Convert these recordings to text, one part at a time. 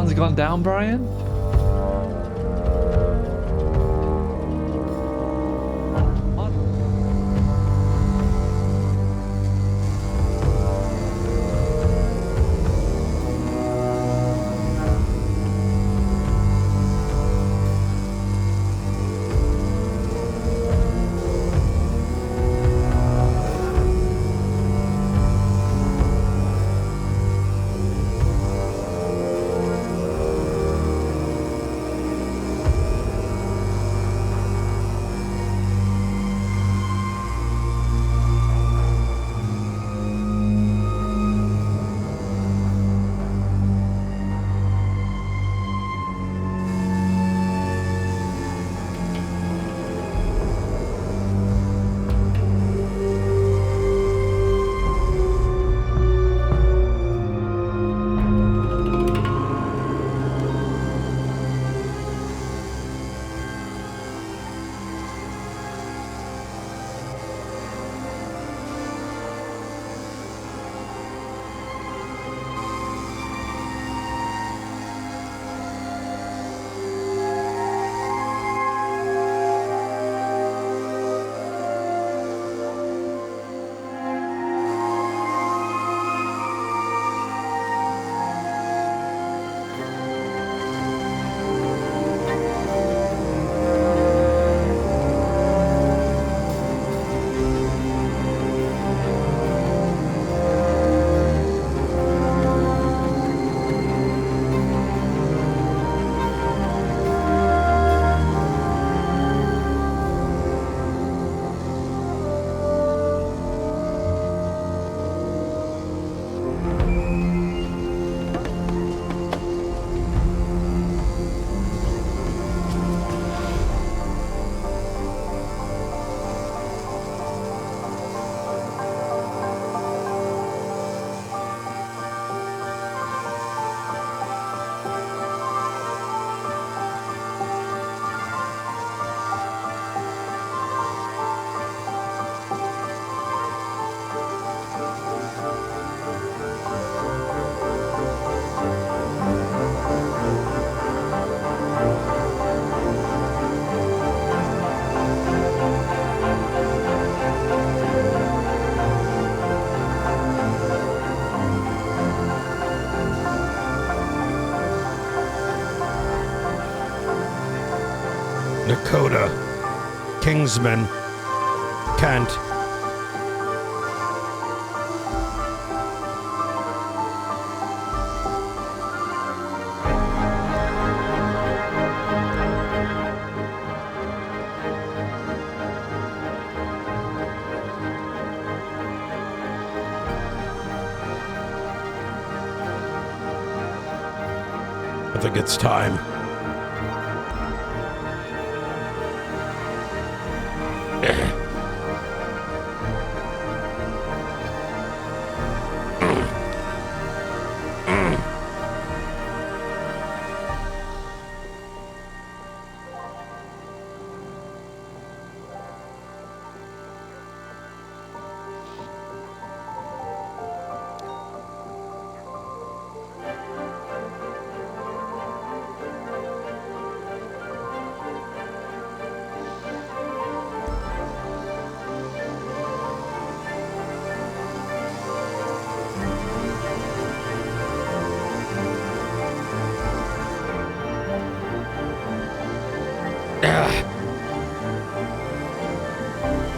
sun's gone down, Brian? Dakota, Kingsman, Kent. I think it's time.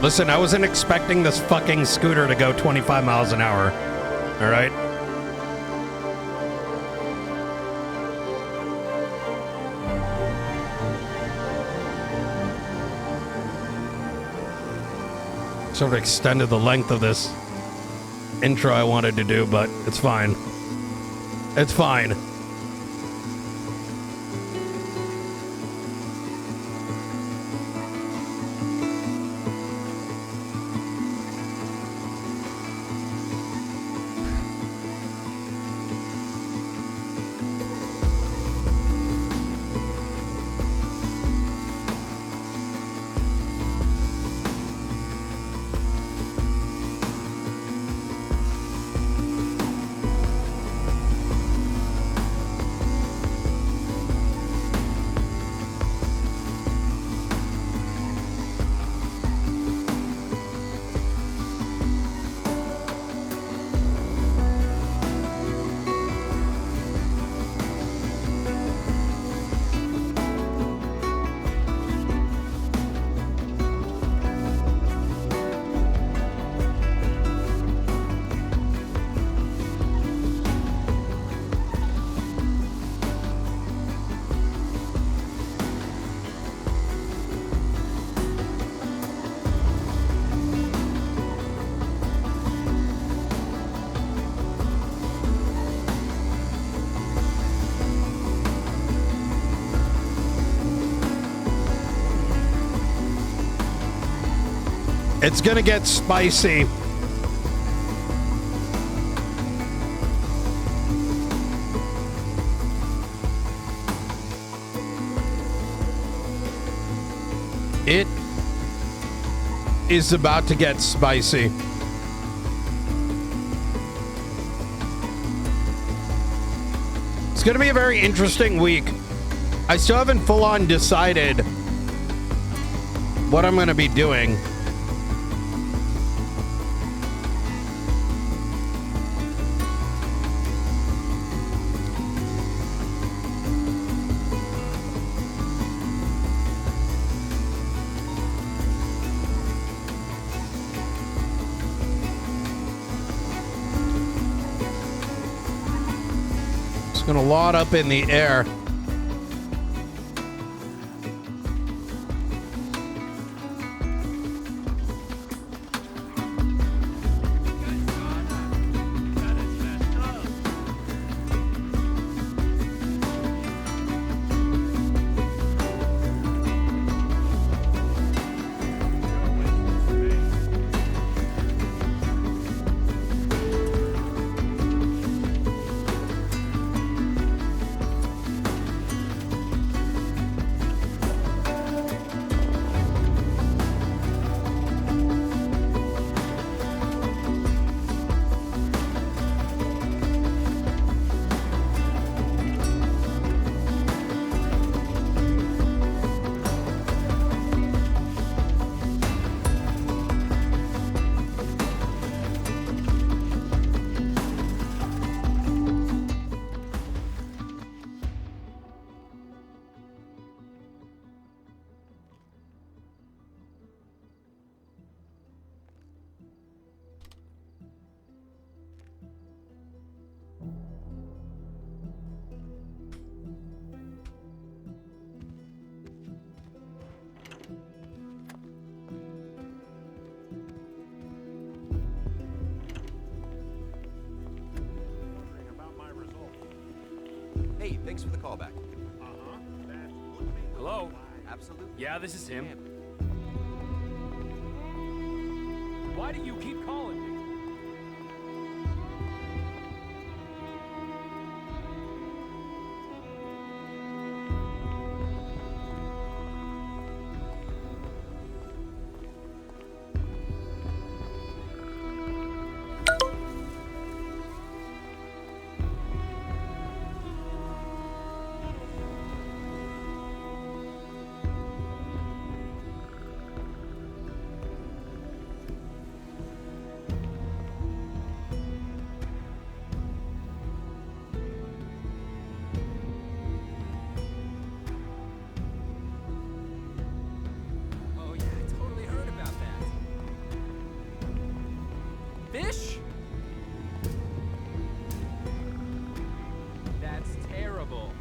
Listen, I wasn't expecting this fucking scooter to go 25 miles an hour. All right? Sort of extended the length of this intro I wanted to do, but it's fine. It's fine. It's gonna get spicy. It is about to get spicy. It's going to be a very interesting week. I still haven't full on decided what I'm going to be doing. Gonna lot up in the air. Hey, thanks for the callback. Hello? Absolutely. Yeah, this is him. Why do you keep calling me? Fish? That's terrible.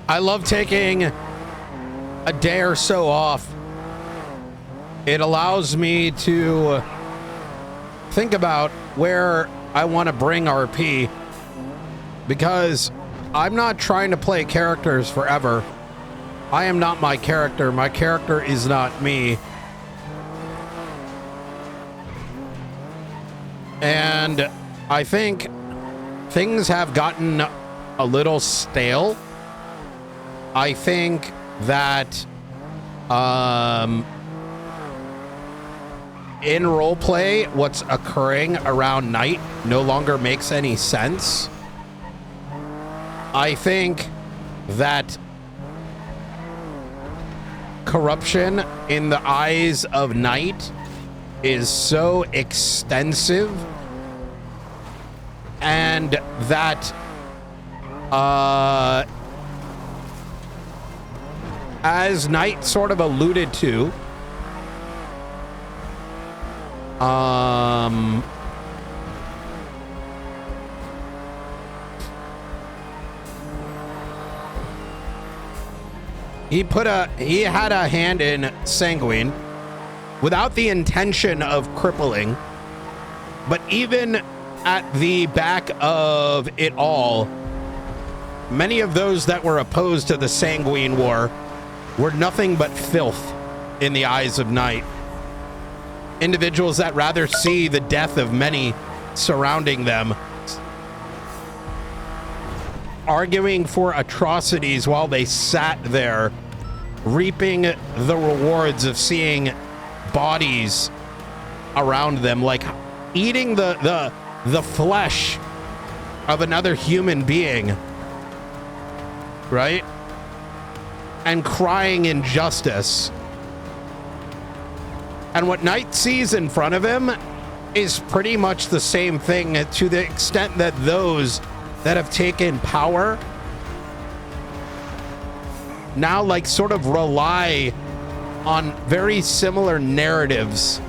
I love taking a day or so off. It allows me to think about where I want to bring RP, because I'm not trying to play characters forever. I am not my character. My character is not me. And I think things have gotten a little stale. I think that in roleplay, what's occurring around night no longer makes any sense. I think that corruption in the eyes of night is so extensive, and that as Knight sort of alluded to, he had a hand in Sanguine without the intention of crippling, but even at the back of it all, many of those that were opposed to the Sanguine War were nothing but filth in the eyes of Knight. Individuals that rather see the death of many surrounding them, arguing for atrocities while they sat there reaping the rewards of seeing bodies around them, like eating the flesh of another human being, right? And crying injustice. And what Knight sees in front of him is pretty much the same thing, to the extent that those that have taken power now like sort of rely on very similar narratives,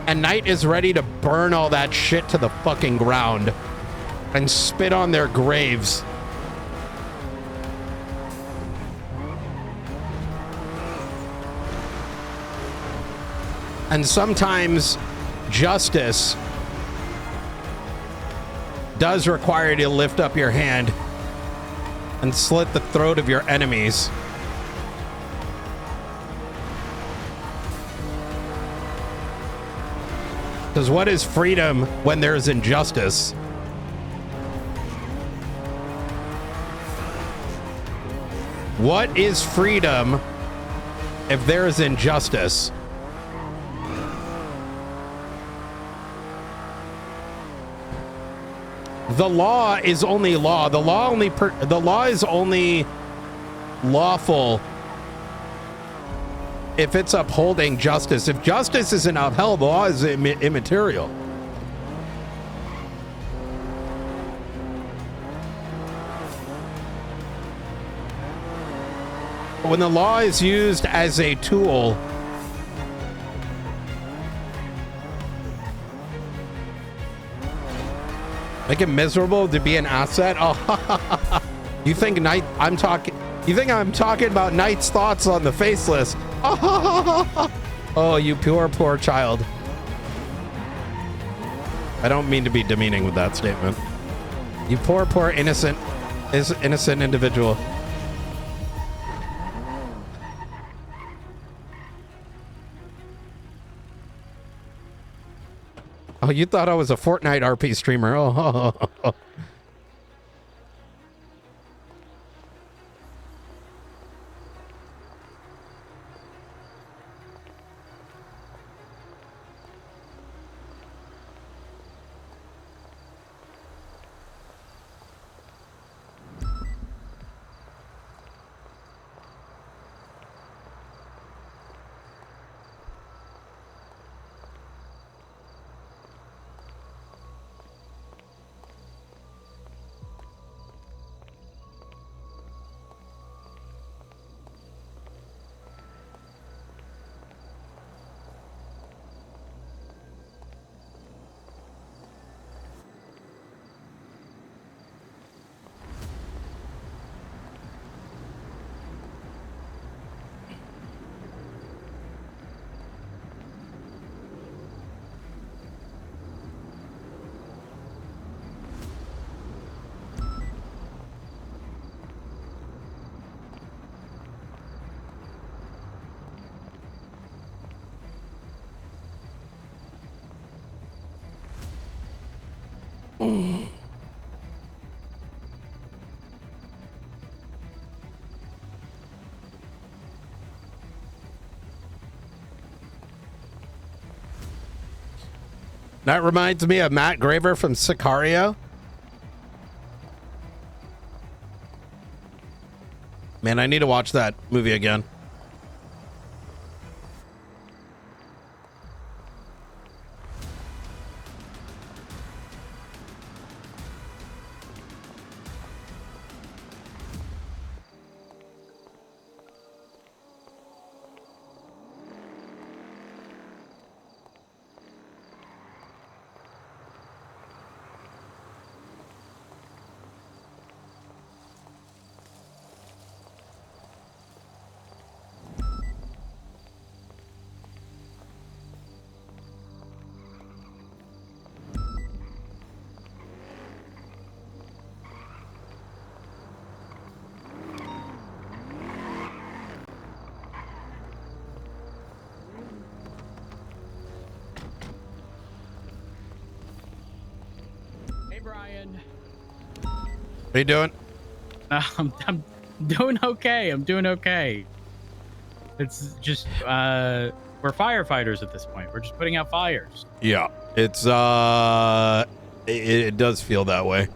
and Knight is ready to burn all that shit to the fucking ground and spit on their graves. And sometimes justice does require you to lift up your hand and slit the throat of your enemies. Because what is freedom when there's injustice? What is freedom if there is injustice? The law is only law. The law is only lawful if it's upholding justice. If justice isn't upheld, the law is immaterial. When the law is used as a tool, make it miserable to be an asset. Oh, you think I'm talking about Knight's thoughts on the Faceless? Oh, you poor child. I don't mean to be demeaning with that statement. You poor innocent individual. Oh, you thought I was a Fortnite RP streamer. Oh. That reminds me of Matt Graver from Sicario. Man, I need to watch that movie again. Ryan. What are you doing? I'm doing okay. I'm doing okay. It's just we're firefighters at this point. We're just putting out fires. Yeah, it's it does feel that way.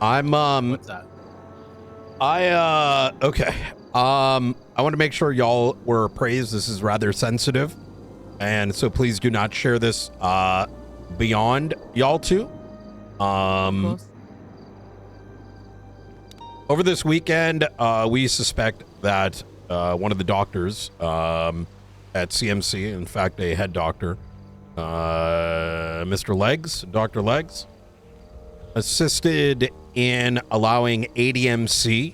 I'm What's that? Okay. I want to make sure y'all were appraised. This is rather sensitive, and so please do not share this beyond y'all two. Over this weekend, we suspect that one of the doctors at CMC, in fact, a head doctor, Mr. Legs, Dr. Legs, assisted in allowing ADMC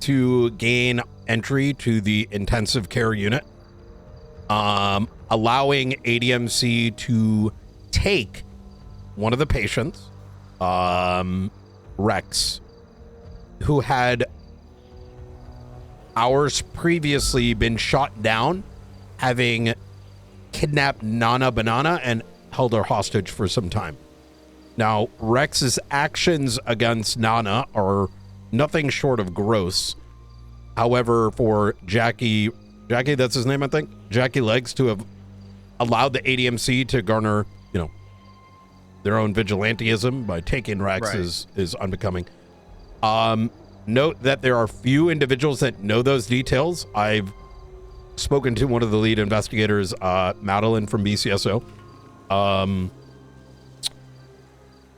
to gain entry to the intensive care unit, allowing ADMC to take one of the patients, Rex, who had hours previously been shot down, having kidnapped Nana Banana and held her hostage for some time. Now, Rex's actions against Nana are nothing short of gross. However, for Jackie, that's his name, I think, Jackie Legs, to have allowed the ADMC to garner, their own vigilantism by taking Rex is unbecoming. Note that there are few individuals that know those details. I've spoken to one of the lead investigators, Madeline from BCSO.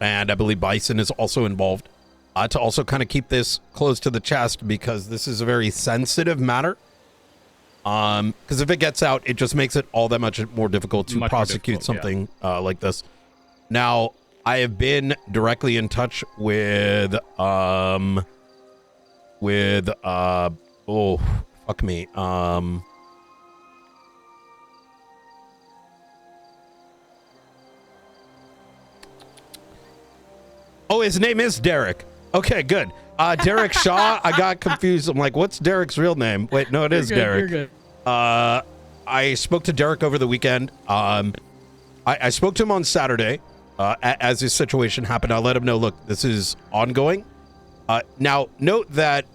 And I believe Bison is also involved, to also kind of keep this close to the chest, because this is a very sensitive matter. Because if it gets out, it just makes it all that much more difficult to prosecute something like this. Now, I have been directly in touch with oh, fuck me. Oh, his name is Derek. Okay, good. Derek Shaw. I got confused. I'm like, what's Derek's real name? Wait, no, it is Derek. You're good. I spoke to Derek over the weekend. I spoke to him on Saturday as this situation happened. I let him know, look, this is ongoing. Now, note that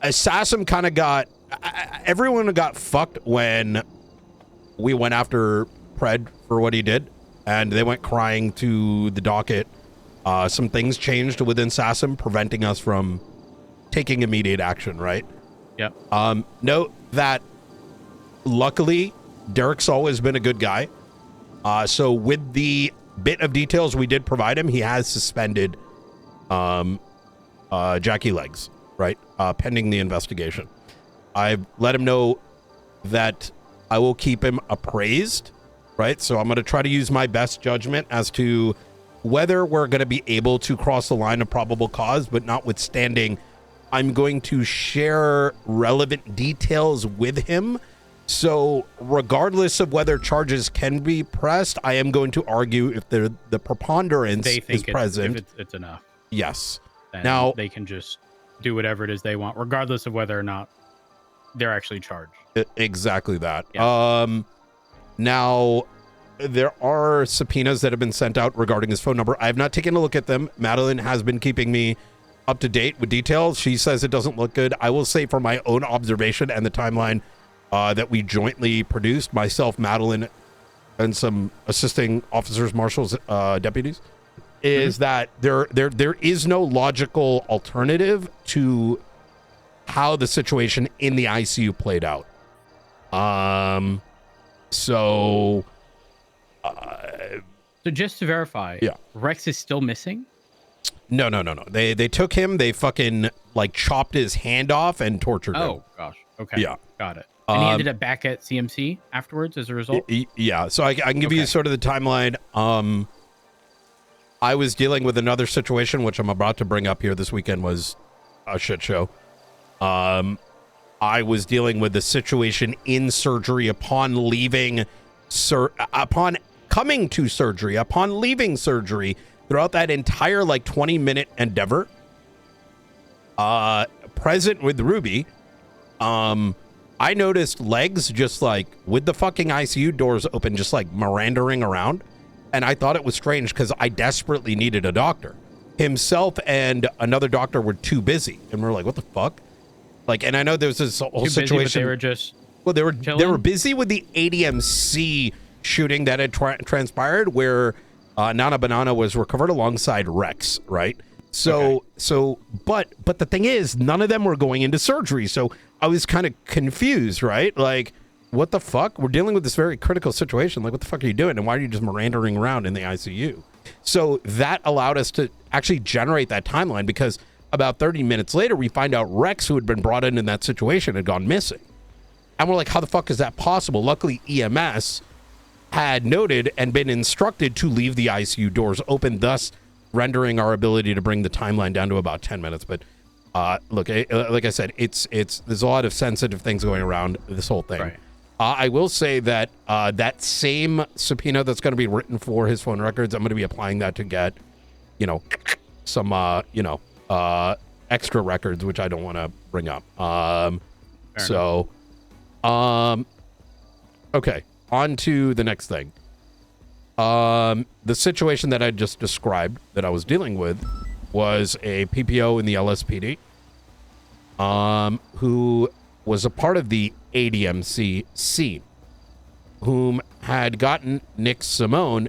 Assassin kind of got... everyone got fucked when we went after Pred for what he did, and they went crying to the docket. Some things changed within SASM, preventing us from taking immediate action, right? Yep. Note that luckily, Derek's always been a good guy. So with the bit of details we did provide him, he has suspended Jackie Legs, right? Pending the investigation. I've let him know that I will keep him appraised, right? So I'm going to try to use my best judgment as to whether we're going to be able to cross the line of probable cause, but notwithstanding, I'm going to share relevant details with him. So regardless of whether charges can be pressed, I am going to argue if the preponderance is present. If it's enough. Yes. Then now they can just do whatever it is they want, regardless of whether or not they're actually charged. Exactly that. Yeah. Now, there are subpoenas that have been sent out regarding his phone number. I have not taken a look at them. Madeline has been keeping me up to date with details. She says it doesn't look good. I will say, from my own observation and the timeline that we jointly produced, myself, Madeline, and some assisting officers, marshals, deputies, is that there is no logical alternative to how the situation in the ICU played out. So just to verify, yeah, Rex is still missing? No. They took him. They fucking chopped his hand off and tortured him. Oh gosh. Okay. Yeah. Got it. And he ended up back at CMC afterwards as a result? Yeah. So I can give you sort of the timeline. I was dealing with another situation, which I'm about to bring up here. This weekend was a shit show. I was dealing with the situation in surgery upon leaving, upon coming to surgery, upon leaving surgery, throughout that entire 20-minute endeavor. Present with Ruby, I noticed Legs just with the fucking ICU doors open, just Mirandering around. And I thought it was strange because I desperately needed a doctor. Himself and another doctor were too busy. And we're like, what the fuck? Like, and I know there's this whole Too situation. busy, but they were just well, they chilling? were busy with the ADMC shooting that had transpired where Nana Banana was recovered alongside Rex, right? So, but the thing is, none of them were going into surgery. So I was kind of confused, right? Like, what the fuck? We're dealing with this very critical situation. Like, what the fuck are you doing? And why are you just meandering around in the ICU? So that allowed us to actually generate that timeline because about 30 minutes later, we find out Rex, who had been brought in that situation, had gone missing. And we're like, how the fuck is that possible? Luckily, EMS had noted and been instructed to leave the ICU doors open, thus rendering our ability to bring the timeline down to about 10 minutes. But look, like I said, there's a lot of sensitive things going around this whole thing. Right. I will say that that same subpoena that's going to be written for his phone records, I'm going to be applying that to get, some, extra records, which I don't want to bring up. Okay, on to the next thing. The situation that I just described that I was dealing with was a PPO in the LSPD, who was a part of the ADMC scene, whom had gotten Nick Simone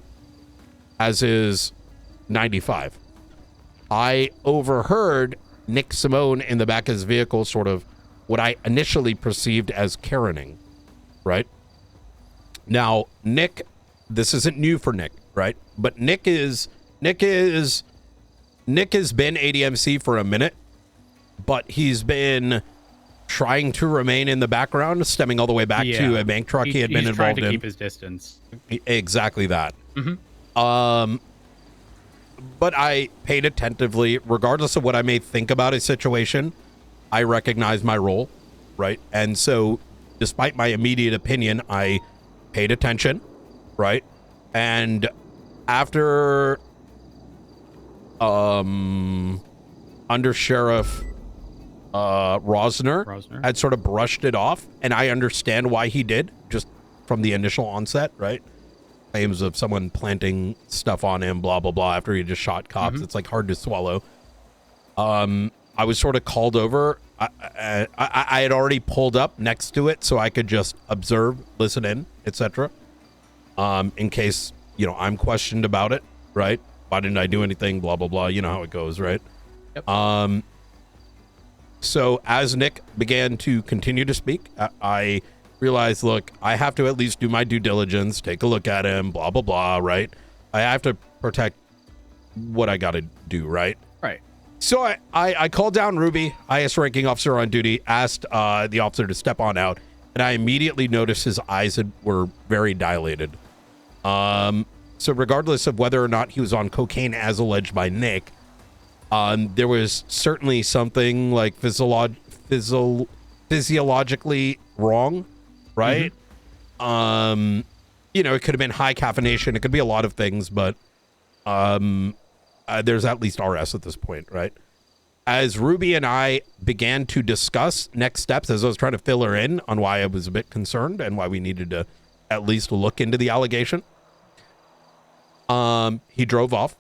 as his 95. I overheard Nick Simone in the back of his vehicle, sort of what I initially perceived as Karening, right? Now, Nick, this isn't new for Nick, right? But Nick has been ADMC for a minute, but he's been trying to remain in the background, stemming all the way back to a bank truck he had been involved in. He's trying to keep his distance. Exactly that. But I paid attentively, regardless of what I may think about a situation. I recognize my role, right? And so, despite my immediate opinion, I paid attention, right? And after Under Sheriff Rosner had sort of brushed it off, and I understand why he did, just from the initial onset, right? Claims of someone planting stuff on him, blah, blah, blah, after he just shot cops. It's like hard to swallow. I was sort of called over. I had already pulled up next to it so I could just observe, listen in, etc. In case, I'm questioned about it, right? Why didn't I do anything, blah, blah, blah. You know how it goes, right? Yep. So as Nick began to continue to speak, I realized, look, I have to at least do my due diligence, take a look at him, blah, blah, blah, right? I have to protect what I got to do, right? Right. So I called down Ruby, highest ranking officer on duty, asked the officer to step on out, and I immediately noticed his eyes were very dilated. So regardless of whether or not he was on cocaine as alleged by Nick, there was certainly something like physiologically wrong, right? It could have been high caffeination. It could be a lot of things, but there's at least RS at this point, right? As Ruby and I began to discuss next steps, as I was trying to fill her in on why I was a bit concerned and why we needed to at least look into the allegation, he drove off.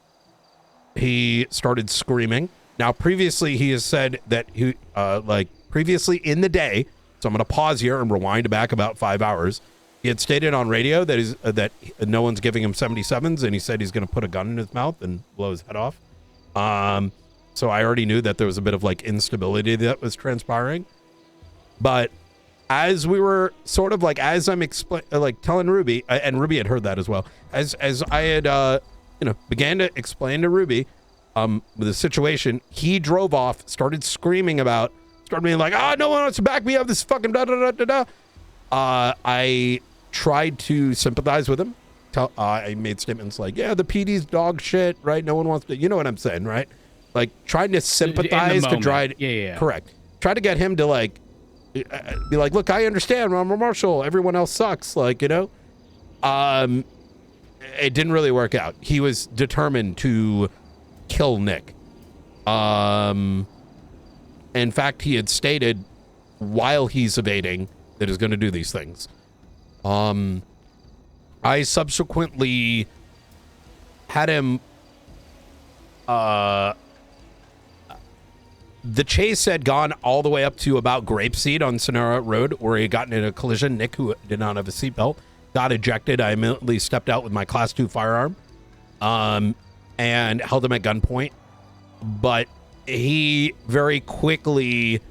He started screaming. Now, previously, he has said that he, previously in the day, so I'm going to pause here and rewind back about 5 hours. He had stated on radio that no one's giving him 77s, and he said he's going to put a gun in his mouth and blow his head off. So I already knew that there was a bit of instability that was transpiring. But as we were sort of as I'm telling Ruby, and Ruby had heard that as well, as I had began to explain to Ruby the situation, he drove off, started screaming started being like, no one wants to back me up, this fucking da da da da da. I tried to sympathize with him. I made statements like, yeah, the PD's dog shit, right? No one wants to, you know what I'm saying, right? Trying to sympathize to try to, correct. Try to get him to be like, look, I understand, I'm a marshal, everyone else sucks, it didn't really work out. He was determined to kill Nick. In fact, he had stated while he's evading that he's going to do these things. I subsequently had him. The chase had gone all the way up to about Grapeseed on Sonora Road, where he had gotten in a collision. Nick, who did not have a seatbelt, got ejected. I immediately stepped out with my Class 2 firearm, and held him at gunpoint. But he very quickly,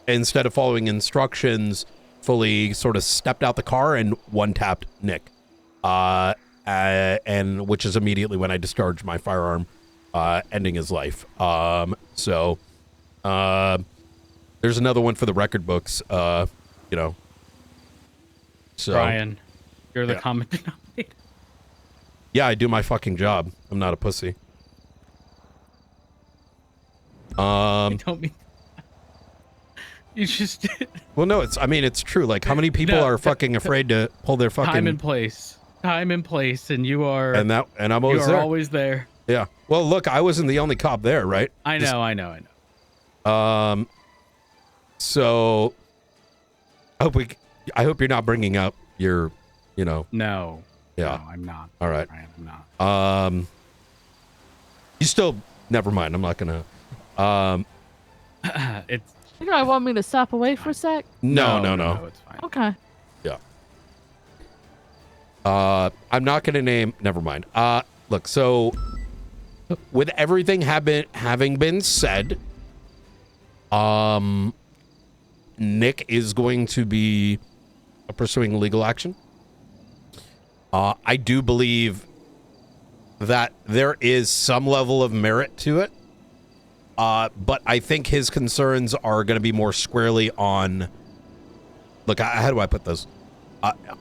instead of following instructions, fully sort of stepped out the car and one-tapped Nick, and which is immediately when I discharged my firearm, ending his life. There's another one for the record books, So Brian, you're the common denominator. Yeah, I do my fucking job. I'm not a pussy. I don't mean. You just did. Well, no, it's true. Like, how many people are fucking afraid to pull their fucking time and place, and you are, and I'm always there. Always there. Yeah. Well, look, I wasn't the only cop there, right? I know. So I hope you're not bringing up your, No. Yeah. No, I'm not. All right. Brian, I'm not. You still, never mind. I'm not gonna. It's You guys want me to step away for a sec? No. It's fine. Okay. Yeah. I'm not gonna name. Never mind. Look. So, with everything having been said, Nick is going to be pursuing legal action. I do believe that there is some level of merit to it. But I think his concerns are going to be more squarely on. Look, how do I put this?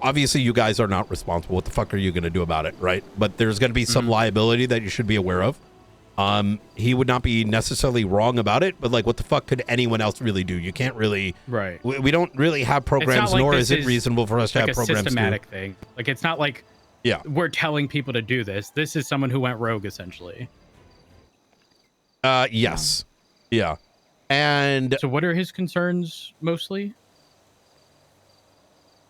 Obviously, you guys are not responsible. What the fuck are you going to do about it, right? But there's going to be some liability that you should be aware of. He would not be necessarily wrong about it, but like, what the fuck could anyone else really do? You can't really. Right. We don't really have programs, like nor this is it is reasonable for us to like have a programs. systematic thing. Like, it's not like we're telling people to do this. This is someone who went rogue, essentially. Yes. Yeah. And so what are his concerns mostly?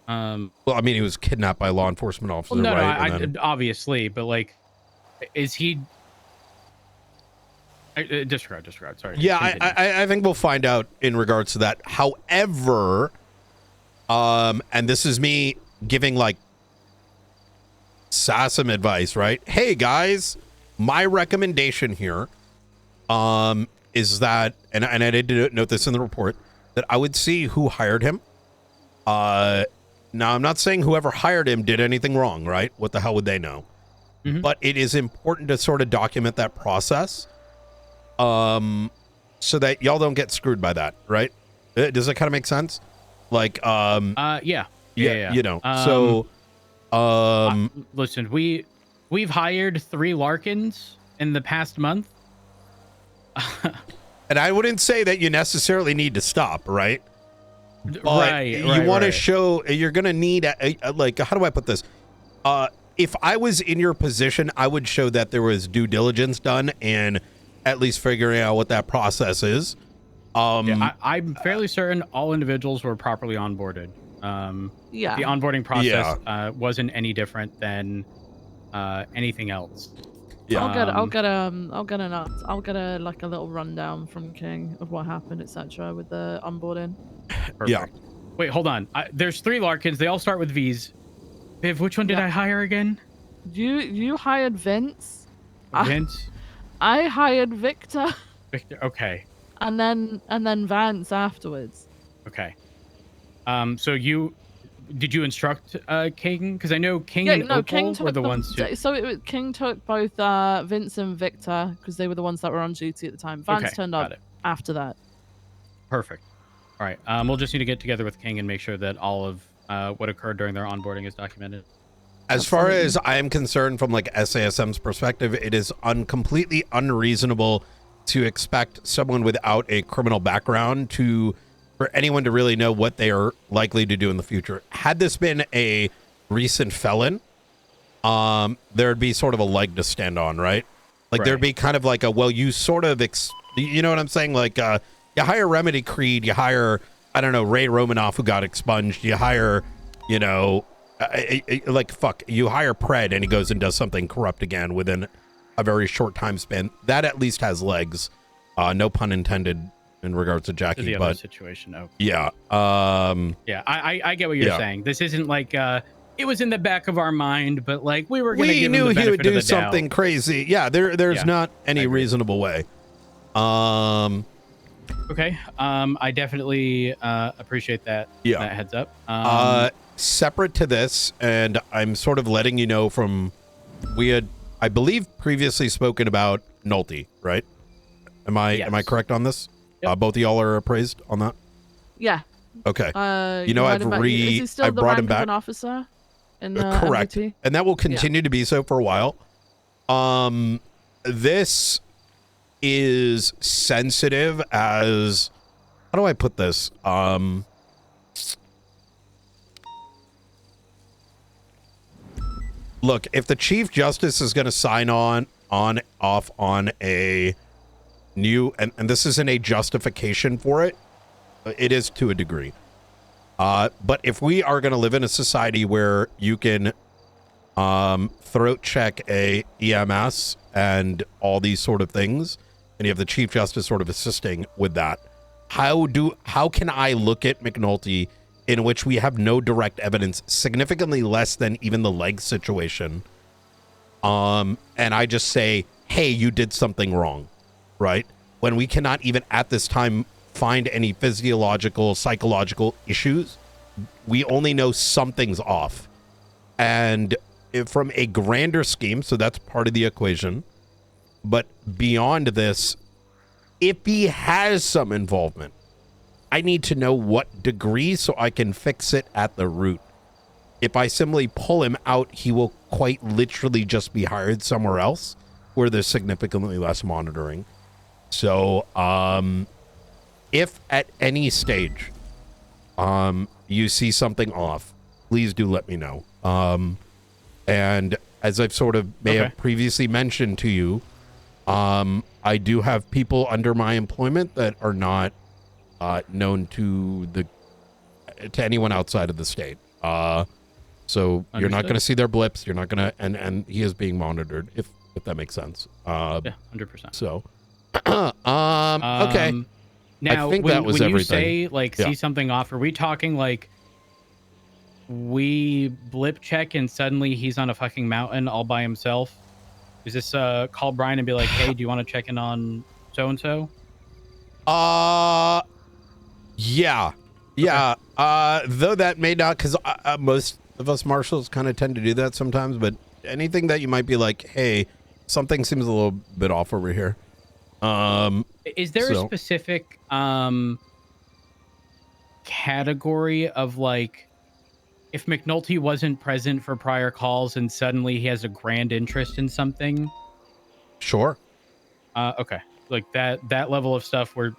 Well, I mean, he was kidnapped by a law enforcement officer, Well, no, right? I obviously, but like, is he? Disregard. Sorry. Yeah, Continue. I think we'll find out in regards to that. However, and this is me giving like SASM advice, right? Hey guys, my recommendation here, is that, and I did note this in the report, that I would see who hired him. Now I'm not saying whoever hired him did anything wrong, right? What the hell would they know? Mm-hmm. But it is important to sort of document that process, so that y'all don't get screwed by that, right? Does that kind of make sense? Like, yeah. You know, listen, we've hired 3 Larkins in the past month. and I wouldn't say that you necessarily need to stop, right? But right. You want to show, you're going to need, like, how do I put this? If I was in your position, I would show that there was due diligence done and at least figuring out what that process is. I'm fairly certain all individuals were properly onboarded. Yeah. The onboarding process wasn't any different than anything else. Yeah. I'll get a like a little rundown from King of what happened, etc. with the onboarding. Perfect. Yeah. Wait, hold on. There's 3 Larkins. They all start with V's. Viv, which one did I hire again? You hired Vince. Vince. I hired Victor. Victor. Okay. And then Vance afterwards. Okay. So did you instruct King? Because I know King and Opal King took were the ones who... So King took both Vince and Victor because they were the ones that were on duty at the time. Vance turned up after that. Perfect. All right. We'll just need to get together with King and make sure that all of what occurred during their onboarding is documented. As far as I am concerned, from like SASM's perspective, it is completely unreasonable to expect someone without a criminal background for anyone to really know what they are likely to do in the future. Had this been a recent felon, there'd be sort of a leg to stand on, right? Like there'd be kind of like a, well, you sort of, you know what I'm saying? Like, you hire Remedy Creed, you hire, I don't know, Ray Romanoff, who got expunged, you hire, you know, like, fuck, you hire Pred and he goes and does something corrupt again within a very short time span. That at least has legs. No pun intended in regards to Jackie, The other but situation. Oh. yeah. Yeah, I get what you're saying. This isn't like it was in the back of our mind, but like we were going to give him knew the he benefit would of do the something doubt. crazy. Yeah, there's Yeah, not any reasonable way. Okay. I definitely appreciate that. Yeah. That heads up. Separate to this, and I'm sort of letting you know from, we had, I believe, previously spoken about Nolte, right? Am I correct on this? Yep. Both of y'all are appraised on that? Yeah. Okay. You know, I've is he still I the brought rank him of back. an officer in the Correct. MOT? And that will continue to be so for a while. This is sensitive as, how do I put this? Look, if the Chief Justice is going to sign off on a new, and this isn't a justification for it, it is to a degree. But if we are going to live in a society where you can throat check a EMS and all these sort of things, and you have the Chief Justice sort of assisting with that, how can I look at McNulty in which we have no direct evidence, significantly less than even the leg situation, and I just say, hey, you did something wrong, right? When we cannot even at this time find any physiological, psychological issues, we only know something's off. And from a grander scheme, so that's part of the equation, but beyond this, if he has some involvement, I need to know what degree so I can fix it at the root. If I simply pull him out, he will quite literally just be hired somewhere else where there's significantly less monitoring. So, if at any stage, you see something off, please do let me know. And as I've sort of may have previously mentioned to you, I do have people under my employment that are not known to anyone outside of the state. So you're not going to see their blips. You're not going to, and he is being monitored, if that makes sense. Yeah, 100%. So, okay. Now, I think when, that was when you everything. say like see something off, are we talking like we blip check and suddenly he's on a fucking mountain all by himself? Is this call Brian and be like, hey, do you want to check in on so and so? Yeah. Though that may not, because most of us marshals kind of tend to do that sometimes, but anything that you might be like, hey, something seems a little bit off over here. Is there a specific category of like, if McNulty wasn't present for prior calls and suddenly he has a grand interest in something? Sure. Okay. Like that level of stuff where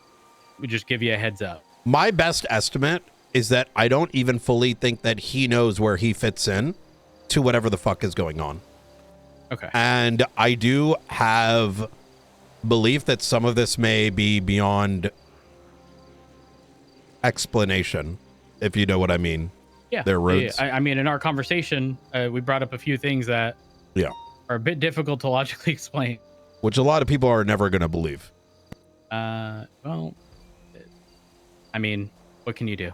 we just give you a heads up. My best estimate is that I don't even fully think that he knows where he fits in to whatever the fuck is going on. Okay. And I do have belief that some of this may be beyond explanation, if you know what I mean. Yeah. Their roots. I mean, in our conversation, we brought up a few things that are a bit difficult to logically explain. Which a lot of people are never going to believe. Well, I mean, what can you do?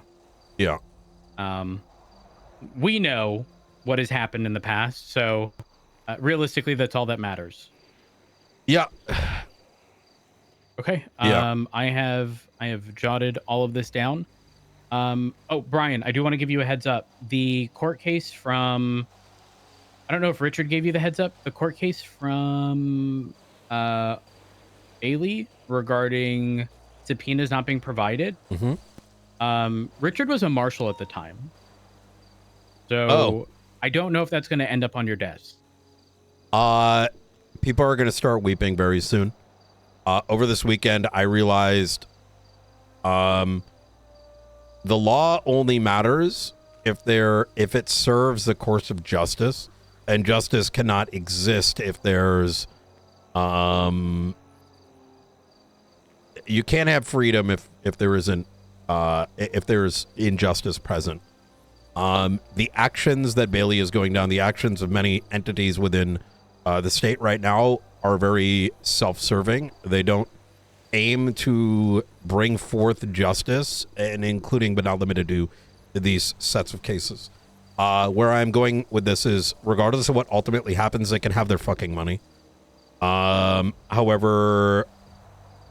Yeah. We know what has happened in the past, so realistically, that's all that matters. Yeah. Okay. Yeah. I have jotted all of this down. Oh, Brian, I do want to give you a heads up. The court case from, I don't know if Richard gave you the heads up. The court case from Ailey regarding subpoenas not being provided. Mm-hmm. Richard was a marshal at the time, so I don't know if that's going to end up on your desk. People are going to start weeping very soon. Over this weekend, I realized the law only matters if it serves the course of justice, and justice cannot exist if there's you can't have freedom if there isn't if there's injustice present. The actions that Bailey is going down, the actions of many entities within the state right now are very self-serving. They don't aim to bring forth justice, and including but not limited to these sets of cases. Where I'm going with this is, regardless of what ultimately happens, they can have their fucking money. However,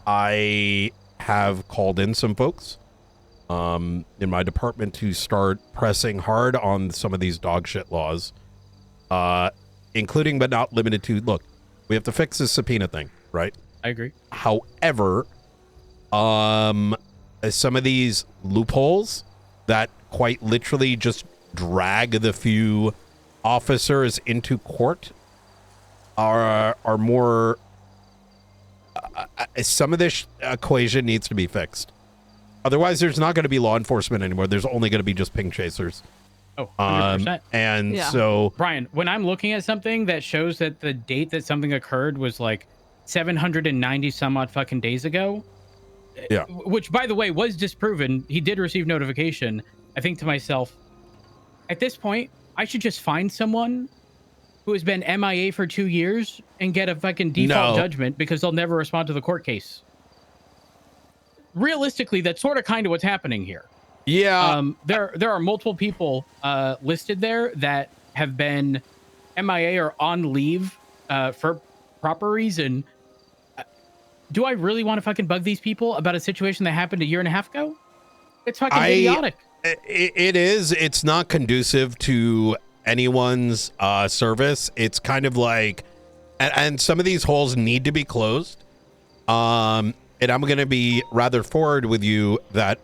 I have called in some folks in my department to start pressing hard on some of these dog shit laws, including but not limited to, look, we have to fix this subpoena thing, right? I agree. However, some of these loopholes that quite literally just drag the few officers into court are more. Some of this equation needs to be fixed. Otherwise, there's not going to be law enforcement anymore. There's only going to be just ping chasers. Oh, 100%. And Yeah. so, Brian, when I'm looking at something that shows that the date that something occurred was like 790 some odd fucking days ago, yeah, which by the way was disproven, he did receive notification. I think to myself, at this point, I should just find someone who has been MIA for 2 years and get a fucking default judgment because they'll never respond to the court case. Realistically, that's sort of kind of what's happening here. yeah. There are multiple people listed there that have been MIA or on leave for proper reason. Do I really want to fucking bug these people about a situation that happened a year and a half ago? It's fucking idiotic. It is. It's not conducive to anyone's service. It's kind of like, and some of these holes need to be closed. And I'm going to be rather forward with you that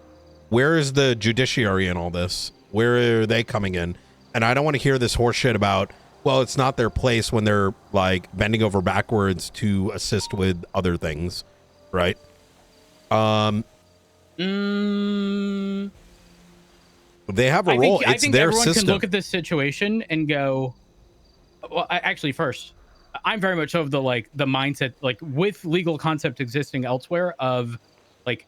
where is the judiciary in all this? Where are they coming in? And I don't want to hear this horse shit about, well, it's not their place when they're like bending over backwards to assist with other things, right? They have a role. I It's think their everyone system. can look at this situation and go, well, actually, first, I'm very much of the mindset, like with legal concept existing elsewhere of like,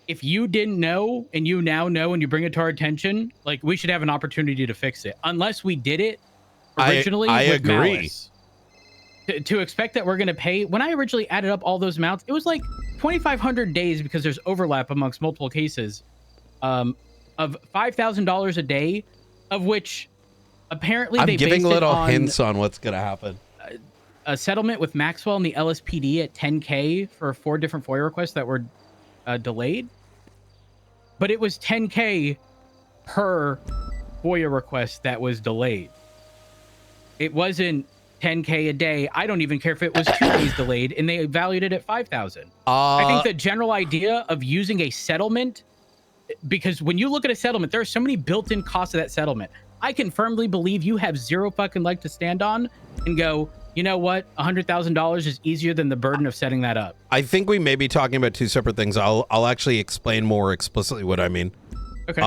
if you didn't know and you now know and you bring it to our attention, like we should have an opportunity to fix it. Unless we did it originally I with agree. malice. To expect that we're going to pay, when I originally added up all those amounts, it was like 2,500 days because there's overlap amongst multiple cases of $5,000 a day, of which apparently I'm they giving based it little on hints on what's going to happen. a settlement with Maxwell and the LSPD at 10K for 4 different FOIA requests that were delayed. But it was 10K per FOIA request that was delayed. It wasn't 10K a day. I don't even care if it was 2 days delayed, and they valued it at 5,000. I think the general idea of using a settlement, because when you look at a settlement, there are so many built-in costs of that settlement. I can firmly believe you have zero fucking leg to stand on and go, you know what? $100,000 is easier than the burden of setting that up. I think we may be talking about 2 separate things. I'll actually explain more explicitly what I mean. Okay.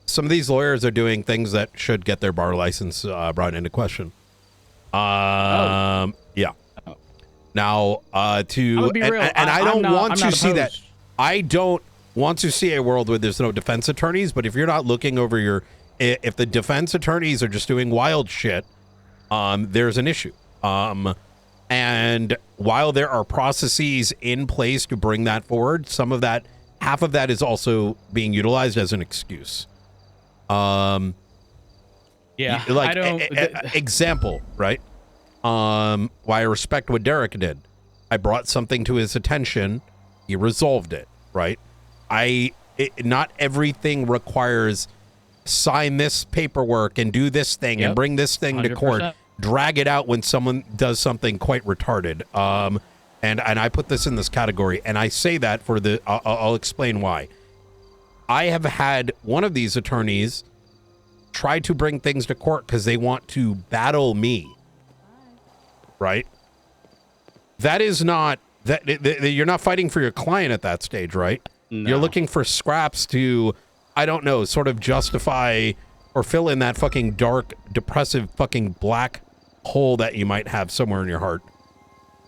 Some of these lawyers are doing things that should get their bar license brought into question. Yeah. Now, to be real, and I don't want I'm to not see that. opposed. I don't want to see a world where there's no defense attorneys. But if you're not looking over your, if the defense attorneys are just doing wild shit, there's an issue. And while there are processes in place to bring that forward, some of that, half of that is also being utilized as an excuse. Yeah, Like I don't. example, right? Why I respect what Derek did. I brought something to his attention. He resolved it, right? Not everything requires sign this paperwork and do this thing and bring this thing to court. 100%. Drag it out when someone does something quite retarded. And I put this in this category, and I say that for the. I'll explain why. I have had one of these attorneys try to bring things to court because they want to battle me. Right? That is not that you're not fighting for your client at that stage, right? No. You're looking for scraps to, I don't know, sort of justify or fill in that fucking dark, depressive, fucking black hole that you might have somewhere in your heart.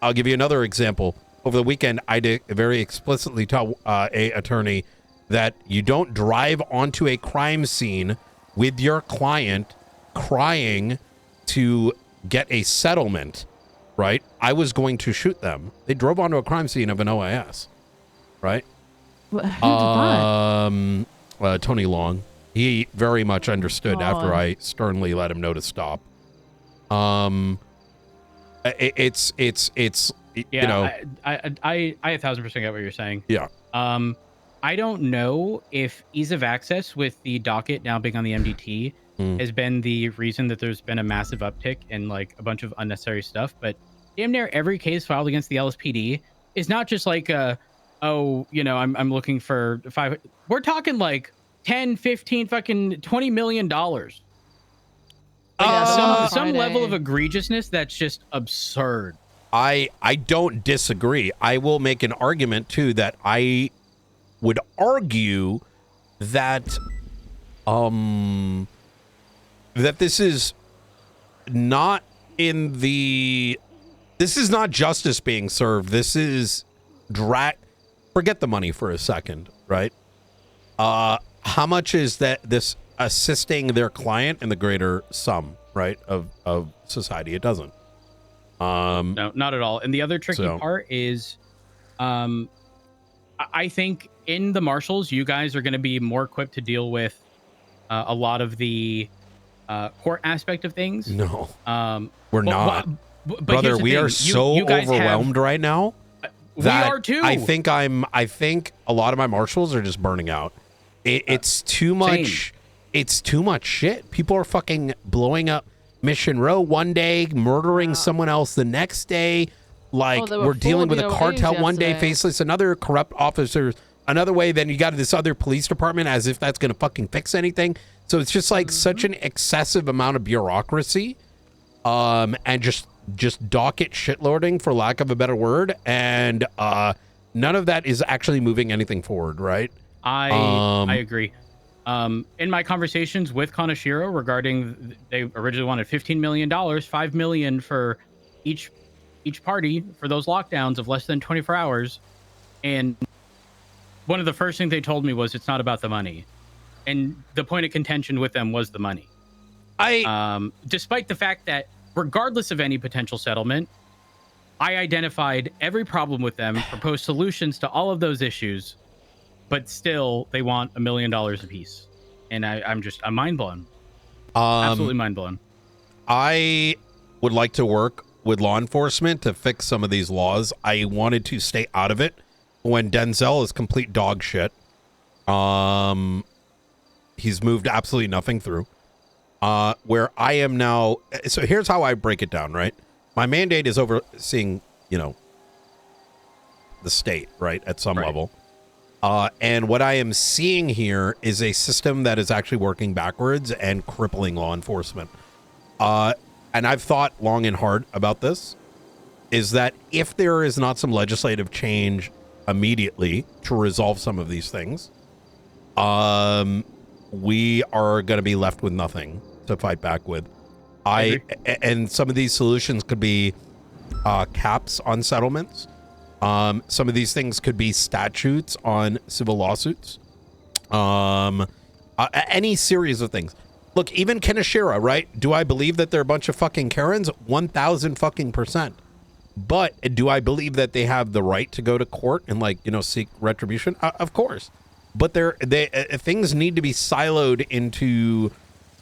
I'll give you another example. Over the weekend, I did very explicitly tell a attorney, that you don't drive onto a crime scene with your client crying to get a settlement, right? I was going to shoot them. They drove onto a crime scene of an OIS, right? Who did that? Tony Long. He very much understood after God. I sternly let him know to stop. It's Yeah, you know, I 1000% get what you're saying. yeah. I don't know if ease of access with the docket now being on the MDT has been the reason that there's been a massive uptick in like a bunch of unnecessary stuff, but damn near every case filed against the LSPD is not just like I'm looking for five. We're talking like 10, 15, fucking $20 million. Like some level of egregiousness that's just absurd. I don't disagree. I will make an argument too that I would argue that that this is not justice being served. This is forget the money for a second, right? How much is this assisting their client in the greater sum, right, of society? It doesn't. No, not at all. And the other tricky part is, I think in the marshals, you guys are going to be more equipped to deal with a lot of the court aspect of things. No, we're not, but brother. We are so overwhelmed right now. We are too. I think a lot of my marshals are just burning out. It's too much. Same. It's too much shit. People are fucking blowing up Mission Row one day, murdering someone else the next day. Like, we're dealing with a cartel one day, faceless, another corrupt officers another way. Then you got this other police department as if that's going to fucking fix anything. So it's just like such an excessive amount of bureaucracy, and just docket shitloading, for lack of a better word. And none of that is actually moving anything forward, right? I agree. In my conversations with Kaneshiro regarding, they originally wanted $15 million, $5 million for each party for those lockdowns of less than 24 hours. And one of the first things they told me was, it's not about the money. And the point of contention with them was the money. Despite the fact that regardless of any potential settlement, I identified every problem with them, proposed solutions to all of those issues, but still they want $1 million a piece. And I'm mind blown. Absolutely mind blown. I would like to work with law enforcement to fix some of these laws. I wanted to stay out of it when Denzel is complete dog shit. He's moved absolutely nothing through. Where I am now, so here's how I break it down, right? My mandate is overseeing, the state, right, at some level. And what I am seeing here is a system that is actually working backwards and crippling law enforcement. And I've thought long and hard about this, is that if there is not some legislative change immediately to resolve some of these things, we are going to be left with nothing to fight back with. And some of these solutions could be caps on settlements. Some of these things could be statutes on civil lawsuits. Any series of things. Look, even Kaneshiro, right? Do I believe that they're a bunch of fucking Karens? 1,000 fucking %. But do I believe that they have the right to go to court and seek retribution? Of course. But things need to be siloed into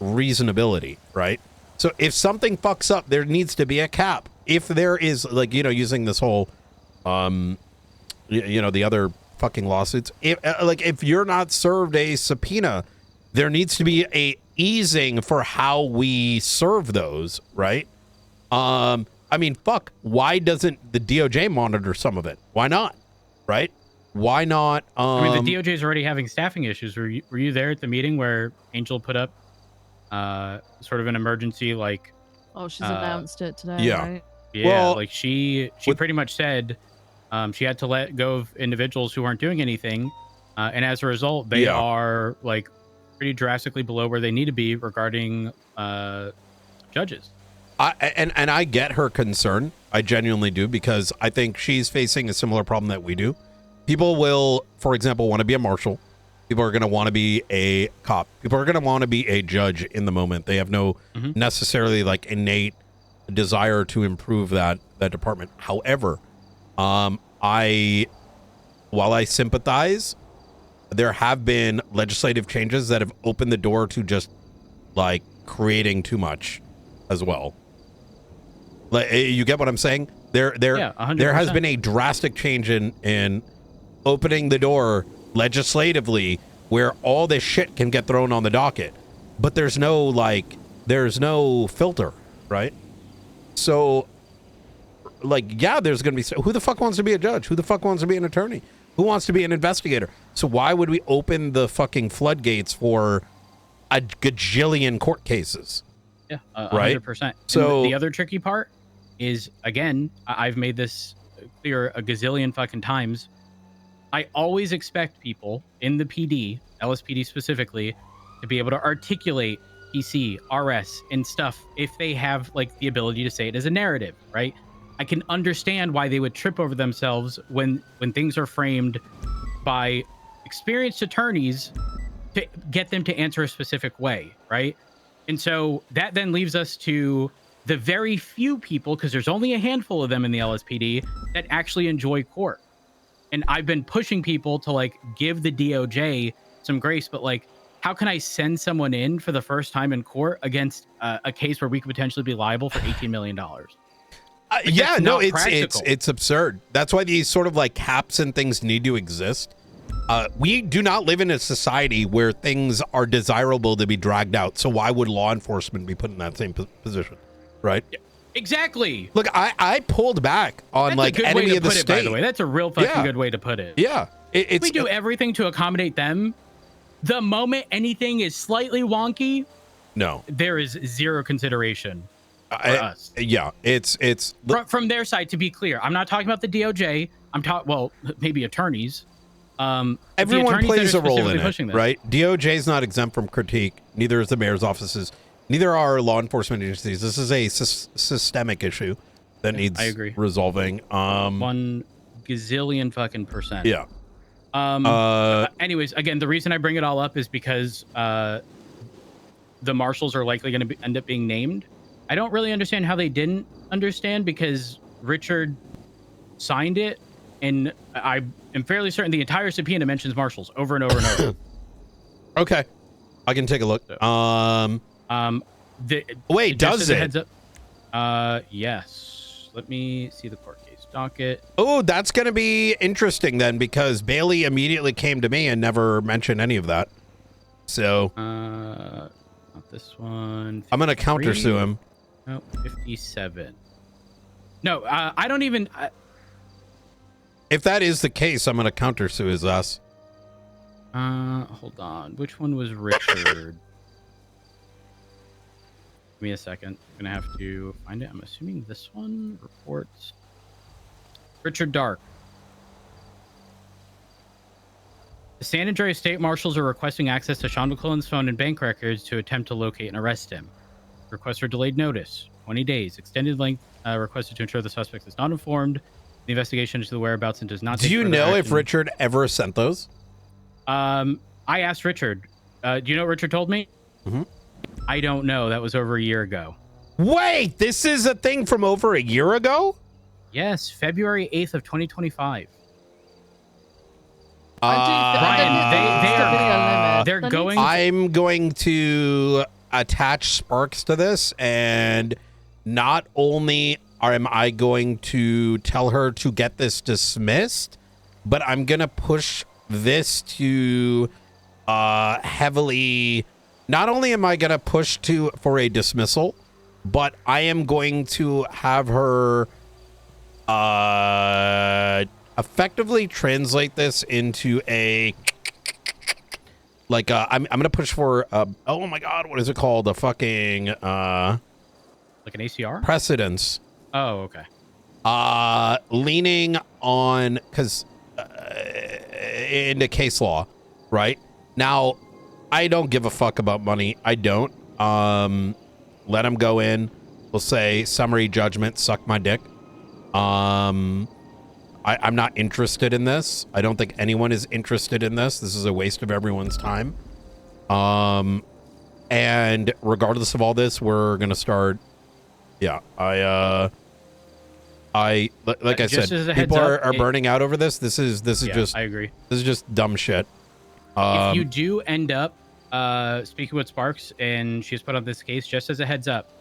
reasonability, right? So if something fucks up, there needs to be a cap. If there is, using this whole, the other fucking lawsuits, if you're not served a subpoena, there needs to be a easing for how we serve those, right? I mean, fuck, why doesn't the DOJ monitor some of it? Why not? Right? Why not? I mean, the DOJ is already having staffing issues. Were you there at the meeting where Angel put up sort of an emergency, Oh, she's announced it today, right? Yeah, well, she pretty much said she had to let go of individuals who weren't doing anything, and as a result, they are pretty drastically below where they need to be regarding judges. And I get her concern. I genuinely do, because I think she's facing a similar problem that we do. People will, for example, want to be a marshal, People are going to want to be a cop. People are going to want to be a judge in the moment. They have no necessarily like innate desire to improve that department. However, while I sympathize, there have been legislative changes that have opened the door to just like creating too much as well. Like, you get what I'm saying? There has been a drastic change in opening the door legislatively where all this shit can get thrown on the docket, but there's no filter, right? So like, yeah, there's gonna be, who the fuck wants to be a judge? Who the fuck wants to be an attorney? Who wants to be an investigator? So why would we open the fucking floodgates for a gajillion court cases? Yeah, right? 100%. So the other tricky part is, again, I've made this clear a gazillion fucking times. I always expect people in the PD, LSPD specifically, to be able to articulate PC, RS, and stuff if they have like the ability to say it as a narrative, right? I can understand why they would trip over themselves when things are framed by experienced attorneys to get them to answer a specific way, right? And so that then leaves us to the very few people, because there's only a handful of them in the LSPD, that actually enjoy court. And I've been pushing people to like give the DOJ some grace, but like, how can I send someone in for the first time in court against a case where we could potentially be liable for $18 million? Yeah, no, it's absurd. That's why these sort of like caps and things need to exist. We do not live in a society where things are desirable to be dragged out. So why would law enforcement be put in that same position, right? Yeah, exactly. Look, I pulled back on That's like a good enemy way of to the put state. it, by the way. That's a real fucking good way to put it. Yeah, If we do everything to accommodate them, the moment anything is slightly wonky, no, there is zero consideration for us. Yeah, it's from their side. To be clear, I'm not talking about the DOJ. I'm talking, well, maybe attorneys. Everyone plays a role in it, this. right? DOJ is not exempt from critique. Neither is the mayor's offices. Neither are law enforcement agencies. This is a systemic issue that needs resolving. 1 gazillion fucking percent. Yeah. Anyways, again, the reason I bring it all up is because the marshals are likely going to end up being named. I don't really understand how they didn't understand, because Richard signed it, and I am fairly certain the entire subpoena mentions marshals over and over and over. Okay, I can take a look. Wait, does it? Heads up. Yes. Let me see the court case docket. Oh, that's going to be interesting then, because Bailey immediately came to me and never mentioned any of that. So, not this one. 53. I'm going to countersue him. No, 57. No, I don't even. If that is the case, I'm going to countersue his ass. Hold on. Which one was Richard? Give me a second. I'm gonna have to find it. I'm assuming this one. Reports. Richard Dark. The San Andreas State Marshals are requesting access to Sean McClellan's phone and bank records to attempt to locate and arrest him. Requests for delayed notice. 20 days. Extended length requested to ensure the suspect is not informed. The investigation into the whereabouts and does not. Do you know if Richard ever sent those? I asked Richard. Do you know what Richard told me? Mm-hmm. I don't know. That was over a year ago. Wait, this is a thing from over a year ago? Yes, February 8th of 2025. Brian, they're going. I'm going to attach Sparks to this, and not only am I going to tell her to get this dismissed, but I'm going to push this to heavily. Not only am I going to push for a dismissal, but I am going to have her effectively translate this into a I'm going to push for oh my god, what is it called? A fucking like an ACR? Precedence. Oh, okay. Leaning on cuz into case law, right? Now, I don't give a fuck about money. I don't. Let him go in. We'll say summary judgment, suck my dick. I I'm not interested in this. I don't think anyone is interested in this. This is a waste of everyone's time. And regardless of all this, we're gonna start. Yeah, like I said, people are burning out over this. This is just. I agree. This is just dumb shit. If you do end up speaking with Sparks and she's put on this case, just as a heads up,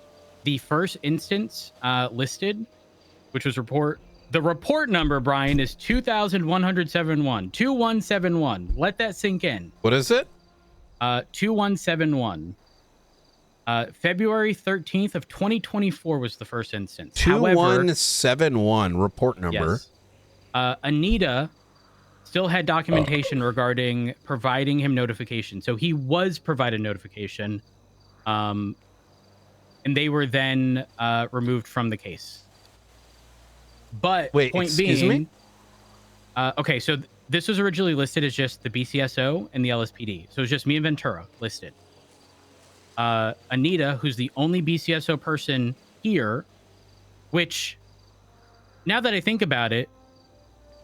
the first instance listed, which was the report number, Brian, is 2171. 2171. Let that sink in. What is it? 2171. February 13th of 2024 was the first instance. 2171 report number. Yes. Anita still had documentation regarding providing him notification. So he was provided notification. And they were then removed from the case. But wait, point excuse being, me? Okay, so this was originally listed as just the BCSO and the LSPD. So it was just me and Ventura listed. Anita, who's the only BCSO person here, which, now that I think about it,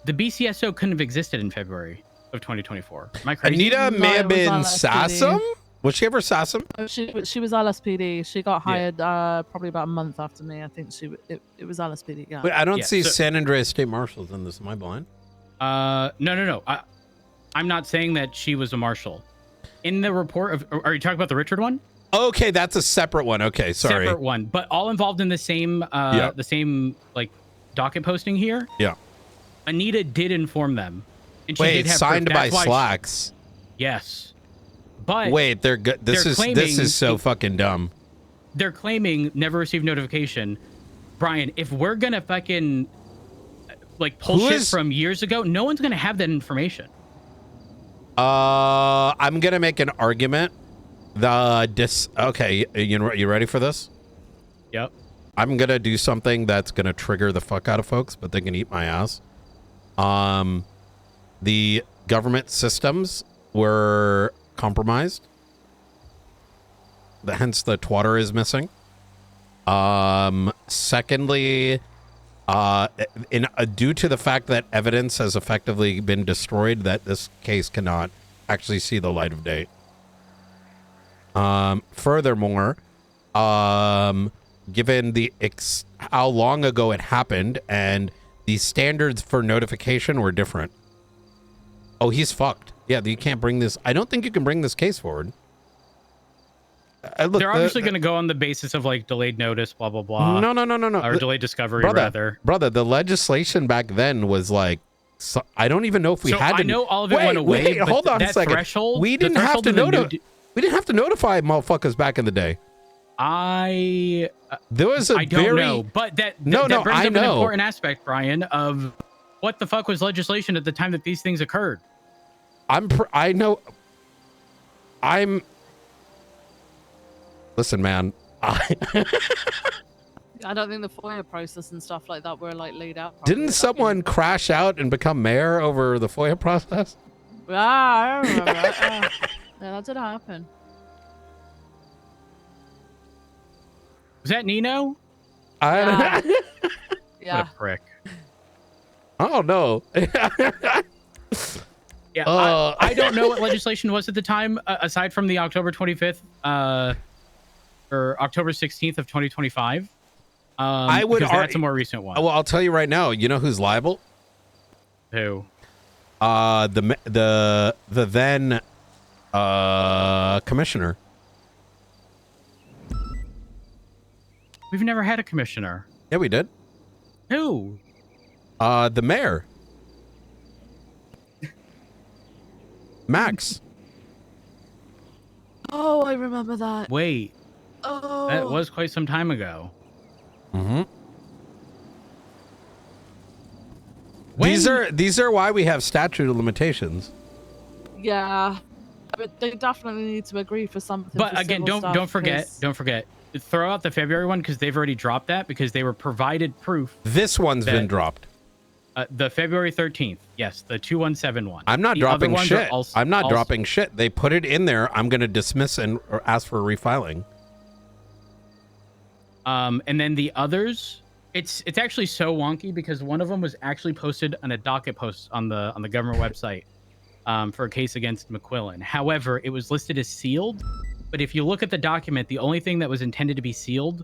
the BCSO couldn't have existed in February of 2024. Am I crazy? Anita may have been LSPD. Sassum? Was she ever Sassum? Oh, she was LSPD. She got hired probably about a month after me. I think it was LSPD. Yeah. Wait, I don't see so, San Andreas State Marshals in this. Am I blind? No. I'm not saying that she was a marshal. In the report of, are you talking about the Richard one? Okay, that's a separate one. Okay, sorry. Separate one, but all involved in the same like docket posting here. Yeah. Anita did inform them. And she Wait, did have signed proof. by That's why Slacks. yes. But wait, they're good. This is so fucking dumb. They're claiming never received notification. Brian, if we're gonna fucking like pull shit from years ago, no one's gonna have that information. I'm gonna make an argument. Okay, you ready for this? Yep. I'm gonna do something that's gonna trigger the fuck out of folks, but they can eat my ass. The government systems were compromised. Hence the twatter is missing. Secondly, due to the fact that evidence has effectively been destroyed, that this case cannot actually see the light of day. Furthermore, given the how long ago it happened and the standards for notification were different. Oh, he's fucked. Yeah, you can't bring this. I don't think you can bring this case forward. Look, they're obviously going to go on the basis of like delayed notice, blah blah blah. No. Or delayed discovery, rather. Brother, the legislation back then was like, I don't even know if we had to. I know all of it went away. Wait, but hold on a second. Threshold, we didn't have to notify. We didn't have to notify motherfuckers back in the day. There was I don't know, but that brings up an important aspect, Brian, of what the fuck was legislation at the time that these things occurred. Listen, man. I don't think the FOIA process and stuff like that were like laid out properly. Didn't someone crash out and become mayor over the FOIA process? Yeah, I remember that. Yeah, that did happen. Was that Nino? Yeah. What a prick. Oh no. Yeah, I don't know what legislation was at the time, aside from the October 25th or October 16th of 2025. I would argue that's a more recent one. Well, I'll tell you right now. You know who's liable? Who? The then commissioner. We've never had a commissioner. Yeah, we did. Who? The mayor. Max. Oh, I remember that. Wait. Oh. That was quite some time ago. Mm-hmm. These are why we have statute of limitations. Yeah. But they definitely need to agree for something. But again, don't forget. Throw out the February one because they've already dropped that because they were provided proof. This one's been dropped. The February 13th. Yes, the 2171. I'm not dropping shit. I'm not dropping shit. They put it in there. I'm going to dismiss or ask for refiling. And then the others It's actually so wonky because one of them was actually posted on a docket post on the government website for a case against McQuillan. However, it was listed as sealed, but if you look at the document, the only thing that was intended to be sealed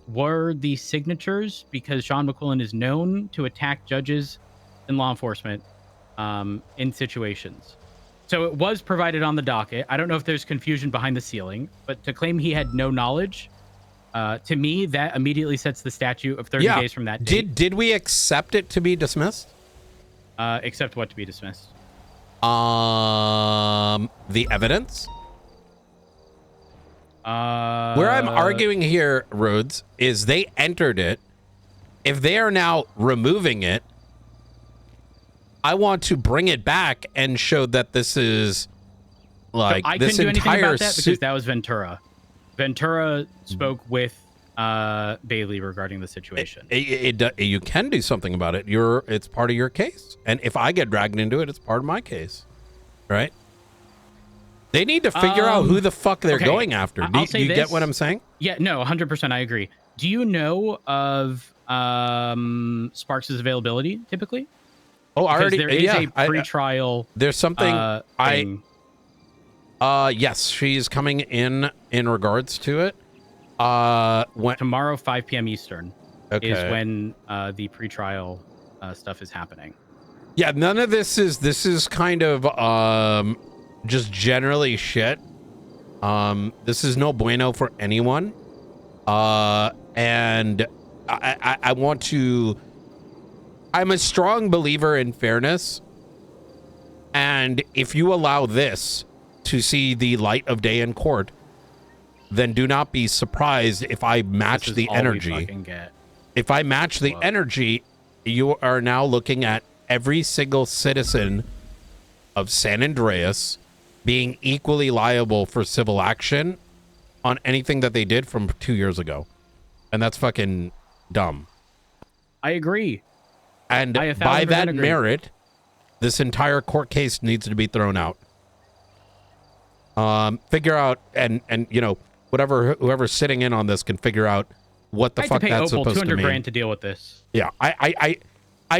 were the signatures, because Sean McQuillan is known to attack judges and law enforcement in situations. So it was provided on the docket. I don't know if there's confusion behind the sealing, but to claim he had no knowledge, to me, that immediately sets the statute of 30 days from that date. Did we accept it to be dismissed? Accept what to be dismissed? The evidence? Where I'm arguing here, Rhodes, is they entered it. If they are now removing it, I want to bring it back and show that this is like I this couldn't do anything entire about that because that was Ventura. Ventura spoke with Bailey regarding the situation. You can do something about it. It's part of your case, and if I get dragged into it, it's part of my case, right? They need to figure out who the fuck they're going after. Do you get what I'm saying? Yeah, no, 100%. I agree. Do you know of Sparks' availability typically? Oh, I already. There is a pre-trial. There's something thing. Yes, she's coming in regards to it. Tomorrow, 5 p.m. Eastern is when the pre-trial stuff is happening. Yeah, none of this is kind of just generally shit. This is no bueno for anyone. And I want to. I'm a strong believer in fairness, and if you allow this to see the light of day in court, then do not be surprised if I match the energy. If I match the energy, you are now looking at every single citizen of San Andreas being equally liable for civil action on anything that they did from 2 years ago. And that's fucking dumb. I agree. And by that merit, this entire court case needs to be thrown out. Figure out and you know, whoever's sitting in on this can figure out what the fuck that's supposed to mean. $200,000 to deal with this. Yeah, I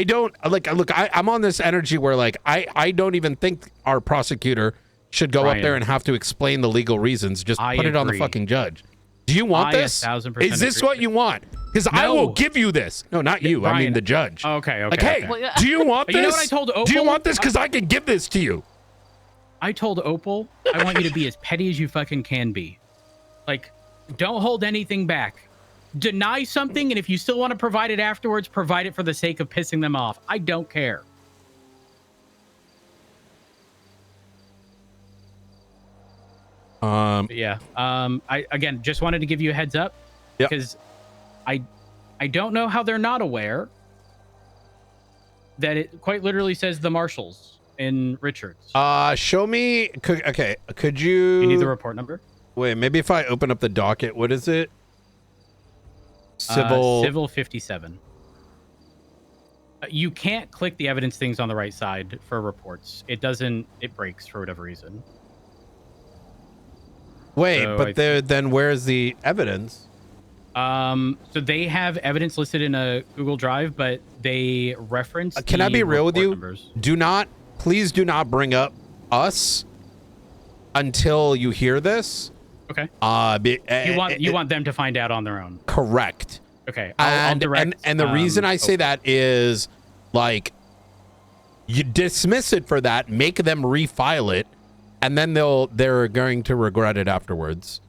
don't like. Look, I'm on this energy where like I don't even think our prosecutor should go up there and have to explain the legal reasons. Just put it on the fucking judge. Do you want this? 1000% Is this what you want? Because I will give you this. No, not you. Brian, I mean the judge. Okay. Like, hey, do you want this? You know what I told Opal? Do you want this? Because I can give this to you. I told Opal, I want you to be as petty as you fucking can be. Like, don't hold anything back. Deny something, and if you still want to provide it afterwards, provide it for the sake of pissing them off. I don't care. Yeah. I again just wanted to give you a heads up because I don't know how they're not aware that it quite literally says the marshals in Richards. Show me. Could you? You need the report number? Wait, maybe if I open up the docket, what is it? Civil 57. You can't click the evidence things on the right side for reports. It doesn't. It breaks for whatever reason. Wait, so then where's the evidence? So they have evidence listed in a Google Drive, but they reference. Can I be real with you? Numbers. Please do not bring up us until you hear this. Okay. You want them to find out on their own. Correct. Okay. I'll direct, and the reason I say that is like you dismiss it for that, make them refile it, and then they're going to regret it afterwards.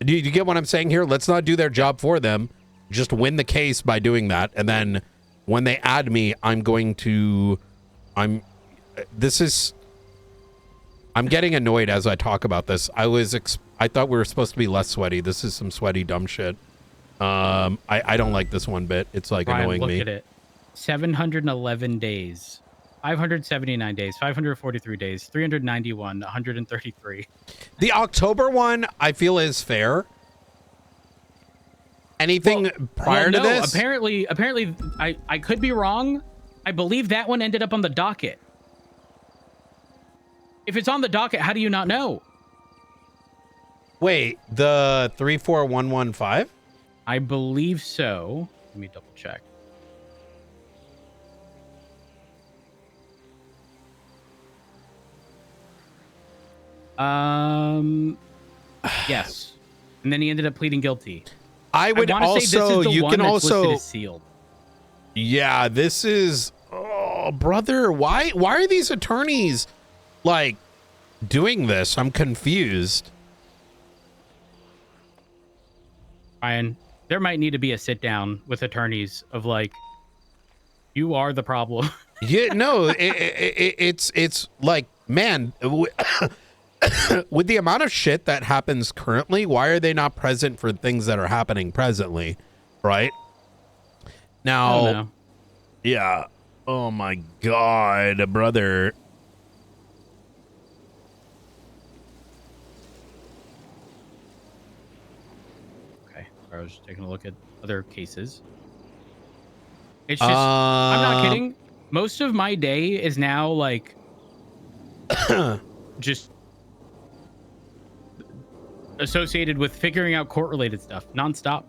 Do you get what I'm saying here? Let's not do their job for them. Just win the case by doing that, and then when they add me, I'm getting annoyed as I talk about this. I thought we were supposed to be less sweaty. This is some sweaty dumb shit. I don't like this one bit. It's like annoying me. Look at it. 711 days. 579 days, 543 days, 391, 133. The October one, I feel is fair. Anything prior to this? Apparently, I could be wrong. I believe that one ended up on the docket. If it's on the docket, how do you not know? Wait, the 34115? I believe so. Let me double check. Yes. And then he ended up pleading guilty. I would wanna say this is also, the you one can that's also, listed as sealed. yeah, this is, oh, brother, why are these attorneys like doing this? I'm confused. Ryan, there might need to be a sit down with attorneys of like, you are the problem. Yeah, no, it's like, man, with the amount of shit that happens currently, why are they not present for things that are happening presently, right? I Now, don't know. yeah. Oh my God, brother. Okay. I was just taking a look at other cases. It's just, I'm not kidding. Most of my day is now like just associated with figuring out court-related stuff nonstop.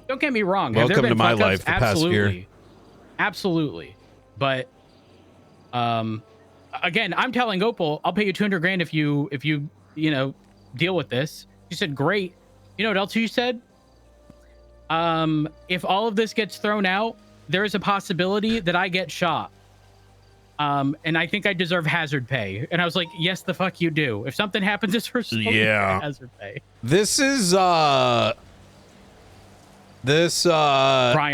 Don't get me wrong. Have there Welcome to been my fuck-ups? life the past year. Absolutely. Absolutely. But again, I'm telling Opal, I'll pay you 200 grand if you deal with this. She said, great. You know what else you said? If all of this gets thrown out, there is a possibility that I get shot. And I think I deserve hazard pay. And I was like, yes, the fuck you do. If something happens, it's for hazard pay. This is Brian,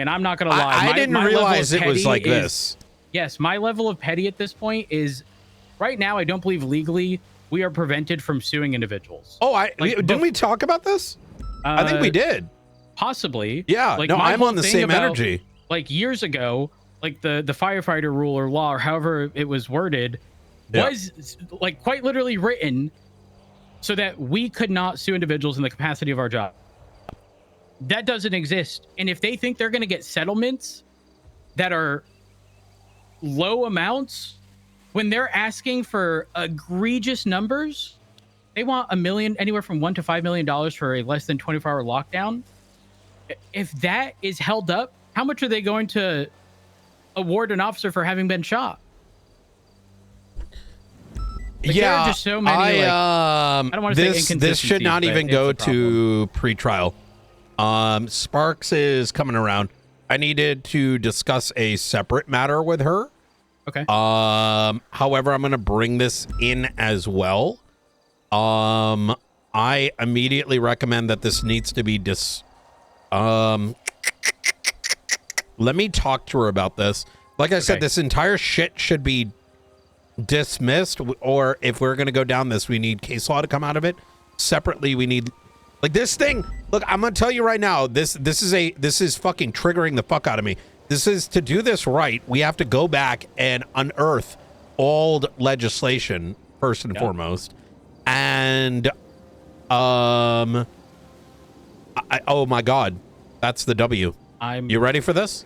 I'm not gonna lie. I didn't my level realize of it was petty like is- this. Yes, my level of petty at this point is right now. I don't believe legally we are prevented from suing individuals. Oh, Like, didn't we talk about this? I think we did. Possibly. Yeah. Like, No, my I'm whole on the thing same about, energy. Like years ago, like the firefighter rule or law or however it was worded Yeah. was like quite literally written so that we could not sue individuals in the capacity of our job. That doesn't exist. And if they think they're going to get settlements that are low amounts, when they're asking for egregious numbers, they want $1 million, anywhere from $1 to $5 million for a less than 24-hour lockdown. If that is held up, how much are they going to award an officer for having been shot? Like, there are just so many. I don't want to say this inconsistencies. should not but even it's go a problem. to pretrial. Sparks is coming around. I needed to discuss a separate matter with her. Okay. However, I'm going to bring this in as well. I immediately recommend that this needs to be let me talk to her about this. Like I said, Okay. this entire shit should be dismissed, or if we're going to go down this, we need case law to come out of it. Separately, we need like this thing. Look, I'm going to tell you right now, this is fucking triggering the fuck out of me. This is to do this right. We have to go back and unearth old legislation first and foremost. And oh my God, that's the W. You ready for this?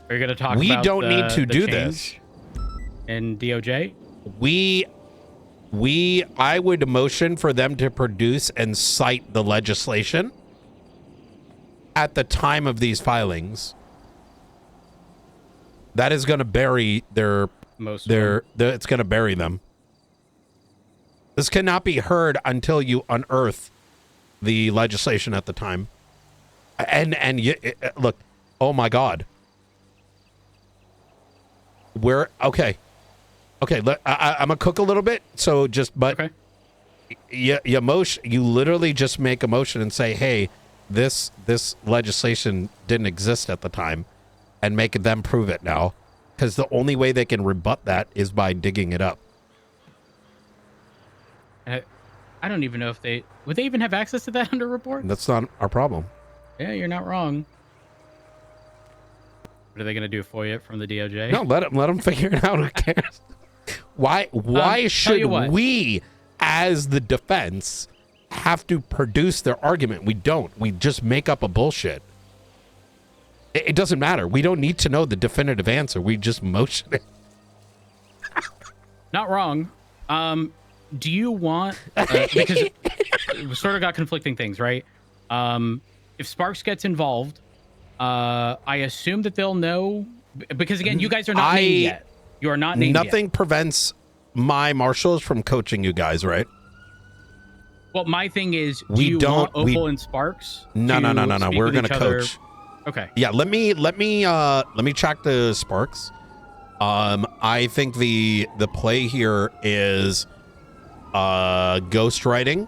Are you going to talk We about don't need to the do change this. in DOJ? I would motion for them to produce and cite the legislation at the time of these filings. That is going to bury it's going to bury them. This cannot be heard until you unearth the legislation at the time. And you, look, oh my God. Okay. I'm gonna cook a little bit. So Okay. you literally just make a motion and say, hey, this legislation didn't exist at the time, and make them prove it now, because the only way they can rebut that is by digging it up. I don't even know if would they even have access to that under report? That's not our problem. Yeah, you're not wrong. What are they going to do for you from the DOJ? No, let them figure it out. Who cares? Why tell should you what. we, as the defense, have to produce their argument? We don't. We just make up a bullshit. It doesn't matter. We don't need to know the definitive answer. We just motion it. Not wrong. Do you want because we sort of got conflicting things, right? If Sparks gets involved, I assume that they'll know because again, you guys are not named yet. You are not named Nothing yet. prevents my marshals from coaching you guys, right? Well, my thing is, do We you don't- want we- Opal and Sparks? No. to speak We're with gonna each other? coach. Okay. Yeah, let me check the Sparks. I think the play here is ghostwriting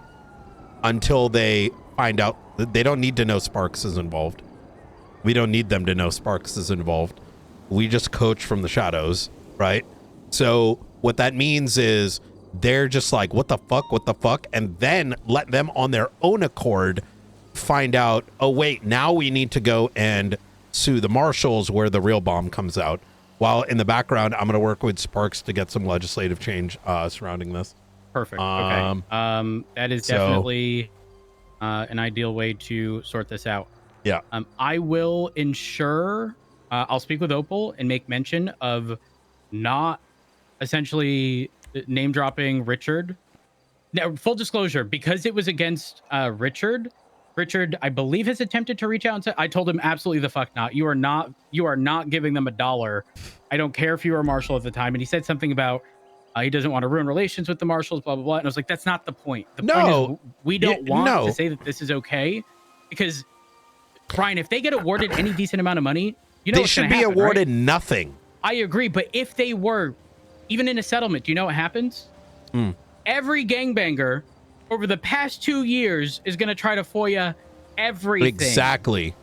until they find out. They don't need to know Sparks is involved. We don't need them to know Sparks is involved. We just coach from the shadows, right? So what that means is they're just like, what the fuck? And then let them on their own accord find out, oh, wait, now we need to go and sue the marshals where the real bomb comes out. While in the background, I'm going to work with Sparks to get some legislative change surrounding this. Perfect. Okay. That is definitely an ideal way to sort this out. Yeah. I will ensure I'll speak with Opal and make mention of not essentially name dropping Richard. Now, full disclosure, because it was against Richard, I believe, has attempted to reach out and say, I told him absolutely the fuck not. You are not giving them $1. I don't care if you were a marshal at the time. And he said something about he doesn't want to ruin relations with the marshals, blah, blah, blah. And I was like, that's not the point. The point is we don't want to say that this is okay because, Brian, if they get awarded any decent amount of money, you know they what's should gonna be happen, awarded right? nothing. I agree. But if they were, even in a settlement, do you know what happens? Every gangbanger over the past 2 years is going to try to FOIA everything. Exactly.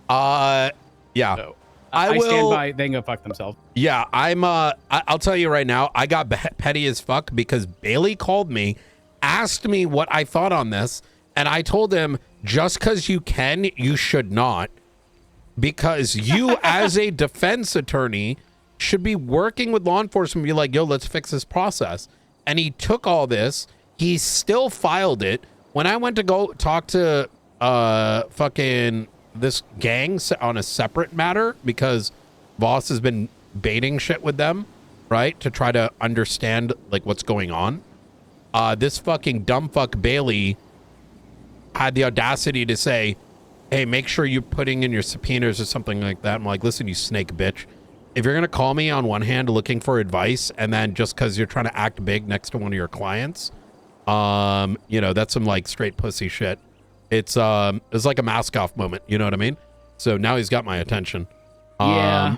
Yeah. So, I will stand by. They can go fuck themselves. Yeah, I'll tell you right now, I got petty as fuck because Bailey called me, asked me what I thought on this, and I told him, just because you can, you should not. Because you, as a defense attorney, should be working with law enforcement and be like, yo, let's fix this process. And he took all this. He still filed it. When I went to go talk to fucking this gang on a separate matter, because Voss has been baiting shit with them, right, to try to understand like what's going on. This fucking dumb fuck Bailey had the audacity to say, hey, make sure you're putting in your subpoenas or something like that. I'm like, listen, you snake bitch. If you're going to call me on one hand looking for advice and then just because you're trying to act big next to one of your clients, you know, that's some like straight pussy shit. It's like a mask off moment. You know what I mean? So now he's got my attention. Yeah.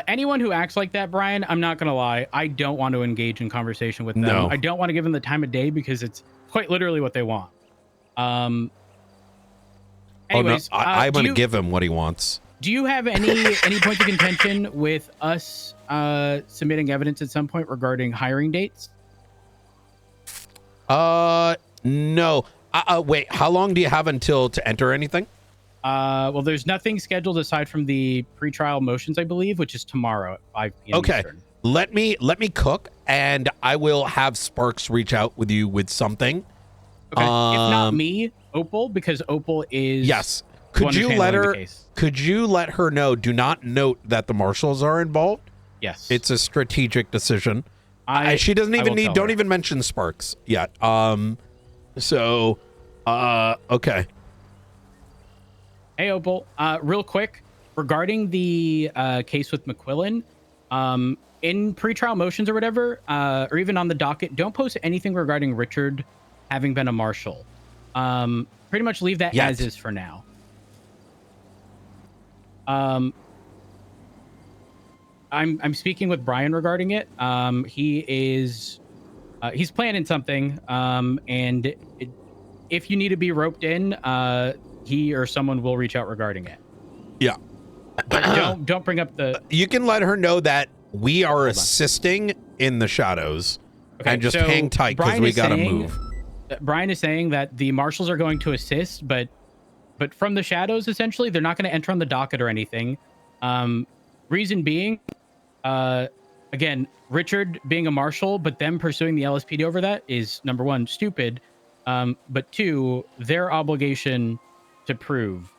Anyone who acts like that, Brian, I'm not going to lie. I don't want to engage in conversation with them. No. I don't want to give them the time of day because it's quite literally what they want. Anyways, I'm going to give him what he wants. Do you have any points of contention with us submitting evidence at some point regarding hiring dates? No. Wait, how long do you have until to enter anything? Well, there's nothing scheduled aside from the pretrial motions, I believe, which is tomorrow at 5 p.m. Okay. Eastern. Let me cook, and I will have Sparks reach out with you with something. Okay. If not me, Opal, because Opal is Yes. the one Could who's you let handling her? the case. Could you let her know? Do not note that the marshals are involved. Yes. It's a strategic decision. She doesn't I even will need. tell Don't her. even mention Sparks yet. So, okay. Hey, Opal. Real quick, regarding the case with McQuillan, in pretrial motions or whatever, or even on the docket, don't post anything regarding Richard having been a marshal. Pretty much leave that Yet. as is for now. I'm speaking with Brian regarding it. He is he's planning something, and if you need to be roped in, he or someone will reach out regarding it. Yeah. But don't bring up the. You can let her know that we are assisting in the shadows, Okay, and just so hang tight because Brian we is gotta saying- move. Brian is saying that the marshals are going to assist, but from the shadows, essentially, they're not going to enter on the docket or anything. Reason being, again, Richard being a marshal, but them pursuing the LSPD over that is, number one, stupid, but two, their obligation to prove.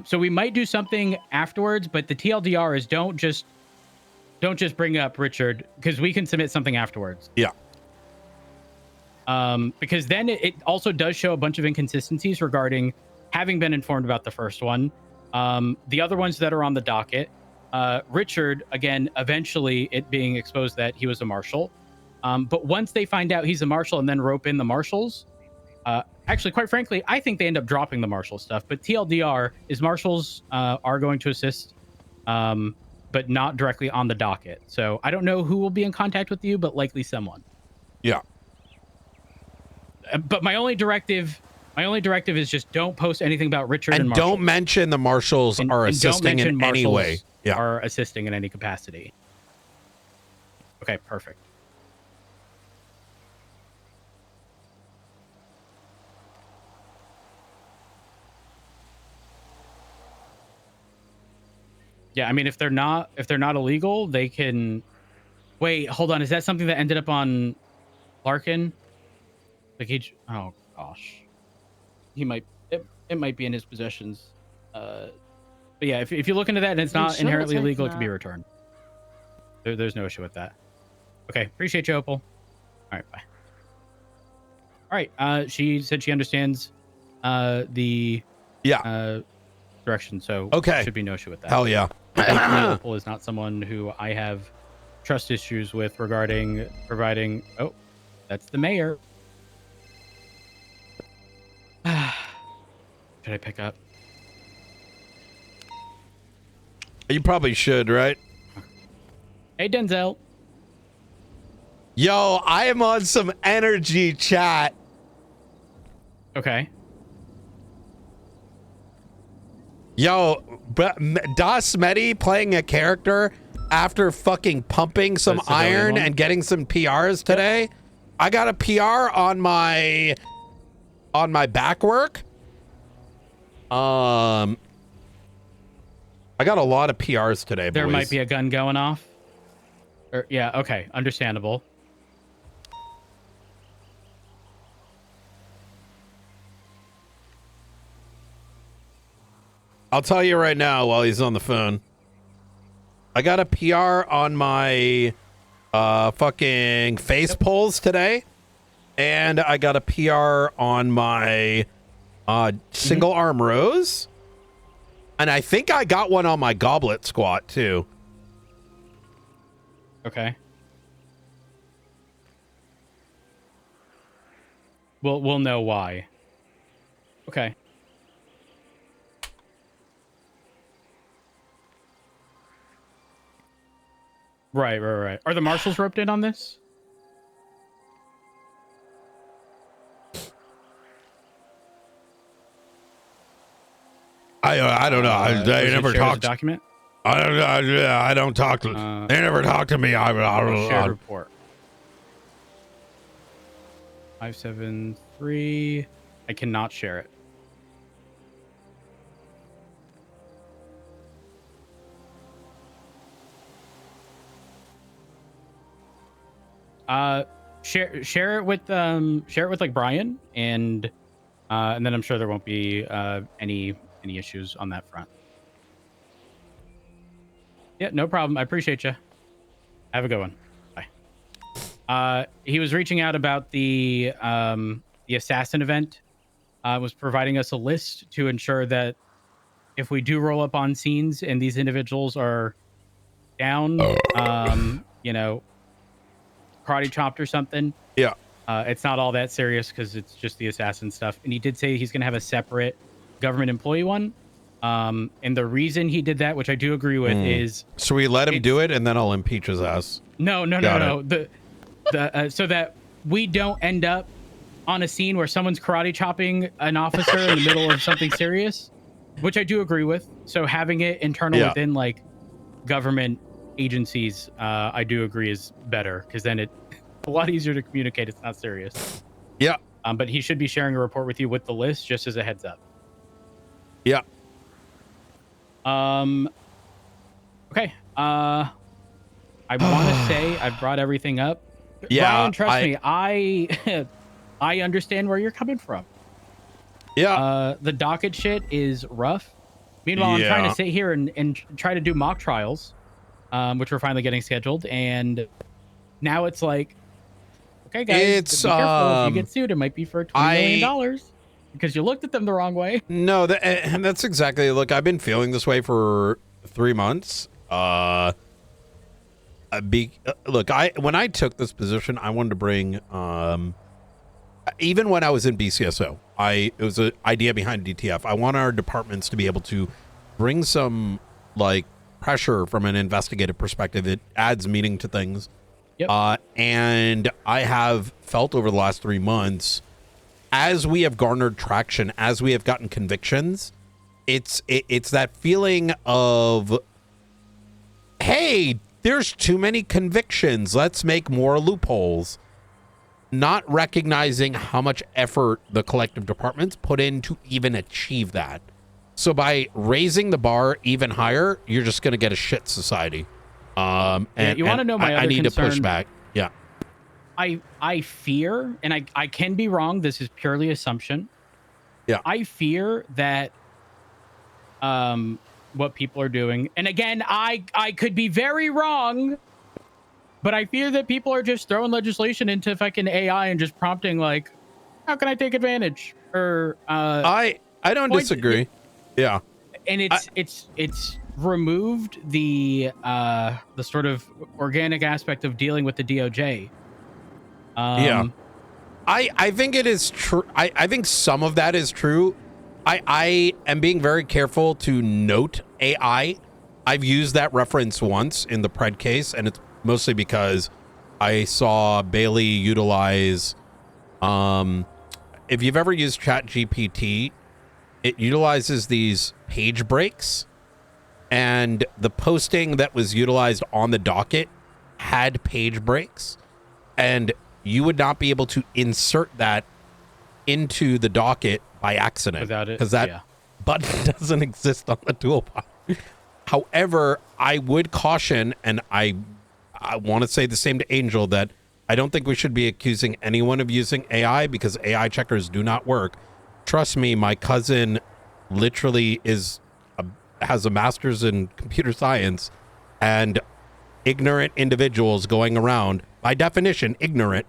So we might do something afterwards, but the TLDR is don't just bring up Richard because we can submit something afterwards. Yeah. Because then it also does show a bunch of inconsistencies regarding having been informed about the first one, the other ones that are on the docket, Richard, again, eventually it being exposed that he was a marshal. But once they find out he's a marshal and then rope in the marshals, actually, quite frankly, I think they end up dropping the marshal stuff. But TLDR is marshals are going to assist, but not directly on the docket. So I don't know who will be in contact with you, but likely someone. Yeah. But my only directive is just don't post anything about Richard and don't mention the marshals are assisting in any way. Yeah. Are assisting in any capacity. Okay, perfect. Yeah, I mean, if they're not illegal, they can. Wait, hold on. Is that something that ended up on Larkin? Like oh gosh, he might. It might be in his possessions. But yeah, if you look into that and it's not inherently illegal, it can be returned. There's no issue with that. Okay, appreciate you, Opal. All right, bye. All right, she said she understands the direction, so okay, should be no issue with that. Hell yeah. Opal is not someone who I have trust issues with regarding providing. Oh, that's the mayor. Should I pick up? You probably should, right? Hey, Denzel. Yo, I am on some energy, chat. Okay. Yo, dasMEHDI playing a character after fucking pumping some iron and getting some PRs today. Yep. I got a PR on my back work. I got a lot of PRs today, boys. There might be a gun going off. Yeah, okay, understandable. I'll tell you right now while he's on the phone. I got a PR on my fucking face pulls today. And I got a PR on my single arm rows. And I think I got one on my goblet squat too. Okay. We'll know why. Okay. Right. Are the marshals roped in on this? I don't know. They never talked. Document. I don't talk to. They never talk to me. Shared report. 573. I cannot share it. Share it with like Brian and then I'm sure there won't be any issues on that front. Yeah, no problem. I appreciate you. Have a good one. Bye. He was reaching out about the assassin event. Was providing us a list to ensure that if we do roll up on scenes and these individuals are down, karate chopped or something. Yeah. It's not all that serious because it's just the assassin stuff. And he did say he's going to have a separate government employee one. And the reason he did that, which I do agree with, is so we let him do it, and then I'll impeach his ass. No. So that we don't end up on a scene where someone's karate chopping an officer in the middle of something serious, which I do agree with. So having it internal within like government agencies, I do agree is better because then it's a lot easier to communicate. It's not serious. Yeah. But he should be sharing a report with you with the list, just as a heads up. Yeah. Okay. I want to say I've brought everything up. Yeah. Brian, trust me, I understand where you're coming from. Yeah. The docket shit is rough. Meanwhile, I'm trying to sit here and try to do mock trials, which we're finally getting scheduled. And now it's like, okay, guys, it's be careful. If you get sued, it might be for $20 million. because you looked at them the wrong way. No, and that's exactly. Look, I've been feeling this way for 3 months. Look, when I took this position, I wanted to bring. Even when I was in BCSO, it was an idea behind DTF. I want our departments to be able to bring some like pressure from an investigative perspective. It adds meaning to things. Yep. And I have felt over the last 3 months, as we have garnered traction, as we have gotten convictions, it's that feeling of, hey, there's too many convictions. Let's make more loopholes. Not recognizing how much effort the collective departments put in to even achieve that. So by raising the bar even higher, you're just going to get a shit society. And you want to know my other I need concern? to push back. Yeah. I fear, and I can be wrong. This is purely assumption. Yeah. I fear that what people are doing, and again, I could be very wrong, but I fear that people are just throwing legislation into fucking AI and just prompting like, how can I take advantage? Or I don't disagree. Yeah. And it's removed the sort of organic aspect of dealing with the DOJ. Yeah. I think it is true. I think some of that is true. I am being very careful to note AI. I've used that reference once in the Pred case, and it's mostly because I saw Bailey utilize, if you've ever used ChatGPT, it utilizes these page breaks, and the posting that was utilized on the docket had page breaks, and you would not be able to insert that into the docket by accident without it, because that button doesn't exist on the toolbar. However, I would caution, and I want to say the same to Angel, that I don't think we should be accusing anyone of using AI because AI checkers do not work. Trust me, my cousin literally has a master's in computer science, and ignorant individuals going around, by definition, ignorant,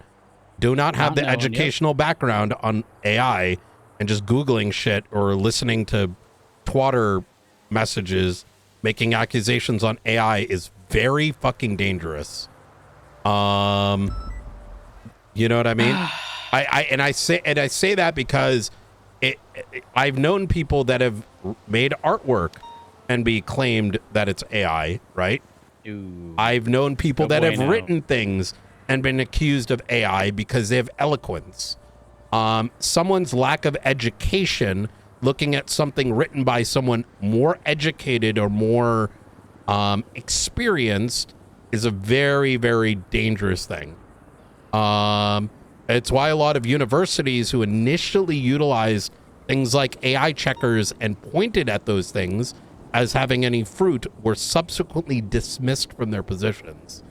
do not have the educational background on AI, and just Googling shit or listening to twatter messages, making accusations on AI is very fucking dangerous. You know what I mean? I say that because I've known people that have made artwork and be claimed that it's AI, right? Ooh, I've known people that have bueno. written things and been accused of AI because they have eloquence. Someone's lack of education, looking at something written by someone more educated or more experienced, is a very, very dangerous thing. It's why a lot of universities who initially utilized things like AI checkers and pointed at those things as having any fruit were subsequently dismissed from their positions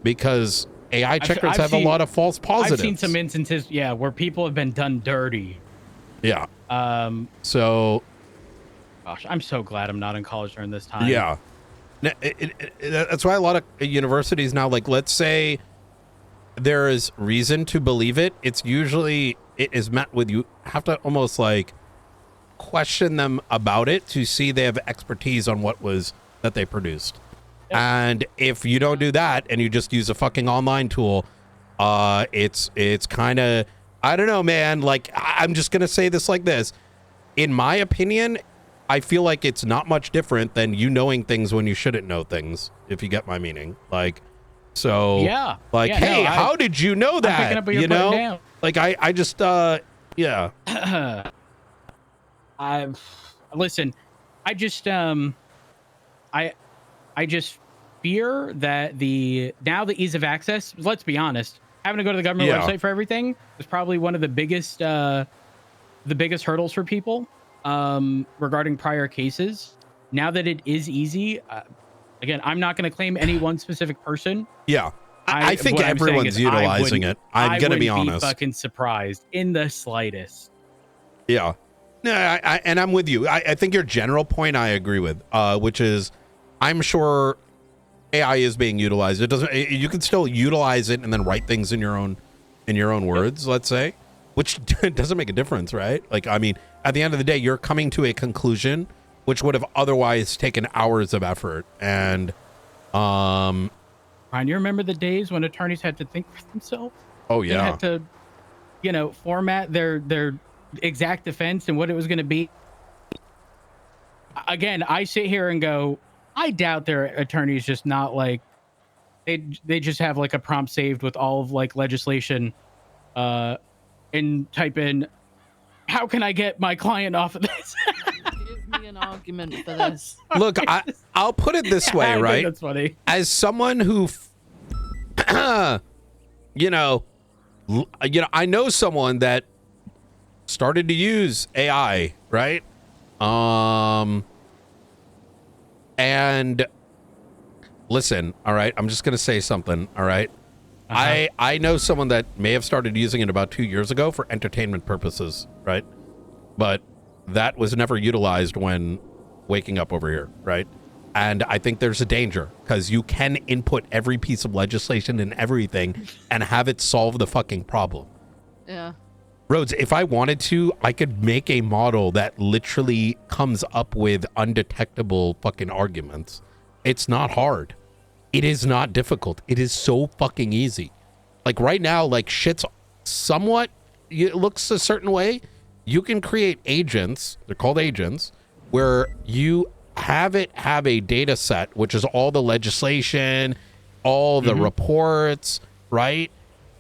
because AI checkers I've have seen, a lot of false positives. I've seen some instances, where people have been done dirty. Yeah. So, gosh, I'm so glad I'm not in college during this time. yeah. That's why a lot of universities now, like, let's say there is reason to believe it. It is met with, you have to almost like question them about it to see they have expertise on what was that they produced. Yep. And if you don't do that and you just use a fucking online tool, it's kind of, I don't know, man. Like, I'm just going to say this like this. In my opinion, I feel like it's not much different than you knowing things when you shouldn't know things, if you get my meaning. Like, so, hey, how did you know that? I'm picking up what you're you know, putting down. like, I just, yeah. Listen, I just, I just fear that the ease of access, let's be honest, having to go to the government website for everything is probably one of the biggest hurdles for people regarding prior cases. Now that it is easy, again, I'm not going to claim any one specific person. Yeah. I think everyone's utilizing it. I'm going to be honest. Be fucking surprised in the slightest. Yeah. No, and I'm with you. I think your general point I agree with, which is I'm sure AI is being utilized. You can still utilize it and then write things in your own words, let's say. which doesn't make a difference, right? Like, I mean, at the end of the day, you're coming to a conclusion which would have otherwise taken hours of effort. And, Ryan, you remember the days when attorneys had to think for themselves? oh They yeah, had to, format their exact defense and what it was going to be. Again, I sit here and go, I doubt their attorneys just not like, they just have like a prompt saved with all of like legislation, and type in, how can I get my client off of this? Give me an argument for this. look, I'll put it this way, I think right? that's funny. As someone who, I know someone that started to use AI, right? And listen, all right, I'm just gonna say something, all right? I know someone that may have started using it about 2 years ago for entertainment purposes, right? But that was never utilized when waking up over here, right? And I think there's a danger because you can input every piece of legislation and everything and have it solve the fucking problem. Yeah. Rhodes, if I wanted to, I could make a model that literally comes up with undetectable fucking arguments. It's not hard. It is not difficult. It is so fucking easy. Like right now, like shit's somewhat, it looks a certain way. You can create agents, they're called agents, where you have a data set, which is all the legislation, all the reports, right?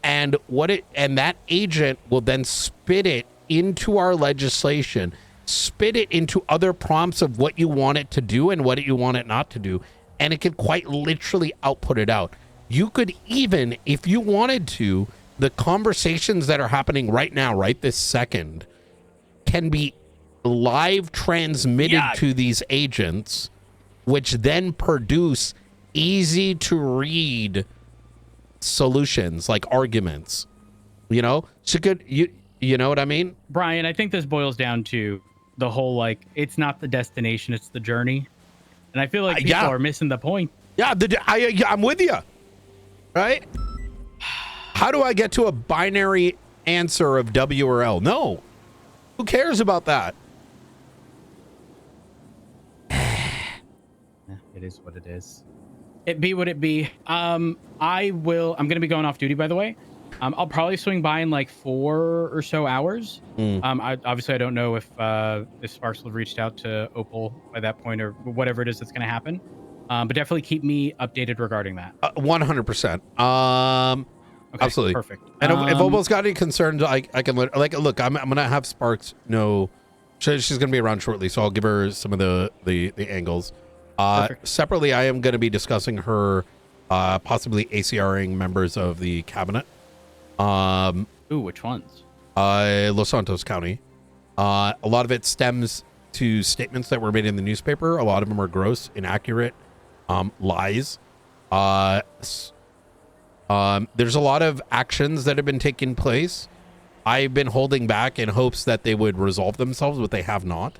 And that agent will then spit it into our legislation, spit it into other prompts of what you want it to do and what you want it not to do. And it can quite literally output it out. You could even, if you wanted to, the conversations that are happening right now, right this second, can be live transmitted to these agents, which then produce easy to read solutions like arguments, so good. You know what I mean? Brian, I think this boils down to the whole, like, it's not the destination, it's the journey. And I feel like people are missing the point. Yeah, I'm with you. Right? How do I get to a binary answer of W or L? No. Who cares about that? It is what it is. It be what it be. I'm going to be going off duty, by the way. I'll probably swing by in like 4 or so hours. Obviously, I don't know if Sparks will have reached out to Opal by that point or whatever it is that's going to happen. But definitely keep me updated regarding that. 100%. Okay, absolutely. Perfect. And if Opal's got any concerns, I can look. I'm going to have Sparks know. She's going to be around shortly, so I'll give her some of the angles. Separately, I am going to be discussing her possibly ACRing members of the cabinet. Which ones? Los Santos County. A lot of it stems to statements that were made in the newspaper. A lot of them are gross, inaccurate, lies. There's a lot of actions that have been taking place. I've been holding back in hopes that they would resolve themselves, but they have not.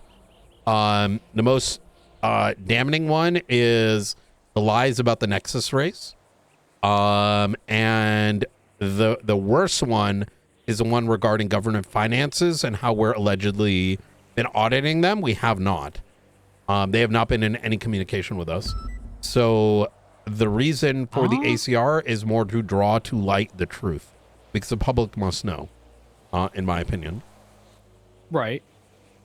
The most damning one is the lies about the Nexus race. And the worst one is the one regarding government finances and how we're allegedly been auditing them. We have not. They have not been in any communication with us. So the reason for the ACR is more to draw to light the truth, because the public must know, in my opinion. Right.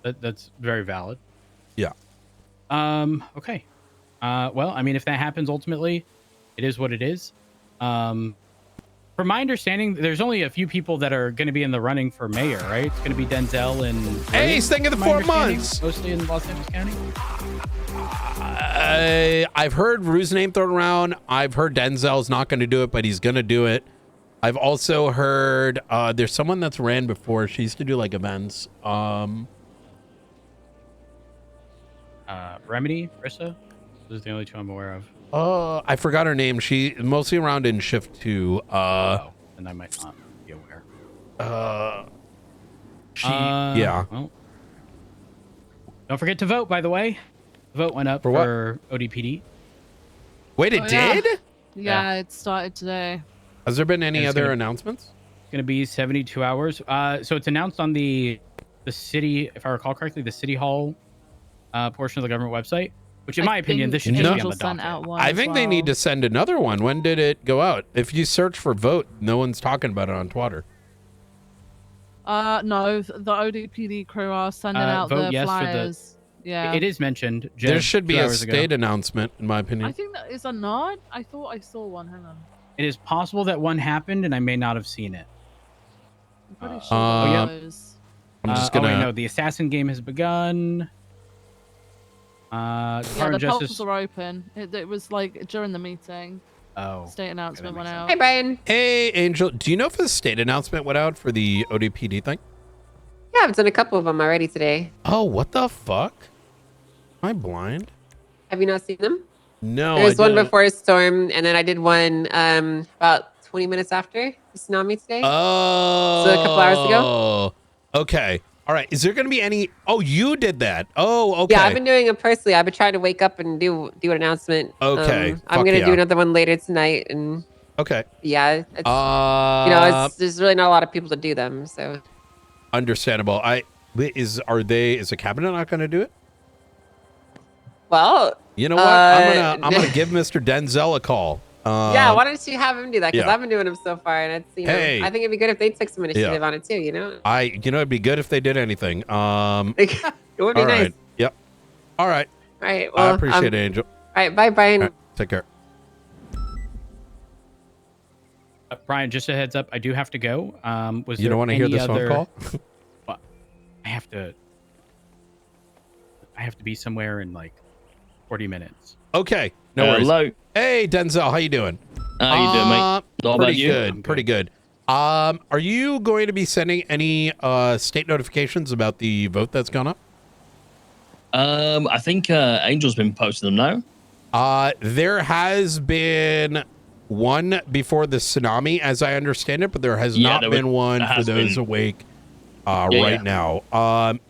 That's very valid. Yeah. Okay. Well, I mean, if that happens, ultimately, it is what it is. From my understanding, there's only a few people that are going to be in the running for mayor, right? It's going to be Denzel and... Hey, he's thinking of the 4 months. Mostly in Los Angeles County. I've heard Rue's name thrown around. I've heard Denzel's not going to do it, but he's going to do it. I've also heard there's someone that's ran before. She used to do like events. Remedy, Rissa? Those are the only two I'm aware of. I forgot her name. She mostly around in shift 2. And I might not be aware. Yeah. Well, don't forget to vote, by the way. The vote went up for ODPD. Wait, it did? Yeah, it started today. Has there been any other announcements? going to be 72 hours. So it's announced on the city, if I recall correctly, the city hall portion of the government website. Which, in my opinion, this should just be on the docket. I think they need to send another one. When did it go out? If you search for vote, no one's talking about it on Twitter. No, the ODPD crew are sending out vote the yes flyers. Yeah. It is mentioned. There should be a 2 hours ago. state announcement, in my opinion. I think that is a nod. I thought I saw one. Hang on. It is possible that one happened, and I may not have seen it. I'm pretty sure that was. I'm just gonna. Oh, wait, no, the assassin game has begun. Yeah, Department the of polls Justice. are open. It was like during the meeting. Oh. State announcement went out. Hey, Brian. Hey, Angel. Do you know if a state announcement went out for the ODPD thing? Yeah, I've done a couple of them already today. Oh, what the fuck? Am I blind? Have you not seen them? No. There was I one didn't. before a storm, and then I did one about 20 minutes after the tsunami today. Oh. So a couple hours ago. Okay. All right. Is there going to be any? Oh, you did that. Oh, okay. Yeah, I've been doing them personally. I've been trying to wake up and do an announcement. Okay. I'm Fuck gonna yeah. do another one later tonight, and Okay. yeah, it's, there's really not a lot of people to do them, so. Understandable. Is the cabinet not going to do it? Well, You know what? I'm gonna give Mr. Denzel a call. yeah, why don't you have him do that? Because yeah. I've been doing them so far, and it's Hey. I think it'd be good if they took some initiative Yeah. on it too. You know, It'd be good if they did anything. it would be All nice. right. Yep. All right. All right. Well, I appreciate it, Angel. All right. Bye, Brian. All right, take care. Brian, just a heads up, I do have to go. Was You don't want to hear this phone call? Well, I have to be somewhere in like 40 minutes. Okay. No worries. Hello. Hey, Denzel. How you doing? How you doing, mate? Not Pretty about you? good. Pretty good. Are you going to be sending any state notifications about the vote that's gone up? I think Angel's been posting them now. There has been one before the tsunami, as I understand it, but there has not been one for those awake right now.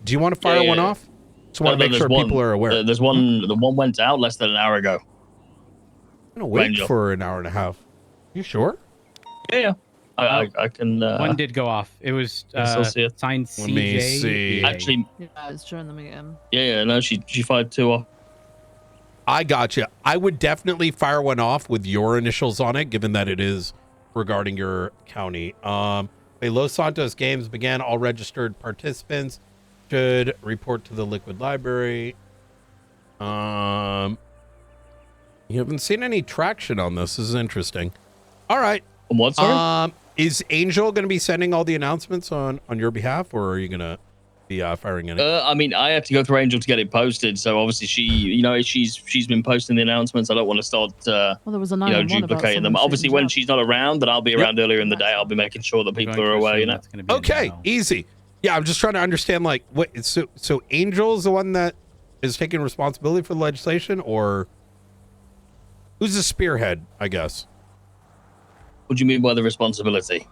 Do you want to fire one off? Just want to make sure people are aware. There's one. The one went out less than an hour ago. I'm gonna wait Angel. for an hour and a half. You sure? Yeah. I can. One did go off. It was I'll see it. signed Let me CJ. see. Actually, Yeah, it's during the meeting. yeah, no, she fired 2 off. I gotcha. I would definitely fire one off with your initials on it, given that it is regarding your county. The Los Santos games began. All registered participants should report to the Liquid Library. You haven't seen any traction on this. This is interesting. All right. What, sorry? Is Angel going to be sending all the announcements on your behalf, or are you going to be firing any? I mean, I have to go through Angel to get it posted. So obviously, she's been posting the announcements. I don't want to start, Well, there was a 911 about duplicating them. someone Obviously, shooting when jobs. she's not around, then I'll be around earlier in the day. I'll be making sure that people are aware. You know. Okay, easy. Yeah, I'm just trying to understand, like, what. So Angel's the one that is taking responsibility for the legislation, or who's the spearhead? I guess. What do you mean by the responsibility?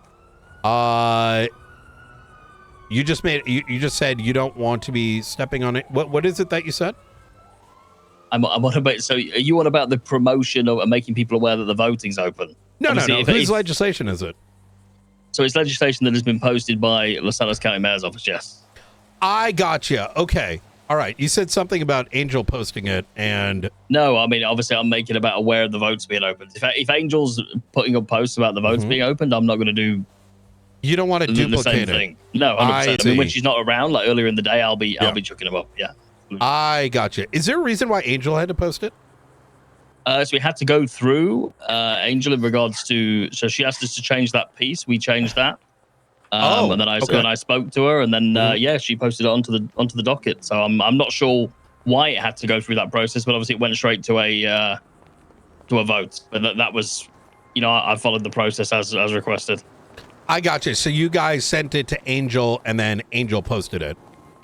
You just made you just said you don't want to be stepping on it. What is it that you said? I'm on about. So are you on about the promotion of making people aware that the voting's open? No. Obviously, Whose legislation is it? So it's legislation that has been posted by Los Santos County Mayor's office. Yes. I gotcha. Okay. All right. You said something about Angel posting it, and No, I mean, obviously, I'm making about aware of the votes being opened. If Angel's putting up posts about the votes being opened, I'm not going to do you don't want to the same duplicate it. thing. No, 100%. I mean, when she's not around, like earlier in the day, I'll be chucking them up. Yeah. I gotcha. Is there a reason why Angel had to post it? So we had to go through Angel in regards to. So she asked us to change that piece. We changed that. And then I spoke to her, and then she posted it onto the docket. So I'm not sure why it had to go through that process, but obviously it went straight to a vote. But that was, I followed the process as requested. I gotcha. So you guys sent it to Angel, and then Angel posted it.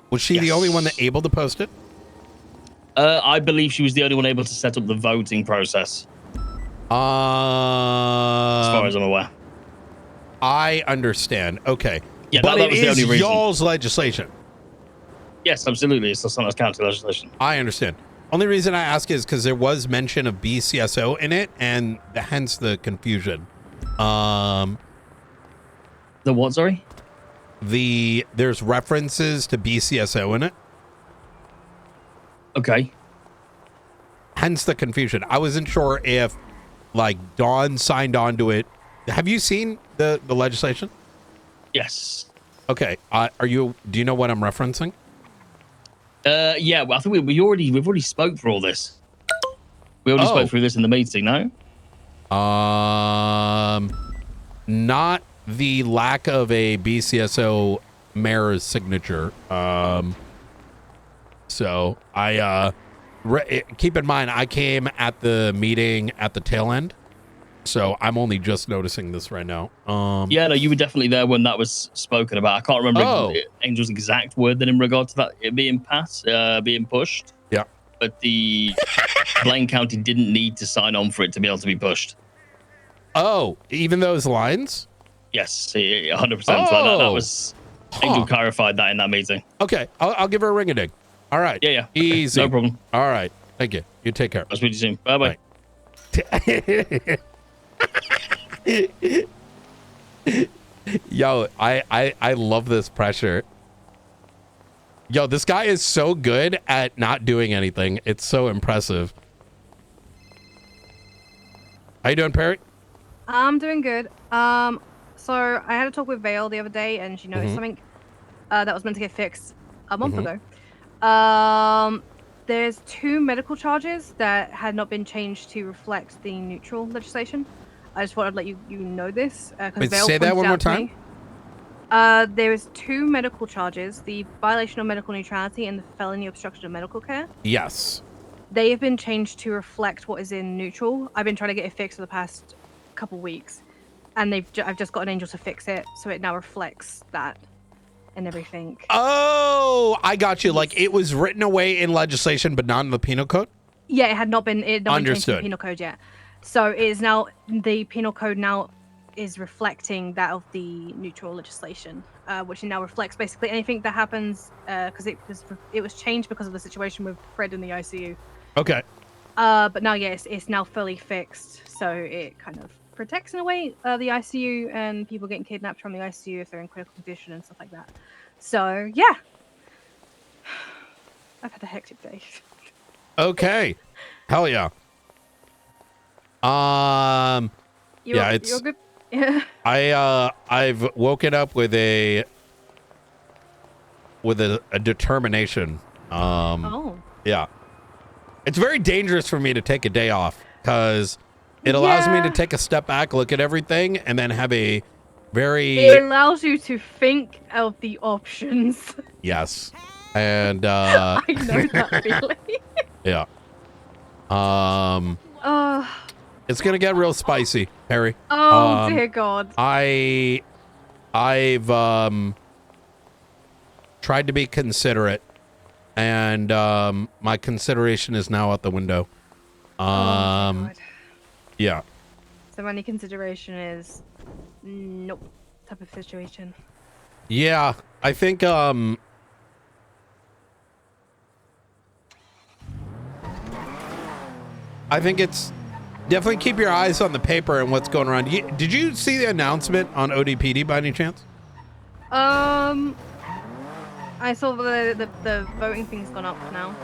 Was she the only one that able to post it? I believe she was the only one able to set up the voting process, as far as I'm aware. I understand. Okay. Yeah, but that was the only reason. y'all's legislation. Yes, absolutely. It's the Los Santos County legislation. I understand. Only reason I ask is because there was mention of BCSO in it, and hence the confusion. The The what? Sorry. There's references to BCSO in it. Okay. Hence the confusion. I wasn't sure if like Dawn signed on to it. Have you seen the legislation? Yes. Okay. Do you know what I'm referencing? Yeah. Well, I think we've already spoke through all this. We already spoke through this in the meeting, no? Not the lack of a BCSO mayor's signature. So I keep in mind I came at the meeting at the tail end, so I'm only just noticing this right now. Yeah, no, you were definitely there when that was spoken about. I can't remember Angel's exact word then in regard to that it being passed, being pushed. Yeah, but the Blaine County didn't need to sign on for it to be able to be pushed. Oh, even those lines? Yes, 100%. That was Angel clarified that in that meeting. Okay, I'll give her a ring a ding. All right. Yeah. Easy. No problem. All right. Thank you. You take care. I'll speak to you soon. Bye-bye. Yo, I love this pressure. Yo, this guy is so good at not doing anything. It's so impressive. How you doing, Perry? I'm doing good. So I had a talk with Vale the other day, and she noticed something that was meant to get fixed a month ago. There's 2 medical charges that had not been changed to reflect the neutral legislation. I just thought I'd let you know this. Wait, say that one more time. There is 2 medical charges: the violation of medical neutrality and the felony obstruction of medical care. Yes. They have been changed to reflect what is in neutral. I've been trying to get it fixed for the past couple weeks, and I've just got an Angel to fix it, so it now reflects that and everything. Oh, I got you. Like it was written away in legislation, but not in the penal code. Yeah, it had not been. It not been changed in the Understood. penal code yet. So it is now the penal code now is reflecting that of the neutral legislation, which now reflects basically anything that happens because it was changed because of the situation with Fred in the ICU. Okay. But now, yes, it's now fully fixed, so it kind of protects in a way the ICU and people getting kidnapped from the ICU if they're in critical condition and stuff like that. So yeah, I've had a hectic day. Okay. Hell yeah. You're good. Yeah. I've woken up with a determination. Oh. Yeah. It's very dangerous for me to take a day off because it allows me to take a step back, look at everything, and then have a very... It allows you to think of the options. Yes. And, I know that feeling. yeah. It's going to get real spicy, Harry. Oh, dear God. I've tried to be considerate, and my consideration is now out the window. God. Yeah. So my only consideration is nope type of situation. Yeah, I think it's definitely keep your eyes on the paper and what's going around. Did you see the announcement on ODPD by any chance? I saw the voting thing's gone up now.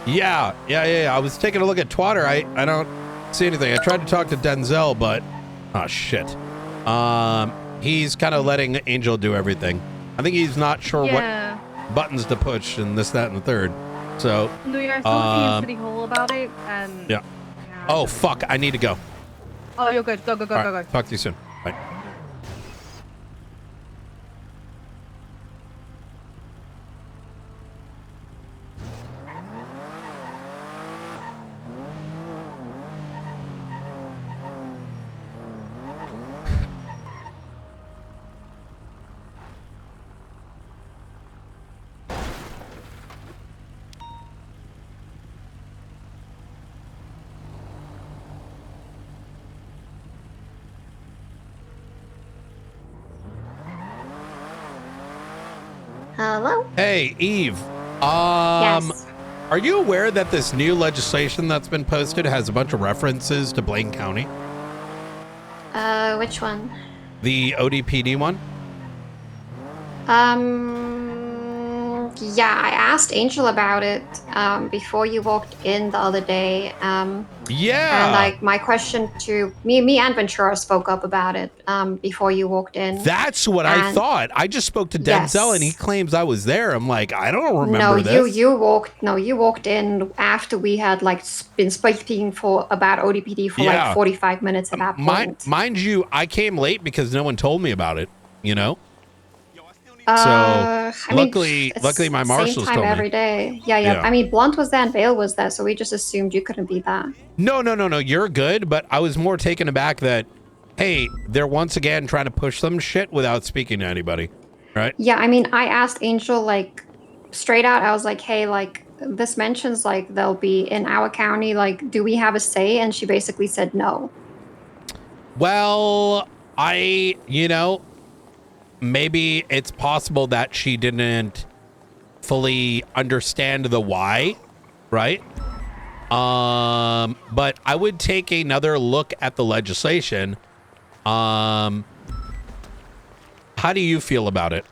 Yeah. I was taking a look at Twitter. I don't see anything. I tried to talk to Denzel, but oh shit. He's kind of letting Angel do everything. I think he's not sure what buttons to push and this, that, and the third. So No, yeah, I saw in City Hall about it, and yeah. Oh fuck! I need to go. Oh, you're good. Go. All right, talk to you soon. Bye. Hello? Hey, Eve. Yes. Are you aware that this new legislation that's been posted has a bunch of references to Blaine County? Which one? The ODPD one? Yeah, I asked Angel about it before you walked in the other day. Yeah. And like my question to me and Ventura spoke up about it before you walked in. That's what I And thought. I just spoke to Denzel and he yes. claims I was there. I'm like, I don't remember No, this. you walked in after we had like been speaking for about ODPD for like 45 minutes at that point. Mind you, I came late because no one told me about it, you know? I mean, luckily it's my marshals same time told me. every day. Yeah. I mean, Blunt was there and Vale was there, so we just assumed you couldn't be there. No, you're good, but I was more taken aback that, hey, they're once again trying to push some shit without speaking to anybody, right? Yeah, I mean, I asked Angel like straight out. I was like, hey, like this mentions like they'll be in our county. Like, do we have a say? And she basically said no. Well, maybe it's possible that she didn't fully understand the why, right? But I would take another look at the legislation. How do you feel about it?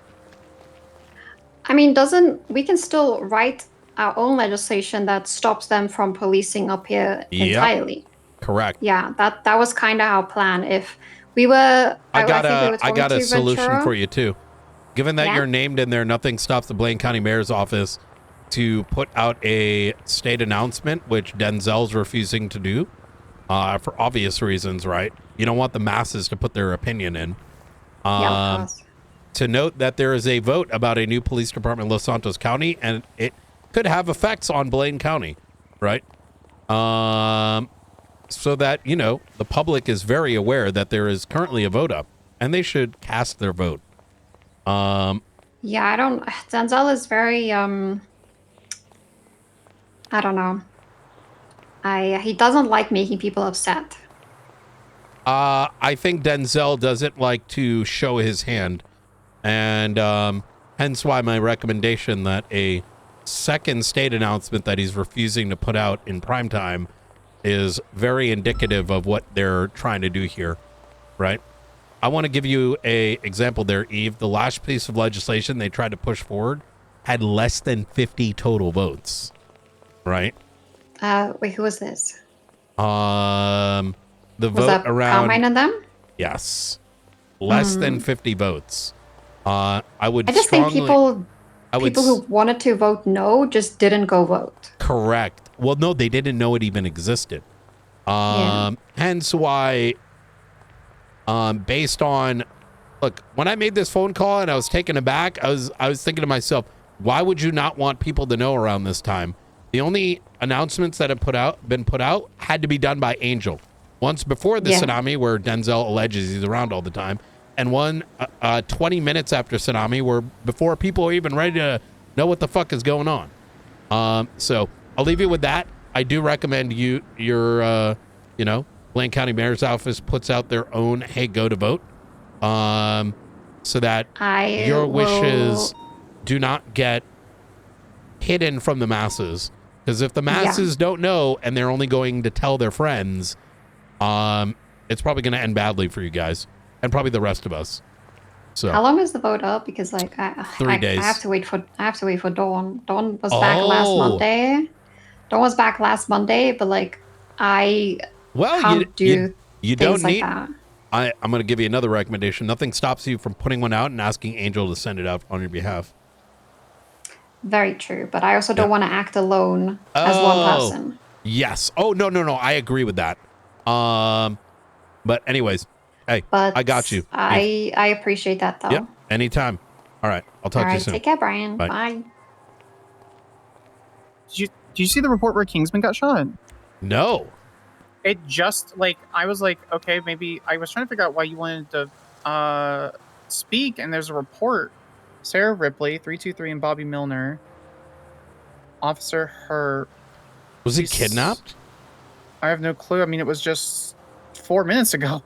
I mean, we can still write our own legislation that stops them from policing up here entirely. Correct. Yeah, that was kind of our plan. If we were, I got a to solution Ventura. for you too. Given that Yeah? you're named in there, nothing stops the Blaine County Mayor's office to put out a state announcement, which Denzel's refusing to do, for obvious reasons, right? You don't want the masses to put their opinion in. Yeah, of course. To note that there is a vote about a new police department in Los Santos County, and it could have effects on Blaine County, right? So that, the public is very aware that there is currently a vote up, and they should cast their vote. Yeah, Denzel is very, I don't know. He doesn't like making people upset. I think Denzel doesn't like to show his hand, and hence why my recommendation that a second state announcement that he's refusing to put out in prime time is very indicative of what they're trying to do here, right? I want to give you a example there, Eve. The last piece of legislation they tried to push forward had less than 50 total votes, right? Wait, who was this? The Was vote that around Carmine and them? yes, less than 50 votes. I just think people who wanted to vote no just didn't go vote. Correct. Well, no, they didn't know it even existed. Hence why, based on, look, when I made this phone call and I was taken aback, I was thinking to myself, why would you not want people to know around this time? The only announcements that have been put out had to be done by Angel. Once before the tsunami, where Denzel alleges he's around all the time, and one 20 minutes after tsunami, where before people are even ready to know what the fuck is going on. So I'll leave you with that. I do recommend your Blaine County Mayor's office puts out their own "Hey, go to vote," so that your wishes do not get hidden from the masses. Because if the masses don't know and they're only going to tell their friends, it's probably going to end badly for you guys and probably the rest of us. So how long is the vote up? Because like 3 days. I have to wait for Dawn. Dawn was back last Monday. Dawn was back last Monday, but like can't do you things don't like need. that. I'm going to give you another recommendation. Nothing stops you from putting one out and asking Angel to send it out on your behalf. Very true, but I also don't want to act alone as one person. Yes. Oh, no. I agree with that. But anyways, hey, I got you. I appreciate that though. Yep. Anytime. All right. I'll talk to you soon. Take care, Brian. Bye. Bye. Did you see the report where Kingsman got shot? No. It just I was like, okay, maybe I was trying to figure out why you wanted to speak, and there's a report. Sarah Ripley, 323, and Bobby Milner. Officer Herb. Was he kidnapped? I have no clue. I mean, it was just 4 minutes ago,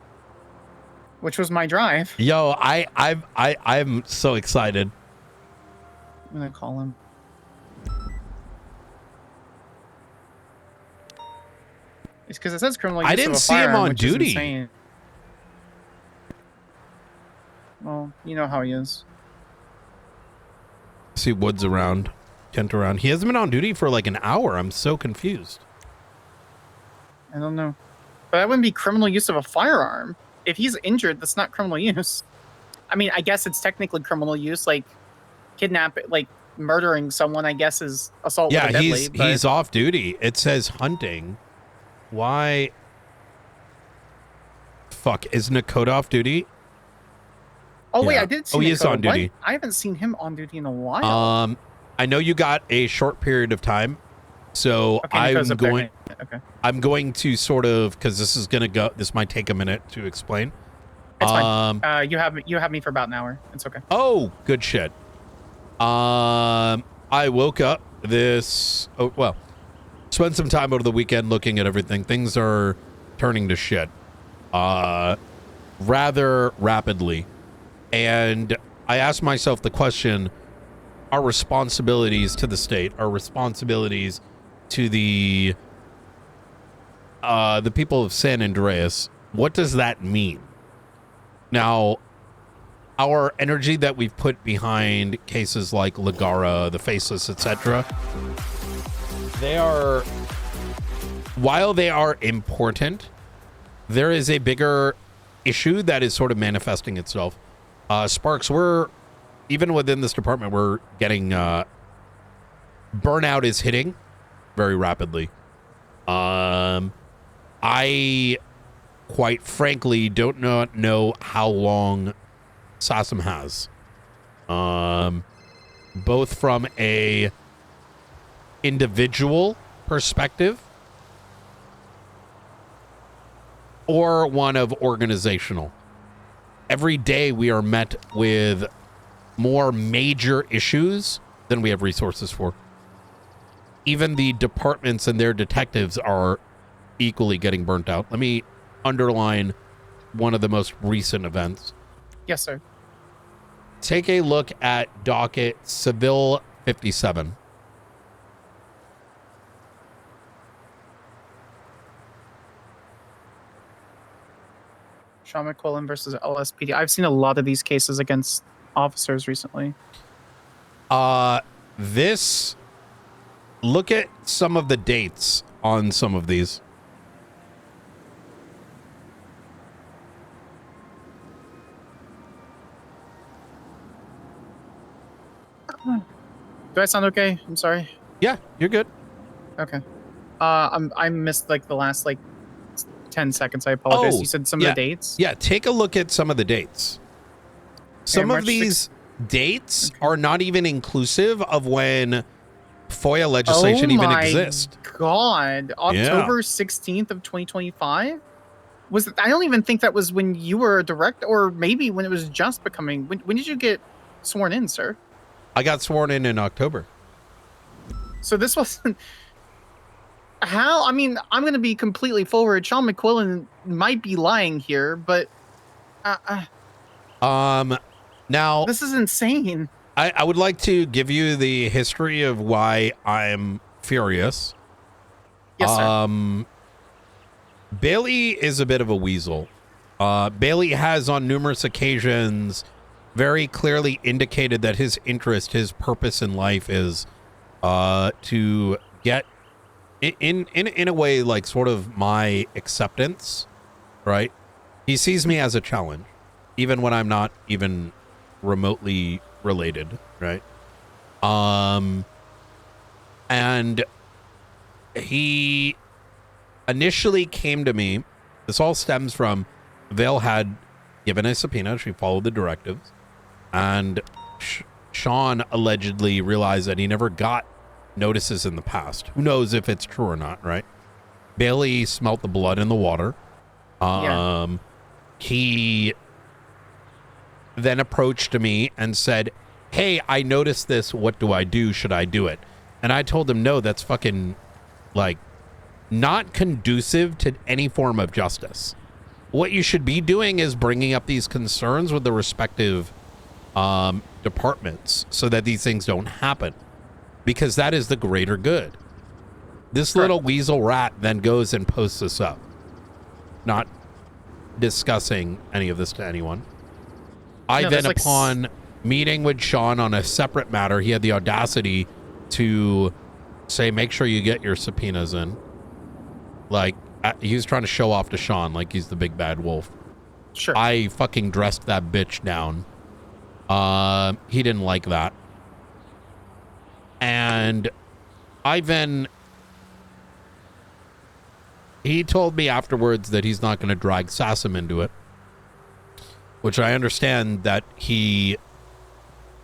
which was my drive. Yo, I'm so excited. I'm gonna call him. It's because it says criminal use I didn't of a see him firearm, on which is duty. insane. Well, you know how he is. see Woods around, Kent around. He hasn't been on duty for like an hour. I'm so confused. I don't know. But that wouldn't be criminal use of a firearm. If he's injured, that's not criminal use. I mean, I guess it's technically criminal use, like like murdering someone, I guess, is assault with a deadly. Yeah, he's off duty. It says hunting. Why? Fuck, is Nakota off duty? Oh, wait, Yeah. I did see he is Nakota. on duty. What? I haven't seen him on duty in a while. I know you got a short period of time, so Okay, because of pregnant. Okay. I'm going to sort of, because this might take a minute to explain. It's fine. You have me for about an hour. It's okay. Oh, good shit. I woke up spent some time over the weekend looking at everything. Things are turning to shit rather rapidly. And I asked myself the question, our responsibilities to the state, our responsibilities to the people of San Andreas, what does that mean? Now, our energy that we've put behind cases like Ligara, the Faceless, etc., while they are important, there is a bigger issue that is sort of manifesting itself. Sparks, even within this department, we're getting burnout is hitting very rapidly. I quite frankly don't know how long SASM has, both from a individual perspective or one of organizational. Every day we are met with more major issues than we have resources for. Even the departments and their detectives are equally getting burnt out. Let me underline one of the most recent events. Yes, sir. Take a look at docket Seville 57. Sean McQuillan versus LSPD. I've seen a lot of these cases against officers recently. Look at some of the dates on some of these. Do I sound okay? I'm sorry. Yeah, you're good. Okay. I missed like the last 10 seconds. I apologize. You said some of the dates? Yeah, take a look at some of the dates. Some of March these dates are not even inclusive of when FOIA legislation even exists. God. October 16th of 2025? I don't even think that was when you were a director, or maybe when it was just becoming. When did you get sworn in, sir? I got sworn in October. So this wasn't... How? I mean, I'm going to be completely forward. Sean McQuillan might be lying here, but... now... This is insane. I would like to give you the history of why I'm furious. Yes, sir. Bailey is a bit of a weasel. Bailey has on numerous occasions very clearly indicated that his interest, his purpose in life is to get in a way like sort of my acceptance, right? He sees me as a challenge, even when I'm not even remotely related, right? And he initially came to me. This all stems from Vale had given a subpoena. She followed the directives, and Sean allegedly realized that he never got notices in the past. Who knows if it's true or not, right? Bailey smelt the blood in the water. He then approached me and said, "Hey, I noticed this. What do I do? Should I do it?" And I told him, no, that's fucking not conducive to any form of justice. What you should be doing is bringing up these concerns with the respective departments so that these things don't happen, because that is the greater good. This little weasel rat then goes and posts this up, not discussing any of this to anyone. I then, upon meeting with Sean on a separate matter, he had the audacity to say, make sure you get your subpoenas in. Like, he was trying to show off to Sean like he's the big bad wolf. Sure. I fucking dressed that bitch down. He didn't like that. And he told me afterwards that he's not going to drag Sassam into it, which I understand that he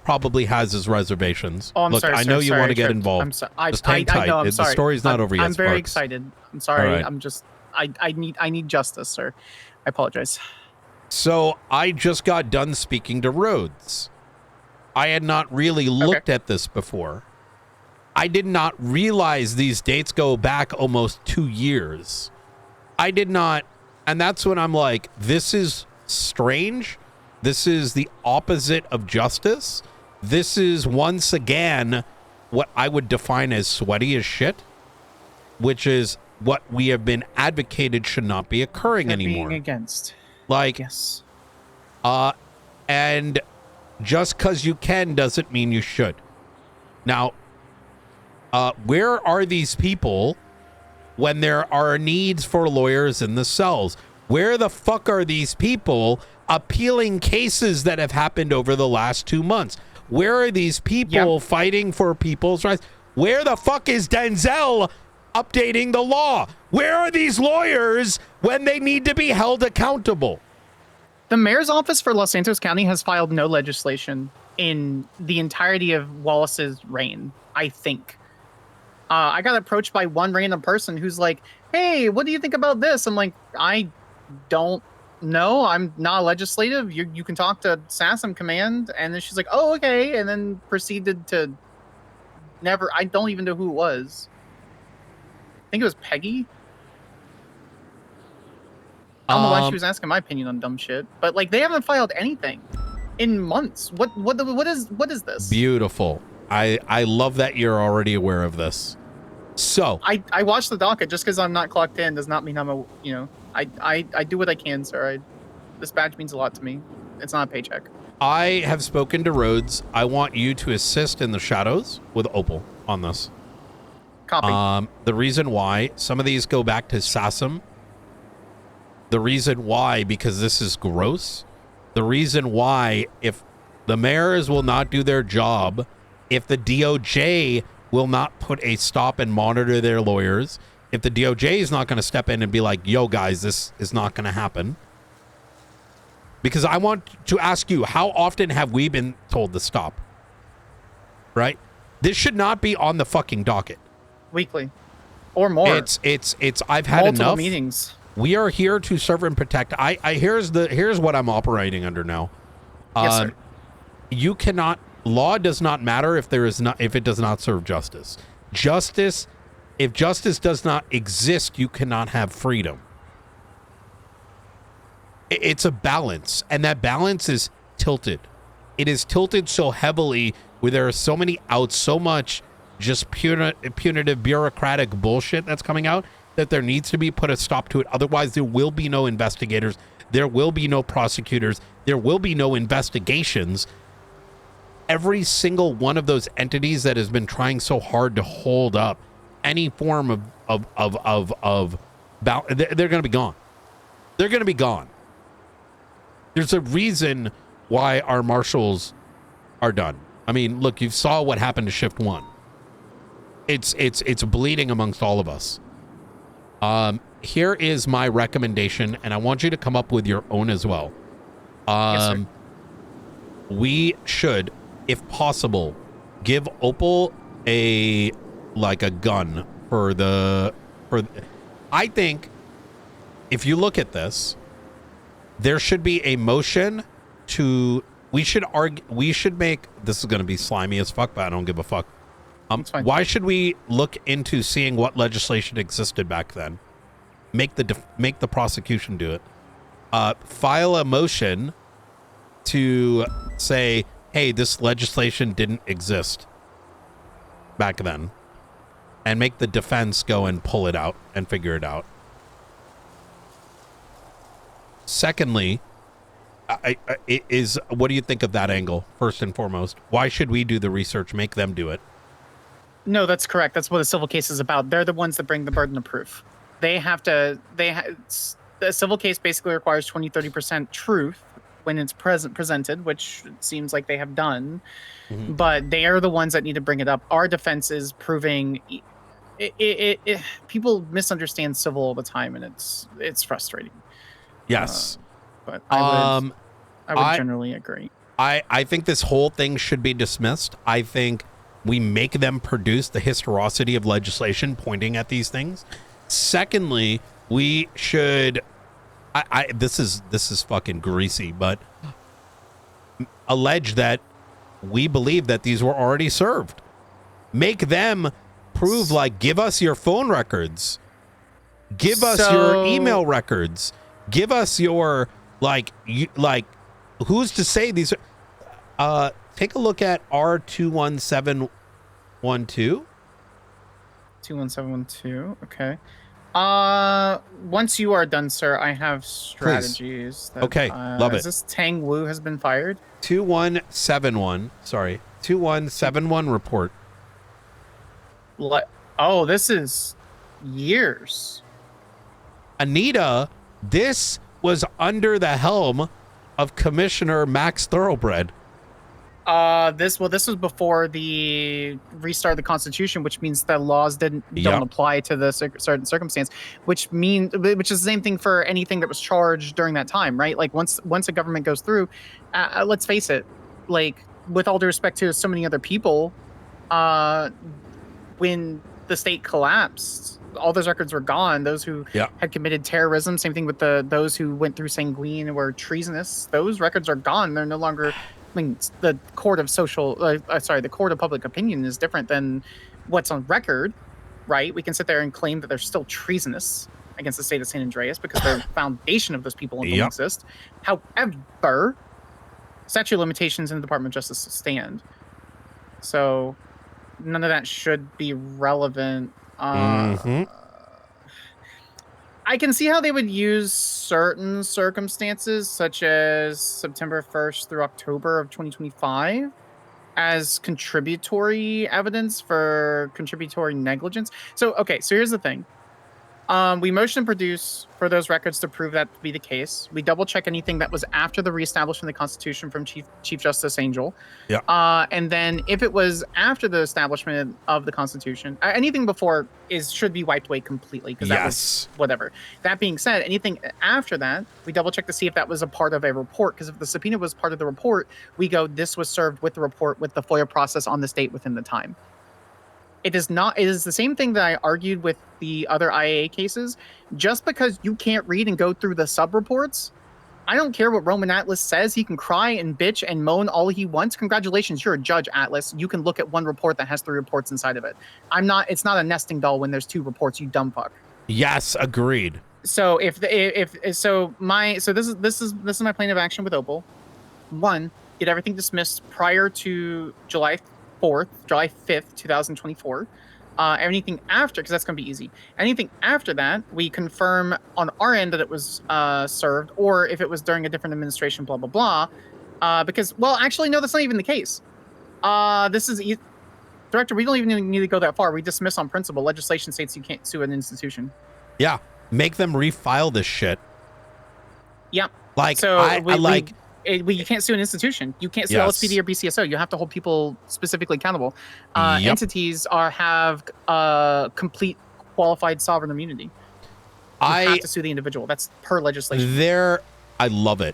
probably has his reservations. Oh, I'm Look, sorry. I know you want to get involved. I'm sorry. Just hang tight. know, I'm The sorry. story's not over yet. I'm very Sparks. excited. I'm sorry. All right. I'm just. I need justice, sir. I apologize. So I just got done speaking to Rhodes. I had not really looked at this before. I did not realize these dates go back almost 2 years. I did not. And that's when I'm like, this is strange. This is the opposite of justice. This is once again what I would define as sweaty as shit, which is what we have been advocated should not be occurring anymore. Being against. Like, yes. And just because you can doesn't mean you should. Now, where are these people when there are needs for lawyers in the cells? Where the fuck are these people appealing cases that have happened over the last 2 months? Where are these people fighting for people's rights? Where the fuck is Denzel updating the law? Where are these lawyers when they need to be held accountable? The mayor's office for Los Santos County has filed no legislation in the entirety of Wallace's reign, I think. I got approached by one random person who's like, hey, what do you think about this? I'm like, I don't know. I'm not legislative. You can talk to Sassam Command. And then she's like, oh, okay. And then proceeded to I don't even know who it was. I think it was Peggy. I don't know why she was asking my opinion on dumb shit, but like they haven't filed anything in months. What is this? Beautiful. I love that you're already aware of this. So I watched the docket. Just because I'm not clocked in does not mean I'm I do what I can, sir. This badge means a lot to me. It's not a paycheck. I have spoken to Rhodes. I want you to assist in the shadows with Opal on this. Copy. The reason why some of these go back to Sassam. The reason why, because this is gross. The reason why, if the mayors will not do their job, if the DOJ will not put a stop and monitor their lawyers, if the DOJ is not going to step in and be like, yo, guys, this is not going to happen. Because I want to ask you, how often have we been told to stop? Right? This should not be on the fucking docket. Weekly. Or more. It's I've had multiple enough meetings. We are here to serve and protect. Here's what I'm operating under now. Yes, sir. You cannot. Law does not matter if it does not serve justice. If justice does not exist, you cannot have freedom. It's a balance, and that balance is tilted. It is tilted so heavily where there are so many outs, so much just punitive bureaucratic bullshit that's coming out, that there needs to be put a stop to it. Otherwise, there will be no investigators. There will be no prosecutors. There will be no investigations. Every single one of those entities that has been trying so hard to hold up any form they're going to be gone. They're going to be gone. There's a reason why our marshals are done. I mean, look, you saw what happened to Shift 1. It's bleeding amongst all of us. Here is my recommendation, and I want you to come up with your own as well. Yes, sir. We should, if possible, give Opal a gun I think if you look at this, there should be a motion we should make, this is going to be slimy as fuck, but I don't give a fuck. Why should we look into seeing what legislation existed back then? Make the prosecution do it. File a motion to say, hey, this legislation didn't exist back then, and make the defense go and pull it out and figure it out. Secondly, What do you think of that angle? First and foremost, why should we do the research? Make them do it. No, that's correct. That's what a civil case is about. They're the ones that bring the burden of proof. They have to. The civil case basically requires 20-30% truth when it's presented, which it seems like they have done. Mm-hmm. But they are the ones that need to bring it up. Our defense is proving. People misunderstand civil all the time, and it's frustrating. Yes, but I would generally agree. I think this whole thing should be dismissed. I think we make them produce the historicity of legislation pointing at these things. Secondly, we should. This is fucking greasy, but allege that we believe that these were already served. Make them prove, like, give us your phone records, give us your email records, give us your who's to say these are. Take a look at R21712. 21712. Okay. Once you are done, sir, I have strategies. That, okay, love it. Is this Tang Wu has been fired? 2171. Sorry, 2171 report. Oh, this is years. Anita, this was under the helm of Commissioner Max Thoroughbred. This was before the restart of the Constitution, which means that laws don't apply to the certain circumstance, which is the same thing for anything that was charged during that time, right? Like once a government goes through, let's face it, like with all due respect to so many other people, when the state collapsed, all those records were gone. Those who had committed terrorism, same thing with those who went through sanguine and were treasonous, those records are gone. They're no longer. I mean, the court of the court of public opinion is different than what's on record, right? We can sit there and claim that they're still treasonous against the state of San Andreas because the foundation of those people don't exist. However, statute of limitations in the Department of Justice stand. So none of that should be relevant. I can see how they would use certain circumstances, such as September 1st through October of 2025, as contributory evidence for contributory negligence. So here's the thing. We motion and produce for those records to prove that to be the case. We double check anything that was after the reestablishment of the Constitution from Chief Justice Angel. Yeah. And then if it was after the establishment of the Constitution, anything before should be wiped away completely because that was whatever. That being said, anything after that, we double check to see if that was a part of a report. Because if the subpoena was part of the report, we go, this was served with the report with the FOIA process on this date within the time. It is not. It is the same thing that I argued with the other IAA cases. Just because you can't read and go through the sub-reports, I don't care what Roman Atlas says. He can cry and bitch and moan all he wants. Congratulations, you're a judge, Atlas. You can look at one report that has 3 reports inside of it. I'm not. It's not a nesting doll when there's 2 reports. You dumb fuck. Yes, agreed. So this is my plan of action with Opal. 1, get everything dismissed prior to July 5th, 2024. Anything after, because that's going to be easy. Anything after that, we confirm on our end that it was served, or if it was during a different administration, blah, blah, blah. Because, well, actually, no, that's not even the case. Director, we don't even need to go that far. We dismiss on principle. Legislation states you can't sue an institution. Yeah, make them refile this shit. Yeah. Like, you can't sue an institution. You can't sue LSPD or BCSO. You have to hold people specifically accountable. Entities have complete qualified sovereign immunity. You have to sue the individual. That's per legislation. I love it.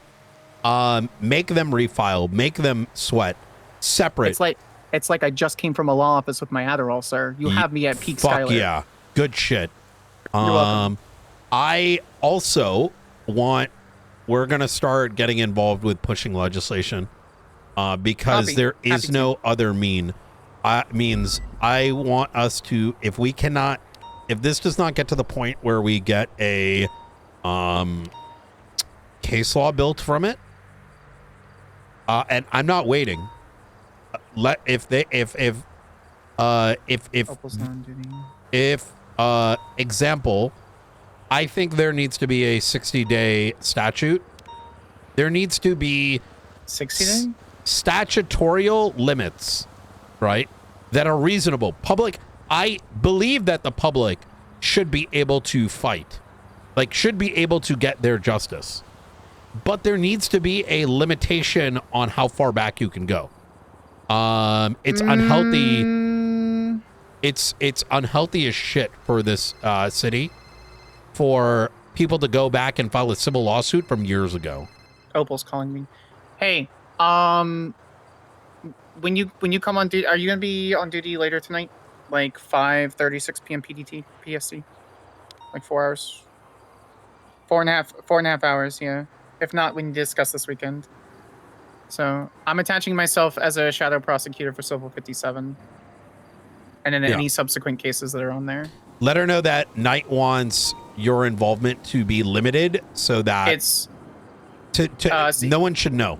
Make them refile. Make them sweat. Separate. It's like I just came from a law office with my Adderall, sir. You have me at peak Skylar. Yeah. Good shit. You're welcome. I also want... We're going to start getting involved with pushing legislation because there is no other means. I want us to, if this does not get to the point where we get a case law built from it, and I'm not waiting. Example, I think there needs to be a 60-day statute There needs to be 60 day? statutorial limits, right? That are reasonable. Public, I believe that the public should be able to fight, like should be able to get their justice. But there needs to be a limitation on how far back you can go. It's unhealthy. It's unhealthy as shit for this city for people to go back and file a civil lawsuit from years ago. Opal's calling me. Hey, when you come on duty, are you gonna be on duty later tonight? Like 5:36 p.m. PDT PST? Like 4 hours? 4.5 hours, yeah. If not, we need to discuss this weekend. So I'm attaching myself as a shadow prosecutor for Civil 57. And then any subsequent cases that are on there. Let her know that Knight wants your involvement to be limited so that it's no one should know.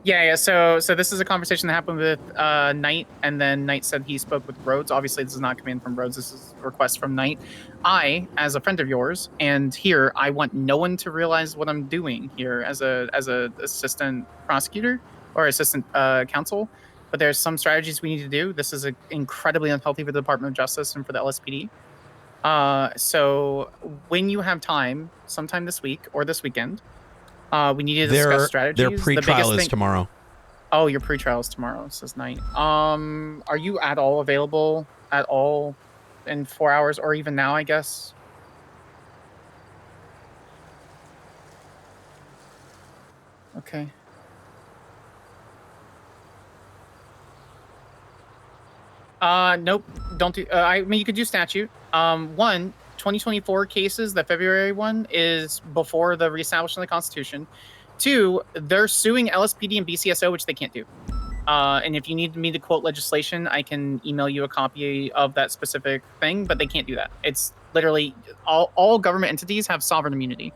Yeah. So this is a conversation that happened with Knight, and then Knight said he spoke with Rhodes. Obviously, this is not coming from Rhodes. This is a request from Knight. I, as a friend of yours, and here I want no one to realize what I'm doing here as a assistant prosecutor or assistant counsel. But there's some strategies we need to do. This is incredibly unhealthy for the Department of Justice and for the LSPD. So when you have time, sometime this week or this weekend, we need to discuss strategies. Their pre-trial is tomorrow. Oh, your pre-trial is tomorrow, says Knight. Are you at all available at all in 4 hours or even now, I guess? Okay. Nope. Don't do. I mean, you could do statute. 2024 cases. The February one is before the reestablishment of the Constitution. 2, they're suing LSPD and BCSO, which they can't do. And if you need me to quote legislation, I can email you a copy of that specific thing, but they can't do that. It's literally all government entities have sovereign immunity.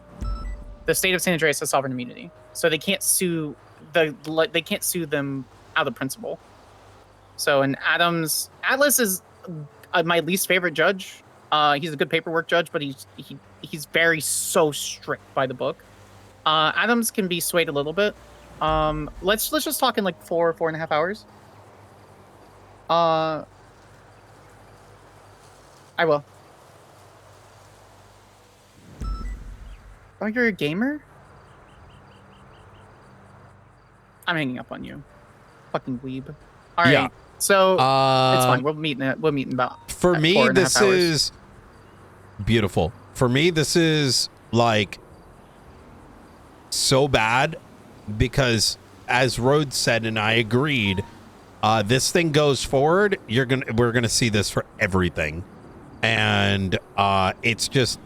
The state of San Andreas has sovereign immunity, so they can't sue them out of principle. So, and Atlas is my least favorite judge. He's a good paperwork judge, but he's very so strict by the book. Adams can be swayed a little bit. Let's just talk in like 4.5 hours. I will. Oh, you're a gamer? I'm hanging up on you. Fucking weeb. All right. Yeah. So it's fine. We'll meet in about. For me, this is beautiful. For me, this is like so bad because, as Rhodes said, and I agreed, this thing goes forward. We're gonna see this for everything, and it's just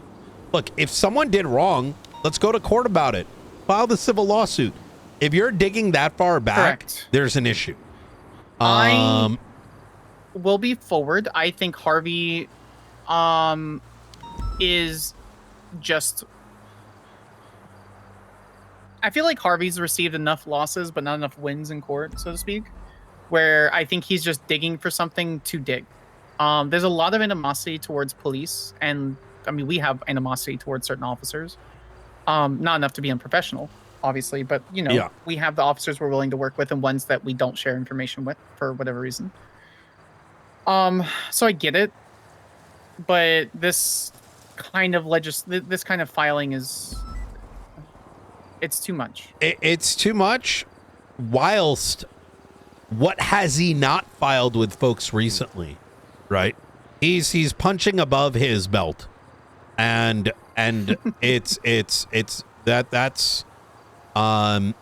look. If someone did wrong, let's go to court about it. File the civil lawsuit. If you're digging that far back, correct, there's an issue. I will be forward. I think Harvey is just... I feel like Harvey's received enough losses, but not enough wins in court, so to speak, where I think he's just digging for something to dig. There's a lot of animosity towards police, and I mean, we have animosity towards certain officers. Not enough to be unprofessional, obviously, but you know, we have the officers we're willing to work with and ones that we don't share information with for whatever reason. So I get it, but this kind of this kind of filing is, it's too much. It's too much. Whilst, what has he not filed with folks recently, right? He's punching above his belt, and it's that's I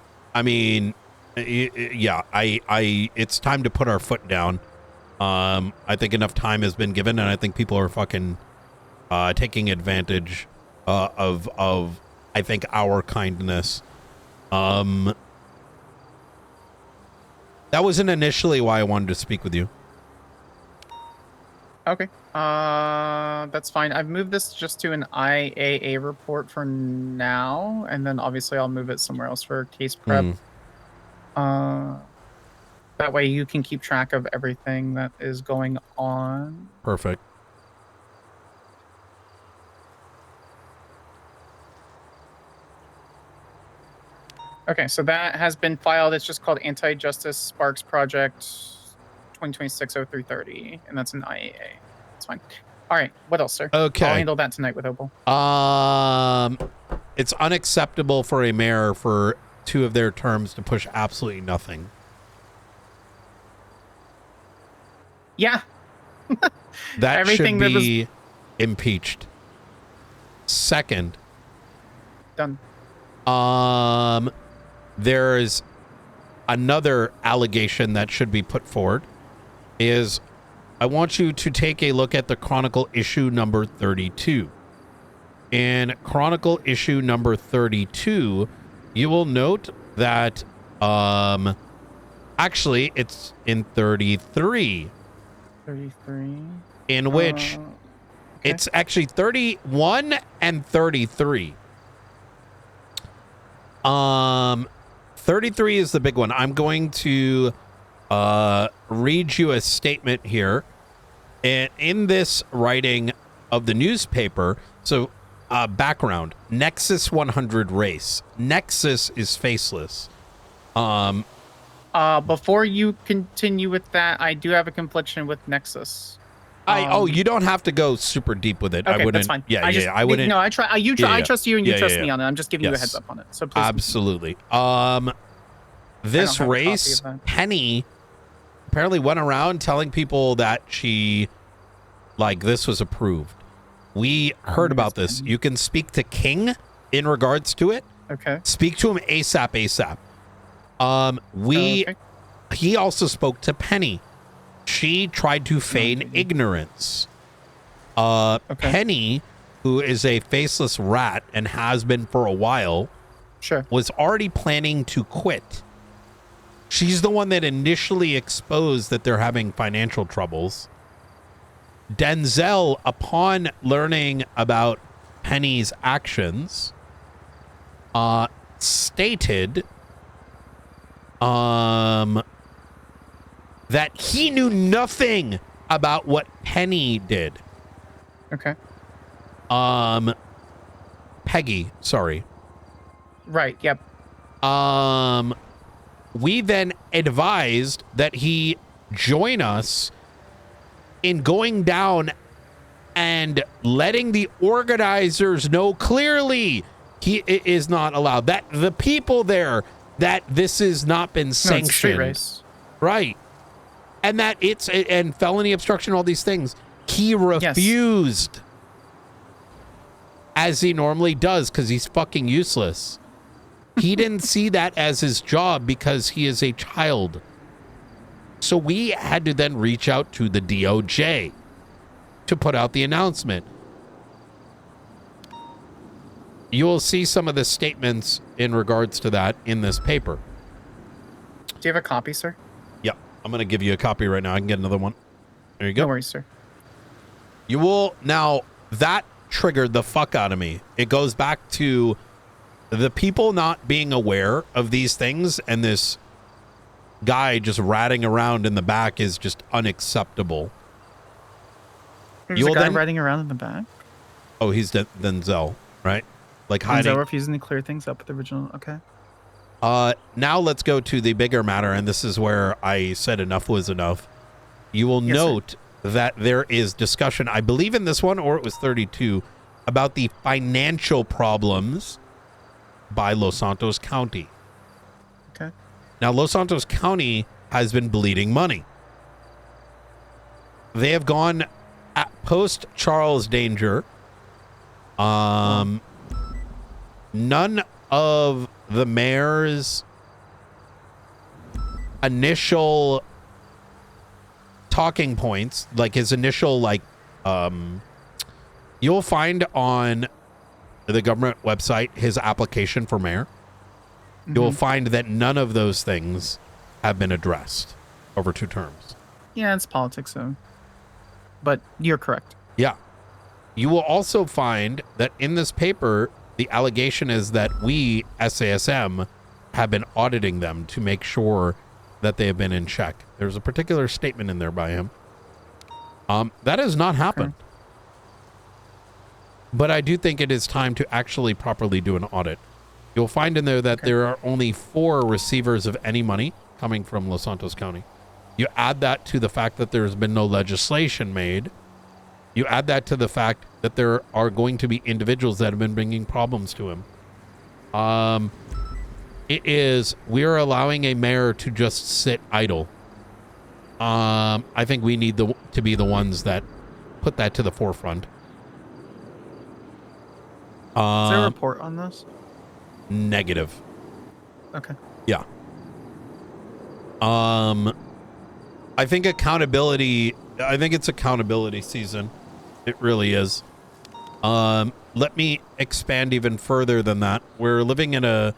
mean, yeah, it's time to put our foot down. I think enough time has been given, and I think people are fucking taking advantage of I think our kindness. That wasn't initially why I wanted to speak with you. Okay. That's fine. I've moved this just to an IAA report for now, and then obviously I'll move it somewhere else for case prep. That way you can keep track of everything that is going on. Perfect. Okay, so that has been filed. It's just called Anti-Justice Sparks Project 2026-0330, and that's an IAA. It's fine. All right, what else, sir? Okay. I'll handle that tonight with Opal. It's unacceptable for a mayor for 2 of their terms to push absolutely nothing. Yeah. That Everything should that be impeached. Second, Done. there's another allegation that should be put forward is I want you to take a look at the Chronicle issue number 32. In Chronicle issue number 32, you will note that actually it's in 33. 33. In which Okay. it's actually 31 and 33. 33 is the big one. I'm going to read you a statement here. And in this writing of the newspaper, so background, Nexus 100 race. Nexus is faceless. Before you continue with that, I do have a confliction with Nexus. You don't have to go super deep with it. Okay, I wouldn't. that's fine. I wouldn't. No, I try. I trust you, and you trust me on it. I'm just giving you a Yes. heads up on it. So please. Absolutely. have This a copy race, of that. Penny apparently went around telling people that this was approved. We heard about this. You can speak to King in regards to it. Okay. Speak to him ASAP. Okay. He also spoke to Penny. She tried to feign ignorance. Penny, who is a faceless rat and has been for a while, Sure. was already planning to quit. She's the one that initially exposed that they're having financial troubles. Denzel, upon learning about Penny's actions, stated that he knew nothing about what Penny did. Okay. Peggy, sorry. Right. Yep. We then advised that he join us in going down and letting the organizers know clearly he is not allowed, that the people there, that this has not been No, it's a street sanctioned. race. Right. And that and felony obstruction, all these things. He refused, as he normally does, because he's fucking useless. He didn't see that as his job because he is a child. So we had to then reach out to the DOJ to put out the announcement. You will see some of the statements in regards to that in this paper. Do you have a copy, sir? Yeah, I'm going to give you a copy right now. I can get another one. There you go. No worries, sir. You will now, that triggered the fuck out of me. It goes back to the people not being aware of these things, and this guy just ratting around in the back is just unacceptable. There's a guy riding around in the back. Oh, he's Denzel, right? Like hiding. Denzel refusing to clear things up with the original. Okay. Now let's go to the bigger matter, and this is where I said enough was enough. You will note that there is discussion, I believe in this one, or it was 32, about the financial problems by Los Santos County. Okay. Now, Los Santos County has been bleeding money. They have gone at post Charles Danger. None of the mayor's initial talking points, like his initial, you'll find on the government website his application for mayor. You'll find that none of those things have been addressed over 2 terms. Yeah, it's politics, so. But you're correct. Yeah. You will also find that in this paper, the allegation is that we, SASM, have been auditing them to make sure that they have been in check. There's a particular statement in there by him. That has not happened. Okay. But I do think it is time to actually properly do an audit. you'll find in there that there are only 4 receivers of any money coming from Los Santos County. You add that to the fact that there's been no legislation made. You add that to the fact that there are going to be individuals that have been bringing problems to him. We are allowing a mayor to just sit idle. I think we need to be the ones that put that to the forefront. Is there a report on this? Negative. Okay. Yeah. I think it's accountability season. It really is. Let me expand even further than that. We're living in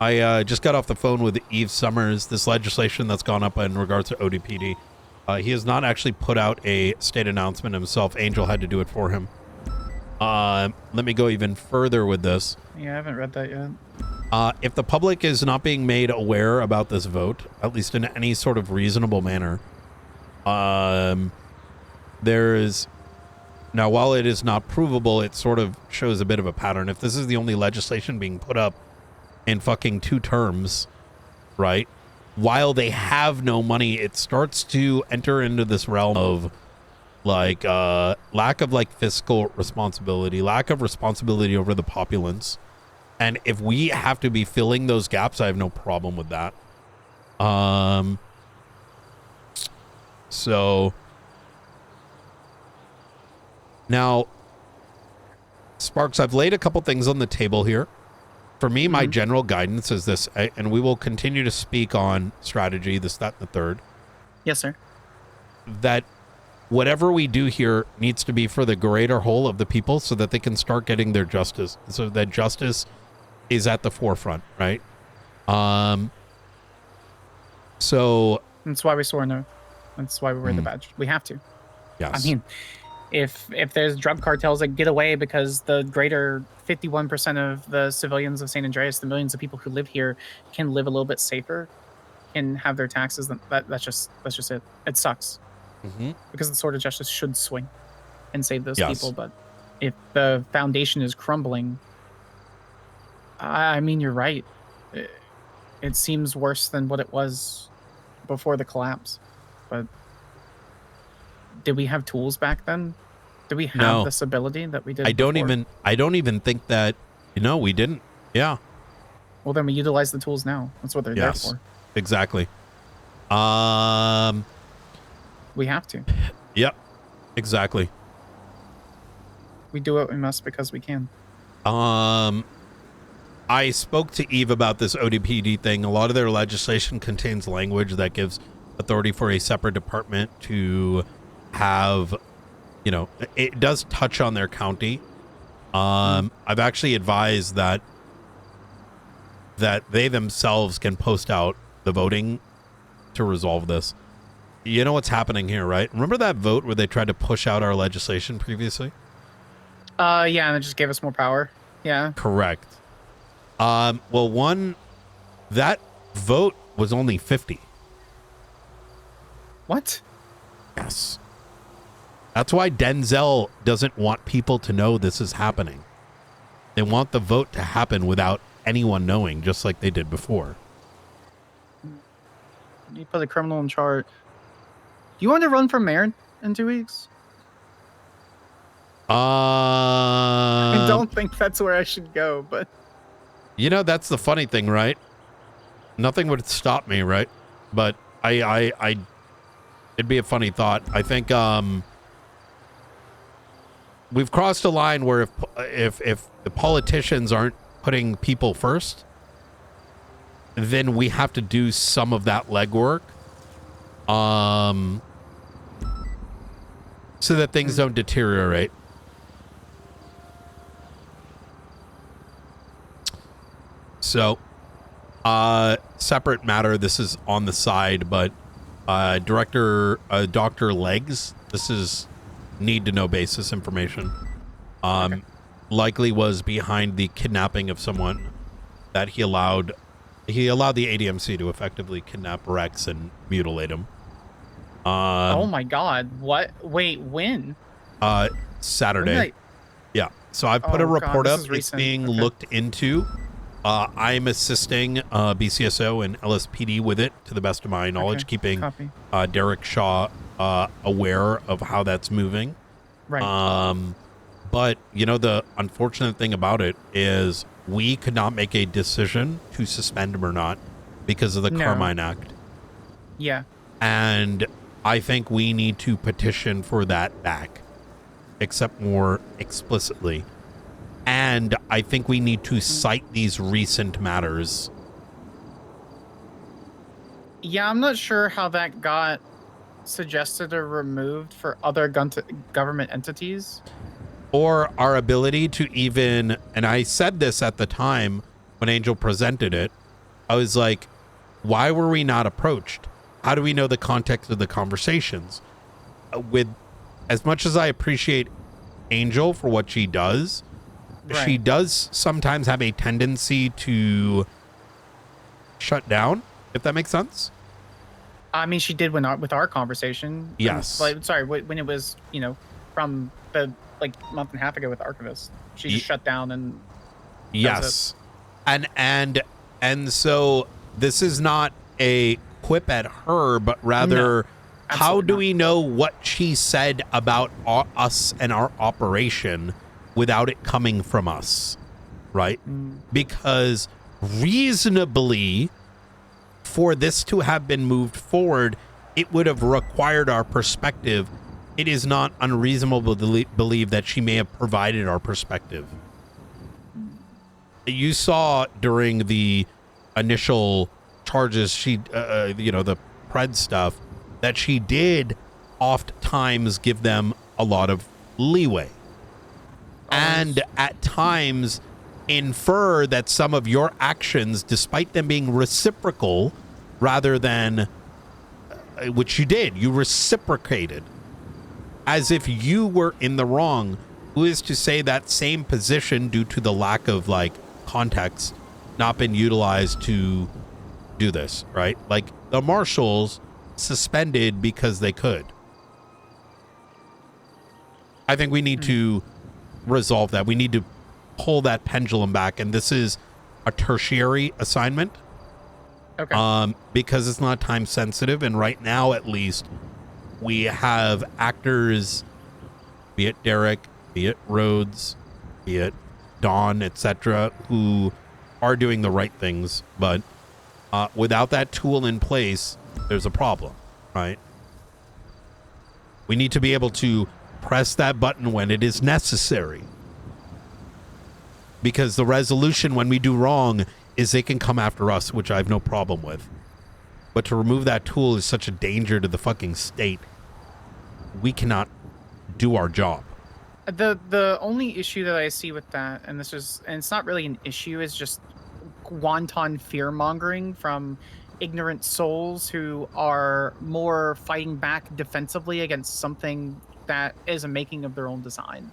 I just got off the phone with Eve Summers, this legislation that's gone up in regards to ODPD. He has not actually put out a state announcement himself. Angel had to do it for him. Let me go even further with this. Yeah, I haven't read that yet. If the public is not being made aware about this vote, at least in any sort of reasonable manner, now, while it is not provable, it sort of shows a bit of a pattern. If this is the only legislation being put up in fucking 2 terms, right? While they have no money, it starts to enter into this realm of like lack of like fiscal responsibility, lack of responsibility over the populace. And if we have to be filling those gaps, I have no problem with that. So now, Sparks, I've laid a couple things on the table here. For me, my general guidance is this, and we will continue to speak on strategy, this, that, and the third. Yes, sir. That whatever we do here needs to be for the greater whole of the people so that they can start getting their justice. So that justice is at the forefront, right? So that's why we swore an oath. That's why we wear the badge. We have to. Yes. I mean, if there's drug cartels that get away because the greater 51% of the civilians of San Andreas, the millions of people who live here, can live a little bit safer, can have their taxes, that's just it. It sucks. Because the sword of justice should swing and save those people. But if the foundation is crumbling, I mean, you're right. It seems worse than what it was before the collapse. But did we have tools back then? Did we have this ability that we did? I don't even think that. No, we didn't. Yeah. Well, then we utilize the tools now. That's what they're there for. Exactly. We have to. Yep. Exactly. We do what we must because we can. I spoke to Eve about this ODPD thing. A lot of their legislation contains language that gives authority for a separate department to have, you know, it does touch on their county. I've actually advised that they themselves can post out the voting to resolve this. You know what's happening here, right? Remember that vote where they tried to push out our legislation previously? Yeah, and it just gave us more power. Yeah. Correct. Well, that vote was only 50. What? Yes. That's why Denzel doesn't want people to know this is happening. They want the vote to happen without anyone knowing, just like they did before. You put a criminal in charge. Do you want to run for mayor in 2 weeks? I don't think that's where I should go, but... You know, that's the funny thing, right? Nothing would stop me, right? But it'd be a funny thought. I think we've crossed a line where if the politicians aren't putting people first, then we have to do some of that legwork, so that things don't deteriorate. So, separate matter. This is on the side, but Dr. Legs, this is need to know basis information. Likely was behind the kidnapping of someone that he allowed the ADMC to effectively kidnap Rex and mutilate him. Oh my God! What? Wait, when? Saturday. Yeah. So I put a report up. It's being looked into. I'm assisting BCSO and LSPD with it to the best of my knowledge, Okay, keeping copy. Derek Shaw aware of how that's moving. Right. But, you know, the unfortunate thing about it is we could not make a decision to suspend him or not because of the No. Carmine Act. Yeah. And I think we need to petition for that back, except more explicitly. And I think we need to cite these recent matters. Yeah, I'm not sure how that got suggested or removed for other government entities. Or our ability to even, and I said this at the time when Angel presented it, I was like, why were we not approached? How do we know the context of the conversations? With as much as I appreciate Angel for what she does, Right. she does sometimes have a tendency to shut down, if that makes sense. I mean, she did with our conversation. Yes. Like, sorry, when it was, you know, from the like month and a half ago with Archivist, she just shut down and. Yes. And so this is not a quip at her, but rather, No, how do not. we know what she said about us and our operation without it coming from us, right? Because reasonably, for this to have been moved forward, it would have required our perspective. It is not unreasonable to believe that she may have provided our perspective. You saw during the initial charges, she, you know, the Pred stuff, that she did oft times give them a lot of leeway. And at times infer that some of your actions, despite them being reciprocal rather than, which you did, you reciprocated as if you were in the wrong. Who is to say that same position, due to the lack of like context, not been utilized to do this, right? Like the marshals suspended because they could. I think we need to resolve that. We need to pull that pendulum back, and this is a tertiary assignment. Okay. Because it's not time sensitive, and right now at least we have actors, be it Derek, be it Rhodes, be it Dawn, etc., who are doing the right things, but without that tool in place, there's a problem, right? We need to be able to press that button when it is necessary, because the resolution when we do wrong is they can come after us, which I have no problem with. But to remove that tool is such a danger to the fucking state. We cannot do our job. The only issue that I see with that, and it's not really an issue, is just wanton fear mongering from ignorant souls who are more fighting back defensively against something that is a making of their own design.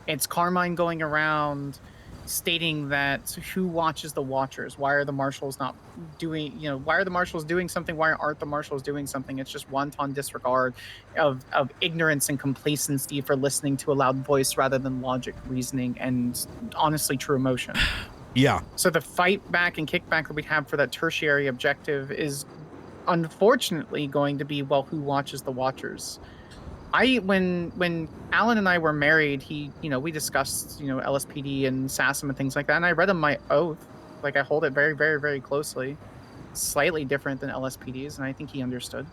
It's Carmine going around stating that who watches the watchers? Why are the marshals not doing, why are the marshals doing something? Why aren't the marshals doing something? It's just wanton disregard of ignorance and complacency for listening to a loud voice rather than logic, reasoning, and honestly true emotion. Yeah. So the fight back and kickback that we have for that tertiary objective is unfortunately going to be, well, who watches the watchers? When Alan and I were married, we discussed, LSPD and SASM and things like that. And I read him my oath. Like, I hold it very, very, very closely. Slightly different than LSPD's. And I think he understood.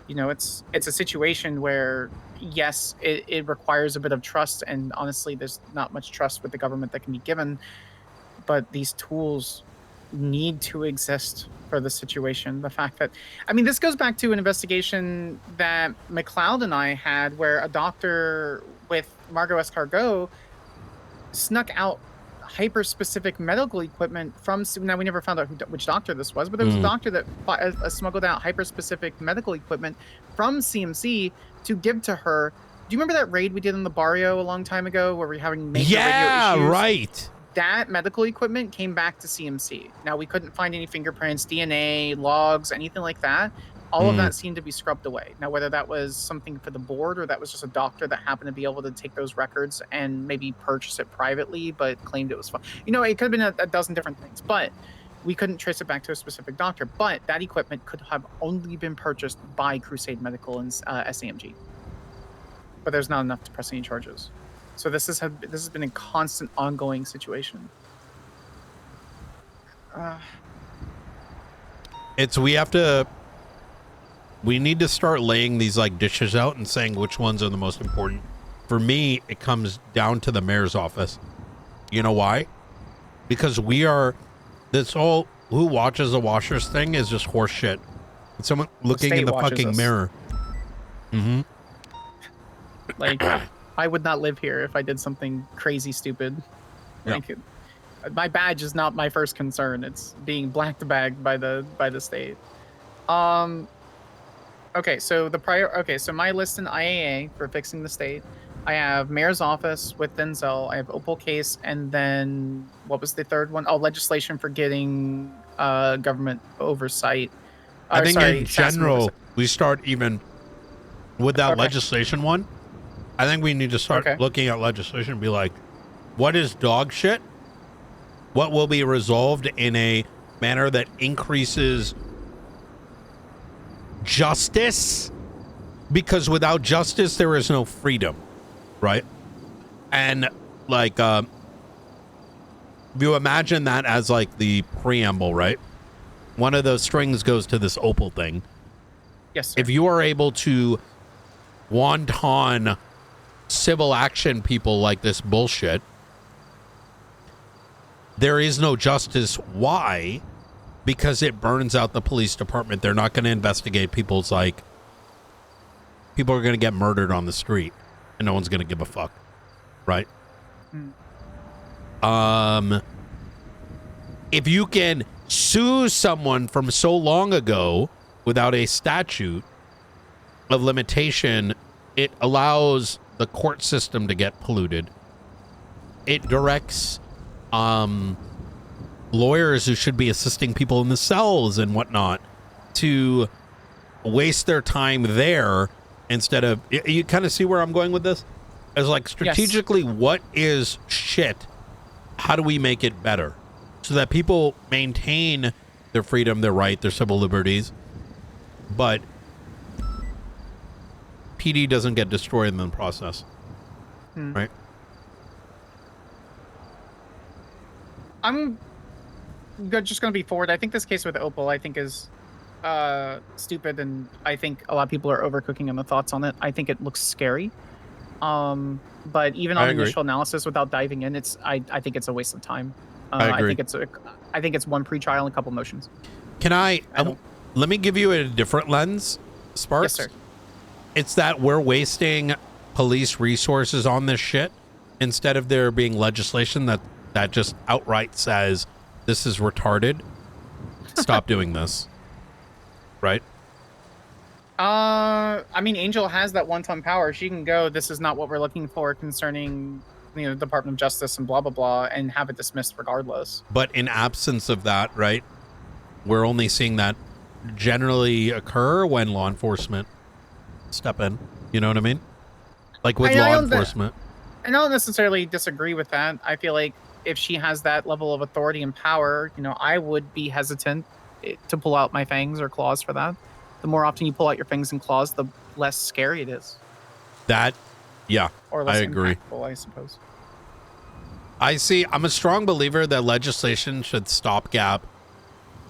It's a situation where, yes, it requires a bit of trust. And honestly, there's not much trust with the government that can be given. But these tools need to exist for the situation. The fact that, this goes back to an investigation that McLeod and I had, where a doctor with Margot Escargot snuck out hyper-specific medical equipment from, now we never found out which doctor this was, but there was a doctor that smuggled out hyper-specific medical equipment from CMC to give to her. Do you remember that raid we did in the barrio a long time ago where we were having major radio issues? Right. That medical equipment came back to CMC. Now, we couldn't find any fingerprints, DNA, logs, anything like that. All of that seemed to be scrubbed away. Now, whether that was something for the board or that was just a doctor that happened to be able to take those records and maybe purchase it privately, but claimed it was fine. You know, it could have been a dozen different things, but we couldn't trace it back to a specific doctor. But that equipment could have only been purchased by Crusade Medical and SAMG. But there's not enough to press any charges. So this has been a constant, ongoing situation. We need to start laying these like dishes out and saying which ones are the most important. For me, it comes down to the mayor's office. You know why? Because this whole who watches the washers thing is just horse shit. It's someone looking in the fucking mirror. Mm-hmm. Like, I would not live here if I did something crazy stupid. Like, my badge is not my first concern. It's being black bagged by the state. Okay, so so my list in IAA for fixing the state, I have mayor's office with Denzel, I have Opal case, and then what was the third one? Oh, legislation for getting government oversight. I think in general, we start even with that legislation one. I think we need to start looking at legislation and be like, what is dog shit? What will be resolved in a manner that increases justice? Because without justice, there is no freedom, right? And like, if you imagine that as like the preamble, right? One of those strings goes to this Opal thing. Yes, sir. If you are able to wanton civil action people like this bullshit, there is no justice. Why? Because it burns out the police department. They're not going to investigate people's like, people are going to get murdered on the street and no one's going to give a fuck. Right? If you can sue someone from so long ago without a statute of limitation, it allows the court system to get polluted. It directs lawyers who should be assisting people in the cells and whatnot to waste their time there instead of, you kind of see where I'm going with this? As like strategically, what is shit? How do we make it better so that people maintain their freedom, their right, their civil liberties, but PD doesn't get destroyed in the process, right? I'm just going to be forward. I think this case with Opal, I think is stupid, and I think a lot of people are overcooking on the thoughts on it. I think it looks scary. But even on initial analysis, without diving in, I think it's a waste of time. I think it's one pre-trial and a couple motions. Can let me give you a different lens, Sparks? Yes, sir. It's that we're wasting police resources on this shit instead of there being legislation that just outright says this is retarded. Stop doing this. Right? I mean, Angel has that one-time power. She can go, this is not what we're looking for concerning, the Department of Justice and blah, blah, blah, and have it dismissed regardless. But in absence of that, right, we're only seeing that generally occur when law enforcement step in. You know what I mean? Like with law enforcement. I don't necessarily disagree with that. I feel like if she has that level of authority and power, I would be hesitant to pull out my fangs or claws for that. The more often you pull out your fangs and claws, the less scary it is. Or less impactful, I suppose. I'm a strong believer that legislation should stopgap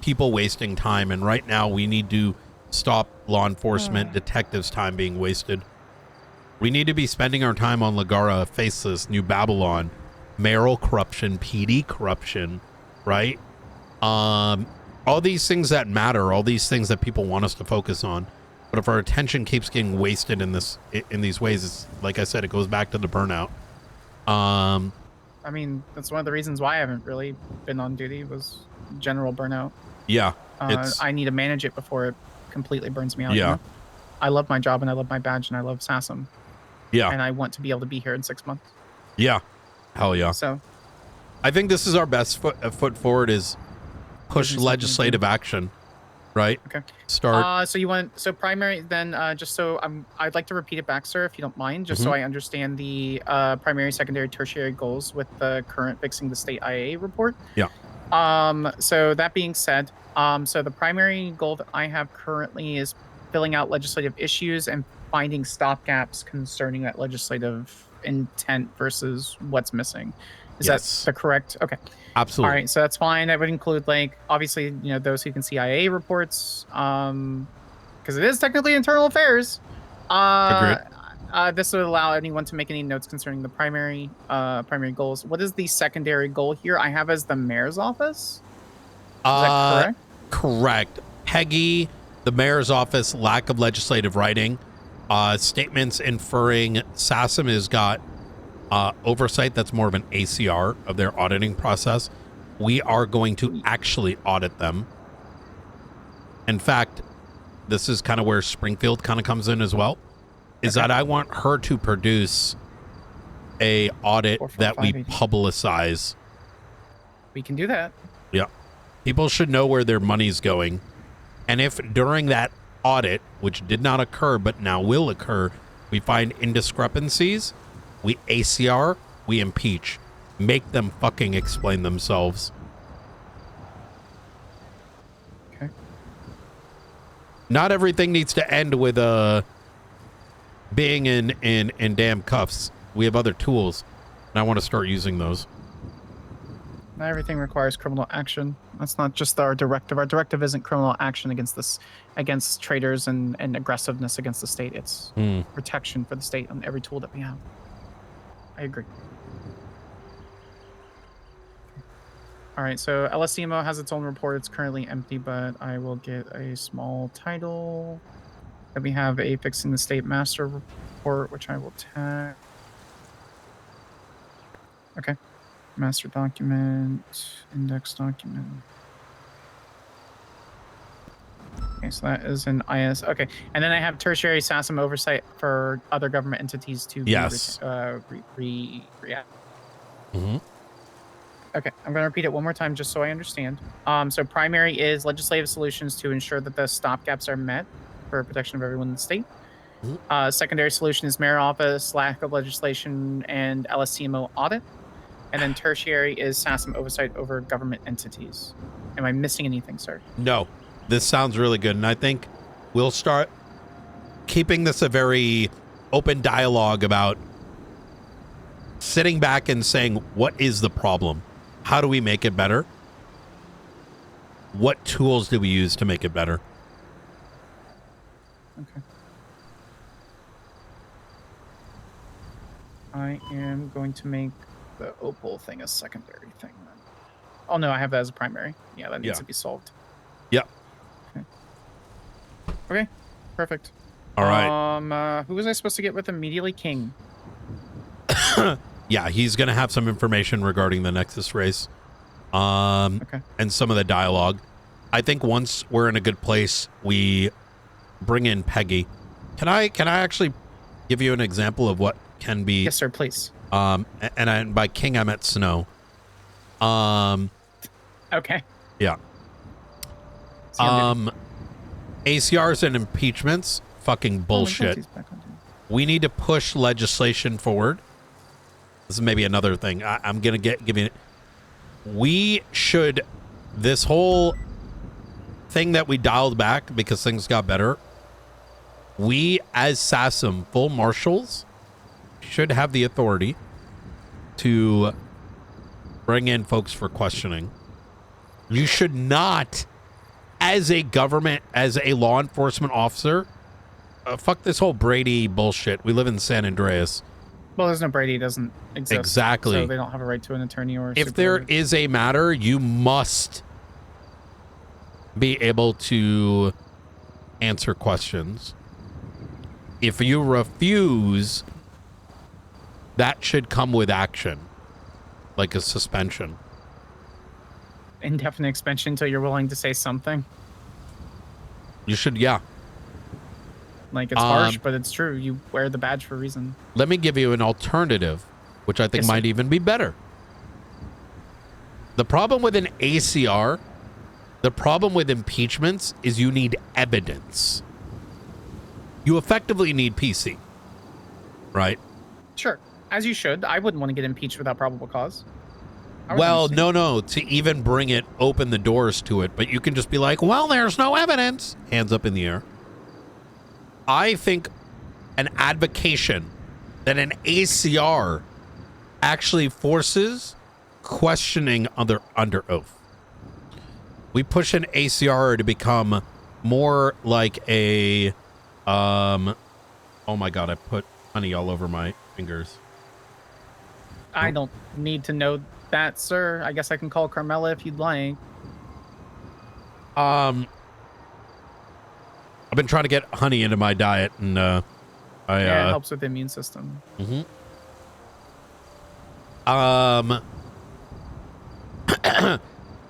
people wasting time. And right now we need to stop law enforcement detectives' time being wasted. We need to be spending our time on Ligara, Faceless, New Babylon, mayoral corruption, PD corruption, right? All these things that matter, all these things that people want us to focus on. But if our attention keeps getting wasted in these ways, it's like I said, it goes back to the burnout. I mean, that's one of the reasons why I haven't really been on duty was general burnout. Yeah. I need to manage it before it completely burns me out. Yeah. I love my job and I love my badge and I love SASM. Yeah. And I want to be able to be here in 6 months. Yeah. Hell yeah. So I think this is our best foot forward is push legislative action. right? Okay. Start. So primary then just so I'd like to repeat it back, sir, if you don't mind, just so I understand the primary, secondary, tertiary goals with the current Fixing the State IA report. Yeah. So that being said, so the primary goal that I have currently is filling out legislative issues and finding stopgaps concerning that legislative intent versus what's missing. Is that the correct? Okay. Absolutely. All right, so that's fine. That would include, like, obviously, those who can see IA reports, because it is technically internal affairs. Agreed. This would allow anyone to make any notes concerning the primary goals. What is the secondary goal here? I have as the mayor's office. Is that correct? Correct. Peggy, the mayor's office, lack of legislative writing, statements inferring SASM has got oversight. That's more of an ACR of their auditing process. We are going to actually audit them. In fact, this is kind of where Springfield kind of comes in as well, is that I want her to produce a audit that we publicize. We can do that. Yeah. People should know where their money's going. And if during that audit, which did not occur but now will occur, we find indiscrepancies, we ACR, we impeach. Make them fucking explain themselves. Okay. Not everything needs to end with being in damn cuffs. We have other tools, and I want to start using those. Not everything requires criminal action. That's not just our directive. Our directive isn't criminal action against traitors and aggressiveness against the state. It's protection for the state on every tool that we have. I agree. All right, so LSCMO has its own report. It's currently empty, but I will get a small title. Then we have a Fixing the State master report, which I will tag. Okay. Master document, index document. Okay, so that is an IS. Okay, and then I have tertiary SASM oversight for other government entities to react. Okay, I'm going to repeat it one more time just so I understand. So primary is legislative solutions to ensure that the stopgaps are met for protection of everyone in the state. Secondary solution is mayor office, lack of legislation, and LSCMO audit. And then tertiary is SASM oversight over government entities. Am I missing anything, sir? No, this sounds really good. And I think we'll start keeping this a very open dialogue about sitting back and saying, what is the problem? How do we make it better? What tools do we use to make it better? Okay. I am going to make the opal thing a secondary thing then. Oh no, I have that as a primary. Yeah, that needs to be solved. Yep. Okay, perfect. All right. Who was I supposed to get with immediately? King. Yeah, he's going to have some information regarding the Nexus race. And some of the dialogue. I think once we're in a good place, we bring in Peggy. Can I actually give you an example of what can be? Yes, sir, please. And by King, I meant Snow. Okay. Yeah. ACRs and impeachments, fucking bullshit. We need to push legislation forward. This is maybe another thing. I'm gonna give you. We should. This whole thing that we dialed back because things got better. We, as SASM full marshals, should have the authority to bring in folks for questioning. You should not, as a government, as a law enforcement officer, fuck this whole Brady bullshit. We live in San Andreas. Well, there's no Brady. It doesn't exist. Exactly. So they don't have a right to an attorney or. If there is a matter, you must be able to answer questions. If you refuse, that should come with action, like a suspension. Indefinite extension until you're willing to say something. You should, yeah. Like, it's harsh, but it's true. You wear the badge for a reason. Let me give you an alternative, which I think might even be better. The problem with an ACR, The problem with impeachments is you need evidence. You effectively need PC, right? Sure, as you should. I wouldn't want to get impeached without probable cause. Well, no, to even bring it, open the doors to it, but you can just be like, well, there's no evidence. Hands up in the air. I think an advocation that an ACR actually forces questioning under oath. We push an ACR to become more like a, oh my God, I put honey all over my fingers. I don't need to know that, sir. I guess I can call Carmela if you'd like. I've been trying to get honey into my diet, and Yeah, it helps with the immune system.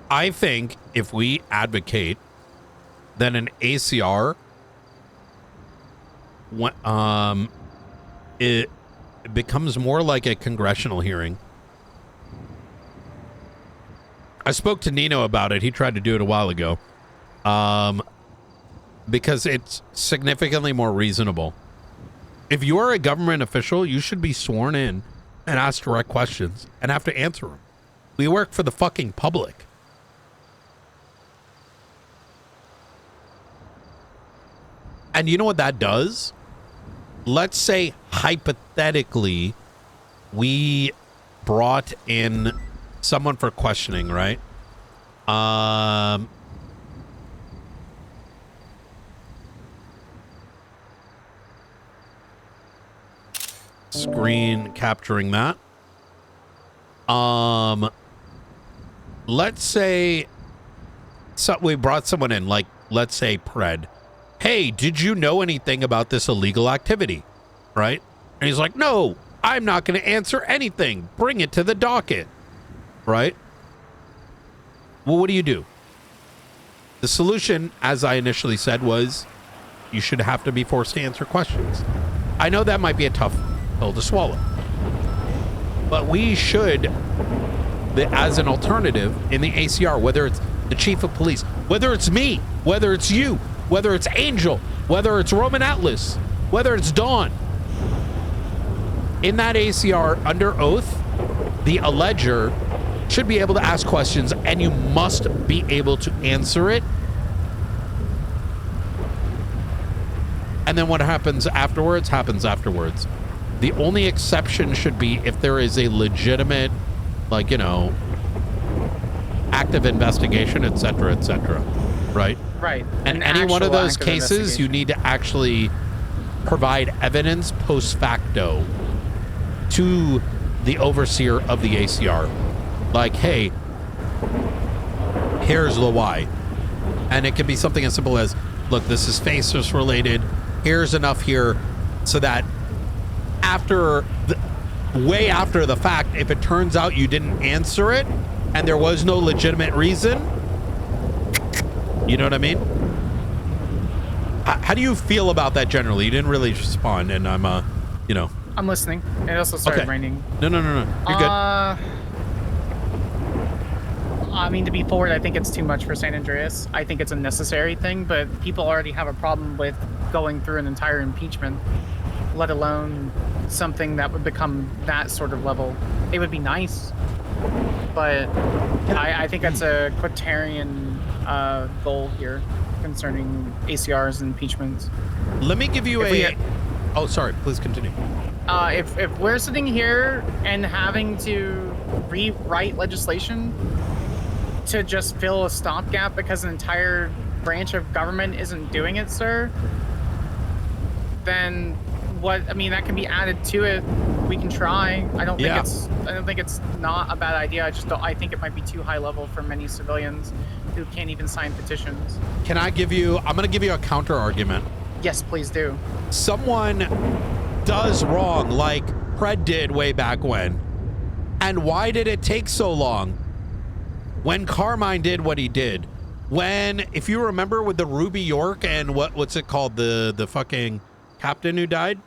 I think if we advocate that an ACR, it becomes more like a congressional hearing. I spoke to Nino about it. He tried to do it a while ago. Because it's significantly more reasonable. If you are a government official, you should be sworn in and asked direct questions and have to answer them. We work for the fucking public. And you know what that does? Let's say, hypothetically, we brought in someone for questioning, right? Screen capturing that. Let's say we brought someone in, like, let's say Pred. Hey, did you know anything about this illegal activity? Right? And he's like, no, I'm not going to answer anything. Bring it to the docket. Right? Well, what do? The solution, as I initially said, was you should have to be forced to answer questions. I know that might be a tough pill to swallow. But we should, as an alternative in the ACR, whether it's the chief of police, whether it's me, whether it's you, whether it's Angel, whether it's Roman Atlas, whether it's Dawn, in that ACR under oath, the alleger should be able to ask questions, and you must be able to answer it. And then what happens afterwards happens afterwards. The only exception should be if there is a legitimate, like, you know, active investigation, etc., etc., right? Right. And any one of those cases, you need to actually provide evidence post facto to the overseer of the ACR. Like, hey, here's the why. And it can be something as simple as, look, this is faceless related. Here's enough here so that way after the fact, if it turns out you didn't answer it and there was no legitimate reason, you know what I mean? How do you feel about that generally? You didn't really respond, and I'm, you know. I'm listening. It also started raining. No. You're good. I mean, to be forward, I think it's too much for San Andreas. I think it's a necessary thing, but people already have a problem with going through an entire impeachment, let alone something that would become that sort of level. It would be nice, but I think that's a quaternarian goal here concerning ACRs and impeachments. Let me give you oh, sorry, please continue. If we're sitting here and having to rewrite legislation to just fill a stopgap because an entire branch of government isn't doing it, sir, then I mean, that can be added to it. We can try. I don't think it's not a bad idea. I think it might be too high level for many civilians who can't even sign petitions. I'm going to give you a counter argument. Yes, please do. Someone does wrong like Pred did way back when. And why did it take so long? When Carmine did what he did. When, if you remember with the Ruby York and what's it called? The fucking captain who died?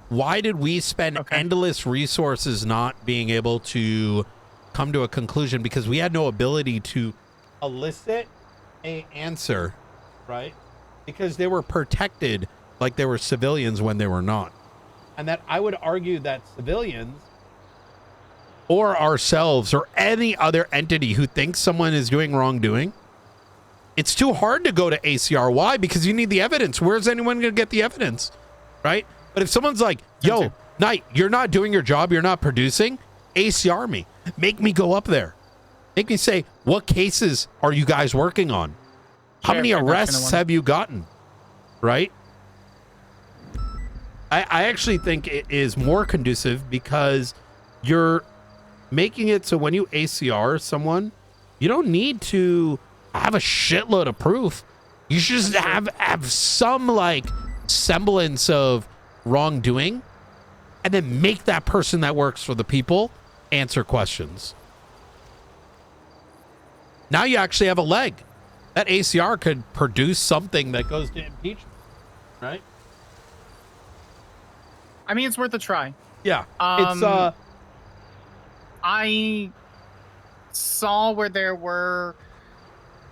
Why did we spend endless resources not being able to come to a conclusion? Because we had no ability to elicit a answer, right? Because they were protected like they were civilians when they were not. And that I would argue that civilians or ourselves or any other entity who thinks someone is doing wrongdoing, it's too hard to go to ACR. Why? Because you need the evidence. Where's anyone going to get the evidence, right? But if someone's like, yo, Knight, you're not doing your job, you're not producing, ACR me. Make me go up there. Make me say, what cases are you guys working on? How many arrests have you gotten, right? I actually think it is more conducive because you're making it so when you ACR someone, you don't need to have a shitload of proof. You should just have some like semblance of wrongdoing and then make that person that works for the people answer questions. Now you actually have a leg. That ACR could produce something that goes to impeachment, right? I mean, it's worth a try. Yeah. I saw where there was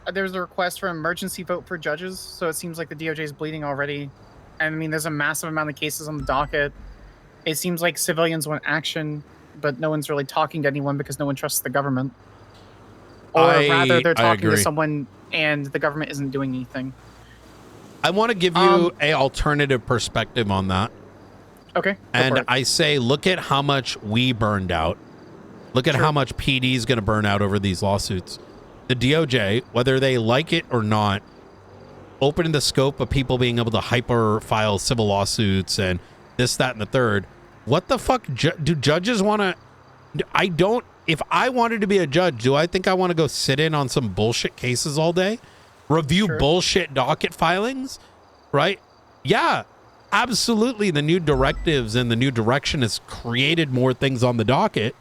a request for emergency vote for judges, so it seems like the DOJ is bleeding already. And I mean, there's a massive amount of cases on the docket. It seems like civilians want action, but no one's really talking to anyone because no one trusts the government. Or rather, they're talking to someone and the government isn't doing anything. I want to give you a alternative perspective on that. Okay. And I say, look at how much we burned out. Look at how much PD is going to burn out over these lawsuits. The DOJ, whether they like it or not, opening the scope of people being able to hyper file civil lawsuits and this, that, and the third. What the fuck do judges want to? I don't. If I wanted to be a judge, do I think I want to go sit in on some bullshit cases all day? Review bullshit docket filings? Right? Yeah, absolutely. The new directives and the new direction has created more things on the docket,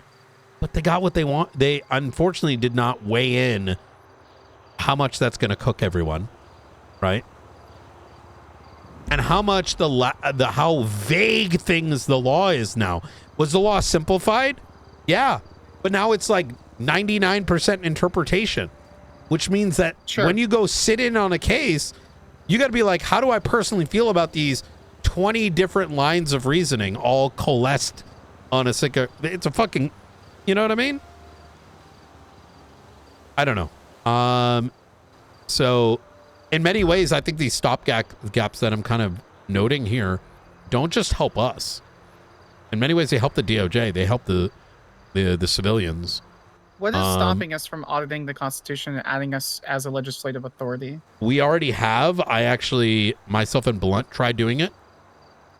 but they got what they want. They unfortunately did not weigh in how much that's going to cook everyone. Right? And how much how vague things the law is now. Was the law simplified? Yeah. But now it's like 99% interpretation, which means that when you go sit in on a case, you got to be like, how do I personally feel about these 20 different lines of reasoning all coalesced on a single? It's a fucking, you know what I mean? I don't know. So in many ways, I think these stopgaps that I'm kind of noting here don't just help us. In many ways, they help the DOJ. They help the civilians. What is stopping us from auditing the Constitution and adding us as a legislative authority? We already have. I actually, myself and Blunt tried doing it.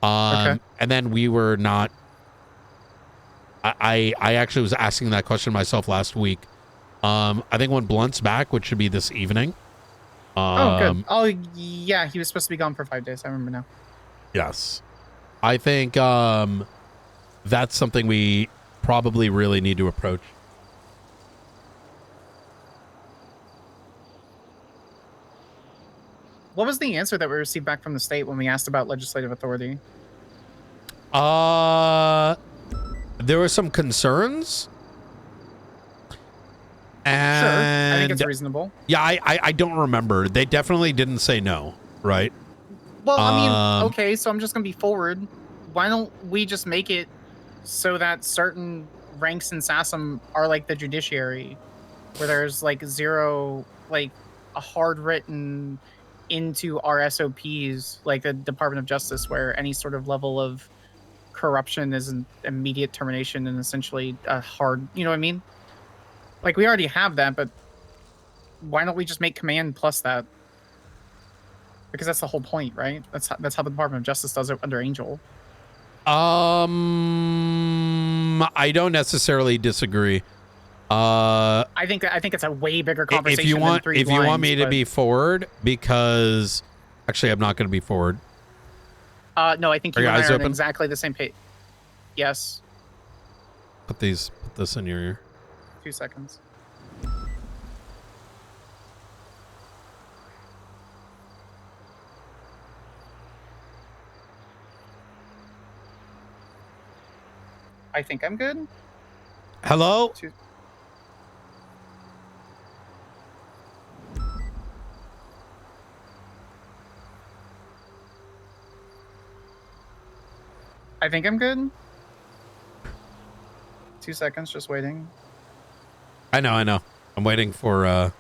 And then we were not. I actually was asking that question myself last week. I think when Blunt's back, which should be this evening. Oh, good. Oh, yeah. He was supposed to be gone for 5 days. I remember now. Yes. I think that's something we probably really need to approach. What was the answer that we received back from the state when we asked about legislative authority? There were some concerns. And sure, I think it's reasonable. Yeah, I don't remember. They definitely didn't say no, right? Well, I mean, okay, so I'm just going to be forward. Why don't we just make it so that certain ranks in SASM are like the judiciary, where there's like zero, like a hard written into our SOPs, like the Department of Justice, where any sort of level of corruption is an immediate termination and essentially a hard, you know what I mean? Like, we already have that, but why don't we just make command plus that? Because that's the whole point, right? That's how the Department of Justice does it under Angel. I don't necessarily disagree. I think it's a way bigger conversation. If you want me to be forward, because actually I'm not going to be forward. No, I think you and I are on exactly the same page. Yes. Put this in your ear. 2 seconds. I think I'm good. Hello? I think I'm good. 2 seconds, just waiting. I know. I'm waiting for, I've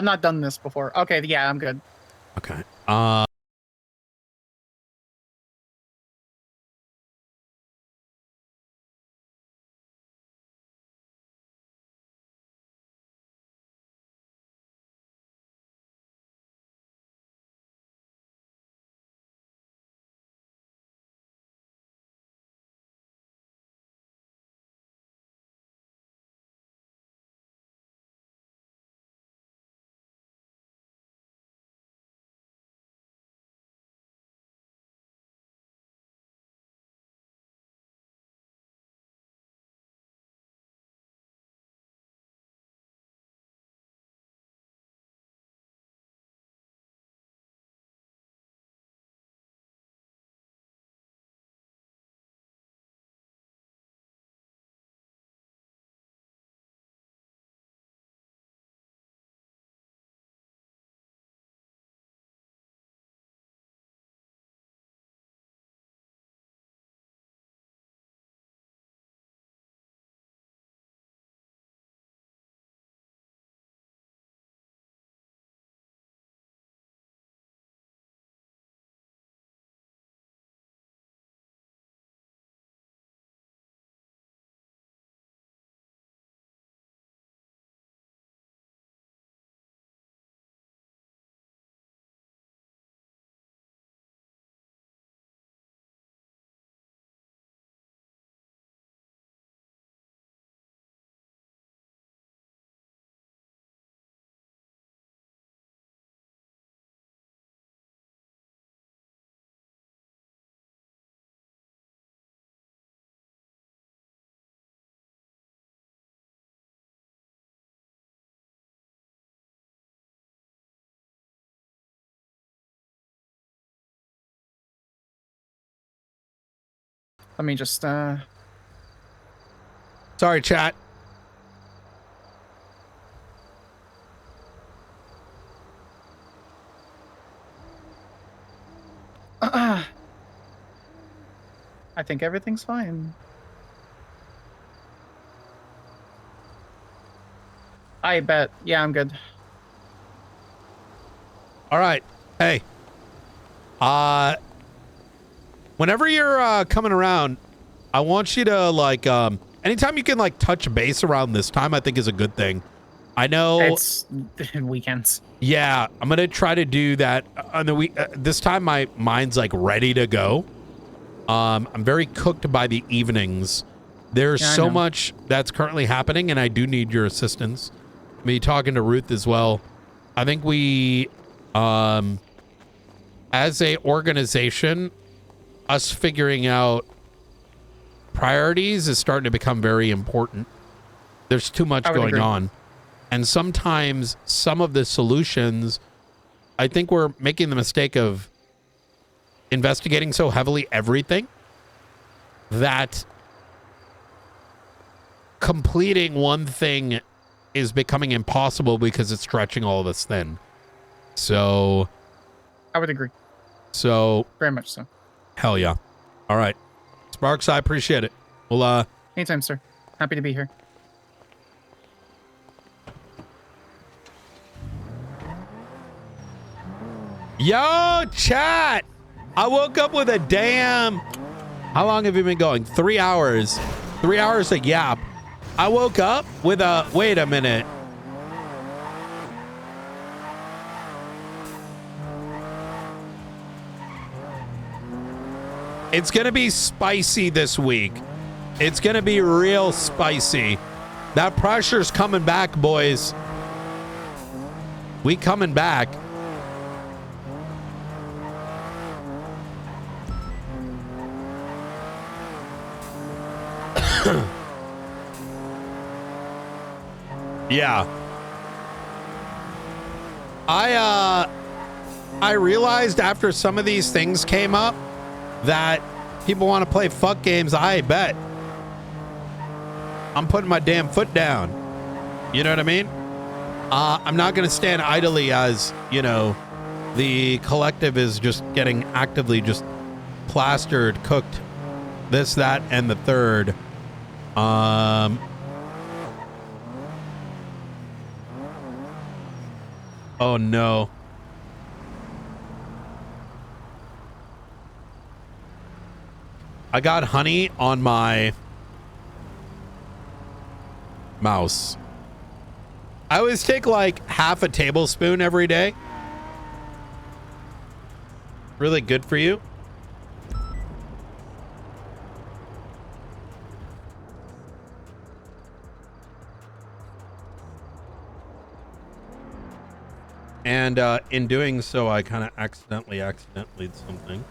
not done this before. Okay, yeah, I'm good. okay. Let me just, Sorry, chat. I think everything's fine. I bet. Yeah, I'm good. All right. Hey. Whenever you're coming around, I want you to like anytime you can like touch base around this time, I think is a good thing. I know It's weekends. Yeah, I'm gonna try to do that on the week. This time, my mind's like ready to go. I'm very cooked by the evenings. There's Yeah, I so know. much that's currently happening, and I do need your assistance. Me talking to Ruth as well. I think we, as a organization, us figuring out priorities is starting to become very important. There's too much I would going agree. on. And sometimes some of the solutions, I think we're making the mistake of investigating so heavily everything that completing one thing is becoming impossible because it's stretching all of us thin. So, I would agree. so Very much so. hell yeah. All right. Sparks, I appreciate it. Well, Anytime, sir. Happy to be here. yo, chat. I woke up with a damn. How long have you been going? 3 hours. 3 hours of yap. I woke up with a. Wait a minute. It's going to be spicy this week. It's going to be real spicy. That pressure's coming back, boys. We coming back. Yeah. I realized after some of these things came up that people want to play fuck games. I bet. I'm putting my damn foot down. You know what I mean? I'm not going to stand idly as, you know, the collective is just getting actively just plastered, cooked, this, that, and the third. Oh no. I got honey on my mouse. I always take like half a tablespoon every day. Really good for you. And in doing so, I kind of accidentally did something.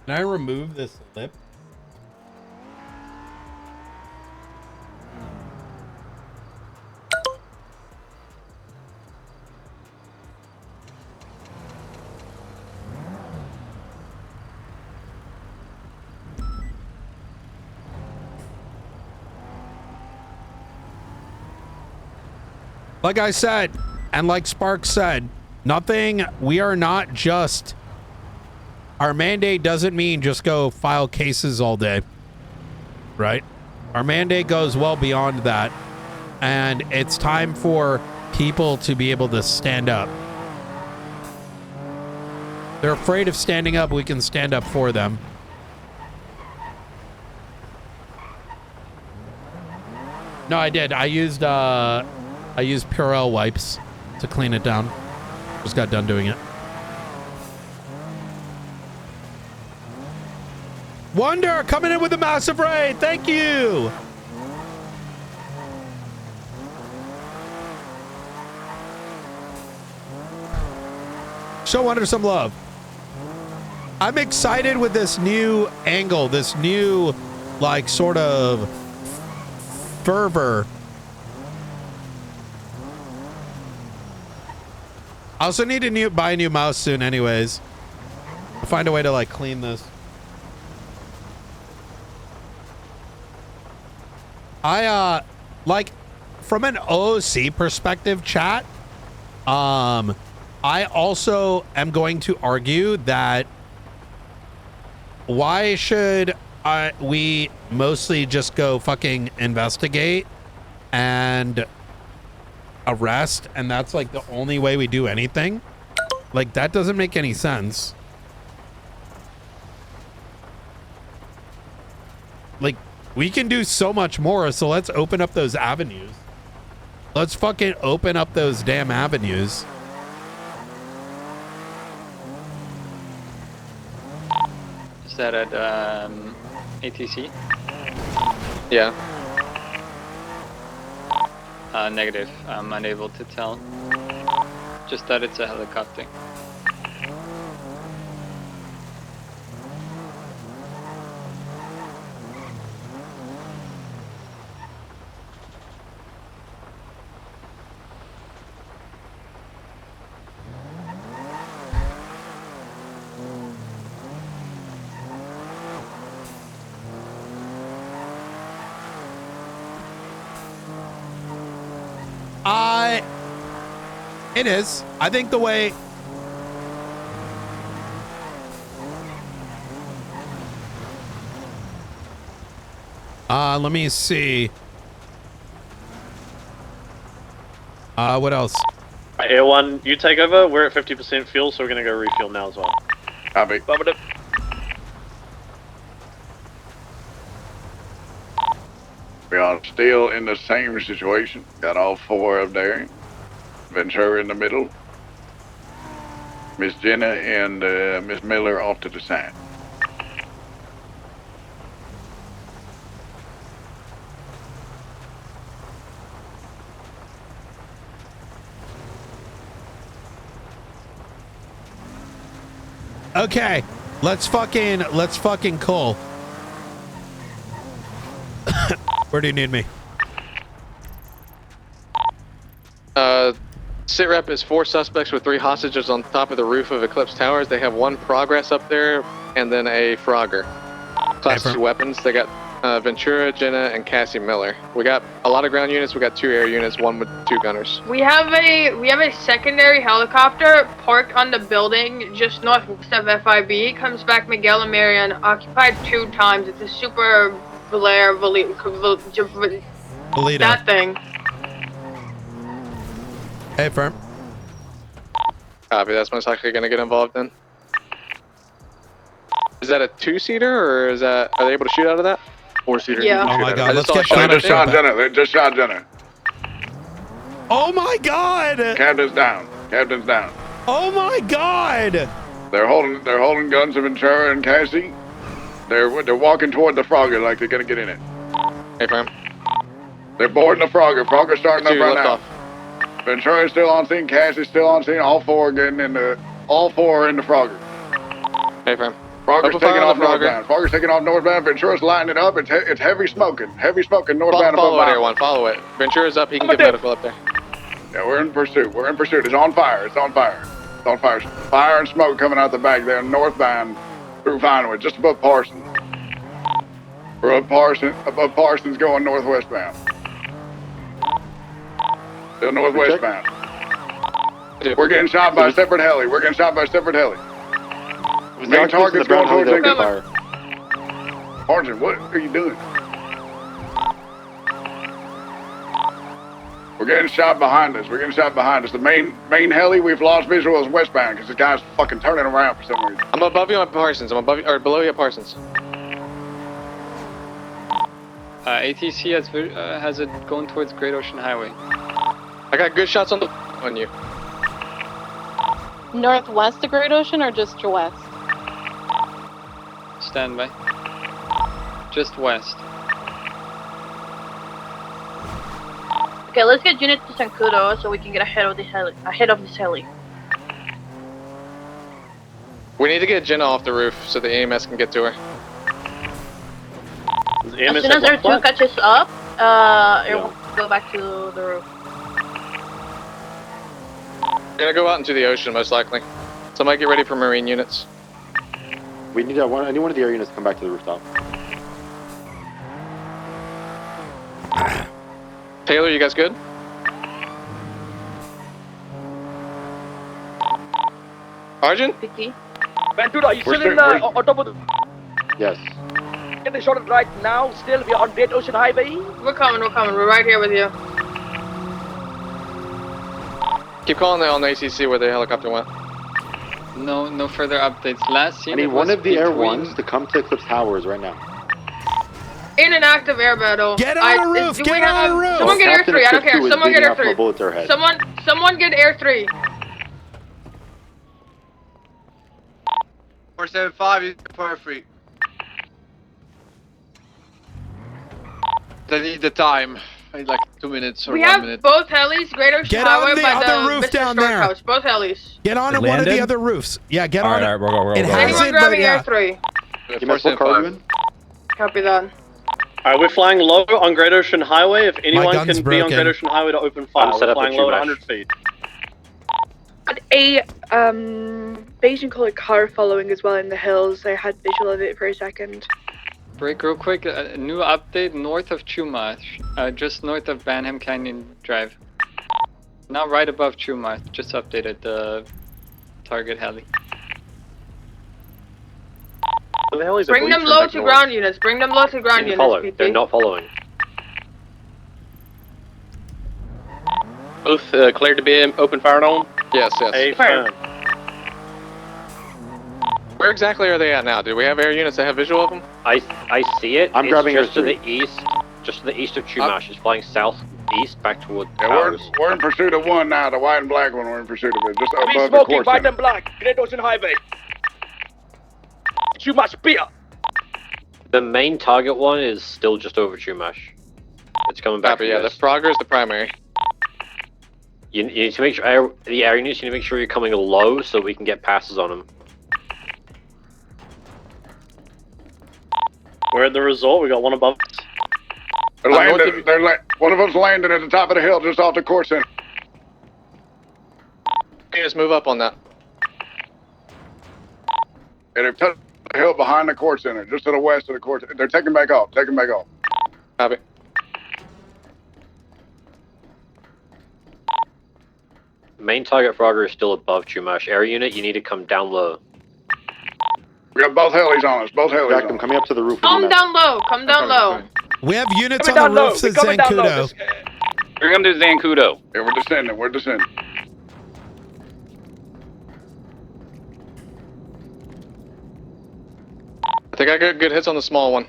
Can I remove this lip? Like I said, and like Sparks said, we are not just, our mandate doesn't mean just go file cases all day, right? Our mandate goes well beyond that. And it's time for people to be able to stand up. They're afraid of standing up. We can stand up for them. No, I did. I used Purell wipes to clean it down. Just got done doing it. Wonder coming in with a massive raid. Thank you. Show Wonder some love. I'm excited with this new angle, this new like sort of fervor. I also need to buy a new mouse soon anyways. I'll find a way to like clean this. I like from an OOC perspective, chat, I also am going to argue that why should we mostly just go fucking investigate and arrest, and that's like the only way we do anything? Like, that doesn't make any sense. Like, we can do so much more, so let's open up those avenues. Let's fucking open up those damn avenues. Is that at ATC? Yeah. Negative. I'm unable to tell. Just that it's a helicopter. It is. I think the way... let me see. What else? A1, you take over. We're at 50% fuel, so we're going to go refuel now as well. Copy. We are still in the same situation. Got all four up there. Ventura in the middle. Miss Jenna and Miss Miller off to the side. Okay, let's fucking call. Where do you need me? Sit rep is 4 suspects with 3 hostages on top of the roof of Eclipse Towers. They have 1 progress up there and then a Frogger. Class 2 weapons. They got Ventura, Jenna, and Cassie Miller. We got a lot of ground units. We got 2 air units, 1 with 2 gunners. We have a secondary helicopter parked on the building just northwest of FIB. It comes back Miguel and Marion, occupied 2 times. It's a super that thing. Hey, firm. Copy. That's most likely going to get involved in. Is that a 2-seater, or is that? Are they able to shoot out of that? 4-seater. Yeah. Oh my God! Let's get They just shot Jenna. They just shot Jenna. Oh my God! Captain's down. Captain's down. Oh my God! They're holding guns to Ventura and Cassie. They're walking toward the Frogger like they're gonna get in it. Hey, firm. They're boarding the Frogger. Frogger's starting up Two right left now. off. Ventura's still on scene. Cassie's still on scene. All 4 getting in the. All 4 are in the Frogger. Hey, firm. Frogger's Open fire taking on off the Frogger. northbound. Frogger's taking off northbound. Ventura's lighting it up. It's heavy smoking. Heavy smoking northbound. Follow it, above Air 1. Follow it. Ventura's up. He can get medical up there. Yeah, we're in pursuit. We're in pursuit. It's on fire. It's on fire. It's on fire. Fire and smoke coming out the back there northbound through Vinewood, just above Parsons. We're above Parsons going northwest bound. Still northwest bound. We're getting shot by a separate heli. We're getting shot by a separate heli. Main target's going towards the Argent, what are you doing? We're getting shot behind us. We're getting shot behind us. The main heli, we've lost visual is westbound because the guy's fucking turning around for some reason. I'm above you on Parsons. I'm above you, or below you at Parsons. ATC has it going towards Great Ocean Highway. I got good shots on you. Northwest of Great Ocean or just west? Stand by. Just west. Okay, let's get units to Sankudo so we can get ahead of this heli. We need to get Jenna off the roof so the EMS can get to her. As soon as R2 catches up, it will go back to the roof. We're gonna go out into the ocean most likely. Somebody get ready for marine units. We need any one of the air units to come back to the rooftop. Taylor, you guys good? Arjun? Ventura, you still in on top of the... Yes. Get the shot right now. Still, we are on Great Ocean Highway. We're coming. We're right here with you. Keep calling on the ACC where the helicopter went. No further updates. Last seen I need one of the Air Ones to come to Eclipse Towers right now. In an active air battle. Get on the roof! Get on the roof! Someone get Air 3. I don't care. Someone get Air 3. Bullets are ahead. Someone get Air 3. 475, you fire free. I need the time. I need like 2 minutes or We 1 have minute. both helis, Great Ocean Get Highway on the by other the roof Mr. down Stork there. House. Both helis. Get on one of the other roofs. Yeah, get on it. Alright, we'll go. It has Anyone it, but grabbing yeah. Air 3? What car are you in? Copy that. Alright, we're flying low on Great Ocean Highway. If anyone gun's can be on broken. Great Ocean Highway to open fire, I'm set we're up at flying low at Chumash. 100 feet. A Beijing colored car following as well in the hills. I had visual of it for a second. Break real quick. A new update north of Chumash, just north of Banham Canyon Drive. Not right above Chumash. Just updated the target heli. Bring them low to ground units. Bring them low to ground units, PT. They're not following. Both cleared to be open fired on? Yes. Affirm. Where exactly are they at now? Do we have air units that have visual of them? I see it. I'm It's grabbing just to Air the east. Just to the east of Chumash. It's flying southeast back toward Yeah, towers. we're in pursuit of one now. The white and black one. We're in pursuit of it. Just We above the smoking course. white and black. Great Ocean Highway. Chumash beer. The main target one is still just over Chumash. It's coming back. Copy, yeah, the Frogger is the primary. You need to make sure the air units. You need to make sure you're coming low so we can get passes on them. We're at the result. We got one above us. They're landing. One of them's landing at the top of the hill just off the course center. Okay, just move up on that. And they're the hill behind the court center, just to the west of the court. They're taking back off. Taking back off. Copy. Main target Frogger is still above Chumash. Air unit, you need to come down low. We got both helis on us. Both helis on us. Coming up to the roof. Come down low. Come down low. We have units Coming on the down roofs low. at We're coming down low. Zancudo. We're gonna do Zancudo. Yeah, we're descending. We're descending. I think I got good hits on the small one.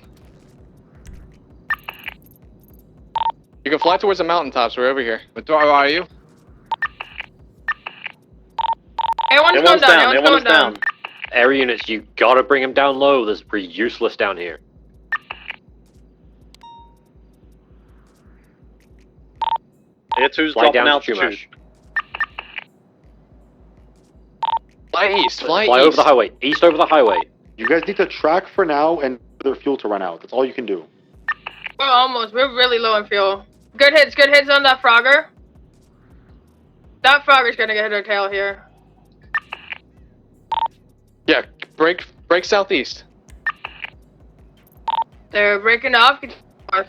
You can fly towards the mountaintops. We're over here. What are you? Everyone's going down. Everyone's going down. Air units, you gotta bring them down low. This is pretty useless down here. Air 2's Fly dropping down out to to Chumash. Fly east. Fly east. Over the highway. East over the highway. You guys need to track for now and their fuel to run out. That's all you can do. We're almost. We're really low in fuel. Good hits. Good hits on that Frogger. That Frogger's gonna get her tail here. Yeah, break southeast. They're breaking off. They're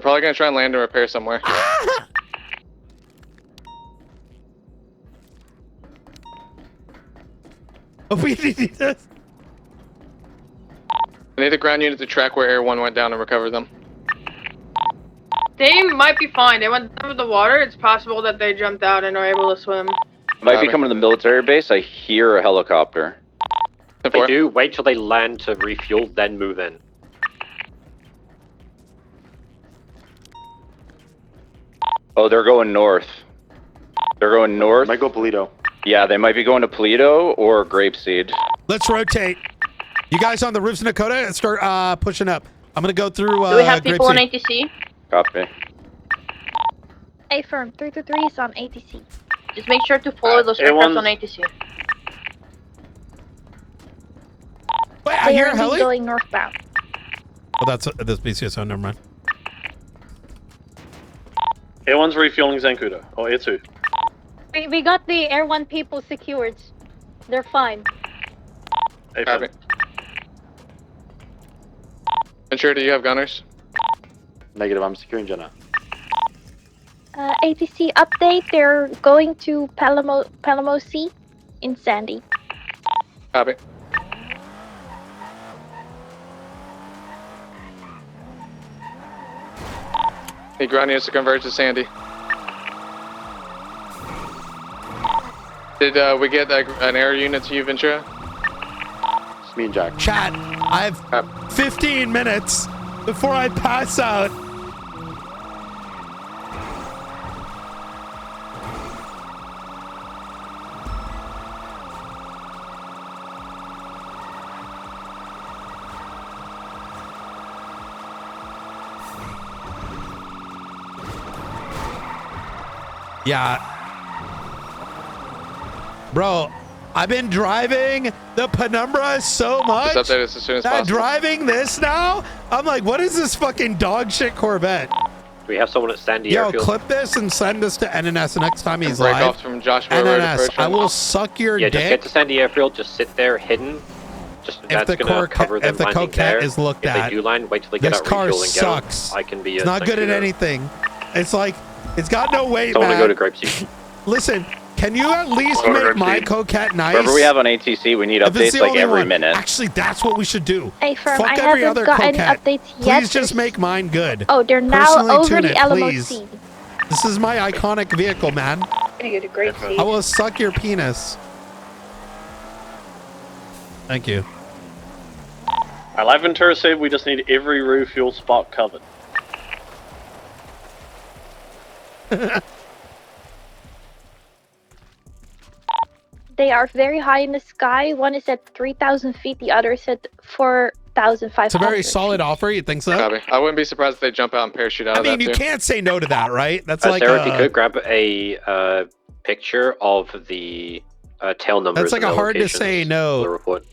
probably gonna try and land and repair somewhere. We need this. I need the ground unit to track where Air 1 went down and recover them. They might be fine. They went under the water. It's possible that they jumped out and are able to swim. Might be coming to the military base. I hear a helicopter. If they do, wait till they land to refuel, then move in. Oh, they're going north. They're going north. Might go Polito. Yeah, they might be going to Polito or Grapeseed. Let's rotate. You guys on the roofs in Dakota, start pushing up. I'm gonna go through. Do we have people on Grapeseed. ATC? Copy. A firm 323 is on ATC. Just make sure to follow those aircraft on ATC. Wait, I hear a They are heli. going northbound. Oh, that's BCSO. Never mind. Air 1's refueling Zancudo. Or Air 2. We got the Air 1 people secured. They're fine. Copy. Ensure, do you have gunners? Negative, I'm securing Jenna. ATC update, they're going to Palamosi in Sandy. Copy. Need ground units to converge to Sandy. Did we get an air unit to you, Ventura? It's me and Jack. Chat, I have 15 minutes before I pass out. Yeah. Bro, I've been driving the Penumbra so much. Just update us as soon as that possible. driving this now, I'm like, what is this fucking dog shit Corvette? Do we have someone at Sandy Yo, Airfield? clip this and send this to NNS the next time he's Break live. off from Joshua over to NNS, Bertrand. I will suck your Yeah, just dick get to Sandy Airfield. Just sit there hidden. Just that's the gonna cover them if the landing coquette there. is looked if at. they do land, wait till they get This out car refuel and get out. sucks. I can be. It's not good at anything. It's like, it's got no weight, Someone man. to go to Grapeseed. Listen, can you at least make my coquette nice? Wherever we have on ATC, we need If it's updates the like only every one. minute. Actually, that's what we should do. Hey, firm, Fuck I every haven't other gotten coquette. updates yet. Please just make mine good. Oh, they're now Personally over tune the it, LMOC. please. This is my iconic vehicle, man. Gonna go to great seat. I will suck your penis. Thank you. Like Ventura said, we just need every refuel spot covered. They are very high in the sky. One is at 3,000 feet. The other is at 4,500. It's a very solid offer. You think so? Copy. I wouldn't be surprised if they jump out and parachute out I of that mean, you too. can't say no to that, right? That's like Sarah, if you could grab a picture of the tail numbers. that's like and a the hard to locations say for no. the report.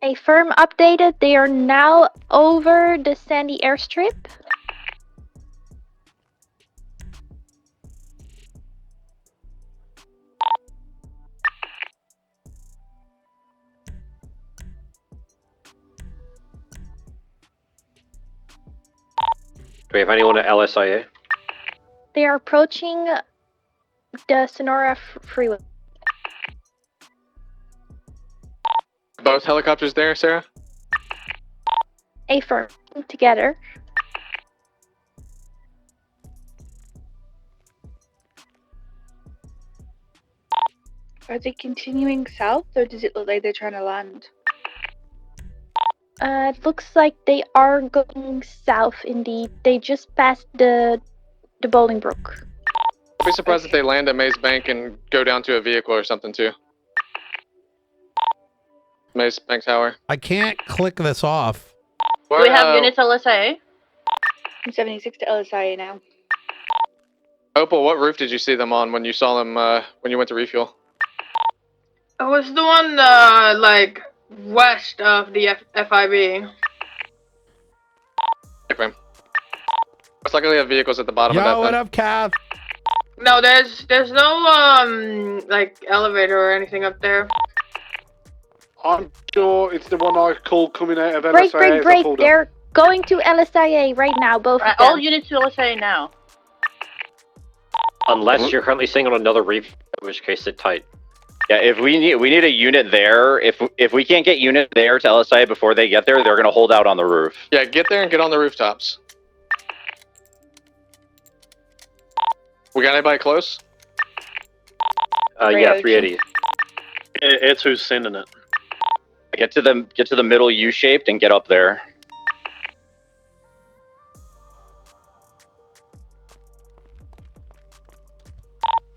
A firm updated. They are now over the Sandy airstrip. Do we have anyone at LSIA? They are approaching the Sonora freeway. Both helicopters there, Sarah? A firm together. Are they continuing south, or does it look like they're trying to land? It looks like they are going south indeed. They just passed the Bolingbrook. I'd be surprised if they land at Maze Bank and go down to a vehicle or something too. Maze Bank Tower. I can't click this off. Do we have units LSA? I'm 76 to LSIA now. Opal, what roof did you see them on when you saw them when you went to refuel? It was the one like west of the FIB. Okay. Most likely have vehicles at the bottom of that. Yo, what up, Cav? No, there's no like elevator or anything up there. I'm sure it's the one I called coming out of LSIA. Break, break, break. They're going to LSIA right now, both of them. All units to LSA now. Unless you're currently sitting on another reef, in which case sit tight. Yeah, if we need a unit there. If we can't get unit there to LSI before they get there, they're gonna hold out on the roof. Yeah, get there and get on the rooftops. We got anybody close? Yeah, 380. It's who's sending it. Get to the middle U-shaped and get up there.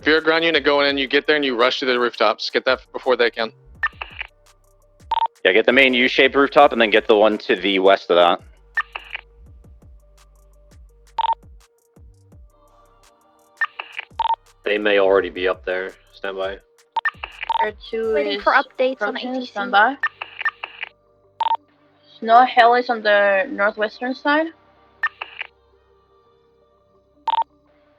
If you're a ground unit going in, you get there and you rush to the rooftops. Get that before they can. Yeah, get the main U-shaped rooftop and then get the one to the west of that. They may already be up there. Stand by. Air 2 Waiting is for updates on approaching. ATC. Stand by. Snow Hill is on the northwestern side.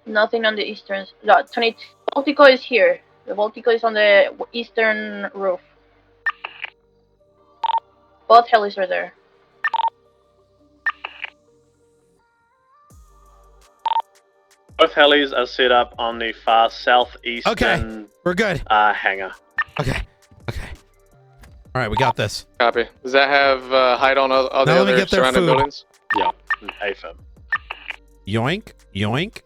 Nothing on the eastern. No, 22. Voltico is here. The Voltico is on the eastern roof. Both helis are there. Both helis are set up on the far southeastern. Okay, we're good. Hangar. Okay. All right, we got this. Copy. Does that have height on all the Now let me other get their surrounding food. buildings? Yeah, AFib. Yoink, yoink.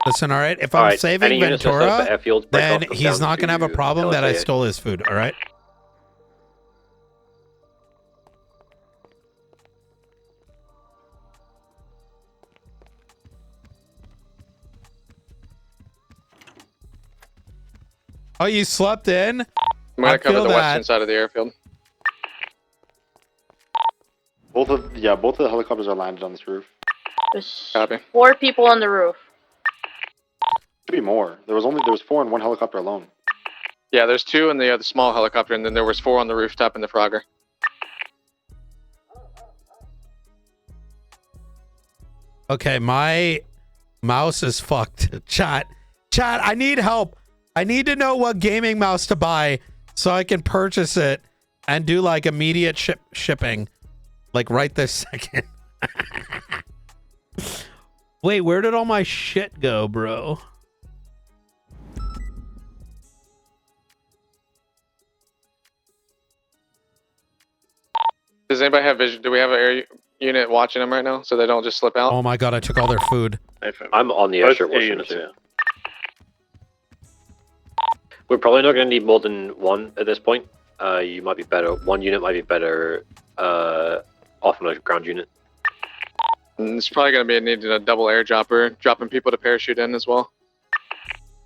Listen, all right. If All I'm right, saving any units that set up Ventura, at airfields, break then off, come he's down not gonna have a to problem that I LSA. stole his food. All right. Oh, you slept in? I'm gonna I cover feel the that. western side of the airfield. Both of the helicopters are landed on this roof. There's Copy. 4 people on the roof. Should be more. There was 4 in one helicopter alone. Yeah, there's 2 in the other small helicopter, and then there was 4 on the rooftop in the Frogger. Okay, my mouse is fucked. Chat, I need help. I need to know what gaming mouse to buy so I can purchase it and do like immediate shipping, like right this second. Wait, where did all my shit go, bro? Does anybody have vision? Do we have an air unit watching them right now so they don't just slip out? Oh my god, I took all their food. I'm on the Both airstrip watching units, it. We're probably not going to need more than one at this point. You might be better. One unit might be better off on a ground unit. And it's probably going to be needing a double air dropper, dropping people to parachute in as well.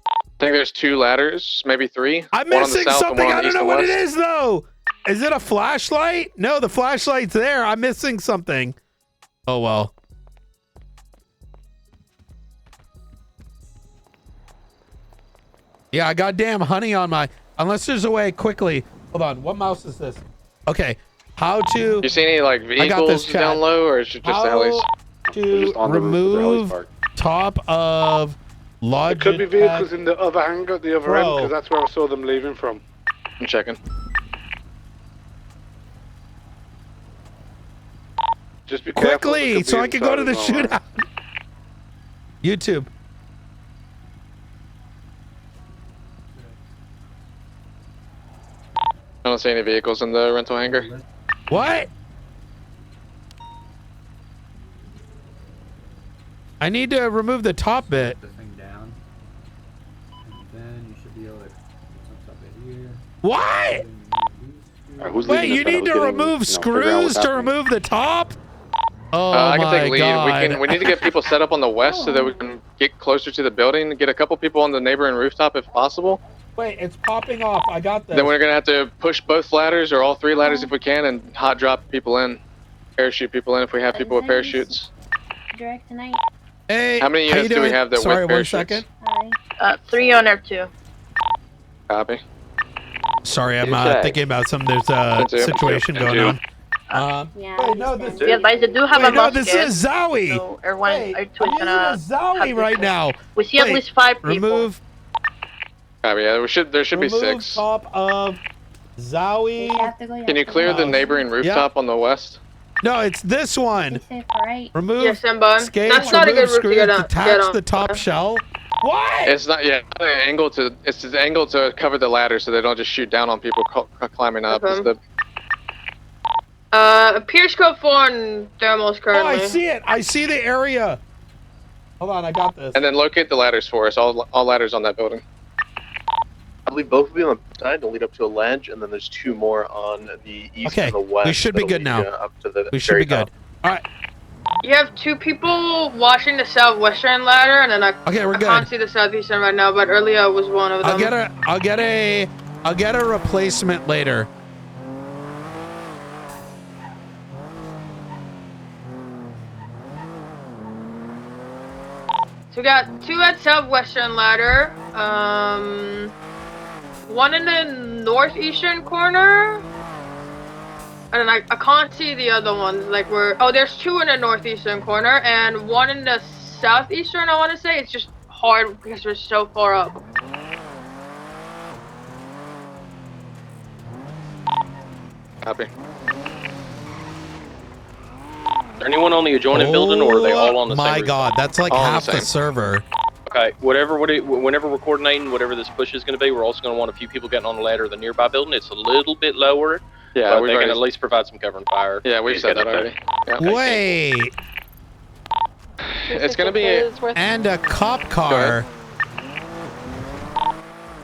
I think there's 2 ladders, maybe 3. I'm one on the missing south something. and one on I the don't east know and what it west. is though. Is it a flashlight? No, the flashlight's there. I'm missing something. Oh well. Yeah, I got damn honey on my. Unless there's a way quickly. Hold on. What mouse is this? Okay, how to? You see any like I got this, vehicles chat. down low, or is it just the helis? To remove top of Lodge. There could be vehicles in the other hangar at the other end, Bro. because that's where I saw them leaving from. I'm checking. Just be careful. Quickly, so I can go to the shootout. YouTube. I don't see any vehicles in the rental hangar. What? I need to remove the top bit. What? Wait, you need to remove screws to remove the top? Oh I can my take lead. god. We need to get people set up on the west so that we can get closer to the building. Get a couple people on the neighboring rooftop if possible. Wait, it's popping off. I got this. Then we're gonna have to push both ladders or all three ladders if we can, and hot drop people in, parachute people in if we have people with parachutes. Direct tonight. Hey, How many units do we have that Sorry, with 1 parachutes? second. 3 on F2. Copy. Sorry, I'm Okay. thinking about some. There's a situation going on. Wait, no, this. Yeah, guys, I do have a Wait, no, musket. this is Zowie. So everyone, Wait, R2 I'm is gonna using a Zowie have right this- now. We see at Wait, least 5 people. Remove. Copy. Yeah, there should be remove 6. top of Zowie. Can you clear the neighboring rooftop on the west? No, it's this one. Remove Yes, Simba. skates, That's not a remove good route to screws, get on. detach the top shell. What? It's not yet. It's an angle to cover the ladder so they don't just shoot down on people climbing up. It's the Pierce Code 4 and thermals Oh, currently. I see it. I see the area. Hold on, I got this. and then locate the ladders for us. All ladders on that building. I believe both will be on the side to lead up to a ledge, and then there's 2 more on the east Okay, and the west. we should be that'll good lead now. you Up to the We should very be good. top. All right. You have 2 people watching the southwestern ladder, and then I we're good. can't see the southeastern right now, but earlier was one of them. I'll get a replacement later. So we got 2 at southwestern ladder. One in the northeastern corner. And then I can't see the other ones. Like there's 2 in the northeastern corner and 1 in the southeastern. I want to say it's just hard because we're so far up. Copy. Is there anyone on the adjoining building, or are they all on the same My roof? God, that's like All on half the the same. server. Okay, whenever we're coordinating whatever this push is going to be, we're also going to want a few people getting on the ladder of the nearby building. It's a little bit lower, Yeah, but we've they can already- at least provide some cover and fire. Yeah, we've Just said get that up already. there. Yeah. Wait. It's gonna be And a cop car.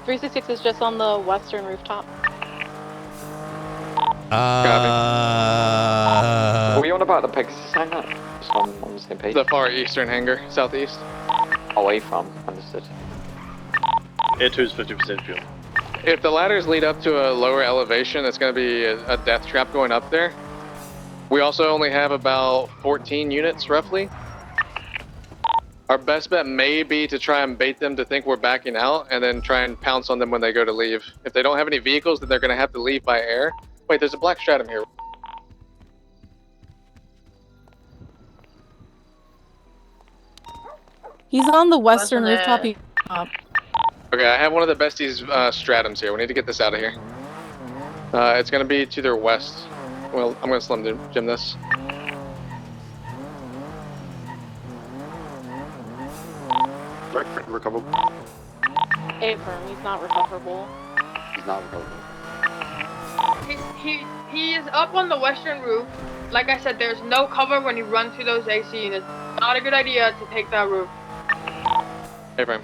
366 is just on the western rooftop. Are we on about the Pegasus hangar? Just on the same page? The far eastern hangar, southeast. Away from, understood. Air 2 is 50% fuel. If the ladders lead up to a lower elevation, it's going to be a death trap going up there. We also only have about 14 units, roughly. Our best bet may be to try and bait them to think we're backing out, and then try and pounce on them when they go to leave. If they don't have any vehicles, then they're going to have to leave by air. Wait, there's a black stratum here. He's on the western Wasn't rooftop. it? Okay, I have one of the besties stratums here. We need to get this out of here. It's going to be to their west. Well, I'm going to slim jim this. Recoverable. Affirm, he's not recoverable. He's not recoverable. He is up on the western roof. Like I said, there's no cover when you run through those AC units. Not a good idea to take that roof. Hey, Frame.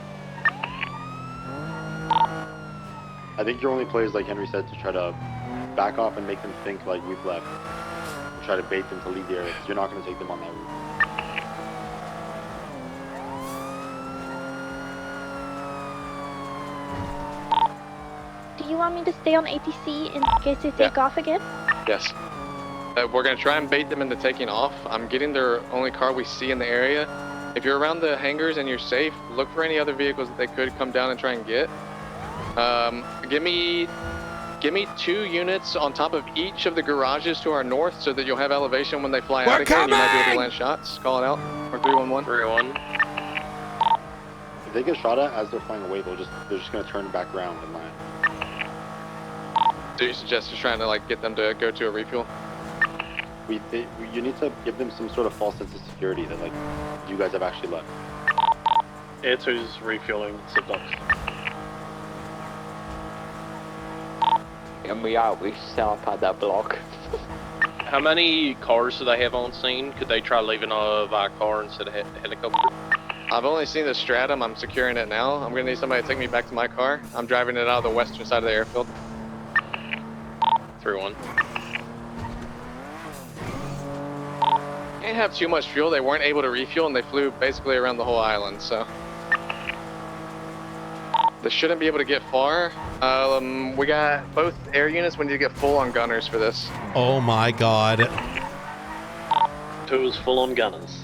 I think your only play is, like Henry said, to try to back off and make them think like we've left. Try to bait them to leave the area, because you're not going to take them on that route. Do you want me to stay on ATC in case they take off again? Yes. We're going to try and bait them into taking off. I'm getting their only car we see in the area. If you're around the hangars and you're safe, look for any other vehicles that they could come down and try and get. Give me Give me 2 units on top of each of the garages to our north so that you'll have elevation when they fly We're out again. You might be able coming! to land shots. Call it out. Or 311. 3-1. If they get shot at as they're flying away, they're just gonna turn back around and land. So you suggest just trying to like get them to go to a refuel? You need to give them some sort of false sense of security that like you guys have actually left. Air 2's refueling subducts. And we set up at that block. How many cars do they have on scene? Could they try leaving a car instead of helicopter? I've only seen the Stratum. I'm securing it now. I'm gonna need somebody to take me back to my car. I'm driving it out of the western side of the airfield. 3-1. Can't have too much fuel. They weren't able to refuel and they flew basically around the whole island, so. They shouldn't be able to get far. We got both air units. We need to get full on gunners for this. Oh my god. 2 is full on gunners.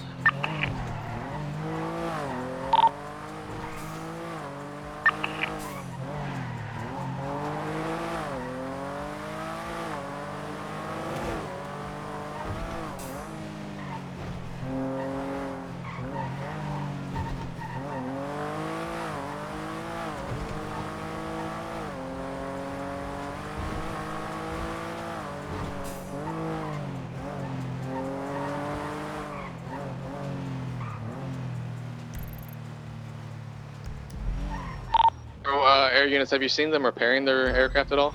Air units, have you seen them repairing their aircraft at all?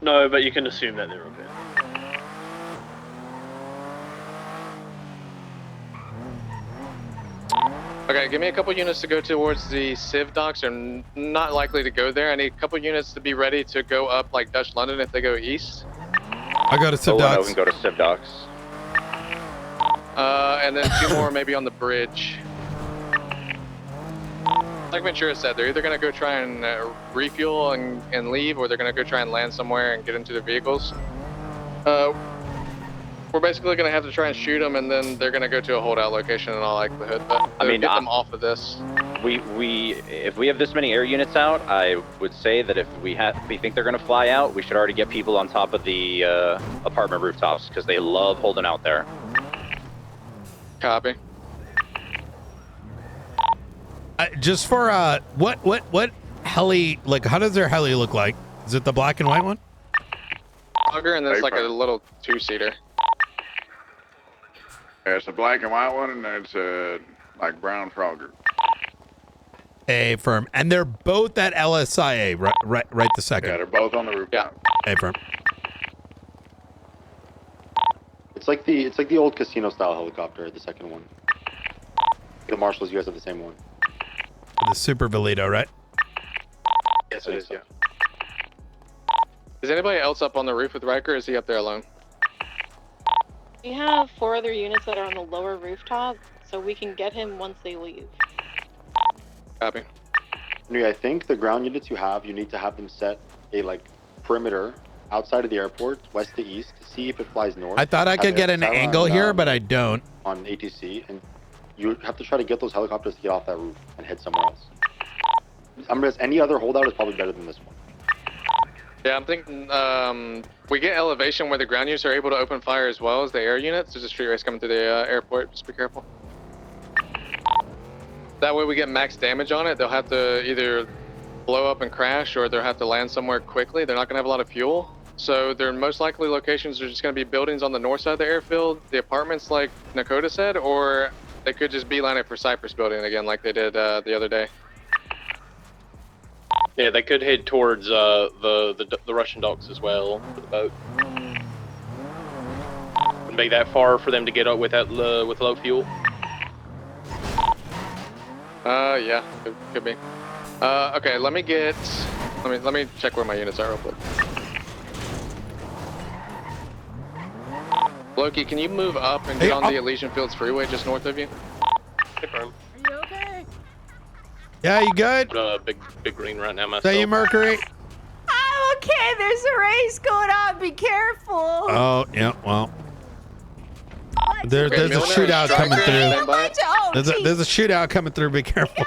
No, but you can assume that they're repaired. Okay, give me a couple units to go towards the Civ docks. They're not likely to go there. I need a couple units to be ready to go up like Dutch London if they go east. I go to Civ docks. We can go to Civ docks. And then 2 more maybe on the bridge. Like Ventura said, they're either going to go try and refuel and leave, or they're going to go try and land somewhere and get into their vehicles. We're basically going to have to try and shoot them, and then they're going to go to a holdout location in all likelihood. But I mean, get them off of this. If we have this many air units out, I would say that if we think they're going to fly out, we should already get people on top of the apartment rooftops because they love holding out there. Copy. Just for what heli, like, how does their heli look like? Is it the black and white one? Auger, and that's like a little 2-seater. Yeah, it's a black and white one, and it's like brown Frogger. A firm, and they're both at LSIA, right the second. Yeah, they're both on the rooftop. A firm. It's like the old casino style helicopter, the second one. The Marshals, you guys have the same one. The Super Velito, right? Yes, it is, yeah. Is anybody else up on the roof with Riker, or is he up there alone? We have 4 other units that are on the lower rooftop, so we can get him once they leave. Copy. Anyway, I think the ground units you need to have them set a perimeter outside of the airport, west to east, to see if it flies north. I thought I could get an angle here, but I don't. On ATC, and you have to try to get those helicopters to get off that roof and head somewhere else. Any other holdout is probably better than this one. Yeah, I'm thinking we get elevation where the ground units are able to open fire as well as the air units. There's a street race coming through the airport. Just be careful. That way we get max damage on it. They'll have to either blow up and crash, or they'll have to land somewhere quickly. They're not going to have a lot of fuel. So their most likely locations are just going to be buildings on the north side of the airfield, the apartments like Nakota said, or they could just beeline it for Cypress Building again like they did the other day. Yeah, they could head towards the Russian docks as well for the boat. Wouldn't be that far for them to get up with low fuel. Yeah, could be. Okay, let me check where my units are real quick. Loki, can you move up and get on the Elysian Fields freeway just north of you? Are you okay? Yeah, you good? Big green right now, myself. Say you, Mercury. I'm okay. There's a race going on. Be careful. Oh, yeah, well. There's a shootout coming through. There's a shootout coming through. Be careful.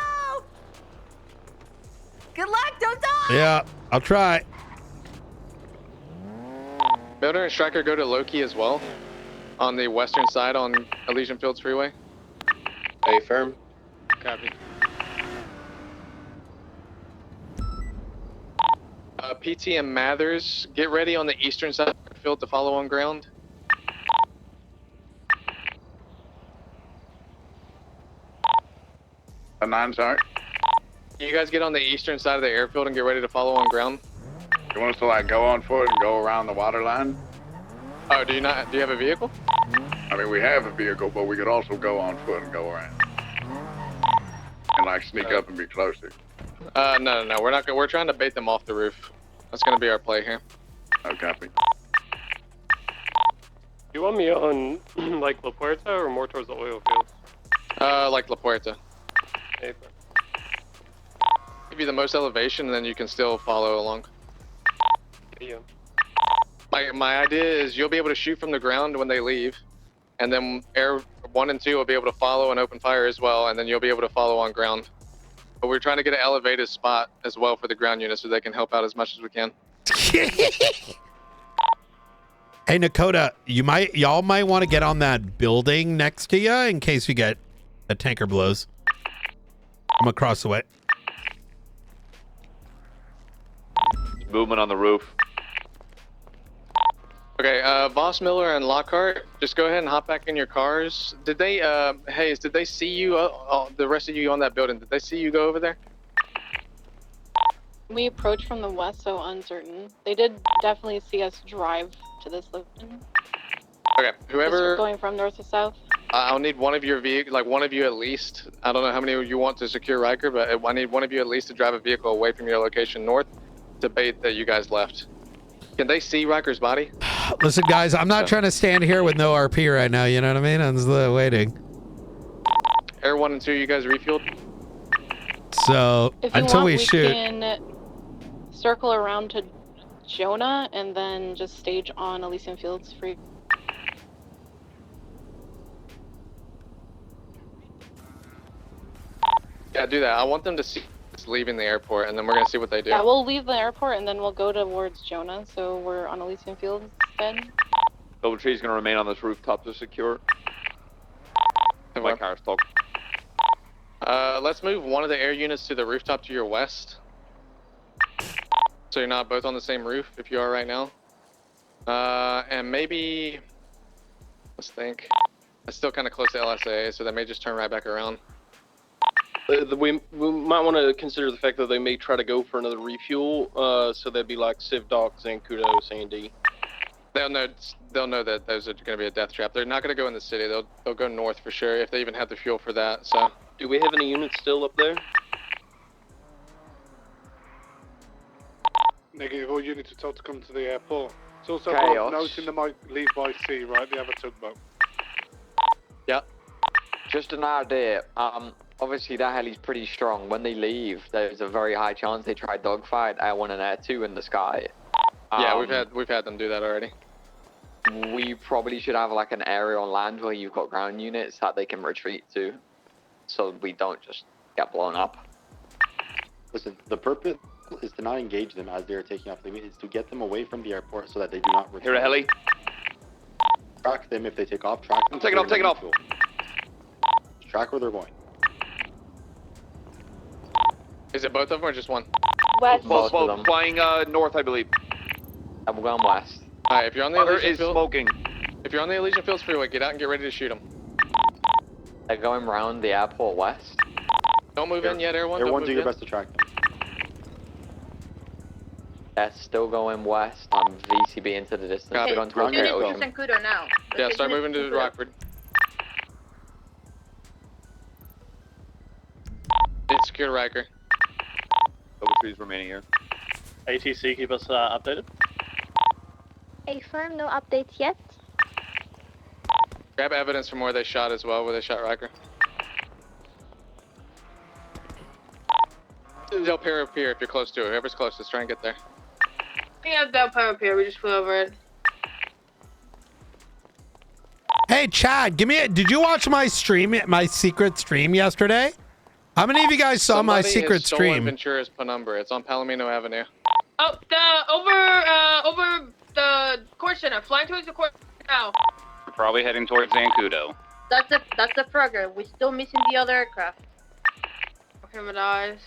Good luck. Don't die. Yeah. I'll try. Milner and Striker go to Loki as well, on the western side on Elysian Fields Freeway. Hey, firm. Copy. PT and Mathers, get ready on the eastern side of the field to follow on ground. A 9, sorry. You guys get on the eastern side of the airfield and get ready to follow on ground. You want us to like go on foot and go around the water line? Oh, do you have a vehicle? I mean, we have a vehicle, but we could also go on foot and go around. And like sneak up and be closer. No, we're not. We're trying to bait them off the roof. That's gonna be our play here. Oh, copy. You want me on like La Puerta or more towards the oil fields? Like La Puerta. Hey, Give you the most elevation, and then you can still follow along. yeah. My idea is you'll be able to shoot from the ground when they leave, and then Air 1 and 2 will be able to follow and open fire as well, and then you'll be able to follow on ground. But we're trying to get an elevated spot as well for the ground units so they can help out as much as we can. Hey, Nakota, y'all might want to get on that building next to you in case you get a tanker blows. I'm across the way. Movement on the roof. Okay, Voss, Miller, and Lockhart, just go ahead and hop back in your cars. Did they, Hayes, did they see you, the rest of you on that building, did they see you go over there? We approached from the west, so uncertain. They did definitely see us drive to this location. Okay, whoever... Going from north to south. I'll need one of your vehicles, like one of you at least. I don't know how many you want to secure Riker, but I need one of you at least to drive a vehicle away from your location north to bait that you guys left. Can they see Riker's body? Listen, guys, I'm not trying to stand here with no RP right now. You know what I mean? I'm just waiting. Air 1 and 2, you guys refueled? So, If you until want, we shoot. can circle around to Jonah and then just stage on Elysian Fields for you. Yeah, do that. I want them to see us leaving the airport, and then we're going to see what they do. Yeah, we'll leave the airport and then we'll go towards Jonah, so we're on Elysian Fields instead. Double Tree's gonna remain on this rooftop to secure. My car's talk. Let's move one of the air units to the rooftop to your west. So you're not both on the same roof, if you are right now. And maybe... Let's think. It's still kind of close to LSA, so they may just turn right back around. We might want to consider the fact that they may try to go for another refuel, so that'd be like Civ Doc, Zancudo, Sandy. They'll know that those are going to be a death trap. They're not going to go in the city. They'll go north for sure if they even have the fuel for that. So. Do we have any units still up there? Negative. All units are told to come to the airport. It's also Chaos. worth noting they might leave by sea, right? They have a tugboat. Yeah. Just an idea. Obviously that heli's pretty strong. When they leave, there's a very high chance they try dogfight Air 1 and Air 2 in the sky. Yeah, we've had them do that already. We probably should have like an area on land where you've got ground units that they can retreat to, so we don't just get blown up. Listen, the purpose is to not engage them as they are taking off. It's to get them away from the airport so that they do not return. Here a heli. Track them if they take off. Track them. Take it off, take it off. Track where they're going. Is it both of them or just one? West. Both flying north, I believe. I'm going west. Alright, if you're on the Other Elysian is Field, smoking. if you're on the Elysian Fields freeway, get out and get ready to shoot them. They're going around the airport west. Don't move in yet, Air 1. Air Don't 1, move do your in. best to track them. They're still going west. I'm VCB into the distance. Copy. They're going towards Great Ocean. Zancudo now. Yeah, start moving to Rockford. It's secure Riker. Double Tree's remaining here. ATC, keep us updated. A firm, no updates yet. Grab evidence from where they shot as well, where they shot Riker. Del Perro Pier if you're close to it. Whoever's closest, try and get there. We have Del Perro Pier, we just flew over it. Hey, Chad, did you watch my stream, my secret stream yesterday? How many of you guys saw my secret Somebody has stolen stream? Ventura's penumbra. It's on Palomino Avenue. Oh, over the court center, flying towards the court now. We're probably heading towards Zancudo. That's the Frogger. We're still missing the other aircraft. Okay, my eyes.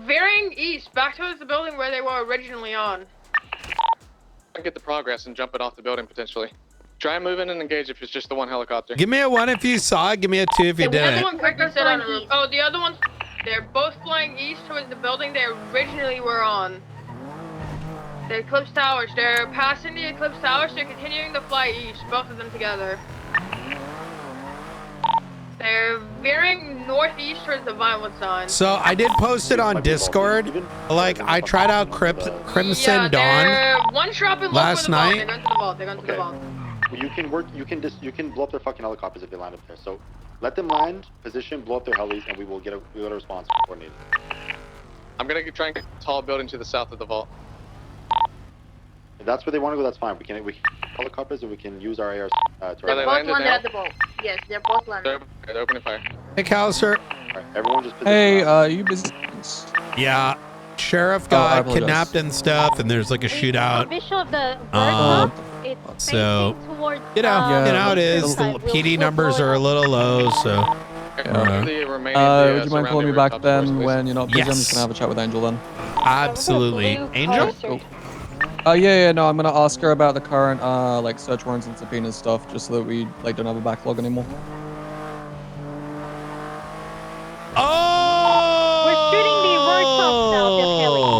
Veering east, back towards the building where they were originally on. I get the progress and jump it off the building potentially. Try and move in and engage if it's just the one helicopter. Give me a 1 if you saw it. Give me a 2 if you The other didn't. one quickly said on the roof. Oh, the other one's. They're both flying east towards the building they originally were on. The Eclipse Towers. They're passing the Eclipse Towers. They're continuing to fly east, both of them together. They're veering northeast towards the Vinewood sign. So I did post it on Discord. Like I tried out Crimson Dawn One shot in last night. They're going to the vault. They're going to the vault. You can work. You can blow up their fucking helicopters if they land up there. So let them land, position, blow up their helis, and we will get a response coordinated. I'm gonna try and get a tall building to the south of the vault. If that's where they want to go, that's fine. We can helicopters, and we can use our AR. They're both landed at the vault. Yes, they're both landed. They're opening fire. Hey, Callister. Right, everyone just position. Hey, you busy? Yeah, sheriff got kidnapped and stuff, and there's like a shootout. Visual of the it's So facing towards, you know how it is. The PD numbers are a little low, so. Would you mind calling me back then when you're not busy? I'm just gonna have a chat with Angel then. Absolutely. Angel? Cool. Yeah, no, I'm gonna ask her about the current like search warrants and subpoenas stuff, just so that we like don't have a backlog anymore. Oh! We're shooting the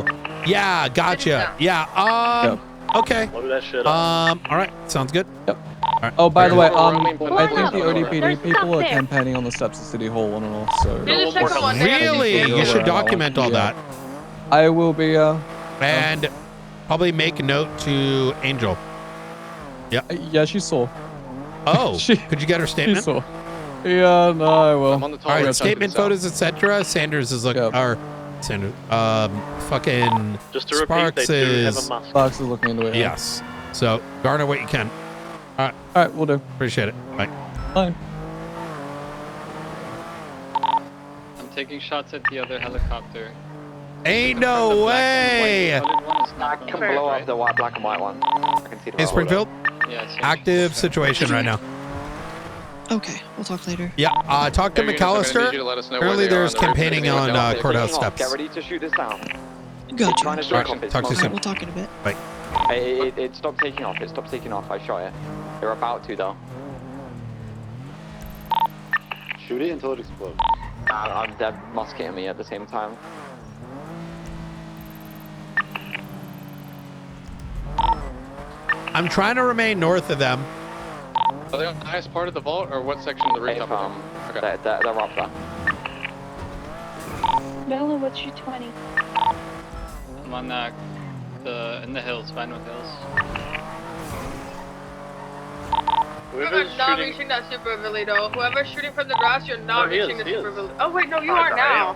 rooftop now. Yeah, gotcha. Yeah. Okay. Load that shit up. All right. Sounds good. Yep. All right. Oh, by the way, I think the There's ODPD people stuff are there. campaigning on the steps of City Hall on and off, so. Really? You should document all that. I will be. And probably make a note to Angel. Yeah. Yeah, she saw. Oh, could you get her statement? She saw. Yeah, no, I will. I'm on the tall All right, roof statement, to the photos, etc. Sanders is like, or Sanders, fucking Just to repeat, Sparks they do have is. a mask. Sparks is looking into it. Yeah. Yes. So garner what you can. All right, we'll do. Appreciate it. Bye. Fine. I'm taking shots at the other helicopter. Ain't no way. I can blow up the black and white one. I can see the Hey, Springfield. Yes. Active situation right now. Okay, we'll talk later. Yeah, talk to Hey, units, I'm gonna need you McAllister. to let us know where Apparently, they are there's on the roof. campaigning Anyone on else? courthouse steps. Get ready to shoot this down. Gotcha. Trying to All right, shoot off. talk to you soon. We'll talk in a bit. Bye. It stopped taking off. It stopped taking off. I shot it. They're about to though. Shoot it until it explodes. They're musketing me at the same time. I'm trying to remain north of them. Are they on the highest part of the vault, or what section of the rooftop? Okay. They're up there. Bella, what's your 20? I'm on in the hills, Vinewood Hills. Whoever's not reaching that super valley though. Whoever's shooting from the grass, you're not reaching the super valley. Oh wait, no, you are now.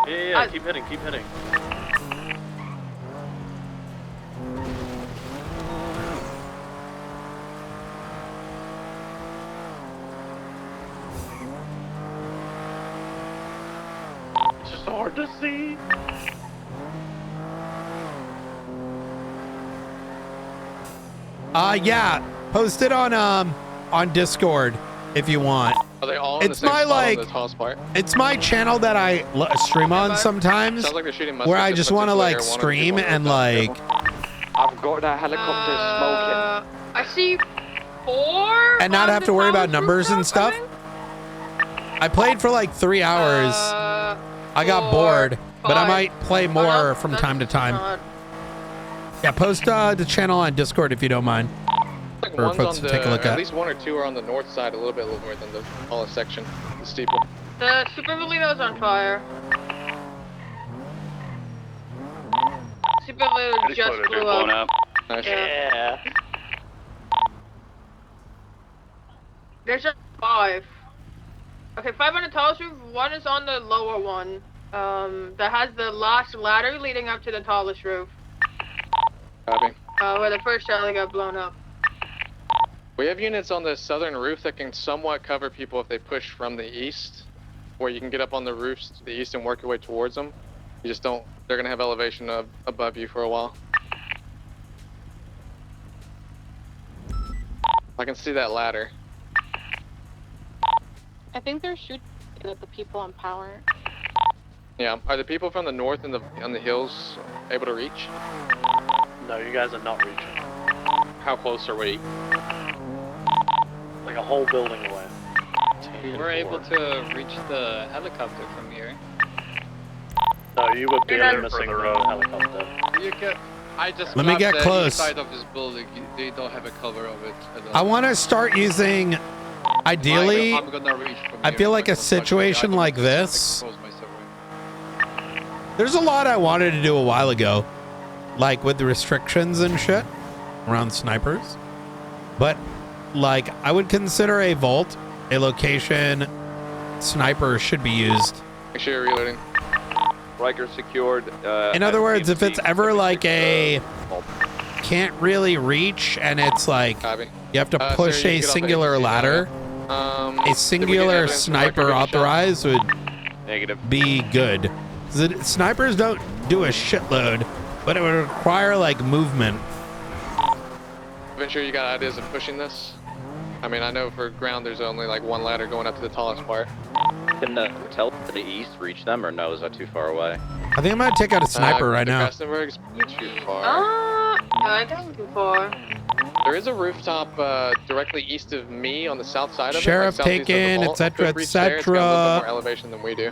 Yeah, keep hitting, keep hitting. It's just hard to see. Yeah, post it on Discord if you want. Are they all in It's the same my, spot like- on the tallest part? It's my channel that I stream on sometimes, Sounds like they're shooting where I muskets just in want to particular, like one or two stream on the and rooftop. like I've got that helicopter smoking. I see 4. and not have to worry about numbers and stuff. I played for like 3 hours. I got bored, but I might play more from time to time. Yeah, post the channel on Discord if you don't mind. Like For one's folks on to the, take a look at at. least one or two are on the north side, a little bit lower than the tallest section, the steeple. The super Valino's on fire. Super Valino just blew up. Nice. Yeah. There's just 5. Okay, 5 on the tallest roof. 1 is on the lower one. That has the last ladder leading up to the tallest roof. Copy. Where the first alley got blown up. We have units on the southern roof that can somewhat cover people if they push from the east, where you can get up on the roofs to the east and work your way towards them. You just don't They're gonna have elevation above you for a while. I can see that ladder. I think they're shooting at the people on power. Yeah. Are the people from the north and on the hills able to reach? No, you guys are not reaching. How close are we? Like a whole building away. We're able to reach the helicopter from here. No, you were You're barely not missing the further helicopter. You can. I just. Let me get the close. Inside of this building, they don't have a cover of it. I want to start using, ideally, I'm gonna reach from I here, feel like but a situation unfortunately, I like don't this. expose myself right. There's a lot I wanted to do a while ago, like with the restrictions and shit around snipers. But, like, I would consider a vault a location sniper should be used. Make sure you're reloading. Riker secured. In other words, if it's ever like a can't really reach and it's like you have to push sir, you a can get off the singular HC now, ladder, yeah. a Did we get singular evidence from Riker sniper getting shot? authorized would Negative. be good. The snipers don't do a shitload, but it would require like movement. Venture, you got ideas of pushing this? I mean, I know for ground there's only like one ladder going up to the tallest part. Can the hotel to the east reach them, or no? Is that too far away? I think I'm gonna take out a sniper right the now. Krastenberg's too far. No, I think too far. There is a rooftop directly east of me on the south side of Sheriff it. Like southeast of the taken, vault. etc., Could reach there. It's got a little bit etc. more elevation than we do.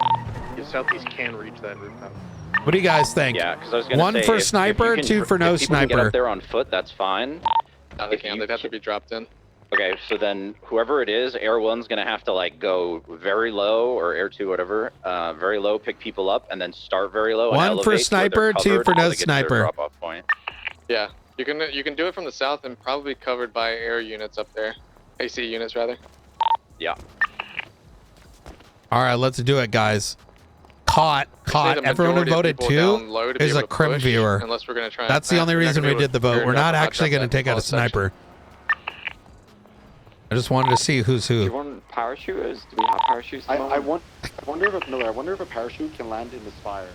The southeast can reach that rooftop. What do you guys think? Yeah, because I was gonna One say, for if sniper, you can, two for no if people can get sniper. up there on foot, that's fine. No, they can't. They'd have to be dropped in. Okay, so then whoever it is, Air 1's gonna have to like go very low, or Air 2, whatever, very low, pick people up, and then start very low. And One for elevate to where they're sniper, two covered for until no they get to their sniper. drop-off point. Yeah, you can do it from the south and probably covered by air units up there, AC units rather. Yeah. All right, let's do it, guys. Caught. the Everyone who majority of voted people two down low to be is a able to crim push, viewer. unless we're gonna try and That's the pass. only We're not reason gonna we be did the able to vote. We're drop not that actually going to take out a tallest section. sniper. I just wanted to see who's who. You want parachuters? Do we have parachutes? I wonder if a parachute can land in this fire.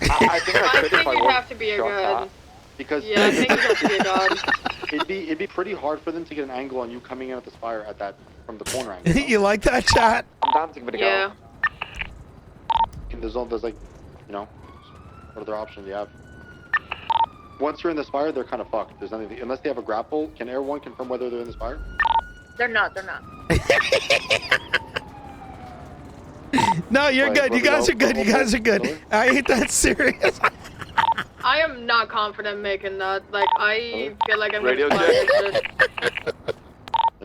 I think I I could think if I you'd was have to be a shot god. at. Because Yeah, I think you'd have to be a god. it'd be pretty hard for them to get an angle on you coming in at this fire at that from the corner angle. You like that, chat? I'm down to give it a Yeah. go. And there's like, what other options do you have? Once you're in this fire, they're kind of fucked. There's nothing unless they have a grapple. Can Air 1 confirm whether they're in this fire? They're not. They're not. No, you're Like, good. You where we guys go? are good. You guys are good. Really? I ain't that serious. I am not confident making that. Like, I feel like I'm Radio gonna fly this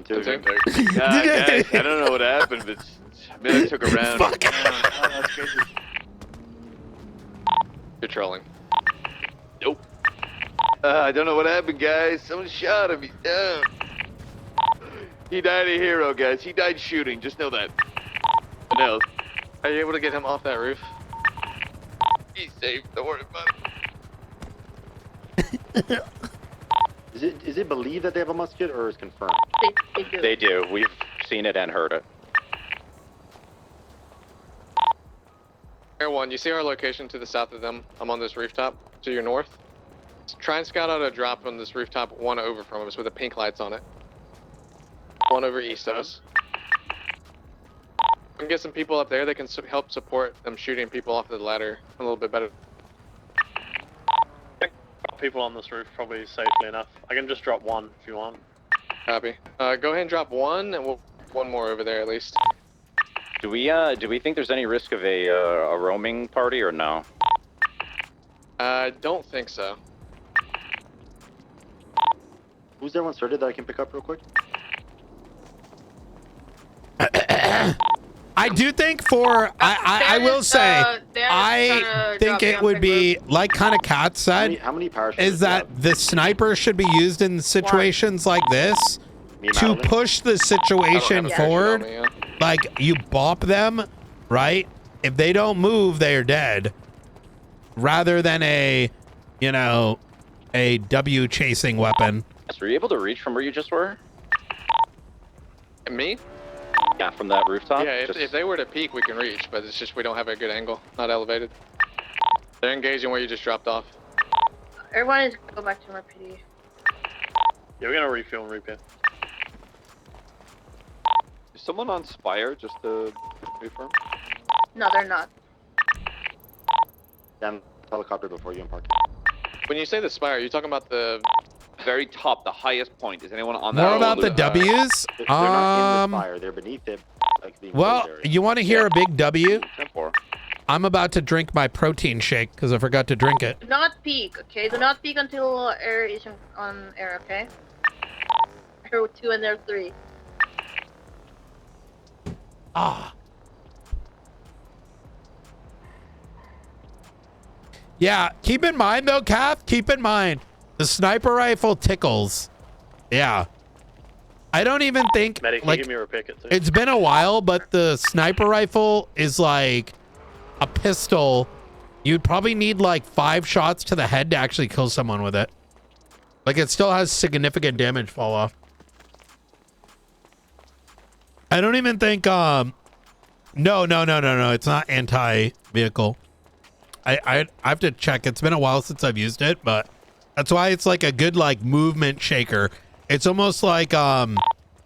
shit. Guys, I don't know what happened, but Miller took a round. Fuck. You're trolling. Nope. I don't know what happened, guys. Someone shot him. He's down. He died a hero, guys. He died shooting. Just know that. No. Are you able to get him off that roof? He's safe. Don't worry about it. Is it believed that they have a musket or is confirmed? They do. They do. We've seen it and heard it. Air 1, you see our location to the south of them? I'm on this rooftop to your north. Try and scout out a drop on this rooftop one over from us with the pink lights on it. One over east of us. We can get some people up there that can help support them shooting people off the ladder a little bit better. People on this roof probably safely enough. I can just drop one if you want. Copy. Go ahead and drop one, and we'll one more over there at least. Do we think there's any risk of a roaming party or no? I don't think so. Who's there inserted that I can pick up real quick? I do think I will say, I think it would be, like kind of Kat said, How many parachutes is that the sniper should be used in situations like this to push the situation forward. Like, you bop them, right? If they don't move, they are dead. Rather than a W chasing weapon. Were you able to reach from where you just were? Me? Yeah, from that rooftop? Yeah, if they were to peek, we can reach, but it's just we don't have a good angle. Not elevated. They're engaging where you just dropped off. Everyone is go back to my PD. Yeah, we're gonna refuel and repair. Is someone on Spire just to confirm? No, they're not. Down helicopter before you embark. When you say the Spire, are you talking about the very top, the highest point? Is anyone on that? More about the W's? They're not in the spire. They're beneath it. Like the Well, enclosed area. you want to hear a big W? 10-4. I'm about to drink my protein shake because I forgot to drink it. Do not peek, okay? Do not peek until air is on air, okay? Air 2 and air 3. Ah. Yeah, keep in mind though, Kath, keep in mind, the sniper rifle tickles. Yeah. I don't even think, Medic, like, give me a repick it too. it's been a while, but the sniper rifle is like a pistol. You'd probably need like 5 shots to the head to actually kill someone with it. Like, it still has significant damage fall off. I don't even think, no, it's not anti-vehicle. I have to check. It's been a while since I've used it, but that's why it's like a good like movement shaker. It's almost like I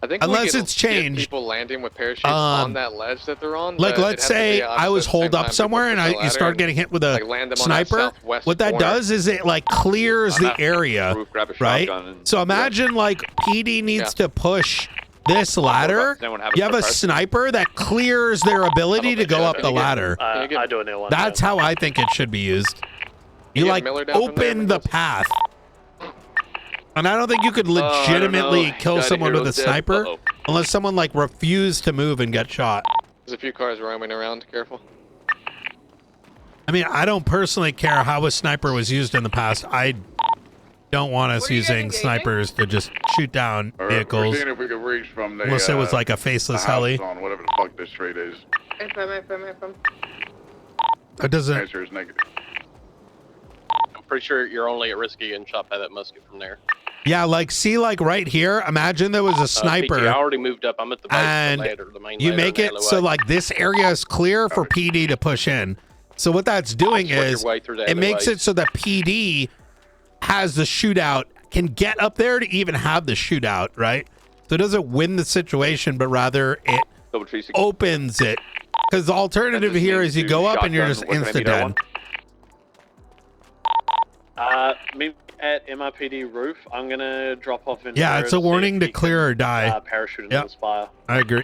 think unless it's changed. People landing with parachutes on that ledge that they're on. Like, but let's say I was holed up somewhere and you start getting hit with a sniper. What that does is it like clears the area, right? So imagine like PD needs to push this ladder. You have a sniper that clears their ability to go up the ladder. I do a new one. That's how I think it should be used. You like open the path. And I don't think you could legitimately kill someone with a sniper unless someone like refused to move and get shot. There's a few cars roaming around. Careful. I mean, I don't personally care how a sniper was used in the past. I don't want us using snipers to just shoot down vehicles. We're seeing if we can reach from the, unless it was like a faceless heli. On whatever the fuck this street is. Affirm. It doesn't. Answer is negative. I'm pretty sure you're only at risk of getting shot by that musket from there. Yeah, like, see, like right here, imagine there was a sniper. PK, I already moved up. I'm at the base and of the ladder, the main you ladder make in it the so alleyway. like this area is clear for PD to push in. So what that's doing Work your is way through the it makes alleyways. it so that PD has the shootout, can get up there to even have the shootout, right? So it doesn't win the situation, but rather it opens it. Because the alternative here is you go up and you're just insta dead. Meet at MIPD roof. I'm gonna drop off in. Yeah, it's a warning to clear or die. Parachute into Yep. the spire. I agree.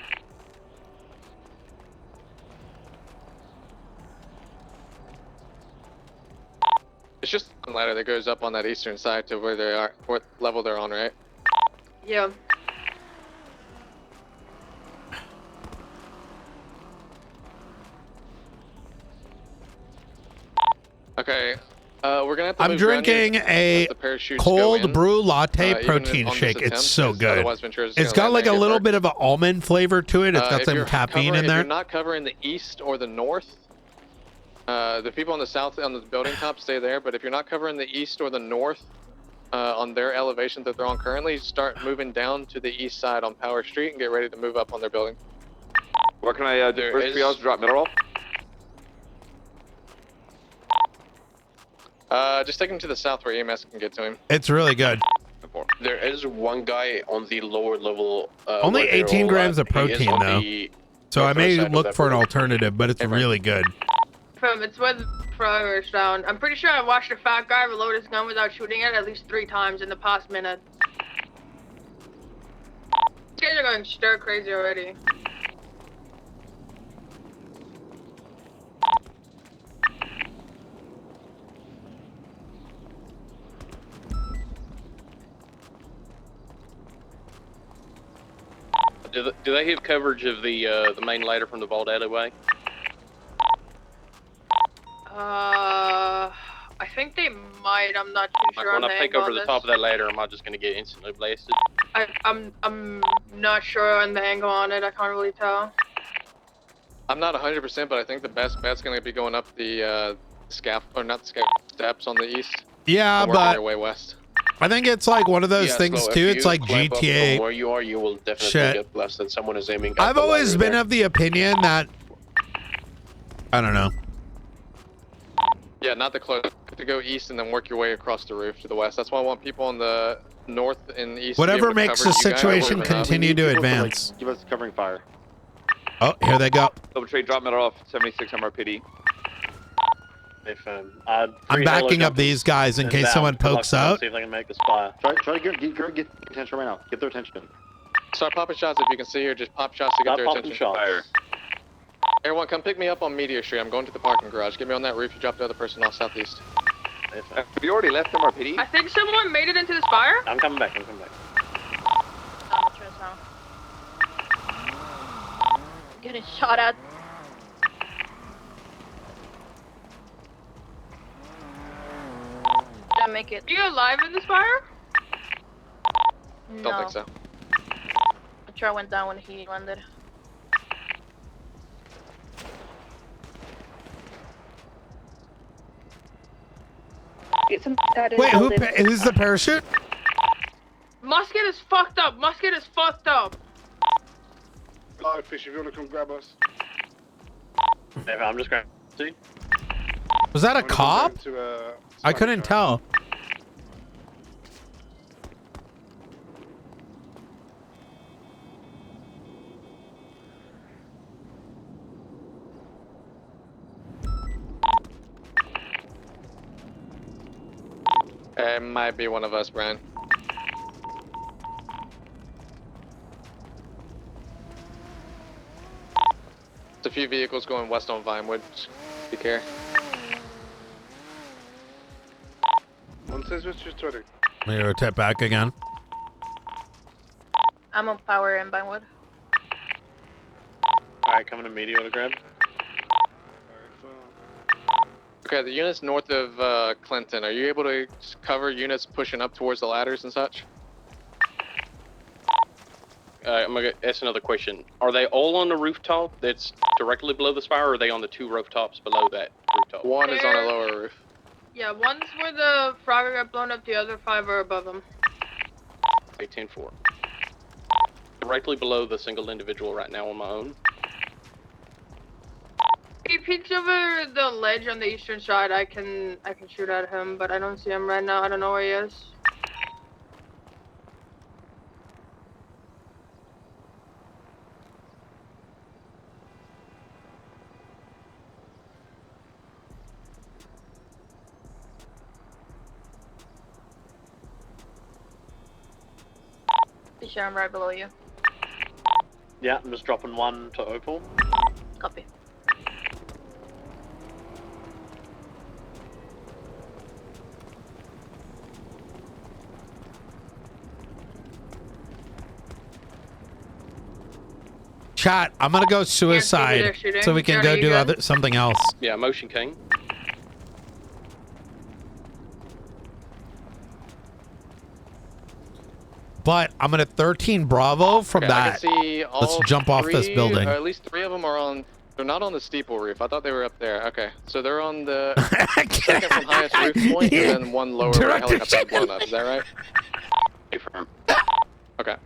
It's just a ladder that goes up on that eastern side to where they are, what level they're on, right? Yeah. Okay, we're gonna have to I'm move drinking Grundy a as the parachutes go cold in, brew latte even protein on this shake. attempt, It's so 'cause good. otherwise Ventura's It's gonna got land like there a and little get bit of an almond flavor to it. It's got if some you're caffeine covering- in there. If you're not covering the east or the north, the people on the south on the building top stay there. But if you're not covering the east or the north on their elevation that they're on currently, start moving down to the east side on Power Street and get ready to move up on their building. What can I do? First, we also drop middle roll. Just take him to the south where EMS can get to him. It's really good. There is one guy on the lower level. Only where they're 18 all grams at. of He is protein on though. the So I northwest may side of look that for an building. alternative, but it's really good. It's with fronters down. I'm pretty sure I watched a fat guy reload his gun without shooting it at least 3 times in the past minute. These guys are going stir crazy already. Do they have coverage of the main ladder from the vault alleyway? I think they might. I'm not too Like sure when on I the peek angle over on the this. top of that ladder, am I just gonna get instantly blasted? I'm not sure on the angle on it. I can't really tell. I'm not 100%, but I think the best bet's going to be going up the steps on the east. Yeah, and working but their way west. I think it's like one of those Yeah, things so if too. It's you like climb up GTA. from where you are, you will definitely shit. get blasted. Someone is aiming. At I've the always ladder been there. of the opinion that I don't know. Yeah, not the close. You have to go east and then work your way across the roof to the west. That's why I want people on the north and east. Whatever to be able makes to the cover you guys. situation continue to advance. Give us covering fire. Oh, here they go. Infiltrate, drop metal off 76 MRPD. If, I'm backing up these guys in case someone pokes out. See if I can make this fire. Try to get attention right now. Get their attention. Start popping shots if you can see here. Just pop shots to get Start their popping attention. shots. Fire. Everyone, come pick me up on Meteor Street. I'm going to the parking garage. Get me on that roof. You drop the other person off southeast. Have you already left MRPD? I think someone made it into this fire. I'm coming back. I'm coming back. Getting shot at. Didn't make it. Are you alive in this fire? Don't think so. The truck went down when he landed. Get some Wait, who's the parachute? Musket is fucked up. Musket is fucked up. Live fish, if you want to come grab us. I'm just going to see. Was that a cop? I couldn't tell. It might be one of us, Brian. There's a few vehicles going west on Vinewood. Just be care. One says which is 20. Let me rotate back again. I'm on power in Vinewood. Alright, coming to Meteor to grab. Okay, the units north of Clinton, are you able to cover units pushing up towards the ladders and such? I'm gonna ask another question. Are they all on the rooftop that's directly below this fire, or are they on the two rooftops below that rooftop? One is on a lower roof. Yeah, one's where the frogger got blown up. The other 5 are above him. 18-4. Directly below the single individual right now on my own. He peeks over the ledge on the eastern side. I can shoot at him, but I don't see him right now. I don't know where he is. Be sure I'm right below you. Yeah, I'm just dropping one to Opal. Copy. Chat, I'm gonna go suicide so we can go do something else. Yeah, motion king. But I'm gonna 13 Bravo from Okay, I that. can see all Let's jump off this building. At least 3 of them are on. They're not on the steeple roof. I thought they were up there. Okay, so they're on the second from highest roof point, and then one lower where the helicopter's blown up. Is that right? Confirm. Okay.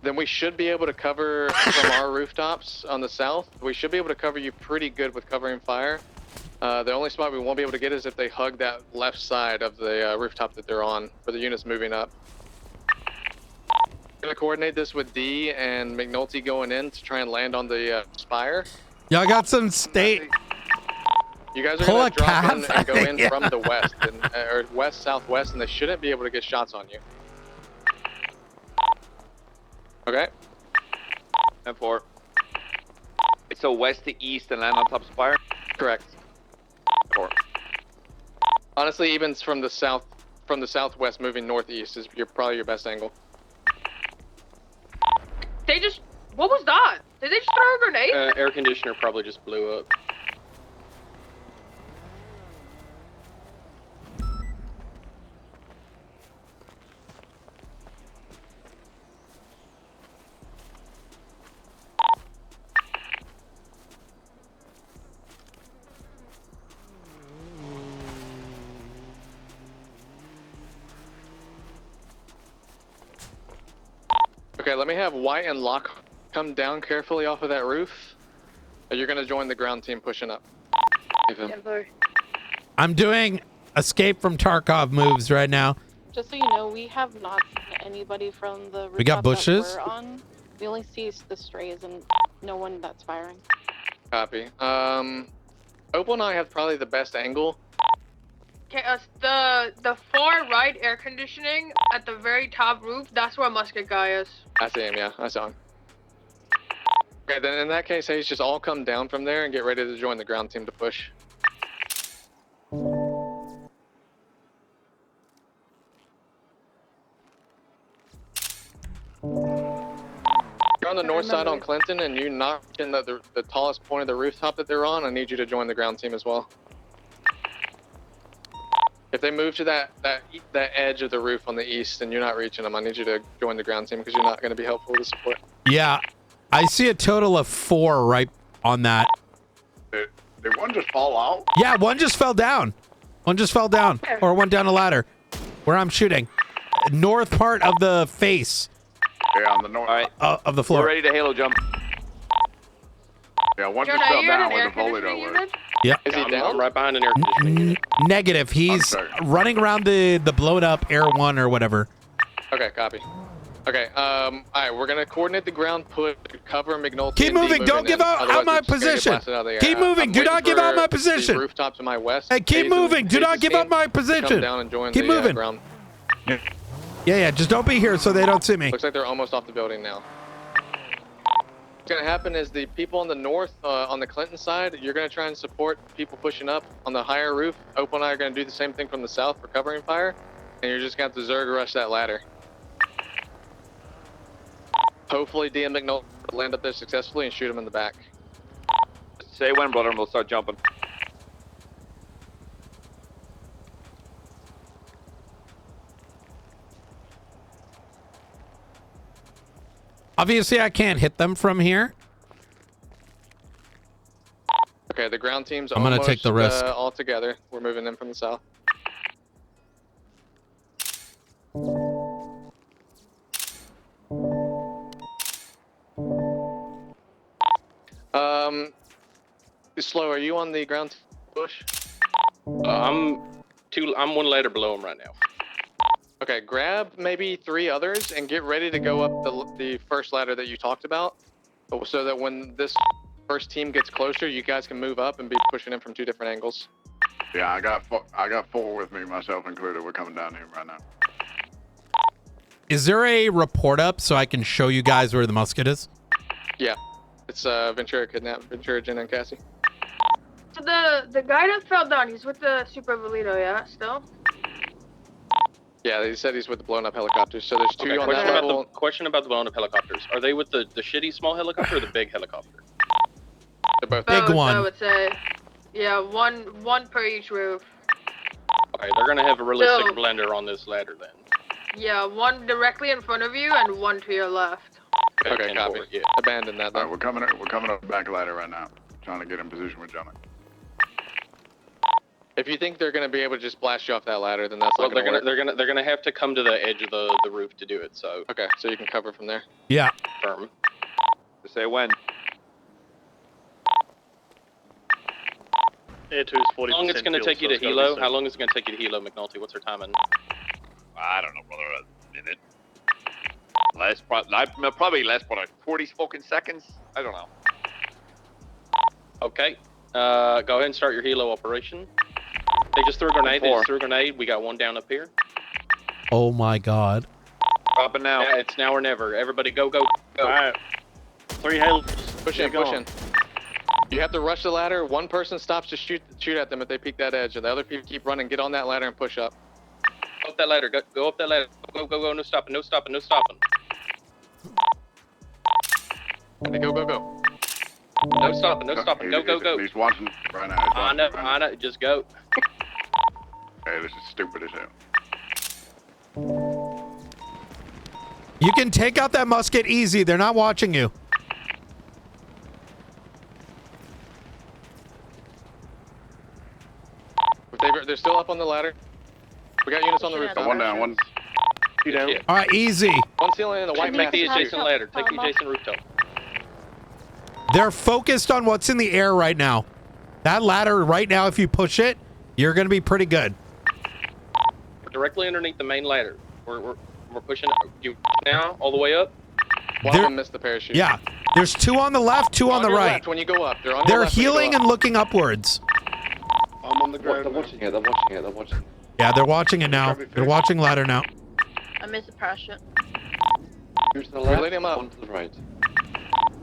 Then we should be able to cover from our rooftops on the south. We should be able to cover you pretty good with covering fire. The only spot we won't be able to get is if they hug that left side of the rooftop that they're on, for the units moving up. I'm gonna coordinate this with D and McNulty going in to try and land on the spire. Y'all got some state. You guys are Pull gonna a drop in cab. and go in Yeah. from the west, or west southwest, and they shouldn't be able to get shots on you. Okay. 10-4. So west to east and land on top spire? Correct. 4. Honestly, even from the southwest moving northeast is probably your best angle. They just. What was that? Did they just throw a grenade? Air conditioner probably just blew up. Okay, let me have White and Locke come down carefully off of that roof. You're gonna join the ground team pushing up. I'm doing escape from Tarkov moves right now. Just so you know, we have not seen anybody from the rooftop We got bushes? that we're on. We only see the strays and no one that's firing. Copy. Opal and I have probably the best angle. Okay, the far right air conditioning at the very top roof, that's where musket guy is. I see him, yeah, I saw him. Okay, then in that case, Hayes, just all come down from there and get ready to join the ground team to push. You're on the north side on Clinton and you knock in the tallest point of the rooftop that they're on, I need you to join the ground team as well. If they move to that edge of the roof on the east and you're not reaching them, I need you to join the ground team because you're not going to be helpful to support. Yeah, I see a total of 4 right on that. Did one just fall out? Yeah, one just fell down. One just fell down. Or went down a ladder. Where I'm shooting. North part of the face. Yeah, on the north. All right. Of the floor. We're ready to halo jump. Yeah, one Jonah, just are fell you in down an with air a bullet conditioning over it. unit? Yeah. Is he down? I'm right behind an air conditioning unit. Negative. He's running around the blown up Air 1 or whatever. Okay, copy. Okay, alright, we're gonna coordinate the ground, put cover McNulty. Keep moving. Don't give out my position. Keep moving. Do not give out my position. Rooftop to my west. Hey, keep moving. Do not give up my position. Come down and join keep the moving. ground. Yeah. Just don't be here so they don't see me. Looks like they're almost off the building now. What's gonna happen is the people on the north, on the Clinton side, you're gonna try and support people pushing up on the higher roof. Opal and I are gonna do the same thing from the south for covering fire, and you're just gonna have to Zerg rush that ladder. Hopefully, DM McNulty will land up there successfully and shoot him in the back. Say when, brother, and we'll start jumping. Obviously, I can't hit them from here. Okay, the ground team's I'm gonna almost take the risk. all together. We're moving them from the south. Slow, are you on the ground bush? I'm one ladder below him right now. Okay, grab maybe 3 others and get ready to go up the first ladder that you talked about, so that when this first team gets closer, you guys can move up and be pushing in from 2 different angles. Yeah, I got 4 with me, myself included. We're coming down here right now. Is there a report up so I can show you guys where the musket is? Yeah, it's Ventura kidnapped, Ventura, Jen, and Cassie. So the guy that fell down, he's with the Super Velito, yeah, still? Yeah, they said he's with the blown up helicopters, so there's 2 on that level. Question about the blown up helicopters. Are they with the shitty small helicopter or the big helicopter? They're both big one. I would say. Yeah, one per each roof. Okay, they're gonna have a realistic So- blender on this ladder then. Yeah, one directly in front of you and one to your left. Okay, copy. Forward, yeah. Abandon that then. All right, we're coming up the back ladder right now. Trying to get in position with Johnny. If you think they're gonna be able to just blast you off that ladder, then that's Well, not gonna work. they're gonna have to come to the edge of the roof to do it. So Okay, so you can cover from there. Yeah. firm. Say when. Air 2 is 40%. How long it's gonna fuel, take you so to it's gotta be helo? soon. How long is it gonna take you to helo, McNulty? What's her timing? I don't know, brother. A minute. Probably less, but 40 fucking seconds. I don't know. Okay. Go ahead and start your helo operation. They just threw a grenade. They just threw a grenade. We got one down up here. Oh my god. Dropping now. Yeah, it's now or never. Everybody go, go, go. Alright. 3 halos. Push in, push in. You have to rush the ladder. One person stops to shoot at them if they peek that edge, and the other people keep running. Get on that ladder and push up. Go up that ladder. Go up that ladder. Go, go, go. No stopping. No stopping. No stopping. Okay, go, go, go. No stopping. No stopping. Go, go, go. He's watching right now. He's I know. watching right I know. Just go. now. Hey, this is stupid as hell. You can take out that musket easy. They're not watching you. They're still up on the ladder. We got units on the roof. One down, one. Two down. All right, easy. One ceiling and the white Take the mass. adjacent ladder. Take the adjacent rooftop. They're focused on what's in the air right now. That ladder right now, if you push it, You're gonna be pretty good. We're directly underneath the main ladder. We're pushing you now all the way up. One of them missed the parachute. Yeah. There's 2 on the left, 2 on the your right. left when you go up. They're on your They're left when you go healing up. and looking upwards. I'm on the ground. They're watching it. They're watching it. They're watching. Yeah, they're watching it now. They're watching ladder now. I missed the parachute. Two to the We're left. leading them up. One to the right.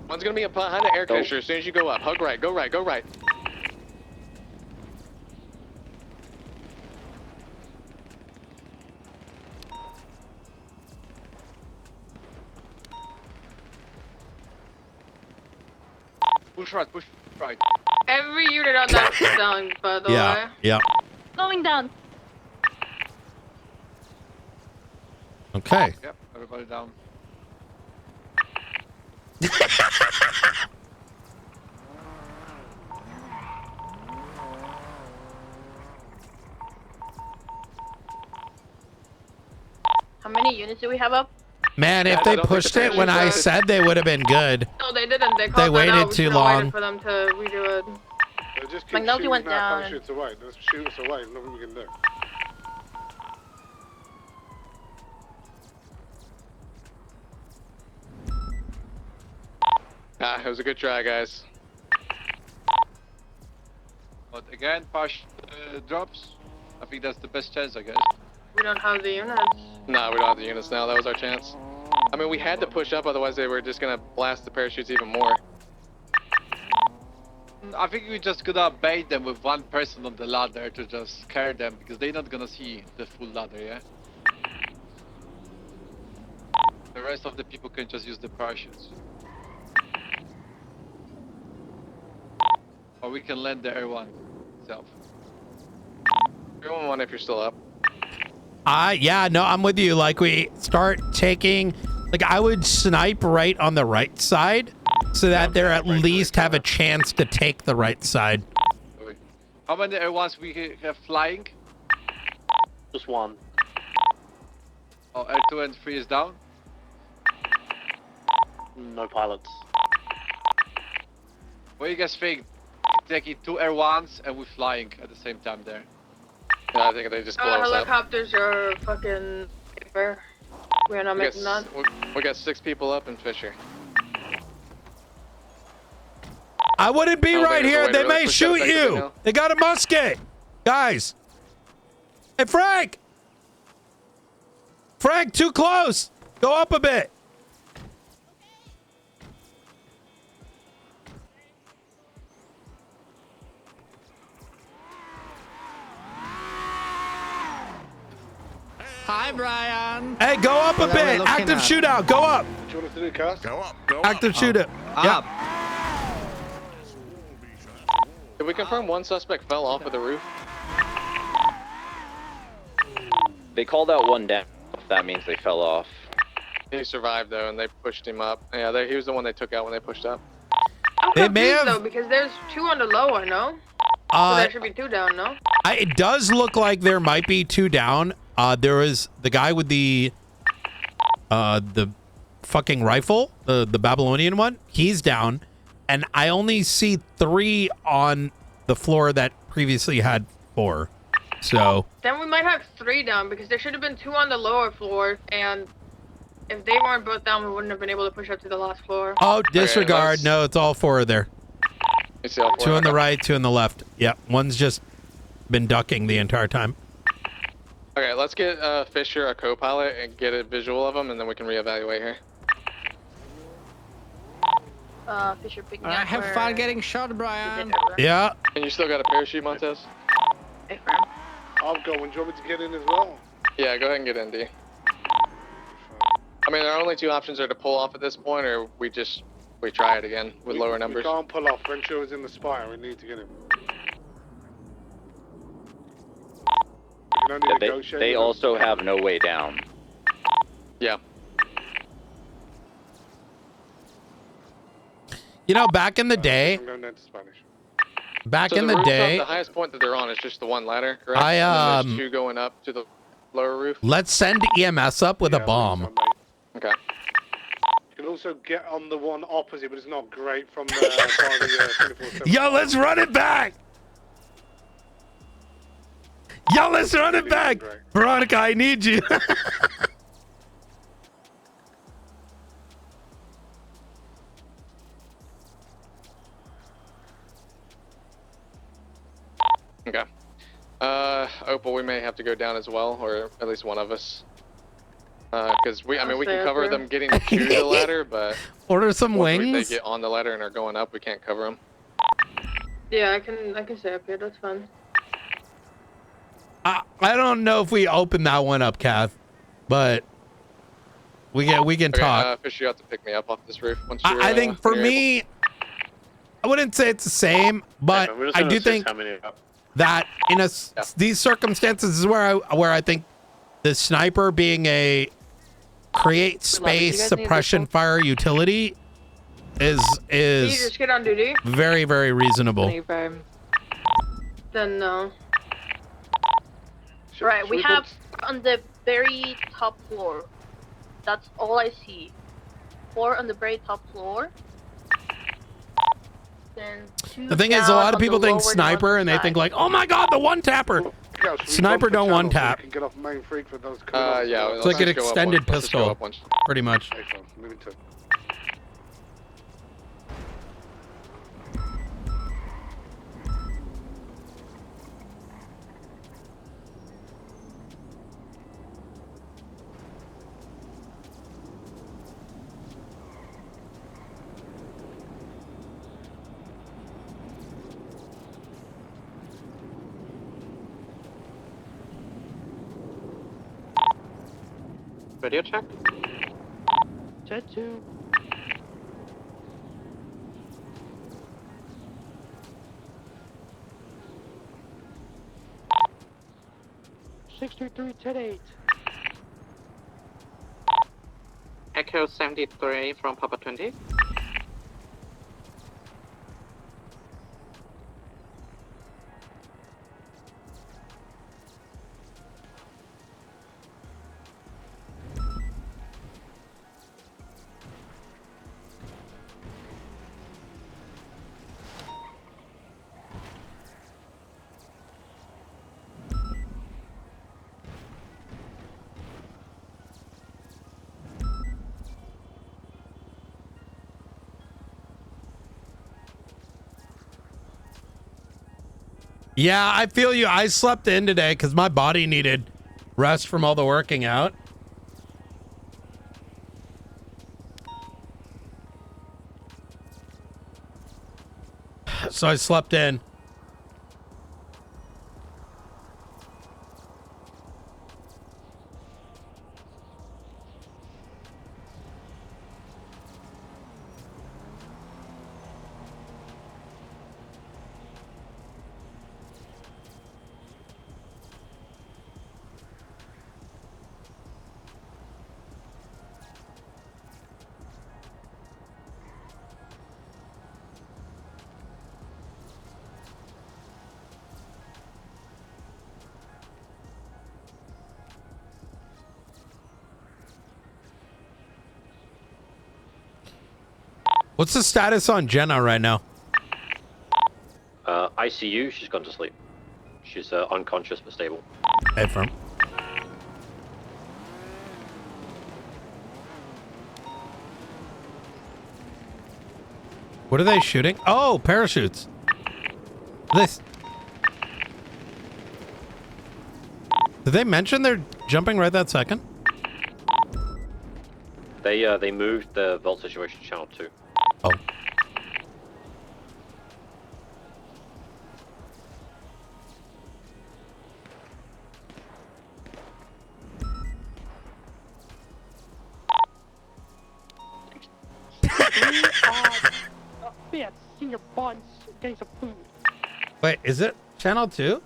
One's gonna be behind the air conditioner as soon as you go up. Hug right. Go right. Go right. Push right. Push right. Every unit on that is down, by the way. Yeah. Going down. Okay. Yep. Everybody down. How many units do we have up? Man, if they pushed it when I said they would have been good. No, they didn't. They called that waited out. We too should've long. waited for them to redo it. They'll just keep Magnolia shooting went our down. parachutes away. They'll shoot us away. Nothing we can do. It was a good try, guys. But again, parachute drops. I think that's the best chance, I guess. We don't have the units. No, we don't have the units now. That was our chance. I mean, we had to push up, otherwise they were just gonna blast the parachutes even more. I think we just gonna bait them with one person on the ladder to just carry them because they're not gonna see the full ladder, yeah? The rest of the people can just use the parachutes. Or we can land the Air 1 itself. Air 1 if you're still up. Yeah, no, I'm with you. Like, we start taking, like, I would snipe right on the right side so that they're at least have a chance to take the right side. How many Air 1s we have flying? Just one. Oh, Air 2 and 3 is down? No pilots. What do you guys think? Taking 2 Air 1s and we're flying at the same time there. Yeah, I think they just blow us up. Helicopters are fucking paper. We're not making that. We got 6 people up in Fisher. I wouldn't be I don't right think there's a here. way They to may push shoot that effectively you. now. They got a musket. Guys. Hey, Frank. Frank, too close. Go up a bit. Hi, Brian. Hey, go up a What are we bit. looking Active at? shootout. Go up. Do you want us to do cast? Go up. Go Active up. shootout. Up. Did we confirm one suspect fell off of the roof? They called out one down. That means they fell off. He survived though, and they pushed him up. Yeah, he was the one they took out when they pushed up. I'm They may confused have- though because there's 2 on the lower, no? So there should be 2 down, no? It does look like there might be 2 down. There is the guy with the fucking rifle, the Babylonian one. He's down, and I only see 3 on the floor that previously had 4. So Then we might have 3 down because there should have been 2 on the lower floor, and if they weren't both down, we wouldn't have been able to push up to the last floor. oh, disregard. No, it's all 4 there. You see all 4? 2 on the Okay. right, 2 on the left. Yep, one's just been ducking the entire time. Okay, let's get Fisher a co-pilot and get a visual of him, and then we can reevaluate here. Fisher picking I up have where- fun getting shot, Brian. Yeah. And you still got a parachute, Montez? I've got one. Do you want me to get in as well? Yeah, go ahead and get in, D. I mean, our only 2 options are to pull off at this point, or we try it again with lower numbers. We can't pull off. Ventura's in the spire. We need to get him. We can only Yeah, negotiate they with also have no way down. Yeah. You know, back in the day, I'm going down to Spanish. back So in the the rooftop, day, the highest point that they're on is just the one ladder, correct? I, And then there's 2 going up to the lower roof. let's send EMS up with a bomb. Okay. You can also get on the one opposite, but it's not great from the, by the 24/7. Yo, let's run it back. Y'all, let's run it back. Veronica, I need you. Okay. Opal, we may have to go down as well, or at least one of us. Because we can cover them getting to the ladder, but order some once wings. they get on the ladder and are going up, we can't cover them. Yeah, I can stay up here. That's fine. I don't know if we open that one up, Kath, but we can Okay, talk. Fisher, you have to pick me up off this roof once you're. I think for me, I wouldn't say it's the same, but I do think that in these circumstances is where I think the sniper being a create space suppression fire utility is Can you just get on duty? very, very reasonable. Then no. Right, we have on the very top floor. That's all I see. 4 on the very top floor. Then 2 The thing is, a lot of people think sniper and they think like, oh my god, the one tapper. Sniper don't one tap. Get off main freak for those yeah. It's like an extended pistol, pretty much. Moving to. Video check. Jet 2. Echo 73 from Papa 20. Yeah, I feel you. I slept in today because my body needed rest from all the working out. So I slept in. What's the status on Jenna right now? ICU, she's gone to sleep. She's unconscious but stable. Hey, firm. What are they shooting? Oh, parachutes. This. Did they mention they're jumping right that second? They moved the vault situation to channel 2. Oh. Yeah, senior buns getting some food. Wait, is it channel 2?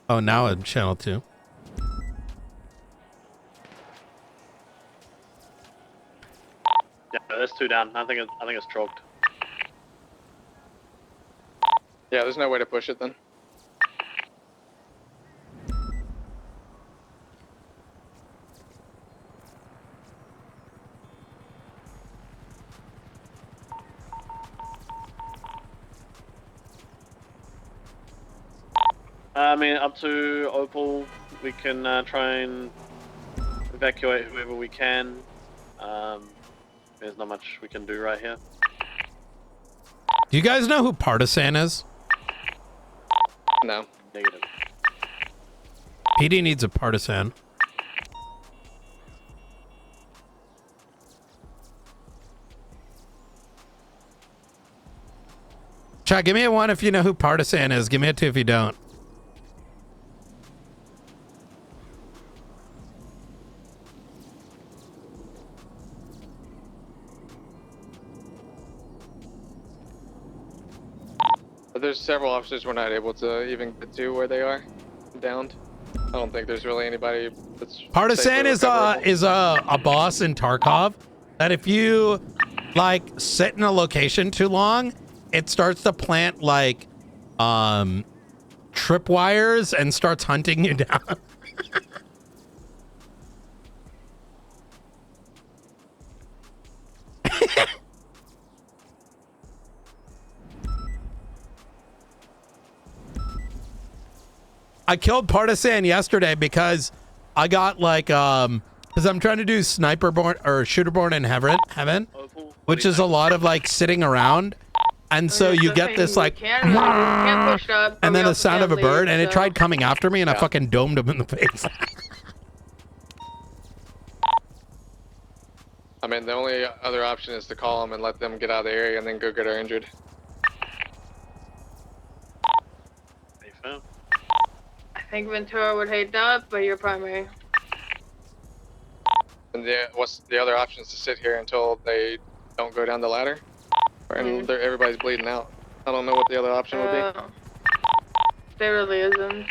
Oh, now it's channel 2. Yeah, there's 2 down. I think it's choked. Yeah, there's no way to push it then. I mean, up to Opal, we can try and evacuate whoever we can. There's not much we can do right here. Do you guys know who Partisan is? No. Negative. PD needs a partisan. Chat, give me a 1 if you know who Partisan is. Give me a 2 if you don't. But there's several officers we're not able to even get to where they are, downed. I don't think there's really anybody that's Partisan is a boss in Tarkov that if you like sit in a location too long, it starts to plant like tripwires and starts hunting you down. I killed Partisan yesterday because I got like because I'm trying to do sniperborn or shooterborn in heaven, which is a lot of like sitting around, and so you get this like Can't push up, and then we the also sound of a can't bird, leave, and it so- tried coming after me, and I fucking domed him in the face. I mean, the only other option is to call them and let them get out of the area and then go get our injured. I think Ventura would hate that, but you're primary. And what's the other option is to sit here until they don't go down the ladder? And everybody's bleeding out. I don't know what the other option would be. There really isn't.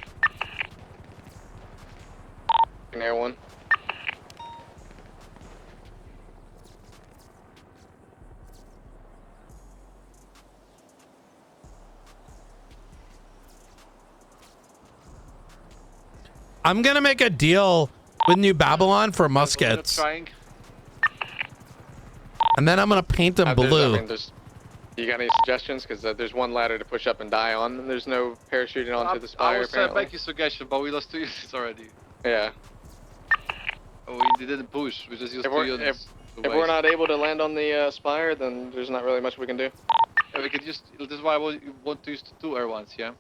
An air one. I'm gonna make a deal with New Babylon for muskets, and then I'm gonna paint them blue. You got any suggestions? Because there's one ladder to push up and die on, and there's no parachuting onto the spire. I will Apparently. back your suggestion, but we lost 2 units already. Yeah. Oh, we didn't push. We just used If 2 we're, units. if we're not able to land on the spire, then there's not really much we can do. Yeah, we can just. This is why I want to use 2 air ones. Yeah.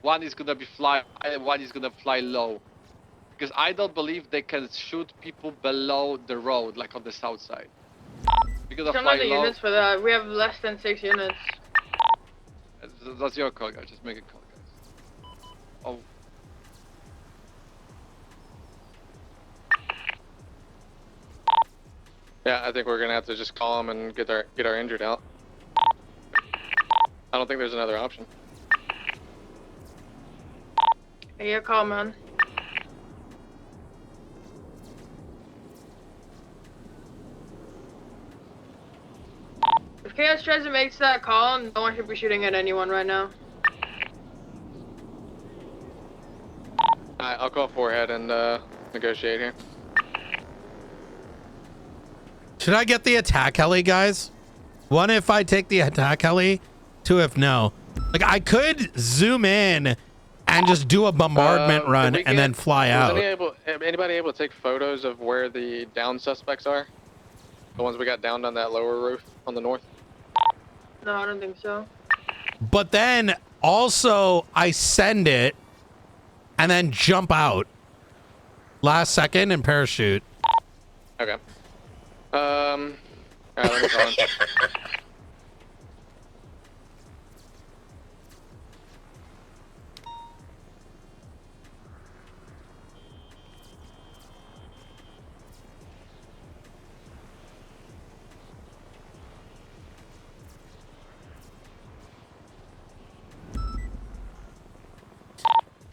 One is gonna be fly, and one is gonna fly low, because I don't believe they can shoot people below the road, like on the south side. We're gonna Some fly of the low. units for that. We have less than 6 units. That's your call, guys. Just make a call, guys. Oh. Yeah, I think we're gonna have to just call them and get our injured out. I don't think there's another option. Hey, your call, man. If Chaos tries to make that call, no one should be shooting at anyone right now. Alright, I'll call forehead and negotiate here. Should I get the attack heli, guys? 1 if I take the attack heli, 2 if no. Like I could zoom in and just do a bombardment run and then fly out. Anybody able to take photos of where the down suspects are? The ones we got downed on that lower roof on the north? No, I don't think so. But then also I send it and then jump out last second and parachute. Okay. Alright, let me call him.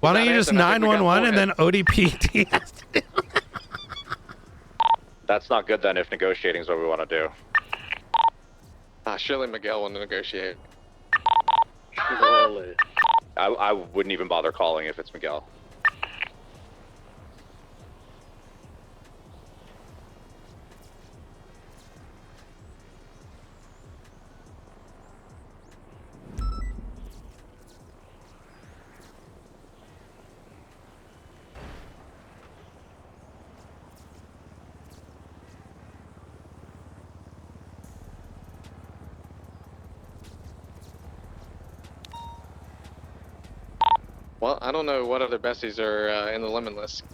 Why don't you just 911 and then ODP? That's not good then if negotiating is what we want to do. Surely Miguel will negotiate. I wouldn't even bother calling if it's Miguel. Well, I don't know what other besties are in the lemon list.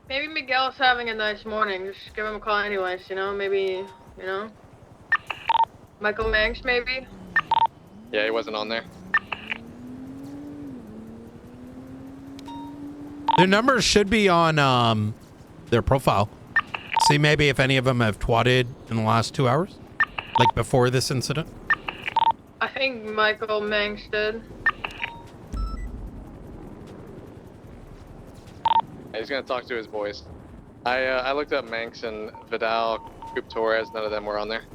Maybe Miguel's having a nice morning. Just give him a call anyways, you know? Maybe, you know? Michael Manx, maybe? Yeah, he wasn't on there. Their numbers should be on their profile. See maybe if any of them have twatted in the last 2 hours, like before this incident. I think Michael Manx did. He's gonna talk to his boys. I looked up Manx and Vidal, Coop Torres. None of them were on there.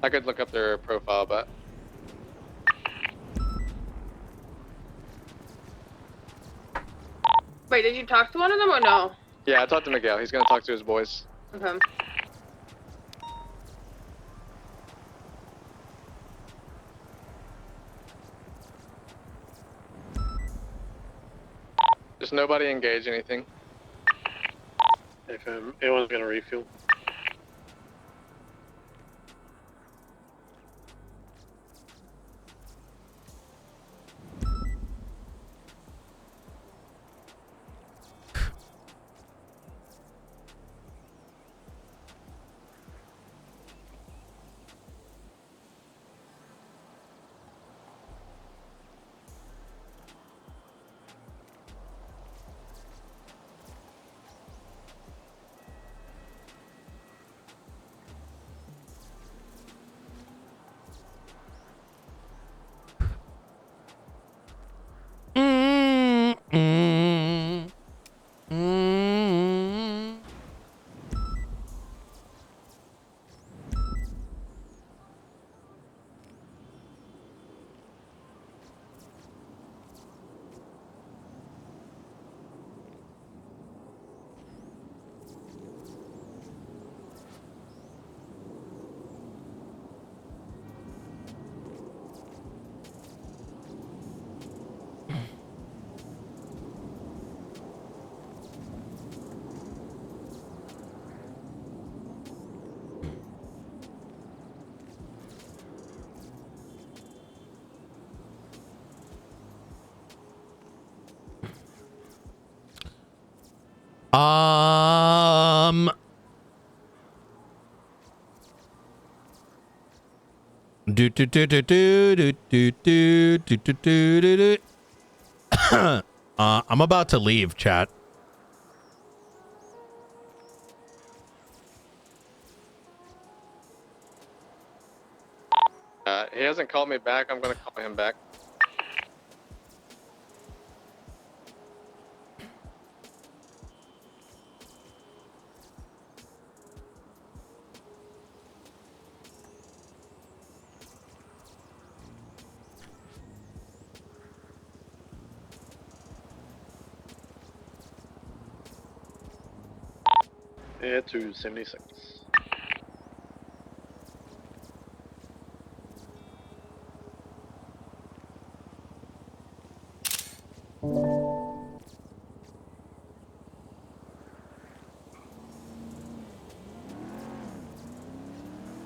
I could look up their profile, but Wait, did you talk to one of them or no? yeah, I talked to Miguel. He's gonna talk to his boys. Okay. Just nobody engage anything. If anyone's gonna refuel. I'm about to leave, chat. He hasn't called me back. I'm gonna call him back. Yeah, 276.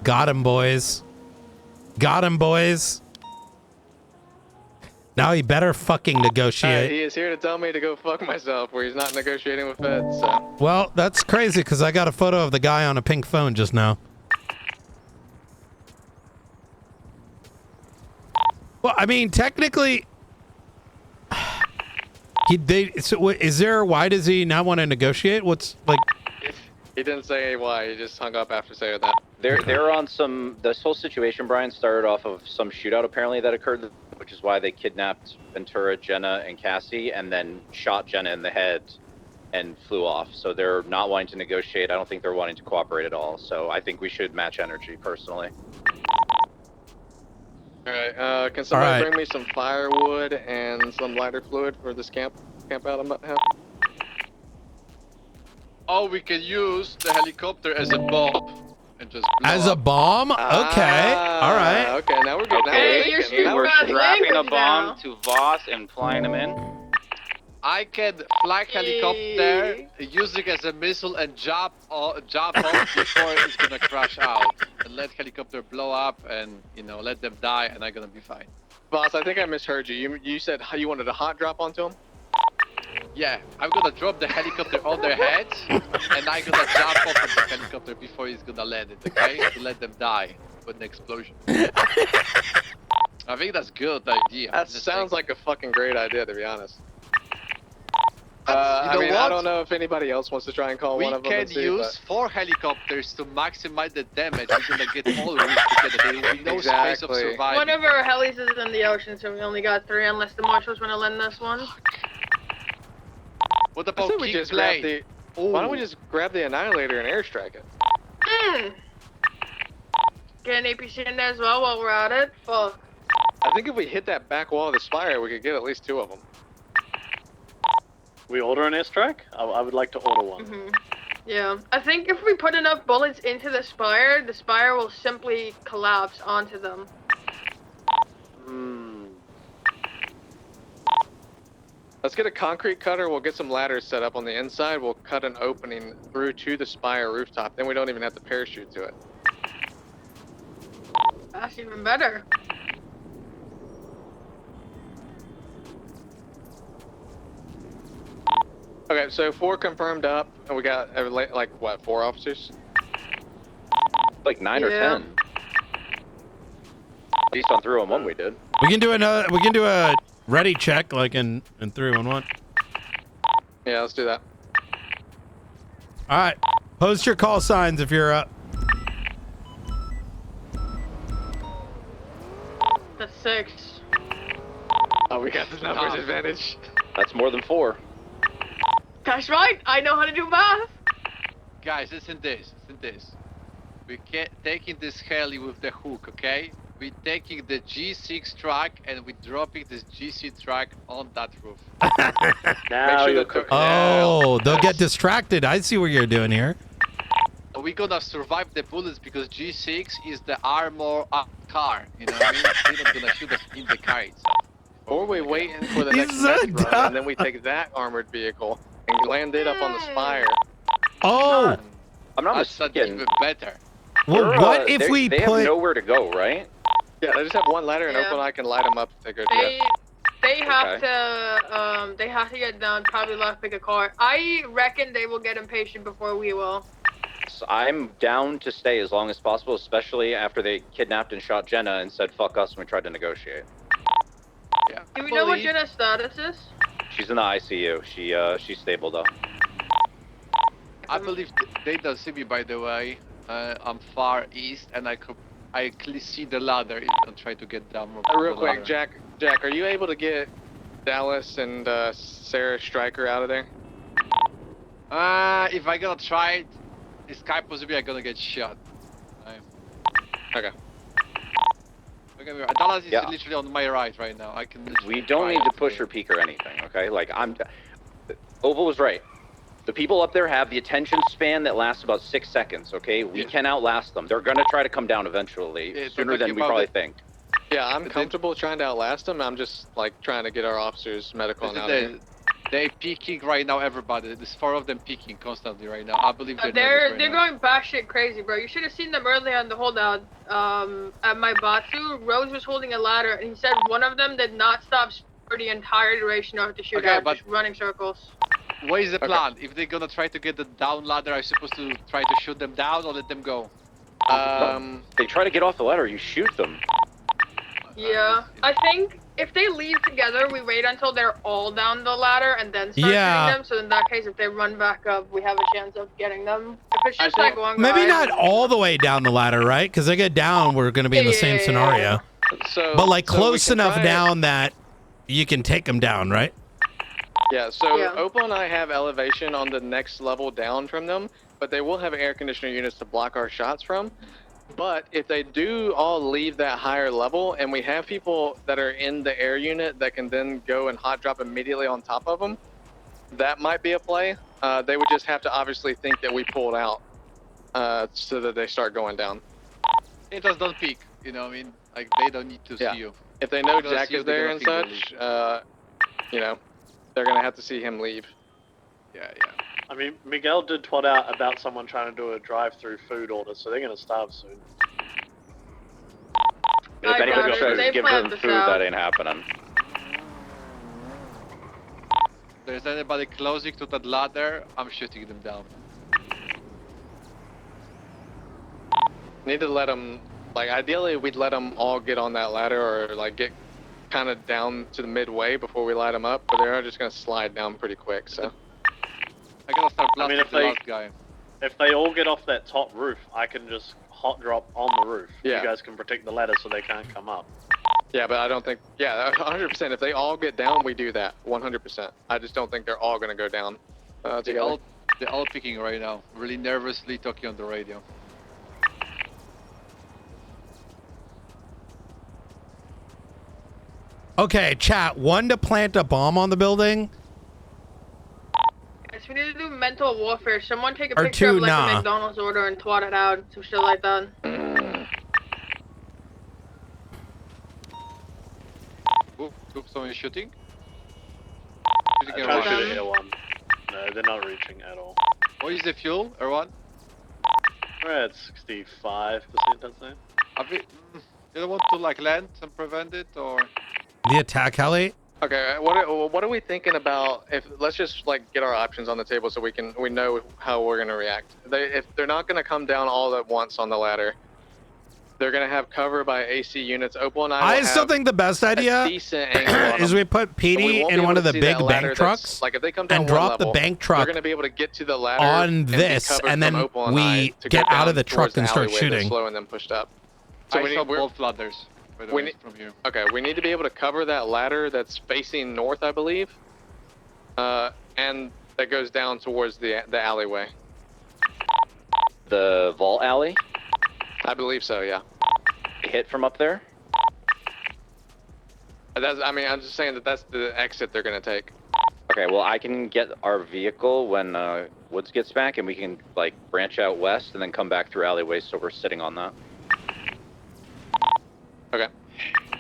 Got him, boys. Got him, boys. Now he better fucking negotiate. He is here to tell me to go fuck myself, where he's not negotiating with feds. So. Well, that's crazy because I got a photo of the guy on a pink phone just now. Well, I mean, technically, why does he not want to negotiate? What's like? He didn't say why. He just hung up after saying that. They're on some. This whole situation, Brian, started off of some shootout apparently that occurred, which is why they kidnapped Ventura, Jenna, and Cassie, and then shot Jenna in the head and flew off. So they're not wanting to negotiate. I don't think they're wanting to cooperate at all. So I think we should match energy, personally. All right. Can somebody bring me some firewood and some lighter fluid for this camp out I'm about to have? Oh, we can use the helicopter as a bomb. And just as a bomb? Okay. All right. Okay, now we're good. Okay, now we're we're strapping a bomb to Voss and flying him in. I can fly helicopter, use it as a missile and jump off before it's gonna crash out. And let helicopter blow up and, you know, let them die and I'm gonna be fine. Boss, I think I misheard you. You said you wanted a hot drop onto them? Yeah, I'm gonna drop the helicopter on their heads and I'm gonna jump off of the helicopter before he's gonna land it, okay? To let them die with an explosion. I think that's a good idea. That sounds like a fucking great idea, to be honest. You know I mean, what? I don't know if anybody else wants to try and call one of them. We and can see, use 4 helicopters to maximize the damage. We're gonna get all roofs together. There will be no space of surviving. One of our helis is in the ocean, so we only got 3 unless the marshals want to lend us one. What I about said we just grab the. Why don't we just grab the Annihilator and airstrike it? Get an APC in there as well while we're at it. Fuck. I think if we hit that back wall of the spire, we could get at least 2 of them. We order an airstrike? I would like to order one. Yeah. I think if we put enough bullets into the spire will simply collapse onto them. Let's get a concrete cutter. We'll get some ladders set up on the inside. We'll cut an opening through to the spire rooftop. Then we don't even have to parachute to it. That's even better. Okay, so 4 confirmed up, and we got like what, 4 officers? Like 9 or 10. At least on 311 we did. We can do another. We can do a ready check like in 311. Yeah, let's do that. All right. Post your call signs if you're up. That's 6. Oh, we got the numbers advantage. That's more than 4. That's right. I know how to do math. Guys, listen this. We can't taking this heli with the hook, okay? We're taking the G6 truck and we're dropping this GC truck on that roof. Now you're cooking. Oh, they'll get distracted. I see what you're doing here. We're gonna survive the bullets because G6 is the armor car. You know what I mean? They're not gonna shoot us in the car itself. Or we wait for the next message run, and then we take that armored vehicle and land it up on the spire. Oh! I'm not That's mistaken. even better. Well, what if we they put? have nowhere to go, right? Yeah, they just have one ladder and open. I can light them up if they go to it. They have to get down, probably left pick a car. I reckon they will get impatient before we will. So I'm down to stay as long as possible, especially after they kidnapped and shot Jenna and said fuck us when we tried to negotiate. Yeah. Do we know what Jenna's status is? She's in the ICU. She's stable though. I believe they don't see me, by the way. I'm far east and I clearly see the ladder if I try to get down. Real quick, Jack, are you able to get Dallas and Sarah Stryker out of there? If I gonna try it, this guy possibly I'm gonna get shot. Okay. Dallas is literally on my right now. I can. We don't need to push or peek or anything, okay? Like Oval was right. The people up there have the attention span that lasts about 6 seconds, okay? We can outlast them. They're gonna try to come down eventually, sooner than we probably think. Yeah, I'm comfortable trying to outlast them. I'm just like trying to get our officers medical out of here. They're peeking right now, everybody. There's 4 of them peeking constantly right now. I believe They're going batshit crazy, bro. You should have seen them earlier on the holdout. At my Batsu, Rose was holding a ladder, and he said one of them did not stop for the entire duration of the shootout, just running circles. What is the plan? If they're gonna try to get the down ladder, are you supposed to try to shoot them down or let them go? They try to get off the ladder, you shoot them. Yeah, I think if they leave together, we wait until they're all down the ladder and then start shooting them. So in that case, if they run back up, we have a chance of getting them. If it's just like one guy, Maybe not all the way down the ladder, right? Because they get down, we're going to be in the same scenario. So, but like close enough down that you can take them down, right? Yeah, so Opal and I have elevation on the next level down from them, but they will have air conditioner units to block our shots from. But if they do all leave that higher level, and we have people that are in the air unit that can then go and hot drop immediately on top of them, that might be a play. They would just have to obviously think that we pulled out so that they start going down. It does not peek, you know what I mean? Like, they don't need to see you. If they know Jack is there and such, you know, they're gonna have to see him leave. Yeah. I mean, Miguel did twat out about someone trying to do a drive-through food order, so they're gonna starve soon. If anybody tries to give them this food, out. that ain't happening. If there's anybody closing to that ladder, I'm shooting them down. Need to let them, like, ideally we'd let them all get on that ladder or like get kind of down to the midway before we light them up, but they're just gonna slide down pretty quick. So I gotta start I mean, blasting the last guy. if they all get off that top roof, I can just hot drop on the roof. Yeah. You guys can protect the ladder so they can't come up. yeah, but I don't think 100%. If they all get down, we do that 100%. I just don't think they're all gonna go down together. They're all picking right now, really nervously talking on the radio. Okay, chat. 1 to plant a bomb on the building. Yes, we need to do mental warfare. Someone take a Or picture two, of like nah. a McDonald's order and twat it out, some shit like that. Oops, someone is shooting. Shooting Try to Erwan. shoot at Erwan. No, they're not reaching at all. What is the fuel, Erwan? We're at 65%, I'd say. You don't want to like land and prevent it, or? The attack heli. Okay, what are we thinking about? Let's just like get our options on the table so we know how we're gonna react. If they're not gonna come down all at once on the ladder, they're gonna have cover by AC units. Opal and I I still think the best idea decent angle on is them. we put So we Petey won't in be one able of to the see big that ladder bank that's- trucks Like if they come down and one drop level, the bank truck they're gonna be able to get to the ladder on and be this, covered and from then Opal and I we to go get out down of the truck towards the and start alleyway that's shooting. slowing them pushed up. So we I need, saw both ladders, by the we way, need- from here. Okay, we need to be able to cover that ladder that's facing north, I believe, and that goes down towards the alleyway. The vault alley? I believe so, yeah. Hit from up there? I'm just saying that's the exit they're gonna take. Okay, well, I can get our vehicle when Woods gets back, and we can, like, branch out west and then come back through alleyways, so we're sitting on that. Okay.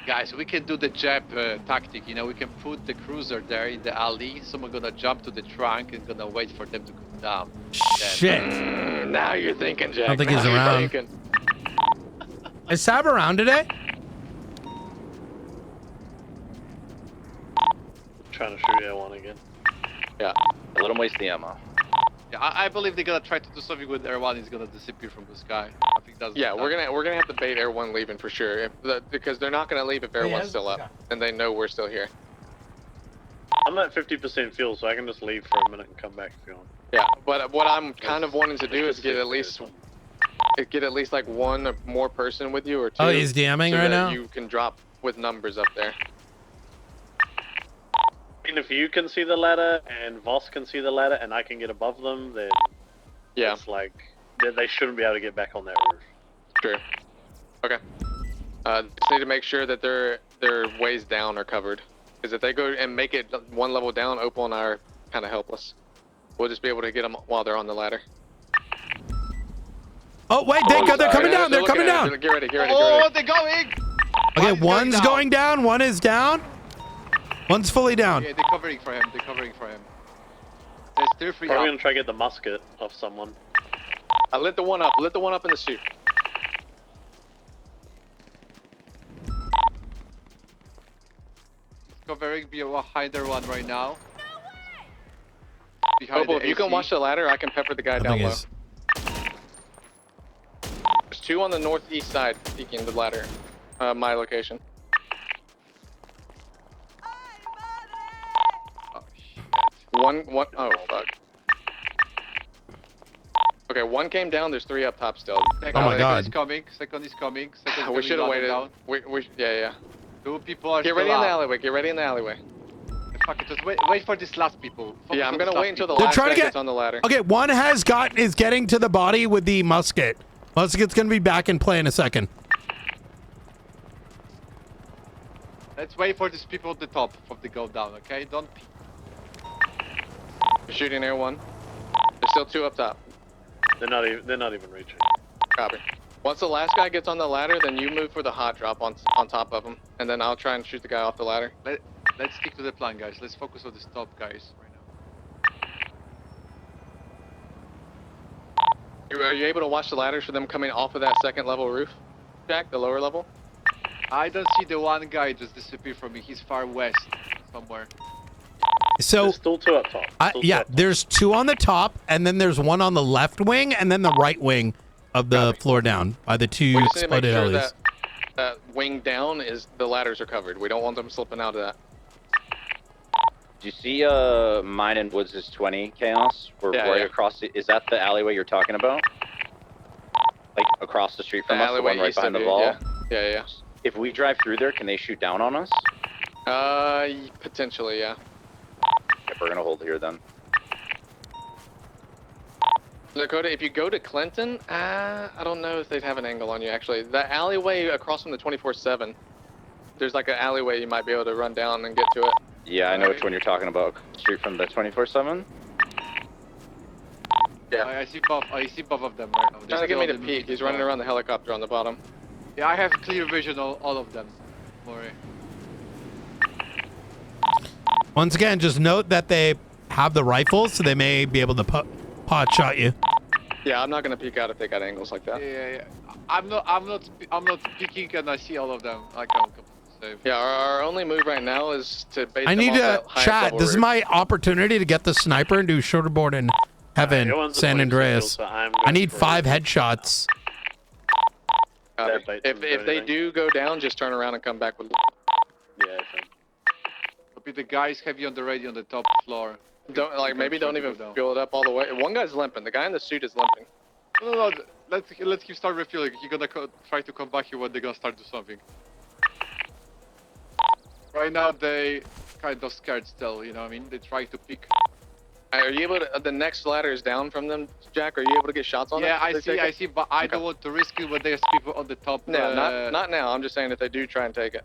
Guys, we can do the jab tactic, you know, we can put the cruiser there in the alley, someone gonna jump to the trunk and gonna wait for them to come down. Shit. Now you're thinking, Jack. I don't think he's Now you're around. thinking. Is Sab around today? Trying to shoot Erwan again. Yeah. Let him waste the ammo. Yeah, I believe they're gonna try to do something with Erwan, he's gonna disappear from the sky. I think that's Yeah, we're gonna have to bait Air One leaving for sure, because they're not gonna leave if Air One's still up, and they know we're still here. I'm at 50% fuel, so I can just leave for a minute and come back if you want. Yeah, but what I'm kind of wanting to do is get at least like one or more person with you or two. Oh, he's DMing so right that now? You can drop with numbers up there. And if you can see the ladder and Voss can see the ladder and I can get above them, then yeah, it's like they shouldn't be able to get back on that roof. True. Okay. Just need to make sure that their ways down are covered, because if they go and make it one level down, Opal and I are kind of helpless. We'll just be able to get them while they're on the ladder. Oh wait, they're coming down. They're coming down. Get ready. Oh, they're going! Okay, one's going down. One is down. One's fully down. Yeah, they're covering for him. There's still three Probably up. gonna try to get the musket off someone. I lit the one up. Lit the one up in the suit. Covering behind their one right now. Opal, if you can watch the ladder, I can pepper the guy down low. There's two on the northeast side peeking the ladder. My location. One, oh fuck. Okay, one came down, there's three up top still. Oh my god. Second is coming. We should have waited. Yeah. Two people are Get ready in the alleyway, get ready in the alleyway. Fuck it, just wait for these last people. Focus Yeah, I'm on gonna these wait last until the people. last guy gets on the ladder. Okay, one is getting to the body with the musket. Musket's gonna be back in play in a second. Let's wait for these people at the top of the go down, okay? Don't peek. Shooting Air One. There's still two up top. They're not even reaching. Copy. Once the last guy gets on the ladder, then you move for the hot drop on top of him, and then I'll try and shoot the guy off the ladder. Let's stick to the plan, guys. Let's focus on the stop, guys, right now. Are you able to watch the ladders for them coming off of that second level roof, Jack? The lower level? I don't see the one guy just disappear from me. He's far west somewhere. So There's still two up top. yeah, there's two on the top, and then there's one on the left wing, and then the right wing of the floor down by the two We just need to make exploded sure alleys. that wing down is the ladders are covered. We don't want them slipping out of that. Do you see mine and Woods is 20 Chaos? We're Yeah, right yeah. across the, is that the alleyway you're talking about? Like across the street from The us, the alleyway one right east behind of the you, wall? Yeah. If we drive through there, can they shoot down on us? Potentially, yeah. If we're gonna hold here then. Dakota, if you go to Clinton, I don't know if they'd have an angle on you, actually. The alleyway across from the 24/7, there's like an alleyway you might be able to run down and get to it. Yeah, I know which one you're talking about. Street from the 24/7. Yeah. I see both. I see both of them right now. Trying to get me to peek. He's running around the helicopter on the bottom. Yeah, I have clear vision on all of them. Don't worry. Once again, just note that they have the rifles, so they may be able to pot shot you. Yeah, I'm not gonna peek out if they got angles like that. Yeah. I'm not peeking, and I see all of them. Like I'm safe. Yeah, our only move right now is to bait I them need off to that highest chat. level This is roof. my opportunity to get the sniper and do shorterboard in heaven, your one's a San 22, Andreas. so I'm I going need for 5 headshots. If they do go down, just turn around and come back with. Yeah. Copy. The guys heavy on the radio on the top floor. Don't maybe don't even down. fuel it up all the way. One guy's limping. The guy in the suit is limping. No. Let's keep start refueling. He's gonna try to come back here when they're gonna start do something. Right now they kind of scared still. You know what I mean? They try to pick. Are you able to? The next ladder is down from them, Jack. Are you able to get shots on them? Yeah, if they I take see, but I don't want to risk it when there's people on the top. it? No, not now. I'm just saying if they do try and take it.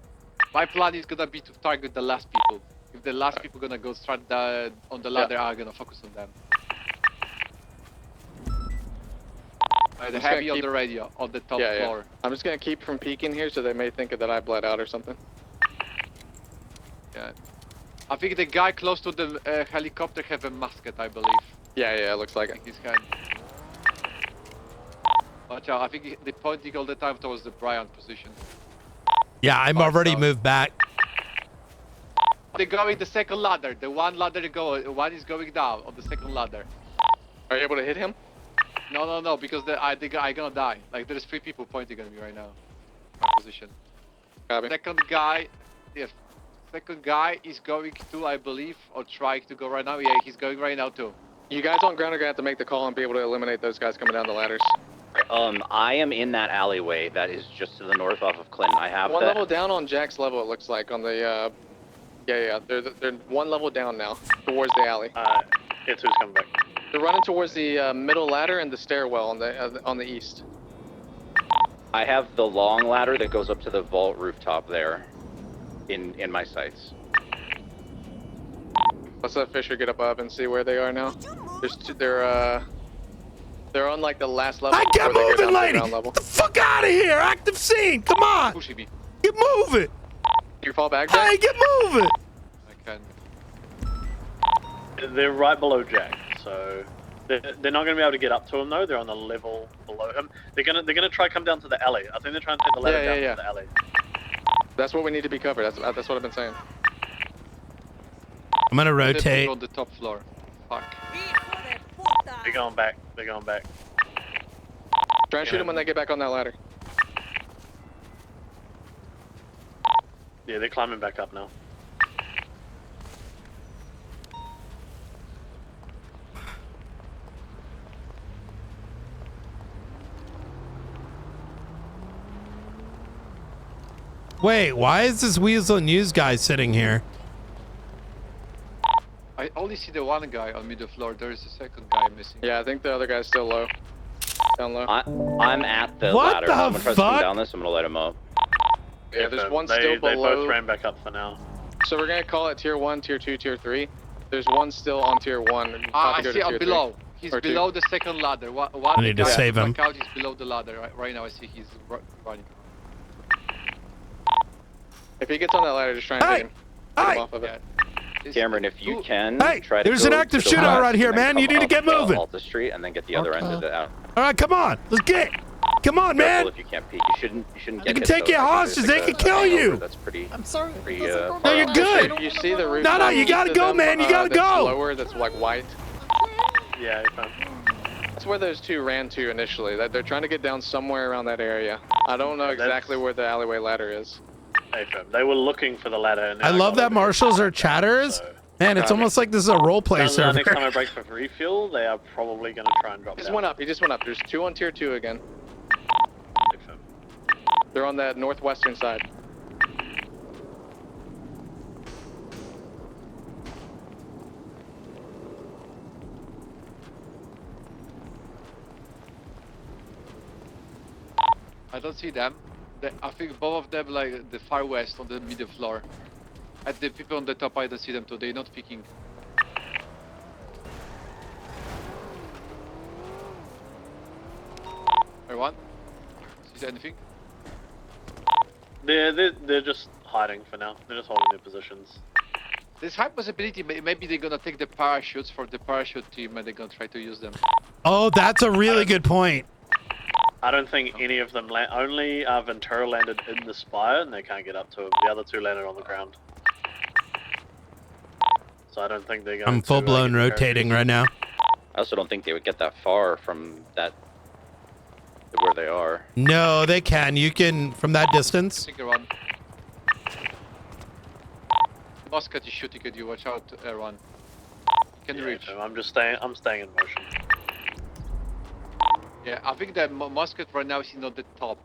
My plan is gonna be to target the last people. If the last people gonna go start on the ladder, I'm gonna focus on them. The just heavy gonna on keep- the radio on the top Yeah. floor. I'm just gonna keep from peeking here, so they may think that I bled out or something. Yeah. I think the guy close to the helicopter have a musket, I believe. Yeah, it looks like it. His hand. Watch out! I think they're pointing all the time towards the Bryant position. Yeah, I'm already moved back. They're going the second ladder. The one ladder one is going down on the second ladder. Are you able to hit him? No, because I think I'm gonna die. Like there's 3 people pointing at me right now. My position. Copy. Second guy is going to, I believe, or trying to go right now. Yeah, he's going right now too. You guys on ground are gonna have to make the call and be able to eliminate those guys coming down the ladders. I am in that alleyway that is just to the north off of Clinton. I have One that. level down on Jack's level, it looks like on the. Yeah. They're one level down now towards the alley. Guess who's coming back? They're running towards the middle ladder and the stairwell on the east. I have the long ladder that goes up to the vault rooftop there, in my sights. Let's let Fisher get above and see where they are now. They're on like the last level. I get before they go moving, down to the lady. ground level. Get the fuck out of here! Active scene. Come on. Pushing me. Get moving. You fall back, Jack? Hey, get moving. I can. They're right below Jack, so they're not going to be able to get up to him though. They're on the level below him. They're gonna try to come down to the alley. I think they're trying to take the ladder down to the alley. That's what we need to be covered. That's what I've been saying. I'm gonna They're rotate. on the top floor. Fuck. They're going back. They're going back. Try and shoot them when they get back on that ladder. Yeah, they're climbing back up now. Wait, why is this Weasel News guy sitting here? I only see the one guy on middle floor. There is a second guy missing. Yeah, I think the other guy's still low. Down low. I'm at the What ladder. the I'm gonna try to come fuck? down this. I'm gonna light him up. Yeah, there's one they still below. They both ran back up for now. So we're gonna call it tier 1, tier 2, tier 3. There's one still on tier 1. and about I to go see to him tier below. 3. He's Or two. below the second ladder. One I need to guy save on him. the couch is below the ladder. Right now I see he's running. If he gets on that ladder, just try and hit him. Get Hey! him off of it. Cameron, if you can, Hey, try to there's go an active to the shootout west right here, and then man. You come need to up, get moving. Alta Street and then get the other end of it out. All right, come on. Let's get. Come on, man. Careful if you can't peek. You shouldn't get You can hit, take though. your hostages. They can kill you. That's pretty. I'm sorry. Pretty, No, you're good. You see the roof? No, you gotta go, man. You gotta that's go. lower, that's like white. Yeah, you're fine. That's where those two ran to initially. They're trying to get down somewhere around that area. I don't know exactly where the alleyway ladder is. Hey, fam. They were looking for the ladder. And I love that marshals are chatters. Man, it's almost like this is a role play server. Next time I break for refuel, they are probably going to try and drop He down. just went up. There's two on tier 2 again. They're on that northwestern side. I don't see them. I think both of them like the far west on the middle floor. And the people on the top, I don't see them too. They're not picking. Everyone? See anything? They're just hiding for now. They're just holding their positions. There's high possibility maybe they're gonna take the parachutes for the parachute team and they're gonna try to use them. Oh, that's a really good point. I don't think any of them only Ventura landed in the spire and they can't get up to him. The other two landed on the ground. So I don't think they're going I'm to, full blown rotating right now. I also don't think they would get that far from that where they are. No, they can. You can from that distance. Take a run. Muscat is shooting at you. Watch out, Aaron. Can you reach? I'm staying in motion. Yeah, I think that Muscat right now is on the top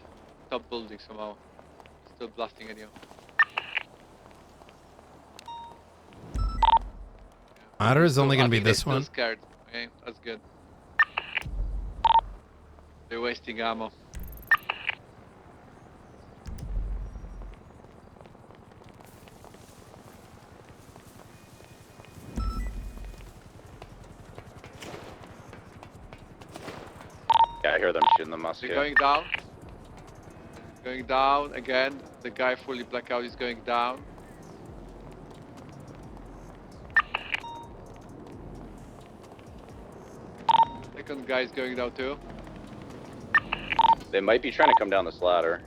building somehow. Still blasting at you. Otter is only going to be I think they're this still one. Scared. Okay, that's good. They're wasting ammo. Yeah, I hear them shooting the musket. They're going down. Going down again. The guy fully blackout is going down. Second guy is going down too. They might be trying to come down this ladder.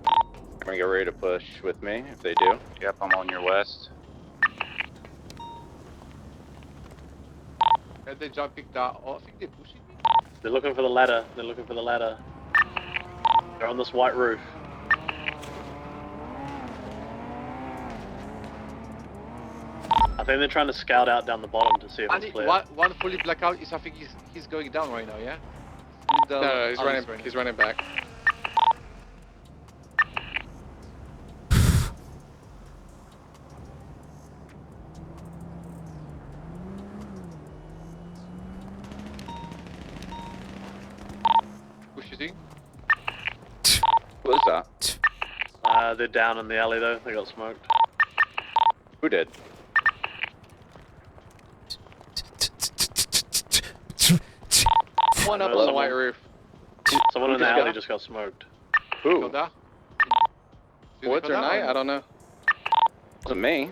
I'm gonna get ready to push with me if they do. Yep, I'm on your west. And they're jumping down. Oh, I think they're pushing me. They're looking for the ladder. They're looking for the ladder. They're on this white roof. I think they're trying to scout out down the bottom to see if it's clear. One fully blackout is I think he's going down right now, yeah? No, he's running back. Who's shooting? What is that? They're down in the alley though. They got smoked. Who did? One up on the white roof. Someone in the alley just got smoked. Who? Woods or Night? I don't know. Wasn't me.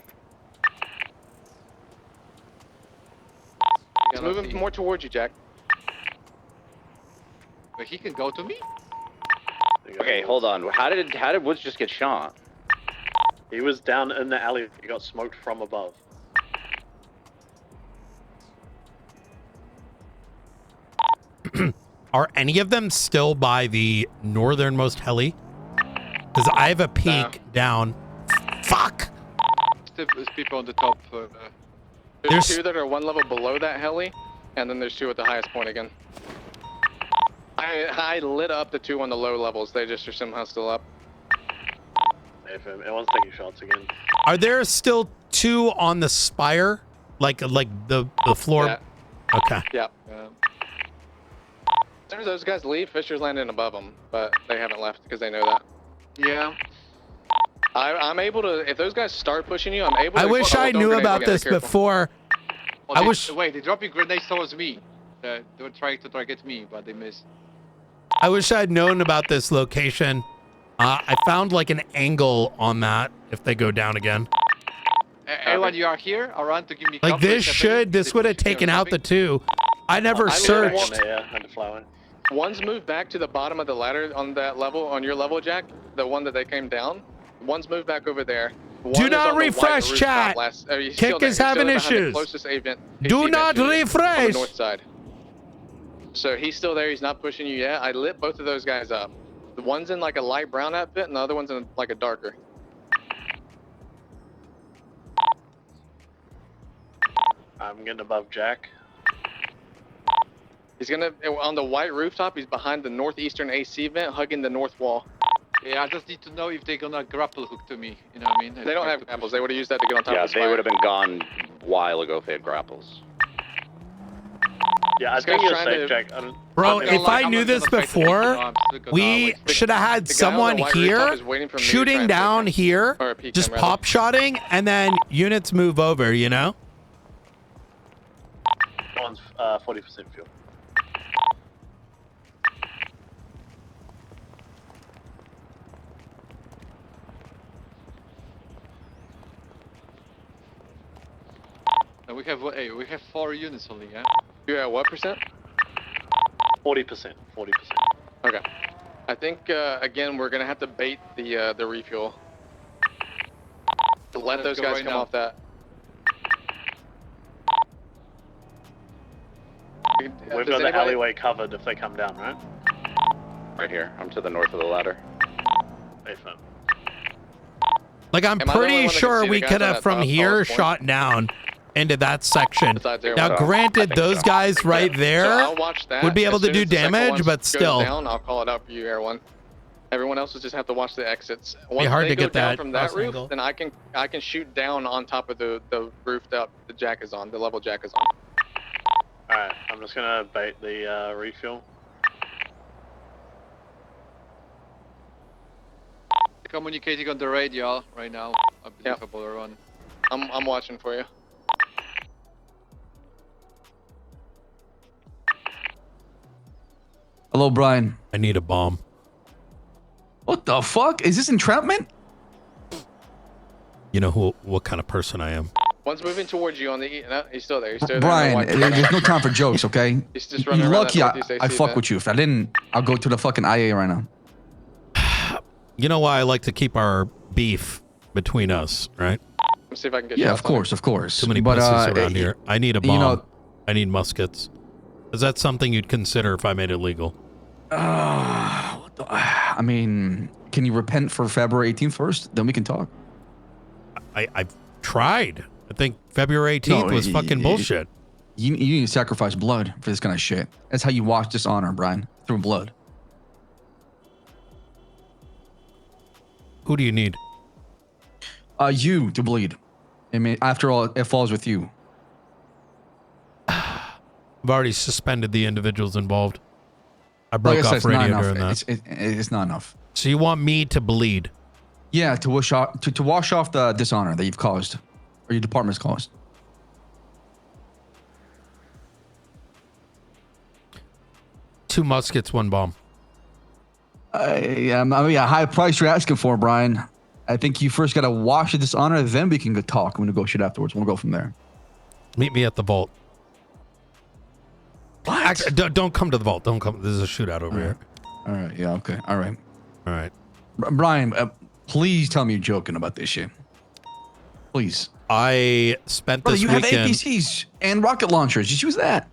He's moving more towards you, Jack. But he can go to me? Okay, hold on. How did Woods just get shot? He was down in the alley. He got smoked from above. Are any of them still by the northernmost heli? Because I have a peek down. Fuck! There's people on the top. There's two that are one level below that heli, and then there's two at the highest point again. I lit up the two on the low levels. They just are somehow still up. Everyone's taking shots again. Are there still two on the spire? Like the floor? Yeah. Okay. Yeah. As soon as those guys leave, Fisher's landing above them, but they haven't left because they know that. Yeah. I'm able to, if those guys start pushing you, I'm able to... I wish I knew about this before. I wish... Wait, they're dropping grenades towards me. They were trying to target me, but they missed. I wish I'd known about this location I found like an angle on that if they go down again. Everyone, you are here around to give me Like cover. this would have taken out the two. I never searched. One's moved back to the bottom of the ladder on that level, on your level, Jack. The one that they came down. One's moved back over there. Do not refresh, chat. Kick is having issues. Do not refresh. On the north side. So he's still there. He's not pushing you yet. I lit both of those guys up. The one's in like a light brown outfit, and the other one's in like a darker. I'm getting above Jack. He's gonna on the white rooftop. He's behind the northeastern AC vent, hugging the north wall. Yeah, I just need to know if they're gonna grapple hook to me. You know what I mean? They don't have grapples. They would have used that to get on top of the Yeah, they would have been gone a while ago if they had grapples. Yeah, I think you're safe, Jack. Bro, if I knew this before, we should have had someone here shooting down here, just pop shotting, and then units move over, you know? One's 40% fuel. And we have 4 units only, yeah? You're at what percent? 40%. 40%. Okay. I think again we're gonna have to bait the refuel. To let those guys come off that. We've got the alleyway covered if they come down, right? Right here. I'm to the north of the ladder. Like, I'm pretty sure we could have from here shot down into that section. Now, granted, those guys right there would be able to do damage, but still. Down, I'll call it out for you, Air One. Everyone else will just have to watch the exits. Once be hard they to go get down that from that roof, angle. then I can shoot down on top of the roof that the Jack is on, the level Jack is on. Alright, I'm just gonna bait the refuel. Communicating on the radio right now. I believe about everyone. I'm watching for you. Hello, Brian. I need a bomb. What the fuck? Is this entrapment? You know what kind of person I am. One's moving towards you on the no, he's still there. He's still Brian, there. there's no time for jokes, okay? He's just running You're around lucky that I northeast fuck AC with you. If I didn't, I'll go to the fucking IA right now. You know why I like to keep our beef between us, right? Let's see if I can get Yeah, of course, of course. Too many But, pussies around here. I need a bomb. you know- I need muskets. Is that something you'd consider if I made it legal? I mean, can you repent for February 18th first? Then we can talk. I've tried. I think February 18th was fucking bullshit. You need to sacrifice blood for this kind of shit. That's how you wash dishonor, Brian. Through blood. Who do you need? You to bleed. I mean, after all, it falls with you. I've already suspended the individuals involved. I broke Like I said, off it's not radio enough. during that. It's not enough. So you want me to bleed? Yeah, to wash off the dishonor that you've caused, or your department's caused. Two muskets, one bomb. I mean, a high price you're asking for, Brian. I think you first got to wash the dishonor, then we can go talk and negotiate afterwards. We'll go from there. Meet me at the vault. What? Actually, don't come to the vault. Don't come. This is a shootout over here. All right. Yeah. Okay. All right. All right. Brian, please tell me you're joking about this shit. Please. I spent this weekend. You have APCs and rocket launchers. Just use that.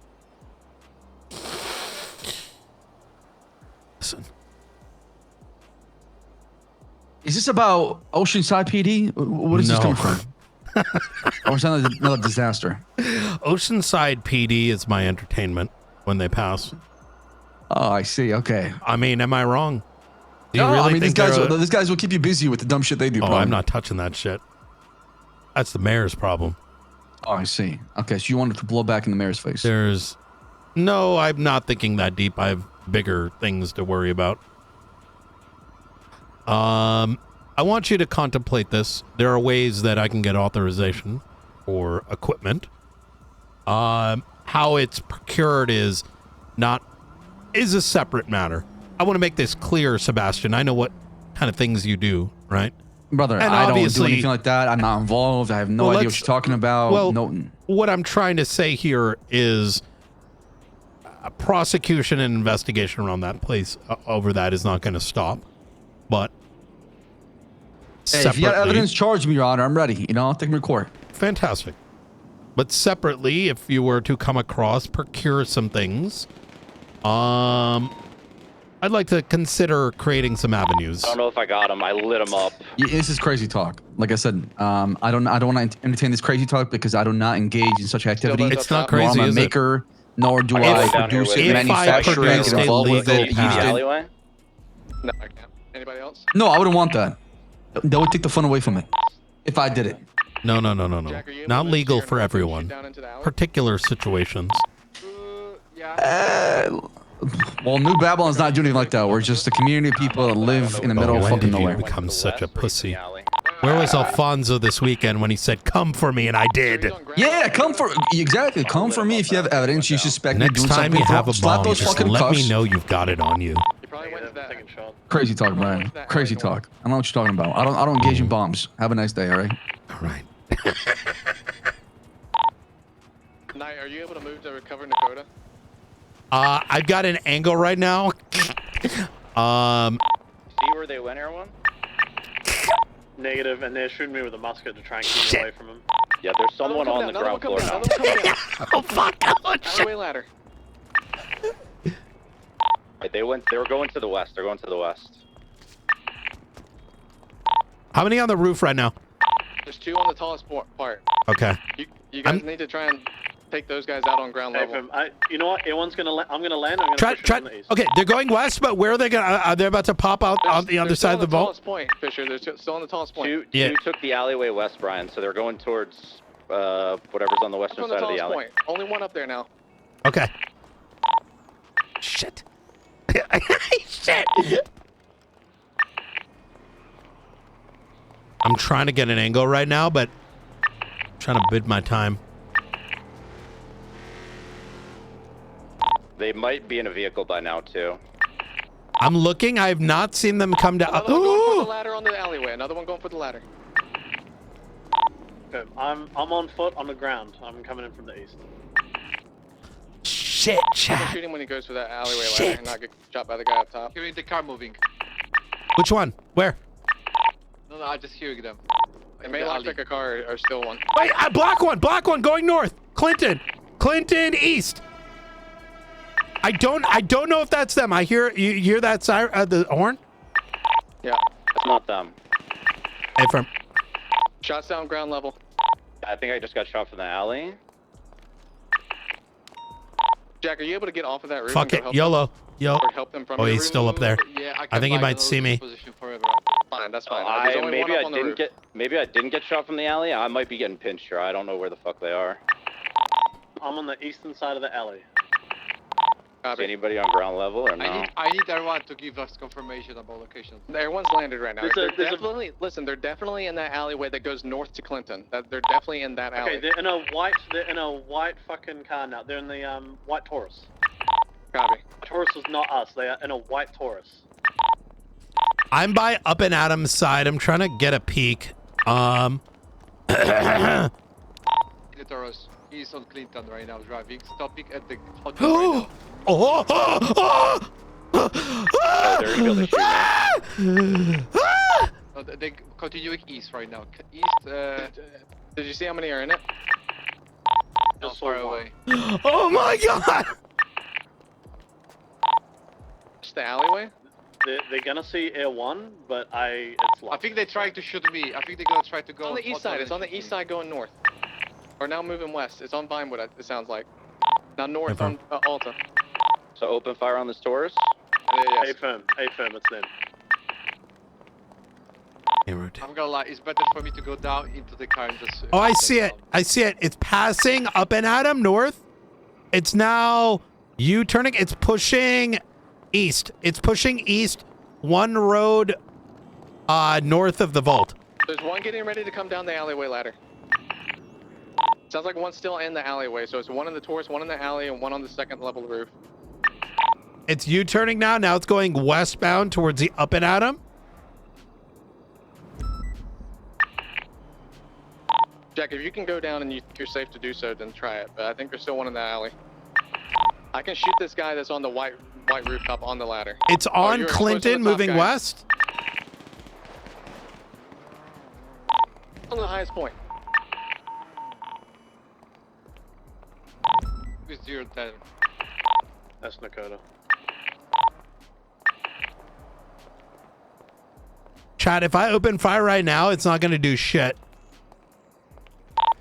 Listen. Is this about Oceanside PD? What is this coming from? Or is that another disaster? Oceanside PD is my entertainment when they pass. Oh, I see. Okay. I mean, am I wrong? Do you No, really I mean, these think guys will keep you busy with the dumb shit they do. Oh, probably. I'm not touching that shit. That's the mayor's problem. Oh, I see. Okay, so you wanted to blow back in the mayor's face. No, I'm not thinking that deep. I have bigger things to worry about. I want you to contemplate this. There are ways that I can get authorization for equipment. How it's procured is a separate matter. I want to make this clear, Sebastian. I know what kind of things you do, right? Brother, And I don't do obviously- anything like that. I'm not involved. I have no Well, idea what let's- you're talking about. well, no. What I'm trying to say here is a prosecution and investigation around that place over that is not going to stop. But Hey, if you got separately- evidence, charge me, Your Honor. I'm ready. You know, I'll take me to court. Fantastic. But separately, if you were to come across, procure some things, I'd like to consider creating some avenues. I don't know if I got him. I lit him up. This is crazy talk. Like I said, I don't want to entertain this crazy talk because I do not engage in such activity. It's not Nor crazy, am I a is it? maker, nor do If- I down here produce with it, me. If I manufacture it, produced get a involved with legal it, use path- it. Alleyway? No, I can't. Anybody else? No, I wouldn't want that. That would take the fun away from it. If I did it. No. Not legal for everyone. Particular situations. Well, New Babylon's not doing anything like that. We're just a community of people that live in the middle of When fucking did you nowhere. become such a pussy? Where was Alfonso this weekend when he said, "Come for me," and I did? Yeah, come for me if you have evidence you suspect me Next doing time something. you have a Slap bomb, those just fucking let cuffs. me know you've got it on you. Crazy talk, Brian. Crazy talk. I don't know what you're talking about. I don't engage in bombs. Have a nice day, all right? All right. Knight, are you able to move to recover Dakota? I've got an angle right now. See where they went, everyone? Negative, and they're shooting me with a musket to try and keep me away from him. Yeah, there's someone on the ground floor now. Oh fuck! Alleyway ladder. Right, they were going to the west. They're going to the west. How many on the roof right now? There's two on the tallest part. Okay. You guys need to try and take those guys out on ground level. You know what? Everyone's gonna. I'm gonna land. I'm gonna Try. push it from the east. Okay, they're going west, but where are they going? Are they about to pop out on the other side of the vault? Tallest point, Fisher. They're still on the tallest point. Two took the alleyway west, Brian, so they're going towards whatever's on the western On the side of the tallest alley. point. Only one up there now. Okay. Shit. Shit. I'm trying to get an angle right now, but I'm trying to bid my time. They might be in a vehicle by now too. I'm looking. I have not seen them come down. Another one going for the ladder on the alleyway. Another one going for the ladder. Okay, I'm on foot on the ground. I'm coming in from the east. Shit, Don't shoot him when he goes for that alleyway ladder and not get shot by the guy up top. Hearing the car moving. Which one? Where? No, I'm just hearing them. It may look like a car or still one. Wait, black one going north. Clinton east. I don't know if that's them. You hear that siren, the horn? Yeah. It's not them. Hey, from Shots down ground level. I think I just got shot from the alley. Jack, are you able to get off of that roof? fuck and it, go YOLO. Or help them from Oh, your he's roof? still up there. Yeah, I think he might see me. Fine, that's fine. There's only one up on the roof. Maybe I didn't get shot from the alley. I might be getting pinched here. I don't know where the fuck they are. I'm on the eastern side of the alley. Is anybody on ground level or no? I need everyone to give us confirmation about location. Everyone's landed right now. There's They're definitely in that alleyway that goes north to Clinton. They're definitely in that alley. Okay, they're in a white fucking car now. They're in the white Taurus. Copy. Taurus is not us. They are in a white Taurus. I'm by Up and Adam's side. I'm trying to get a peek. The Taurus. He's on Clinton right now driving. Stopping at the hotel right now. They're gonna be able to shoot me. They continuing east right now. East. Did you see how many are in it? Not far away. Oh my god! It's the alleyway? They're gonna see Air 1, but it's locked. I think they're trying to shoot me. I think they're gonna try to go On the east side. It's on the east side going north. Or now moving west. It's on Vinewood, it sounds like. Now north on Alta. So open fire on this Taurus? A firm, it's them. I'm gonna lie, it's better for me to go down into the car and just... Oh, I see it. It's passing Up and Adam north. It's now U-turning. It's pushing east. It's pushing east one road north of the vault. There's one getting ready to come down the alleyway ladder. Sounds like one's still in the alleyway, so it's one in the Taurus, one in the alley, and one on the second level roof. It's U-turning now. Now it's going westbound towards the Up and Adam. Jack, if you can go down and you're safe to do so, then try it. But I think there's still one in the alley. I can shoot this guy that's on the white rooftop on the ladder. It's on you're Clinton, exposed to the top moving guy. west. On the highest point. With 0-10. That's Nakota. Chad, if I open fire right now, it's not going to do shit.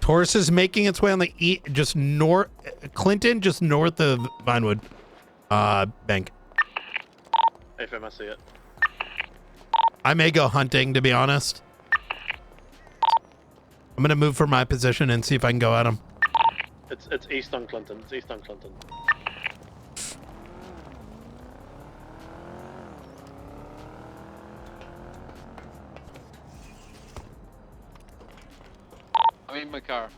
Taurus is making its way on the just north, Clinton, just north of Vinewood Bank. FM, I see it. I may go hunting, to be honest. I'm going to move from my position and see if I can go at him. It's east on Clinton. It's east on Clinton. I'm in my car.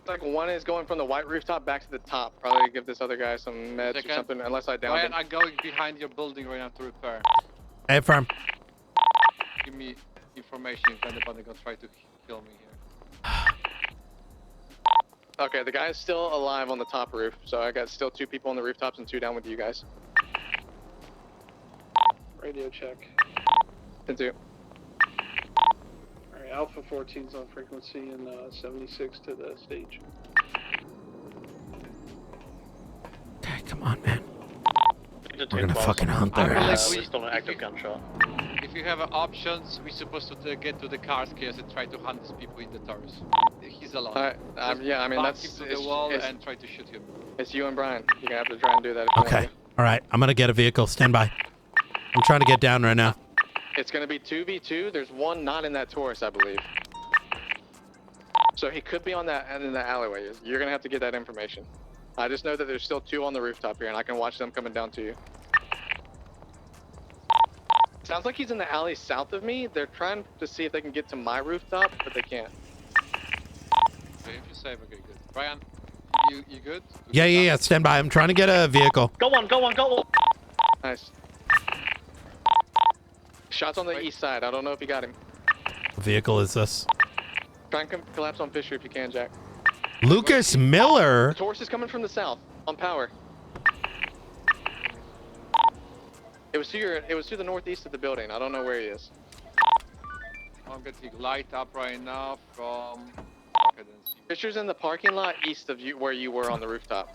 Like one is going from the white rooftop back to the top. Probably give this other guy some meds or Second. something, unless I down Ryan, him. I'm going behind your building right now to repair. Hey, firm. Give me information if anybody gonna try to kill me here. Okay, the guy is still alive on the top roof, so I got still 2 people on the rooftops and 2 down with you guys. Radio check. 10-2. Alright, Alpha 14's on frequency and 76 to the stage. Okay, come on, man. We're gonna fucking hunt their ass. We're still an active gunshot. If you have options, we're supposed to get to the car's case and try to hunt these people in the Taurus. He's alive. Yeah, I mean, Back that's... him to the wall and try to shoot him. It's you and Brian. You're gonna have to try and do that. If you want Okay. to. All right. I'm going to get a vehicle. Stand by. I'm trying to get down right now. It's gonna be 2v2. There's one not in that Taurus, I believe. So he could be on that end in the alleyway. You're gonna have to get that information. I just know that there's still 2 on the rooftop here, and I can watch them coming down to you. Sounds like he's in the alley south of me. They're trying to see if they can get to my rooftop, but they can't. Okay, if you're safe, okay, good. Brian, you good? Yeah. Stand by. I'm trying to get a vehicle. Go on. Nice. Shots on the east side. I don't know if you got him. What vehicle is this? Try and collapse on Fisher if you can, Jack. Lucas Miller. Taurus is coming from the south on power. It was to the northeast of the building. I don't know where he is. I'm getting light up right now from... Okay, then see. Fisher's in the parking lot east of you, where you were on the rooftop.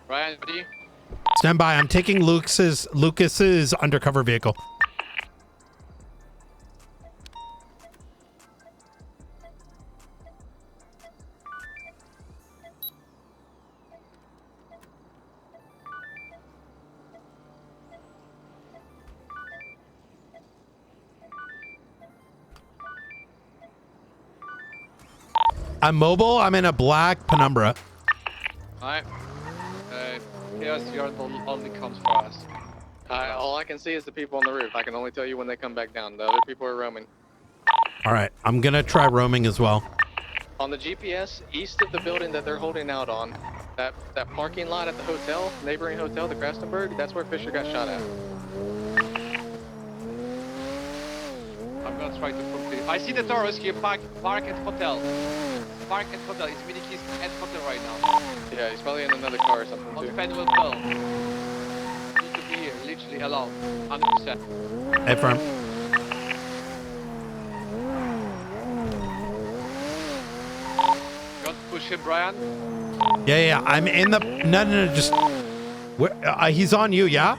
Brian, ready? Stand by. I'm taking Lucas's undercover vehicle. I'm mobile. I'm in a black Penumbra. Alright. Chaos Yard only comes for us. All I can see is the people on the roof. I can only tell you when they come back down. The other people are roaming. All right. I'm going to try roaming as well. On the GPS, east of the building that they're holding out on, that parking lot at the hotel, neighboring hotel, the Krastenberg, that's where Fisher got shot at. I'm gonna try to complete. I see the Taurus here. Park at hotel. Park at hotel. It's Minikey's at hotel right now. Yeah, he's probably in another car or something On too. Fenwell Pearl. Need to be here, literally alone. 100%. Hey, firm. You want to push him, Brian? Yeah. I'm in the... No. Just... he's on you, yeah?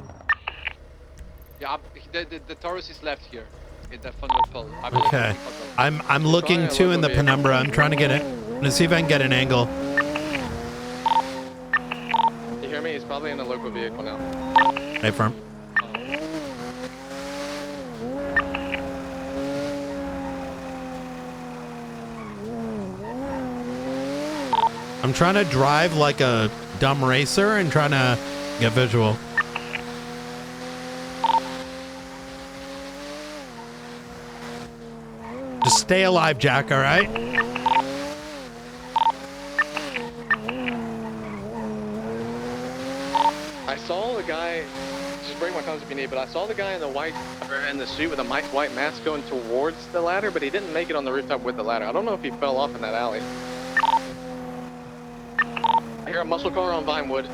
Yeah, the Taurus is left here. In the Fenwell Pearl. Okay. I'm looking too in the Penumbra. I'm trying to get it. I'm going to see if I can get an angle. You hear me? He's probably in a local vehicle now. Hey, firm. I'm trying to drive like a dumb racer and trying to get visual. Just stay alive, Jack, all right? just break my thumbs if you need, but I saw the guy in the white or in the suit with a white mask going towards the ladder, but he didn't make it on the rooftop with the ladder. I don't know if he fell off in that alley. I hear a muscle car on Vinewood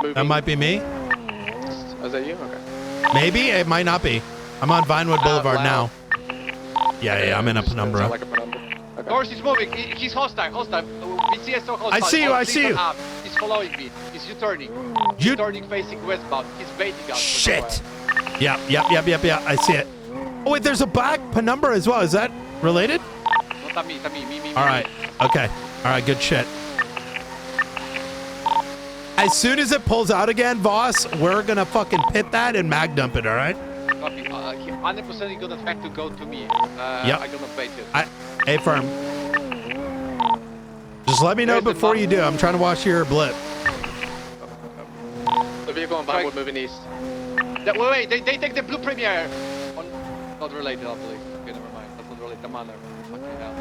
moving. That might be me. Is that you? Okay. Maybe it might not be. I'm on Vinewood Boulevard loud. now. Yeah, I'm in a penumbra. Sound like a penumbra. Okay. Horse is moving. He's hostile. VCSO hostile. I see you. I see you. Up. He's following me. He's U-turning. U-turning facing westbound. He's baiting us. Shit. Yeah. I see it. Oh wait, there's a black penumbra as well. Is that related? Not me. Me. All right. Okay. All right. Good shit. As soon as it pulls out again, boss, we're gonna fucking pit that and mag dump it. All right. Copy. 100% he's gonna try to go to me. Yep. I'm gonna bait it. Hey, firm. Just let me know before you do. I'm trying to watch your blip. The vehicle on Vinewood moving east. Wait, they take the blue premier. Not related, I believe. Okay, never mind. That's not related. The manner. Fucking hell.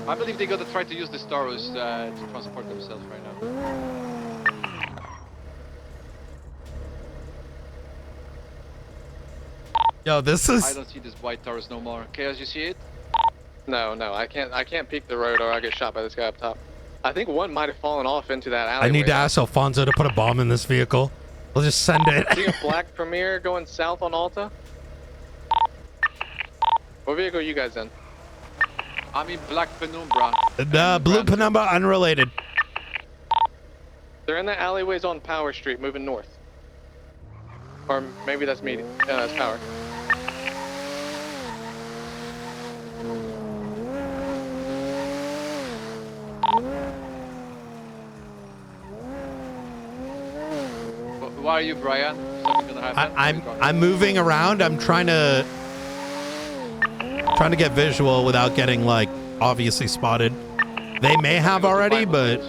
I believe they're gonna try to use the Taurus to transport themselves right now. Yo, this is. I don't see this white Taurus no more. Chaos, you see it? No, I can't peek the road or I'll get shot by this guy up top. I think one might have fallen off into that alleyway. I need to ask Alfonso to put a bomb in this vehicle. We'll just send it. See a black Premier going south on Alta? What vehicle are you guys in? I'm in black Penumbra. The blue penumbra, unrelated. They're in the alleyways on Power Street, moving north. Or maybe that's me. That's Power. Why are you, Brian? Something gonna happen? I'm moving around. I'm trying to get visual without getting like obviously spotted. They may have already, but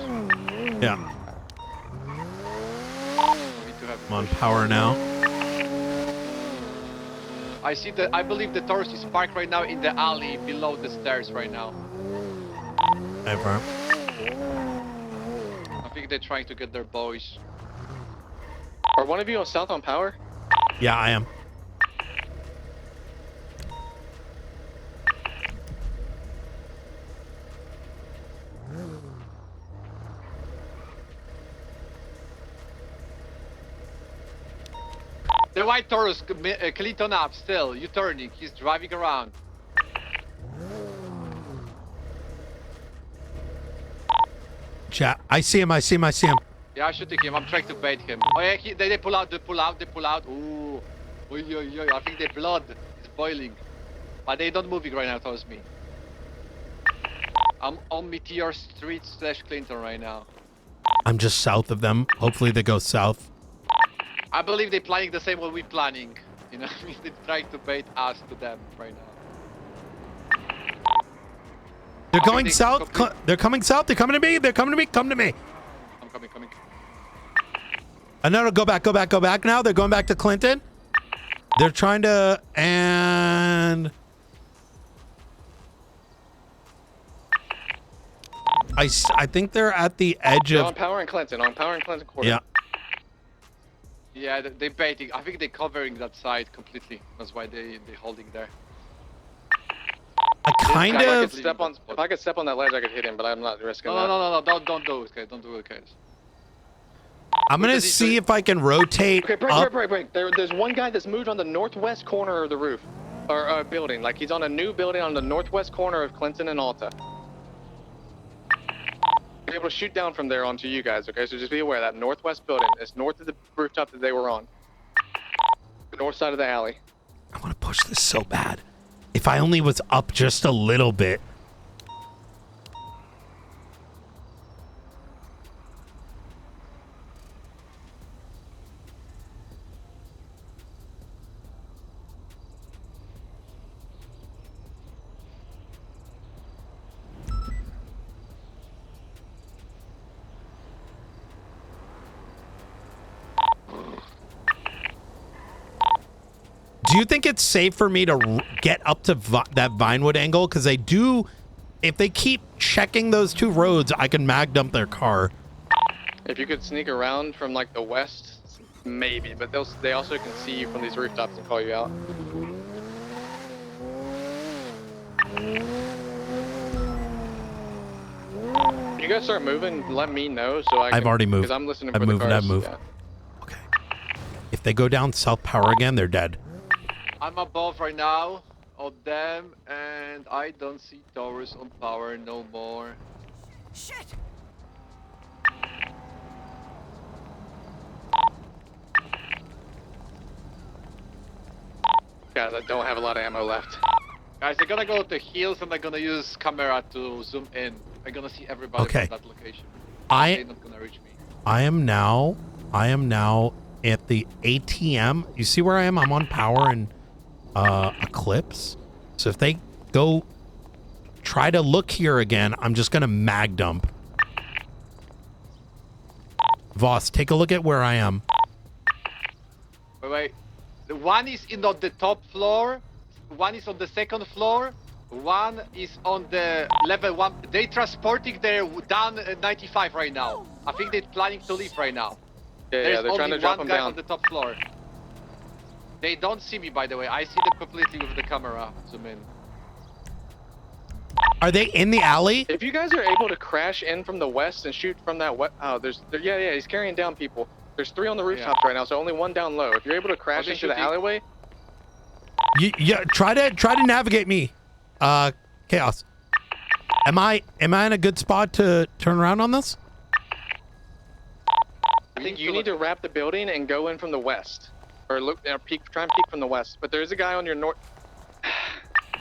yeah. I'm on Power now. I believe the Taurus is parked right now in the alley below the stairs right now. Hey, firm. I think they're trying to get their boys. Are one of you on south on Power? Yeah, I am. The white Taurus, Clinton up still, U-turning, he's driving around. Chat. I see him. Yeah, I should take him, I'm trying to bait him. Oh yeah, they pull out. Ooh. Oy. I think their blood is boiling. But they don't moving right now towards me. I'm on Meteor Street / Clinton right now. I'm just south of them. Hopefully they go south. I believe they're planning the same what we're planning. You know, they're trying to bait us to them right now. They're going south. They're coming south. They're coming to me. Come to me. I'm coming. No, go back now. They're going back to Clinton. They're trying to, and I think they're at the edge of. On Power and Clinton quarter. Yeah. Yeah, they're baiting. I think they're covering that side completely. That's why they're holding there. I kind of. If I could step on that ledge, I could hit him, but I'm not risking that. No, don't do it, okay? Don't do it, okay? I'm gonna see if I can rotate. Okay, break. There's one guy that's moved on the northwest corner of the roof, or building. Like he's on a new building on the northwest corner of Clinton and Alta. Be able to shoot down from there onto you guys. Okay, so just be aware that northwest building is north of the rooftop that they were on. The north side of the alley. I want to push this so bad. If I only was up just a little bit. Do you think it's safe for me to get up to that Vinewood angle? Because they do, if they keep checking those two roads, I can mag dump their car. If you could sneak around from like the west, maybe, but they also can see you from these rooftops and call you out. If you guys start moving, let me know so I can. I've already moved. Because I'm listening I've for moved. the cars. I've moved. Yeah. If they go down South Power again, they're dead. I'm above right now on them, and I don't see towers on power no more. Shit! Guys, I don't have a lot of ammo left. Guys, they're gonna go to the hills and they're gonna use camera to zoom in. I'm gonna see everybody Okay. from that location. I They're not gonna reach me. I am now at the ATM. You see where I am? I'm on Power and Eclipse. So if they go try to look here again, I'm just gonna mag dump. Voss, take a look at where I am. Wait. The one is on the top floor, one is on the second floor, one is on the level 1. They transporting their down 95 right now. I think they're planning to leave right now. Yeah, There's they're trying only to drop one them guy down. on the top floor. They don't see me, by the way. I see them completely with the camera zoom in. Are they in the alley? If you guys are able to crash in from the west and shoot from that yeah, he's carrying down people. There's 3 on the rooftops right now, so only 1 down low. If you're able to crash they into the shooting? alleyway, Yeah, try to navigate me. Chaos. Am I in a good spot to turn around on this? I think you need to wrap the building and go in from the west, or look, try and peek from the west. But there is a guy on your north.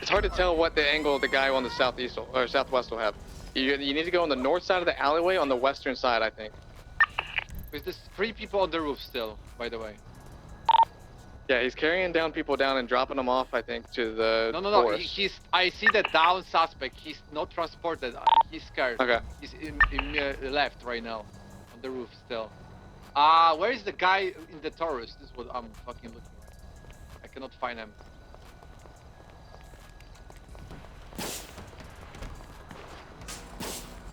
It's hard to tell what the angle the guy on the southeast or southwest will have. You need to go on the north side of the alleyway on the western side, I think. There's 3 people on the roof still, by the way. Yeah, he's carrying down people down and dropping them off, I think, to the No. forest. I see the down suspect. He's not transported. He's scared. Okay. He's in left right now, on the roof still. Where is the guy in the Taurus? This is what I'm fucking looking at. I cannot find him.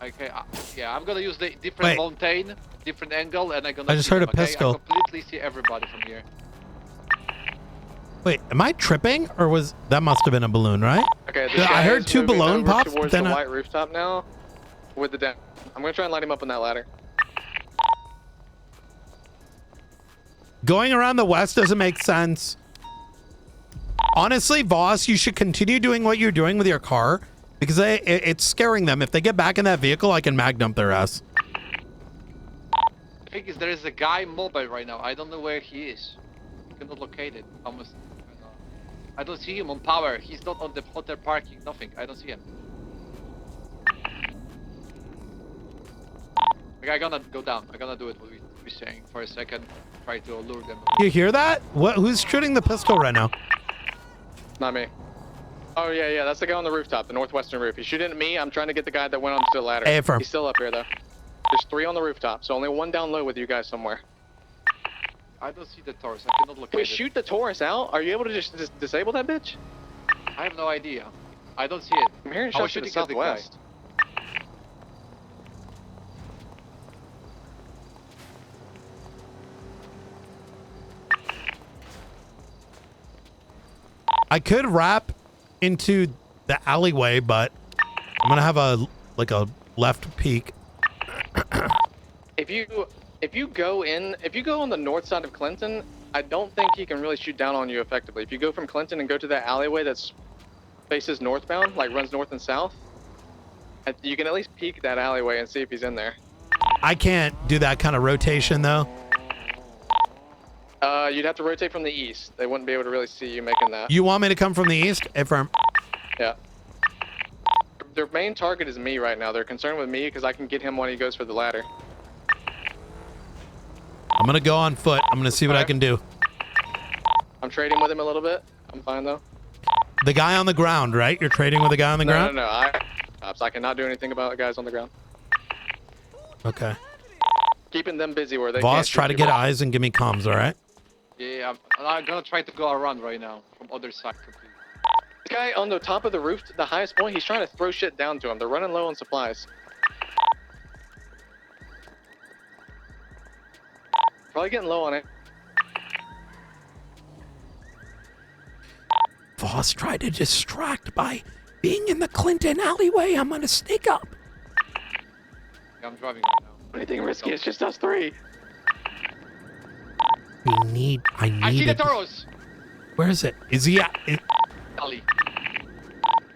Okay, yeah, I'm gonna use the different mountain, different angle, and I'm gonna. I just see heard them, a pistol. Okay? I completely see everybody from here. Wait, am I tripping or was that must have been a balloon, right? Okay, this Yeah, guy I heard is 2 moving balloon over pops, towards then the I- white rooftop now, with the down. I'm gonna try and light him up on that ladder. Going around the west doesn't make sense. Honestly, Voss, you should continue doing what you're doing with your car because it's scaring them. If they get back in that vehicle, I can mag dump their ass. The thing is, there is a guy mobile right now. I don't know where he is. I cannot locate it. I don't see him on power. He's not on the hotel parking. Nothing. I don't see him. Okay, I'm gonna go down. I'm gonna do it what we're saying for a second. Try to lure them. You hear that? What? Who's shooting the pistol right now? Not me. Oh yeah, that's the guy on the rooftop, the northwestern roof. He's shooting at me. I'm trying to get the guy that went onto the ladder. Hey, affirm. He's still up here though. There's 3 on the rooftop, so only 1 down low with you guys somewhere. I don't see the Taurus. I cannot locate Wait, it. shoot the Taurus out? Are you able to just disable that bitch? I have no idea. I don't see it. I'm hearing I was shots to the shooting at the guy. southwest. I could wrap into the alleyway, but I'm gonna have a left peek. If you go on the north side of Clinton, I don't think he can really shoot down on you effectively. If you go from Clinton and go to that alleyway that's faces northbound, like runs north and south, you can at least peek that alleyway and see if he's in there. I can't do that kind of rotation though. You'd have to rotate from the east. They wouldn't be able to really see you making that. You want me to come from the east? Affirm. Yeah. Their main target is me right now. They're concerned with me because I can get him when he goes for the ladder. I'm gonna go on foot. I'm gonna see what I can do. I'm trading with him a little bit. I'm fine though. The guy on the ground, right? You're trading with the guy on the ground? No. I cannot do anything about guys on the ground. Okay. Keeping them busy where they Voss, can't try to shoot get people. eyes and give me comms, all right? Yeah, I'm gonna try to go around right now from other side completely. The guy on the top of the roof, the highest point, he's trying to throw shit down to him. They're running low on supplies. Probably getting low on it. Voss tried to distract by being in the Clinton alleyway. I'm gonna sneak up. Yeah, I'm driving right now. Anything risky? It's just us three. I need. I see the Toros. Where is it? Is he at? Ali.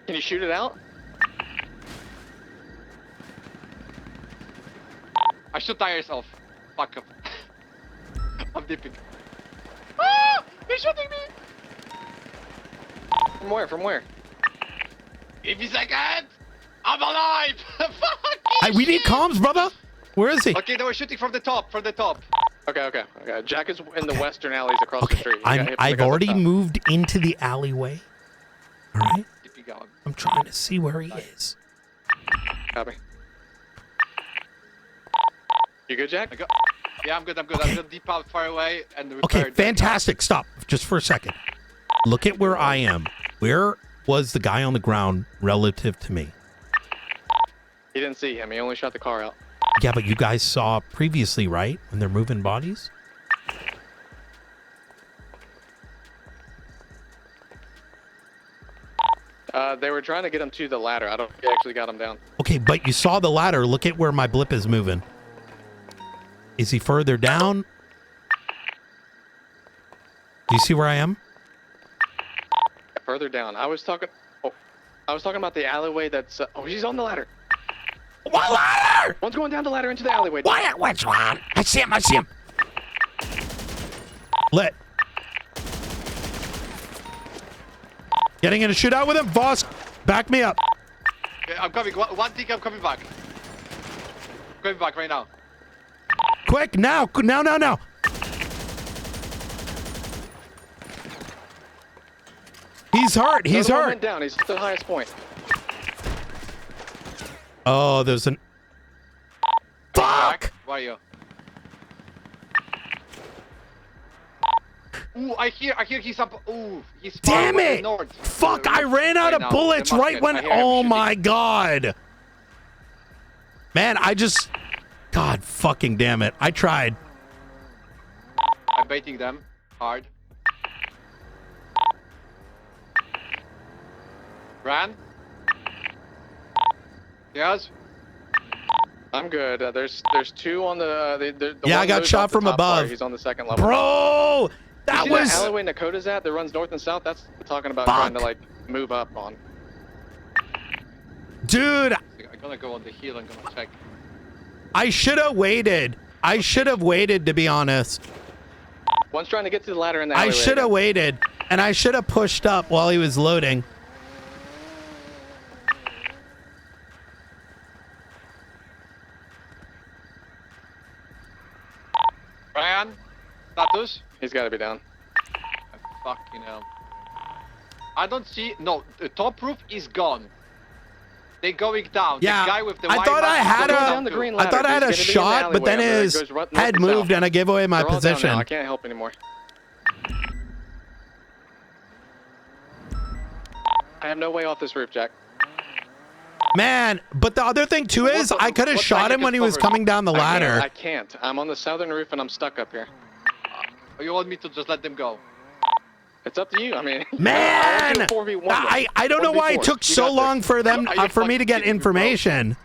Can you shoot it out? I shoot tires off. Fuck up. I'm dipping. Ah! They're shooting me! From where? From where? Give me a second! I'm alive! Fuck! We need comms, brother. Where is he? Okay, they were shooting from the top. From the top. Okay. Jack is in the western alleys across the street. I've already moved into the alleyway. All right. Keep going. I'm trying to see where he is. Copy. You good, Jack? Yeah, I'm good. I'm gonna deep out far away and repair. Okay, fantastic. Stop just for a second. Look at where I am. Where was the guy on the ground relative to me? He didn't see him. He only shot the car out. Yeah, but you guys saw previously, right? When they're moving bodies? They were trying to get him to the ladder. I don't think they actually got him down. Okay, but you saw the ladder. Look at where my blip is moving. Is he further down? Do you see where I am? Further down. I was talking about the alleyway that's... oh, he's on the ladder. What ladder? One's going down the ladder into the alleyway. Which one? I see him. Lit. Getting in a shootout with him. Voss, back me up. Yeah, I'm coming. One tick, I'm coming back. I'm coming back right now. Quick, now. He's hurt. The other one went down. He's at the highest point. Oh, there's an... Fuck! Where are you? Ooh, I hear he's up. Ooh, he's far Damn away it! north. Fuck, I ran out of bullets right when... Oh my god. Man, God fucking damn it. I tried. I'm baiting them hard. Ran? Yes? I'm good. There's two on the Yeah, one I got moves shot off the from top above. floor. He's on the second level. Bro! That you see was... that alleyway Nakota's at that runs north and south? That's what we're talking about Fuck. trying to, like, move up on. Dude! I'm gonna go on the hill and gonna check. I should have waited. To be honest. One's trying to get to the ladder in the alleyway. I should have waited. And I should have pushed up while he was loading. Ryan? Status? He's gotta be down. Fucking hell. I don't see... No, the top roof is gone. They're going down. Yeah, The guy with the I thought I had ladder. I thought I had a He's gonna be in the shot, but then alleyway over there. his It goes north head and moved south. and I gave away my They're all down position. now. I can't help anymore. I have no way off this roof, Jack. Man, but the other thing too is I could have shot him when he was coming down the ladder. I can't. I'm on the southern roof and I'm stuck up here. You want me to just let them go? It's up to you. I mean, Man, I don't know why it took so long for them for me to get information.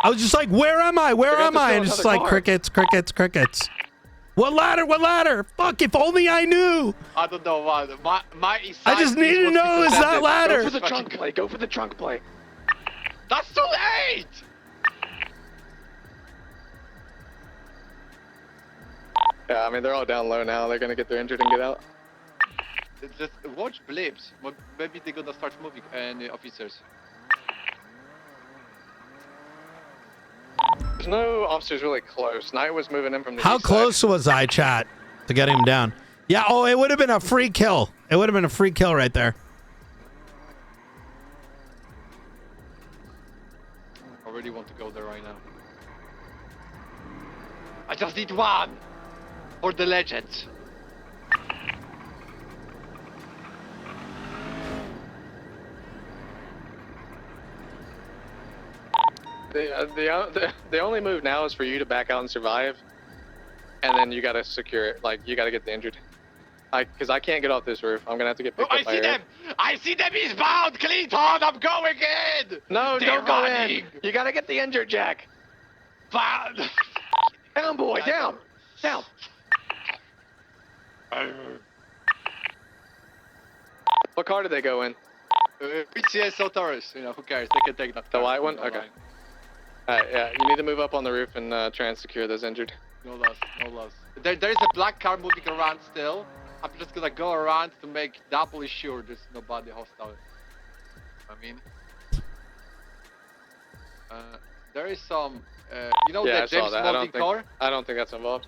I was just like, where am I? Where am I? And it's just like crickets. What ladder? Fuck, if only I knew. I don't know why. My I just need to know is that ladder. Go for the trunk play. Go for the trunk play. That's too late. Yeah, I mean, they're all down low now. They're gonna get their injured and get out. Just watch blips. Maybe they're gonna start moving officers. There's no officers really close. Knight was moving in from the How east close was I, chat, to get him down? Yeah, oh, it would have been a free kill. It would have been a free kill right there. I really want to go there right now. I just need one for the legends. The only move now is for you to back out and survive, and then you gotta secure it. Like you gotta get the injured. Because I can't get off this roof. I'm gonna have to get picked up by air. I see them! He's bound! Clinton! I'm going in! No, They're don't go running. in. You gotta get the injured, Jack. Bound! Down, boy, down. Down. What car did they go in? PCSO Taurus, you know, who cares? They can take that. The white one? Okay. Alright, yeah, you need to move up on the roof and try and secure those injured. No loss, no loss. There's a black car moving around still. I'm just gonna go around to make doubly sure there's nobody hostile. I mean, there is some, you know, Yeah, the James Molding car? I don't think that's involved.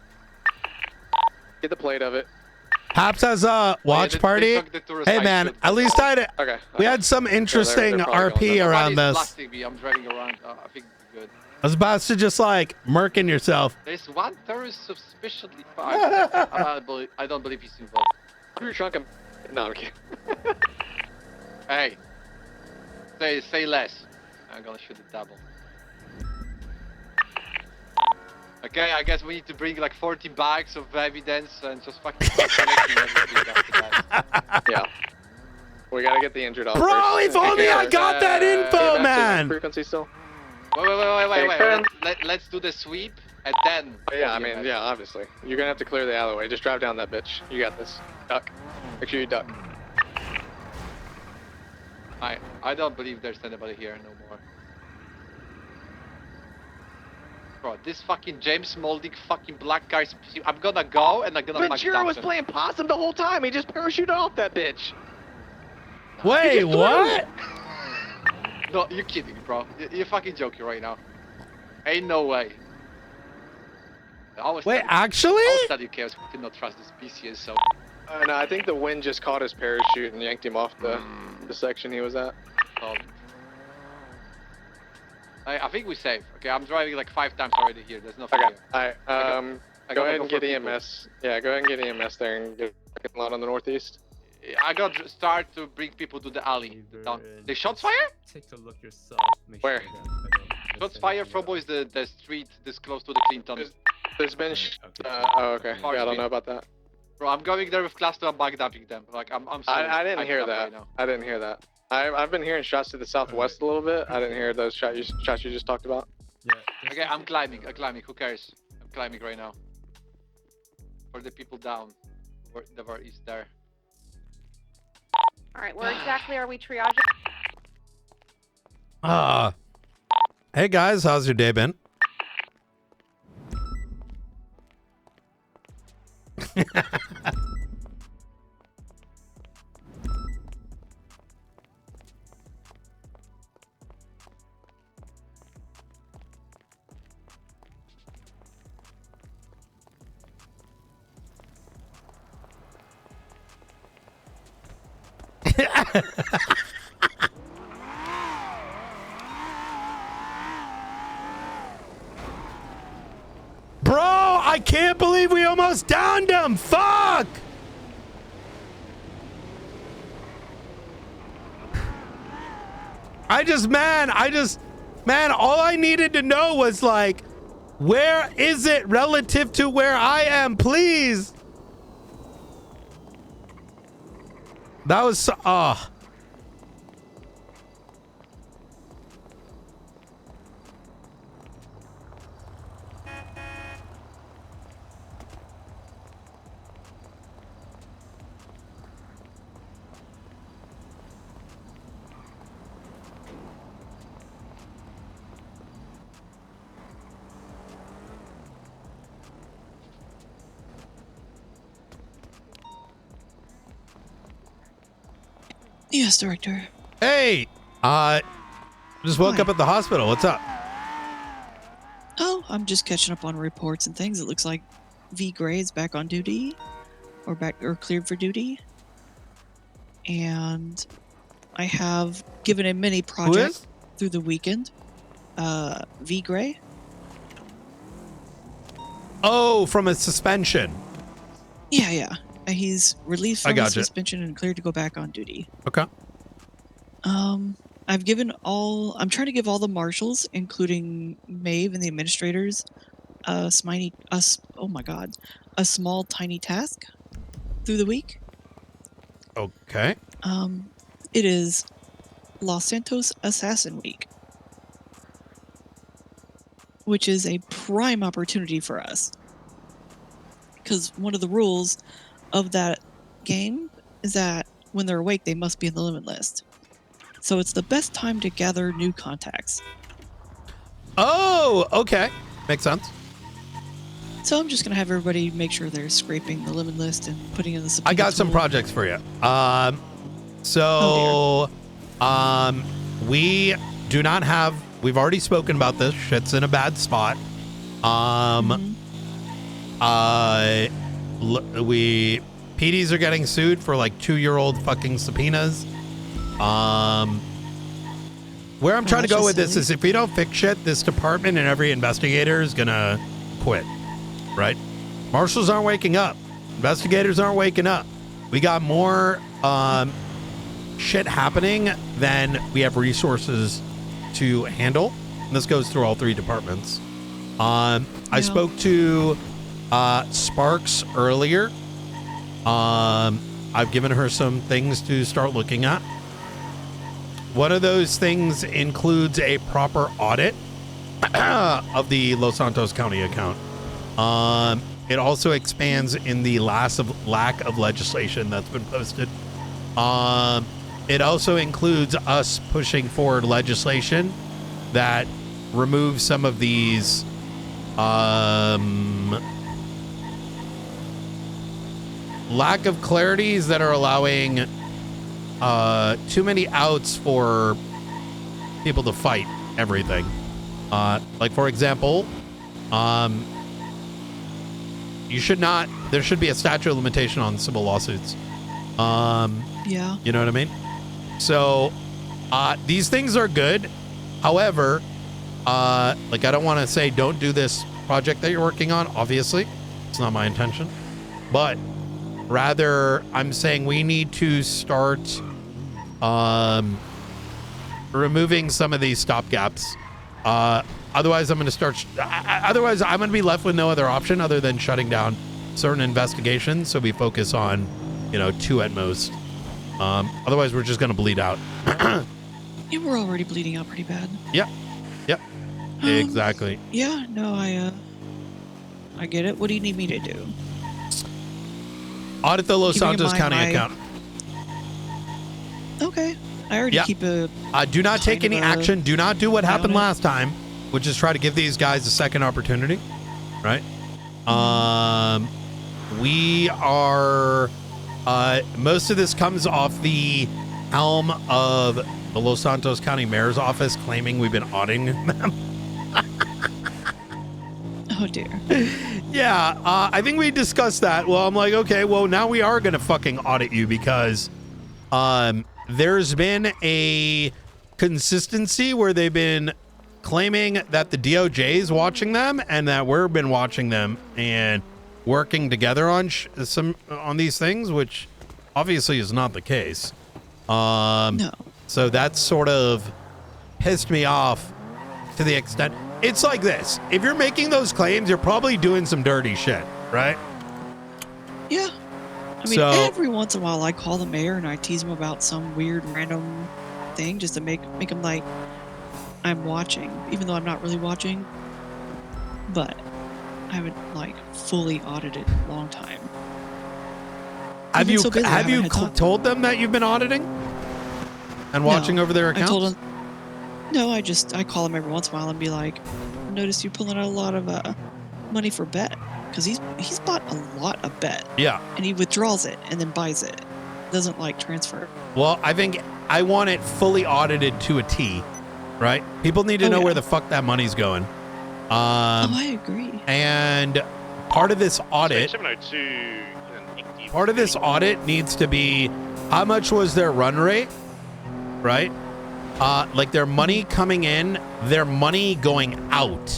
Get the plate of it. Haps has a watch party. Hey man, at least we had some interesting RP around this. Blasting me. I'm driving around. I think it's good. I was about to just like murking yourself. There's one terrorist suspiciously fired. I don't believe he's involved. Put your trunk in. No, I'm kidding. Hey, say less. I'm gonna shoot the double. Okay, I guess we need to bring like 40 bags of evidence and just fucking collecting everything after that. Yeah. We gotta get the injured off Bro, first. if only I got that info, man. Frequency still. Wait. Let's do the sweep and then. Oh, yeah, I mean, yeah, obviously. You're gonna have to clear the alleyway. Just drive down that bitch. You got this. Duck. Make sure you duck. I don't believe there's anybody here no more. Bro, this fucking James Molding fucking black guy. I'm gonna go and I'm gonna. Ventura was playing possum the whole time. He just parachuted off that bitch. Wait, what? No, you're kidding, bro. You're fucking joking right now. Ain't no way. Wait, actually? I always tell you, Chaos, we cannot trust this PCS, so. No, I think the wind just caught his parachute and yanked him off the section he was at. I think we're safe. Okay, I'm driving like 5 times already here. There's nothing here. Alright, go ahead and get EMS. Yeah, go ahead and get EMS there and get a lot on the northeast. I got to start to bring people to the alley. Down. They shots fire? Take a look yourself. Where? Shots fire from boys the street this close to the Clinton. There's been oh, okay. Yeah, I don't know about that. Bro, I'm going there with cluster and backdamping them. Like, I'm sorry. I didn't hear that. Right, I didn't hear that. I've been hearing shots to the southwest a little bit. I didn't hear those shots you just talked about. Yeah. Okay, I'm climbing. Who cares? I'm climbing right now. For the people down. Whatever is there. Alright, where exactly are we triaging? Hey guys, how's your day been? Bro, I can't believe we almost downed him. Fuck! Man, all I needed to know was like, where is it relative to where I am, please? That was so, Yes, Director. Hey, just woke up at the hospital. What's up? Oh, I'm just catching up on reports and things. It looks like V Gray is back on duty, or cleared for duty. And I have given a mini project through the weekend. V Gray. Oh, from a suspension. Yeah. He's released from his suspension and cleared to go back on duty. Okay. I I'm trying to give all the marshals, including Maeve and the administrators, a small tiny task through the week. Okay. It is Los Santos Assassin Week, which is a prime opportunity for us. Because one of the rules of that game is that when they're awake, they must be in the limit list. So it's the best time to gather new contacts. Oh, okay. Makes sense. So I'm just going to have everybody make sure they're scraping the limit list and putting in the subpoena I got some tool. projects for you. We do not have, we've already spoken about this. Shit's in a bad spot. PDs are getting sued for like 2-year-old fucking subpoenas. Where I'm trying to go with this is if we don't fix shit, this department and every investigator is gonna quit, right? Marshals aren't waking up. Investigators aren't waking up. We got more shit happening than we have resources to handle. And this goes through all 3 departments. I spoke to Sparks earlier. I've given her some things to start looking at. One of those things includes a proper audit of the Los Santos County account. It also expands in the lack of legislation that's been posted. It also includes us pushing forward legislation that removes some of these lack of clarities that are allowing too many outs for people to fight everything. Like for example, there should be a statute of limitation on civil lawsuits. Yeah. You know what I mean? So these things are good. However, like I don't want to say don't do this project that you're working on. Obviously, it's not my intention. But rather, I'm saying we need to start removing some of these stopgaps. Otherwise, I'm going to be left with no other option other than shutting down certain investigations. So we focus on, 2 at most. Otherwise, we're just going to bleed out. Yeah, we're already bleeding out pretty bad. Yep. Exactly. Yeah, no, I get it. What do you need me to do? Audit the Los Santos County account. Okay. I already keep a... do not take any action. Do not do what happened last time, which is try to give these guys a second opportunity. Right? We are... most of this comes off the helm of the Los Santos County Mayor's office claiming we've been auditing them. Oh, dear. Yeah, I think we discussed that. Well, I'm like, okay, well, now we are going to fucking audit you because there's been a consistency where they've been claiming that the DOJ is watching them and that we've been watching them and working together on these things, which obviously is not the case. No. So that sort of pissed me off to the extent. It's like this. If you're making those claims, you're probably doing some dirty shit, right? Yeah. I mean, every once in a while I call the mayor and I tease him about some weird random thing just to make him like I'm watching, even though I'm not really watching. But I haven't like fully audited in a long time. Have you told them that you've been auditing and watching over their accounts? I told them. No, I call him every once in a while and be like, I noticed you pulling out a lot of money for bet, because he's bought a lot of bet. Yeah. And he withdraws it and then buys it. Doesn't like transfer. Well, I think I want it fully audited to a T, right? People need to know where the fuck that money's going. I agree. And part of this audit, needs to be how much was their run rate, right? Like their money coming in, their money going out.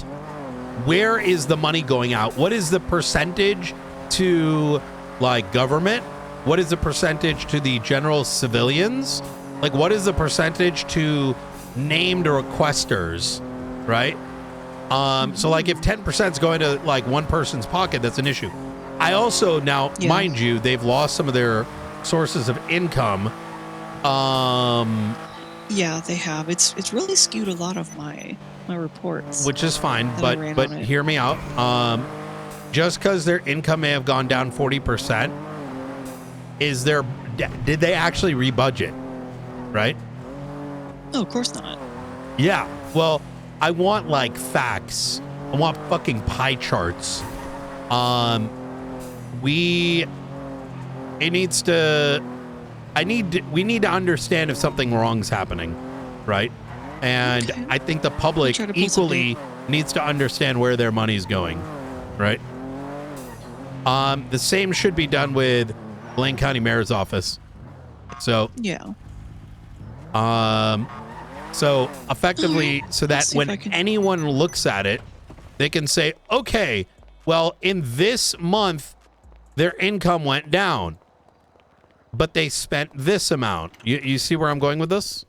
Where is the money going out? What is the percentage to like government? What is the percentage to the general civilians? Like, what is the percentage to named requesters, right? So like if 10% is going to like one person's pocket, that's an issue. I also now, mind you, they've lost some of their sources of income. Yeah, they have. It's really skewed a lot of my reports. Which is fine, that I but ran on it. hear me out. Just because their income may have gone down 40%, did they actually rebudget? Right? Oh, of course not. Yeah. Well, I want like facts. I want fucking pie charts. We need to understand if something wrong's happening, right? And I think the public equally needs to understand where their money's going, right? The same should be done with Blaine County Mayor's office. So yeah. So effectively, so that when anyone looks at it, they can say, okay, well, in this month, their income went down, but they spent this amount. You see where I'm going with this?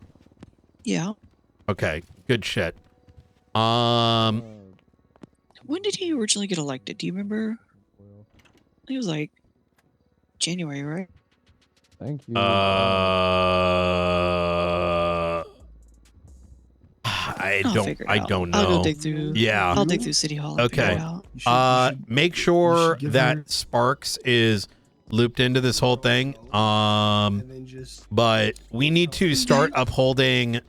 Yeah. Okay, good shit. When did he originally get elected? Do you remember? It was like January, right? Thank you. I don't know. I'll go dig through. Yeah. I'll dig through City Hall. And Okay. figure it out. Make sure that Sparks is looped into this whole thing. But we need to start upholding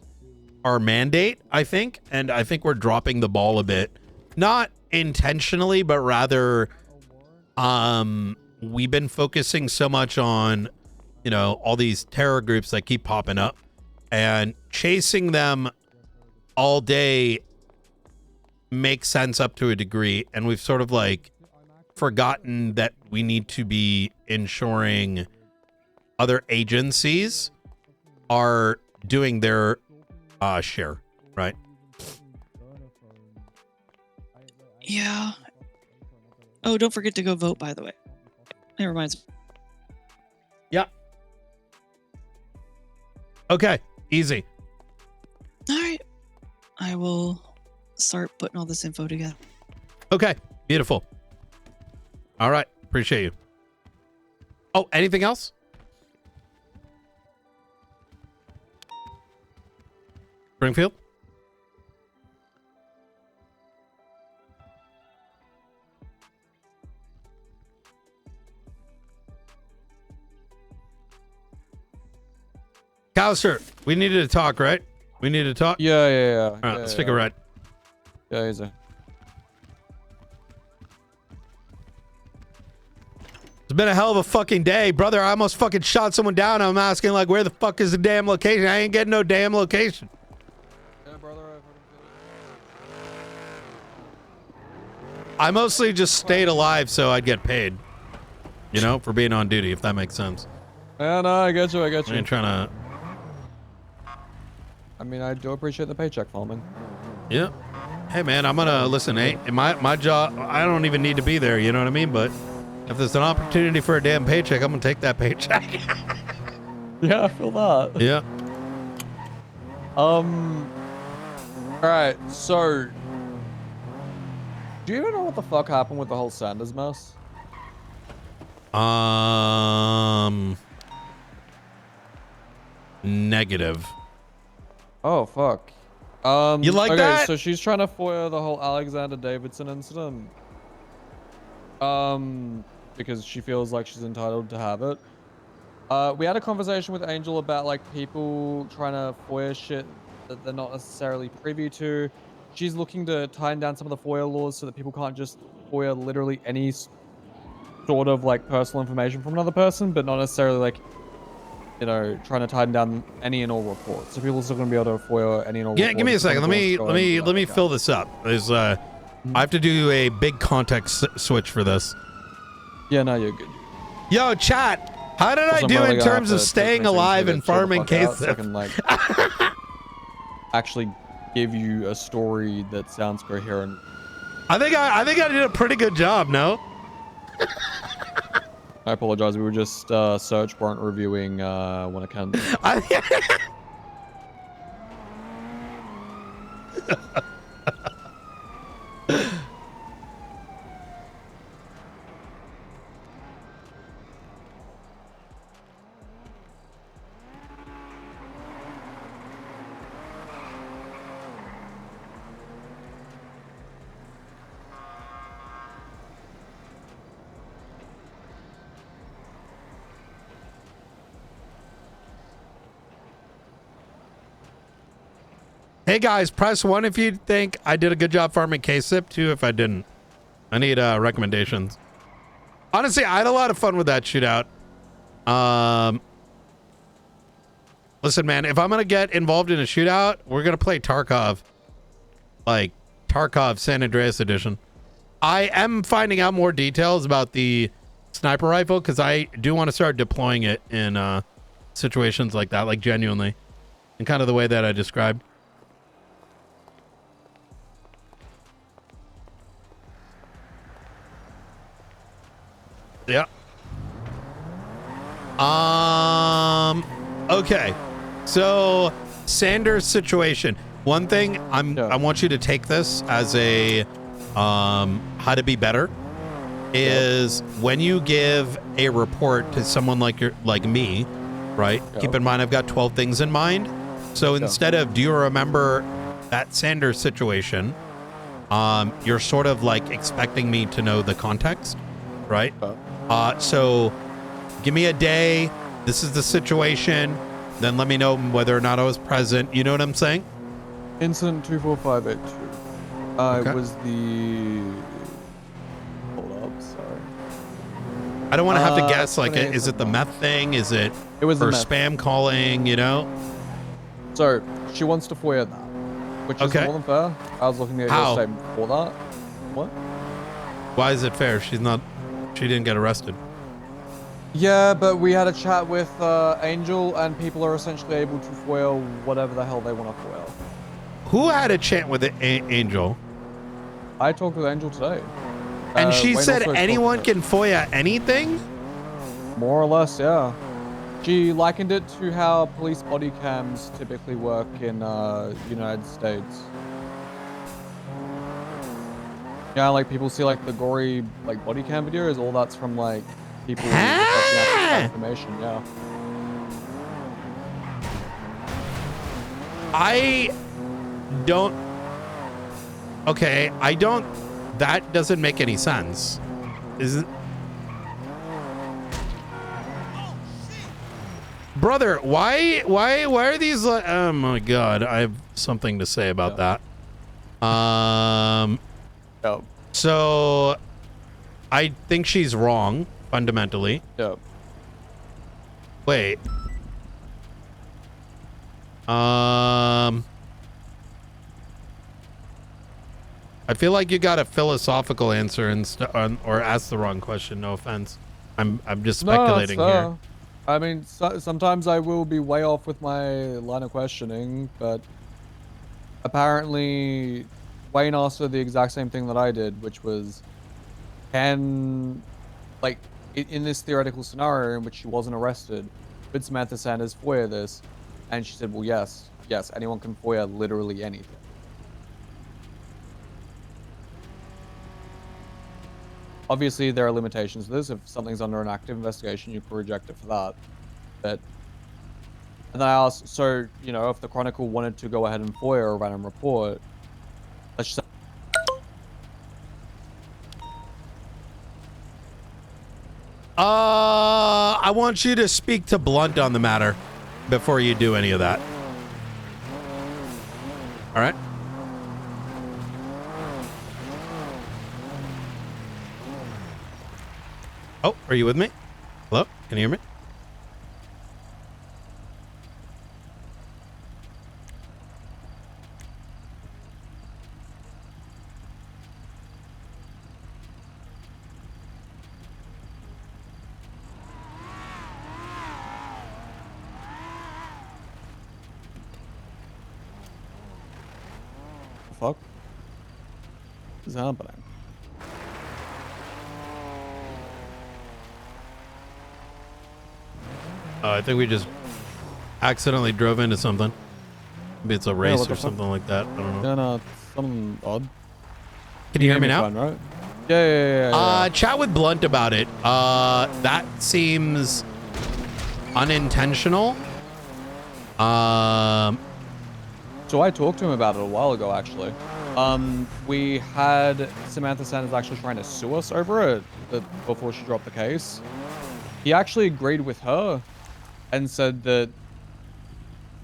our mandate, I think, and I think we're dropping the ball a bit. Not intentionally, but rather we've been focusing so much on, you know, all these terror groups that keep popping up and chasing them all day makes sense up to a degree, and we've sort of like forgotten that we need to be ensuring other agencies are doing their share, right? Yeah. Oh, don't forget to go vote, by the way. It reminds me. Yeah. Okay, easy. All right. I will start putting all this info together. Okay, beautiful. All right, appreciate you. Oh, anything else? Springfield? Callister, we needed to talk, right? We need to talk? Yeah. All right, let's take a ride. Yeah, easy. It's been a hell of a fucking day. Brother, I almost fucking shot someone down. I'm asking, like, where the fuck is the damn location? I ain't getting no damn location. Yeah, brother, I mostly just stayed alive so I'd get paid. You know, for being on duty, if that makes sense. Yeah, no, I get you. I ain't trying to... I mean, I do appreciate the paycheck, Foreman. Yeah. Hey, man, I'm gonna listen. Hey, my job, I don't even need to be there. You know what I mean? But if there's an opportunity for a damn paycheck, I'm gonna take that paycheck. Yeah, I feel that. Yeah. All right. So, do you even know what the fuck happened with the whole Sanders mess? Negative. Oh fuck. You like okay, that? So she's trying to foil the whole Alexander Davidson incident. Because she feels like she's entitled to have it. We had a conversation with Angel about like people trying to FOIA shit that they're not necessarily privy to. She's looking to tighten down some of the FOIA laws so that people can't just FOIA literally any sort of like personal information from another person, but not necessarily like, you know, trying to tighten down any and all reports. So people are still going to be able to FOIA any and all Yeah, reports. give me a second. Let me fill this up. There's I have to do a big context switch for this. Yeah, no, you're good. Yo, chat. How did I do in terms of staying alive and farming cases? So I can like actually give you a story that sounds coherent. I think I did a pretty good job. No. I apologize. We were just search warrant reviewing one account. Hey guys, press 1 if you think I did a good job farming K-Sip, 2 if I didn't. I need recommendations. Honestly, I had a lot of fun with that shootout. Listen, man, if I'm going to get involved in a shootout, we're going to play Tarkov. Like, Tarkov San Andreas edition. I am finding out more details about the sniper rifle because I do want to start deploying it in situations like that, like genuinely. In kind of the way that I described. Yeah. Okay. So Sanders situation. One thing I want you to take this as a how to be better is when you give a report to someone like me, right? Keep in mind I've got 12 things in mind. So instead of do you remember that Sanders situation, you're sort of like expecting me to know the context, right? So give me a day. This is the situation. Then let me know whether or not I was present. You know what I'm saying? Incident 24582. It was the... Hold up, sorry. I don't want to have to guess. Like, is it the meth thing? Is it was for the meth. spam calling, you know? So, she wants to FOIA that, which is more than fair. I was looking at your statement for that. What? Why is it fair? She didn't get arrested. Yeah, but we had a chat with Angel, and people are essentially able to FOIA whatever the hell they want to FOIA. Who had a chat with Angel? I talked with Angel today. And she Wayne said also anyone talked to can FOIA anything? More or less, yeah. She likened it to how police body cams typically work in United States. Yeah, like people see like the gory like body cam videos, all that's from like people requesting information, yeah. I don't. Okay, I don't. That doesn't make any sense. Isn't. Brother, why are these like, oh my god, I have something to say about that. So I think she's wrong fundamentally. Yep. Wait. I feel like you got a philosophical answer or ask the wrong question. No offense. I'm just speculating here. I mean, sometimes I will be way off with my line of questioning, but apparently Wayne asked her the exact same thing that I did, which was, in this theoretical scenario in which she wasn't arrested, could Samantha Sanders FOIA this? And she said, well, yes, anyone can FOIA literally anything. Obviously, there are limitations to this. If something's under an active investigation, you can reject it for that. But, and I asked, so, you know, if the Chronicle wanted to go ahead and FOIA a random report, let's just... I want you to speak to Blunt on the matter before you do any of that. All right. Oh, are you with me? Hello? Can you hear me? Fuck? What is happening? I think we just accidentally drove into something. Maybe it's a race or something like that. I don't know. Yeah, no, something odd. Can you hear me now? Fine, right? Yeah. Chat with Blunt about it. That seems unintentional. So I talked to him about it a while ago, actually. We had Samantha Sanders actually trying to sue us over it before she dropped the case. He actually agreed with her and said that,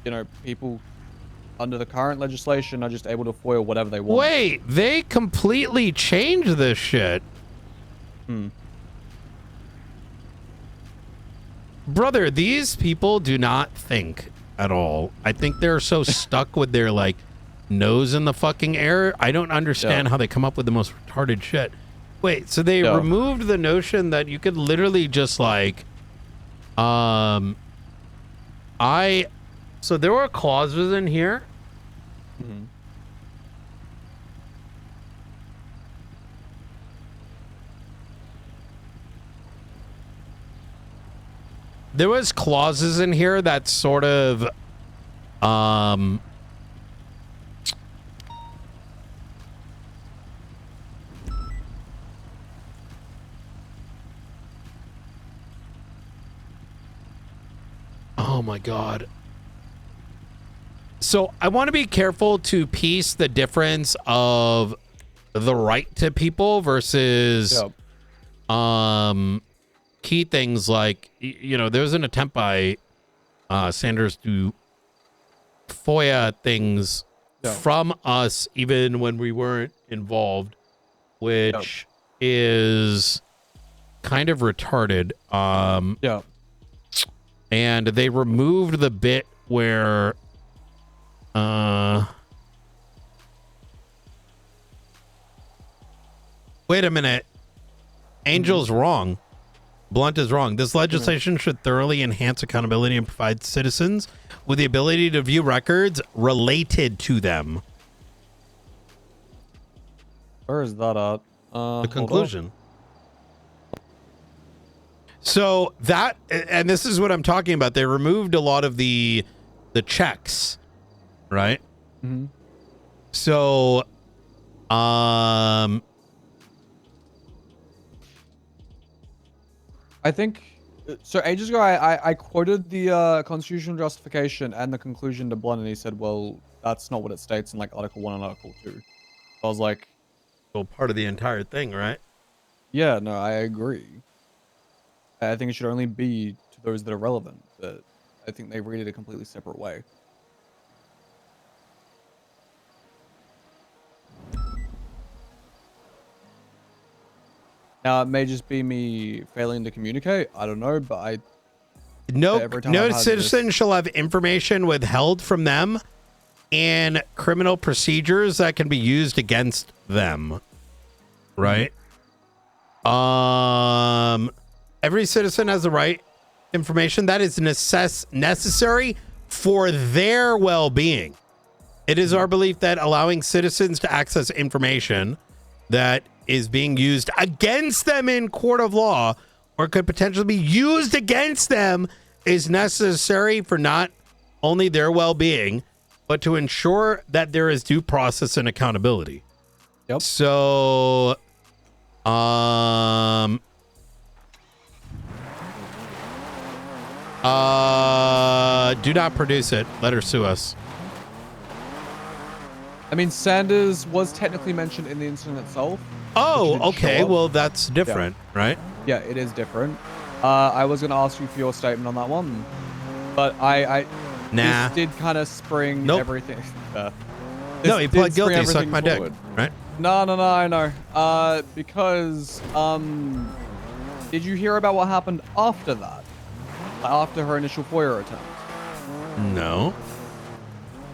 you know, people under the current legislation are just able to foil whatever they want. Wait, they completely changed this shit. Brother, these people do not think at all. I think they're so stuck with their like nose in the fucking air. I don't understand how they come up with the most retarded shit. Wait, so they removed the notion that you could literally just like so there were clauses in here. There was clauses in here that sort of oh my God. So I want to be careful to piece the difference of the right to people versus key things like, you know, there's an attempt by Sanders to FOIA things from us even when we weren't involved, which is kind of retarded. And they removed the bit where wait a minute. Angel's wrong. Blunt is wrong. This legislation should thoroughly enhance accountability and provide citizens with the ability to view records related to them. Where is that at? The conclusion. So that, and this is what I'm talking about. They removed a lot of the checks, right? So, I think so. Ages ago, I quoted the constitutional justification and the conclusion to Blunt, and he said, "Well, that's not what it states in like Article 1 and Article 2." I was like, "Well, part of the entire thing, right?" Yeah, no, I agree. I think it should only be to those that are relevant, but I think they read it a completely separate way. Now, it may just be me failing to communicate. I don't know, but no citizen shall have information withheld from them and criminal procedures that can be used against them. Right? Every citizen has the right information that is necessary for their well-being. It is our belief that allowing citizens to access information that is being used against them in court of law or could potentially be used against them is necessary for not only their well-being, but to ensure that there is due process and accountability. So, do not produce it. Let her sue us. I mean, Sanders was technically mentioned in the incident itself. Oh, okay. Well, that's different, right? Yeah, it is different. I was going to ask you for your statement on that one, but nah. This did kind of spring everything. No, he pled guilty. Suck my dick, right? No, I know. Because did you hear about what happened after that? After her initial FOIA attempt? No.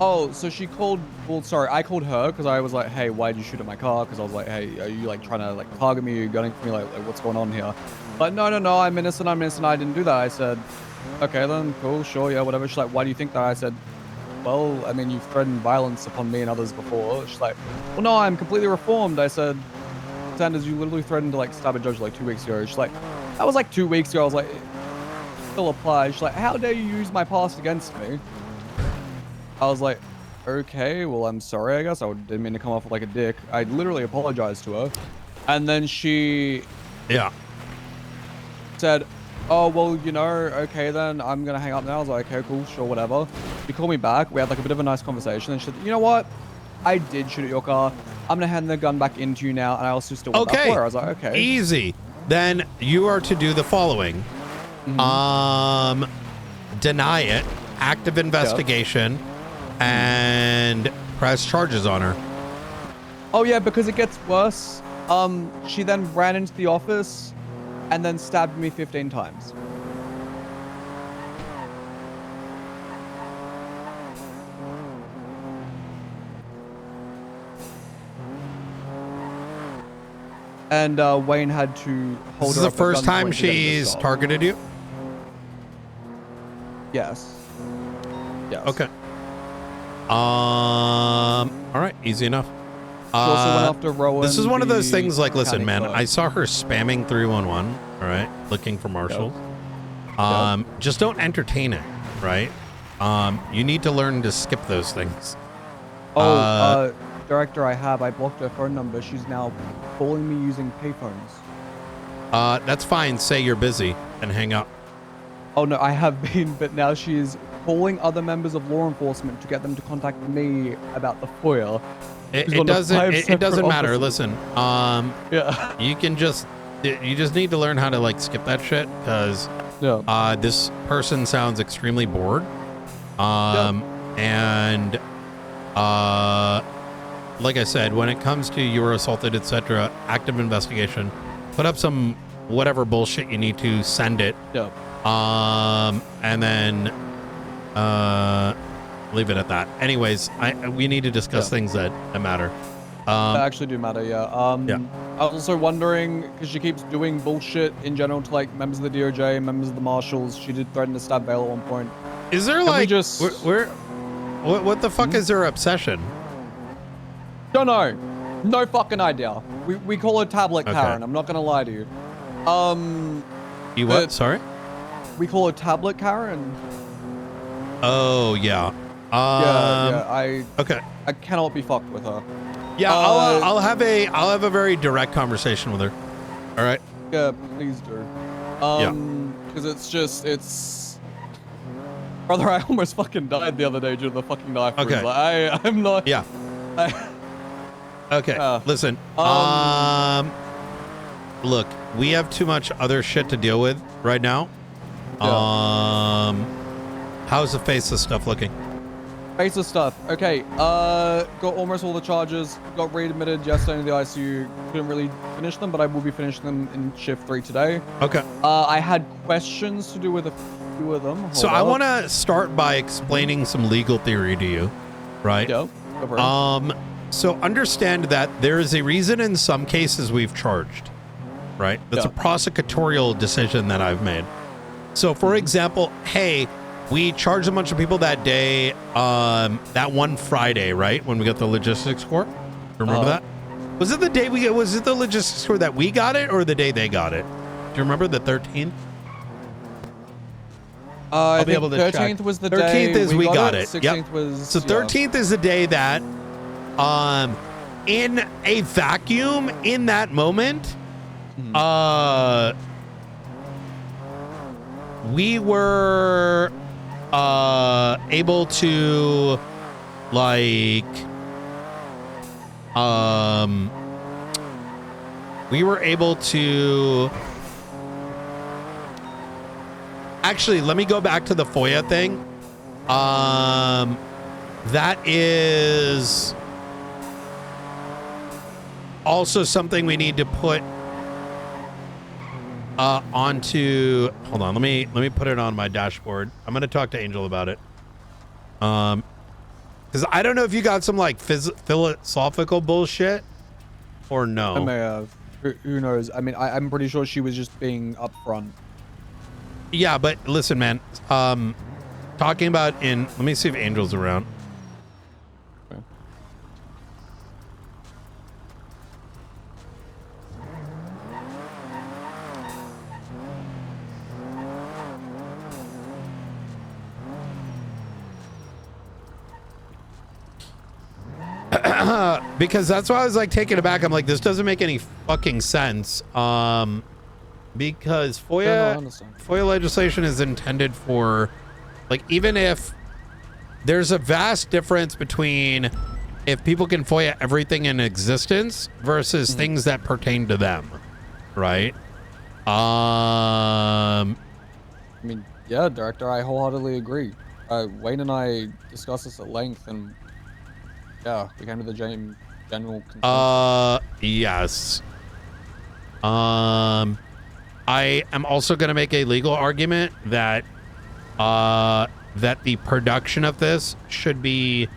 Oh, so she called. Well, sorry, I called her because I was like, "Hey, why did you shoot at my car?" Because I was like, "Hey, are you like trying to like target me? Are you gunning for me? Like what's going on here?" But no, I'm innocent. I didn't do that. I said, "Okay, then, cool, sure, yeah, whatever." She's like, "Why do you think that?" I said, "Well, I mean, you've threatened violence upon me and others before." She's like, "Well, no, I'm completely reformed." I said, "Sanders, you literally threatened to like stab a judge like 2 weeks ago." She's like, "That was like 2 weeks ago." I was like, still applies. She's like, how dare you use my past against me? I was like, okay, well, I'm sorry, I guess. I didn't mean to come off like a dick. I literally apologized to her. And then she said, oh, well, you know, okay, then I'm going to hang up now. I was like, okay, cool, sure, whatever. She called me back. We had like a bit of a nice conversation. And she said, you know what? I did shoot at your car. I'm going to hand the gun back into you now. And I also still want that for her. I was like, okay. Easy. Then you are to do the following. Deny it, active investigation, and press charges on her. Oh, yeah, because it gets worse. She then ran into the office and then stabbed me 15 times. And Wayne had to hold her. This is the first time she's targeted you? Yes. Yes. Okay. All right, easy enough. She also went after Rowan. This is one of those things like, listen, man, clerk. I saw her spamming 311, all right, looking for marshals. Just don't entertain it, right? You need to learn to skip those things. Director, I blocked her phone number. She's now calling me using payphones. That's fine. Say you're busy and hang up. Oh, no, I have been, but now she's calling other members of law enforcement to get them to contact me about the FOIA. It doesn't matter. Listen, yeah. you just need to learn how to like skip that shit because this person sounds extremely bored. And like I said, when it comes to you were assaulted, etc., active investigation, put up some whatever bullshit you need to, send it. And then leave it at that. Anyways, we need to discuss things that matter. That actually do matter, yeah. I was also wondering, because she keeps doing bullshit in general to like members of the DOJ, members of the marshals. She did threaten to stab Vale at one point. Is there what the fuck is her obsession? Don't know. No fucking idea. We call her Tablet Karen. I'm not gonna lie to you. You what? Sorry? We call her Tablet Karen. Oh yeah. I cannot be fucked with her. Yeah, I'll have a very direct conversation with her. All right. Yeah, please do. Because it's brother, I almost fucking died the other day due to the fucking knife. Okay. Like, I'm not. Yeah. Okay. Listen. Look, we have too much other shit to deal with right now. How's the faceless stuff looking? Faceless stuff. Okay. Got almost all the charges. Got readmitted yesterday in the ICU. Couldn't really finish them, but I will be finishing them in shift 3 today. Okay. I had questions to do with a few of them. So I want to start by explaining some legal theory to you, right? Yeah. So understand that there is a reason in some cases we've charged, right? That's a prosecutorial decision that I've made. So for example, hey, we charged a bunch of people that day, that one Friday, right? When we got the logistics score. Remember that? Was it the day was it the logistics score that we got it or the day they got it? Do you remember the 13th? I think 13th was the day 13th is we got it. 16th was... So 13th is the day that, in a vacuum, in that moment, we were able to like we were able to actually, let me go back to the FOIA thing. That is also something we need to put onto, hold on, let me put it on my dashboard. I'm going to talk to Angel about it. Because I don't know if you got some like philosophical bullshit or no. I may have. Who knows? I mean, I'm pretty sure she was just being upfront. Yeah, but listen, man. Talking about let me see if Angel's around. Okay. Because that's why I was like taken aback. I'm like, this doesn't make any fucking sense. Because FOIA legislation is intended for, like, even if there's a vast difference between if people can FOIA everything in existence versus things that pertain to them, right? I mean, yeah, Director, I wholeheartedly agree. Wayne and I discussed this at length, and yeah, we came to the general consensus. Yes. I am also going to make a legal argument that that the production of this should be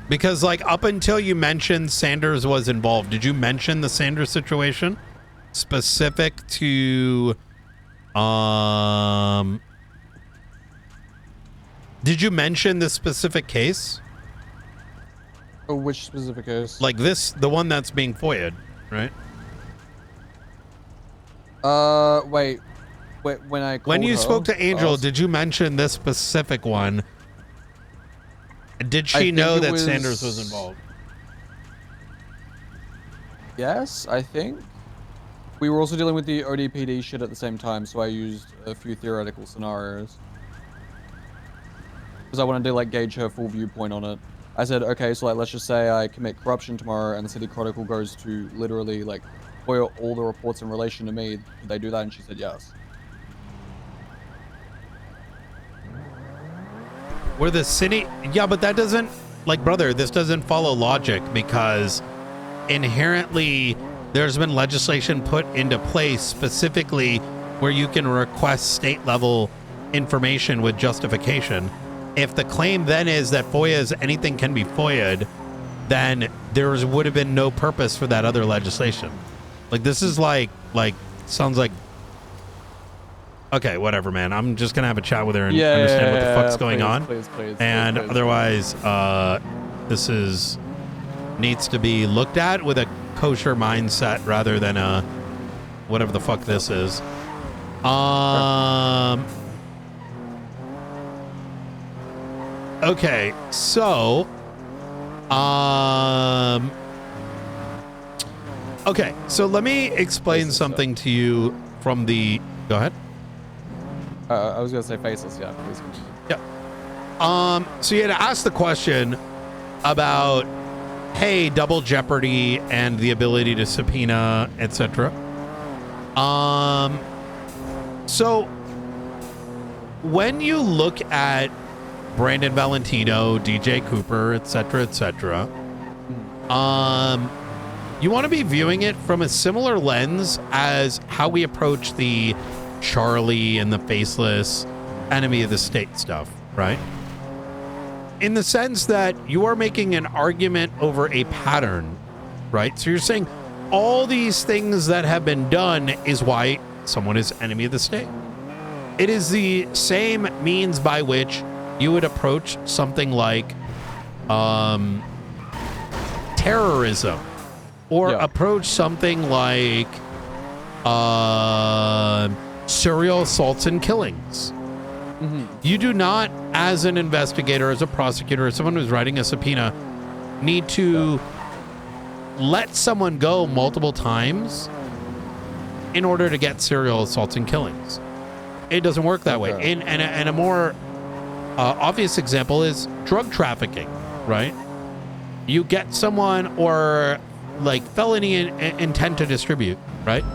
because, like, up until you mentioned Sanders was involved, did you mention the Sanders situation specific to did you mention this specific case? Oh, which specific case? Like this, the one that's being FOIA'd, right? Wait, when you spoke to Angel, did you mention this specific one? Did she know that Sanders was involved? Yes, I think. We were also dealing with the ODPD shit at the same time, so I used a few theoretical scenarios. Because I wanted to, like, gauge her full viewpoint on it. I said, okay, so, like, let's just say I commit corruption tomorrow and the City Chronicle goes to literally, like, FOIA all the reports in relation to me. Could they do that? And she said yes. Where the city... Yeah, but that doesn't... Like, brother, this doesn't follow logic because inherently there's been legislation put into place specifically where you can request state-level information with justification. If the claim then is that FOIA is anything can be FOIA'd, then there would have been no purpose for that other legislation. Like, this is like sounds like... Okay, whatever, man. I'm just going to have a chat with her and understand what the fuck's going on. Please, and otherwise, this needs to be looked at with a kosher mindset rather than a whatever the fuck this is. Okay, so okay, so let me explain something to you from the... Go ahead. I was gonna say faceless, yeah, please continue. Yeah. So you had asked the question about, hey, double jeopardy and the ability to subpoena, etc. So when you look at Brandon Valentino, DJ Cooper, etc., etc., you want to be viewing it from a similar lens as how we approach the Charlie and the faceless enemy of the state stuff, right? In the sense that you are making an argument over a pattern, right? So you're saying all these things that have been done is why someone is enemy of the state. It is the same means by which you would approach something like terrorism, or approach something like serial assaults and killings. You do not, as an investigator, as a prosecutor, as someone who's writing a subpoena, need to let someone go multiple times in order to get serial assaults and killings. It doesn't work that way. And a more obvious example is drug trafficking, right? You get someone, or like felony intent to distribute, right?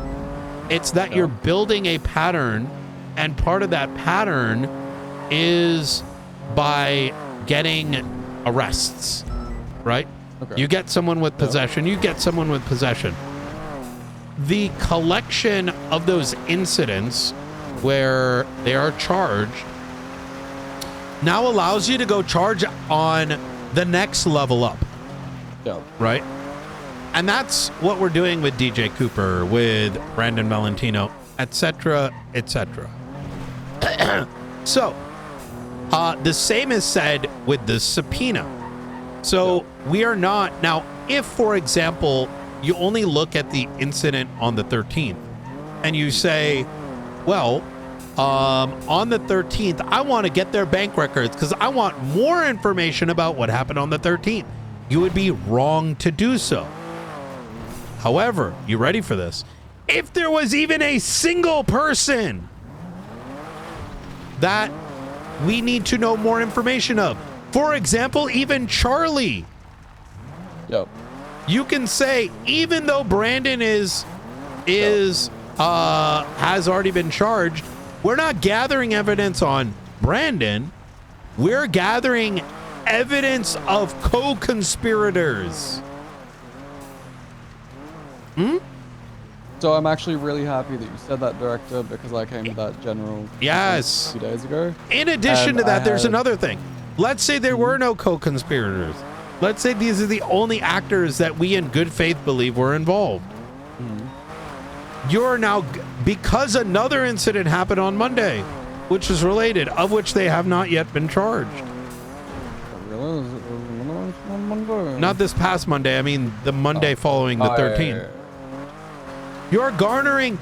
It's that you're building a pattern, and part of that pattern is by getting arrests, right? You get someone with possession, you get someone with possession. The collection of those incidents where they are charged now allows you to go charge on the next level up, right? And that's what we're doing with DJ Cooper, with Brandon Valentino, etc., etc. So, the same is said with the subpoena. So we are not... Now, if, for example, you only look at the incident on the 13th and you say, well, on the 13th, I want to get their bank records because I want more information about what happened on the 13th. You would be wrong to do so. However, you ready for this? If there was even a single person that we need to know more information of, for example, even Charlie. Yep. You can say, even though Brandon has already been charged, we're not gathering evidence on Brandon. We're gathering evidence of co-conspirators. So I'm actually really happy that you said that, Director, because I came to that general Yes. 2 days ago. In addition to that, there's another thing. Let's say there were no co-conspirators. Let's say these are the only actors that we in good faith believe were involved. You're now, because another incident happened on Monday, which is related, of which they have not yet been charged. Not this past Monday, I mean the Monday following the 13th. You're garnering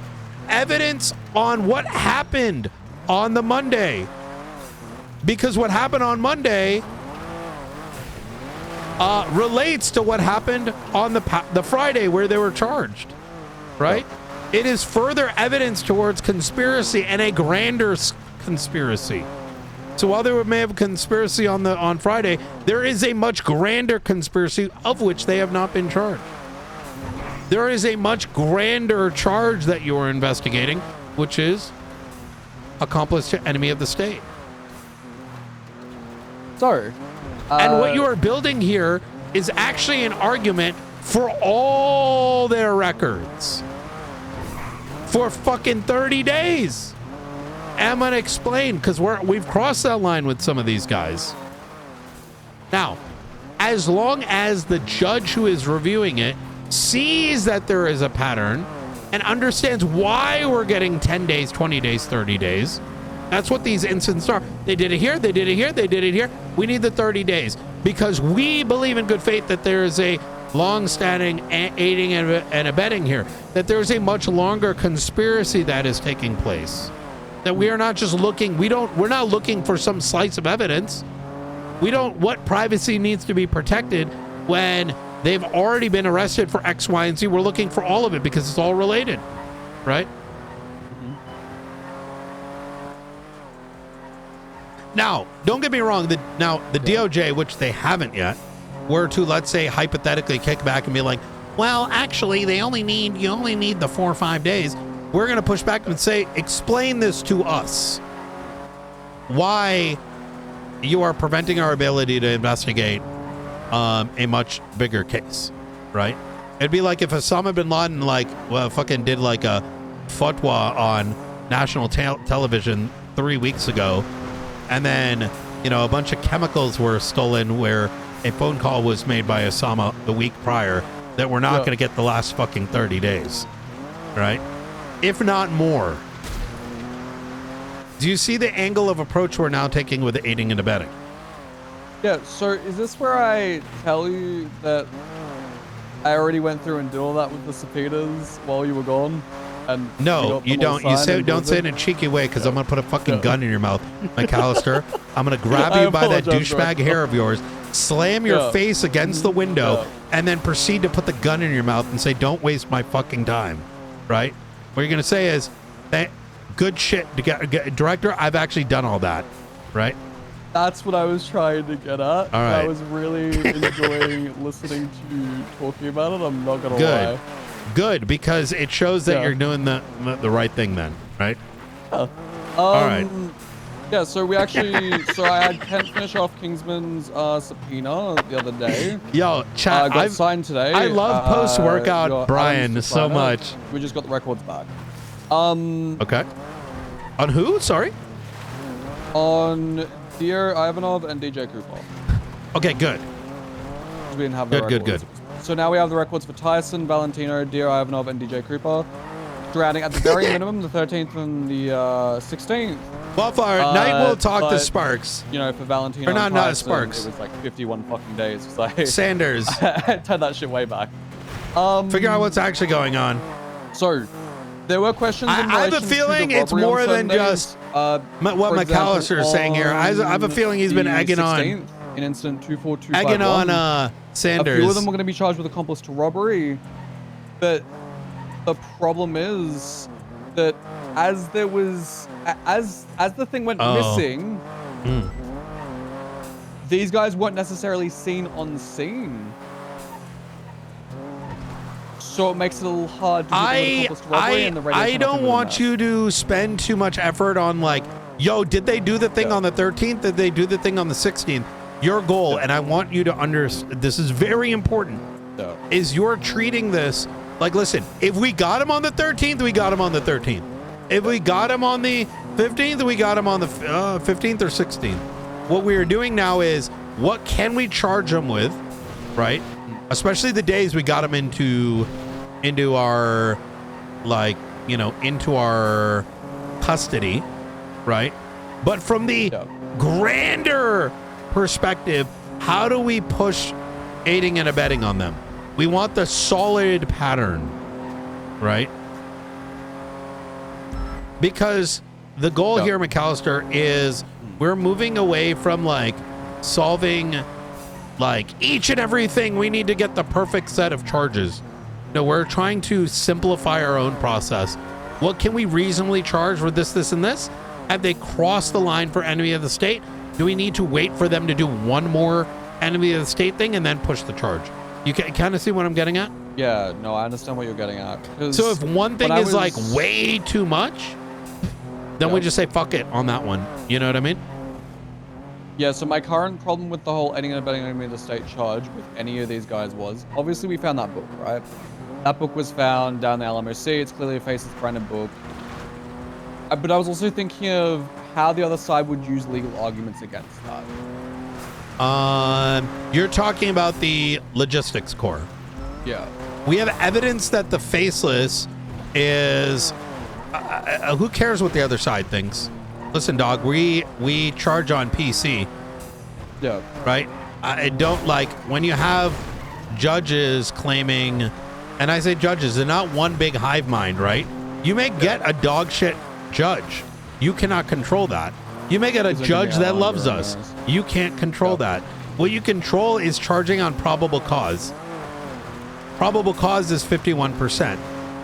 evidence on what happened on the Monday. Because what happened on Monday relates to what happened on the Friday where they were charged, right? It is further evidence towards conspiracy and a grander conspiracy. So while there may have a conspiracy on Friday, there is a much grander conspiracy of which they have not been charged. There is a much grander charge that you are investigating, which is accomplice to enemy of the state. So, and what you are building here is actually an argument for all their records for fucking 30 days. I'm gonna explain because we've crossed that line with some of these guys. Now, as long as the judge who is reviewing it sees that there is a pattern and understands why we're getting 10 days, 20 days, 30 days. That's what these incidents are. They did it here, they did it here, they did it here. We need the 30 days because we believe in good faith that there is a long-standing aiding and abetting here, that there's a much longer conspiracy that is taking place. That we are not just looking, we're not looking for some slice of evidence. What privacy needs to be protected when they've already been arrested for X, Y, and Z. We're looking for all of it because it's all related, right? Now, don't get me wrong. The DOJ, which they haven't yet, were to, let's say, hypothetically kick back and be like, well, actually, you only need the 4 or 5 days. We're going to push back and say, explain this to us. Why you are preventing our ability to investigate a much bigger case, right? It'd be like if Osama bin Laden fucking did like a fatwa on national television 3 weeks ago, and then a bunch of chemicals were stolen where a phone call was made by Osama the week prior that we're not going to get the last fucking 30 days, right? If not more. Do you see the angle of approach we're now taking with aiding and abetting? Yeah, so is this where I tell you that I already went through and did all that with the subpoenas while you were gone? And no, you don't. You don't say it in a cheeky way because I'm going to put a fucking gun in your mouth, McAllister. I'm going to grab you by that douchebag hair of yours, slam your face against the window, and then proceed to put the gun in your mouth and say, don't waste my fucking time, right? What you're going to say is, good shit, Director, I've actually done all that, right? That's what I was trying to get at. All right. I was really enjoying listening to you talking about it. I'm not going to lie. Good, because it shows that you're doing the right thing then, right? All right. Yeah, so we actually, I had Kent finish off Kingsman's subpoena the other day. Yo, chat, got signed today. I love post-workout Brian so much. We just got the records back. Okay. On who? Sorry? On Dear Ivanov and DJ Cooper. Okay, good. We didn't have the records. Good. So now we have the records for Tyson, Valentino, Dear Ivanov, and DJ Cooper. drowning at the very minimum, the 13th and the 16th. Wildfire, Night will talk to but, Sparks. You know, for Valentino Or not and Tyson, Sparks. it was like 51 fucking days. It's like Sanders. Turn that shit way back. Figure out what's actually going on. So, there were questions in I have a relation to feeling the it's robbery on more than Sundays. just what For McAllister is saying here. I have a feeling he's been egging on. In incident 24251, Egging on Sanders. A few of them were going to be charged with accomplice to robbery, but the problem is that as there was as the thing went missing, these guys weren't necessarily seen on scene. So it makes it a little hard to I don't want you to spend too much effort on like, yo, did they do the thing on the 13th? Did they do the thing on the 16th? Your goal, and I want you to understand, this is very important, is you're treating this like, listen, if we got him on the 13th, we got him on the 13th. If we got him on the 15th, we got him on the 15th or 16th. What we are doing now is, what can we charge him with, right? Especially the days we got him into our, like, you know, into our custody, right? But from the grander perspective, how do we push aiding and abetting on them? We want the solid pattern, right? Because the goal here, McAllister, is we're moving away from like solving like each and everything. We need to get the perfect set of charges. No, we're trying to simplify our own process. What can we reasonably charge with this, and this? Have they crossed the line for enemy of the state? Do we need to wait for them to do one more enemy of the state thing and then push the charge? You can kind of see what I'm getting at? Yeah, no, I understand what you're getting at. So if one thing is like way too much, then we just say fuck it on that one. You know what I mean? Yeah, so my current problem with the whole aiding and abetting enemy of the state charge with any of these guys was, obviously we found that book, right? That book was found down the LMOC. It's clearly a faceless branded book. But I was also thinking of how the other side would use legal arguments against that. You're talking about the logistics core. Yeah. We have evidence that the faceless is... who cares what the other side thinks? Listen, dog, we charge on PC. Yeah. Right? I don't like when you have judges claiming, and I say judges, they're not one big hive mind, right? You may get a dog shit judge. You cannot control that. You may get a judge that loves us. You can't control that. What you control is charging on probable cause. Probable cause is 51%.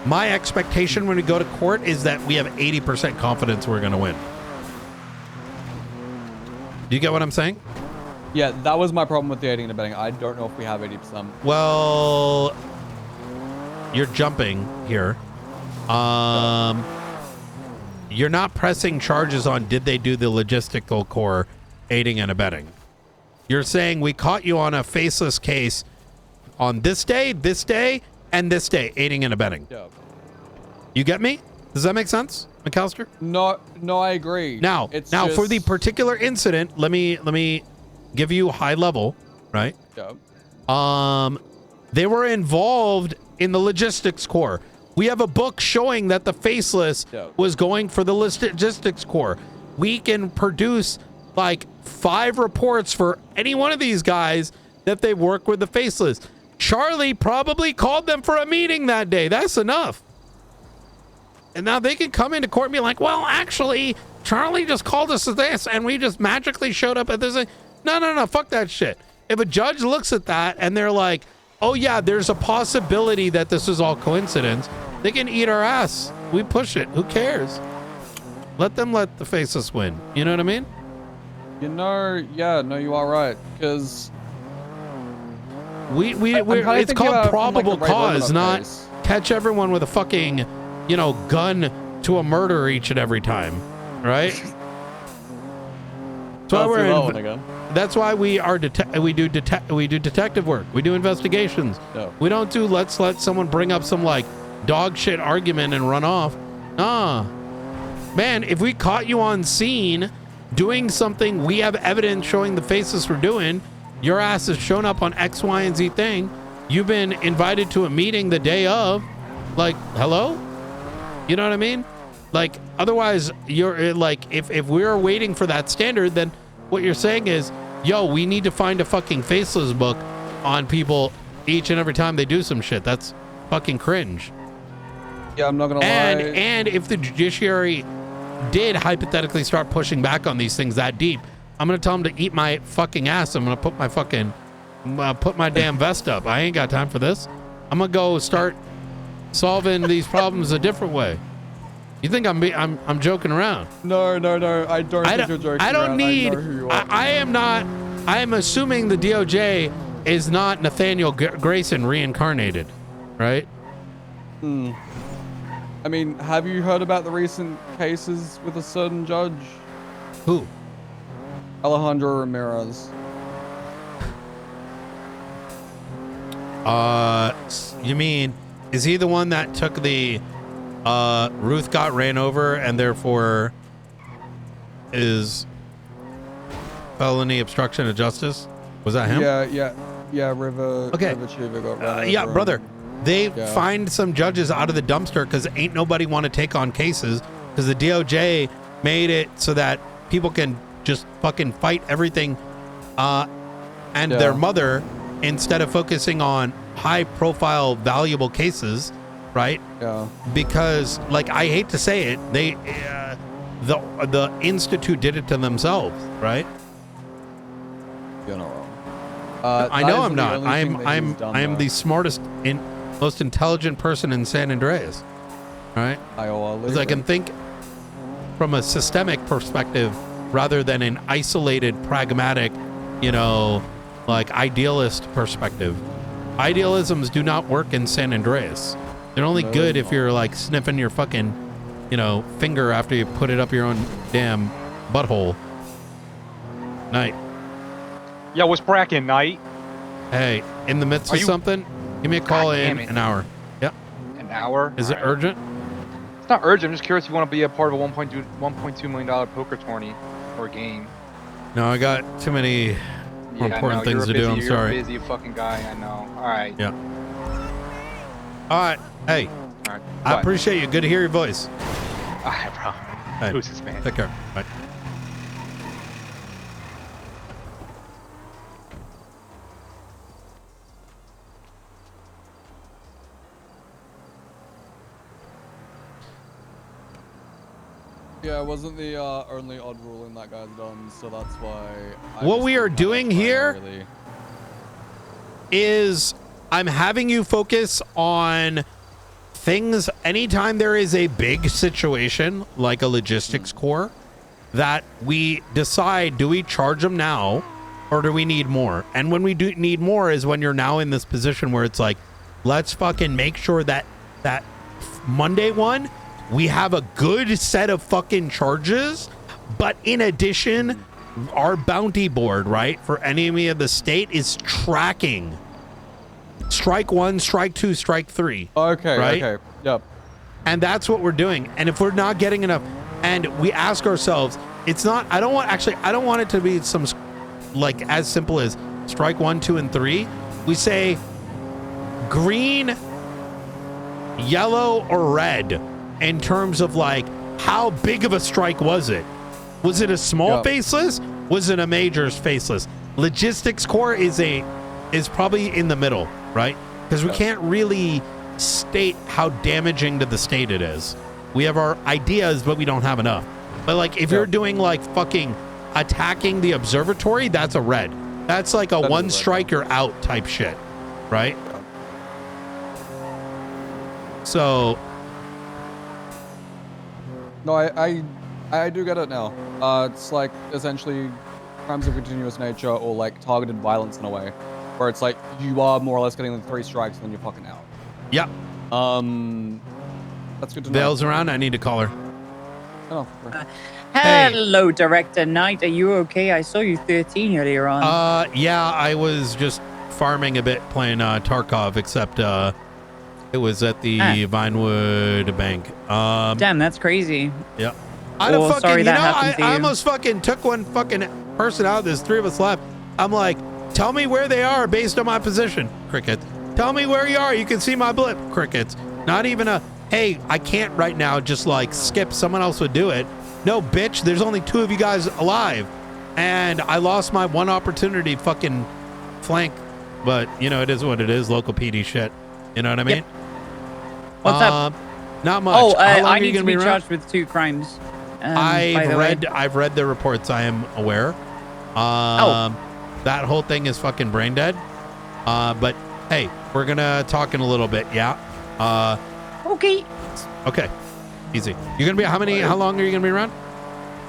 My expectation when we go to court is that we have 80% confidence we're going to win. Do you get what I'm saying? Yeah, that was my problem with the aiding and abetting. I don't know if we have 80%. Well, you're jumping here. You're not pressing charges on did they do the logistical core aiding and abetting. You're saying we caught you on a faceless case on this day, and this day, aiding and abetting. Yeah. You get me? Does that make sense, McAllister? No, I agree. Now, for the particular incident, let me give you high level, right? Yeah. They were involved in the logistics core. We have a book showing that the faceless was going for the logistics core. We can produce like 5 reports for any one of these guys that they work with the faceless. Charlie probably called them for a meeting that day. That's enough. And now they can come into court and be like, well, actually, Charlie just called us to this and we just magically showed up at this. No, fuck that shit. If a judge looks at that and they're like, oh yeah, there's a possibility that this is all coincidence, they can eat our ass. We push it. Who cares? Let the faceless win. You know what I mean? You know, yeah, no, you are right. Because it's called probable cause, not catch everyone with a fucking, gun to a murder each and every time, right? That's why we do detective work. We do investigations. No. We don't do let's let someone bring up some like dog shit argument and run off. Nah, man, if we caught you on scene doing something we have evidence showing the faces were doing, your ass has shown up on X, Y, and Z thing. You've been invited to a meeting the day of. Like, hello? You know what I mean? Like, otherwise, you're like, if we're waiting for that standard, then what you're saying is, yo, we need to find a fucking faceless book on people each and every time they do some shit. That's fucking cringe. Yeah, I'm not gonna lie. And if the judiciary did hypothetically start pushing back on these things that deep, I'm gonna tell them to eat my fucking ass. I'm gonna put my damn vest up. I ain't got time for this. I'm gonna go start solving these problems a different way. You think I'm joking around? No. I don't think you're joking I don't around. need. I know who you are. I am not. I am assuming the DOJ is not Nathaniel Grayson reincarnated, right? I mean, have you heard about the recent cases with a certain judge? Who? Alejandro Ramirez. You mean, is he the one that took the Ruth got ran over and therefore is felony obstruction of justice? Was that him? Yeah, River. Okay. River Chiva got ran Yeah, over brother. They Yeah. find some judges out of the dumpster because ain't nobody want to take on cases because the DOJ made it so that people can just fucking fight everything and their mother instead of focusing on high profile valuable cases, right? Yeah. Because, like, I hate to say it, they the institute did it to themselves, right? You're not wrong. I know I'm not. I am the smartest most intelligent person in San Andreas, right? Because I can think from a systemic perspective rather than an isolated, pragmatic, like idealist perspective. Idealisms do not work in San Andreas. They're only good if you're like sniffing your fucking, finger after you put it up your own damn butthole. Night. Yo, what's brackin', Night? Hey, in the midst of something, give me a call in an hour. Yep. An hour? Is it urgent? It's not urgent. I'm just curious if you want to be a part of a $1.2 million poker tourney or game. No, I got too many more important things to do. I'm sorry. You're a busy fucking guy, I know. All right. Yeah. All right. Hey. All right. I appreciate you. Good to hear your voice. All right, bro. Hey, Who's this man? Take care. Bye. Yeah, it wasn't the only odd ruling that guy's done, so that's why. What we are doing here is I'm having you focus on things anytime there is a big situation like a logistics core that we decide, do we charge them now or do we need more? And when we do need more is when you're now in this position where it's like, let's fucking make sure that Monday one, we have a good set of fucking charges, but in addition, our bounty board, right, for enemy of the state is tracking strike 1, strike 2, strike 3. Okay, right? okay, yep. And that's what we're doing. And if we're not getting enough, and we ask ourselves, it's not, I don't want it to be some, like, as simple as strike 1, 2, and 3. We say green, yellow, or red. In terms of like how big of a strike was it? Was it a small faceless? Was it a major faceless? Logistics core is probably in the middle, right? Because we can't really state how damaging to the state it is. We have our ideas, but we don't have enough. But like if you're doing like fucking attacking the observatory, that's a red. That's like a one strike you're out type shit, right? So no, I do get it now. It's like essentially crimes of continuous nature or like targeted violence in a way, where it's like you are more or less getting like 3 strikes and then you're fucking out. Yeah. That's good to know. Vale's around. I need to call her. Oh. Hello, Director Knight. Are you okay? I saw you 13 earlier on. Yeah, I was just farming a bit playing Tarkov, except it was at the Vinewood Bank. Damn, that's crazy. Yeah. Sorry that happened to you. I almost fucking took one fucking person out. There's 3 of us left. I'm like, tell me where they are based on my position. Cricket. Tell me where you are. You can see my blip. Crickets. Not even a, hey, I can't right now, just like skip, someone else would do it. No, bitch, there's only 2 of you guys alive. And I lost my one opportunity fucking flank. But, you know, it is what it is, local PD shit. You know what I mean? Yep. What's up? Not much. Oh, How long I are you need to gonna be around? charged with 2 crimes. by the way. I've read the reports. I am aware. That whole thing is fucking brain dead. But hey, we're gonna talk in a little bit. Yeah. Okay. Okay. Easy. You're gonna be how long are you gonna be around?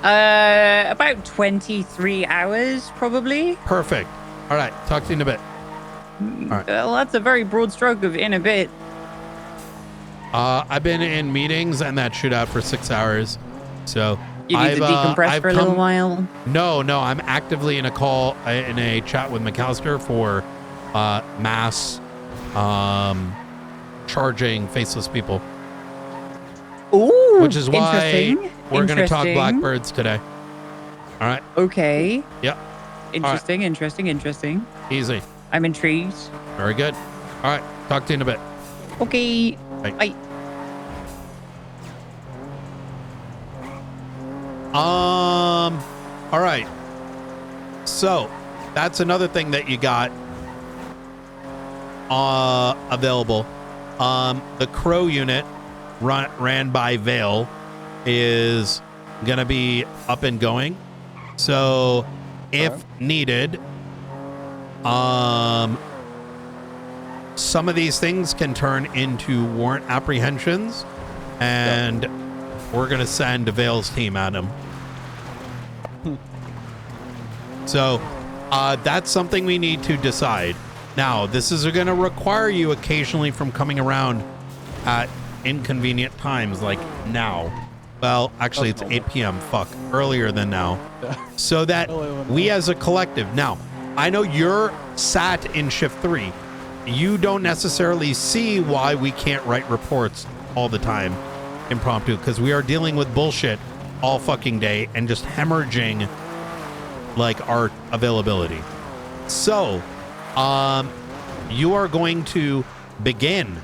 About 23 hours, probably. Perfect. All right. Talk to you in a bit. All right. Well, that's a very broad stroke of in a bit. I've been in meetings and that shootout for 6 hours. So You need to decompress for a little while? No, I'm actively in a call, in a chat with McAllister for mass charging faceless people. Ooh, which is why we're going to talk interesting. blackbirds today. All right. Okay. Yep. Interesting, interesting. Easy. I'm intrigued. Very good. All right. Talk to you in a bit. Okay. Bye. All right. So that's another thing that you got available. The Crow unit ran by Vale is gonna be up and going. So if needed, some of these things can turn into warrant apprehensions, and we're gonna send Vale's team at him. So that's something we need to decide. Now, this is going to require you occasionally from coming around at inconvenient times, like now. Well, actually, it's 8 p.m. Fuck, earlier than now. So that we as a collective. Now, I know you're sat in shift 3. You don't necessarily see why we can't write reports all the time impromptu, because we are dealing with bullshit all fucking day and just hemorrhaging like our availability. So you are going to begin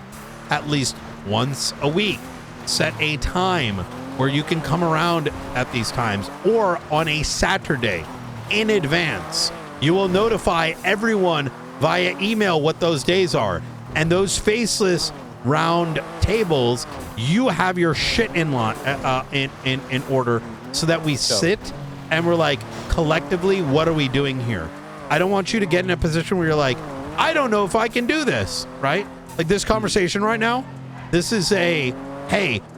at least once a week, set a time where you can come around at these times, or on a Saturday in advance. You will notify everyone via email what those days are, and those faceless round tables, you have your shit in order, so that we sit and we're like, collectively, what are we doing here? I don't want you to get in a position where you're like, I don't know if I can do this, right? Like this conversation right now, this is hey,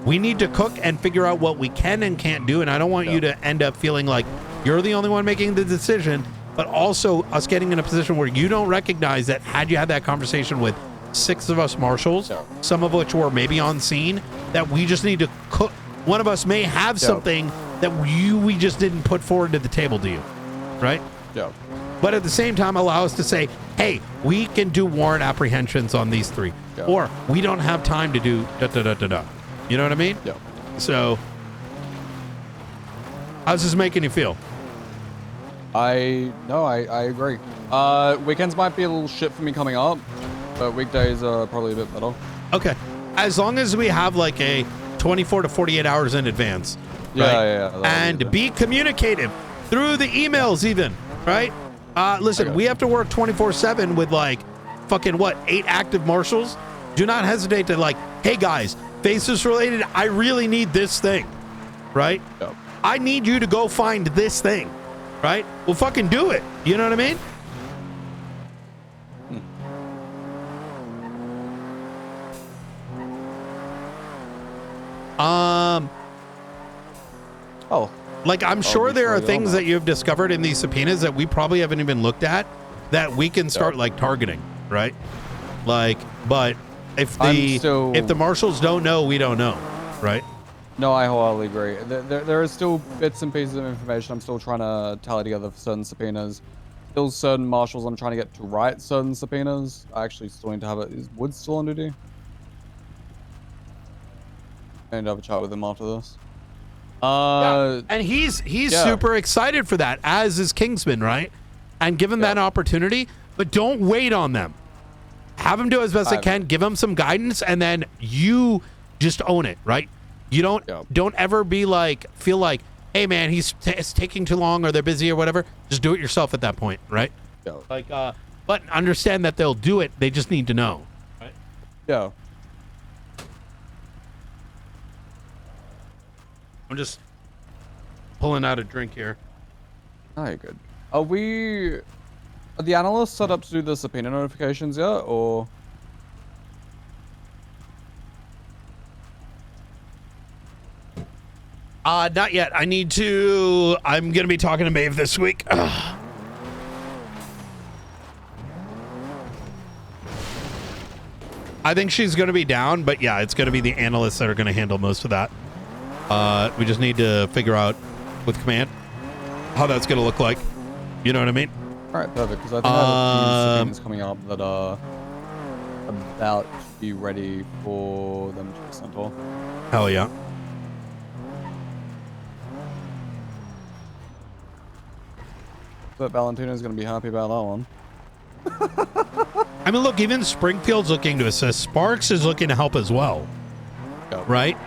we need to cook and figure out what we can and can't do, and I don't want you to end up feeling like you're the only one making the decision, but also us getting in a position where you don't recognize that had you had that conversation with 6 of us marshals, some of which were maybe on scene, that we just need to cook. One of us may have something that we just didn't put forward to the table to you, right? Yeah. But at the same time, allow us to say, hey, we can do warrant apprehensions on these 3, or we don't have time to do da-da-da-da-da. You know what I mean? Yeah. So how's this making you feel? I agree. Weekends might be a little shit for me coming up, but weekdays are probably a bit better. Okay. As long as we have like a 24 to 48 hours in advance. Yeah, right? yeah. And be communicative through the emails even, right? Listen, we have to work 24/7 with like fucking 8 active marshals. Do not hesitate to like, hey guys, faces related, I really need this thing, right? Yep. I need you to go find this thing, right? We'll fucking do it. You know what I mean? Like I'm sure there are things that you've discovered in these subpoenas that we probably haven't even looked at that we can start like targeting, right? Like, but if the marshals don't know, we don't know, right? No, I wholly agree. There are still bits and pieces of information I'm still trying to tally together for certain subpoenas. Still certain marshals I'm trying to get to write certain subpoenas. I actually still need to have it. Is Woods still on duty? I need to have a chat with him after this. And he's super excited for that, as is Kingsman, right? And give him that opportunity, but don't wait on them. Have him do as best they can. Give him some guidance, and then you just own it, right? You don't ever be like, feel like, hey man, it's taking too long or they're busy or whatever. Just do it yourself at that point, right? Yeah. Like, but understand that they'll do it. They just need to know. Right? Yeah. I'm just pulling out a drink here. Oh, you're good. Are the analysts set up to do the subpoena notifications yet, or? Not yet. I'm going to be talking to Maeve this week. Ugh. I think she's going to be down, but yeah, it's going to be the analysts that are going to handle most of that. We just need to figure out with command how that's going to look like. You know what I mean? All right, perfect. Because I think I have a few subpoenas coming up that are about to be ready for them to be sent off. Hell yeah. But Valentina's going to be happy about that one. I mean, look, even Springfield's looking to assist. Sparks is looking to help as well. Yep. Right?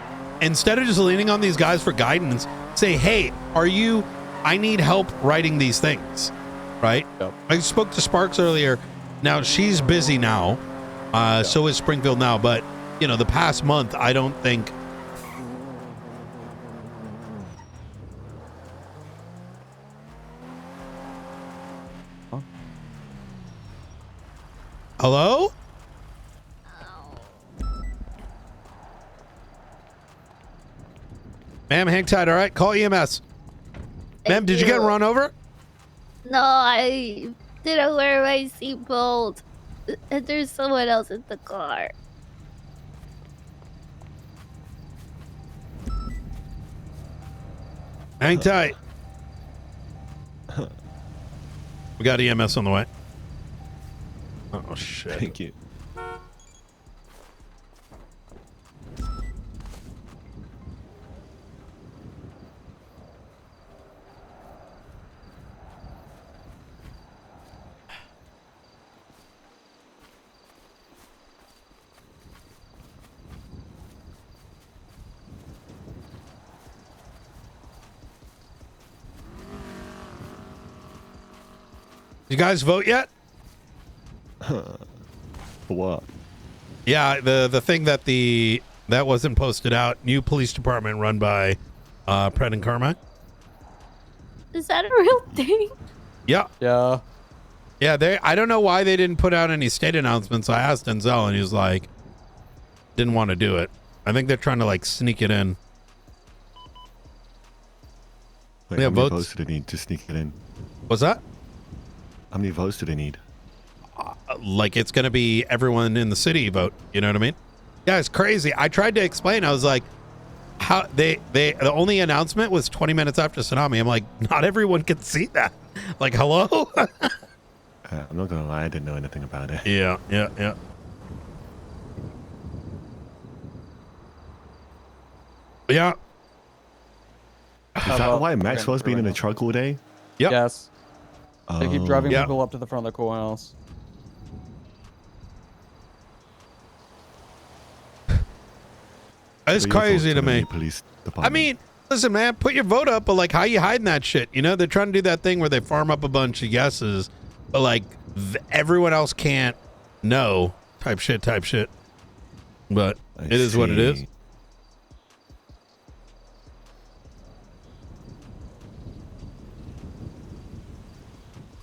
Instead of just leaning on these guys for guidance, say, hey, I need help writing these things. Right? Yep. I spoke to Sparks earlier. Now, she's busy now. So is Springfield now. But, the past month, I don't think... Hello? Ma'am, hang tight, all right? Call EMS. Ma'am, did you get run over? No, I didn't wear my seatbelt. And there's someone else in the car. Hang tight. We got EMS on the way. Oh, shit. Thank you. You guys vote yet? For what? Yeah, the thing that wasn't posted out. New police department run by Pred and Carmine. Is that a real thing? Yeah. Yeah. Yeah, I don't know why they didn't put out any state announcements. I asked Denzel and he was like, didn't want to do it. I think they're trying to like sneak it in. Wait, how many votes do they need to sneak it in? What's that? How many votes do they need? Like it's going to be everyone in the city vote. You know what I mean? Yeah, it's crazy. I tried to explain. I was like, how the only announcement was 20 minutes after tsunami. I'm like, not everyone can see that. Like, hello? I'm not going to lie. I didn't know anything about it. Yeah. Yeah. Is that why Maxwell's been in the truck all day? Yep. Yes. They keep driving Yeah. people up to the front of the courthouse. It's crazy to me. Police I department. mean, listen, man, put your vote up, but like, how you hiding that shit? You know, they're trying to do that thing where they farm up a bunch of yeses, but like everyone else can't know type shit. But it is what it is.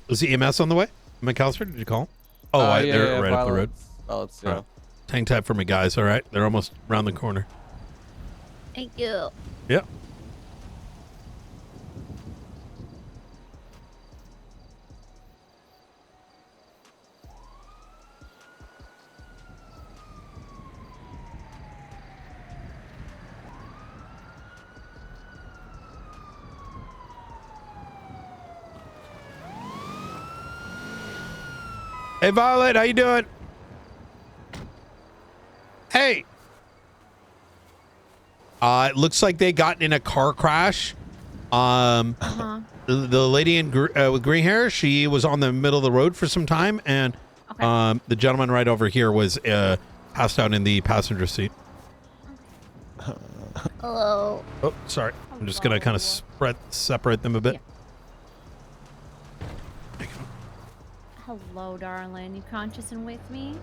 Is the EMS on the way? McAllister, did you call? Oh, they're right up the road. Violets, yeah. All right. Hang tight for me, guys. All right, they're almost around the corner. Thank you. Yeah. Hey, Violet, how you doing? Hey. It looks like they got in a car crash. The lady with green hair, she was on the middle of the road for some time, and the gentleman right over here was passed out in the passenger seat. Hello. Oh, sorry. I'm just gonna kind of separate them a bit. Hello, darling. You conscious and with me?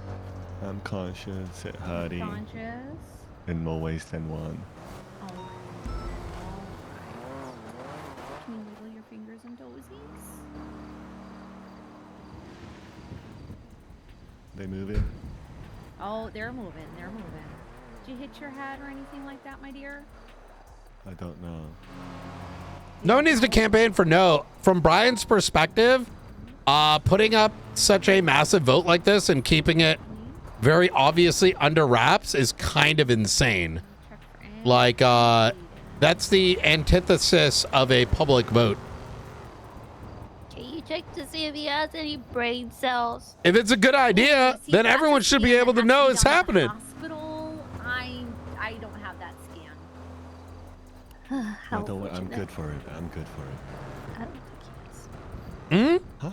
I'm conscious, it hurting. Conscious. In more ways than one. Oh. Can you wiggle your fingers and toesies? They moving? Oh, they're moving. They're moving. Did you hit your head or anything like that, my dear? I don't know. No one needs to campaign for no. From Brian's perspective, putting up such a massive vote like this and keeping it very obviously under wraps is kind of insane. Like, that's the antithesis of a public vote. Can you check to see if he has any brain cells? If it's a good idea, then everyone should be able to know it's happening. Hospital, I don't have that scan. No, don't worry, I'm good for it. I'm good for it. I don't think he is. Huh?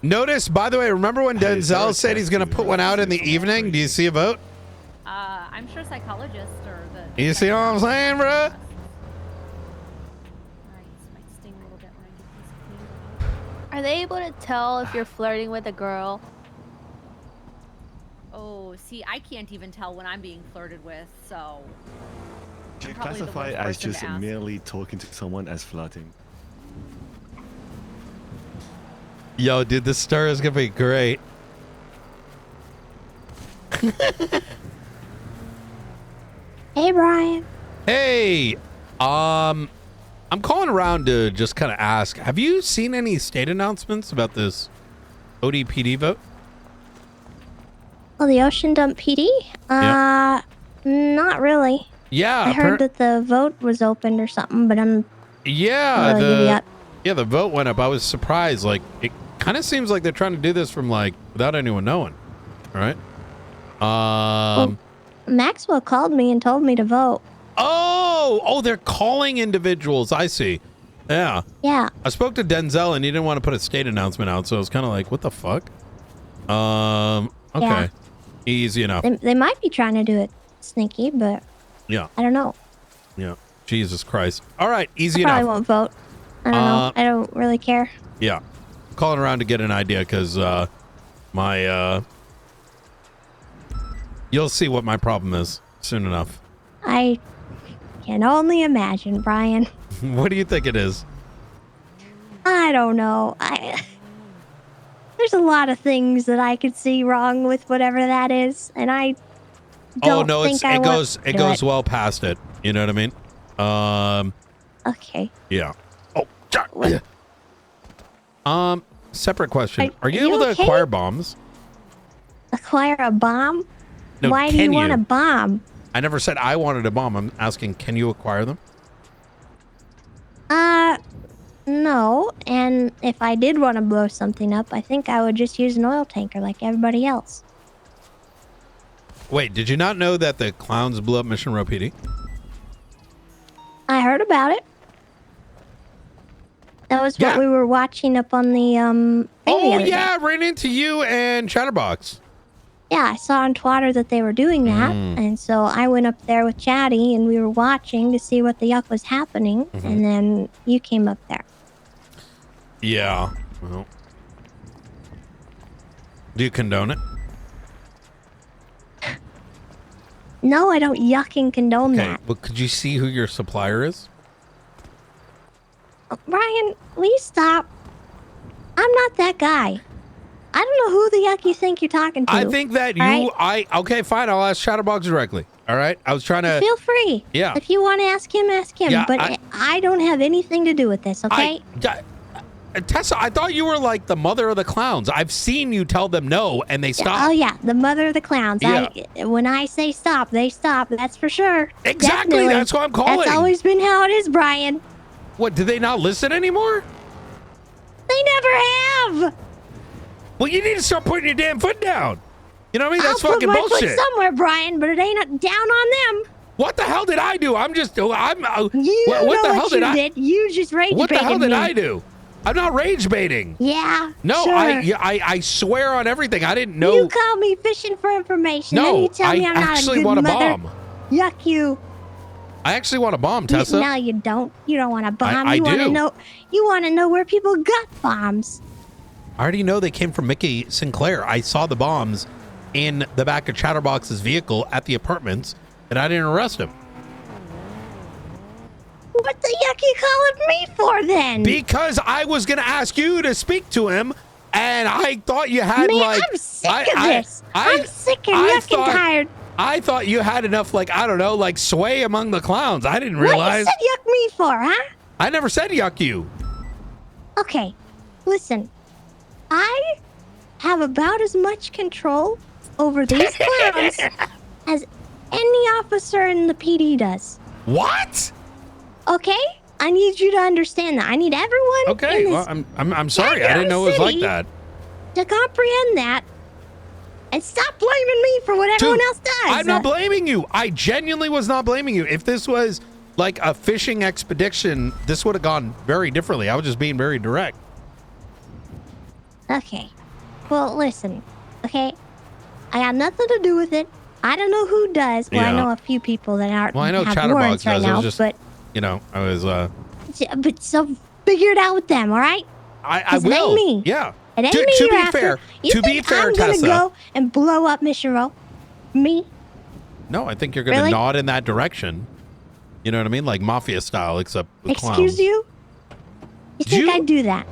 Notice, by the way, remember when Denzel said he's going to put one out in the evening? Do you see a vote? I'm sure psychologists or the... You see what I'm saying, bro? Are they able to tell if you're flirting with a girl? Oh, see, I can't even tell when I'm being flirted with, so... Do you I'm probably the classify worst as person just to ask. merely talking to someone as flirting? Yo, dude, this stir is going to be great. Hey, Brian. Hey, I'm calling around to just kind of ask, have you seen any state announcements about this ODPD vote? Oh, the Ocean Dump PD? Not really. Yeah. I heard that the vote was opened or something, but I'm Yeah, not really giddy up. the vote went up. I was surprised. Like, it kind of seems like they're trying to do this from, like, without anyone knowing. All right. Well, Maxwell called me and told me to vote. Oh, they're calling individuals. I see. Yeah. Yeah. I spoke to Denzel and he didn't want to put a state announcement out, so I was kind of like, what the fuck? Okay. Yeah. Easy enough. They might be trying to do it sneaky, but Yeah. I don't know. Yeah. Jesus Christ. All right. Easy I probably enough. won't vote. I don't know. I don't really care. Yeah. Calling around to get an idea because you'll see what my problem is soon enough. I can only imagine, Brian. What do you think it is? I don't know. There's a lot of things that I could see wrong with whatever that is, and I don't think I want to it do goes well past it. You know what I mean? Okay. Yeah. Separate question. Are you are you able to okay? acquire bombs? Acquire a bomb? No, Why do you can want you? a bomb? I never said I wanted a bomb. I'm asking, can you acquire them? No. And if I did want to blow something up, I think I would just use an oil tanker like everybody else. Wait, did you not know that the clowns blew up Mission Row PD? I heard about it. That was what we were watching up on the thing the Oh, other day. yeah, I ran into you and Chatterbox. Yeah, I saw on Twitter that they were doing that, and so I went up there with Chatty, and we were watching to see what the yuck was happening, and then you came up there. Yeah. Well, do you condone it? No, I don't yucking condone that. But could you see who your supplier is? Brian, will you stop? I'm not that guy. I don't know who the yuck you think you're talking to. I think that you, all right? okay, fine. I'll ask Chatterbox directly. All right. I was trying to. Feel free. Yeah. If you want to ask him, ask him. Yeah, but I don't have anything to do with this, okay? Tessa, I thought you were like the mother of the clowns. I've seen you tell them no, and they stop. Oh, yeah. The mother of the clowns. Yeah. When I say stop, they stop. That's for sure. Exactly. Definitely. That's what I'm calling. That's always been how it is, Brian. What, do they not listen anymore? They never have. Well, you need to start putting your damn foot down. You know what I mean? That's I'll fucking put my bullshit. foot somewhere, Brian, but it ain't down on them. What the hell did I do? I'm just, You what know the hell what you did I? did. You just rage What the hell baited did me. I do? I'm not rage baiting. Yeah. No, sure. I swear on everything. I didn't know. You call me fishing for information. No, then you tell me I I'm not actually a good want a mother. bomb. Yuck you. I actually want a bomb, Tessa. No, you don't. You don't want a bomb. I you want do. to know. You want to know where people got bombs. I already know they came from Mickey Sinclair. I saw the bombs in the back of Chatterbox's vehicle at the apartments, and I didn't arrest him. What the yuck you calling me for then? Because I was going to ask you to speak to him, and I thought you had Man, I'm sick of this. I'm sick and yuck and tired. I thought you had enough, like, I don't know, like sway among the clowns. I didn't realize. What you said yuck me for, huh? I never said yuck you. Okay, listen. I have about as much control over these clowns as any officer in the PD does. What? Okay? I need you to understand that. I need everyone Okay, in well, this I'm sorry. I didn't know it was like city that. to comprehend that and stop blaming me for what everyone else does. I'm not blaming you. I genuinely was not blaming you. If this was like a fishing expedition, this would have gone very differently. I was just being very direct. Okay. Well, listen. Okay? I got nothing to do with it. I don't know who does. Well, I Yeah. know a few people that aren't Well, I know have Chatterbox warrants right does. I now, was just, but I was, but so figure it out with them, all right? I 'Cause it will. ain't me. Yeah. It ain't To me be you're after. fair, You to be think fair, I'm gonna Tessa. go and blow up Mission Row? Me? No, I think you're going to Really? nod in that direction. You know what I mean? Like mafia style, except with clowns. Excuse you? You think I'd do that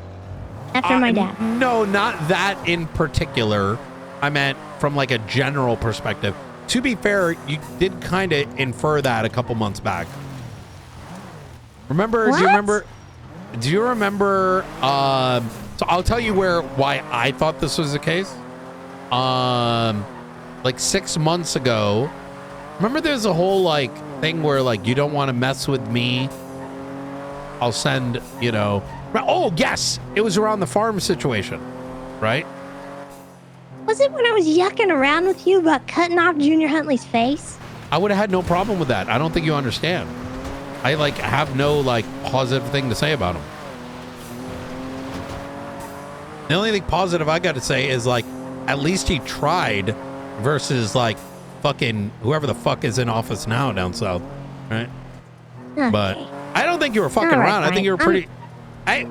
after my dad? No, not that in particular. I meant from like a general perspective. To be fair, you did kind of infer that a couple months back. Remember? What? Do you remember? So I'll tell you why I thought this was the case. Like 6 months ago. Remember, there's a whole like thing where like you don't want to mess with me. I'll send, Oh yes, it was around the farm situation, right? Was it when I was yucking around with you about cutting off Junior Huntley's face? I would have had no problem with that. I don't think you understand. I like have no like positive thing to say about him. The only thing positive I got to say is like at least he tried versus like fucking whoever the fuck is in office now down south, right? Okay. But I don't think you were fucking All right, around. I think you were Brian. pretty.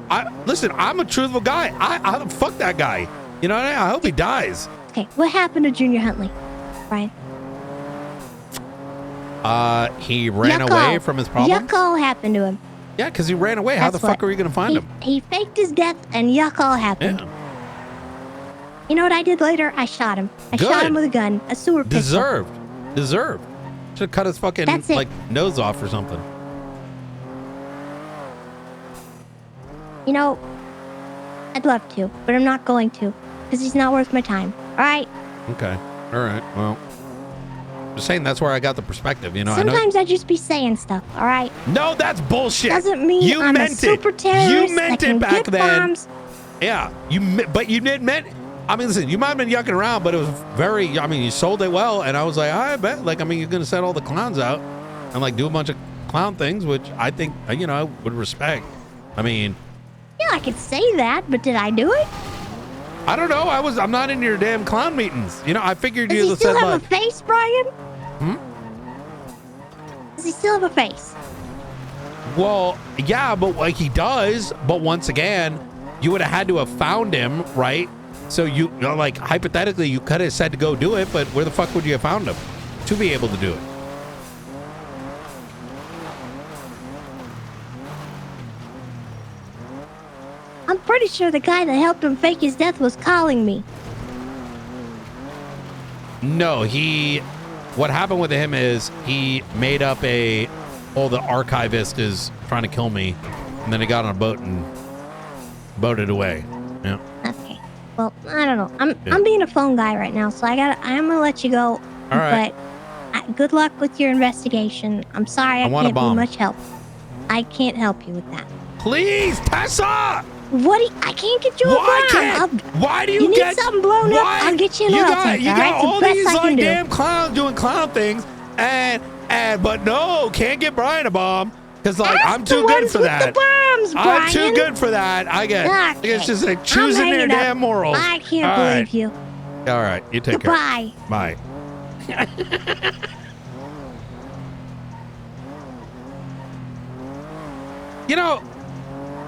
I listen. I'm a truthful guy. I fuck that guy. You know what I mean? I hope he dies. Okay, what happened to Junior Huntley, Brian? He ran Yuck away all. from his problem. Yuck all happened to him. Yeah, because he ran away. How That's the fuck what- are we gonna find him? He faked his death and yuck all happened. Yeah. You know what I did later? I shot him. I shot Good. him with a gun, a sewer pistol. Deserved. Should cut his fucking That's it. like nose off or something. You know, I'd love to, but I'm not going to, because he's not worth my time. All right? Okay. All right. Well, just saying that's where I got the perspective. You know. Sometimes I just be saying stuff. All right? No, that's bullshit. Doesn't mean you I'm meant a super it. terrorist. You meant that can it back get then. bombs. Yeah. But you did meant. I mean, listen. You might have been yucking around, but it was very. I mean, you sold it well, and I was like, I bet. Like, I mean, you're gonna set all the clowns out and like do a bunch of clown things, which I think I would respect. I mean. Yeah, I could say that, but did I do it? I don't know. I'm not in your damn clown meetings. I figured Does you he said still have like. a face, Brian? Does he still have a face? Well, yeah, but like he does. But once again, you would have had to have found him, right? So you know, like hypothetically, you could have said to go do it, but where the fuck would you have found him to be able to do it? I'm pretty sure the guy that helped him fake his death was calling me. No, what happened with him is he made up the archivist is trying to kill me, and then he got on a boat and boated away. Yeah. Okay. Well, I don't know. I'm being a phone guy right now, so I'm gonna let you go. All right. But good luck with your investigation. I'm sorry I want a can't be bomb. much help. I can't help you with that. Please, Tessa! I can't get you a bomb. Why do you need something blown up? I'll get you an oil tanker. You all got right? all It's the these best I can like do. damn clowns doing clown things, but no, can't get Brian a bomb because like Ask I'm too the good ones for with that. the bombs, Brian. I'm too good for that. It's just like choosing their hanging up. damn morals. I can't All believe right. you. All right, you take Goodbye. care. Bye. You know,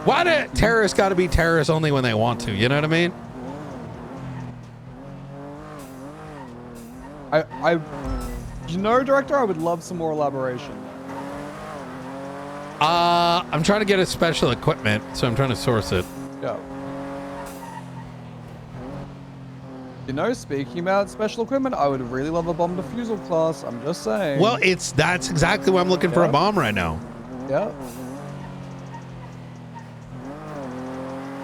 why do terrorists got to be terrorists only when they want to? You know what I mean? Director, I would love some more elaboration. I'm trying to get a special equipment, so I'm trying to source it. Yeah. Speaking about special equipment, I would really love a bomb defusal class. I'm just saying. Well, that's exactly why I'm looking for a bomb right now. Yeah.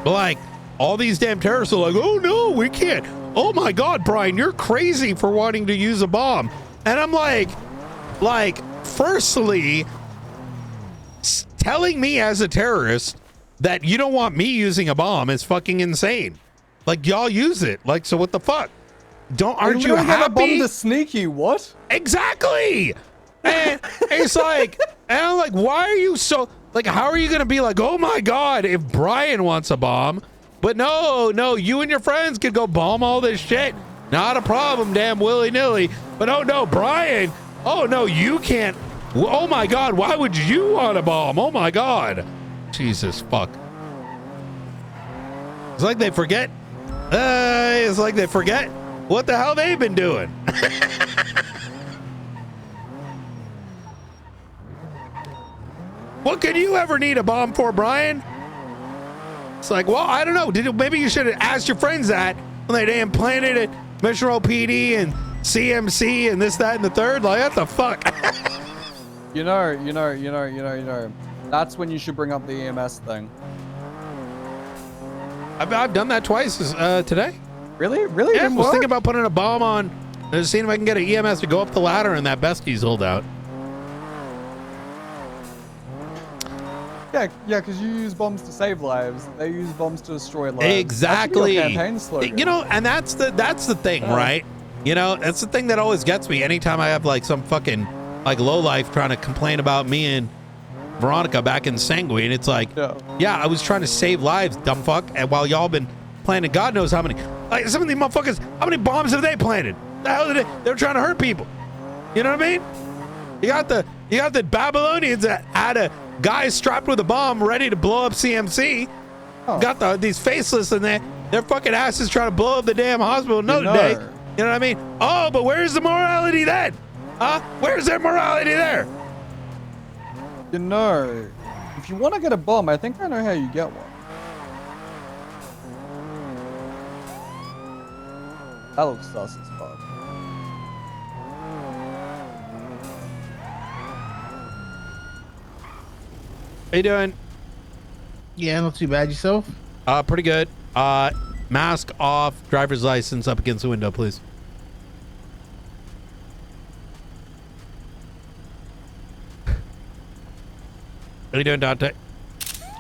But like, all these damn terrorists are like, oh no, we can't. Oh my God, Brian, you're crazy for wanting to use a bomb. And I'm like, firstly, telling me as a terrorist that you don't want me using a bomb is fucking insane. Like, y'all use it. Like, so what the fuck? Aren't you happy? A bomb to sneak you, what? Exactly. And it's like, and I'm like, why are you so, like, how are you going to be like, oh my God, if Brian wants a bomb, but no, you and your friends could go bomb all this shit. Not a problem, damn willy-nilly. But oh no, Brian, oh no, you can't. Oh my God, why would you want a bomb? Oh my God. Jesus fuck. It's like they forget. It's like they forget what the hell they've been doing. What could you ever need a bomb for, Brian? It's like, well, I don't know. Maybe you should have asked your friends that when they damn planted at Mission Road PD and CMC and this, that, and the third. Like, what the fuck? You know. That's when you should bring up the EMS thing. I've done that twice today. Really? Yeah, I was thinking about putting a bomb on. Just seeing if I can get an EMS to go up the ladder and that Besties holdout. Yeah, because you use bombs to save lives. They use bombs to destroy lives. Exactly. That should be your campaign slogan. You know, and that's the thing, right? You know, that's the thing that always gets me. Anytime I have like some fucking like lowlife trying to complain about me and Veronica back in Sanguine, it's like, yeah, I was trying to save lives, dumb fuck, and while y'all been planting God knows how many, like some of these motherfuckers, how many bombs have they planted? The hell did they're trying to hurt people? You know what I mean? You got the Babylonians that had a guy strapped with a bomb ready to blow up CMC. Got these faceless in there. Their fucking asses trying to blow up the damn hospital another day. You know what I mean? Oh, but where's the morality then? Huh? Where's their morality there? You know, if you want to get a bomb, I think I know how you get one. That looks sus as fuck. How you doing? Yeah, not too bad. Yourself? Pretty good. Mask off, driver's license up against the window, please. What are you doing, Dante?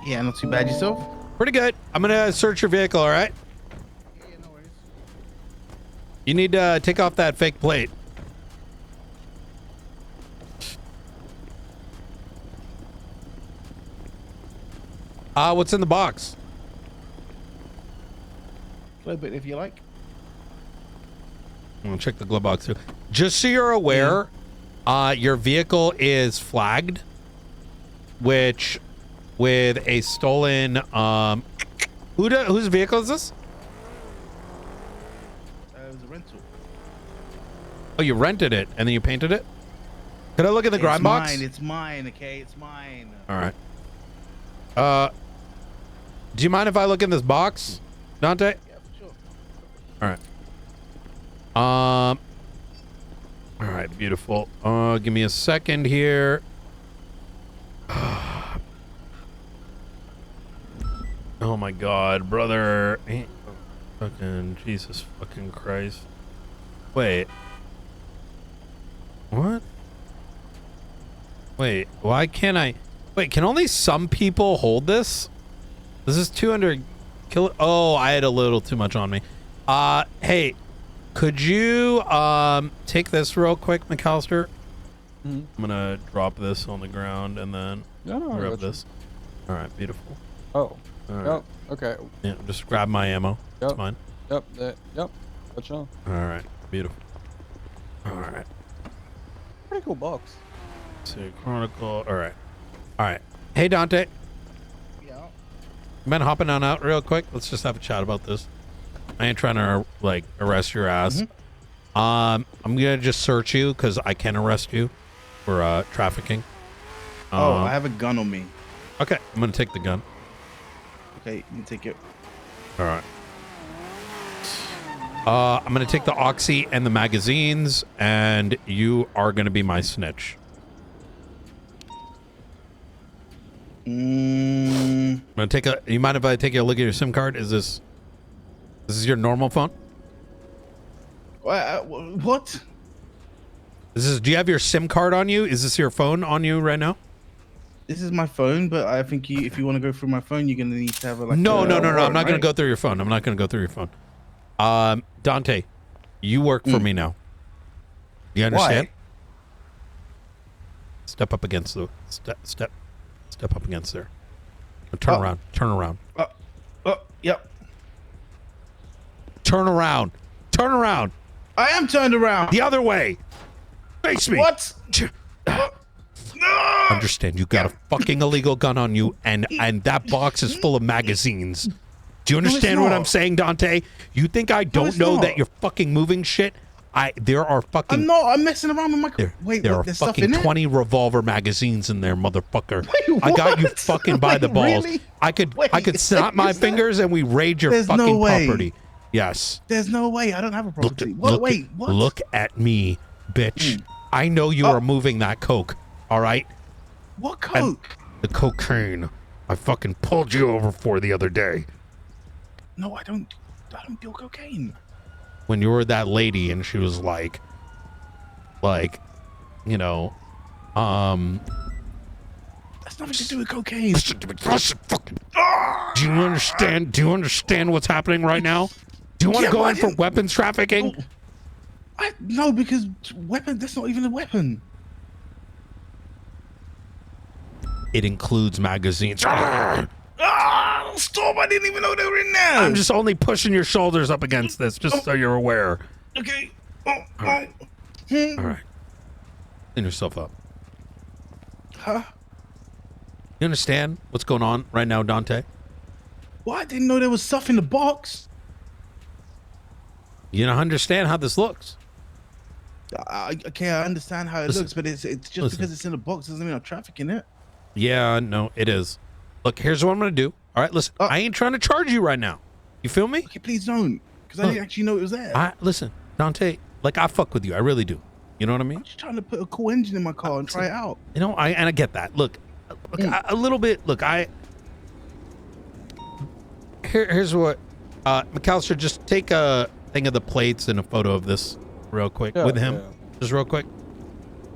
Yeah, not too bad. Yourself? Pretty good. I'm gonna search your vehicle, all right? Yeah, no worries. You need to take off that fake plate. What's in the box? A little bit, if you like. I'm gonna check the glove box too. Just so you're aware, your vehicle is flagged, which with a stolen whose vehicle is this? It was a rental. Oh, you rented it and then you painted it? Could I look in the grind box? It's mine, okay? It's mine. All right. Do you mind if I look in this box, Dante? Yeah, for sure. All right. All right, beautiful. Give me a second here. Oh my God, brother. Fucking Jesus fucking Christ. Wait. What? Wait, why can't I? Wait, can only some people hold this? This is 200 kilo. Oh, I had a little too much on me. Hey, could you take this real quick, McAllister? I'm gonna drop this on the ground and then grab this. All right, beautiful. Oh. All right. Yep. Okay. Yeah, just grab my ammo. Yep. It's mine. Yep. Yep. Gotcha. All right, beautiful. All right. Pretty cool box. So Chronicle. All right. All right. Hey, Dante. Man, hopping on out real quick. Let's just have a chat about this. I ain't trying to like arrest your ass. I'm gonna just search you because I can arrest you for trafficking. I have a gun on me. Okay, I'm gonna take the gun. Okay, you can take it. All right. I'm gonna take the oxy and the magazines, and you are gonna be my snitch. I'm gonna take a. You mind if I take a look at your SIM card? Is this your normal phone? What? Do you have your SIM card on you? Is this your phone on you right now? This is my phone, but I think if you want to go through my phone, you're gonna need to have a No. I'm not gonna right? go through your phone. I'm not gonna go through your phone. Dante, you work for me now. You understand? Why? Step up against the step up against there. Turn around. Turn around. Yep. Turn around. Turn around. I am turned around. The other way. Face me. What? Understand? You got a fucking illegal gun on you, and that box is full of magazines. Do you understand what I'm saying, Dante? You think I don't know that you're fucking moving shit? There are fucking. I'm not. I'm messing around with my. There are there's stuff fucking in it? 20 revolver magazines in there, motherfucker. Wait, I got you what? fucking by the balls. Really? I could snap my fingers and we raid your There's no fucking way. property. Yes. There's no way. I don't have a property. What? What? Look at me, bitch. I know you are moving that coke. All right. What coke? And the cocaine I fucking pulled you over for the other day. No, I don't deal cocaine. When you were that lady and she was like, you know, That's nothing to do with cocaine. Do you understand? Do you understand what's happening right now? Do you want to go in for weapons trafficking? No, because weapon. That's not even a weapon. It includes magazines. Stop! I didn't even know they were in there. I'm just only pushing your shoulders up against this, just so you're aware. Okay. All right. Clean yourself up. Huh? You understand what's going on right now, Dante? Well, I didn't know there was stuff in the box. You don't understand how this looks. Okay, I understand how it looks, but it's just because it's in a box doesn't mean I'm trafficking it. Yeah, no, it is. Look, here's what I'm gonna do. All right, listen. I ain't trying to charge you right now. You feel me? Okay, please don't, because I didn't actually know it was there. Listen, Dante. Like I fuck with you. I really do. You know what I mean? I'm just trying to put a cool engine in my car and try it out. You know, I get that. Look, a little bit. Look, here's what, McAllister, just take a thing of the plates and a photo of this real quick with him. Just real quick.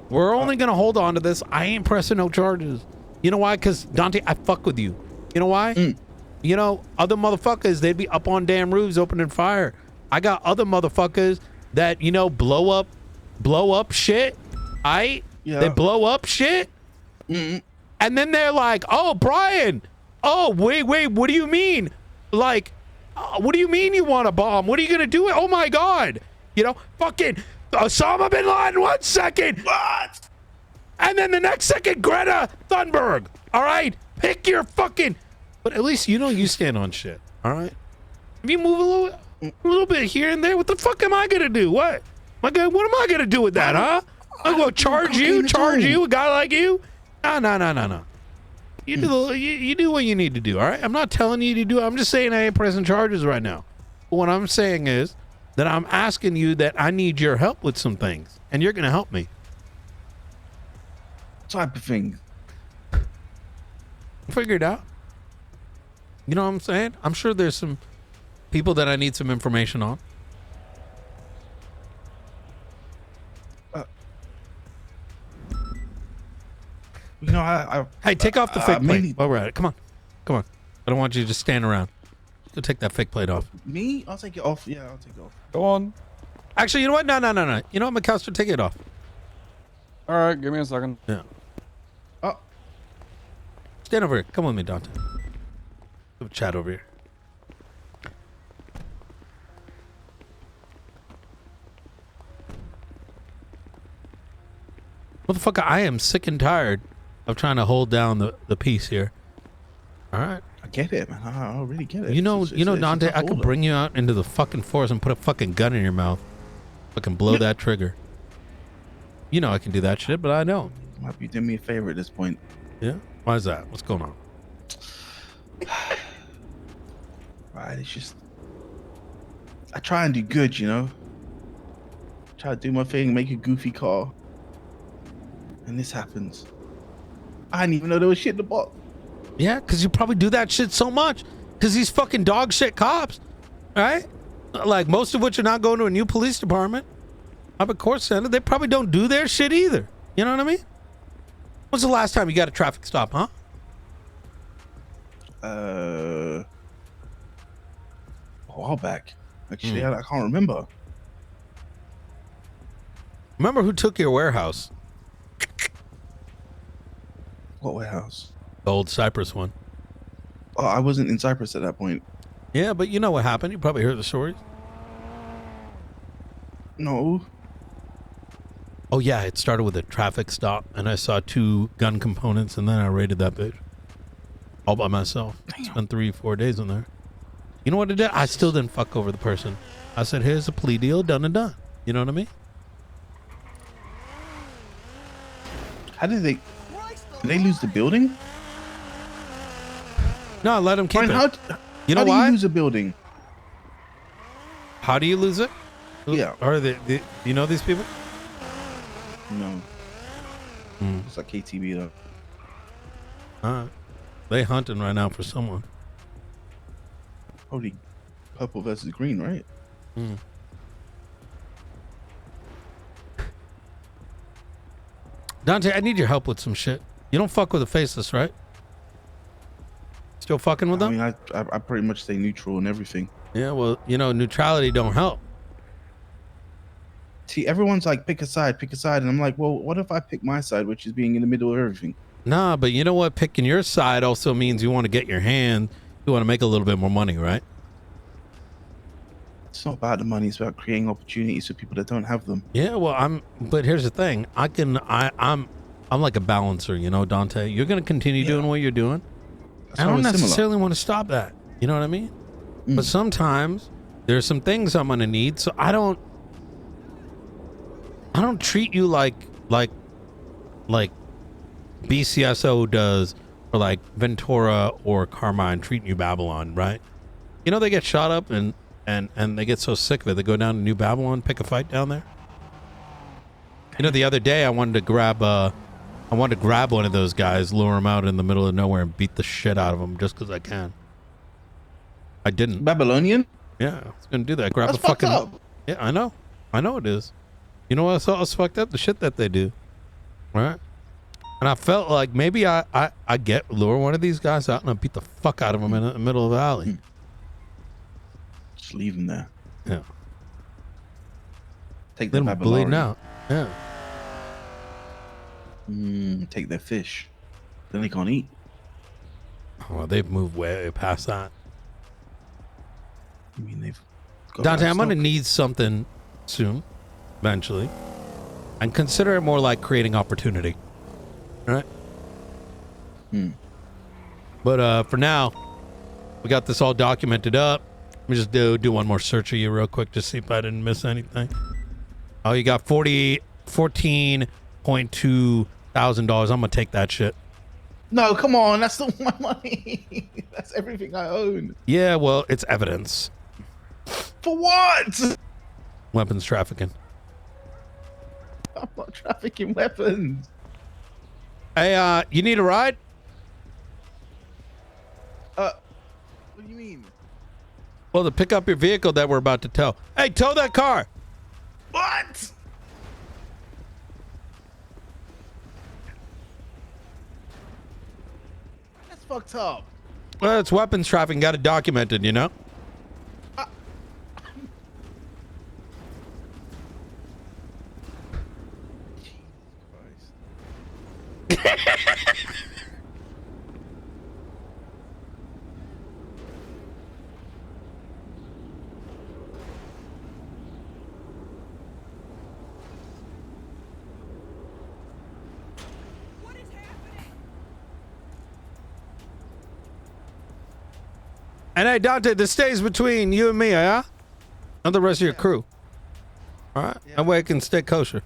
We're only gonna hold on to this. I ain't pressing no charges. You know why? Because Dante, I fuck with you. You know why? You know, other motherfuckers, they'd be up on damn roofs opening fire. I got other motherfuckers that, you know, blow up shit. They blow up shit. And then they're like, oh, Brian. Oh, wait, what do you mean? Like, what do you mean you want a bomb? What are you going to do? Oh my God. You know, fucking Osama bin Laden, 1 second. What? And then the next second, Greta Thunberg. All right? Pick your fucking... But at least you know you stand on shit. All right? If you move a little bit here and there, what the fuck am I going to do? What? What am I going to do with that, huh? I'm going to charge you, a guy like you? No. You do what you need to do, all right? I'm not telling you to do it. I'm just saying I ain't pressing charges right now. But what I'm saying is that I'm asking you that I need your help with some things, and you're going to help me. Type of thing. Figure it out. You know what I'm saying? I'm sure there's some people that I need some information on. You know, hey, take off the fake plate while we're at it. Come on. I don't want you to just stand around. Go take that fake plate off. Me? I'll take it off. Yeah, I'll take it off. Go on. Actually, you know what? No. You know what, McAllister? Take it off. All right, give me a second. Yeah. Oh. Stand over here. Come with me, Dante. Have a chat over here. Motherfucker, I am sick and tired of trying to hold down the peace here. All right, I get it, man. I really get it. You know, It's a Dante, tough I could order. bring you out into the fucking forest and put a fucking gun in your mouth. Fucking blow that trigger. You know I can do that shit, but I don't. You might be doing me a favor at this point. Yeah? Why is that? What's going on? Right, it's just I try and do good, you know. Try to do my thing, make a goofy car, and this happens. I didn't even know there was shit in the box. Yeah, because you probably do that shit so much. Because these fucking dog shit cops, right? Like, most of which are not going to a new police department. Up at Court Center, they probably don't do their shit either. You know what I mean? When's the last time you got a traffic stop, huh? A while back. Actually, I can't remember. Remember who took your warehouse? What warehouse? The old Cypress one. Oh, I wasn't in Cyprus at that point. Yeah, but you know what happened. You probably heard the stories. No. Oh, yeah, it started with a traffic stop, and I saw 2 gun components, and then I raided that bitch. All by myself. Spent 3-4 days in there. You know what I did? I still didn't fuck over the person. I said, here's a plea deal, done and done. You know what I mean? How did they lose the building? No, I let them keep Brian, it. You know how do why? you lose a building? How do you lose it? Yeah. Are they you know these people? No. It's like KTV though. They hunting right now for someone. Probably purple versus green, right? Dante, I need your help with some shit. You don't fuck with the faceless, right? Still fucking with them? I mean, I pretty much stay neutral and everything. Yeah, well, you know, neutrality don't help. See, everyone's like, pick a side, and I'm like, well, what if I pick my side, which is being in the middle of everything? Nah, but you know what? Picking your side also means you want to get your hand. You want to make a little bit more money, right? It's not about the money. It's about creating opportunities for people that don't have them. Yeah, well, but here's the thing. I'm like a balancer, you know, Dante. You're gonna continue doing what you're doing. I don't necessarily want to stop that. You know what I mean? But sometimes there's some things I'm gonna need, so I don't treat you like BCSO does, or like Ventura or Carmine treating you Babylon, right? You know, they get shot up and they get so sick of it, they go down to New Babylon, pick a fight down there. You know, the other day I wanted to grab one of those guys, lure him out in the middle of nowhere, and beat the shit out of him just because I can. I didn't. Babylonian? Yeah, I was gonna do that. Grab That's a fucking. fucked up. Yeah, I know it is. You know what I thought was fucked up? The shit that they do, right? And I felt like maybe I lure one of these guys out and I beat the fuck out of him in the middle of the alley. Just leave him there. Yeah. Take the Let him bleeding Babylonian. out. Yeah. Take their fish. Then they can't eat. Oh, they've moved way past that. I mean, they've got Dante, I'm gonna livestock. need something soon, eventually, and consider it more like creating opportunity. All right. But for now, we got this all documented up. Let me just do one more search of you real quick, just see if I didn't miss anything. Oh, you got $14.2 thousand. I'm gonna take that shit. No, come on. That's not my money. That's everything I own. Yeah, well, it's evidence. For what? Weapons trafficking. I'm not trafficking weapons. Hey, you need a ride? What do you mean? Well, to pick up your vehicle that we're about to tow. Hey, tow that car. What? That's fucked up. Well, it's weapons trafficking. Got it documented, you know? And hey, Dante, this stays between you and me, yeah? Not the rest of your crew. All right? That way it can stay kosher.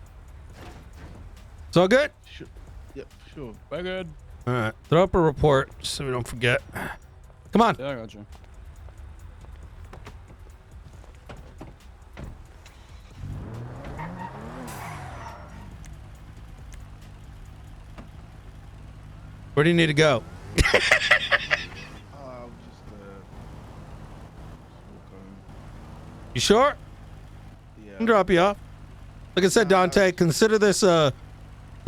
It's all good? Sure. Yep, sure. We're good. All right. Throw up a report so we don't forget. Come on. Yeah, I got you. Where do you need to go? You sure? Yeah. I can drop you off. Like I said, Dante, consider this, they're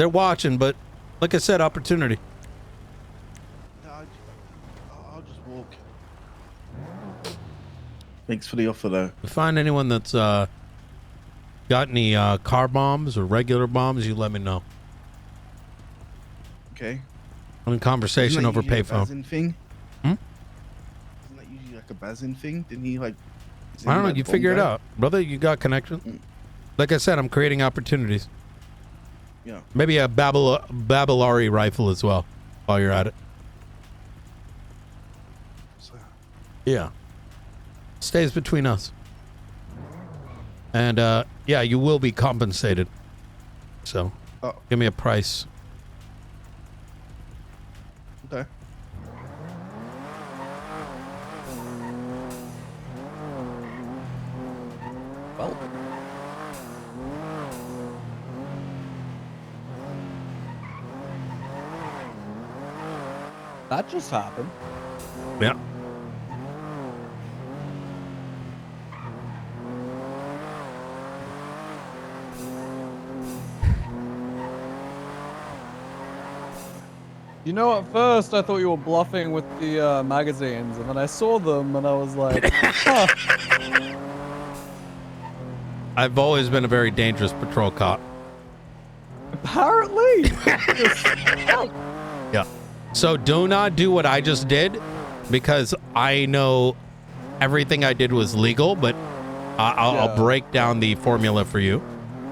watching, but like I said, opportunity. I'll just walk. Thanks for the offer, though. If you find anyone that's got any car bombs or regular bombs, you let me know. Okay. I'm in conversation over payphone. Thing? Hmm? Isn't that usually like a Bazin thing? Didn't he like... I don't know. You figure it out. Brother, you got connection. Like I said, I'm creating opportunities. Yeah. Maybe a Babylari rifle as well while you're at it. Yeah. Stays between us. And, yeah, you will be compensated. So, give me a price. Okay. Well. That just happened. Yeah. You know, at first I thought you were bluffing with the magazines, and then I saw them and I was like, huh. I've always been a very dangerous patrol cop. Apparently. Yeah. So do not do what I just did, because I know everything I did was legal, but I'll break down the formula for you.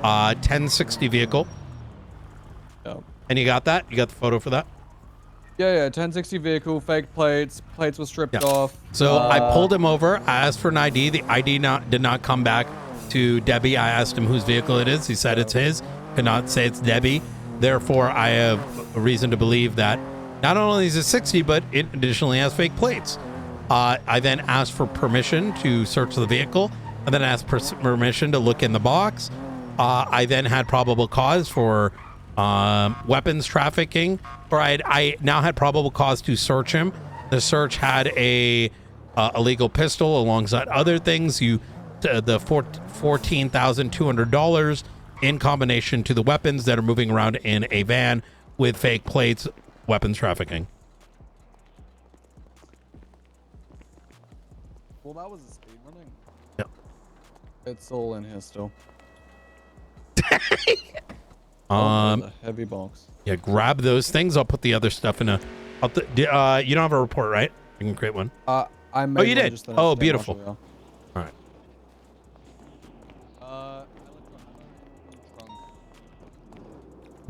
1060 vehicle. Yeah. And you got that? You got the photo for that? Yeah, 1060 vehicle, fake plates were stripped off. So I pulled him over. I asked for an ID. The ID did not come back to Debbie. I asked him whose vehicle it is. He said it's his. Could not say it's Debbie. Therefore, I have a reason to believe that not only is it 60, but it additionally has fake plates. I then asked for permission to search the vehicle. I then asked permission to look in the box. I then had probable cause for weapons trafficking, or I now had probable cause to search him. The search had a illegal pistol alongside other things. The $14,200 in combination to the weapons that are moving around in a van with fake plates, weapons trafficking. Well, that was a speed running. Yep. It's all in here still. A heavy box. Yeah, grab those things. I'll put the other stuff in a. You don't have a report, right? You can create one. I made oh, you one did. just then. Oh, Yeah, beautiful. Marshall, All right.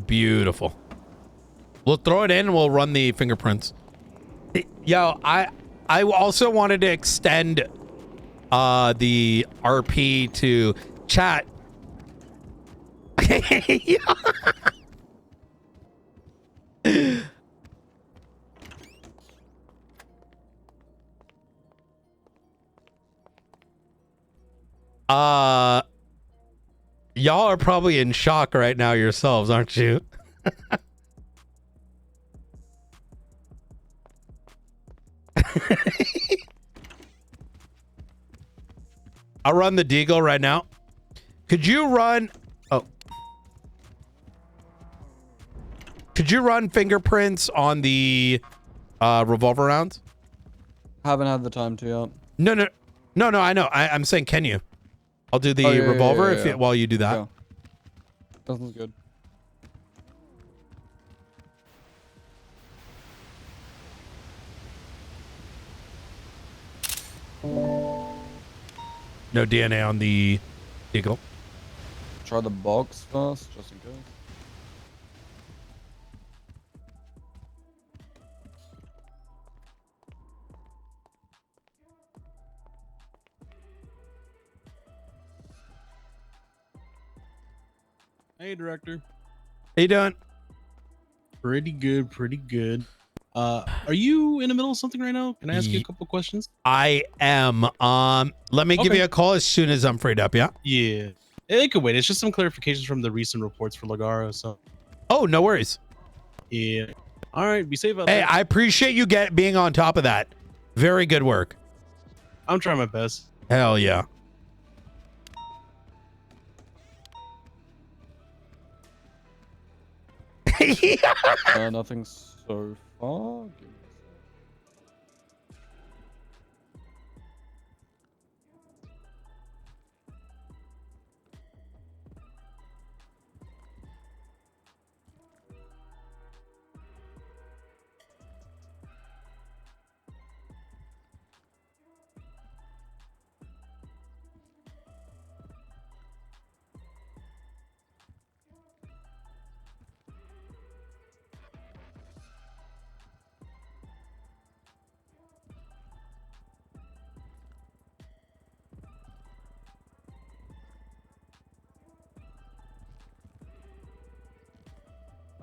Beautiful. We'll throw it in and we'll run the fingerprints. Yo, I also wanted to extend the RP to chat. Y'all are probably in shock right now yourselves, aren't you? I'll run the Deagle right now. Could you run... Oh. Could you run fingerprints on the revolver rounds? Haven't had the time to yet. No, I know. I'm saying, can you? I'll do the revolver while you do that. Yeah. That sounds good. No DNA on the Deagle. Try the box first, just in case. Hey, Director. How you doing? Pretty good, pretty good. Are you in the middle of something right now? Can I ask you a couple questions? I am. Let me give Okay. you a call as soon as I'm freed up, yeah? Yeah. It could wait. It's just some clarifications from the recent reports for Lagaro, so. Oh, no worries. Yeah. All right, be safe out Hey, there. I appreciate you being on top of that. Very good work. I'm trying my best. Hell yeah. Nothing so far. Give me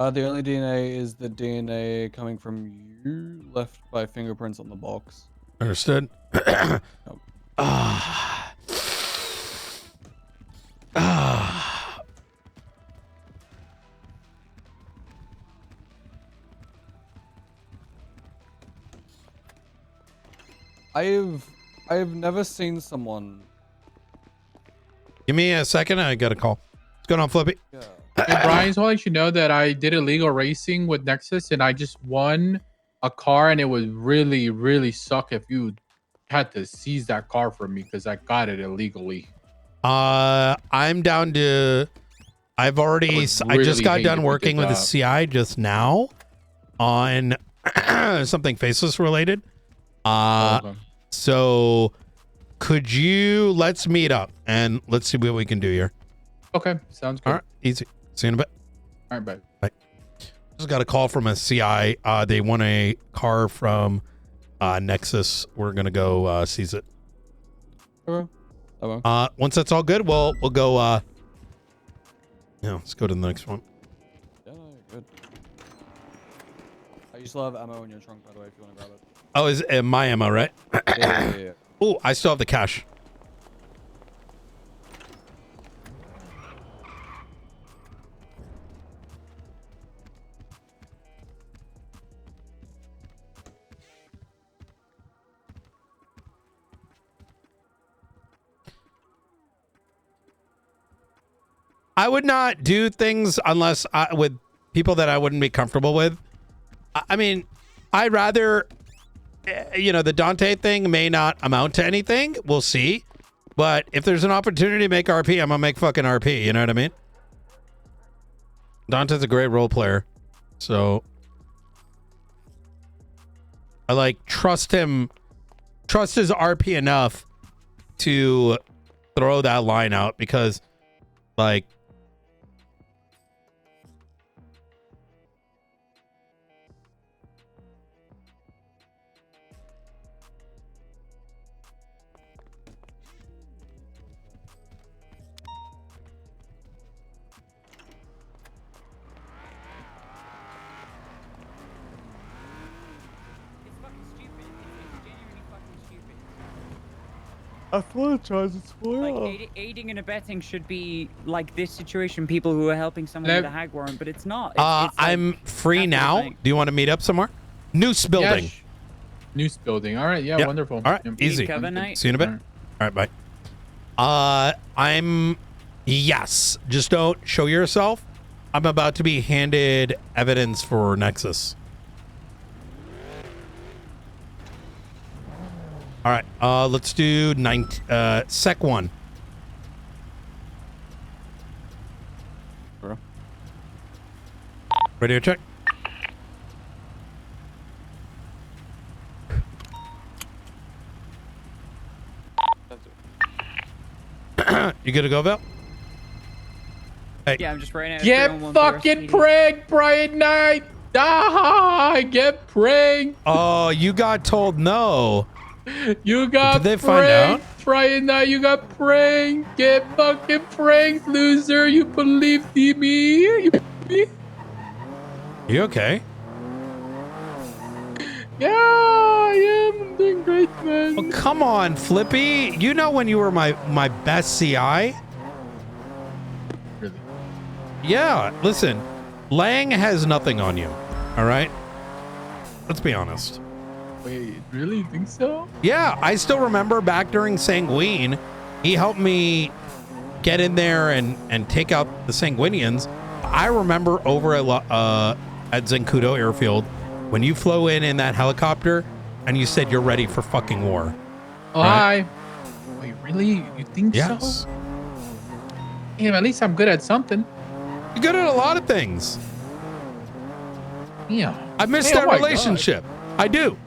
a the only DNA is the DNA coming from you, left by fingerprints on the box. Understood. I've never seen someone. Give me a second. I got a call. What's going on, Flippy? Yeah. Hey, Brian, just want to let you know that I did illegal racing with Nexus and I just won a car, and it would really, really suck if you had to seize that car from me because I got it illegally. I'm down to. I just got done working with the CI just now on something faceless related. So could you let's meet up and let's see what we can do here. Okay, sounds good. All right, easy. See you in a bit. All right, bye. Bye. Just got a call from a CI. They want a car from Nexus. We're gonna go seize it. Okay. Once that's all good, we'll go. Yeah, let's go to the next one. Yeah, no, you're good. You still have ammo in your trunk, by the way, if you want to grab it. Oh, is it my ammo, right? Yeah. Oh, I still have the cash. I would not do things unless with people that I wouldn't be comfortable with. I mean, I'd rather, the Dante thing may not amount to anything. We'll see. But if there's an opportunity to make RP, I'm going to make fucking RP. You know what I mean? Dante's a great role player. So I trust him, trust his RP enough to throw that line out because I apologize, it's Aiding and abetting should be like this situation, people who are helping someone with a hag warrant, but it's not. It's I'm free now. Do you want to meet up somewhere? Noose building. Yes. Noose building. All right. Yeah, Yep. wonderful. All right, Yep. easy. See you in a bit. All right, bye. Yes. Just don't show yourself. I'm about to be handed evidence for Nexus. All right, let's do sec 1. Radio check. You good to go, Val? Hey. Yeah, I'm just right now. Get fucking pranked, Brian Knight. Die. Get pranked. Oh, you got told no. You got Did they find out? pranked Brian Knight. You got pranked. Get fucking pranked, loser. You believed in me. You believed me? You okay? Yeah, I am. I'm doing great, man. Oh, come on, Flippy. You know when you were my best CI? Really? Yeah, listen. Lang has nothing on you. All right? Let's be honest. Wait, really? You think so? Yeah, I still remember back during Sanguine, he helped me get in there and take out the Sanguinians. I remember over at Zancudo Airfield, when you flew in that helicopter and you said you're ready for fucking war. Oh, right? hi. Wait, really? You think Yes. so? Yeah, at least I'm good at something. You're good at a lot of things. Yeah. I miss Hey, that oh my relationship. I do.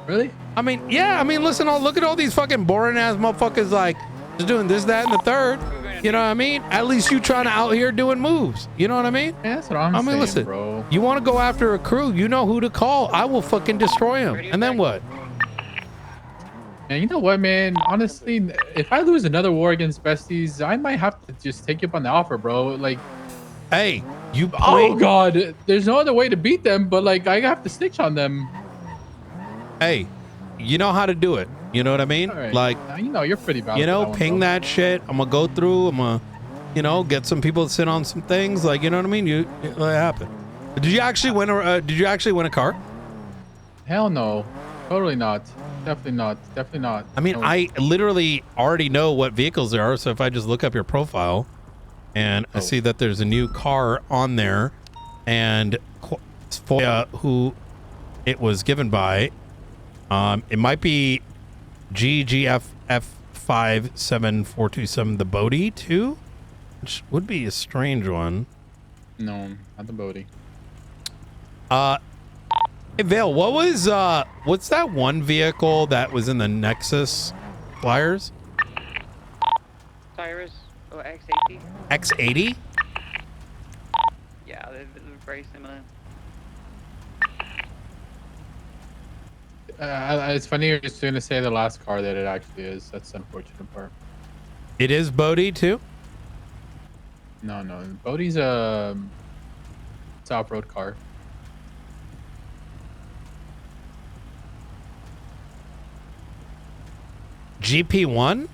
Really? I mean, yeah. I mean, listen. Look at all these fucking boring ass motherfuckers like just doing this, that, and the third. You know what I mean? At least you trying to out here doing moves. You know what I mean? Yeah, that's what I'm saying, listen, bro. you want to go after a crew? You know who to call. I will fucking destroy him. And then what? Man, you know what, man? Honestly, if I lose another war against besties, I might have to just take you up on the offer, bro. Like, hey, you. Oh God, there's no other way to beat them, but like I have to snitch on them. Hey, you know how to do it. You know what I mean? All right. Like, Now, you know, you're pretty valid. you know, for that ping one, bro. that shit. I'm gonna go through. I'm gonna, you know, get some people to sit on some things. Like, you know what I mean? It happened. Did you actually win a? Did you actually win a car? Hell no, totally not. Definitely not. Definitely not. I mean, No. I literally already know what vehicles there are. So if I just look up your profile, and I see that there's a new car on there, and for who it was given by, it might be GGFF57427, the Bodhi too, which would be a strange one. No, not the Bodhi. Hey Vale, what was what's that one vehicle that was in the Nexus flyers? Cyrus or X80? X80? Yeah, they're very similar. It's funny you're just going to say the last car that it actually is. That's the unfortunate part. It is Bodhi too? No. Bodhi's a it's an off-road car. GP1?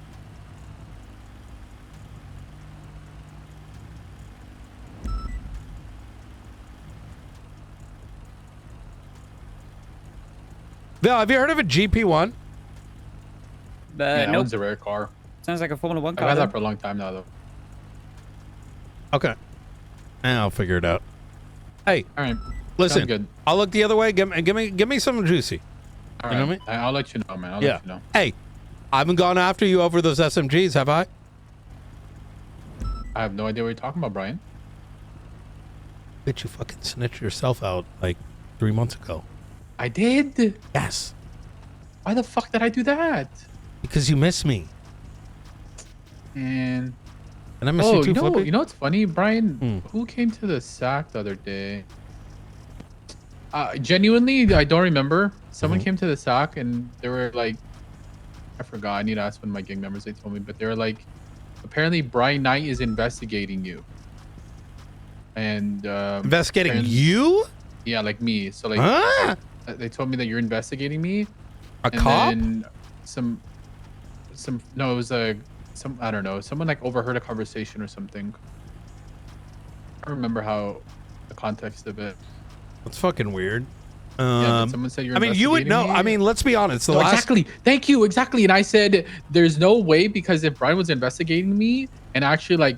Vale, have you heard of a GP1? That nope. one's a rare car. Sounds like a Formula One I've car. had though. that for a long time now, though. Okay. I'll figure it out. Hey. All right. Listen, Sounds good. I'll look the other way. Give me some juicy. All you right. know what I mean? I'll let you know, man. I'll Yeah. let you know. Hey, I haven't gone after you over those SMGs, have I? I have no idea what you're talking about, Brian. Bitch, you fucking snitched yourself out like 3 months ago. I did? Yes. Why the fuck did I do that? Because you miss me. And I miss you too, Flippy. you know what's funny, Brian? Who came to the sack the other day? Genuinely, I don't remember. Someone came to the sack and they were like, I forgot. I need to ask one of my gang members. They told me, but they were like, apparently Brian Knight is investigating you. And investigating you? Yeah, like me. So like, Huh? they told me that you're investigating me. A cop? Then no, it was I don't know. Someone like overheard a conversation or something. I don't remember how the context of it. That's fucking weird. Yeah, but someone said you're I mean, you would know. investigating me. I mean, let's be honest. The No, last exactly. Thank you. Exactly. And I said, there's no way, because if Brian was investigating me and actually like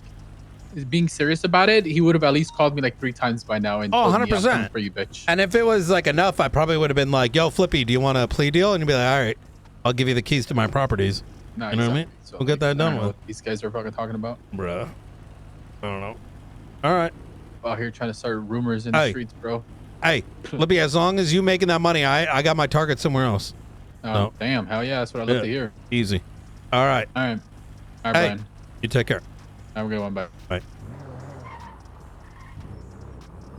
is being serious about it, he would have at least called me like 3 times by now. And Oh, told me, I'm 100%. coming for you, bitch. And if it was like enough, I probably would have been like, yo, Flippy, do you want a plea deal? And you'd be like, all right, I'll give you the keys to my properties. No, you know what I mean? exactly. So, We'll get that I don't done know with. what these guys are fucking talking about. Bruh. I don't know. All right. Out here trying to start rumors in the Hey. streets, bro. Hey, Flippy, as long as you making that money, I got my target somewhere else. Oh, So, damn. Hell yeah. That's what I love yeah, to hear. Easy. All right. All right. All right, Hey, Brian. you take care. Have a good one. Bye. Bye.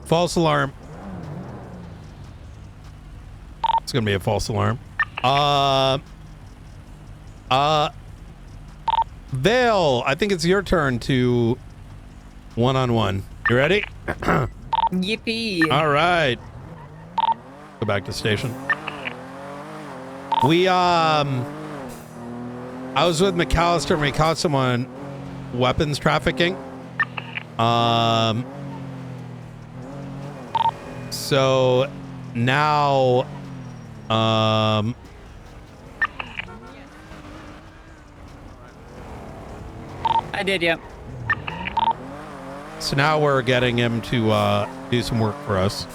False alarm. It's gonna be a false alarm. Vale, I think it's your turn to one-on-one. You ready? Yippee. All right. Go back to station. I was with McAllister. We caught someone weapons trafficking. So now, I did, yeah. So now we're getting him to do some work for us.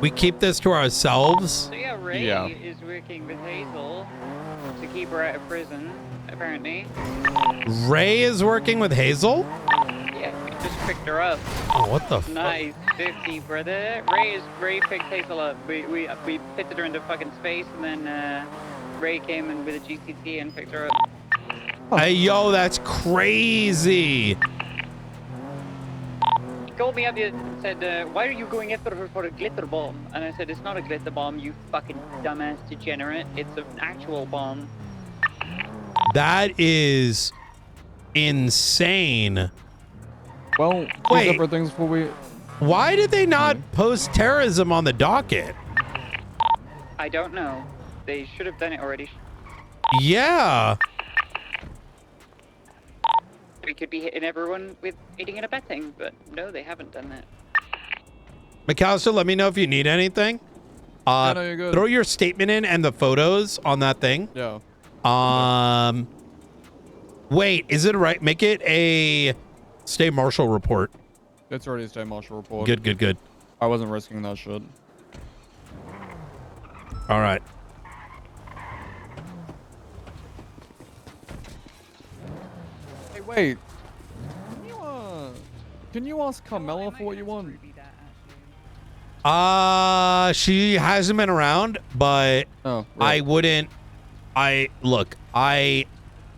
We keep this to ourselves. So yeah, Ray is working with Hazel to keep her out of prison, apparently. Ray is working with Hazel? Yeah, we just picked her up. Oh, what the fuck? Nice, 50, brother. Ray picked Hazel up. We pitted her into fucking space, and then Ray came in with a GCT and picked her up. Hey, yo, that's crazy. He called me up and said, why are you going after her for a glitter bomb? And I said, it's not a glitter bomb, you fucking dumbass degenerate. It's an actual bomb. That is insane. Well, wait. separate things before we... Why did they not post terrorism on the docket? I don't know. They should have done it already. Yeah. We could be hitting everyone with aiding and abetting, but no, they haven't done that. McAllister, let me know if you need anything. No, you're good. Throw your statement in and the photos on that thing. Yeah. Wait, is it right? Make it a state marshal report. It's already a state marshal report. Good, good, good. I wasn't risking that shit. All right. Hey, wait. Can you ask Carmela for what you want? She hasn't been around, but I wouldn't. Look, I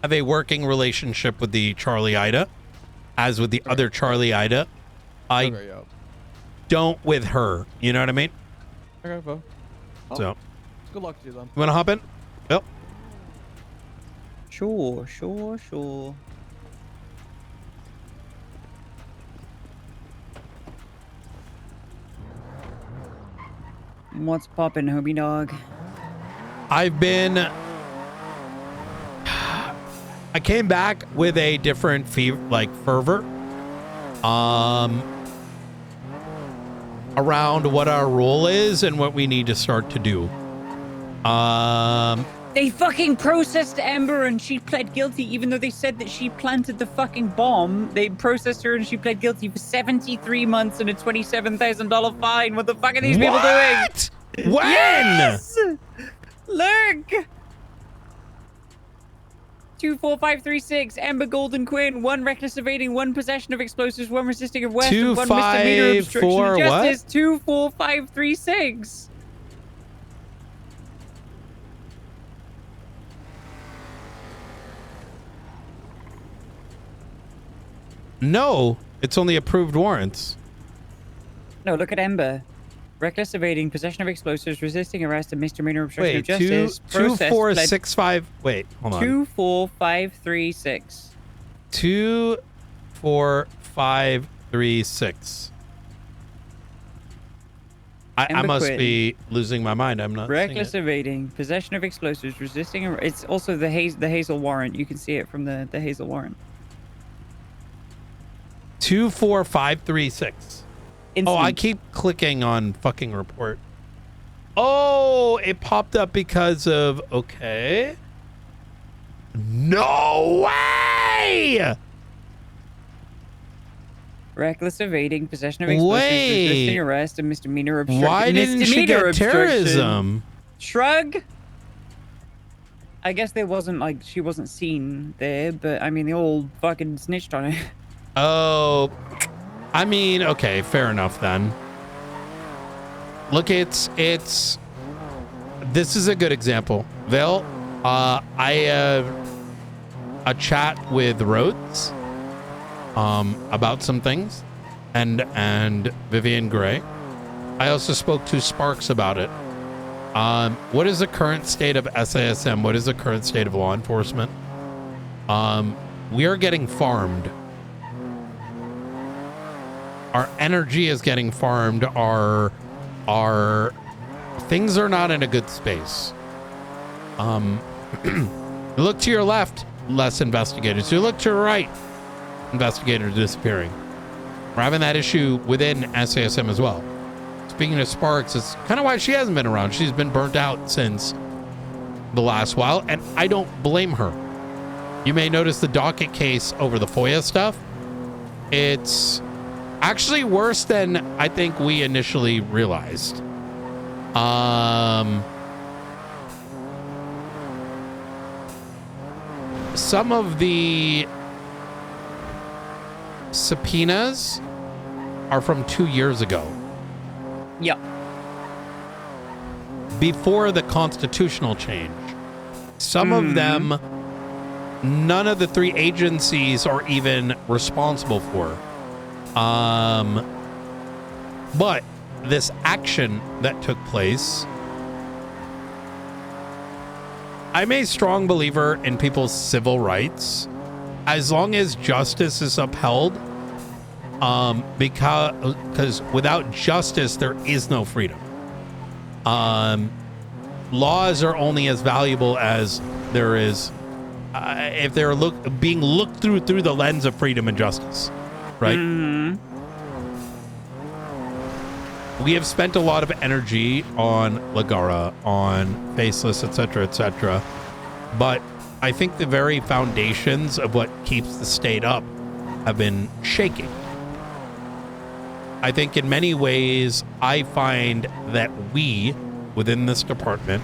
have a working relationship with the Charlie Ida, as with the other Charlie Ida. I don't with her. You know what I mean? Okay, well. So, good luck to you then. you want to hop in? Yep. Sure, sure, sure. What's poppin', homie dog? I've been. I came back with a different fervor. Around what our role is and what we need to start to do. They fucking processed Amber and she pled guilty, even though they said that she planted the fucking bomb. They processed her and she pled guilty for 73 months and a $27,000 fine. What the fuck are these people doing? When? Yes! Look! 24536, Amber Golden Quinn, 1 reckless evading, 1 possession of explosives, 1 resisting arrest, and 1 misdemeanor obstruction of justice. 24536. No, it's only approved warrants. No, look at Amber. Reckless evading, possession of explosives, resisting arrest, and misdemeanor obstruction of justice. 2465. Wait, hold on. 24536. 24536. I must be losing my mind. I'm not. Reckless evading, possession of explosives, resisting arrest. It's also the Hazel warrant. You can see it from the Hazel warrant. 24536. Oh, I keep clicking on fucking report. Oh, it popped up because of, okay. No way! Reckless evading, possession of explosives, resisting arrest, and misdemeanor obstruction. Why didn't she get terrorism? Shrug. I guess there wasn't, like, she wasn't seen there, but I mean, they all fucking snitched on her. Oh, I mean, okay, fair enough then. Look, this is a good example. Vale, I have a chat with Rhodes about some things, and Vivian Gray. I also spoke to Sparks about it. What is the current state of SASM? What is the current state of law enforcement? We are getting farmed. Our energy is getting farmed. Our things are not in a good space. Look to your left, less investigators. You look to your right, investigators disappearing. We're having that issue within SASM as well. Speaking of Sparks, it's kind of why she hasn't been around. She's been burnt out since the last while, and I don't blame her. You may notice the docket case over the FOIA stuff. It's actually worse than I think we initially realized. Some of the subpoenas are from 2 years ago. Yep. Before the constitutional change. Some of them, none of the 3 agencies are even responsible for. But this action that took place, I'm a strong believer in people's civil rights as long as justice is upheld. Because without justice, there is no freedom. Laws are only as valuable as there is, if they're being looked through the lens of freedom and justice, right? We have spent a lot of energy on Lagara, on Faceless, etc., but I think the very foundations of what keeps the state up have been shaking. I think in many ways, I find that we, within this department,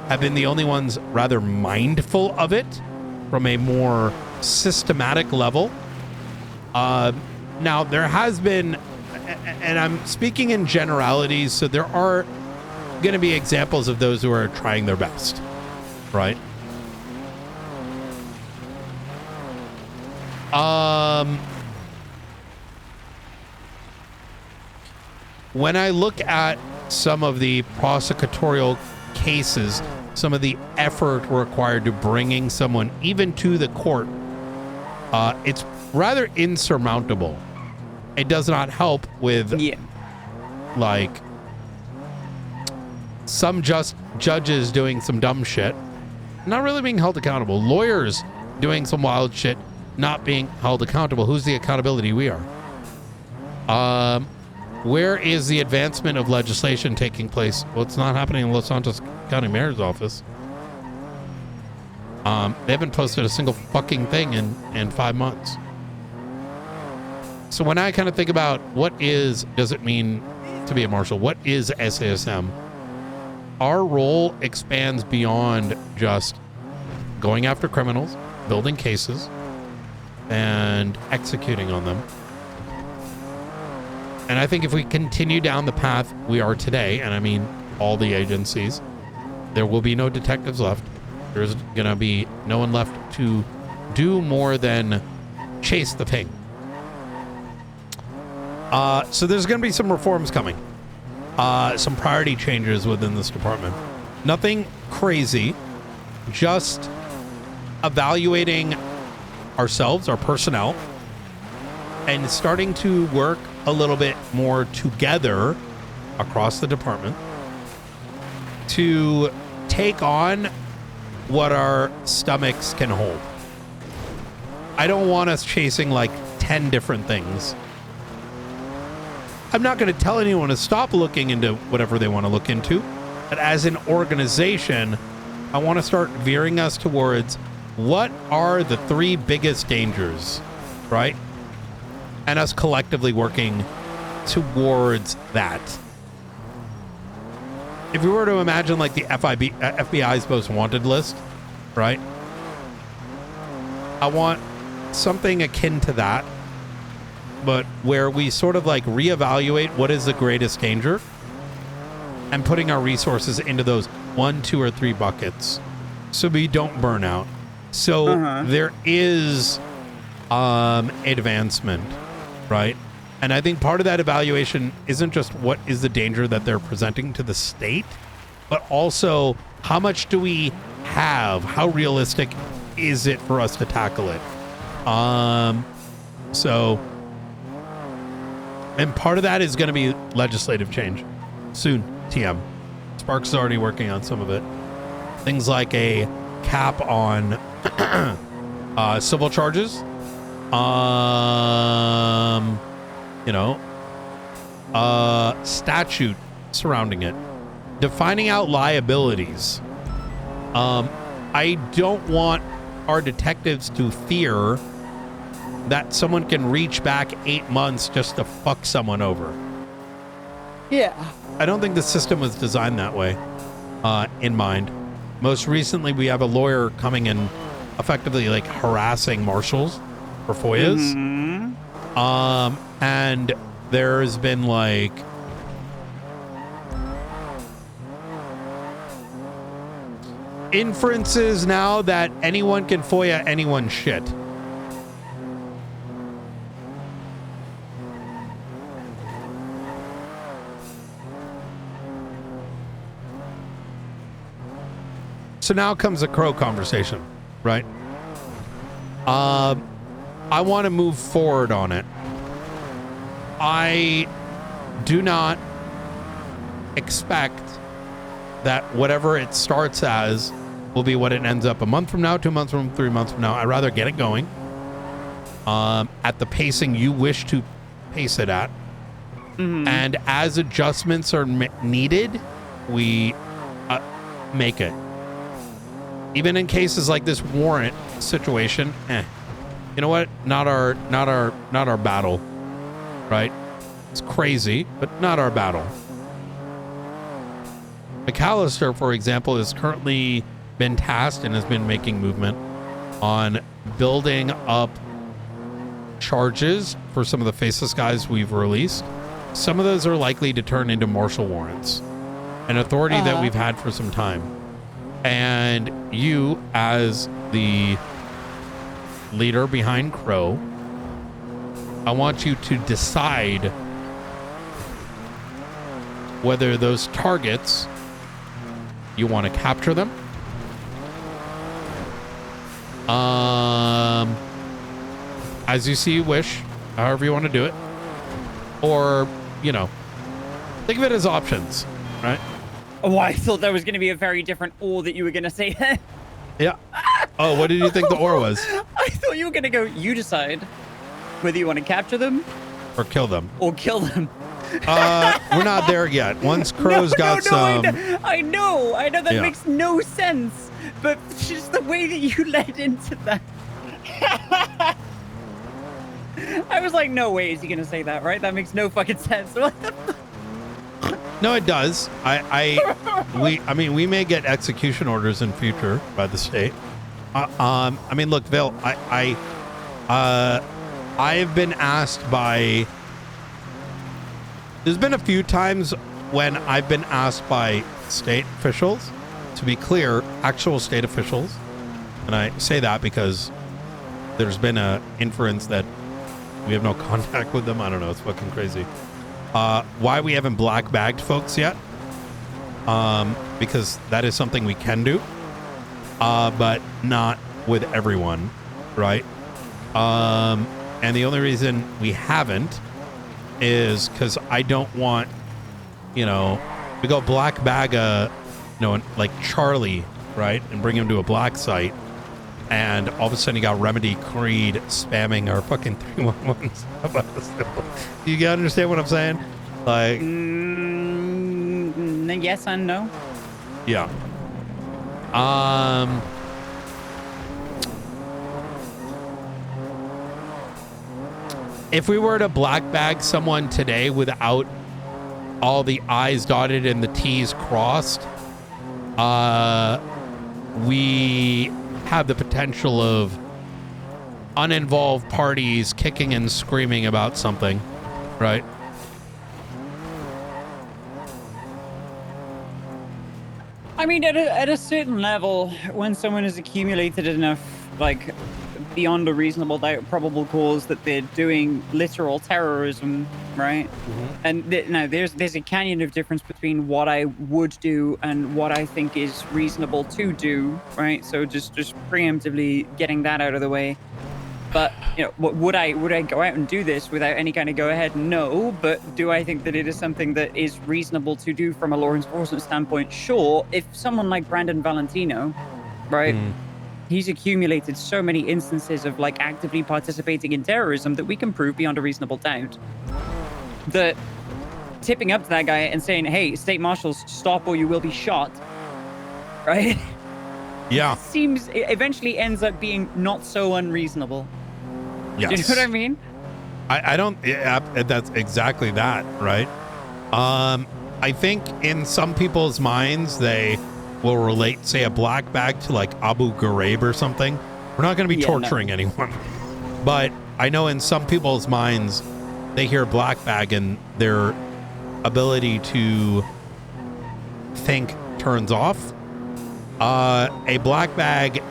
have been the only ones rather mindful of it from a more systematic level. Now, there has been, and I'm speaking in generalities, so there are going to be examples of those who are trying their best, right? When I look at some of the prosecutorial cases, some of the effort required to bringing someone even to the court, it's rather insurmountable. It does not help with, like, some judges doing some dumb shit, not really being held accountable. Lawyers doing some wild shit, not being held accountable. Who's the accountability? We are. Where is the advancement of legislation taking place? Well, it's not happening in Los Santos County Mayor's office. They haven't posted a single fucking thing in 5 months. So when I kind of think about does it mean to be a marshal? What is SASM? Our role expands beyond just going after criminals, building cases, and executing on them. And I think if we continue down the path we are today, and I mean all the agencies, there will be no detectives left. There's going to be no one left to do more than chase the ping. So there's going to be some reforms coming. Some priority changes within this department. Nothing crazy. Just evaluating ourselves, our personnel, and starting to work a little bit more together across the department to take on what our stomachs can hold. I don't want us chasing like 10 different things. I'm not going to tell anyone to stop looking into whatever they want to look into, but as an organization, I want to start veering us towards what are the 3 biggest dangers, right? And us collectively working towards that. If we were to imagine like the FBI's most wanted list, right? I want something akin to that, but where we sort of like reevaluate what is the greatest danger and putting our resources into those 1, 2, or 3 buckets so we don't burn out. So there is advancement, right? And I think part of that evaluation isn't just what is the danger that they're presenting to the state, but also how much do we have? How realistic is it for us to tackle it? So, and part of that is going to be legislative change soon. TM. Sparks is already working on some of it. Things like a cap on civil charges. Statute surrounding it. Defining out liabilities. I don't want our detectives to fear that someone can reach back 8 months just to fuck someone over. Yeah. I don't think the system was designed that way in mind. Most recently, we have a lawyer coming and effectively like harassing marshals for FOIAs. And there's been like inferences now that anyone can FOIA anyone's shit. So now comes the crow conversation, right? I want to move forward on it. I do not expect that whatever it starts as will be what it ends up a month from now, 2 months from 3 months from now. I'd rather get it going at the pacing you wish to pace it at. And as adjustments are needed, we make it. Even in cases like this warrant situation, you know what? Not our battle, right? It's crazy, but not our battle. McAllister, for example, has currently been tasked and has been making movement on building up charges for some of the faceless guys we've released. Some of those are likely to turn into marshal warrants, an authority that we've had for some time. And you, as the leader behind Crow, I want you to decide whether those targets, you want to capture them, as you see wish, however you want to do it, or, you know, think of it as options, right? Oh, I thought that was going to be a very different or that you were going to say. Yeah. Oh, what did you think the or was? I thought you were going to go, you decide whether you want to capture them Or kill them. or kill them. We're not there yet. Once Crow's got some... I know that Yeah. makes no sense, but just the way that you led into that. I was like, no way is he going to say that, right? That makes no fucking sense. What the fuck? No, it does. I mean, we may get execution orders in future by the state. I mean, look, Vil, I have been asked by... There's been a few times when I've been asked by state officials, to be clear, actual state officials, and I say that because there's been a inference that we have no contact with them. I don't know. It's fucking crazy. Why we haven't black bagged folks yet? Because that is something we can do, but not with everyone, right? And the only reason we haven't is because I don't want, you know, we go black bag like Charlie, right, and bring him to a black site, and all of a sudden you got Remedy Creed spamming our fucking 311s about us. Do you understand what I'm saying? Like, Yes and no. yeah. If we were to black bag someone today without all the I's dotted and the T's crossed, we have the potential of uninvolved parties kicking and screaming about something, right? I mean, at a certain level, when someone has accumulated enough, like, beyond a reasonable doubt probable cause that they're doing literal terrorism right? And now there's a canyon of difference between what I would do and what I think is reasonable to do, right? So just preemptively getting that out of the way. But you know, would I go out and do this without any kind of go ahead? No. But do I think that it is something that is reasonable to do from a law enforcement standpoint? Sure. If someone like Brandon Valentino, right? He's accumulated so many instances of like actively participating in terrorism that we can prove beyond a reasonable doubt that tipping up to that guy and saying, hey, state marshals, stop or you will be shot, right? Yeah. Seems it eventually ends up being not so unreasonable. Yes. Do you know what I mean? I don't, yeah, that's exactly that, right? I think in some people's minds, they will relate, say, a black bag to like Abu Ghraib or something. We're not going to be torturing anyone. But I know in some people's minds, they hear black bag and their ability to think turns off. A black bag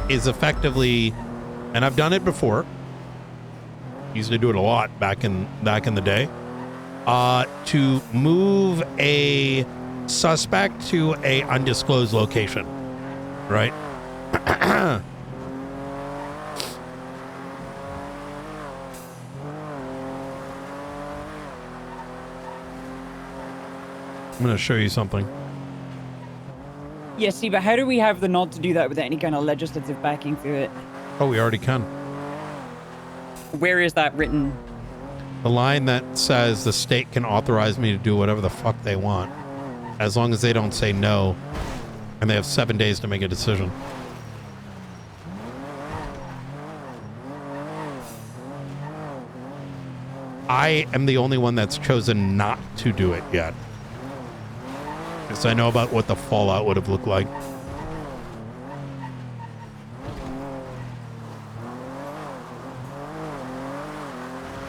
is effectively, and I've done it before. Used to do it a lot back in the day. To move a suspect to a undisclosed location, right? I'm going to show you something. Yeah, see, but how do we have the nod to do that with any kind of legislative backing to it? Oh, we already can. Where is that written? The line that says the state can authorize me to do whatever the fuck they want, as long as they don't say no, and they have 7 days to make a decision. I am the only one that's chosen not to do it yet, because I know about what the fallout would have looked like.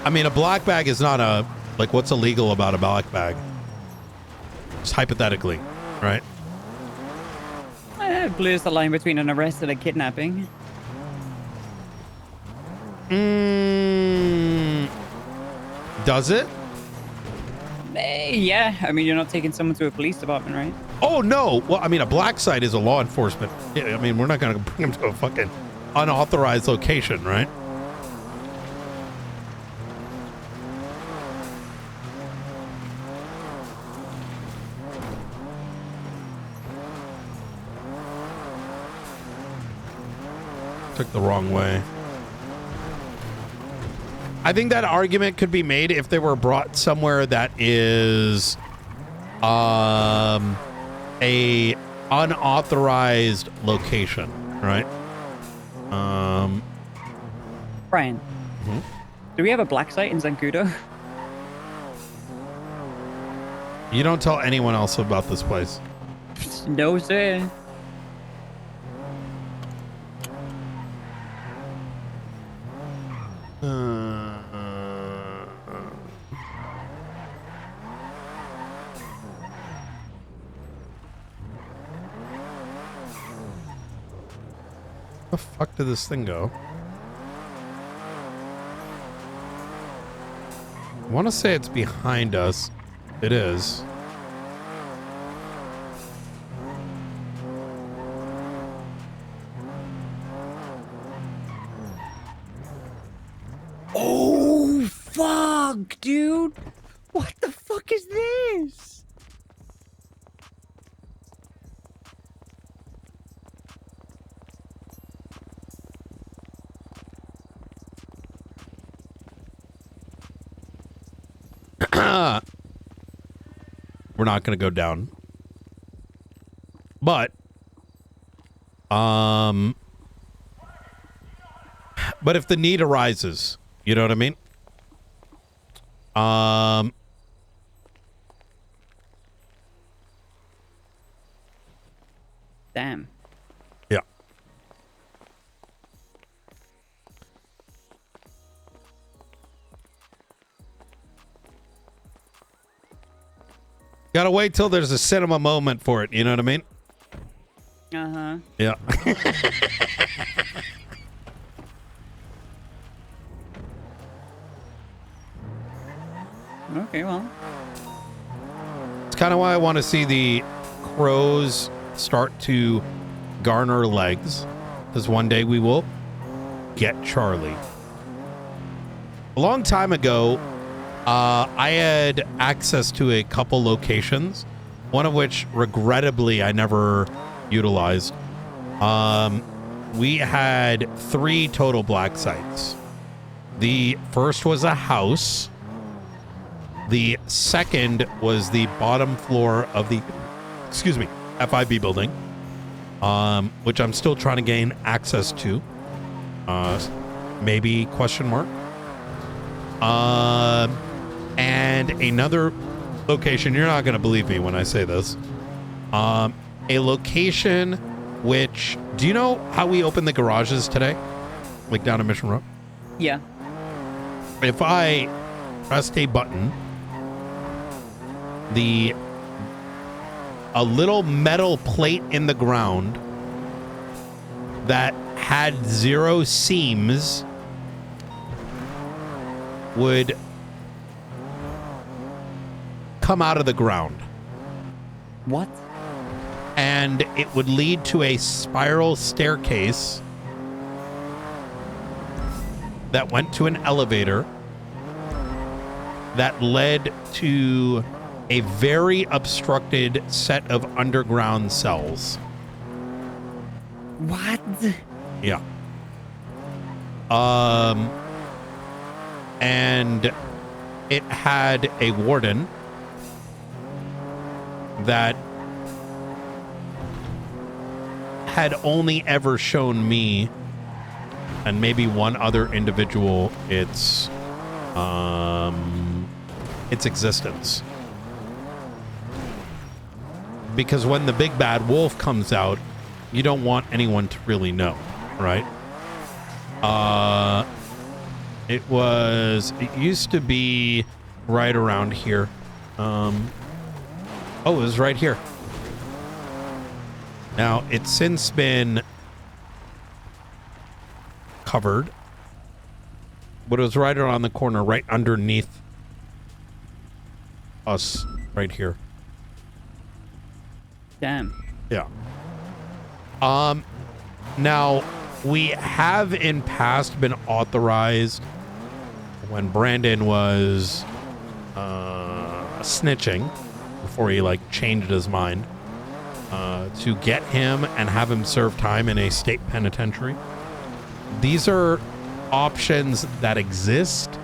I mean, a black bag is not a, like, what's illegal about a black bag? Just hypothetically, right? It blurs the line between an arrest and a kidnapping. Does it? Yeah, I mean, you're not taking someone to a police department, right? Oh, no. Well, I mean, a black site is a law enforcement. I mean, we're not going to bring them to a fucking unauthorized location, right? Took the wrong way. I think that argument could be made if they were brought somewhere that is a unauthorized location, right? Brian, do we have a black site in Zancudo? You don't tell anyone else about this place. No, sir. Where the fuck did this thing go? I want to say it's behind us. It is. Oh, fuck, dude. What the fuck is this? We're not going to go down. But if the need arises, you know what I mean? Damn. Yeah. Gotta wait till there's a cinema moment for it, you know what I mean? Uh-huh. Yeah. Okay, well. It's kind of why I want to see the crows start to garner legs, because one day we will get Charlie. A long time ago, I had access to a couple locations, one of which regrettably I never utilized. We had 3 total black sites. The first was a house. The second was the bottom floor of the, FIB building, which I'm still trying to gain access to. Maybe question mark. And another location, you're not going to believe me when I say this. A location which, do you know how we open the garages today? Like down a Mission Road? Yeah. If I pressed a button, a little metal plate in the ground that had 0 seams would come out of the ground. What? And it would lead to a spiral staircase that went to an elevator that led to a very obstructed set of underground cells. What? Yeah. And it had a warden that had only ever shown me and maybe one other individual its existence. Because when the big bad wolf comes out, you don't want anyone to really know, right? It used to be right around here. Oh, it was right here. Now, it's since been covered, but it was right around the corner, right underneath us, right here. Damn. Yeah. Now, we have in past been authorized when Brandon was snitching before he like changed his mind to get him and have him serve time in a state penitentiary. These are options that exist.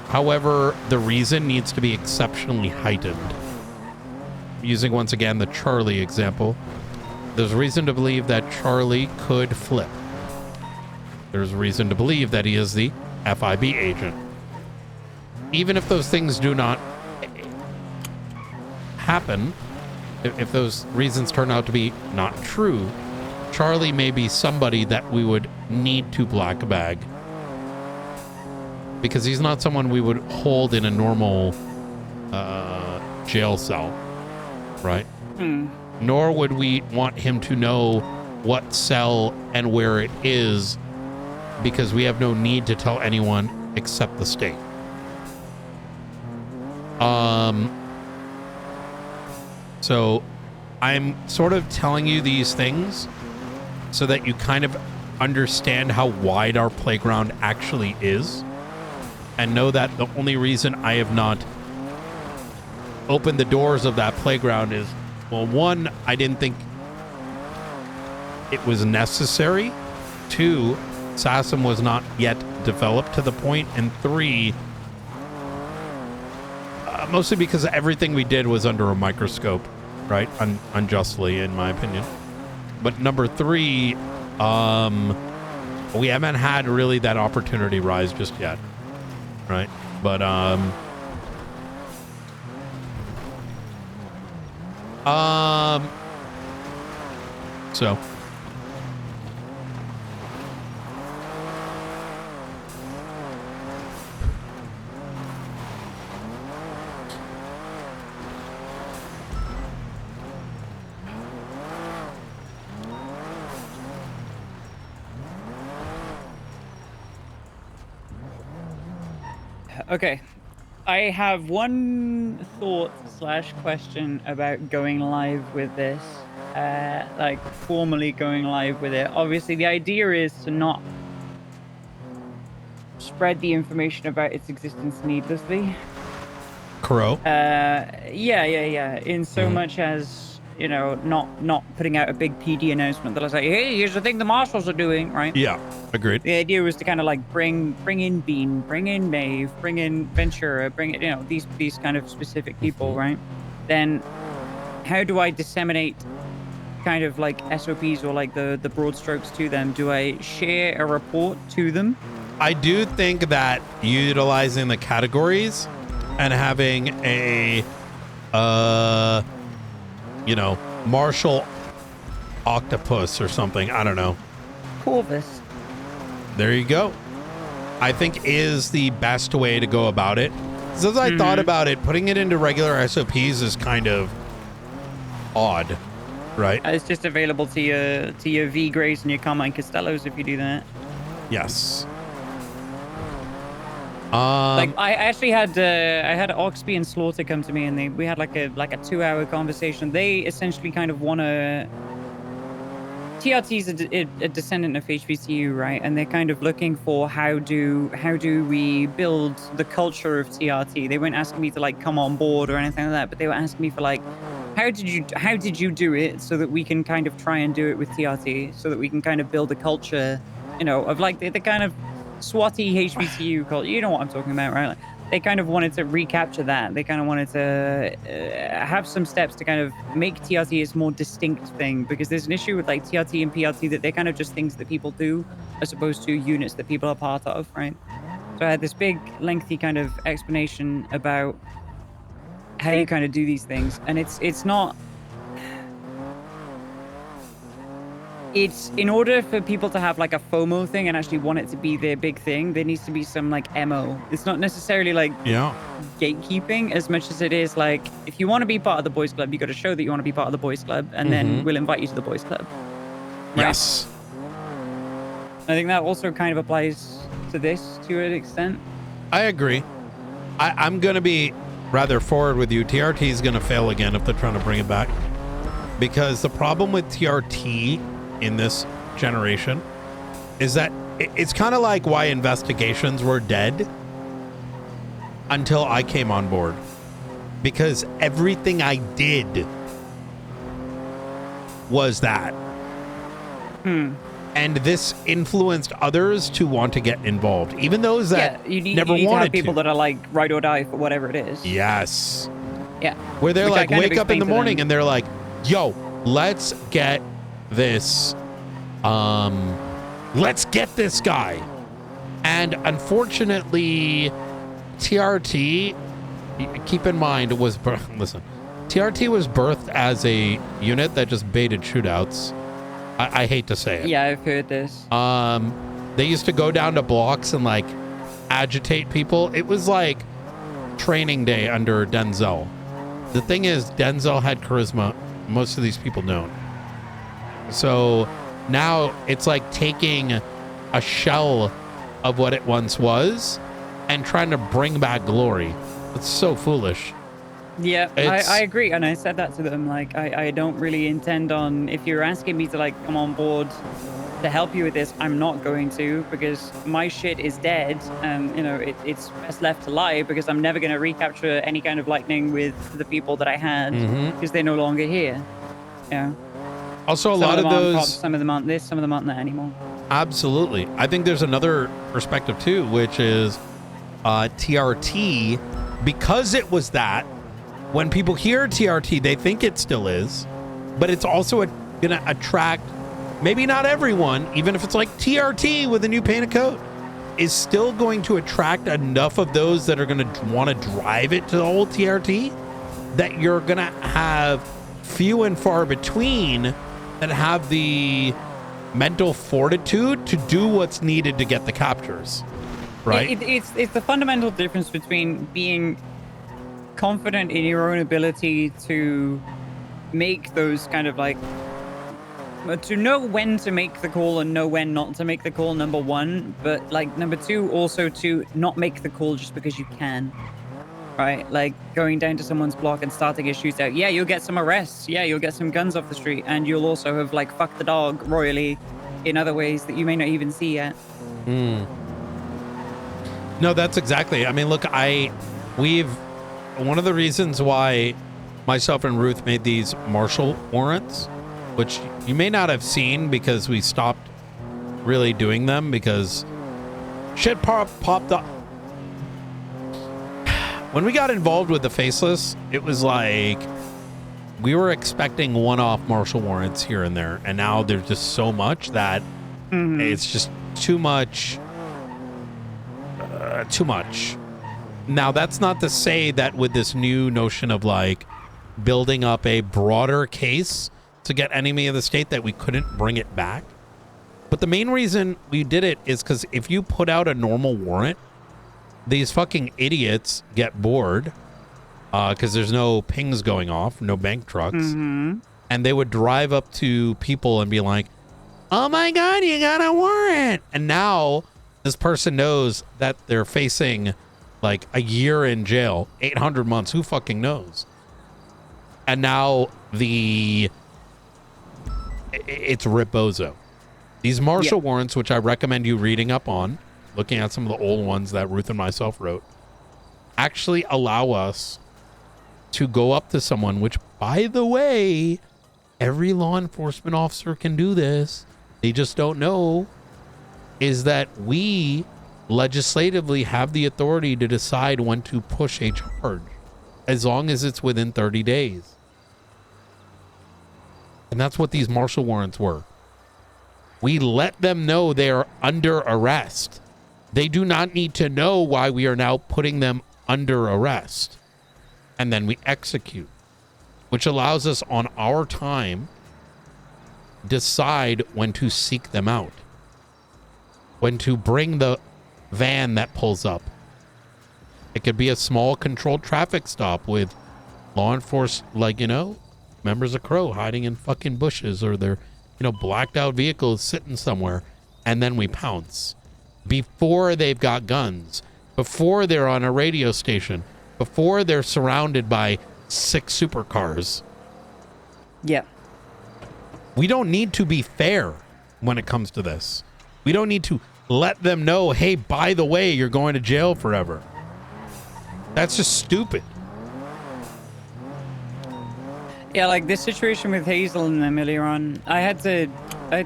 However, the reason needs to be exceptionally heightened. Using once again the Charlie example, there's reason to believe that Charlie could flip. There's reason to believe that he is the FIB agent. Even if those things do not happen, if those reasons turn out to be not true, Charlie may be somebody that we would need to black bag. Because he's not someone we would hold in a normal jail cell, right? Nor would we want him to know what cell and where it is, because we have no need to tell anyone except the state. So I'm sort of telling you these things so that you kind of understand how wide our playground actually is, and know that the only reason I have not opened the doors of that playground is, well, 1, I didn't think it was necessary. 2, SASM was not yet developed to the point. And 3, mostly because everything we did was under a microscope, right? Unjustly, in my opinion. But number 3, we haven't had really that opportunity rise just yet, right? But so Okay. I have one thought / question about going live with this. Like formally going live with it. Obviously, the idea is to not spread the information about its existence needlessly. Crow. Yeah. In so much as, you know, not putting out a big PD announcement that'll say, hey, here's the thing the marshals are doing, right? Yeah, agreed. The idea was to kind of like bring in Bean, bring in Maeve, bring in Ventura, bring it, you know, these kind of specific people, right? Then how do I disseminate kind of like SOPs or like the broad strokes to them? Do I share a report to them? I do think that utilizing the categories and having a, you know, martial octopus or something, I don't know. Corvus. There you go. I think is the best way to go about it. Because as I thought about it, putting it into regular SOPs is kind of odd, right? It's just available to your V Grays and your Carmine Costellos if you do that. Yes. Like I actually had I had Oxby and Slaughter come to me and we had like a 2-hour conversation. They essentially kind of want to. TRT's a descendant of HBCU, right? And they're kind of looking for how do we build the culture of TRT. They weren't asking me to like come on board or anything like that, but they were asking me for like, how did you do it so that we can kind of try and do it with TRT, so that we can kind of build a culture, you know, of like the kind of SWAT-y HBCU culture. You know what I'm talking about, right? Like, they kind of wanted to recapture that. They kind of wanted to have some steps to kind of make TRT as more distinct thing, because there's an issue with like TRT and PRT that they're kind of just things that people do as opposed to units that people are part of, right? So I had this big, lengthy kind of explanation about how you kind of do these things, and it's not. It's in order for people to have like a FOMO thing and actually want it to be their big thing, there needs to be some like MO. It's not necessarily like gatekeeping as much as it is like, if you want to be part of the boys club, you got to show that you want to be part of the boys club, and then we'll invite you to the boys club. Right? Yes. I think that also kind of applies to this to an extent. I agree. I'm going to be rather forward with you. TRT is going to fail again if they're trying to bring it back, because the problem with TRT in this generation is that it's kind of like why investigations were dead until I came on board, because everything I did was that. And this influenced others to want to get involved, even those that you need never to wanted have people that are like ride or die for whatever it is. Yes. Yeah. Where they're Which I like, kind of wake up in explained the to morning them. and they're like, yo, let's get this guy. And unfortunately, TRT, keep in mind, was TRT was birthed as a unit that just baited shootouts. I hate to say it. Yeah, I've heard this. They used to go down to blocks and like agitate people. It was like training day under Denzel. The thing is, Denzel had charisma. Most of these people don't. So now it's like taking a shell of what it once was and trying to bring back glory. It's so foolish. Yeah, I agree, and I said that to them. Like, I don't really intend on, if you're asking me to like come on board to help you with this, I'm not going to, because my shit is dead, and you know it's best left to lie, because I'm never going to recapture any kind of lightning with the people that I had, because they're no longer here. Yeah. Also, a lot of those, some of them aren't this, some of them aren't that anymore. Absolutely. I think there's another perspective too, which is TRT, because it was that. When people hear TRT, they think it still is, but it's also going to attract, maybe not everyone, even if it's like TRT with a new painted coat, is still going to attract enough of those that are going to want to drive it to the old TRT, that you're going to have few and far between that have the mental fortitude to do what's needed to get the captures, right? It's the fundamental difference between being confident in your own ability to make those kind of like, to know when to make the call and know when not to make the call, number one, but like number two, also to not make the call just because you can. right? Like going down to someone's block and starting a shootout. Yeah, you'll get some arrests. Yeah, you'll get some guns off the street, and you'll also have like fucked the dog royally in other ways that you may not even see yet. No, that's exactly. I mean, look, one of the reasons why myself and Ruth made these marshal warrants, which you may not have seen because we stopped really doing them because shit popped up. When we got involved with the Faceless, it was like we were expecting one-off marshal warrants here and there, and now there's just so much that it's just too much. Too much. Now, that's not to say that with this new notion of like building up a broader case to get enemy of the state that we couldn't bring it back. But the main reason we did it is because if you put out a normal warrant, these fucking idiots get bored because there's no pings going off, no bank trucks. And they would drive up to people and be like, oh my God, you got a warrant. And now this person knows that they're facing like a year in jail, 800 months, who fucking knows? And now it's Ripbozo. These marshal warrants, which I recommend you reading up on, looking at some of the old ones that Ruth and myself wrote, actually allow us to go up to someone, which, by the way, every law enforcement officer can do this. They just don't know, is that we legislatively have the authority to decide when to push a charge, as long as it's within 30 days. And that's what these marshal warrants were. We let them know they are under arrest. They do not need to know why we are now putting them under arrest. And then we execute, which allows us on our time decide when to seek them out, when to bring the van that pulls up. It could be a small controlled traffic stop with law enforcement, like, you know, members of Crow hiding in fucking bushes, or their, you know, blacked out vehicles sitting somewhere, and then we pounce before they've got guns, before they're on a radio station, before they're surrounded by 6 supercars. Yeah. We don't need to be fair when it comes to this. We don't need to let them know, hey, by the way, you're going to jail forever. That's just stupid. Yeah, like this situation with Hazel and them earlier on, I had to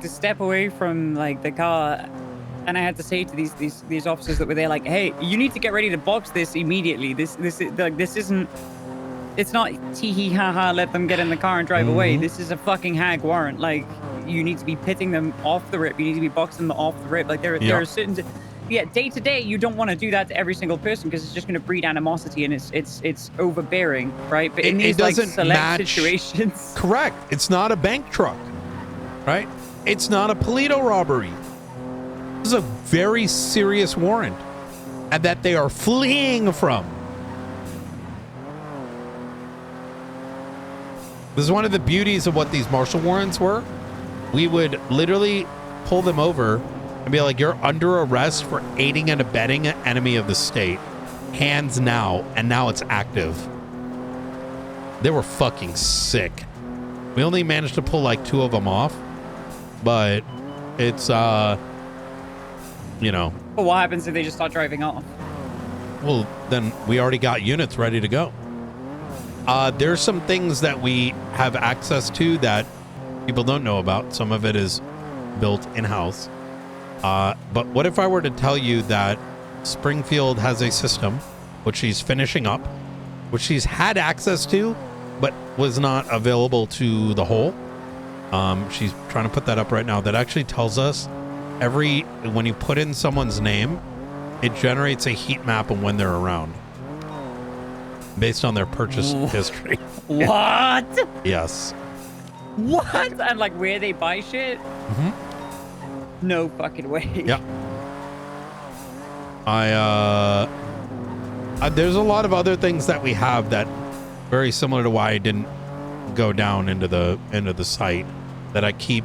step away from like the car, and I had to say to these officers that were there, like, hey, you need to get ready to box this immediately. This isn't. It's not tee hee ha ha, let them get in the car and drive away. This is a fucking hag warrant. Like, you need to be pitting them off the rip. You need to be boxing them off the rip. Like, there are certain. Day to day, you don't want to do that to every single person because it's just going to breed animosity and it's overbearing, right? But in these like select situations, correct. It's not a bank truck, right? It's not a Polito robbery. This is a very serious warrant, and that they are fleeing from. This is one of the beauties of what these marshal warrants were. We would literally pull them over and be like, you're under arrest for aiding and abetting an enemy of the state. Hands now. And now it's active. They were fucking sick. We only managed to pull like 2 of them off. But it's, you know. But what happens if they just start driving off? Well, then we already got units ready to go. There's some things that we have access to that people don't know about. Some of it is built in-house. But what if I were to tell you that Springfield has a system, which she's finishing up, which she's had access to, but was not available to the whole. She's trying to put that up right now. That actually tells us when you put in someone's name, it generates a heat map of when they're around based on their purchase history. What? Yes. What? And like where they buy shit? No fucking way. Yeah. There's a lot of other things that we have that very similar to why I didn't go down into the site, that I keep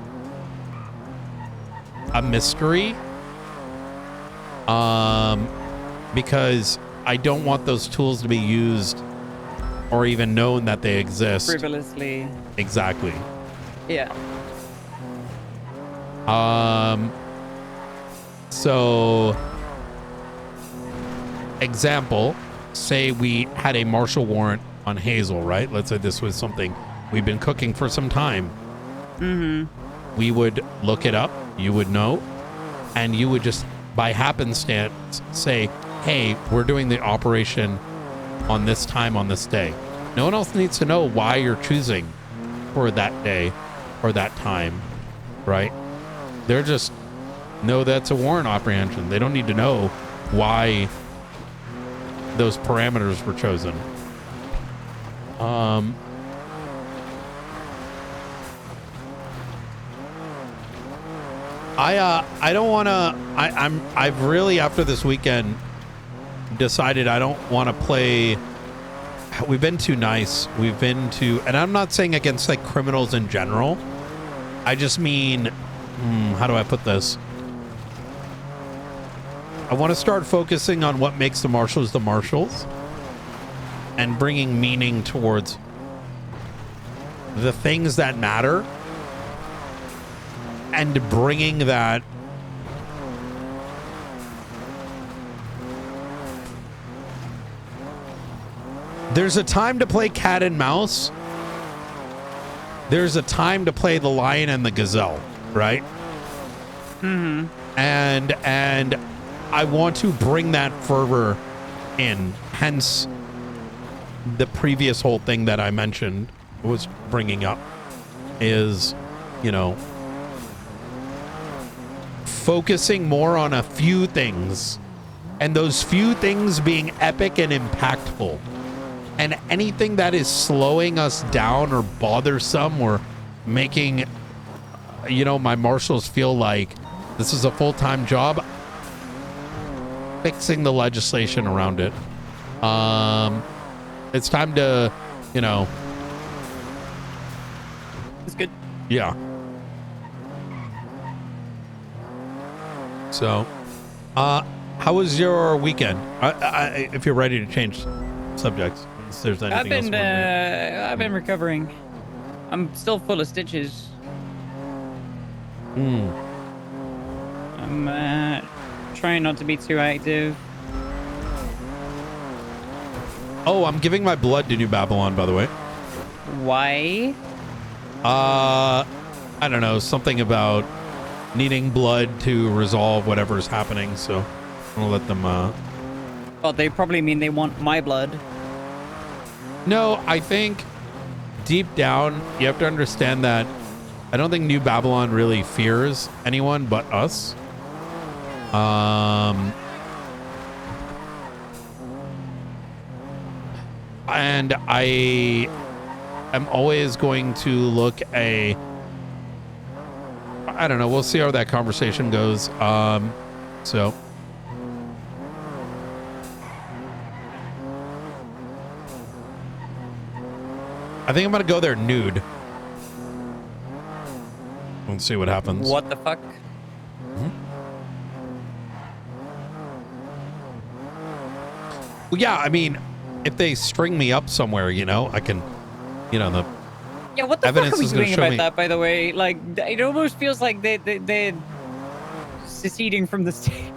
a mystery. Because I don't want those tools to be used or even known that they exist. Frivolously. Exactly. Yeah. So, example, say we had a marshal warrant on Hazel, right? Let's say this was something we've been cooking for some time. Mm-hmm. We would look it up, you would know, and you would just, by happenstance, say, hey, we're doing the operation on this time, on this day. No one else needs to know why you're choosing for that day or that time, right? They're just know that's a warrant apprehension. They don't need to know why those parameters were chosen. I don't want to. I've really, after this weekend, decided I don't want to play. We've been too nice. We've been too, and I'm not saying against like criminals in general. I just mean, how do I put this? I want to start focusing on what makes the marshals, and bringing meaning towards the things that matter, and bringing that there's a time to play cat and mouse. There's a time to play the lion and the gazelle, right? Mm-hmm. And I want to bring that fervor in. Hence, the previous whole thing that I mentioned was bringing up is, you know, focusing more on a few things, and those few things being epic and impactful. And anything that is slowing us down or bothersome or making, you know, my marshals feel like this is a full-time job, fixing the legislation around it. It's time to, you know. It's good. Yeah. So, how was your weekend? If you're ready to change subjects, if there's anything else. I've been recovering. I'm still full of stitches. I'm trying not to be too active. Oh, I'm giving my blood to New Babylon, by the way. Why? I don't know, something about needing blood to resolve whatever's happening, so I'm gonna let them Well, they probably mean they want my blood. No, I think deep down you have to understand that I don't think New Babylon really fears anyone but us. And I am always going to look I don't know, we'll see how that conversation goes. So I think I'm gonna go there nude. Let's see what happens. What the fuck? Well, yeah, I mean, if they string me up somewhere, you know, I can, you know, the Yeah, what the evidence fuck are we is gonna doing show about me. that, by the way? Like, it almost feels like they're seceding from the state.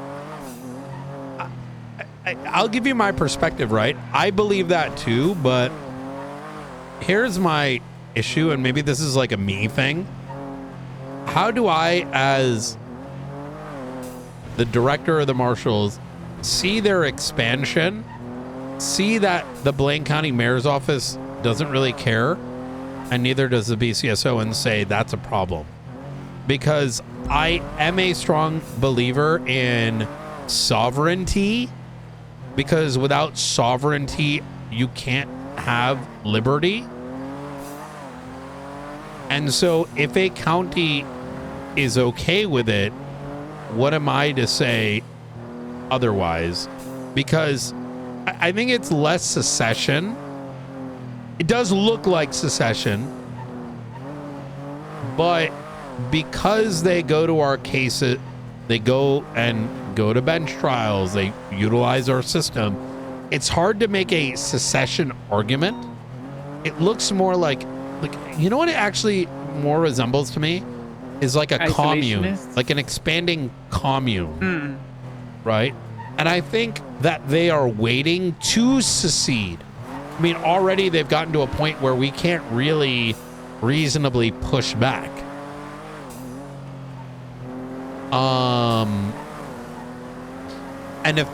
I'll give you my perspective, right? I believe that too, but here's my issue, and maybe this is like a me thing. How do I, as the director of the Marshals, see their expansion, see that the Blaine County Mayor's Office doesn't really care, and neither does the BCSO, and say that's a problem? Because I am a strong believer in sovereignty, because without sovereignty, you can't have liberty. And so if a county is okay with it, what am I to say otherwise? Because I think it's less secession. It does look like secession, but because they go to our cases, they go to bench trials, they utilize our system, it's hard to make a secession argument. It looks more like you know what it actually more resembles to me is like a commune, Isolationist? like an expanding commune, Hmm. right? And I think that they are waiting to secede. I mean, already they've gotten to a point where we can't really reasonably push back. And if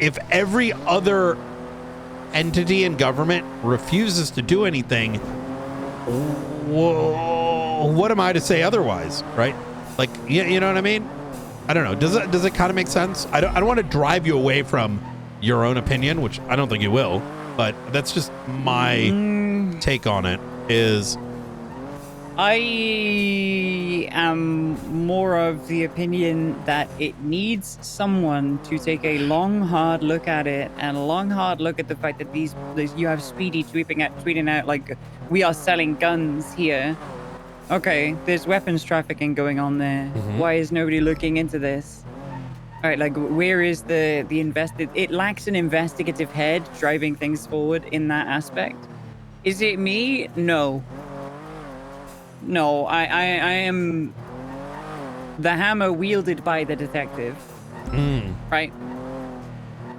if every other entity in government refuses to do anything, what am I to say otherwise, right? Like, you know what I mean? I don't know. Does it kind of make sense? I don't want to drive you away from your own opinion, which I don't think you will, but that's just my take on it. Is I am more of the opinion that it needs someone to take a long, hard look at it, and a long, hard look at the fact that you have Speedy tweeting out like, we are selling guns here. Okay, there's weapons trafficking going on there. Why is nobody looking into this? All right, like, where is the invested? It lacks an investigative head driving things forward in that aspect. Is it me? No. No, I am the hammer wielded by the detective. Right?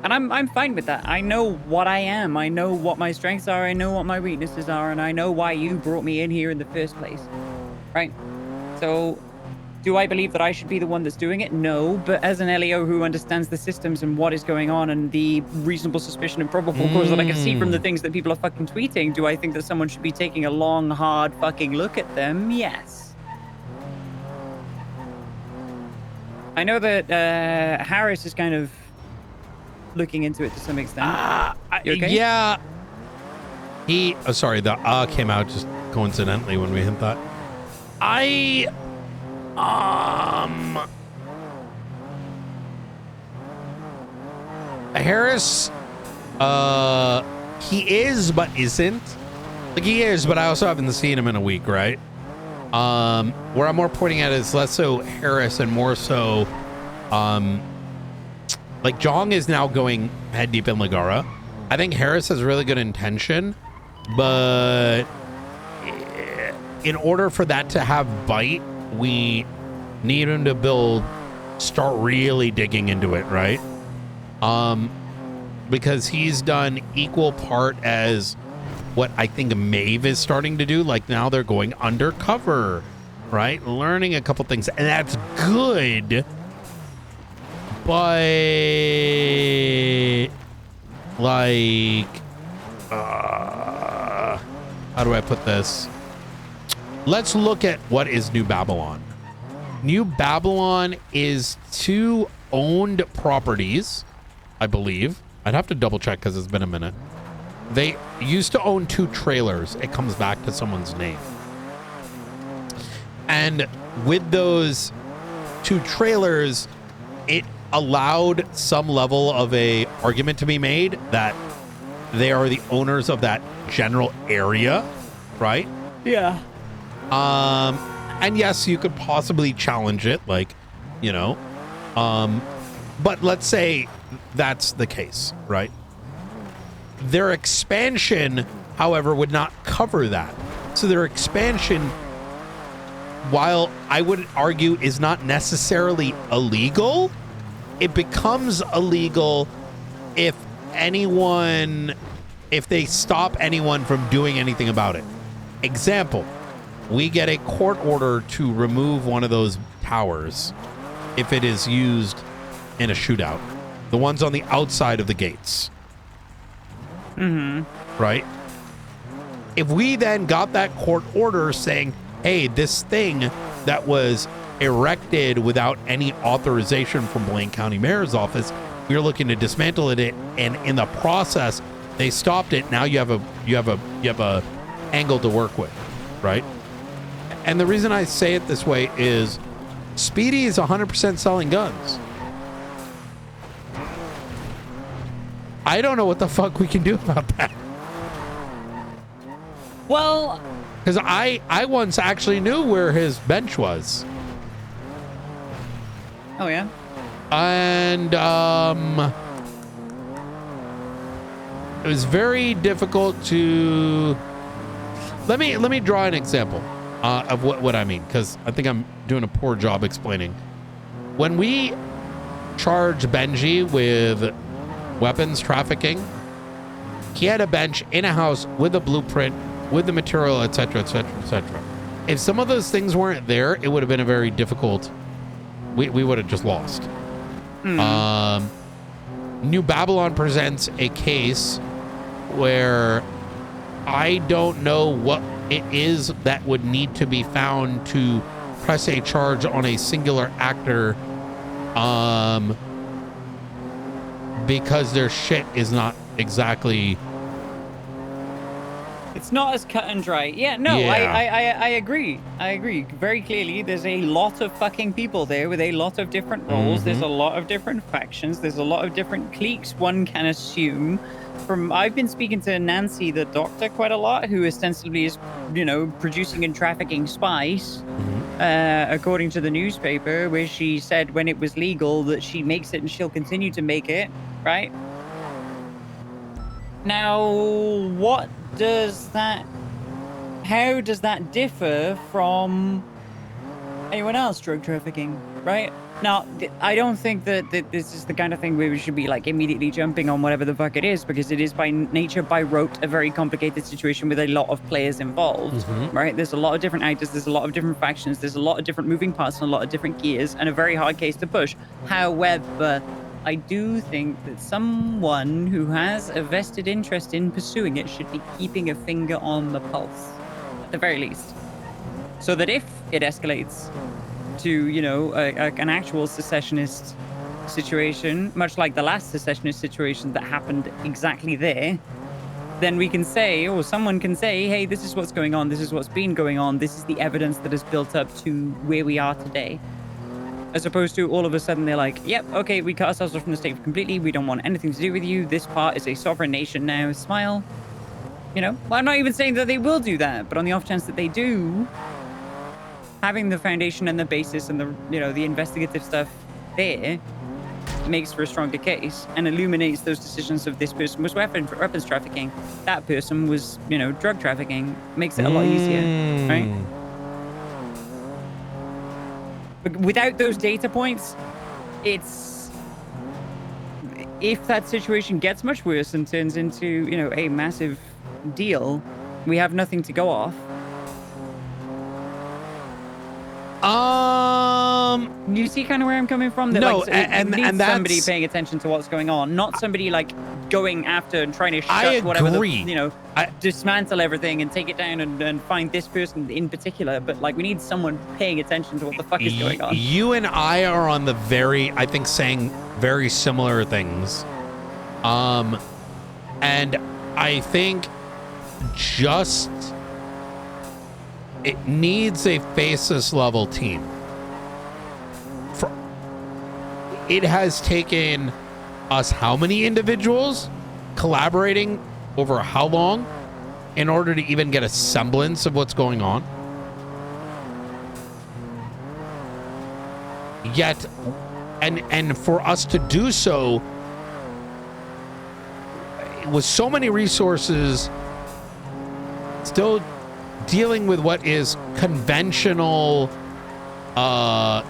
And I'm fine with that. I know what I am. I know what my strengths are. I know what my weaknesses are. And I know why you brought me in here in the first place. Right? So, do I believe that I should be the one that's doing it? No. But as an LEO who understands the systems and what is going on and the reasonable suspicion and probable cause that I can see from the things that people are fucking tweeting, do I think that someone should be taking a long, hard fucking look at them? Yes. I know that Harris is kind of looking into it to some extent. You okay? Yeah. Sorry, the came out just coincidentally when we hit that. Harris, he is but isn't. Like, he is, but I also haven't seen him in a week, right? Where I'm more pointing at is less so Harris and more so, like, Jong is now going head deep in Ligara. I think Harris has really good intention, but in order for that to have bite, we need him to start really digging into it, right? Because he's done equal part as what I think Maeve is starting to do. Like, now they're going undercover, right? Learning a couple things, and that's good. But like, how do I put this? Let's look at what is New Babylon. New Babylon is 2 owned properties, I believe. I'd have to double check because it's been a minute. They used to own 2 trailers. It comes back to someone's name. And with those 2 trailers, it allowed some level of a argument to be made that they are the owners of that general area, right? Yeah. And yes, you could possibly challenge it, like, you know, but let's say that's the case, right? Their expansion, however, would not cover that. So their expansion, while I would argue is not necessarily illegal, it becomes illegal if they stop anyone from doing anything about it. Example, we get a court order to remove one of those towers if it is used in a shootout. The ones on the outside of the gates. Right? If we then got that court order saying, hey, this thing that was erected without any authorization from Blaine County Mayor's office, we are looking to dismantle it, and in the process they stopped it. Now you have a angle to work with, right? And the reason I say it this way is Speedy is 100% selling guns. I don't know what the fuck we can do about that. Well, because I once actually knew where his bench was. Oh yeah. And very difficult to. Let me draw an example of what I mean, because I think I'm doing a poor job explaining. When we charge Benji with weapons trafficking, he had a bench in a house with a blueprint, with the material, etc., etc., etc. If some of those things weren't there, it would have been a very difficult. We would have just lost. New Babylon presents a case where I don't know what it is that would need to be found to press a charge on a singular actor, because their shit is not exactly. It's not as cut and dry. Yeah, no, Yeah. I agree. I agree. Very clearly, there's a lot of fucking people there with a lot of different roles. There's a lot of different factions. There's a lot of different cliques, one can assume. I've been speaking to Nancy, the doctor, quite a lot, who ostensibly is, producing and trafficking spice, according to the newspaper, where she said when it was legal that she makes it and she'll continue to make it, right? Now, how does that differ from anyone else drug trafficking, right? Now, I don't think that this is the kind of thing where we should be like immediately jumping on whatever the fuck it is, because it is by nature, by rote, a very complicated situation with a lot of players involved, right? There's a lot of different actors, there's a lot of different factions, there's a lot of different moving parts and a lot of different gears, and a very hard case to push. However, I do think that someone who has a vested interest in pursuing it should be keeping a finger on the pulse, at the very least. So that if it escalates to, an actual secessionist situation, much like the last secessionist situation that happened exactly there, then we can say, or someone can say, hey, this is what's going on, this is what's been going on, this is the evidence that has built up to where we are today. As opposed to all of a sudden they're like, yep, okay, we cut ourselves off from the state completely, we don't want anything to do with you, this part is a sovereign nation now, smile. Well, I'm not even saying that they will do that, but on the off chance that they do, having the foundation and the basis and the investigative stuff there makes for a stronger case and illuminates those decisions of this person was weapons trafficking, that person was, drug trafficking, makes it a lot easier, right? But without those data points, if that situation gets much worse and turns into, a massive deal, we have nothing to go off. You see kind of where I'm coming from? That, no, and that's somebody paying attention to what's going on, not somebody like going after and trying to shut dismantle everything and take it down and find this person in particular. But like, we need someone paying attention to what the fuck is going on. You and I are on the saying very similar things. And I think it needs a faceless level team. It has taken us how many individuals collaborating over how long in order to even get a semblance of what's going on? Yet, and for us to do so with so many resources, still dealing with what is conventional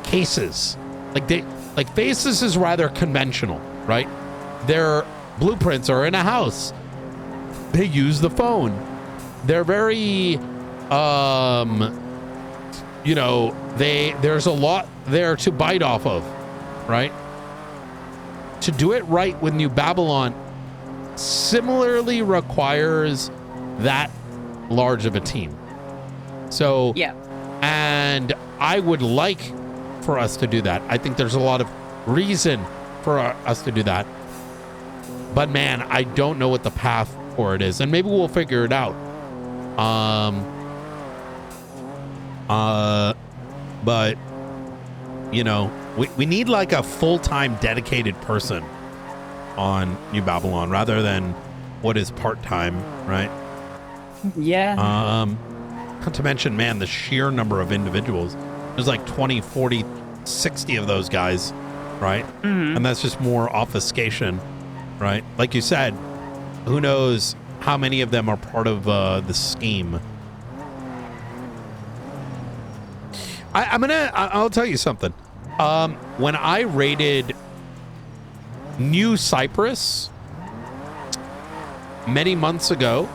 cases. Like Faceless is rather conventional, right? Their blueprints are in a house. They use the phone. They're very, there's a lot there to bite off of, right? To do it right with New Babylon similarly requires that large of a team. So, yeah. And I would like for us to do that. I think there's a lot of reason for us to do that. But man, I don't know what the path for it is. And maybe we'll figure it out. But we need like a full-time dedicated person on New Babylon rather than what is part-time, right? Yeah. Not to mention, man, the sheer number of individuals. There's like 20, 40, 60 of those guys, right? And that's just more obfuscation, right? Like you said, who knows how many of them are part of the scheme. I'll tell you something. When I raided New Cyprus many months ago,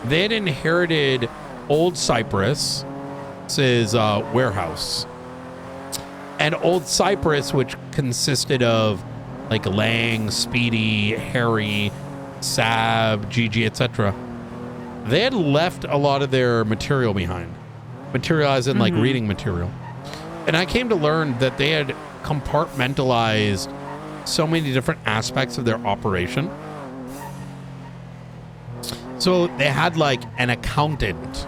they had inherited Old Cyprus's warehouse. And Old Cyprus, which consisted of like Lang, Speedy, Harry, Sab, Gigi, etc., they had left a lot of their material behind. Material as in like reading material. And I came to learn that they had compartmentalized so many different aspects of their operation. So they had like an accountant.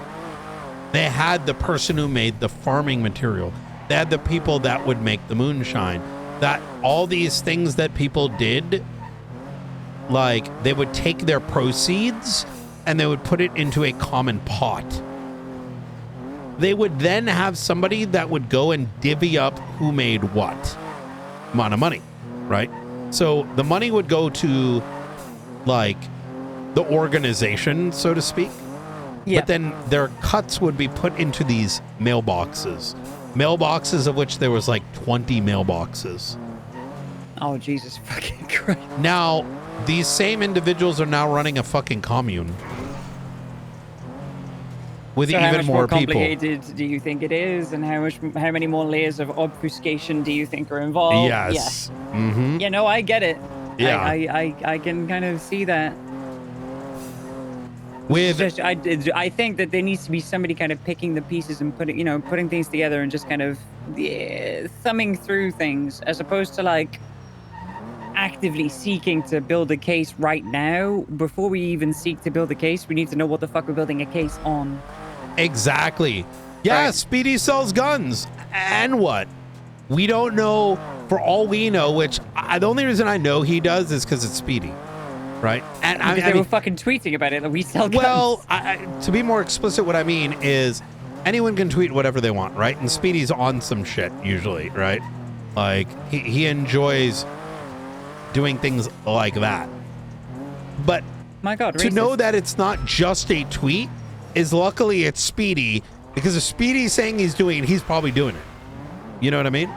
They had the person who made the farming material. They had the people that would make the moonshine. That all these things that people did, like they would take their proceeds and they would put it into a common pot. They would then have somebody that would go and divvy up who made what amount of money, right? So the money would go to like the organization, so to speak. Yeah. But then their cuts would be put into these mailboxes. Mailboxes of which there was like 20 mailboxes. Oh, Jesus fucking Christ. Now, these same individuals are now running a fucking commune. With so even how much more people. Complicated do you think it is, and how many more layers of obfuscation do you think are involved? Yes. Yeah. Mm-hmm. Yeah, no, I get it. Yeah. I can kind of see that. With just, I think that there needs to be somebody kind of picking the pieces and putting things together and just kind of thumbing through things, as opposed to like actively seeking to build a case right now. Before we even seek to build a case, we need to know what the fuck we're building a case on. Exactly. Yeah, right. Speedy sells guns. And what? We don't know, for all we know, which the only reason I know he does is because it's Speedy. Right? And because they were fucking tweeting about it that we sell guns. Well, to be more explicit, what I mean is anyone can tweet whatever they want, right? And Speedy's on some shit usually, right? Like he enjoys doing things like that. But my God, to know that it's not just a tweet is luckily it's Speedy, because if Speedy's saying he's doing it, he's probably doing it. You know what I mean?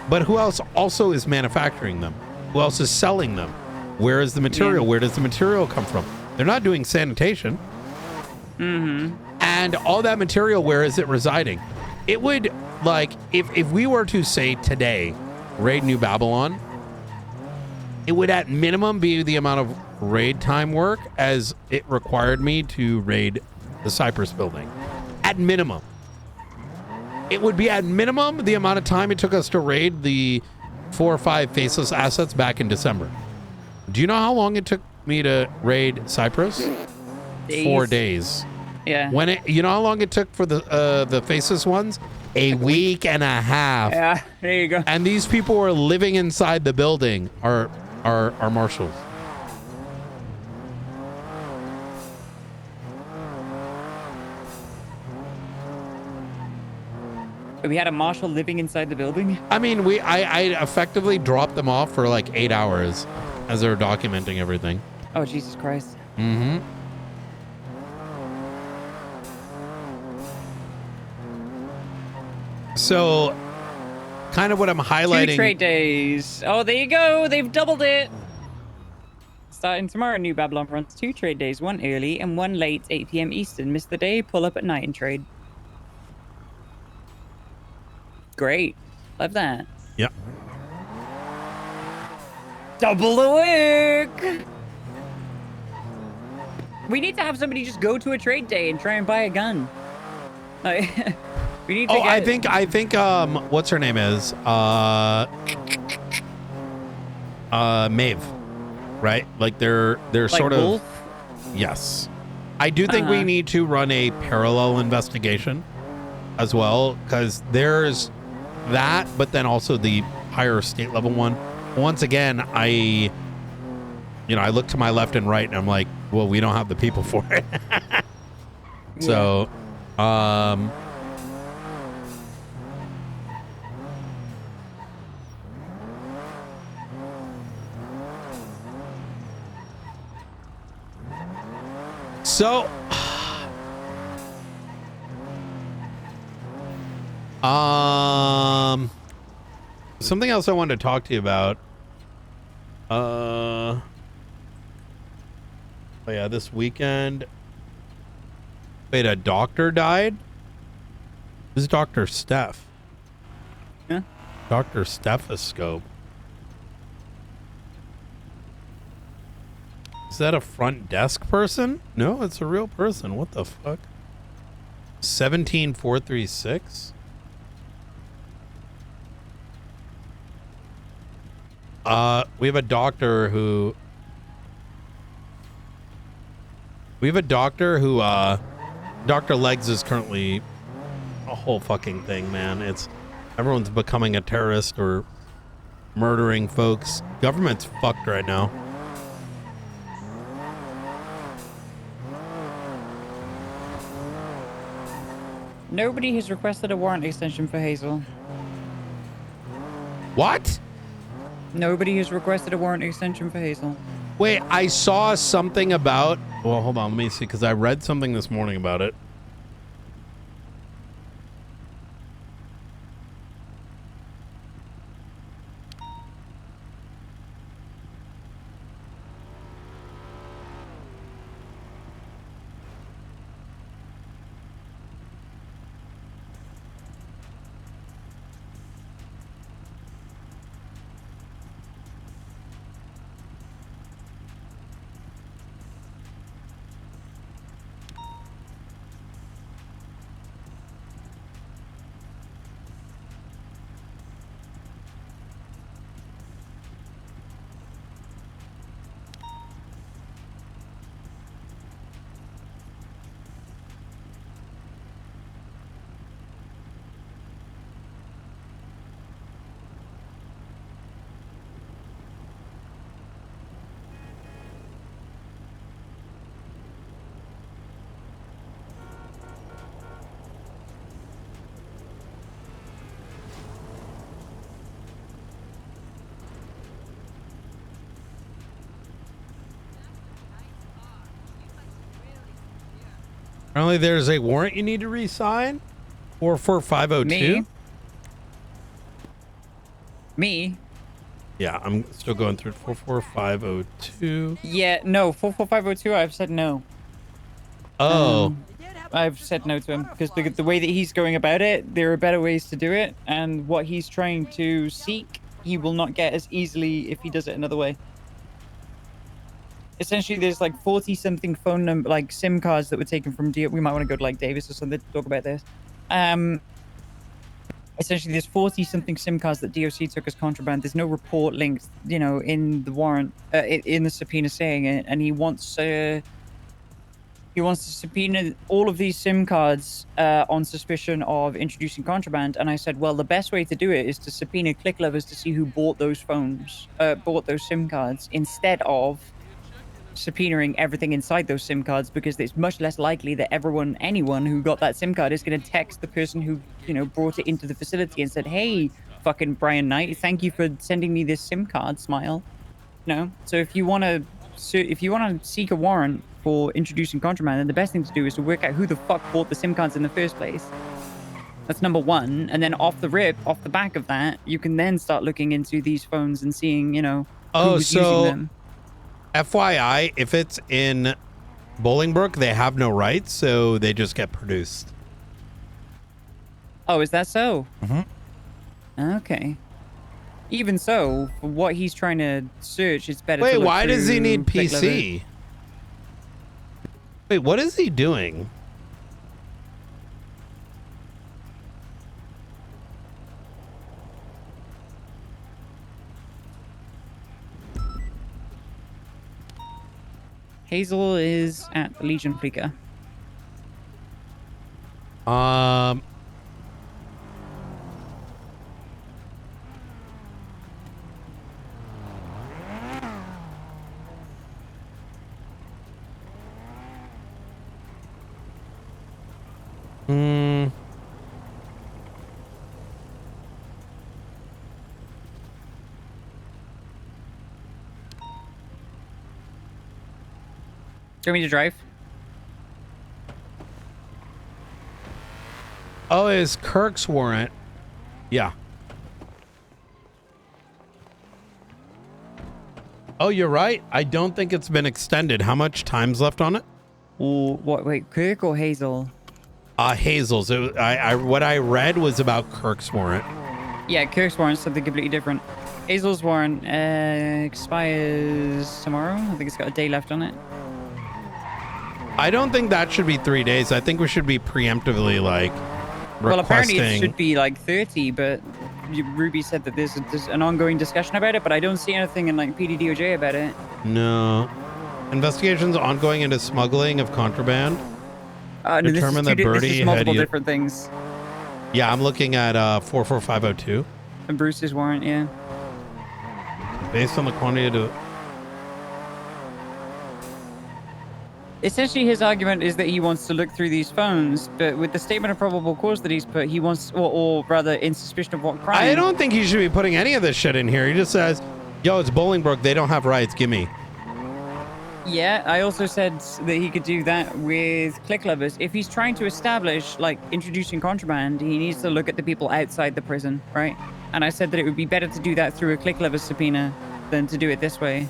But who else also is manufacturing them? Who else is selling them? Where is the material? Yeah. Where does the material come from? They're not doing sanitation. Mm-hmm. And all that material, where is it residing? It would, like, if we were to say today, raid New Babylon, it would at minimum be the amount of raid time work as it required me to raid the Cypress building. At minimum. It would be at minimum the amount of time it took us to raid the 4 or 5 faceless assets back in December. Do you know how long it took me to raid Cyprus? Days. 4 days. Yeah. You know how long it took for the faceless ones? A week and a half. Yeah, there you go. And these people were living inside the building, our marshals. We had a marshal living inside the building? I mean, I effectively dropped them off for like 8 hours as they were documenting everything. Oh, Jesus Christ. Mm-hmm. So, kind of what I'm highlighting. 2 trade days. Oh, there you go. They've doubled it. Starting tomorrow, New Babylon runs 2 trade days. 1 early and 1 late, 8 p.m. Eastern. Miss the day, pull up at night and trade. Great. Love that. Yep. Double the work. We need to have somebody just go to a trade day and try and buy a gun. Like, we need to I think what's her name is Maeve, right? Like they're like sort Wolf? of yes. I do think we need to run a parallel investigation as well, because there's that, but then also the higher state level one. Once again, I look to my left and right and I'm like, well, we don't have the people for it. So, So, something else I wanted to talk to you about. Oh yeah, this weekend. Wait, a doctor died? This is Dr. Steph. Yeah. Dr. Stethoscope. Is that a front desk person? No, it's a real person. What the fuck? 17436? We have a doctor who Dr. Legs is currently a whole fucking thing, man. It's everyone's becoming a terrorist or murdering folks. Government's fucked right now. Nobody has requested a warrant extension for Hazel. What? Nobody has requested a warrant extension for Hazel. Wait, I saw something about... Well, hold on, let me see, because I read something this morning about it. Apparently there's a warrant you need to re-sign. 44502. Me? Yeah, I'm still going through 44502. Yeah, no, 44502, I've said no. Oh. I've said no to him because the way that he's going about it, there are better ways to do it, and what he's trying to seek, he will not get as easily if he does it another way. Essentially, there's like 40-something phone number, like SIM cards that were taken from we might want to go to like Davis or something to talk about this. Essentially, there's 40-something SIM cards that DOC took as contraband. There's no report linked, you know, in the warrant, in the subpoena saying it, and he wants to subpoena all of these SIM cards on suspicion of introducing contraband. And I said, well, the best way to do it is to subpoena click lovers to see who bought those phones, bought those SIM cards, instead of subpoenaing everything inside those SIM cards, because it's much less likely that anyone who got that SIM card is going to text the person who, you know, brought it into the facility and said, hey, fucking Brian Knight, thank you for sending me this SIM card, smile. You know, so if you want to seek a warrant for introducing contraband, then the best thing to do is to work out who the fuck bought the SIM cards in the first place. That's number one. And then off the back of that, you can then start looking into these phones and seeing, you know, who was using them. FYI, if it's in Bolingbrook, they have no rights, so they just get produced. Oh, is that so? Mm-hmm. Okay. Even so, for what he's trying to search, it's better to Wait, look why does he through need Click PC? Lover. Wait, what is he doing? Hazel is at the Legion Fleeker. Do you want me to drive? Oh, is Kirk's warrant? Yeah. Oh, you're right. I don't think it's been extended. How much time's left on it? Or what? Wait, Kirk or Hazel? Hazel's. What I read was about Kirk's warrant. Yeah, Kirk's warrant's something completely different. Hazel's warrant expires tomorrow. I think it's got a day left on it. I don't think that should be 3 days. I think we should be preemptively like requesting. Well, apparently it should be like 30, but Ruby said that there's an ongoing discussion about it, but I don't see anything in like PDDOJ about it. No. Investigations ongoing into smuggling of contraband. No, Determine that Birdie this is multiple different things. Yeah, I'm looking at 44502. And Bruce's warrant, yeah. Based on the quantity of... Essentially, his argument is that he wants to look through these phones, but with the statement of probable cause that he's put, he wants, or rather, in suspicion of what crime. I don't think he should be putting any of this shit in here. He just says, yo, it's Bolingbroke. They don't have rights. Give me. Yeah, I also said that he could do that with click levers. If he's trying to establish, like, introducing contraband, he needs to look at the people outside the prison, right? And I said that it would be better to do that through a click lever subpoena than to do it this way.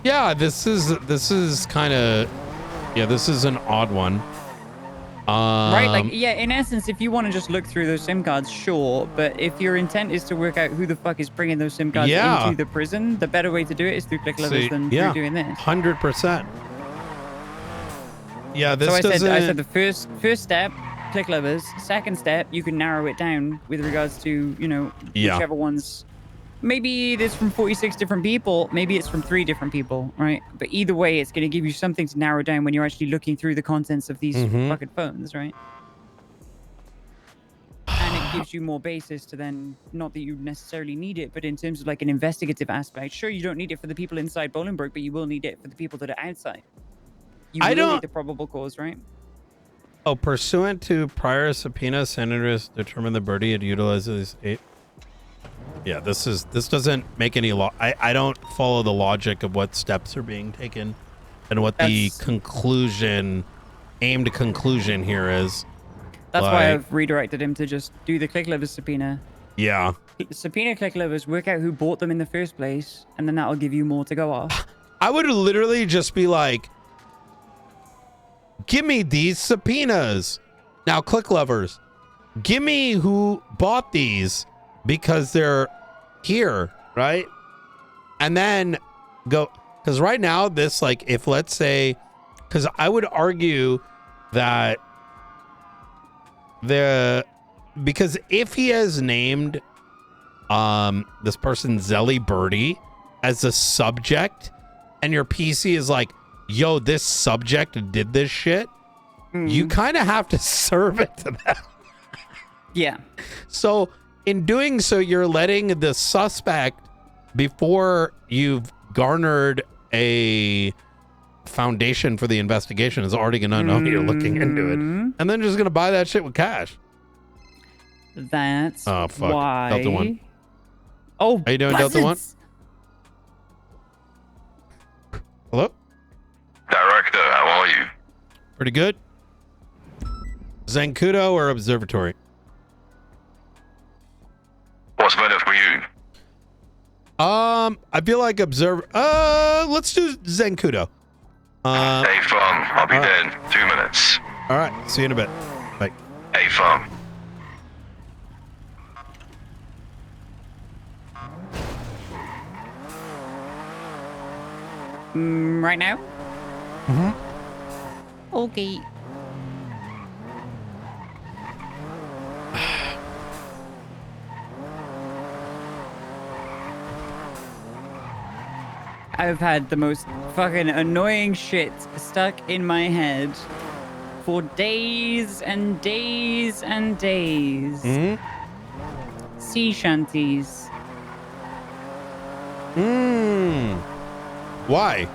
Yeah, this is kind of... Yeah, this is an odd one. Right, like, yeah, in essence, if you want to just look through those SIM cards, sure. But if your intent is to work out who the fuck is bringing those SIM cards into the prison, the better way to do it is through click levers than through doing this. 100%. Yeah, this so I doesn't... said the first step, click levers. Second step, you can narrow it down with regards to, you know, whichever ones... Maybe it's from 46 different people. Maybe it's from 3 different people, right? But either way, it's going to give you something to narrow down when you're actually looking through the contents of these fucking phones, right? And it gives you more basis to then, not that you necessarily need it, but in terms of like an investigative aspect. Sure, you don't need it for the people inside Bolingbroke, but you will need it for the people that are outside. You will need the probable cause, right? Oh, pursuant to prior subpoena, senators determined the Birdie had utilized 8. Yeah, this doesn't make any law. I don't follow the logic of what steps are being taken and what the aimed conclusion here is. That's why I've redirected him to just do the click levers subpoena. Yeah. Subpoena click levers, work out who bought them in the first place, and then that'll give you more to go off. I would literally just be like, give me these subpoenas. Now click levers. Give me who bought these. Because they're here, right? And then go, because right now this, like, if let's say, because I would argue that because if he has named this person Zelly Birdie as a subject, and your PC is like, yo, this subject did this shit, you kind of have to serve it to them. Yeah. So in doing so, you're letting the suspect, before you've garnered a foundation for the investigation, is already gonna know you're looking into it, and then just gonna buy that shit with cash. That's fuck. why. Delta One. Oh, how you doing, Delta One? Hello, Director. How are you? pretty good. Zancudo or Observatory? What's better for you? I feel like let's do Zancudo. Hey, Farm. I'll be there in 2 minutes. All right, see you in a bit. Bye. Hey, Farm. Right now? Okay. I've had the most fucking annoying shit stuck in my head for days and days and days. Sea shanties. Why?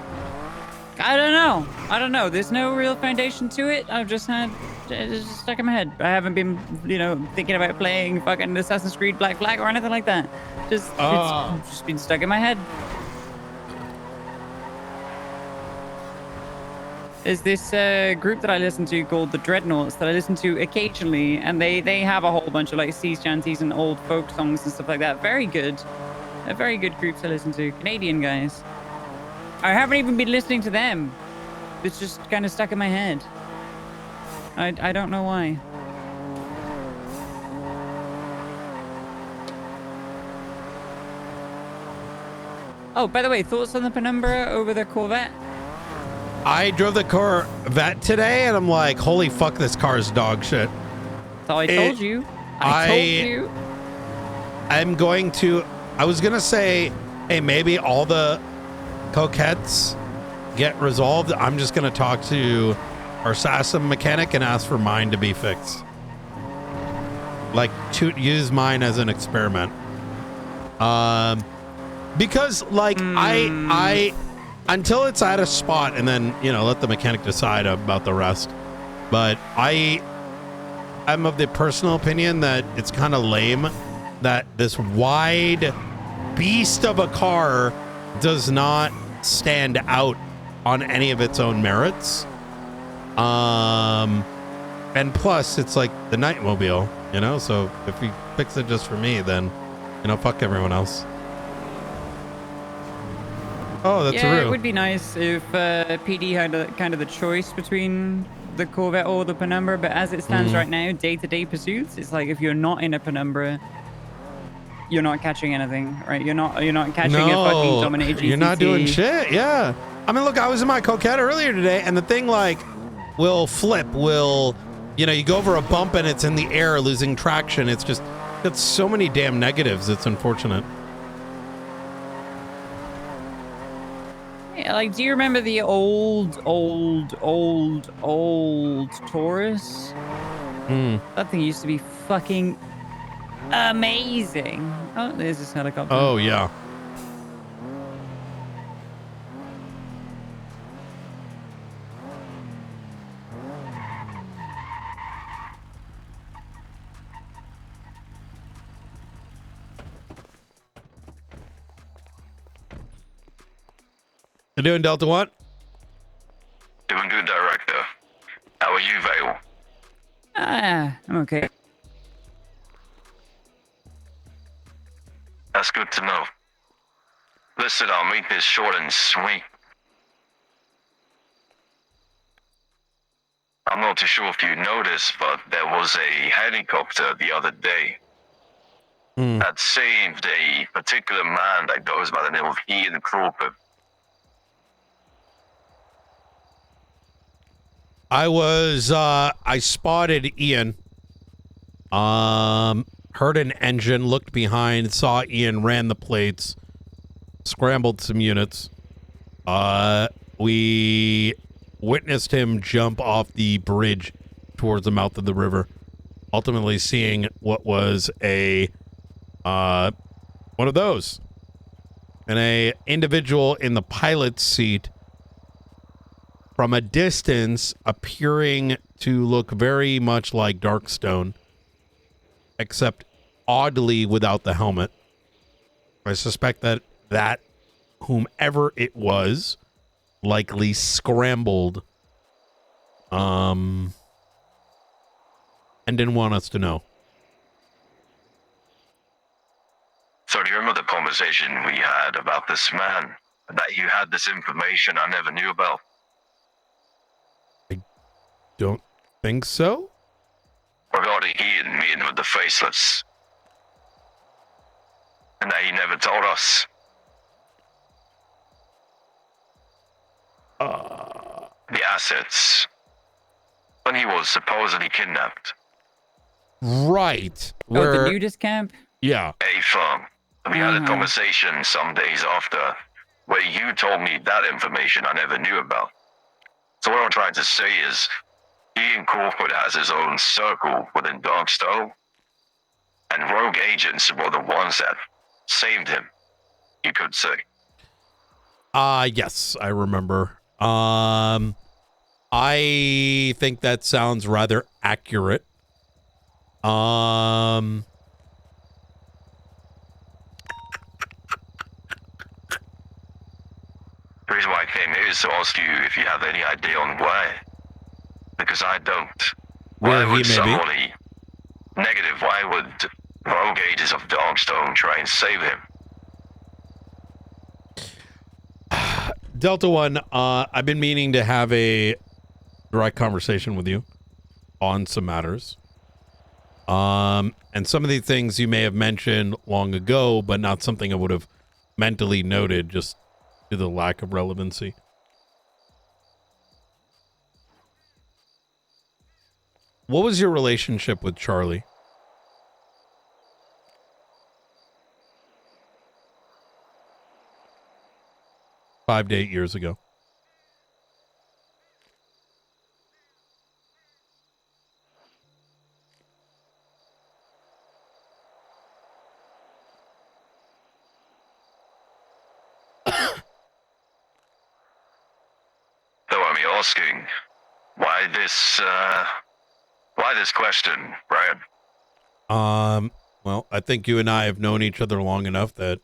I don't know. There's no real foundation to it. I've just had it's just stuck in my head. I haven't been, thinking about playing fucking Assassin's Creed Black Flag or anything like that. It's just been stuck in my head. is this group that I listen to called the Dreadnoughts that I listen to occasionally, and they have a whole bunch of like sea shanties and old folk songs and stuff like that. Very good. A very good group to listen to. Canadian guys. I haven't even been listening to them. It's just kind of stuck in my head. I don't know why. Oh, by the way, thoughts on the Penumbra over the Corvette? I drove the Corvette today, and I'm like, holy fuck, this car's dog shit. So I told you. I told you. I'm going to... I was going to say, hey, maybe all the coquettes get resolved. I'm just going to talk to our SASM mechanic and ask for mine to be fixed. Like, to use mine as an experiment. Because, like, I until it's at a spot, and then, you know, let the mechanic decide about the rest. But I'm of the personal opinion that it's kind of lame that this wide beast of a car does not stand out on any of its own merits. And plus, it's like the Nightmobile, you know? So if you fix it just for me, then, you know, fuck everyone else. Oh, that's yeah, real. It would be nice if PD had kind of the choice between the Corvette or the Penumbra, but as it stands right now, day-to-day pursuits, it's like if you're not in a Penumbra, you're not catching anything, right? You're not catching a fucking dominant GTC. You're not doing shit. Yeah. I mean, look, I was in my Coquette earlier today, and the thing like will flip, you know, you go over a bump and it's in the air, losing traction. It's just got so many damn negatives. It's unfortunate. Yeah, like, do you remember the old Taurus? That thing used to be fucking amazing. Oh, there's this helicopter. Oh, yeah. You doing, Delta One? Doing good, Director. How are you, Vale? I'm okay. That's good to know. Listen, I'll make this short and sweet. I'm not too sure if you noticed, but there was a helicopter the other day that saved a particular man that goes by the name of Ian Crawford. I spotted Ian. Heard an engine, looked behind, saw Ian, ran the plates, scrambled some units. We witnessed him jump off the bridge towards the mouth of the river, ultimately seeing what was a one of those, and a individual in the pilot's seat from a distance appearing to look very much like Darkstone, except oddly without the helmet. I suspect that whomever it was likely scrambled and didn't want us to know. So do you remember the conversation we had about this man? That you had this information I never knew about? Don't think so. Regarding Ian meeting with the faceless. And that he never told us. The assets. When he was supposedly kidnapped. Right. Oh, the nudist camp? Yeah. A farm. We had a conversation some days after where you told me that information I never knew about. So what I'm trying to say is Ian Crawford has his own circle within Darkstone, and rogue agents were the ones that saved him, you could say. Yes, I remember. I think that sounds rather accurate. The reason why I came here is to ask you if you have any idea on why. Because I don't. Where why he would may be. somebody negative, why would rogue agents of Darkstone try and save him? Delta One, I've been meaning to have a direct conversation with you on some matters. And some of the things you may have mentioned long ago, but not something I would have mentally noted just due to the lack of relevancy. What was your relationship with Charlie? 5 to 8 years ago. Though I'm asking, why this question, Brian? Well, I think you and I have known each other long enough that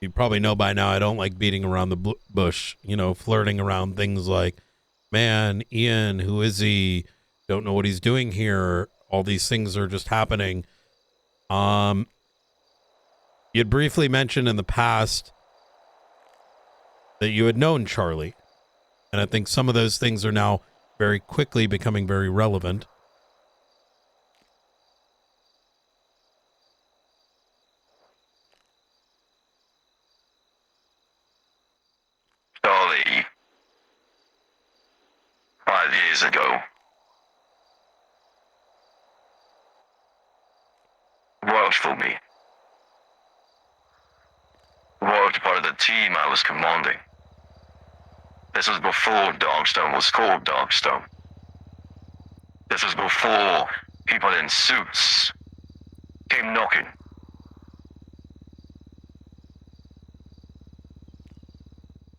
you probably know by now I don't like beating around the bush, you know, flirting around things like, man, Ian, who is he? Don't know what he's doing here. All these things are just happening. You'd briefly mentioned in the past that you had known Charlie. And I think some of those things are now very quickly becoming very relevant. Charlie, 5 years ago, worked for me. Worked part of the team I was commanding. This was before Darkstone was called Darkstone. This was before people in suits came knocking.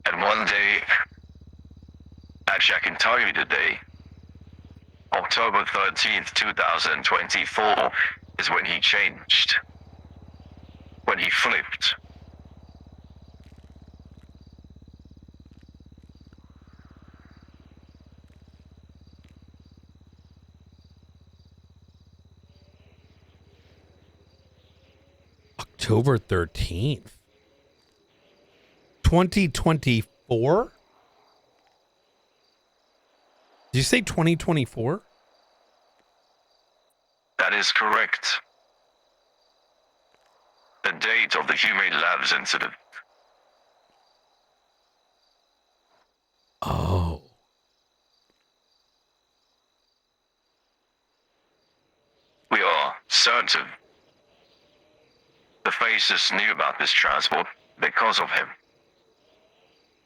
And one day, actually I can tell you the day, October 13th, 2024 is when he changed. When he flipped. October 13th. 2024? Did you say 2024? That is correct. The date of the Humane Labs incident. Oh. We are certain the faces knew about this transport because of him.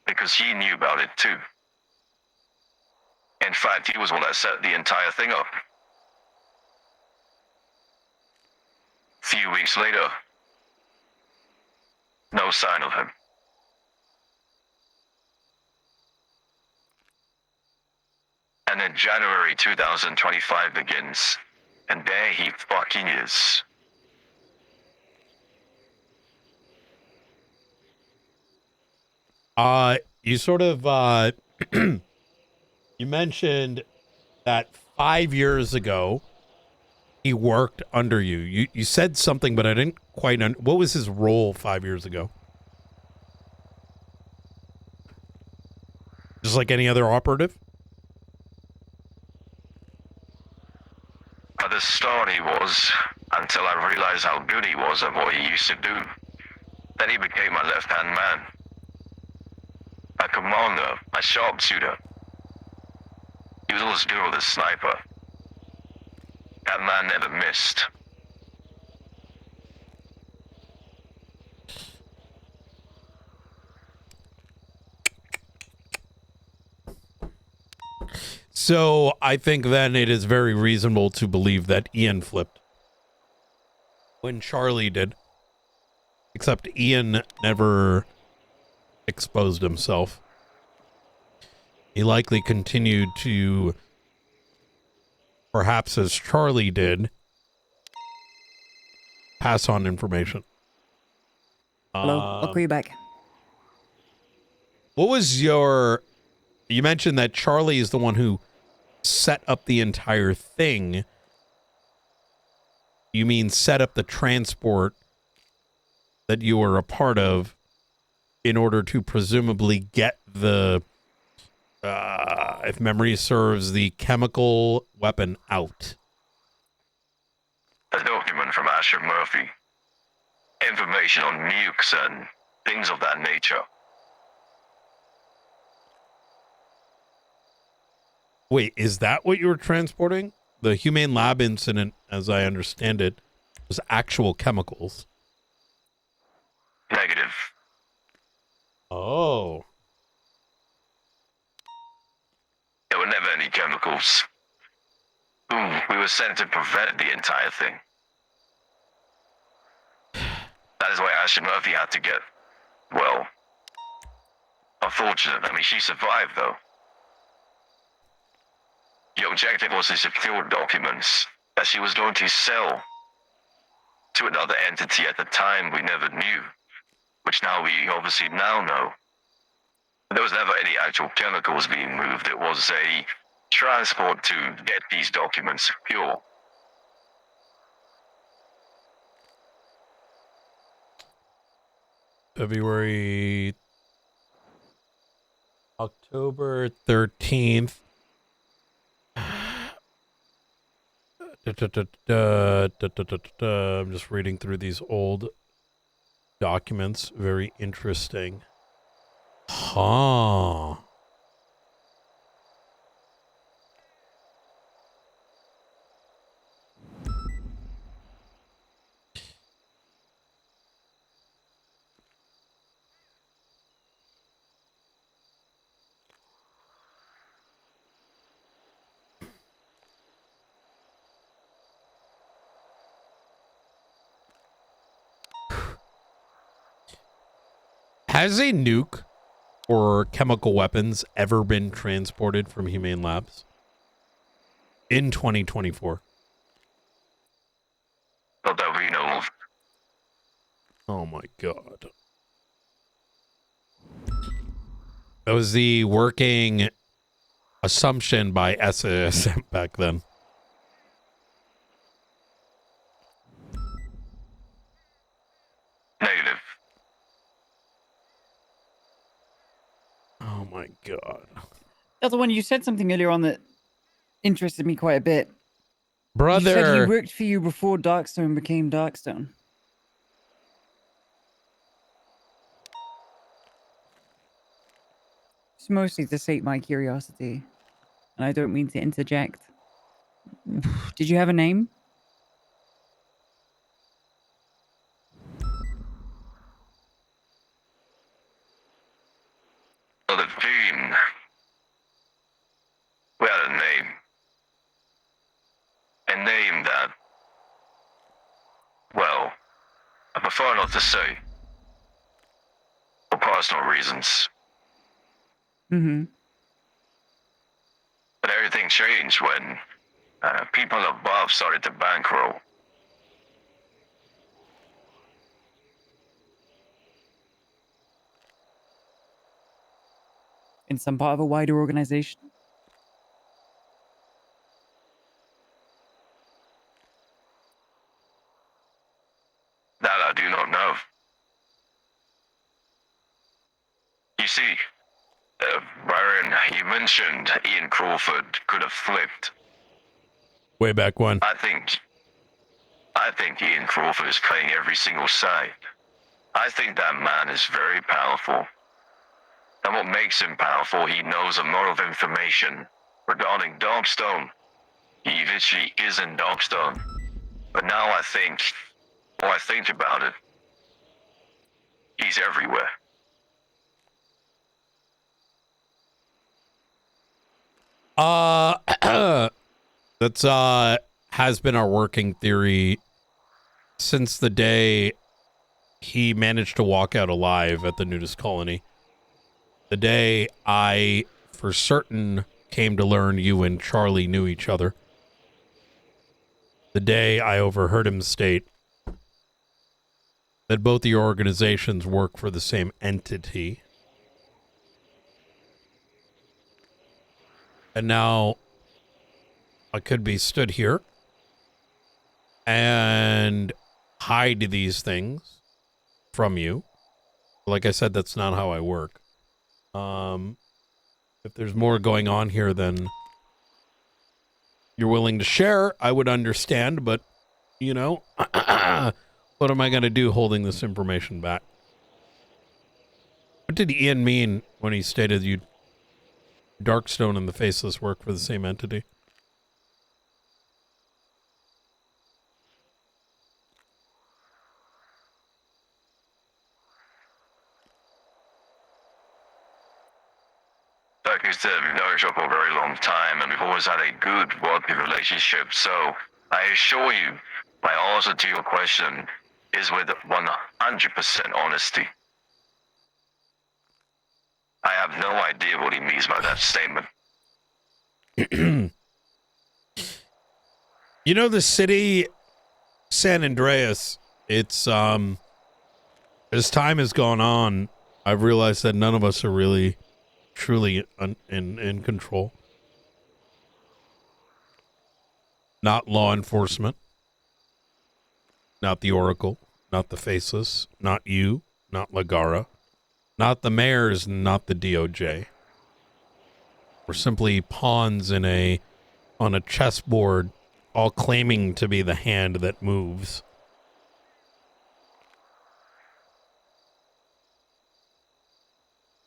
Because he knew about it too. In fact, he was one that set the entire thing up. Few weeks later, no sign of him. And then January 2025 begins, and there he fucking is. You sort of, you mentioned that 5 years ago, he worked under you. You said something, but I didn't quite what was his role 5 years ago? Just like any other operative? At the start he was, until I realized how good he was at what he used to do. Then he became my left-hand man. My commander, my sharpshooter. He was always good with a sniper. That man never missed. So I think then it is very reasonable to believe that Ian flipped when Charlie did. Except Ian never exposed himself. He likely continued to, perhaps as Charlie did, pass on information. Hello, I'll call you back. What was your... You mentioned that Charlie is the one who set up the entire thing. You mean set up the transport that you were a part of in order to presumably get the, if memory serves, the chemical weapon out. A document from Asher Murphy. Information on nukes and things of that nature. Wait, is that what you were transporting? The Humane Lab incident, as I understand it, was actual chemicals. Negative. Oh. There were never any chemicals. We were sent to prevent the entire thing. That is why Asher Murphy had to get, well, unfortunate. I mean, she survived, though. The objective was to secure documents that she was going to sell to another entity at the time we never knew, which now we obviously now know. There was never any actual chemicals being moved. It was a transport to get these documents secure. October 13th. I'm just reading through these old documents. Very interesting. Huh. Has a nuke or chemical weapons ever been transported from Humane Labs in 2024? Not that we know of. Oh my god. That was the working assumption by SASM back then. Negative. Oh my god. That's the one you said something earlier on that interested me quite a bit. Brother. You said he worked for you before Darkstone became Darkstone. It's mostly to sate my curiosity, and I don't mean to interject. Did you have a name? Well, the team. We had a name. A name that, well, I prefer not to say. For personal reasons. Mm-hmm. But everything changed when people above started to bankroll. In some part of a wider organization? That I do not know. You see, Byron, you mentioned Ian Crawford could have flipped. Way back when. I think Ian Crawford is playing every single side. I think that man is very powerful. And what makes him powerful, he knows a lot of information regarding Darkstone. He literally is in Darkstone. But now I think about it, he's everywhere. That's has been our working theory since the day he managed to walk out alive at the nudist colony. The day I, for certain, came to learn you and Charlie knew each other. The day I overheard him state that both of your organizations work for the same entity. And now I could be stood here and hide these things from you. Like I said, that's not how I work. If there's more going on here than you're willing to share, I would understand, but, you know, what am I going to do holding this information back? What did Ian mean when he stated you Darkstone and the Faceless work for the same entity? Like you said, we've known each other for a very long time, and we've always had a good working relationship. So I assure you, my answer to your question is with 100% honesty. I have no idea what he means by that statement. You know, the city, San Andreas, it's, as time has gone on, I've realized that none of us are really truly in control. Not law enforcement, not the Oracle, not the Faceless, not you, not Lagara, not the mayors, not the DOJ. We're simply pawns on a chessboard, all claiming to be the hand that moves.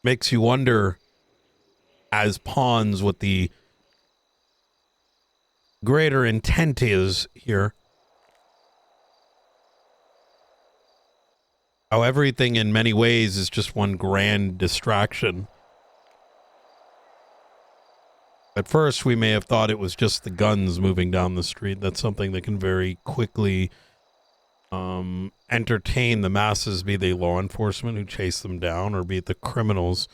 Makes you wonder, as pawns, what the greater intent is here. How everything in many ways is just one grand distraction. At first, we may have thought it was just the guns moving down the street. That's something that can very quickly entertain the masses, be they law enforcement who chase them down, or be it the criminals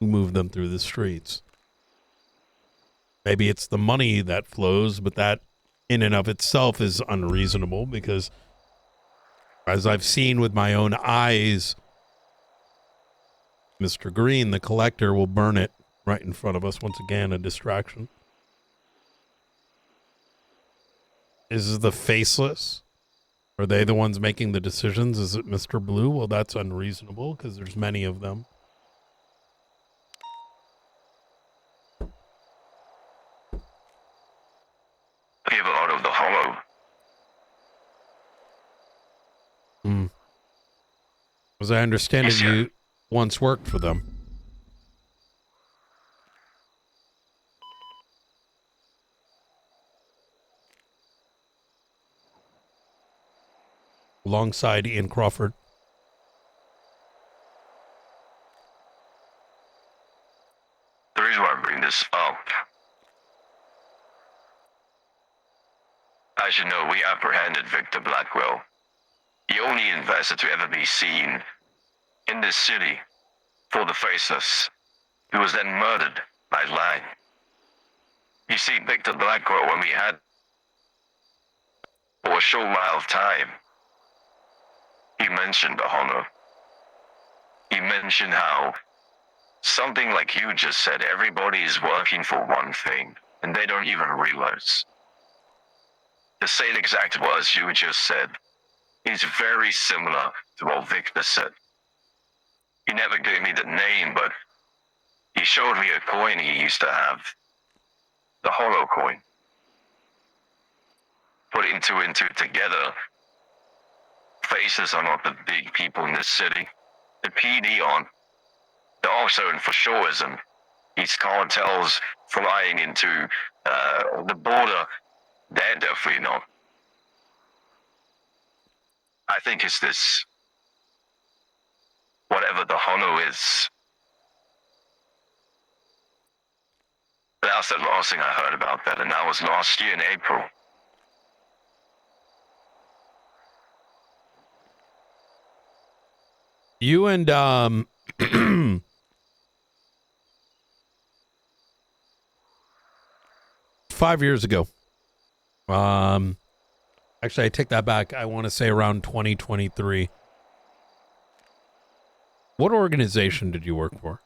who move them through the streets. Maybe it's the money that flows, but that in and of itself is unreasonable because, as I've seen with my own eyes, Mr. Green, the collector, will burn it right in front of us. Once again, a distraction. Is the Faceless? Are they the ones making the decisions? Is it Mr. Blue? Well, that's unreasonable because there's many of them. We have a lot of the hollow. As I understand it, you once worked for them. Alongside Ian Crawford. The reason why I bring this up, as you know, we apprehended Victor Blackwell, the only investor to ever be seen in this city for the Faceless, who was then murdered by Lang. You see, Victor Blackwell, when we had for a short while of time, he mentioned the honor. He mentioned how something like you just said, everybody is working for one thing, and they don't even realize. The same exact words you just said is very similar to what Victor said. He never gave me the name, but he showed me a coin he used to have. The hollow coin. Putting two and two together, Faces are not the big people in this city. The PD aren't. They're also in for sureism. These cartels flying into the border, they're definitely not. I think it's this, whatever the honor is. But that's the last thing I heard about that, and that was last year in April. You and 5 years ago. Actually, I take that back. I want to say around 2023. What organization did you work for?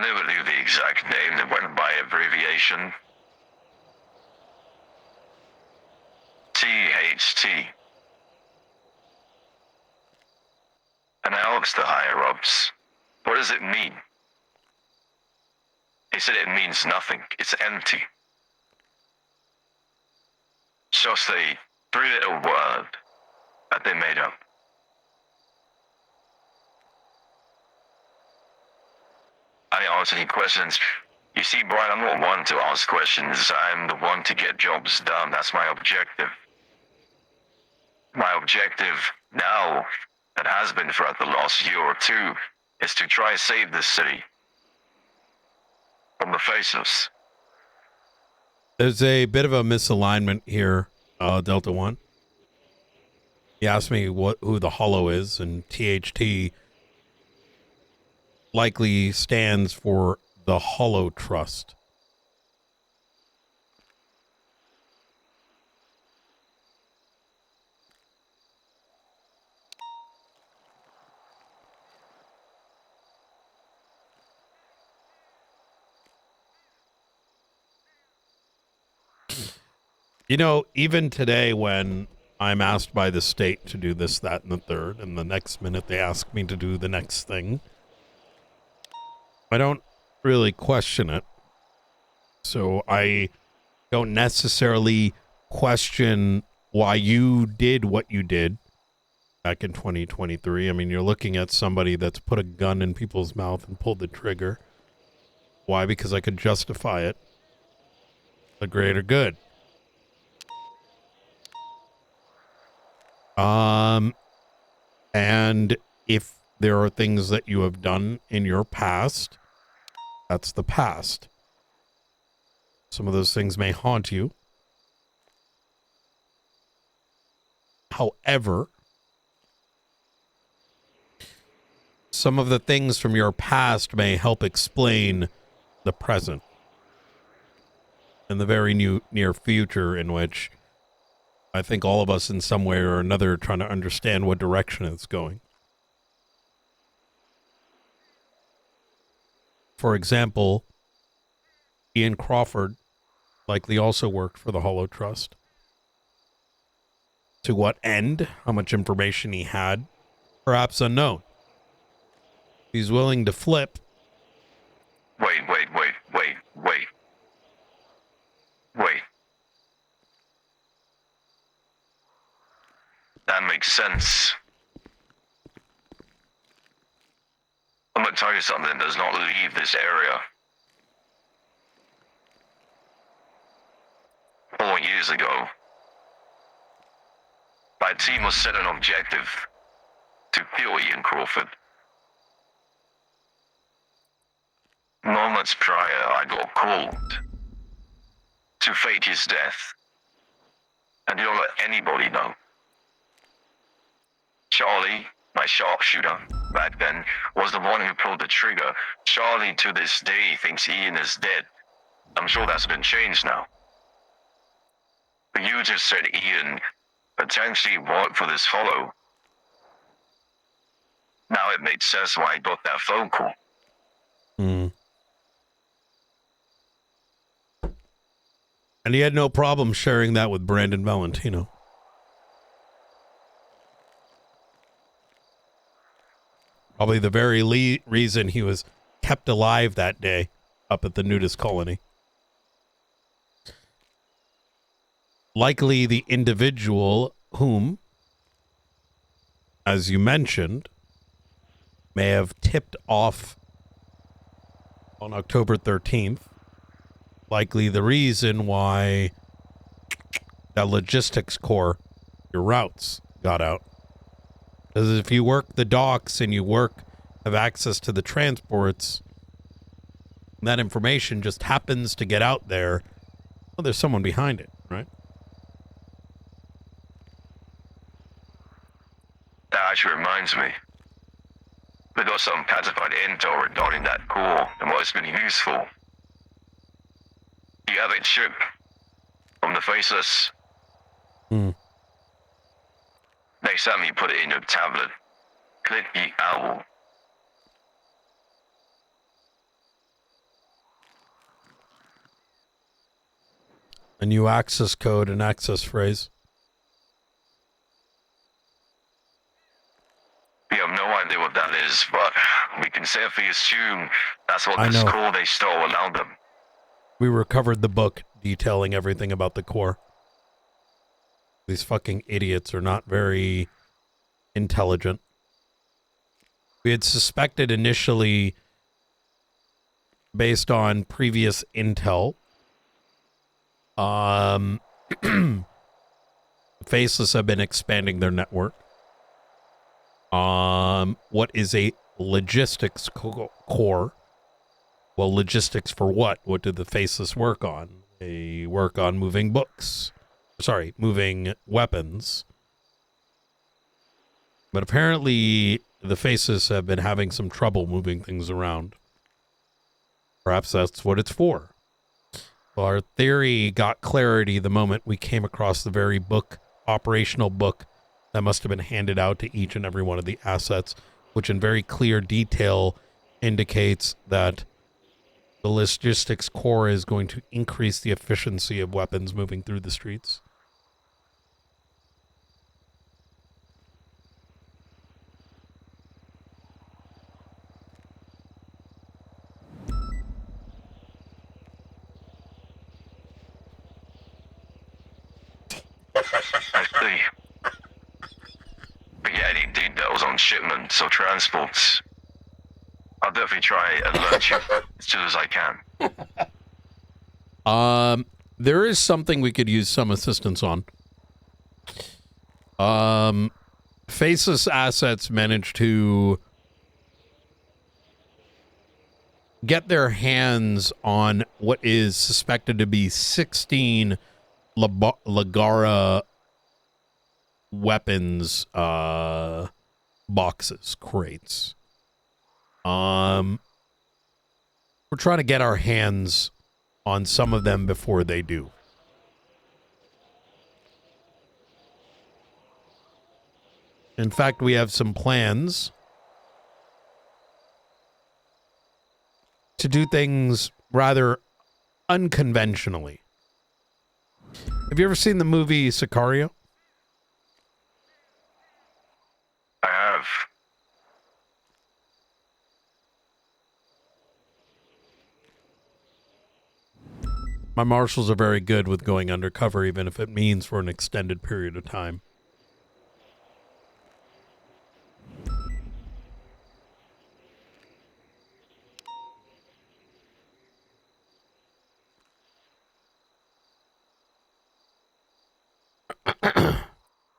never knew the exact name that went by abbreviation. THT. And I asked the higher-ups, what does it mean? They said it means nothing. It's empty. Just a three-letter word that they made up. I didn't answer any questions. You see, Brian, I'm not one to ask questions. I'm the one to get jobs done. That's my objective. My objective now, that has been throughout the last year or two, is to try to save this city from the faceless. There's a bit of a misalignment here, Delta One. He asked me who the Hollow is, and THT likely stands for the Hollow Trust. You know, even today when I'm asked by the state to do this, that, and the third, and the next minute they ask me to do the next thing, I don't really question it. So I don't necessarily question why you did what you did back in 2023. I mean, you're looking at somebody that's put a gun in people's mouth and pulled the trigger. Why? Because I could justify it. The greater good. And if there are things that you have done in your past, that's the past. Some of those things may haunt you. However, some of the things from your past may help explain the present and the very near future, in which I think all of us in some way or another are trying to understand what direction it's going. For example, Ian Crawford likely also worked for the Hollow Trust. To what end? How much information he had? Perhaps unknown. He's willing to flip. Wait. That makes sense. I'm gonna tell you something that does not leave this area. 4 years ago, my team was set an objective to kill Ian Crawford. Moments prior, I got called to fake his death, and don't let anybody know. Charlie, my sharpshooter back then, was the one who pulled the trigger. Charlie, to this day, thinks Ian is dead. I'm sure that's been changed now. But you just said Ian potentially worked for this Hollow. Now it made sense why I got that phone call. And he had no problem sharing that with Brandon Valentino. Probably the very reason he was kept alive that day up at the nudist colony. Likely the individual whom, as you mentioned, may have tipped off on October 13th. Likely the reason why that logistics core, your routes, got out. Because if you work the docks and you have access to the transports, that information just happens to get out there, well, there's someone behind it, right? That actually reminds me. We got some classified intel regarding that core and what it's been used for. You have it shipped from the Faceless. Next time you put it in your tablet, click the owl. A new access code and access phrase. We have no idea what that is, but we can safely assume that's what I the know. score they stole allowed them. We recovered the book detailing everything about the core. These fucking idiots are not very intelligent. We had suspected initially, based on previous intel, Faceless have been expanding their network. What is a logistics core? Well, logistics for what? What did the Faceless work on? They work on moving books. Sorry, moving weapons. But apparently, the Faceless have been having some trouble moving things around. Perhaps that's what it's for. Well, our theory got clarity the moment we came across the very book, operational book, that must have been handed out to each and every one of the assets, which in very clear detail indicates that the logistics core is going to increase the efficiency of weapons moving through the streets. I see. But yeah, any details on shipments or transports, I'll definitely try and alert you as soon as I can. There is something we could use some assistance on. Faceless assets managed to get their hands on what is suspected to be 16 Lagara weapons boxes, crates. We're trying to get our hands on some of them before they do. In fact, we have some plans to do things rather unconventionally. Have you ever seen the movie Sicario? I have. My marshals are very good with going undercover, even if it means for an extended period of time.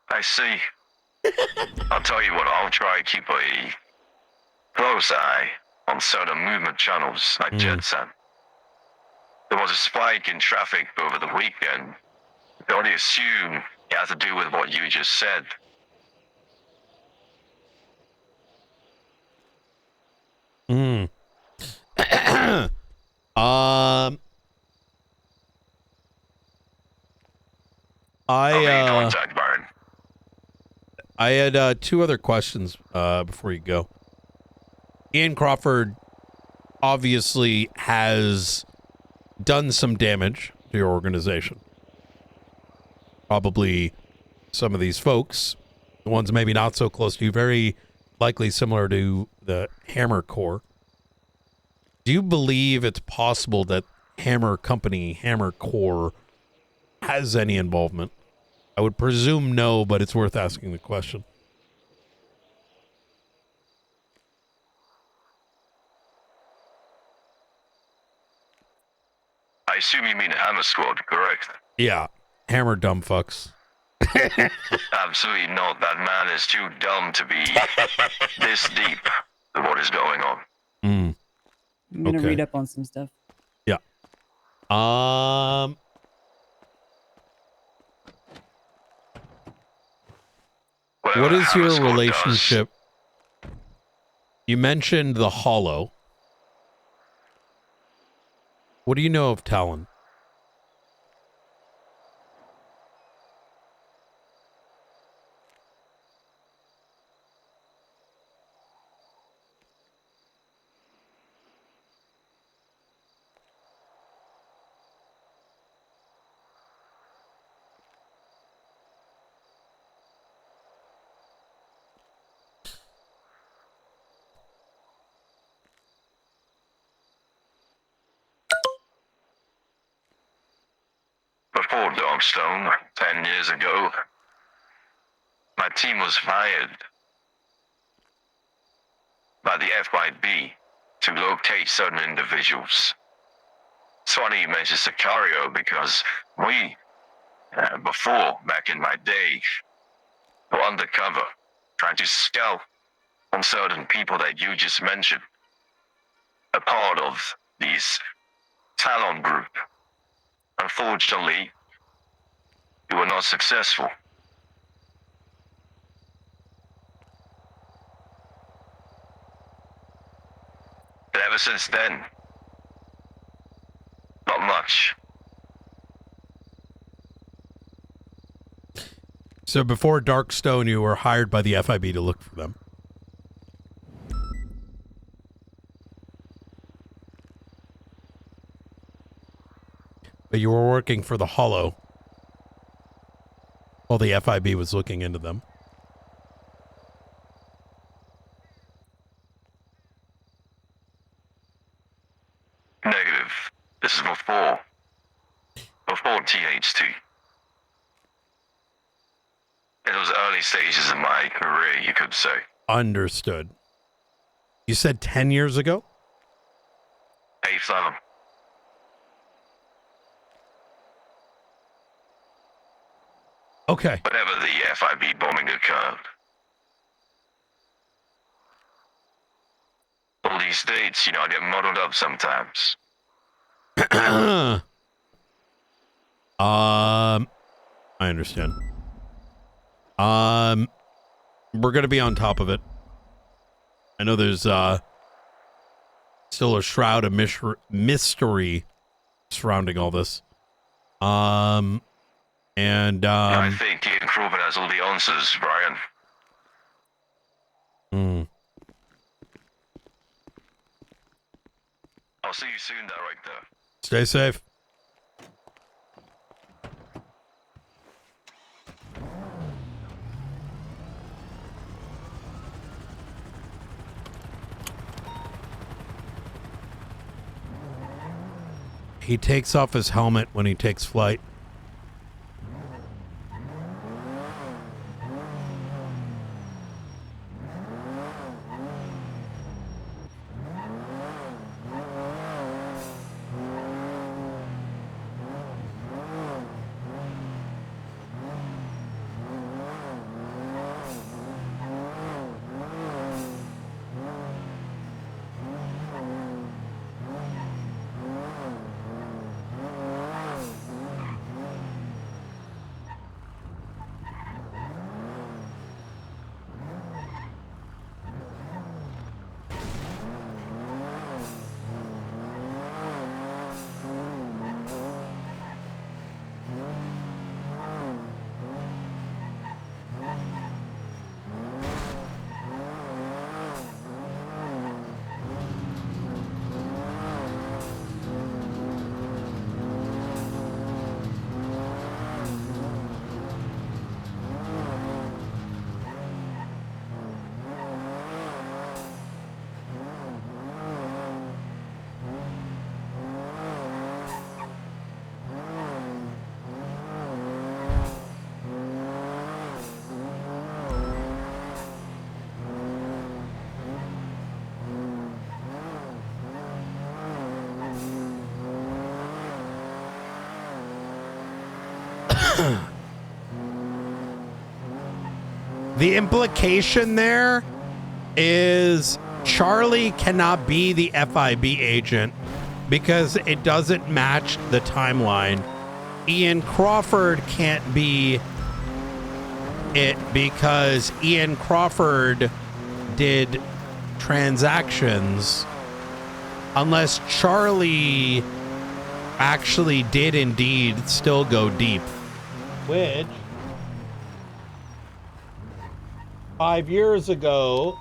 I see. I'll tell you what, I'll try to keep a close eye on certain movement channels like JetSat. There was a spike in traffic over the weekend. I can only assume it has to do with what you just said. I had two other questions before you go. Ian Crawford obviously has done some damage to your organization. Probably some of these folks, the ones maybe not so close to you, very likely similar to the Hammer Corps. Do you believe it's possible that Hammer Company, Hammer Corps, has any involvement? I would presume no, but it's worth asking the question. I assume you mean Hammer Squad, correct? Yeah, Hammer dumb fucks. Absolutely not. That man is too dumb to be this deep in what is going on. Mm. I'm gonna Okay. read up on some stuff. Yeah. What is your relationship? You mentioned the Hollow. What do you know of Talon? before Darkstone, 10 years ago, my team was hired by the FYB to locate certain individuals. It's funny you mentioned Sicario because we, before, back in my day, were undercover, trying to scout on certain people that you just mentioned, a part of this Talon group. Unfortunately, we were not successful. But ever since then, not much. So before Darkstone, you were hired by the FIB to look for them. But you were working for the Hollow while the FIB was looking into them. Negative. This is before TH2. It was early stages of my career, you could say. Understood. You said 10 years ago? 8th Talon. Okay. Whenever the FIB bombing occurred. All these dates, I get muddled up sometimes. I understand. We're gonna be on top of it. I know there's still a shroud of mystery surrounding all this. I think Ian Crawford has all the answers, Brian. I'll see you soon, Director. Stay safe. He takes off his helmet when he takes flight. The implication there is Charlie cannot be the FIB agent because it doesn't match the timeline. Ian Crawford can't be it because Ian Crawford did transactions unless Charlie actually did indeed still go deep. Which 5 years ago,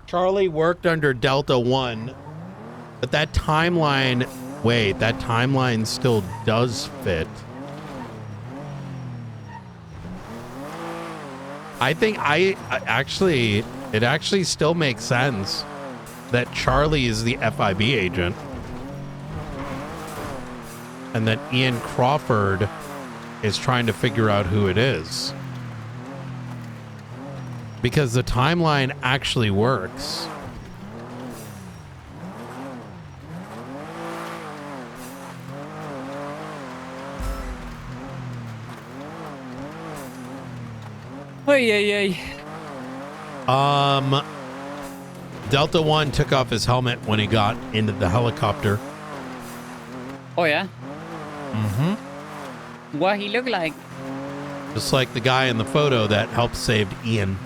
Charlie worked under Delta One, but that timeline, wait, that timeline still does fit. I think it actually still makes sense that Charlie is the FIB agent. and that Ian Crawford is trying to figure out who it is. Because the timeline actually works. Oy. Delta One took off his helmet when he got into the helicopter. Oh yeah. Mm-hmm. What he look like? Just like the guy in the photo that helped save Ian.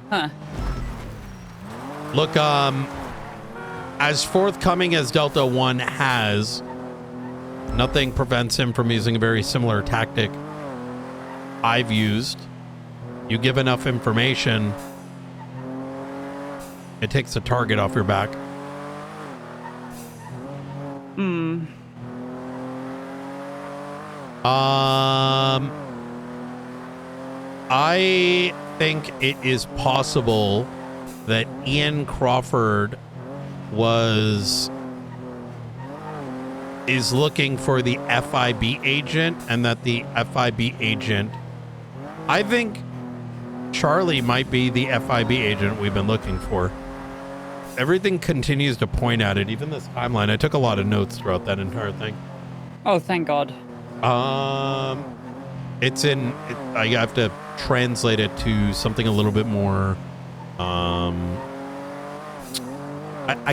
Huh. Look, as forthcoming as Delta One has, nothing prevents him from using a very similar tactic I've used. You give enough information, it takes a target off your back. I think it is possible that Ian Crawford is looking for the FIB agent, and that the FIB agent, I think Charlie might be the FIB agent we've been looking for. Everything continues to point at it, even this timeline. I took a lot of notes throughout that entire thing. Oh, thank God. I have to translate it to something a little bit more, I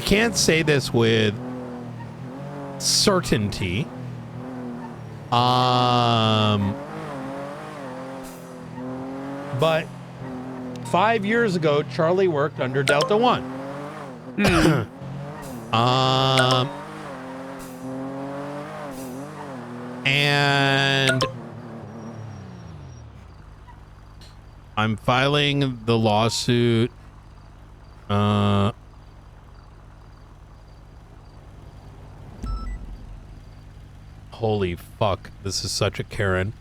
can't say this with certainty. But 5 years ago, Charlie worked under Delta One. And I'm filing the lawsuit. Holy fuck, this is such a Karen.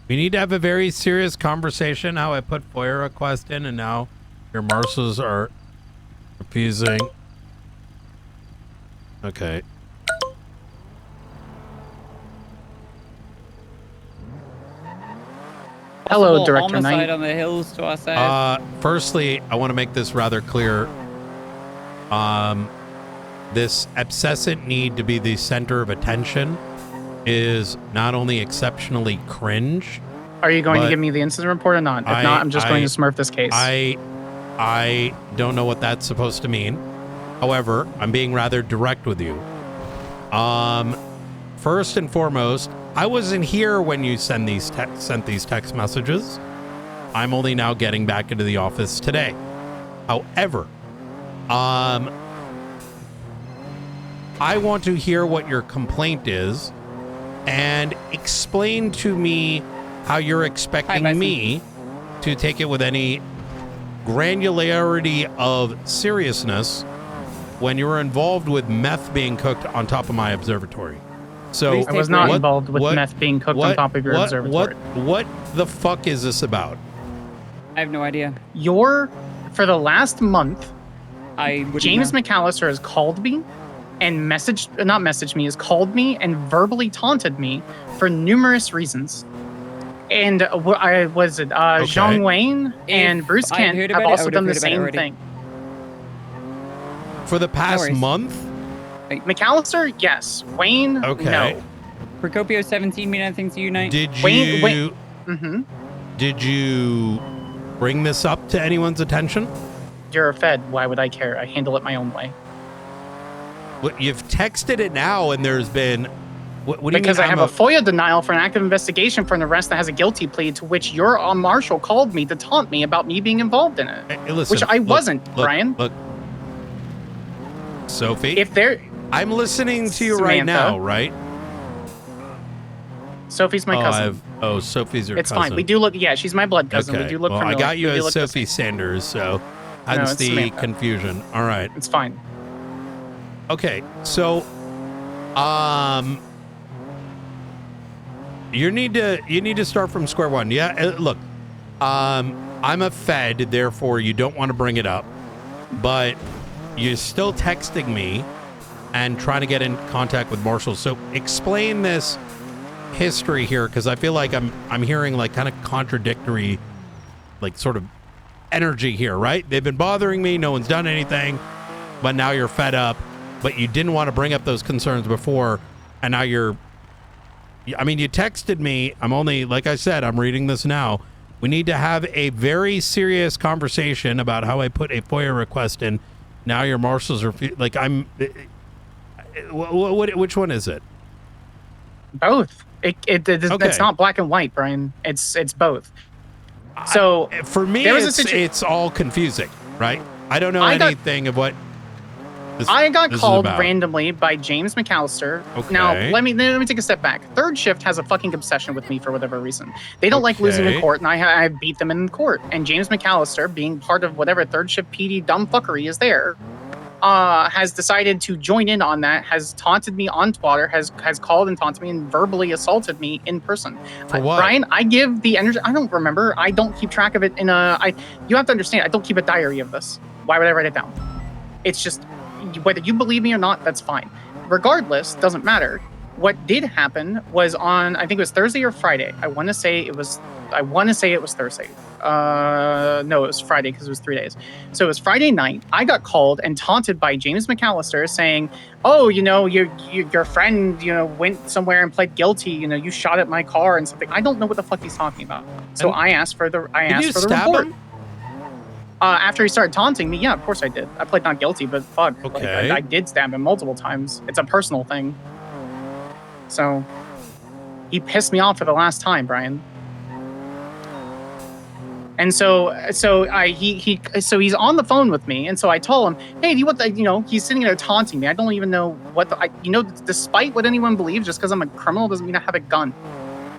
We need to have a very serious conversation. How I put FOIA request in, and now your marshals are refusing. Okay. Hello, Director Knight. Homicide on the hills to our side. Firstly, I want to make this rather clear. This obsessive need to be the center of attention is not only exceptionally cringe. Are you going to give me the incident report or not? If not, I'm just going to smurf this case. I don't know what that's supposed to mean. However, I'm being rather direct with you. First and foremost, I wasn't here when you sent these text messages. I'm only now getting back into the office today. However, I want to hear what your complaint is and explain to me how you're expecting me to take it with any granularity of seriousness when you were involved with meth being cooked on top of my observatory. So I was not involved with meth being cooked on top of your observatory. What the fuck is this about? I have no idea. For the last month, James know. McAllister has called me and has called me and verbally taunted me for numerous reasons. And Zhang Wayne and Bruce Kent have also done the same thing. For the past month? McAllister, yes. Wayne, okay. No. Procopio 17 mean anything to you, Knight? Did you Did you bring this up to anyone's attention? You're a Fed. Why would I care? I handle it my own way. Well, you've texted it now, and there's been. What do you mean? Because I have a FOIA denial for an active investigation for an arrest that has a guilty plea, to which your marshal called me to taunt me about me being involved in it. Hey, listen, which I wasn't, Brian. Look, Sophie. If there, I'm listening to you right now, right? Sophie's my cousin. Sophie's your cousin. It's fine. We do look. Yeah, she's my blood cousin. Okay. We do look. Well, familiar. I got you as Sophie Sanders, so hence the Samantha. confusion. All right. It's fine. Okay, so, you need to start from square one. Yeah, look, I'm a Fed, therefore you don't want to bring it up, but you're still texting me and trying to get in contact with marshals. So explain this history here, because I feel like I'm hearing like kind of contradictory, like sort of energy here, right? They've been bothering me, no one's done anything, but now you're fed up, but you didn't want to bring up those concerns before, and now you're, I mean, you texted me. I'm only, like I said, I'm reading this now. We need to have a very serious conversation about how I put a FOIA request in. Now your marshals are like, I'm, which one is it? Both. It's not black and white, Brian. It's both. So for me, it's all confusing, right? I don't know anything of what I got called about. randomly by James McAllister. Okay. Now, let me take a step back. Third Shift has a fucking obsession with me for whatever reason. They don't like losing in court, and I beat them in court. And James McAllister, being part of whatever Third Shift PD dumb fuckery is there, has decided to join in on that, has taunted me on Twitter, has called and taunted me and verbally assaulted me in person. For what? Brian, I give the energy. I don't remember. I don't keep track of it in a. You have to understand. I don't keep a diary of this. Why would I write it down? It's just whether you believe me or not. That's fine. Regardless, doesn't matter. What did happen was on, I think it was Thursday or Friday. I want to say it was Thursday. No, it was Friday because it was 3 days. So it was Friday night. I got called and taunted by James McAllister saying, "Oh, you know, your friend, you know, went somewhere and pled guilty. You know, you shot at my car and something." I don't know what the fuck he's talking about. So I asked for the report. Him? After he started taunting me, yeah, of course I did. I pled not guilty, but fuck, okay. I did stab him multiple times. It's a personal thing. So he pissed me off for the last time, Brian. And so he's on the phone with me, and so I told him, "Hey, do you want the, you know?" He's sitting there taunting me. I don't even know what despite what anyone believes, just because I'm a criminal doesn't mean I have a gun.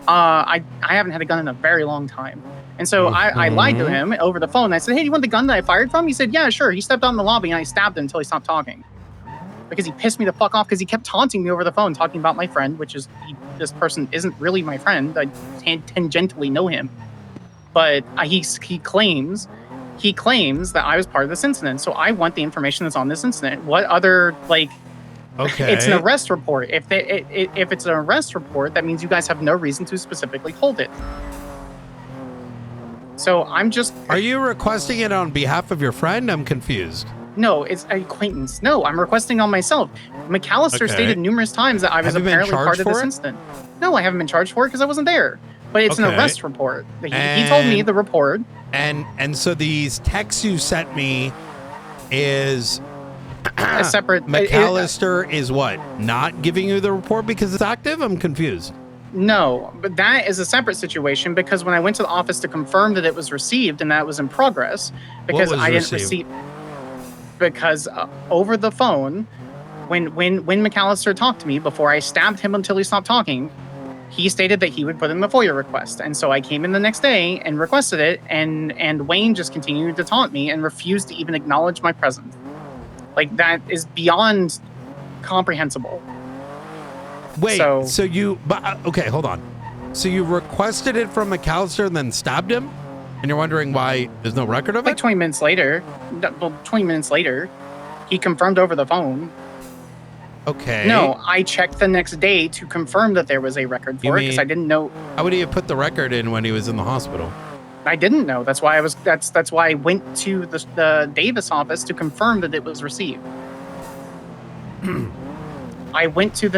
I haven't had a gun in a very long time. And so I lied to him over the phone. I said, "Hey, do you want the gun that I fired from?" He said, "Yeah, sure." He stepped out in the lobby and I stabbed him until he stopped talking. Because he pissed me the fuck off because he kept taunting me over the phone, talking about my friend, which is, this person isn't really my friend. I tangentially know him. But he claims that I was part of this incident. So I want the information that's on this incident. What other, like... Okay. It's an arrest report. If it's an arrest report, that means you guys have no reason to specifically hold it. So I'm just... Are you requesting it on behalf of your friend? I'm confused. No, it's an acquaintance. No, I'm requesting on myself. McAllister stated numerous times that I was apparently part of this incident. No, I haven't been charged for it because I wasn't there. But it's an arrest report. He told me the report. And so these texts you sent me is... a separate... McAllister is what? Not giving you the report because it's active? I'm confused. No, but that is a separate situation because when I went to the office to confirm that it was received and that it was in progress, because I didn't receive... Because over the phone, when McAllister talked to me before I stabbed him until he stopped talking, he stated that he would put in the FOIA request. And so I came in the next day and requested it, and Wayne just continued to taunt me and refused to even acknowledge my presence. Like, that is beyond comprehensible. Wait, okay, hold on. So you requested it from McAllister and then stabbed him? And you're wondering why there's no record of it? Like 20 minutes later, he confirmed over the phone. Okay. No, I checked the next day to confirm that there was a record for it because I didn't know. How would he have put the record in when he was in the hospital? I didn't know. That's why that's why I went to the Davis office to confirm that it was received. I went to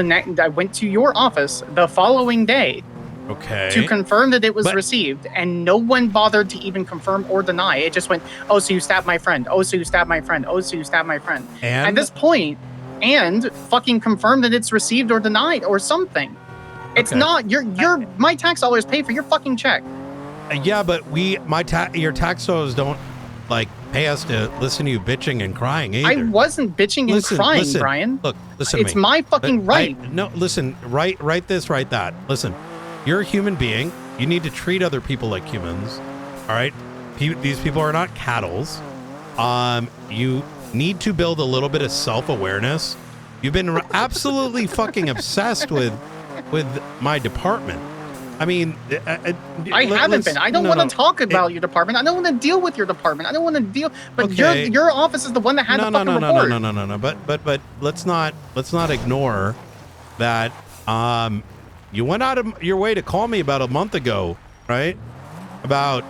your office the following day. Okay. To confirm that it was received, and no one bothered to even confirm or deny. It just went, "Oh, so you stabbed my friend. Oh, so you stabbed my friend. Oh, so you stabbed my friend." And at this point, and fucking confirm that it's received or denied or something. It's not your my tax dollars pay for your fucking check. Yeah, but your tax dollars don't like pay us to listen to you bitching and crying either. I wasn't bitching and crying, Brian. Look, listen to me. It's my fucking right. No, listen, write this, write that. Listen, you're a human being. You need to treat other people like humans. All right? These people are not cattles. You need to build a little bit of self-awareness. You've been absolutely fucking obsessed with my department. I mean, I haven't been. I don't want to talk about your department. I don't want to deal with your department. I don't want to deal. But Okay. your office is the one that had the fucking report. No. But let's not ignore that. You went out of your way to call me about a month ago, right? About,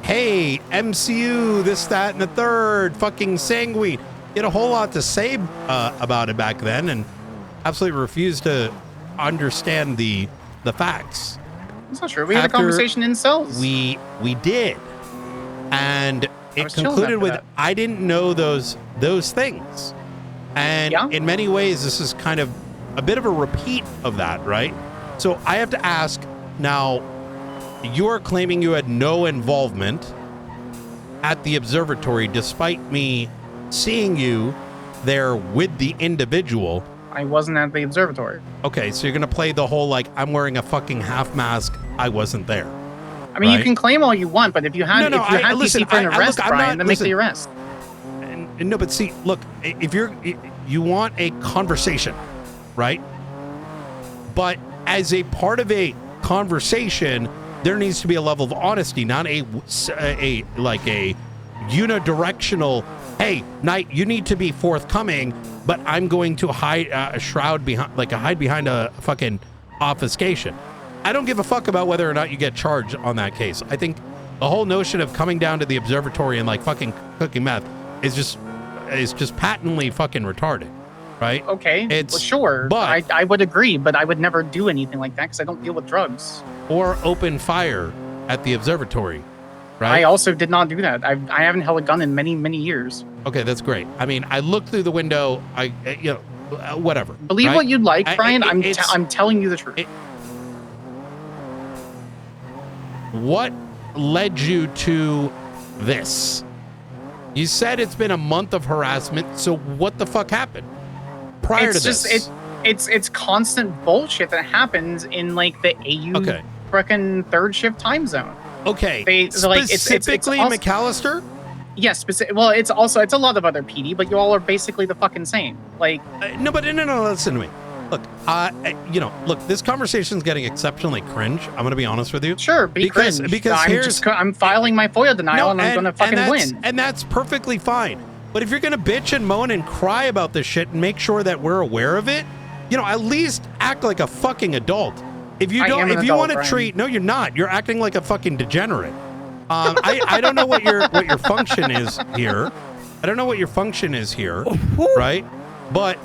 hey, MCU, this, that, and the third, fucking sanguine. You had a whole lot to say about it back then, and absolutely refused to understand the facts. That's not true. We had a conversation in cells. We did, and it concluded with I didn't know those things, and in many ways this is kind of a bit of a repeat of that, right? So I have to ask now. You are claiming you had no involvement at the observatory, despite me seeing you there with the individual. I wasn't at the observatory. Okay, so you're gonna play the whole like I'm wearing a fucking half mask. I wasn't there. I mean, right? you can claim all you want, but if you had listen, PC for an arrest, look, Brian, then make the arrest. No, but see, look, if you want a conversation, right? But as a part of a conversation, there needs to be a level of honesty, not a unidirectional. Hey, Knight, you need to be forthcoming, but I'm going to hide behind a fucking obfuscation. I don't give a fuck about whether or not you get charged on that case. I think the whole notion of coming down to the observatory and like fucking cooking meth is just patently fucking retarded, right? Okay, well, sure, but I would agree, but I would never do anything like that because I don't deal with drugs. Or open fire at the observatory, right? I also did not do that. I haven't held a gun in many, many years. Okay, that's great. I mean, I looked through the window. Whatever. Believe what you'd like, Brian. I'm telling you the truth. What led you to this? You said it's been a month of harassment. So what the fuck happened prior to this? It's constant bullshit that happens in like the AU frickin' third shift time zone. Okay. Specifically McAllister? Yes, well, it's a lot of other PD, but you all are basically the fucking same. Like no, listen to me. Look, look, this conversation's getting exceptionally cringe. I'm going to be honest with you. Sure, because I'm filing my FOIA denial and I'm going to fucking win. And that's perfectly fine. But if you're going to bitch and moan and cry about this shit and make sure that we're aware of it, at least act like a fucking adult. If you don't, if you want to treat, no, you're not. You're acting like a fucking degenerate. I don't know what your function is here. I don't know what your function is here, right? But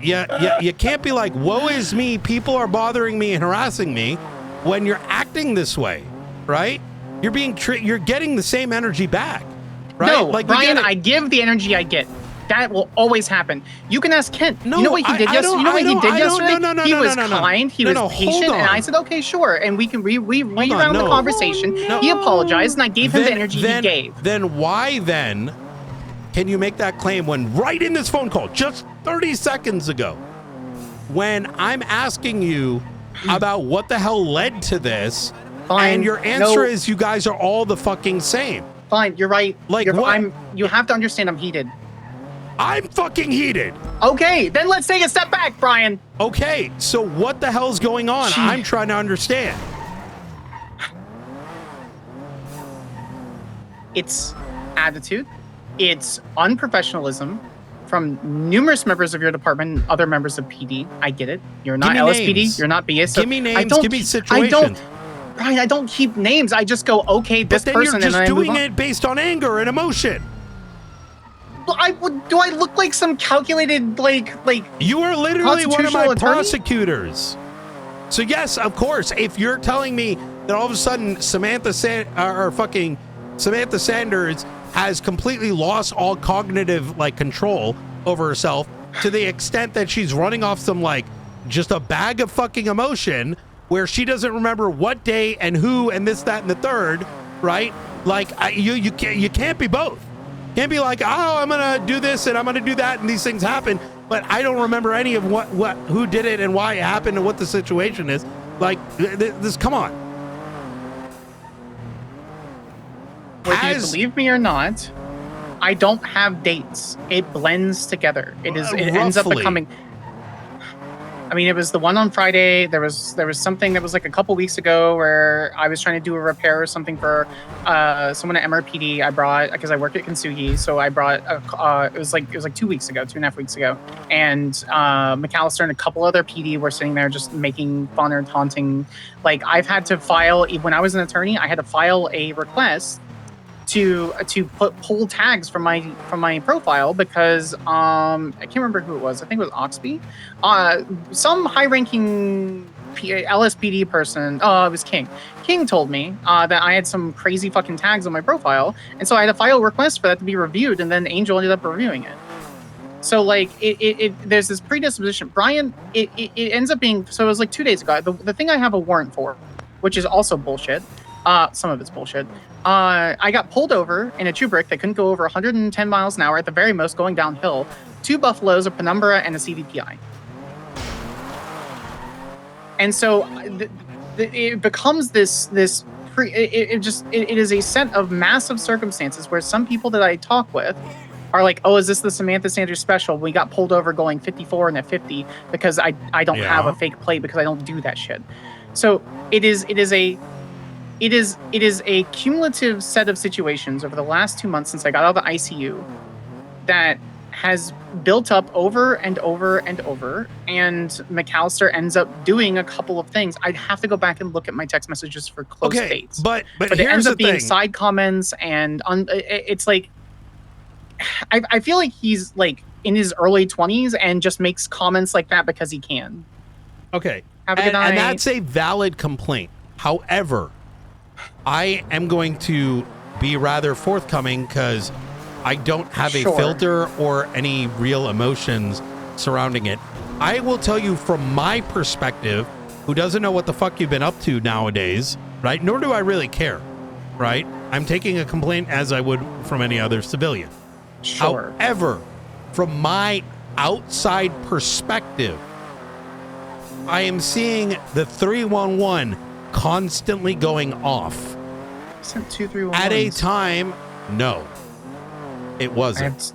yeah, you can't be like, woe is me, people are bothering me and harassing me when you're acting this way, right? You're being you're getting the same energy back, right? No, like Brian, I give the energy I get. That will always happen. You can ask Kent. No, you know what he did yesterday? You know what he did yesterday? He was kind, he was patient, and I said, okay, sure. And we can reround the conversation. He apologized, and I gave him the energy he gave. Then why then can you make that claim when right in this phone call, just 30 seconds ago, when I'm asking you about what the hell led to this, and your answer is you guys are all the fucking same. Fine, you're right. Like you have to understand I'm heated. I'm fucking heated. Okay, then let's take a step back, Brian. Okay, so what the hell's going on? I'm trying to understand. It's attitude. It's unprofessionalism from numerous members of your department and other members of PD. I get it. You're not LSPD. Names. You're not BS. So give me names. Give me situations. Brian, I don't keep names. I just go, okay, this person, you're just and I doing it based on anger and emotion. Do I look like some calculated like? You are literally one of my attorney? prosecutors. So yes, of course. If you're telling me that all of a sudden Samantha Sanders has completely lost all cognitive control over herself to the extent that she's running off some just a bag of fucking emotion where she doesn't remember what day and who and this, that, and the third, right? You can't be both. Can't be like, oh, I'm gonna do this and I'm gonna do that and these things happen, but I don't remember any of who did it and why it happened and what the situation is. This, come on. Whether you believe me or not, I don't have dates. It blends together. It ends up becoming. I mean, it was the one on Friday. There was something that was like a couple weeks ago where I was trying to do a repair or something for someone at MRPD. I brought, because I work at Kintsugi, so I brought it was like 2 weeks ago, 2.5 weeks ago, and McAllister and a couple other PD were sitting there just making fun or taunting. Like, I've had to file, when I was an attorney, I had to file a request to pull tags from my profile because I can't remember who it was. I think it was Oxby, some high-ranking LSPD person. Oh, it was King. King told me that I had some crazy fucking tags on my profile, and so I had to file a request for that to be reviewed, and then Angel ended up reviewing it. So like there's this predisposition. Brian, it ends up being, so it was like 2 days ago. The thing I have a warrant for, which is also bullshit. Some of it's bullshit. I got pulled over in a Tubrick that couldn't go over 110 miles an hour at the very most going downhill. 2 Buffaloes, a Penumbra, and a CVPI. And so it becomes this it is a set of massive circumstances where some people that I talk with are like, oh, is this the Samantha Sanders special? We got pulled over going 54 and at 50 because I don't have a fake plate because I don't do that shit. So it is a cumulative set of situations over the last 2 months since I got out of the ICU that has built up over and over and over, and McAllister ends up doing a couple of things. I'd have to go back and look at my text messages for close dates. But it ends up being side comments, and it's like I feel like he's like in his early 20s and just makes comments like that because he can. Okay, have a good night. And that's a valid complaint. However, I am going to be rather forthcoming because I don't have a filter or any real emotions surrounding it. I will tell you from my perspective, who doesn't know what the fuck you've been up to nowadays, right? Nor do I really care, right? I'm taking a complaint as I would from any other civilian. Sure. However, from my outside perspective, I am seeing the 311 constantly going off. Sent 2 311 at a time. No, it wasn't.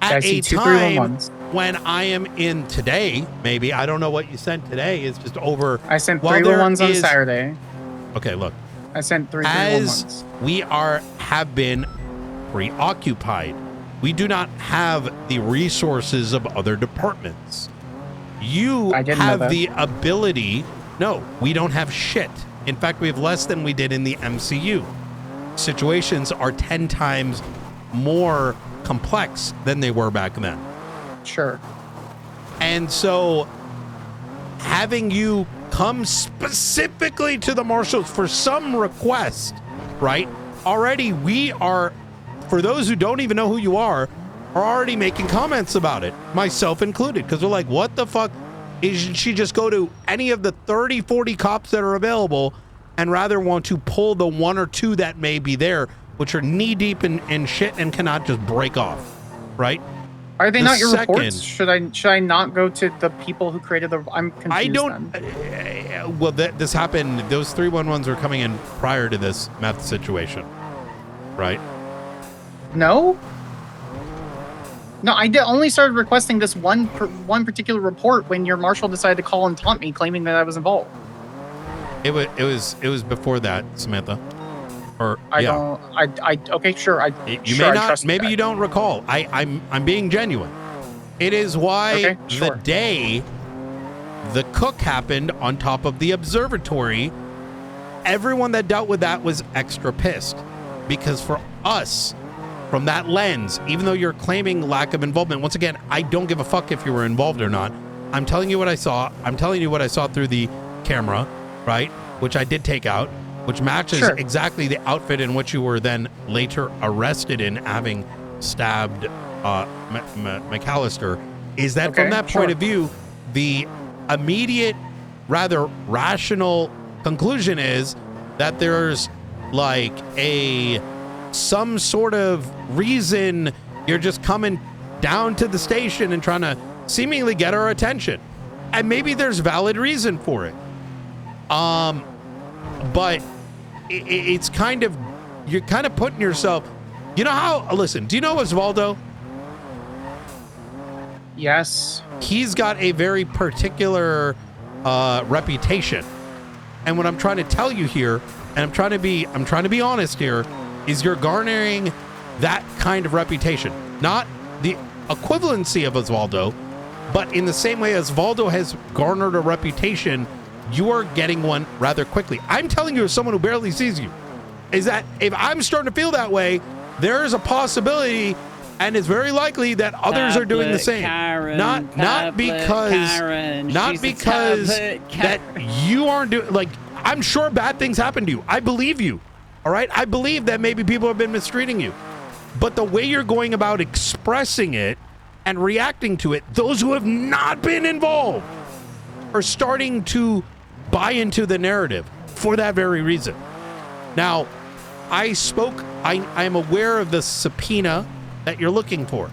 At see a 2 time 311s. when I am in today, maybe I don't know what you sent today. It's just over. I sent While 311s there on is- Saturday. Okay, look. I sent 3 As 311s. we have been preoccupied, we do not have the resources of other departments. You I didn't know have that. the ability. No, we don't have shit. In fact, we have less than we did in the MCU. Situations are 10 times more complex than they were back then. Sure. And so having you come specifically to the marshals for some request, right? Already we are, for those who don't even know who you are already making comments about it, myself included, because they're like, what the fuck? Should she just go to any of the 30, 40 cops that are available and rather want to pull the 1 or 2 that may be there, which are knee deep in shit and cannot just break off, right? Are they The not your second- reports? Should I not go to the people who created the? I'm confused. I don't. Well, this happened. Those 311s were coming in prior to this meth situation, right? No. No, I only started requesting this one particular report when your marshal decided to call and taunt me, claiming that I was involved. It was before that, Samantha. Or Okay, sure. You may not. Maybe you don't recall. I'm being genuine. It is why the day the cook happened on top of the observatory, everyone that dealt with that was extra pissed, because for us, from that lens, even though you're claiming lack of involvement, once again, I don't give a fuck if you were involved or not. I'm telling you what I saw. I'm telling you what I saw through the camera, right? Which I did take out, which matches exactly the outfit in which you were then later arrested in, having stabbed McAllister. Is that from that point of view, the immediate, rather rational conclusion is that there's like some sort of reason you're just coming down to the station and trying to seemingly get our attention, and maybe there's valid reason for it, but it's kind of, you're kind of putting yourself, you know how, listen, do you know Osvaldo? Yes. he's got a very particular reputation. And what I'm trying to tell you here, and I'm trying to be honest here, is you're garnering that kind of reputation. Not the equivalency of Osvaldo, but in the same way as Osvaldo has garnered a reputation, you are getting one rather quickly. I'm telling you as someone who barely sees you, is that if I'm starting to feel that way, there is a possibility, and it's very likely that others are doing the same. Karen, not because that you aren't doing, like, I'm sure bad things happen to you. I believe you. All right? I believe that maybe people have been mistreating you. But the way you're going about expressing it and reacting to it, those who have not been involved are starting to buy into the narrative for that very reason. Now, I am aware of the subpoena that you're looking for.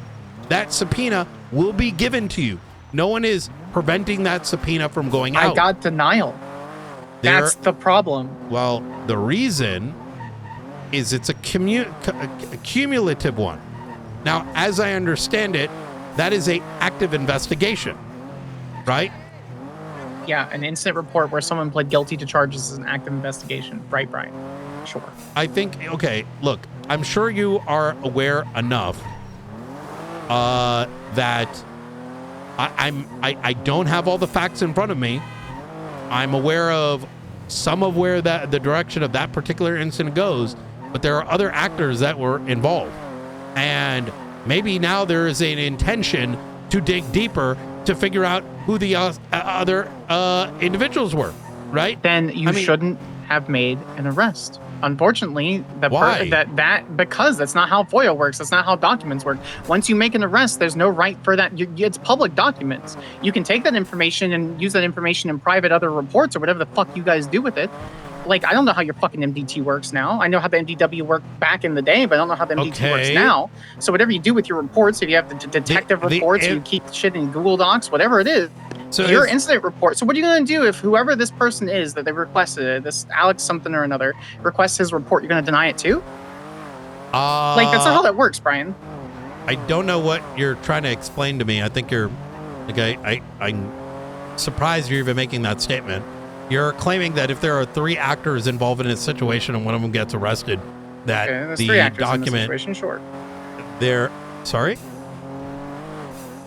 That subpoena will be given to you. No one is preventing that subpoena from going out. I got denial. That's the problem. Well, the reason is it's a cumulative one. Now, as I understand it, that is a active investigation, right? Yeah, an incident report where someone pled guilty to charges is an active investigation. Right, Brian? Sure. I think, okay, look, I'm sure you are aware enough that I don't have all the facts in front of me. I'm aware of some of where the direction of that particular incident goes, but there are other actors that were involved. And maybe now there is an intention to dig deeper to figure out who the other individuals were, right? Then you shouldn't have made an arrest. Unfortunately, because that's not how FOIA works. That's not how documents work. Once you make an arrest, there's no right for that. It's public documents. You can take that information and use that information in private other reports or whatever the fuck you guys do with it. Like, I don't know how your fucking MDT works now. I know how the MDW worked back in the day, but I don't know how the MDT works now. So whatever you do with your reports, if you have the detective reports, you keep shit in Google Docs, whatever it is, so your incident report. So what are you going to do if whoever this person is that they requested, this Alex something or another, requests his report? You're going to deny it too? Like, that's not how that works, Brian. I don't know what you're trying to explain to me. I think you're, like, I'm surprised you're even making that statement. You're claiming that if there are 3 actors involved in a situation and one of them gets arrested, that the 3 actors document. in the situation, sure. Sorry?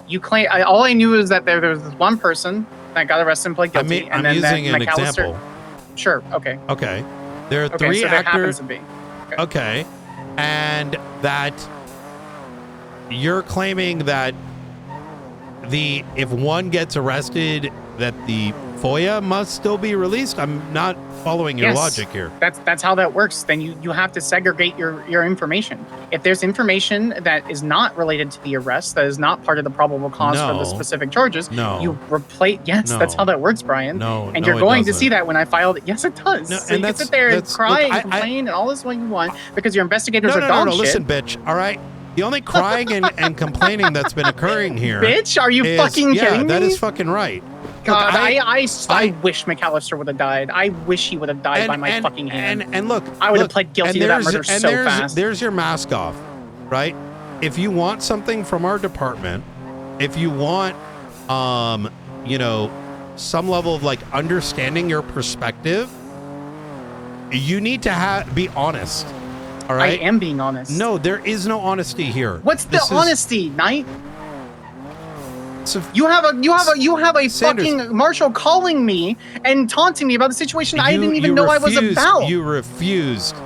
You claim. All I knew is that there was this one person that got arrested and pled guilty. I'm using an example. Sure. Okay. Okay. There are 3 so there actors. happens to be. Okay. And that you're claiming that if one gets arrested, that the FOIA must still be released? I'm not following your logic here. That's how that works. Then you have to segregate your information. If there's information that is not related to the arrest, that is not part of the probable cause for the specific charges, you replace. Yes, that's how that works, Brian. And you're going to see that when I filed it. Yes, it does. No, so you can sit there and cry and complain and all this what you want because your investigators are dog shit. Listen, bitch. All right. The only crying and complaining that's been occurring here. Bitch, are you fucking kidding me? Yeah, that is fucking right. God, I wish McAllister would have died. I wish he would have died by my fucking hand. And look, I would have pled guilty to that murder so fast. There's your mask off, right? If you want something from our department, if you want, some level of like understanding your perspective, you need to be honest. All right. I am being honest. No, there is no honesty here. What's the honesty, Knight? So you have a fucking marshal calling me and taunting me about the situation I didn't even know I was about. You refused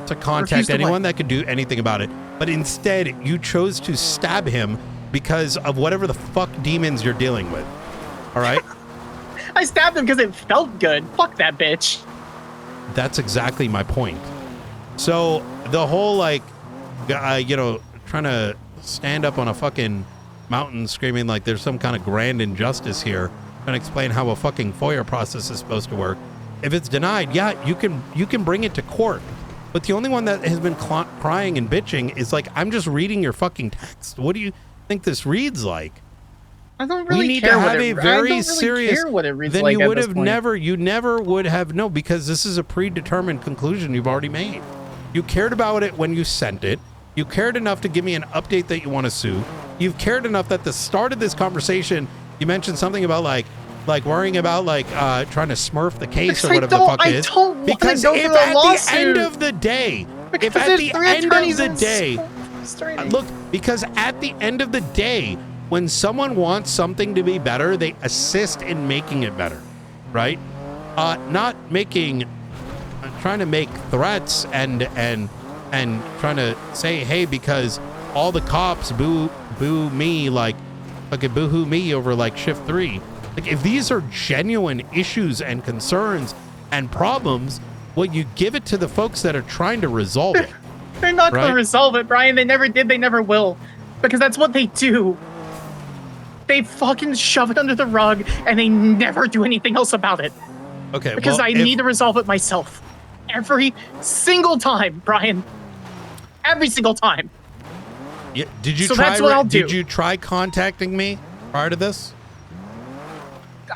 to contact anyone that could do anything about it, but instead you chose to stab him because of whatever the fuck demons you're dealing with. All right. I stabbed him because it felt good. Fuck that bitch. That's exactly my point. So the whole trying to stand up on a fucking mountain screaming like there's some kind of grand injustice here and explain how a fucking FOIA process is supposed to work. If it's denied, yeah, you can bring it to court. But the only one that has been crying and bitching is like, I'm just reading your fucking text. What do you think this reads like? I don't really we need care to have what a very serious. Care what it reads then like you would at this have point. you never would have because this is a predetermined conclusion you've already made. You cared about it when you sent it. You cared enough to give me an update that you want to sue. You've cared enough that the start of this conversation, you mentioned something about like worrying about trying to smurf the case or whatever the fuck it is. Because if at the end of the day, look, because at the end of the day, when someone wants something to be better, they assist in making it better, right? Not trying to make threats and trying to say, hey, because all the cops boo me, like fucking boo-hoo me over like shift 3. Like, if these are genuine issues and concerns and problems, well, you give it to the folks that are trying to resolve it. They're not going to resolve it, Brian. They never did. They never will. Because that's what they do. They fucking shove it under the rug, and they never do anything else about it. Okay, because I need to resolve it myself. Every single time, Brian. Every single time. Yeah, did you So try? that's what I'll do. Did you try contacting me prior to this?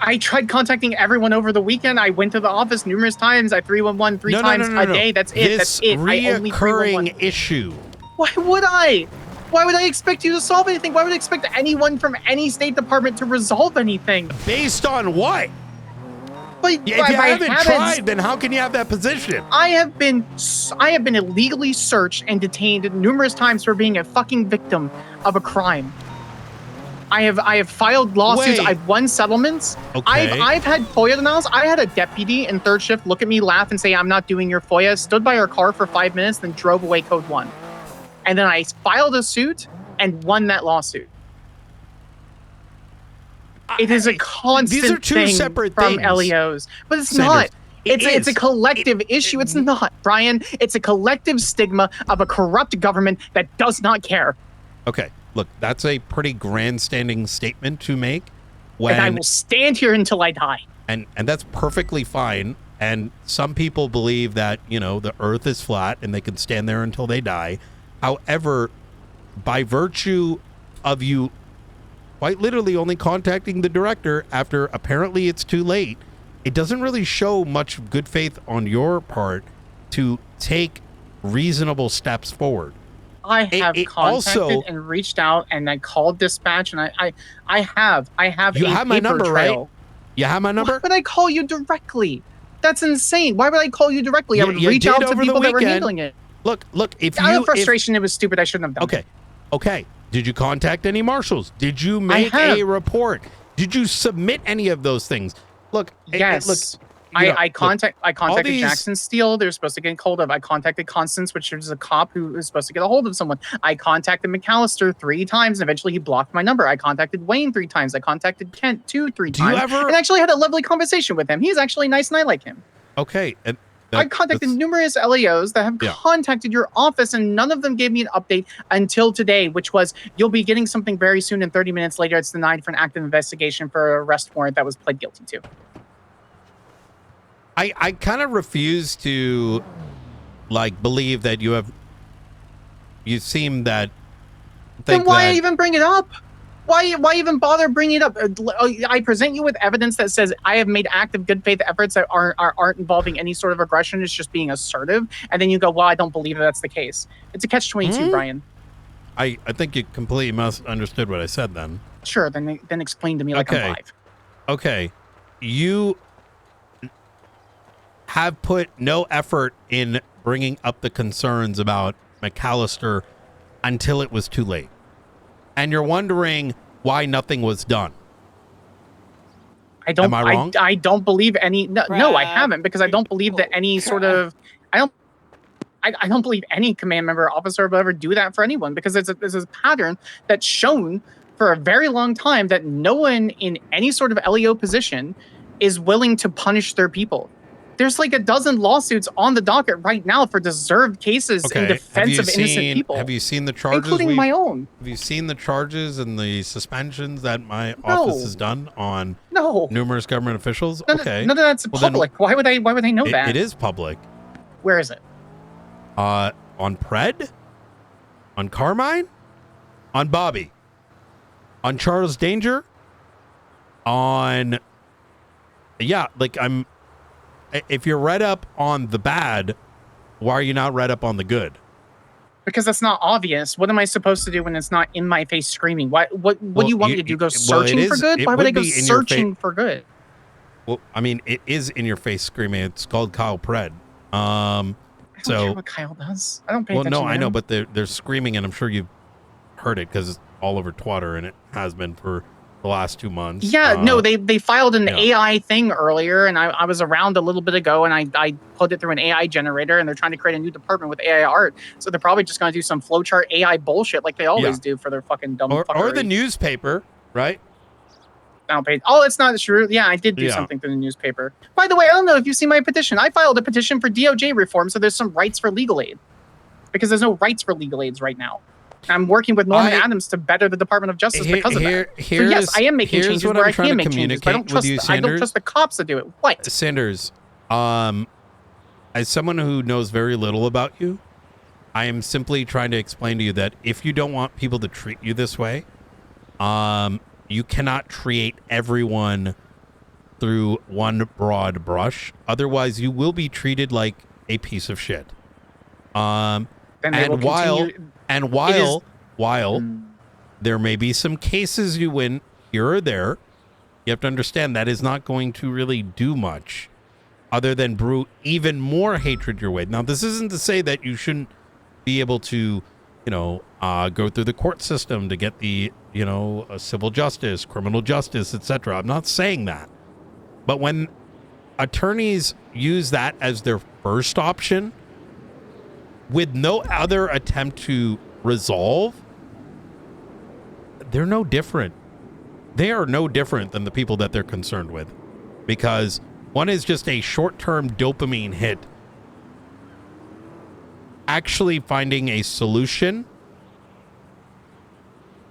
I tried contacting everyone over the weekend. I went to the office numerous times. I 311 three times a day. That's it. That's it. I only 311. Issue. Why would I? Why would I expect you to solve anything? Why would I expect anyone from any state department to resolve anything? Based on what? But if you haven't tried, then how can you have that position? I have been illegally searched and detained numerous times for being a fucking victim of a crime. I have filed lawsuits. Wait. I've won settlements. Okay. I've had FOIA denials. I had a deputy in third shift look at me, laugh, and say, "I'm not doing your FOIA." Stood by her car for 5 minutes, then drove away code 1. And then I filed a suit and won that lawsuit. It is a constant These are two thing separate from things. LEOs, but it's Sanders, not. it It's a is. collective issue. It's not, Brian. It's a collective stigma of a corrupt government that does not care. Okay, look, that's a pretty grandstanding statement to make. And I will stand here until I die. And that's perfectly fine. And some people believe that, the earth is flat and they can stand there until they die. However, by virtue of you quite literally only contacting the director after apparently it's too late, it doesn't really show much good faith on your part to take reasonable steps forward. I have contacted and reached out, and I called dispatch, and I have You a have my paper number, trail. right? You have my number? Why would I call you directly? That's insane. Why would I call you directly? I would You reach did out to over the people that were weekend. handling it. Look, if Out you... of frustration, it was stupid. I shouldn't have done it. Okay. Did you contact any marshals? Did you make have. a report? Did you submit any of those things? Look, Yes. I contacted Jackson Steele. They're supposed to get hold of. I contacted Constance, which is a cop who is supposed to get a hold of someone. I contacted McAllister 3 times, and eventually he blocked my number. I contacted Wayne 3 times. I contacted Kent 3 times. And actually had a lovely conversation with him. He's actually nice, and I like him. Okay. I contacted numerous LEOs that have contacted your office, and none of them gave me an update until today, which was, you'll be getting something very soon, and 30 minutes later, it's denied for an active investigation for an arrest warrant that was pled guilty to. I kind of refuse to believe that you seem that Then why even bring it up? Why even bother bringing it up? I present you with evidence that says I have made active good faith efforts that aren't involving any sort of aggression. It's just being assertive. And then you go, well, I don't believe that's the case. It's a catch-22, Brian. I think you completely misunderstood what I said then. Sure, then explain to me like I'm 5. Okay. You have put no effort in bringing up the concerns about McAllister until it was too late. And you're wondering why nothing was done. Am I wrong? I don't believe any. No, I haven't, because I don't believe that any sort of. I don't believe any command member or officer will ever do that for anyone, because there's a pattern that's shown for a very long time that no one in any sort of LEO position is willing to punish their people. There's like a dozen lawsuits on the docket right now for deserved cases in defense of innocent people. Have you seen the charges? Including my own. Have you seen the charges and the suspensions that my office has done on numerous government officials? None of that's public. Why would they know that? It is public. Where is it? On Pred? On Carmine? On Bobby? On Charles Danger? On... Yeah, if you're read up on the bad, why are you not read up on the good? Because that's not obvious. What am I supposed to do when it's not in my face screaming? What do you want me to do? Go searching for good? Why would I go searching for good? Well, I mean, it is in your face screaming. It's called Kyle Pred. I don't care what Kyle does. I don't pay attention to I know, him. but they're screaming, and I'm sure you've heard it because it's all over Twitter, and it has been for the last 2 months. Yeah, no, they filed an AI thing earlier, and I was around a little bit ago, and I put it through an AI generator, and they're trying to create a new department with AI art. So they're probably just going to do some flowchart AI bullshit like they always do for their fucking dumb or fuckery. the newspaper, right? I don't pay. Oh, it's not true. Yeah, I did do something for the newspaper. By the way, I don't know if you've seen my petition. I filed a petition for DOJ reform, so there's some rights for legal aid. Because there's no rights for legal aids right now. I'm working with Norman Adams to better the Department of Justice because of that. So yes, I am making changes where I can make changes, but I don't trust the cops to do it. What? Sanders, as someone who knows very little about you, I am simply trying to explain to you that if you don't want people to treat you this way, you cannot treat everyone through one broad brush. Otherwise, you will be treated like a piece of shit. And while there may be some cases you win here or there, you have to understand that is not going to really do much other than brew even more hatred your way. Now, this isn't to say that you shouldn't be able to, go through the court system to get the, civil justice, criminal justice, etc. I'm not saying that. But when attorneys use that as their first option, with no other attempt to resolve, they're no different. They are no different than the people that they're concerned with, because one is just a short-term dopamine hit. Actually finding a solution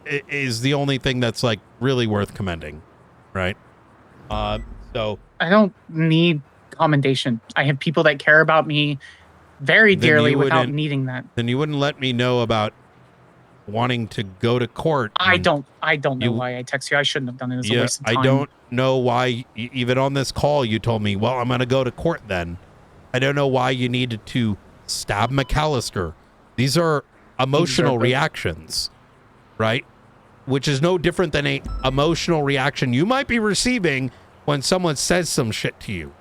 is the only thing that's like really worth commending, right? So I don't need commendation. I have people that care about me very dearly without needing that. Then you wouldn't let me know about wanting to go to court. I don't know why I text you. I shouldn't have done it. It was a waste of time. I don't know why, even on this call, you told me, well, I'm going to go to court then. I don't know why you needed to stab McAllister. These are emotional reactions, right? Which is no different than a emotional reaction you might be receiving when someone says some shit to you,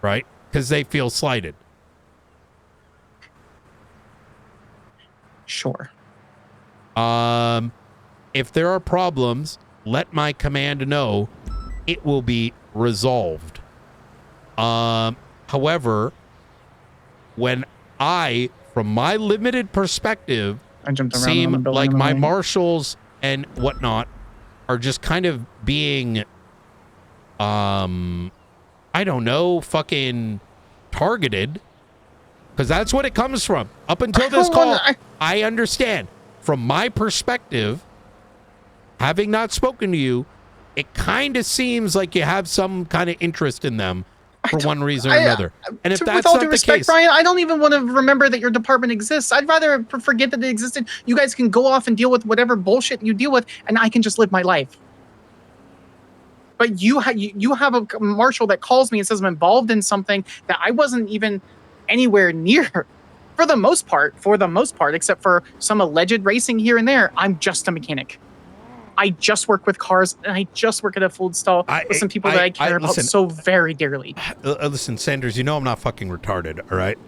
right? Because they feel slighted. Sure. If there are problems, let my command know. It will be resolved. However, when I, from my limited perspective, seem like my marshals and whatnot are just kind of being, I don't know, fucking targeted. Because that's what it comes from. Up until this call, I understand. From my perspective, having not spoken to you, it kind of seems like you have some kind of interest in them for one reason or another. And if that's with all not due the respect, case, Brian, I don't even want to remember that your department exists. I'd rather forget that it existed. You guys can go off and deal with whatever bullshit you deal with, and I can just live my life. But you have a marshal that calls me and says I'm involved in something that I wasn't even anywhere near. For the most part, except for some alleged racing here and there, I'm just a mechanic. I just work with cars, and I just work at a food stall with some people that I care about so very dearly. Listen, Sanders, you know I'm not fucking retarded, all right?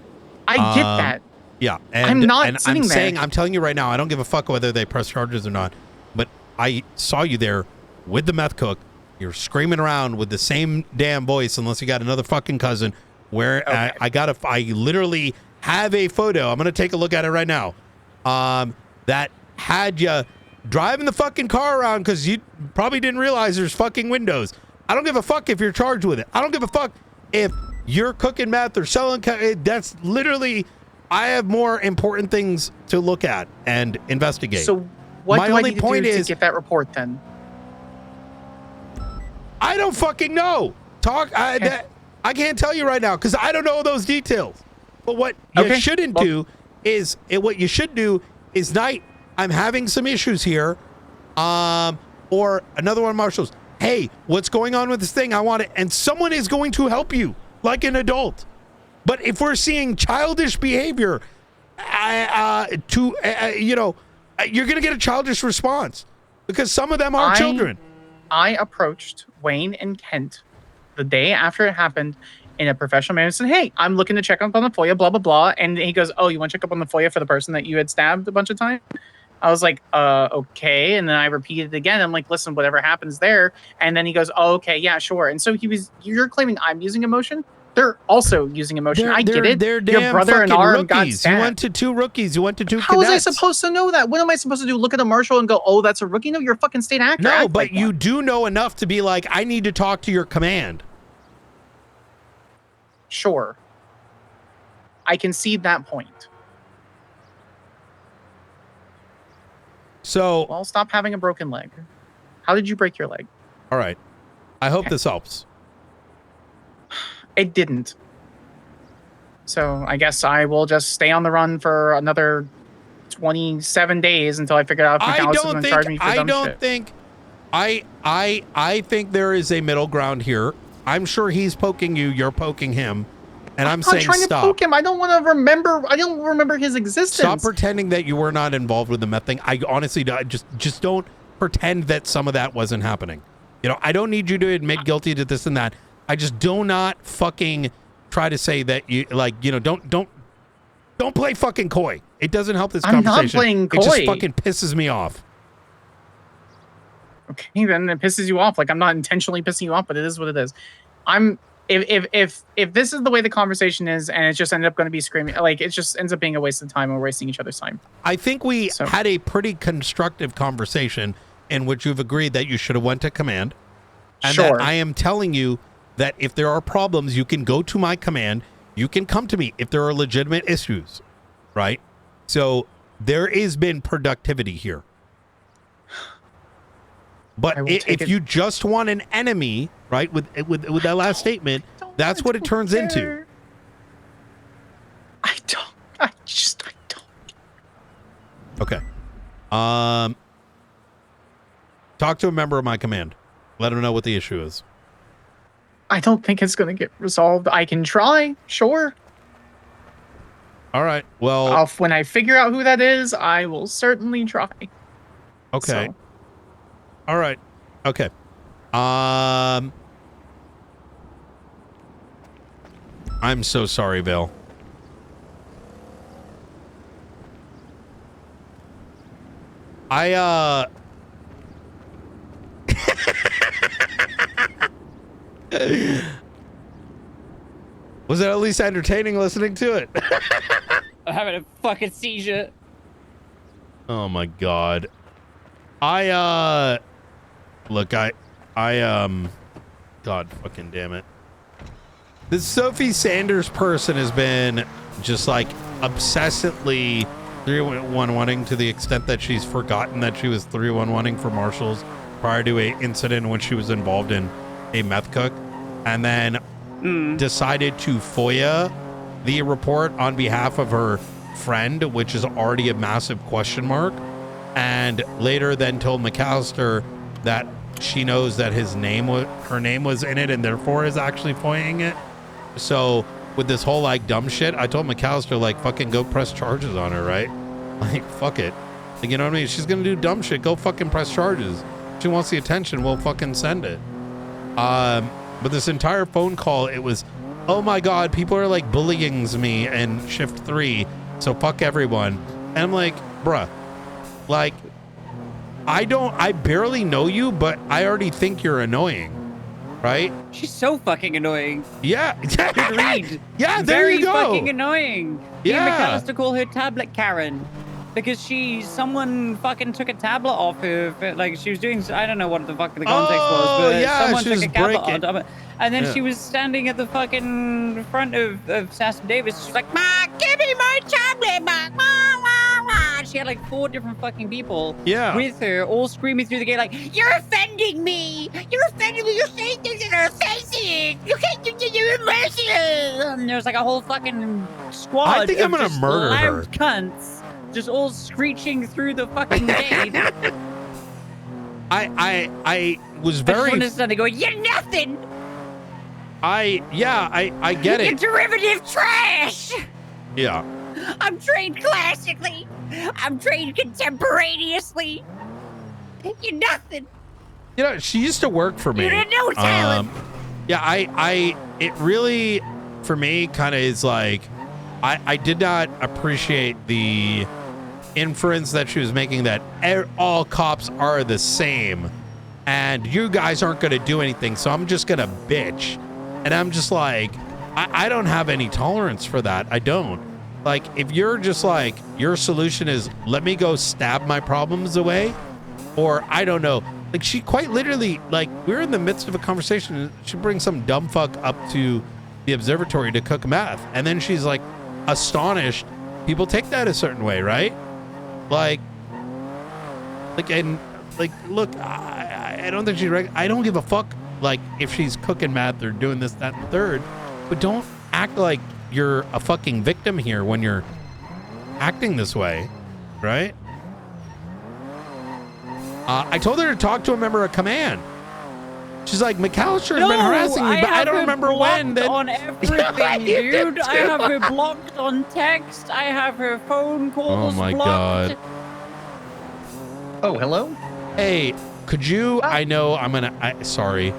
I get that. Yeah, I'm not sitting there. I'm telling you right now, I don't give a fuck whether they press charges or not, but I saw you there with the meth cook. You're screaming around with the same damn voice, unless you got another fucking cousin, where I literally have a photo. I'm going to take a look at it right now. That had you driving the fucking car around because you probably didn't realize there's fucking windows. I don't give a fuck if you're charged with it. I don't give a fuck if you're cooking meth or selling. That's literally, I have more important things to look at and investigate. So what do I need to do to get that report then? I don't fucking know. I can't tell you right now because I don't know those details. But what you shouldn't do is, what you should do is, Knight, I'm having some issues here. Or another one of Marshall's, hey, what's going on with this thing? I want it. And someone is going to help you like an adult. But if we're seeing childish behavior you're gonna get a childish response because some of them are children. I approached Wayne and Kent the day after it happened in a professional manner and said, hey, I'm looking to check up on the FOIA, blah, blah, blah. And he goes, oh, you want to check up on the FOIA for the person that you had stabbed a bunch of times? I was like, okay. And then I repeated it again. I'm like, listen, whatever happens there. And then he goes, oh, okay, yeah, sure. And so you're claiming I'm using emotion? They're also using emotion. I get it. They're Your damn brother and fucking arm got rookies. You stabbed. went to 2 rookies. You went to 2 How was cadets. I supposed to know that? What am I supposed to do? Look at a marshal and go, oh, that's a rookie? No, you're a fucking state actor. No, Act but like you one. do know enough to be like, I need to talk to your command. Sure. I concede that point. So, well, stop having a broken leg. How did you break your leg? All right. I hope this helps. It didn't. So I guess I will just stay on the run for another 27 days until I figure out if McAllister's going to charge me for dumb shit. I think there is a middle ground here. I'm sure he's poking you. You're poking him. And I'm saying trying stop. to poke him. I don't want to remember. I don't remember his existence. Stop pretending that you were not involved with the meth thing. I honestly just don't pretend that some of that wasn't happening. I don't need you to admit guilty to this and that. I just do not fucking try to say that you don't play fucking coy. It doesn't help this conversation. I'm not playing coy. It just fucking pisses me off. Okay, then it pisses you off. Like I'm not intentionally pissing you off, but it is what it is. If this is the way the conversation is, and it just ended up going to be screaming, like it just ends up being a waste of time. We're wasting each other's time. I think we had a pretty constructive conversation in which you've agreed that you should have went to command, and that I am telling you that if there are problems, you can go to my command. You can come to me if there are legitimate issues, right? So there has been productivity here. But if you just want an enemy, right, with that last statement, that's what it turns into. I don't. Okay. Talk to a member of my command. Let him know what the issue is. I don't think it's going to get resolved. I can try, sure. All right. Well, when I figure out who that is, I will certainly try. Okay. So. All right. Okay. I'm so sorry, Vale. Was it at least entertaining listening to it? I'm having a fucking seizure. Oh my god. Look, God fucking damn it. This Sophie Sanders person has been just like obsessively 311-ing to the extent that she's forgotten that she was 311-ing for marshals prior to a incident in which she was involved in a meth cook, and then decided to FOIA the report on behalf of her friend, which is already a massive question mark, and later then told McAllister that she knows that her name was in it and therefore is actually FOIAing it. So with this whole like dumb shit, I told McAllister like fucking go press charges on her, right? Like fuck it. Like, you know what I mean? She's gonna do dumb shit, go fucking press charges. She wants the attention, we'll fucking send it. But this entire phone call, it was, oh my god, people are like bullying me in shift 3, so fuck everyone. And I'm like, bruh, like I barely know you, but I already think you're annoying, right? She's so fucking annoying. Yeah. Good read. Yeah, there you go. Very fucking annoying. Yeah. Me and McAllister call her Tablet Karen. Because someone fucking took a tablet off her, like she was doing, I don't know what the fuck the context was, but someone took a tablet on top of it. And then she was standing at the fucking front of Sass Davis. She's like, Ma, give me my tablet back. Ma, ma, ma. She had like 4 different fucking people with her, all screaming through the gate like, you're offending me. You're offending me. You're saying things that are offensive. You can't do that. You're merciless. And there's like a whole fucking squad I think I'm gonna just murder her. loud cunts. Just all screeching through the fucking gate. I was very. I just understand. They go, you're nothing. I get You're it. derivative trash. Yeah. I'm trained classically. I'm trained contemporaneously. You're nothing. You know, she used to work for me. You didn't know talent. Yeah, it really, for me, kind of is like, I did not appreciate the inference that she was making that all cops are the same and you guys aren't going to do anything, so I'm just going to bitch. And I'm just like, I don't have any tolerance for that. I don't. Like, if you're just like, your solution is let me go stab my problems away, or I don't know. Like, she quite literally, like, we're in the midst of a conversation and she brings some dumb fuck up to the observatory to cook meth. And then she's like astonished. People take that a certain way, right? Like, and like, look, I don't think I don't give a fuck, like, if she's cooking meth or doing this, that, and the third, but don't act like you're a fucking victim here when you're acting this way, right? I told her to talk to a member of command. She's like, McAllister's been harassing me, but I don't remember when. Then on everything, dude. I have her blocked on text. I have her phone calls Oh my blocked. God. Oh, hello. Hey, could you? I know I'm gonna. Sorry,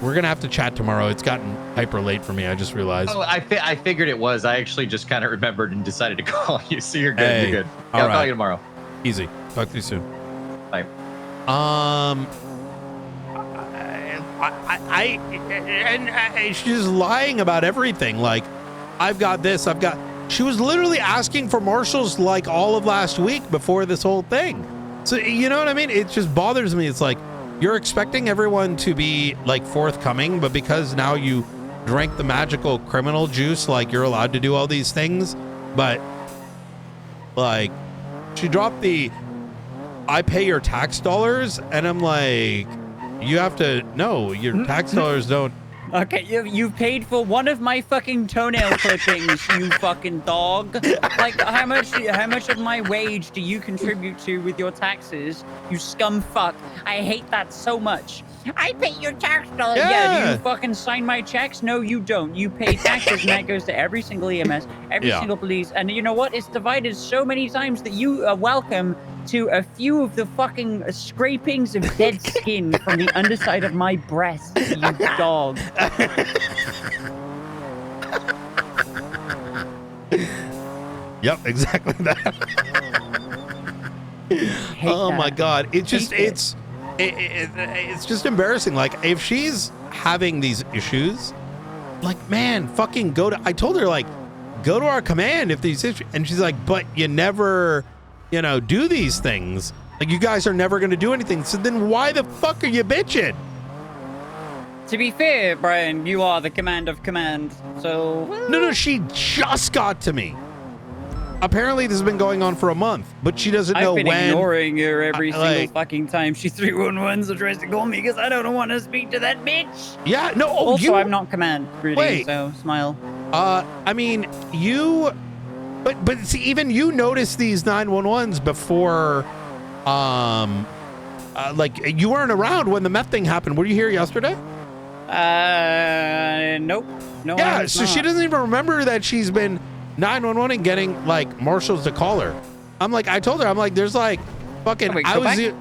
we're gonna have to chat tomorrow. It's gotten hyper late for me. I just realized. Oh, I figured it was. I actually just kind of remembered and decided to call you. So you're good. Hey, You're good. all I'll call right. you tomorrow. Easy. Talk to you soon. Bye. And she's lying about everything. Like, I've got this. I've got. She was literally asking for marshals like all of last week before this whole thing. So you know what I mean? It just bothers me. It's like you're expecting everyone to be like forthcoming, but because now you drank the magical criminal juice, like you're allowed to do all these things. But like, she dropped the I pay your tax dollars, and I'm like, you have to no, your tax dollars don't. Okay, you paid for one of my fucking toenail clippings, you fucking dog. Like, how much of my wage do you contribute to with your taxes, you scum fuck? I hate that so much. I pay your tax dollars. Yeah, do you fucking sign my checks? No, you don't. You pay taxes, and that goes to every single EMS, every single police. And you know what? It's divided so many times that you are welcome to a few of the fucking scrapings of dead skin from the underside of my breast, you dog. Yep, exactly that. Oh my God. It just, it's just embarrassing. Like, if she's having these issues, like, man, fucking go to, I told her, like, go to our command if these issues, and she's like, but you never, you know, do these things. Like, you guys are never going to do anything. So then why the fuck are you bitching? To be fair, Brian, you are the command of command, so... No, she just got to me. Apparently this has been going on for a month, but she doesn't know when. I've been ignoring her every single fucking time she 311s or tries to call me because I don't want to speak to that bitch. Yeah, no. Also, I'm not command, really, Wait. so smile. I mean, you... But see, even you noticed these 911s before, like, you weren't around when the meth thing happened. Were you here yesterday? Nope. No, yeah, I was so not. she doesn't even remember that she's been 911 and getting, like, marshals to call her. I'm like, I told her, I'm like, there's, like, fucking, Wait, I go was... back.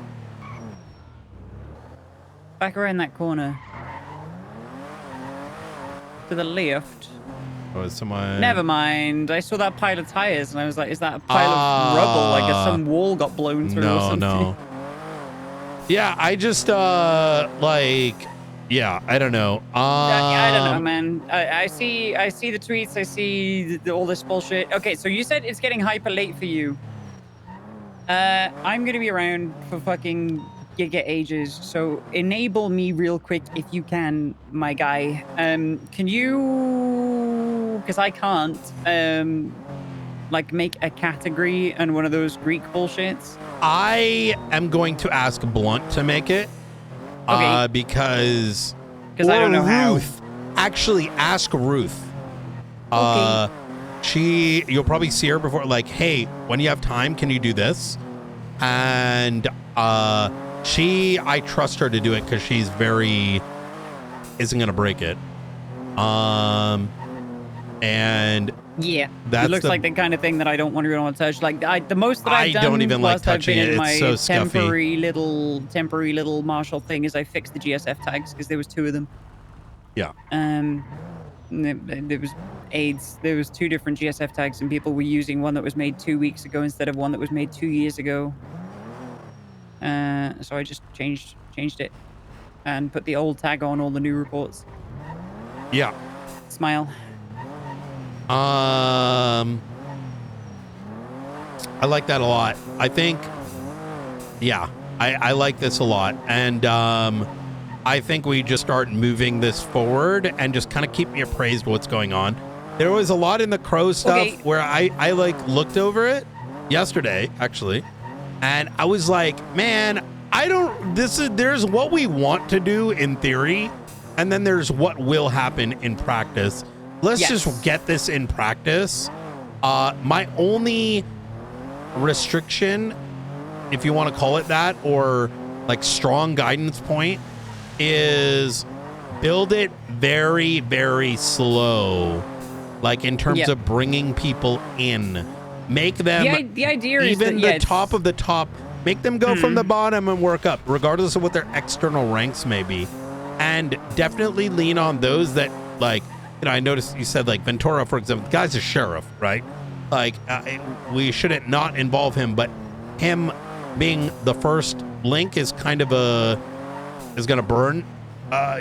Back around that corner. To the left. Oh, is someone... Never mind. I saw that pile of tires and I was like, is that a pile of rubble? Like some wall got blown through or something? No. Yeah, I just, like... Yeah, I don't know. I don't know, man. I see the tweets. I see all this bullshit. Okay, so you said it's getting hyper late for you. I'm gonna be around for fucking giga ages. So enable me real quick if you can, my guy. Can you? Because I can't. Like make a category and one of those Greek bullshits. I am going to ask Blunt to make it. Okay. Because I don't know Ruth. Actually, ask Ruth. You'll probably see her before, like, hey, when you have time, can you do this? And I trust her to do it because she's isn't gonna break it. And Yeah, That's it looks the- like the kind of thing that I don't want to touch. Like the most that I've I done don't even like whilst I've touching been it. in It's my so scuffy. temporary little Marshall thing is I fixed the GSF tags because there was 2 of them. Yeah. There was AIDS. There was 2 different GSF tags, and people were using one that was made 2 weeks ago instead of one that was made 2 years ago. So I just changed it and put the old tag on all the new reports. Yeah. Smile. I like that a lot. I think, yeah, I like this a lot. And I think we just start moving this forward and just kind of keep me appraised of what's going on. There was a lot in the Crow stuff where I like looked over it yesterday, actually. And I was like, man, there's what we want to do in theory. And then there's what will happen in practice. Let's just get this in practice. My only restriction, if you want to call it that, or like strong guidance point, is build it very, very slow. Like in terms of bringing people in. Make them The idea is even that, the top of the top. Make them go from the bottom and work up, regardless of what their external ranks may be. And definitely lean on those that, like, you know, I noticed you said like Ventura, for example, the guy's a sheriff, right? Like, we shouldn't not involve him, but him being the first link is kind of is going to burn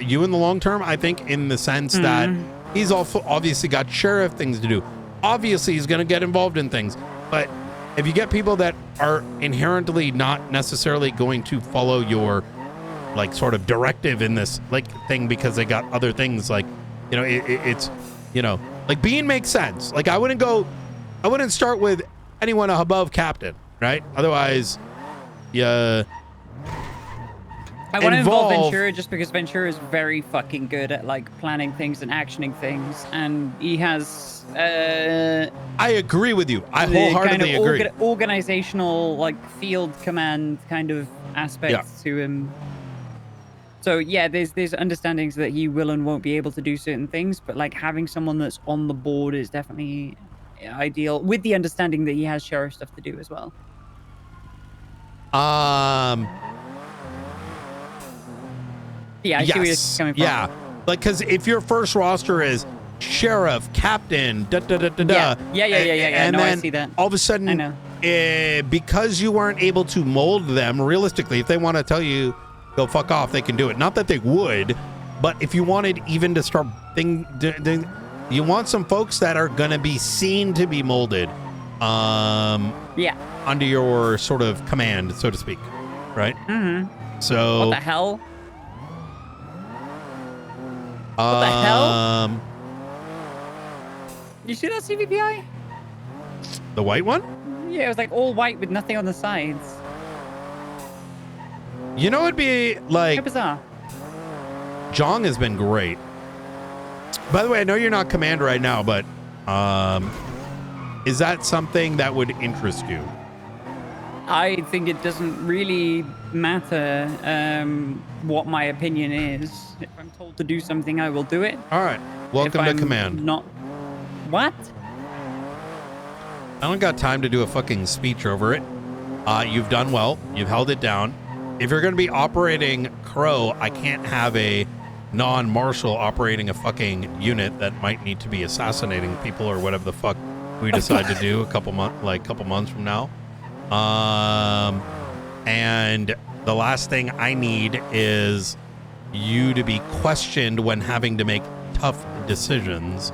you in the long term, I think, in the sense that he's also obviously got sheriff things to do. Obviously, he's going to get involved in things, but if you get people that are inherently not necessarily going to follow your like sort of directive in this like thing because they got other things, like, you know, it's, you know, like Bean makes sense. Like I wouldn't start with anyone above captain, right? Otherwise, yeah. I want to involve Ventura just because Ventura is very fucking good at like planning things and actioning things, and he has. I agree with you. I wholeheartedly kind of agree. Organizational, like field command kind of aspects to him. So yeah, there's understandings that he will and won't be able to do certain things, but like having someone that's on the board is definitely ideal, with the understanding that he has sheriff stuff to do as well. Yeah, I see where you're coming from. Yeah, like because if your first roster is sheriff, captain, Yeah, and no, I then see that. all of a sudden, I know. Because you weren't able to mold them realistically, if they want to tell you go fuck off, they can do it. Not that they would, but if you wanted even to start you want some folks that are gonna be seen to be molded, under your sort of command, so to speak, right? So What the hell? What the hell? You see that CVPI? The white one? Yeah, it was like all white with nothing on the sides. You know, it'd be like. How bizarre. Jong has been great. By the way, I know you're not command right now, but is that something that would interest you? I think it doesn't really matter what my opinion is. If I'm told to do something, I will do it. All right. Welcome to command. Not. What? I don't got time to do a fucking speech over it. You've done well. You've held it down. If you're going to be operating Crow, I can't have a non-marshal operating a fucking unit that might need to be assassinating people or whatever the fuck we decide to do a couple months from now. And the last thing I need is you to be questioned when having to make tough decisions.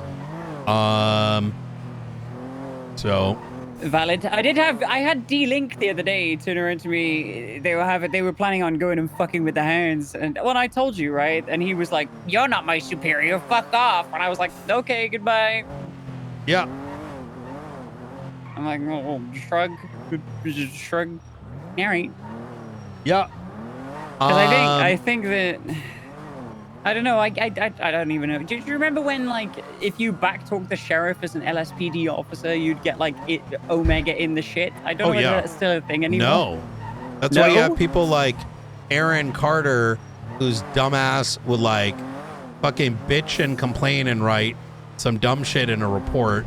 So Valid. I had D-Link the other day turn around to me. They were planning on going and fucking with the hounds. And when I told you, right? And he was like, "You're not my superior. Fuck off." And I was like, "Okay, goodbye." Yeah. I'm like, oh, shrug. Just shrug. All right. Yeah. Because I think that. I don't know. I don't even know. Do you remember when, like, if you backtalk the sheriff as an LSPD officer, you'd get, like, Omega in the shit? I don't know whether that's still a thing anymore. No. That's why you have people like Aaron Carter, whose dumbass would, like, fucking bitch and complain and write some dumb shit in a report.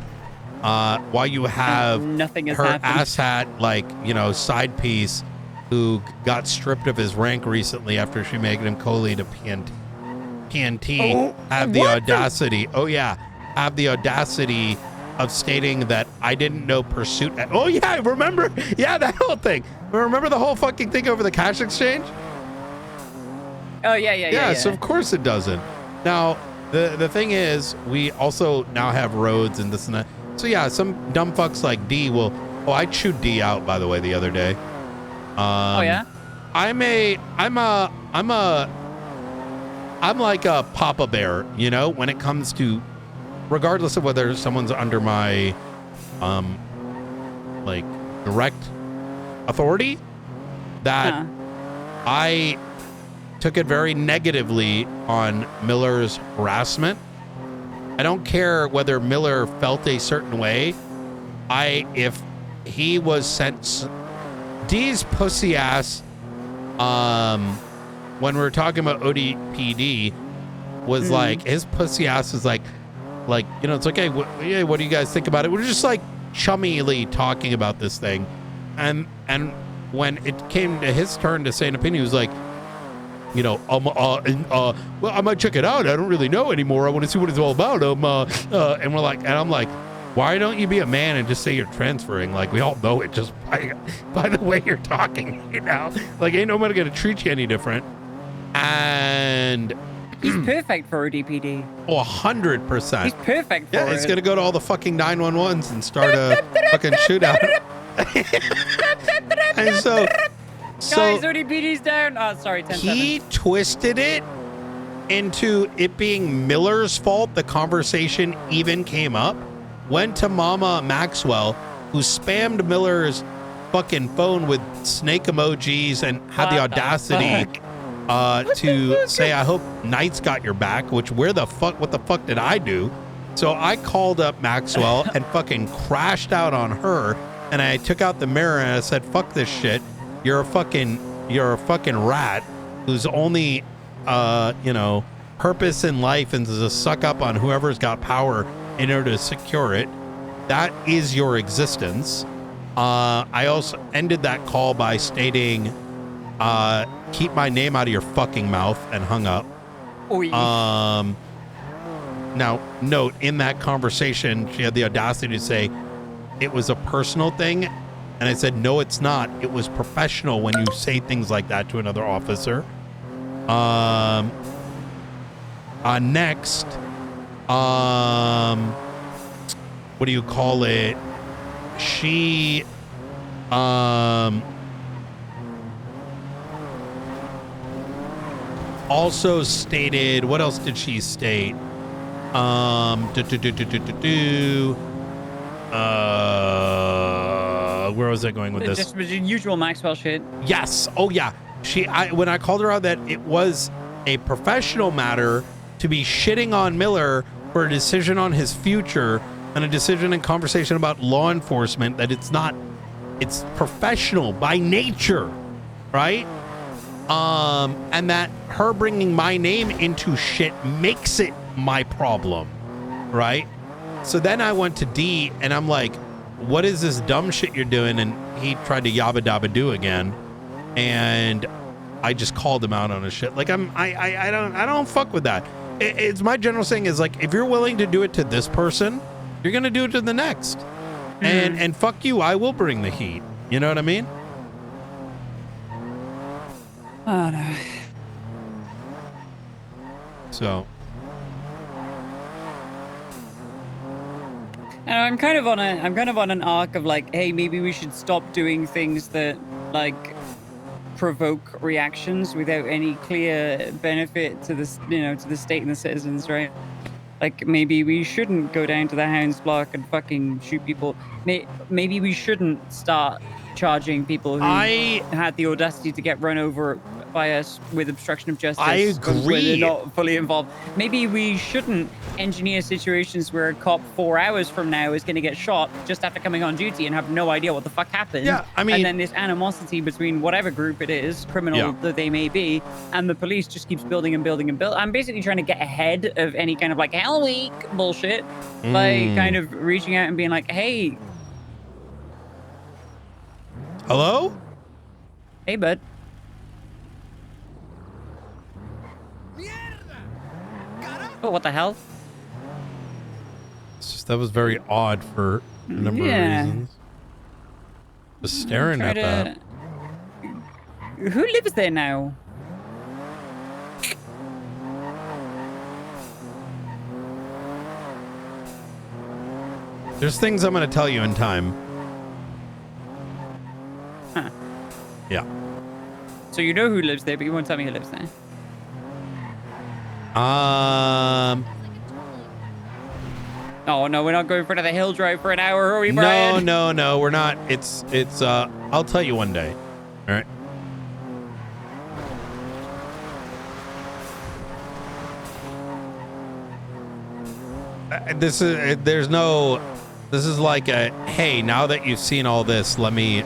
while you have nothing has her happened. asshat, like, you know, side piece who got stripped of his rank recently after she made him co-lead of PNT have the audacity. Oh yeah, have the audacity of stating that I didn't know pursuit. Oh yeah, I remember. Yeah, that whole thing. Remember the whole fucking thing over the cash exchange? Oh yeah. So of course it doesn't. Now the thing is, we also now have roads and this and that. So yeah, some dumb fucks like D will. Oh, I chewed D out, by the way, the other day. Oh yeah. I'm like a Papa Bear, you know, when it comes to, regardless of whether someone's under my, like, direct authority, that I took it very negatively on Miller's harassment. I don't care whether Miller felt a certain way. If he was sent, D's pussy ass, when we were talking about ODPD, was like, his pussy ass is like, you know, it's like, hey, what do you guys think about it? We're just like chummily talking about this thing. And when it came to his turn to say an opinion, he was like, you know, well, I might check it out. I don't really know anymore. I want to see what it's all about. And we're like, and I'm like, why don't you be a man and just say you're transferring? Like, we all know it just by the way you're talking, you know? Like, ain't nobody gonna treat you any different. And he's perfect for ODPD. Oh, 100%. He's perfect for it. He's gonna go to all the fucking 911s and start a fucking shootout. And so guys, ODPD's down. Oh, sorry, 10-7. He twisted it into it being Miller's fault. The conversation even came up. Went to Mama Maxwell, who spammed Miller's fucking phone with snake emojis and had the audacity to say, I hope Knight's got your back, which what the fuck did I do? So I called up Maxwell and fucking crashed out on her, and I took out the mirror and I said, fuck this shit. You're a fucking rat whose only, you know, purpose in life is to suck up on whoever's got power in order to secure it. That is your existence. I also ended that call by stating, keep my name out of your fucking mouth, and hung up. Now, note, in that conversation, she had the audacity to say it was a personal thing. And I said, no, it's not. It was professional when you say things like that to another officer. Next, what do you call it? She, also stated, what else did she state? Where was I going with this? Just usual Maxwell shit. Yes. Oh yeah. When I called her out that it was a professional matter to be shitting on Miller for a decision on his future and a decision and conversation about law enforcement, that it's professional by nature, right? And that her bringing my name into shit makes it my problem, right? So then I went to D and I'm like, what is this dumb shit you're doing? And he tried to yabba dabba do again, and I just called him out on his shit. Like I don't fuck with that. It's my general saying is, like, if you're willing to do it to this person, you're gonna do it to the next. And fuck you, I will bring the heat. You know what I mean? Oh no. So. And I'm kind of on an arc of like, hey, maybe we should stop doing things that like provoke reactions without any clear benefit to this, you know, to the state and the citizens, right? Like maybe we shouldn't go down to the Hounds Block and fucking shoot people. Maybe we shouldn't start charging people who had the audacity to get run over classify us with obstruction of justice. I when agree. We're not fully involved. Maybe we shouldn't engineer situations where a cop 4 hours from now is going to get shot just after coming on duty and have no idea what the fuck happened. Yeah, I mean- and then this animosity between whatever group it is, criminal that they may be, and the police just keeps building and building and building. I'm basically trying to get ahead of any kind of like Hell Week bullshit by kind of reaching out and being like, hey. Hello? Hey, bud. Oh, what the hell? It's just, that was very odd for a number of reasons. Just staring at that. Who lives there now? There's things I'm going to tell you in time. Huh. Yeah. So you know who lives there, but you won't tell me who lives there. Oh no, we're not going for another hill drive for an hour, are we, Brian? No, we're not. It's I'll tell you one day. All right. This is like a, hey, now that you've seen all this, let me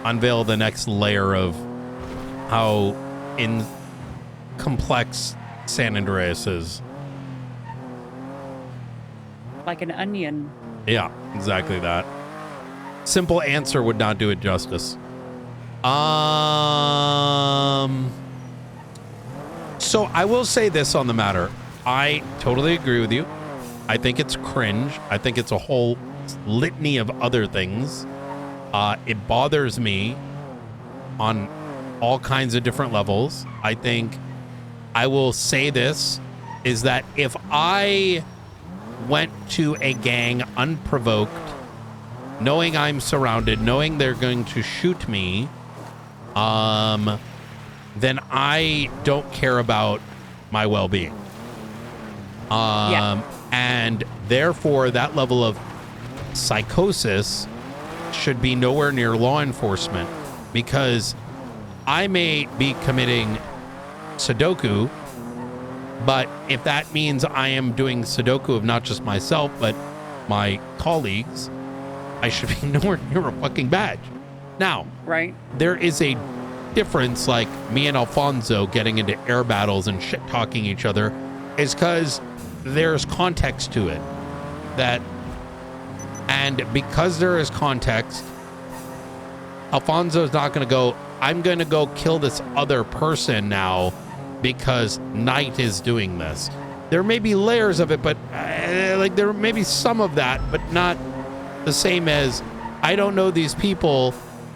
unveil the next layer of how complex San Andreas is. Like an onion. Yeah, exactly that. Simple answer would not do it justice. So I will say this on the matter. I totally agree with you. I think it's cringe. I think it's a whole litany of other things. It bothers me on all kinds of different levels. I think I will say this is that if I went to a gang unprovoked, knowing I'm surrounded, knowing they're going to shoot me, then I don't care about my well-being. And therefore that level of psychosis should be nowhere near law enforcement, because I may be committing Sudoku, but if that means I am doing Sudoku of not just myself, but my colleagues, I should be nowhere near a fucking badge. Now, right, there is a difference, like me and Alfonso getting into air battles and shit talking each other is because there's context to it. And because there is context, Alfonso's not going to go, I'm going to go kill this other person now because Knight is doing this. There may be layers of it, but like there may be some of that, but not the same as I don't know these people.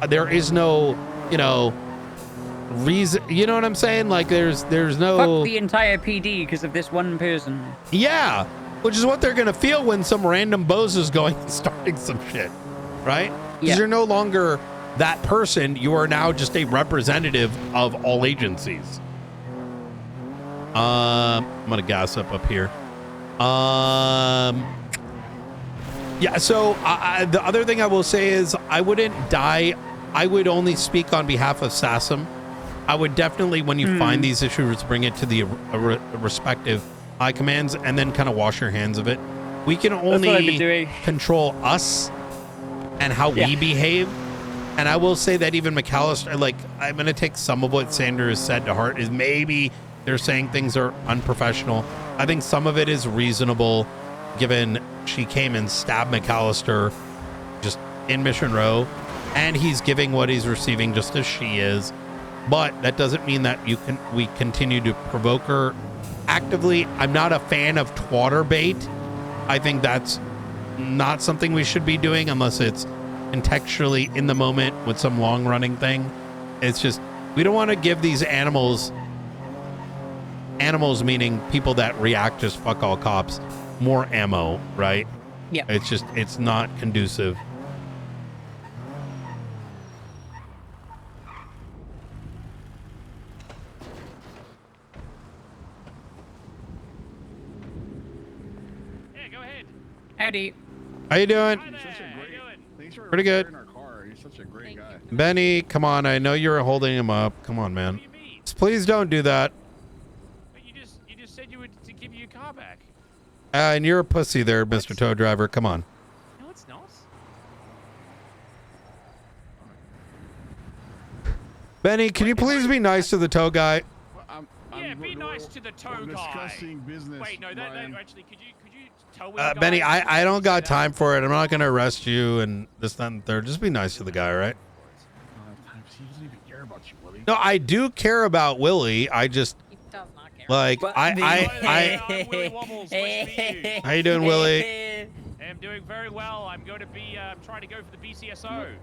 There is no, reason. You know what I'm saying? Like there's no. Fuck the entire PD because of this one person. Yeah, which is what they're gonna feel when some random bozo's going and starting some shit, right? Because you're no longer that person. You are now just a representative of all agencies. I'm gonna gas up here. Yeah. So the other thing I will say is I wouldn't die. I would only speak on behalf of SASM. I would definitely, when you find these issues, bring it to the respective high commands and then kind of wash your hands of it. We can only control us and how we behave. And I will say that even McAllister, like, I'm going to take some of what Sanders said to heart, is maybe they're saying things are unprofessional. I think some of it is reasonable, given she came and stabbed McAllister just in Mission Row, and he's giving what he's receiving just as she is. But that doesn't mean that we continue to provoke her actively. I'm not a fan of twatter bait. I think that's not something we should be doing unless it's contextually in the moment with some long running thing. It's just, we don't want to give these animals meaning people that react as fuck all cops, more ammo, right? Yeah. It's not conducive. Howdy. How you doing? Thanks for Pretty good. repairing our car. You're such a great guy. Benny, come on. I know you're holding him up. Come on, man. Please don't do that. But you just said you would to give you your car back. And you're a pussy there, Mr. Tow Driver. Come on. No, it's not. Benny, can you please be nice to the tow guy? Yeah, be nice to the tow guy. Discussing business. Wait, no, that actually, could you tow with the Benny, guy? I don't got time for it. I'm not gonna arrest you and this, that, and third. Just be nice to the guy, right? He doesn't even care about you, Willie. No, I do care about Willie. I just like I'm Willie Wobbles. Nice to meet you. How you doing, Willie? I'm doing very well. I'm going to be trying to go for the BCSO.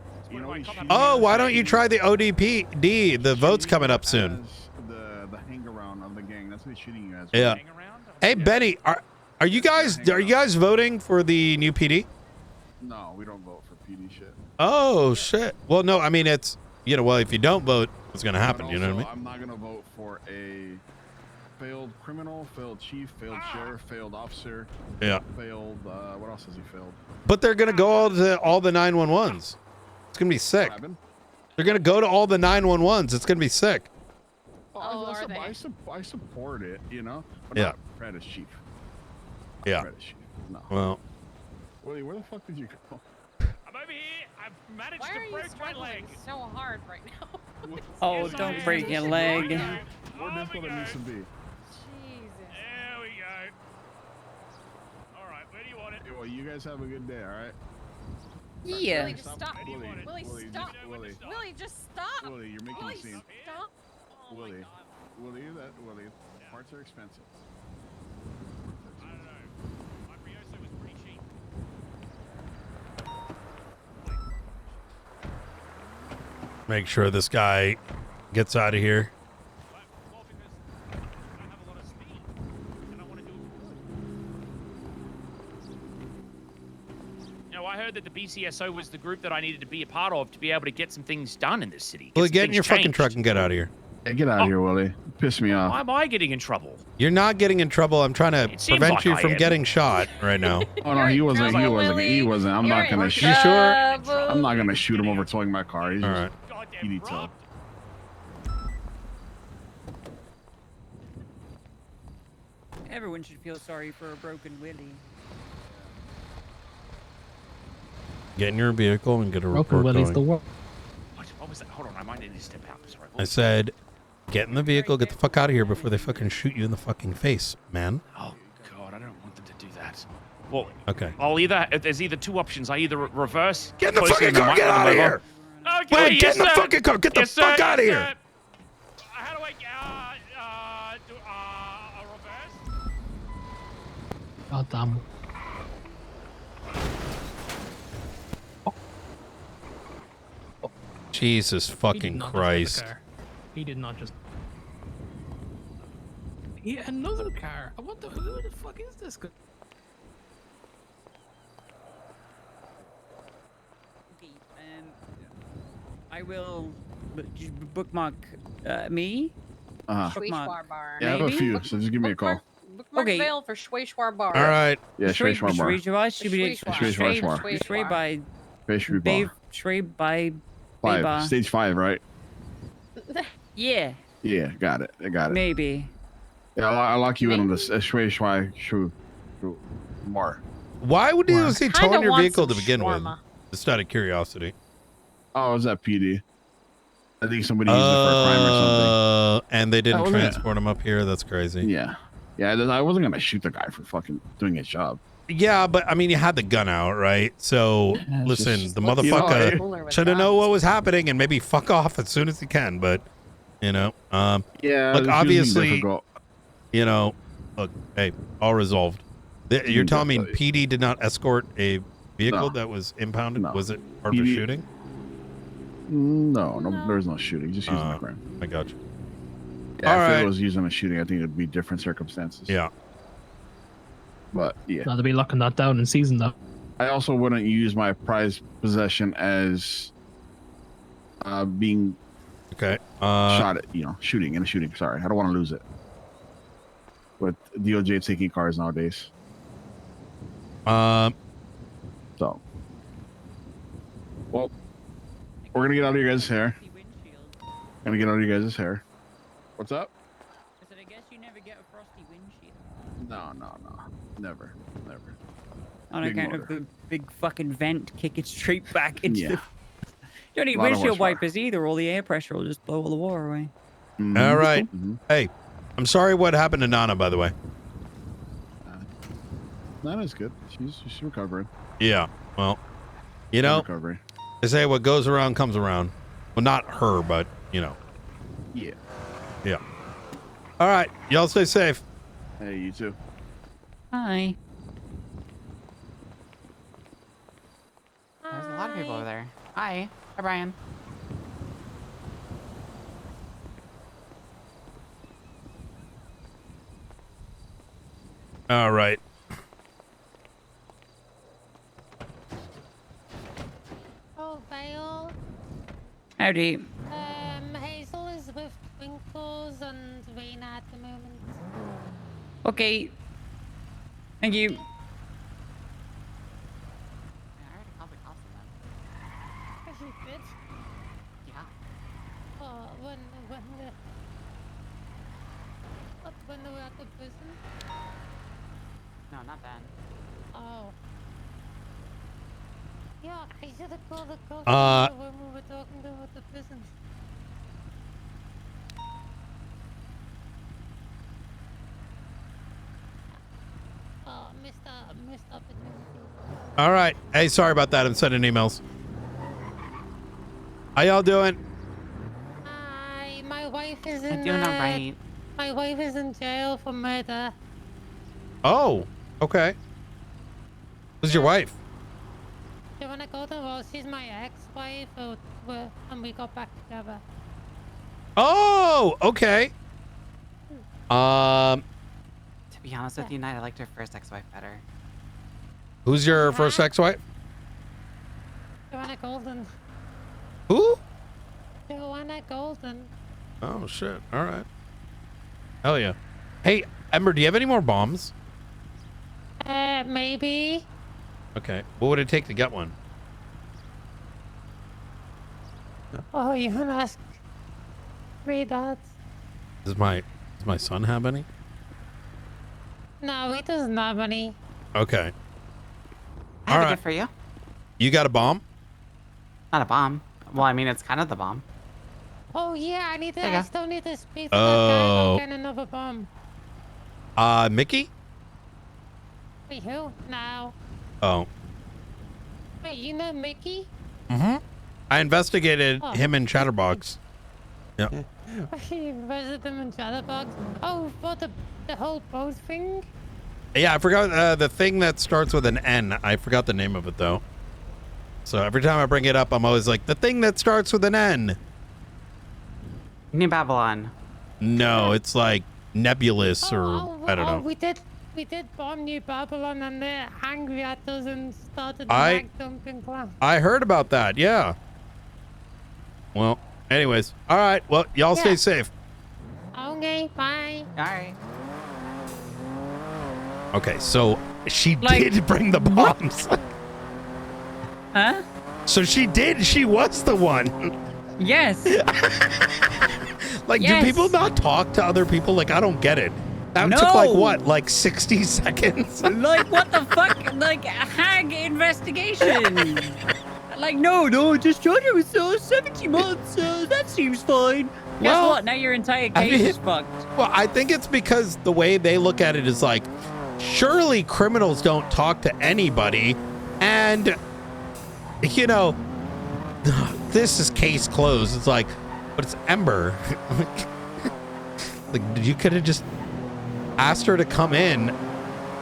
Oh, why don't you try the ODPD? The vote's coming up soon. The hang around of the gang. That's what he's shooting you as. Yeah. Hey, Benny, are you guys voting for the new PD? No, we don't vote for PD shit. Oh shit. Well, no, I mean it's well, if you don't vote, what's gonna happen? You know what I mean? I'm not gonna vote for a failed criminal, failed chief, failed sheriff, failed officer. Yeah. Failed. What else has he failed? But they're gonna go all the 911s. It's gonna be sick. They're gonna go to all the 911s. It's gonna be sick. I support it, But Yeah. not Fred as chief. Yeah. Fred as chief. No. Well. Willie, where the fuck did you go? I'm over here. I've managed Why to are you break my struggling leg. so hard right now? Oh, don't break your leg. Where this one needs to be. Jesus. There we go. All right, where do you want it? Well, you guys have a good day, all right? Yeah. Willie, just stop. Willie, stop. Willie. Willie, just stop. Willie, you're making Willie, a scene. stop. Willie. Willie, parts are expensive. I don't know. My Brioso was pretty cheap. Make sure this guy gets out of here. Well, because I don't have a lot of speed, and I want to do it. I heard that the BCSO was the group that I needed to be a part of to be able to get some things done in this city. Willie, get in your fucking truck and get out of here. Hey, get out of here, Willie. Piss me off. Why am I getting in trouble? You're not getting in trouble. I'm trying to seems prevent like you I from am. getting shot right now. Oh no, he wasn't. I'm not gonna shoot. You sure? I'm not gonna shoot him over towing my car. He's All just right. PD tow. Everyone should feel sorry for a broken Willie. Get in your vehicle and get a report Willie's going. What was that? Hold on, I might need to step out. Sorry. I said, get in the vehicle, get the fuck out of here before they fucking shoot you in the fucking face, man. Oh God, I don't want them to do that. Well, Okay. There's either two options. I either reverse. Get in the close fucking in and car, might get run out of them here! over. Okay, Wait, yes, get in the sir. fucking car, get the Yes, sir, fuck out of yes, here! sir. How do I do a reverse? God damn. Jesus fucking Christ. He did not just. Yeah, another car. What the? Who the fuck is this guy? Okay, I will bookmark me. Schweischwar bar. Yeah, I have a few, so just give me a call. Bookmark Okay. Veil for Schweischwar bar. All right. Yeah, Schweischwar bar. Schwei by Five. Beba. Stage 5, right? Yeah, Yeah, got it. I got it. maybe. Yeah, I'll lock you in on this Schweischwar bar. Why would you say Kinda towing your want vehicle some to begin with? shawarma. Just out of curiosity. Oh, is that PD? I think somebody used it for a crime or something. And they didn't Oh, yeah. transport him up here. That's crazy. Yeah. Yeah, I wasn't going to shoot the guy for fucking doing his job. Yeah, but I mean, you had the gun out, right? So it's listen, just- the you know, motherfucker should have known what was happening and maybe fuck off as soon as he can. But Yeah, look, it's usually obviously, difficult. look, hey, all resolved. You're telling me PD did not escort a vehicle No. that was impounded? No. Was it part of a PD shooting? No, there was no shooting. Just using the crime. I got you. Yeah, All if right. it was using a shooting, I think it'd be different circumstances. Yeah. But yeah. Now to be locking that down and seizing that. I also wouldn't use my prized possession as being okay shot at, shooting in a shooting. Sorry, I don't want to lose it. With DOJ taking cars nowadays. So, well, we're gonna get out of your guys' hair. Gonna get out of your guys' hair. What's up? I said, I guess you never get a frosty windshield. No. Never. On Big account motor. of the big fucking vent kicking straight back into Yeah. the... You don't need Lot of windshield horsepower. wipers either. All the air pressure will just blow all the water away. All right. Mm-hmm. Hey, I'm sorry what happened to Nana, by the way. Nana's good. She's recovering. Yeah. Well, you know, Recovery. they say what goes around comes around. Well, not her, but you know. Yeah. Yeah. All right. Y'all stay safe. Hey, you too. Hi. There's a lot of people over there. Hi. Hi, Brian. All right. Oh, Vale. Howdy. Hazel is with Twinkles and Rena at the moment. Okay. Thank you. Is she fit? Yeah. When they were at the prison? No, not then. Oh. Yeah, I should have called the coach when we were talking to them at the prison. Missed opportunity. All right. Hey, sorry about that. I'm sending emails. How y'all doing? Hi, my wife is in. I'm doing all right. My wife is in jail for murder. Oh, okay. Who's your wife? Joanna Golden, well, she's my ex-wife, and we got back together. Oh, okay. To be honest with you, Knight, I liked her first ex-wife better. Who's your first ex-wife? Joanna Golden. Who? Joanna Golden. Oh shit. All right. Hell yeah. Hey, Ember, do you have any more bombs? Maybe. Okay. What would it take to get one? Oh, you can ask 3 dots. Does my son have any? No, he doesn't have any. Okay. I have All a right. gift for you. You got a bomb? Not a bomb. Well, I mean, it's kind of the bomb. Oh yeah, I There you go. still need to speak to that Oh. guy about getting another bomb. Mickey? Wait, who? No. Oh. Wait, you know Mickey? Mm-hmm. I investigated Oh. him in Chatterbox. Yep. He visited them in Chatterbox. Oh, for the whole boat thing? Yeah, I forgot the thing that starts with an N. I forgot the name of it though. So every time I bring it up, I'm always like, the thing that starts with an N. New Babylon. No, it's like nebulous or I don't know. We did bomb New Babylon and they're angry at us and started I- dumping clown. I heard about that. Yeah. Well, anyways. All right. Well, y'all stay Yeah. safe. Okay, bye. All right. Okay, so she Like, did bring the bombs. Huh? So she did. She was the one. Yes. Like, Yes. do people not talk to other people? Like, I don't get it. That took like what? Like 60 seconds? Like, what the fuck? Like, a hag investigation. Like, no, just Georgia was 70 months. That seems fine. Guess Well, what? Now your entire I case mean- is fucked. Well, I think it's because the way they look at it is like, surely criminals don't talk to anybody. And, you know, this is case closed. It's like, but it's Ember. Like, you could have just asked her to come in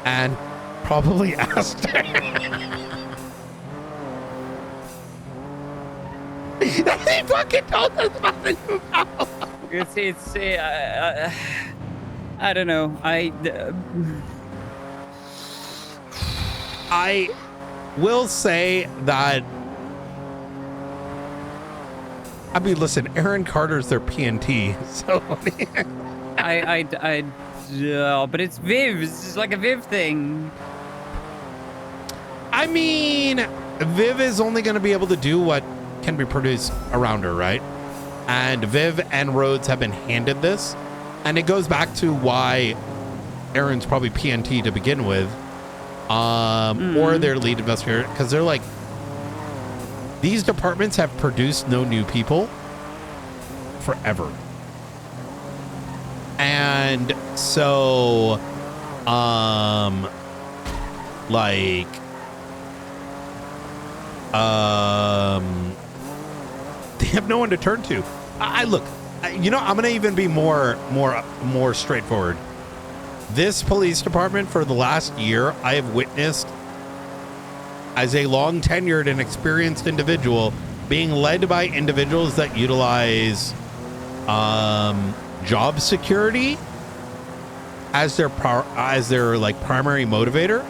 and probably asked her. They fucking told us about the new Babylon. It's I don't know. I will say that. I mean, listen, Aaron Carter's their PNT, so. But it's Viv. It's just like a Viv thing. I mean, Viv is only going to be able to do what can be produced around her, right? And Viv and Rhodes have been handed this. And it goes back to why Aaron's probably PNT to begin with, or their lead investigator, because they're like, these departments have produced no new people forever. And so, like, they have no one to turn to. I look, you know, I'm gonna even be more straightforward. This police department for the last year, I have witnessed as a long tenured and experienced individual being led by individuals that utilize job security as their like primary motivator,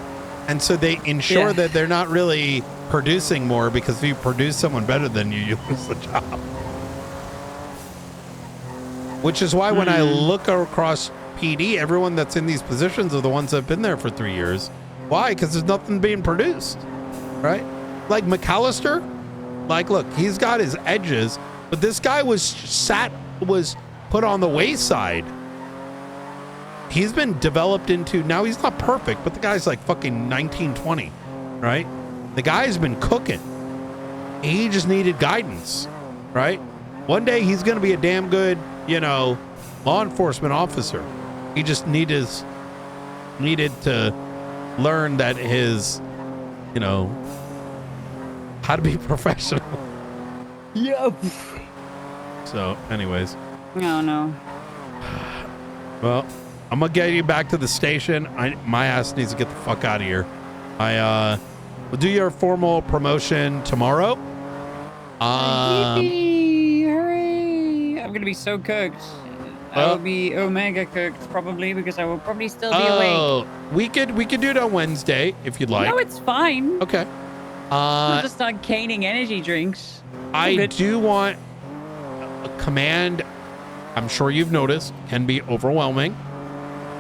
and so they ensure that they're not really producing more, because if you produce someone better than you, you lose the job. Which is why when I look across PD, everyone that's in these positions are the ones that have been there for 3 years. Why? Because there's nothing being produced, right? Like McAllister, like, look, he's got his edges, but this guy was put on the wayside. He's been developed into, now he's not perfect, but the guy's like fucking 19, 20, right? The guy's been cooking. He just needed guidance, right? One day he's going to be a damn good, you know, law enforcement officer. He just needed to learn that his, you know, how to be professional. Yep. So, anyways. No. Well, I'm gonna get you back to the station. My ass needs to get the fuck out of here. We'll do your formal promotion tomorrow. Yippee! Hooray! I'm gonna be so cooked. I will be Omega cooked probably, because I will probably still be awake. We could do it on Wednesday if you'd like. No, it's fine. Okay. I'll just start caning energy drinks. I do want a command. I'm sure you've noticed can be overwhelming.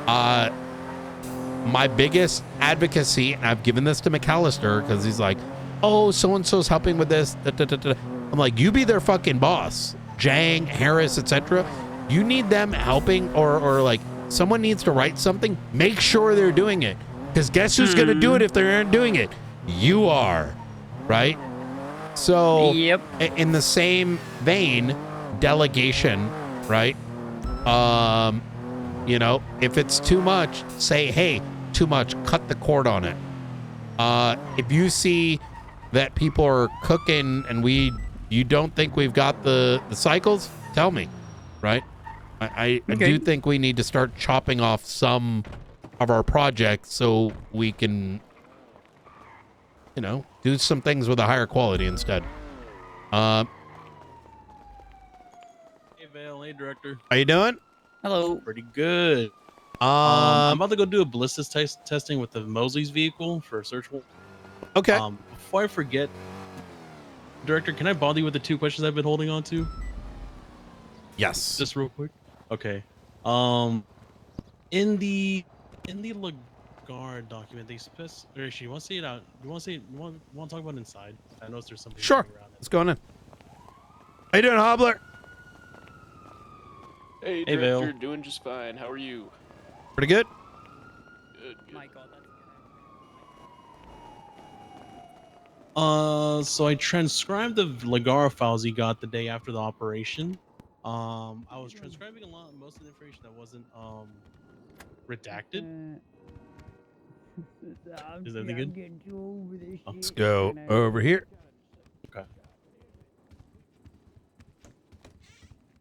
My biggest advocacy, and I've given this to McAllister because he's like, oh, so-and-so's helping with this. I'm like, you be their fucking boss. Jang, Harris, etc. You need them helping, or like someone needs to write something. Make sure they're doing it. Because guess who's going to do it if they aren't doing it? You are, right? So in the same vein, delegation, right? You know, if it's too much, say, hey, too much, cut the cord on it. If you see that people are cooking and you don't think we've got the cycles, tell me, right? I do think we need to start chopping off some of our projects so we can, you know, do some things with a higher quality instead. Hey, Vale. Hey, Director. How you doing? Hello. Pretty good. I'm about to go do a ballistics testing with the Mosley's vehicle for a search warrant. Okay. Before I forget, Director, can I bother you with the 2 questions I've been holding on to? Yes. Just real quick. Okay. In the Lagarde document, they or actually, you want to see it out? You want to talk about inside? I know there's something. Sure. What's going on? How you doing, Hobbler? Hey, Hey, Director, Vale. doing just fine. How are you? Pretty good. Good. My God, that's So I transcribed the Lagara files he got the day after the operation. I was transcribing most of the information that wasn't redacted. Is everything good? Let's go over here. Okay.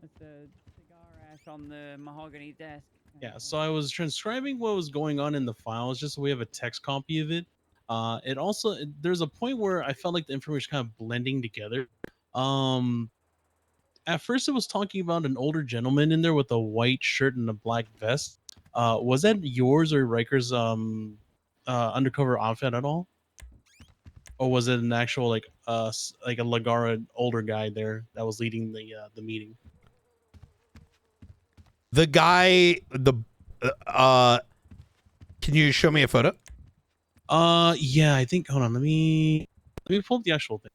That's a cigar ash on the mahogany desk. Yeah, so I was transcribing what was going on in the files just so we have a text copy of it. There's a point where I felt like the information kind of blending together. At first it was talking about an older gentleman in there with a white shirt and a black vest. Was that yours or Riker's undercover outfit at all? Or was it an actual like a Lagara older guy there that was leading the meeting? The guy, can you show me a photo? Yeah, I think. Hold on, let me pull up the actual thing.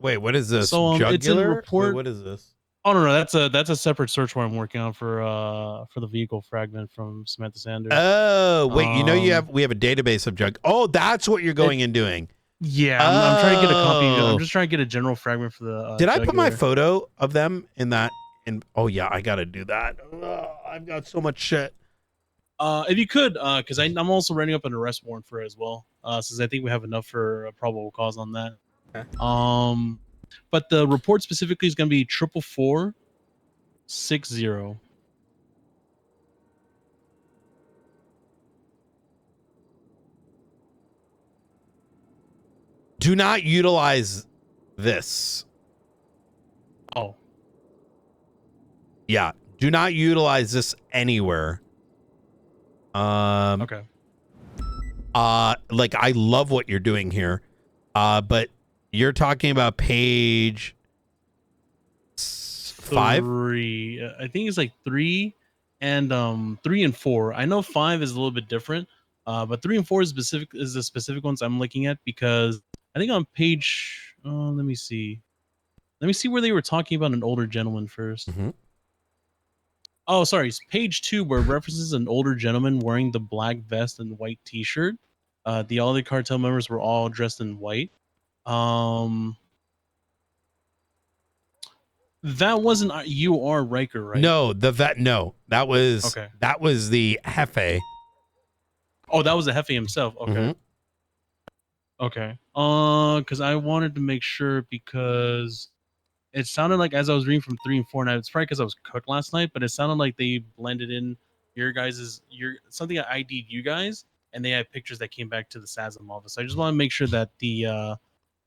Wait, what is this? So it's in Jugular? report. Wait, what is this? Oh no, that's a separate search warrant I'm working on for the vehicle fragment from Samantha Sanders. Oh, wait, we have a database of Oh, that's what you're going and doing. Yeah, I'm trying to get a copy. I'm just trying to get a general fragment for the. Did I put my jugular. photo of them in that? Oh yeah, I gotta do that. I've got so much shit. If you could, because I'm also writing up an arrest warrant for it as well. Since I think we have enough for a probable cause on that. Okay. But the report specifically is going to be 44460. Do not utilize this. Oh. Yeah, do not utilize this anywhere. Okay. Like I love what you're doing here. But you're talking about page 5? 3. I think it's like 3 and 3 and 4. I know 5 is a little bit different. But 3 and 4 is the specific ones I'm looking at because I think on page let me see where they were talking about an older gentleman first. Oh, sorry, it's page 2 where it references an older gentleman wearing the black vest and white t-shirt. The other cartel members were all dressed in white. That wasn't you or Riker, right? No, no, that was Okay. That was the Jefe. Oh, that was the Jefe himself. Okay. Mhm. Okay. Because I wanted to make sure because it sounded like as I was reading from 3 and 4, and it's probably because I was cooked last night, but it sounded like they blended in your something I ID'd you guys, and they had pictures that came back to the SASM office. I just want to make sure that the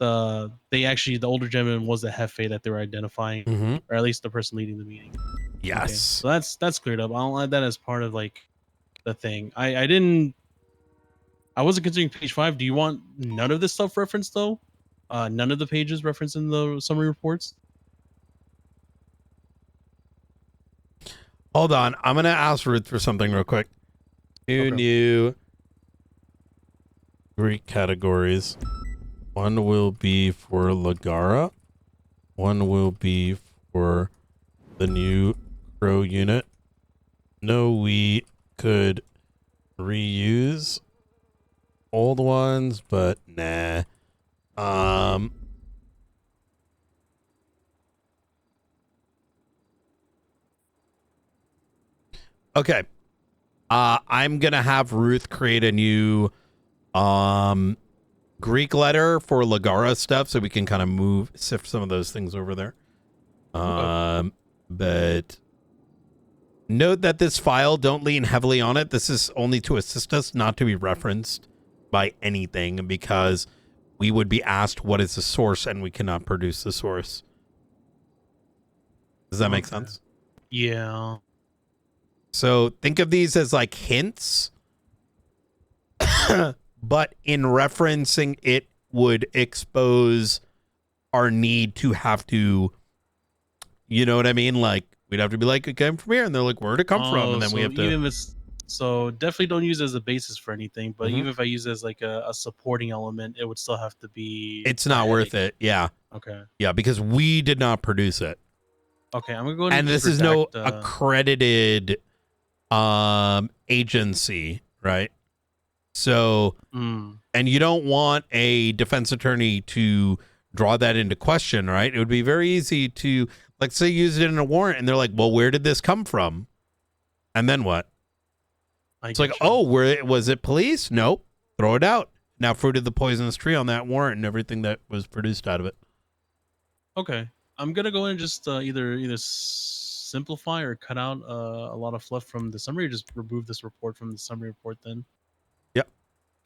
older gentleman was the Jefe that they were identifying, or at least the person leading the meeting. Yes. Okay. So that's cleared up. I'll add that as part of like the thing. I wasn't considering page 5. Do you want none of this stuff referenced though? None of the pages referenced in the summary reports? Hold on, I'm gonna ask Ruth for something real quick. Two new Greek categories. One will be for Lagara. One will be for the new Crow unit. No, we could reuse old ones, but nah. Okay. I'm gonna have Ruth create a new Greek letter for Lagara stuff so we can kind of sift some of those things over there. But note that this file, don't lean heavily on it. This is only to assist us, not to be referenced by anything, because we would be asked what is the source and we cannot produce the source. Does that make sense? Yeah. So think of these as like hints, but in referencing it would expose our need to have to, you know what I mean? Like we'd have to be like, it came from here, and they're like, where'd it come from? And then we have to. Even if it's, so definitely don't use it as a basis for anything. But Mhm. even if I use it as like a supporting element, it would still have to be. It's not worth it. Yeah. Okay. Yeah, because we did not produce it. Okay, I'm gonna go. And this is no accredited agency, right? So, and you don't want a defense attorney to draw that into question, right? It would be very easy to, like, say, use it in a warrant, and they're like, well, where did this come from? And then what? It's like, oh, was it police? Nope. Throw it out. Now fruited the poisonous tree on that warrant and everything that was produced out of it. Okay, I'm gonna go in and just either simplify or cut out a lot of fluff from the summary, or just remove this report from the summary report then. Yep.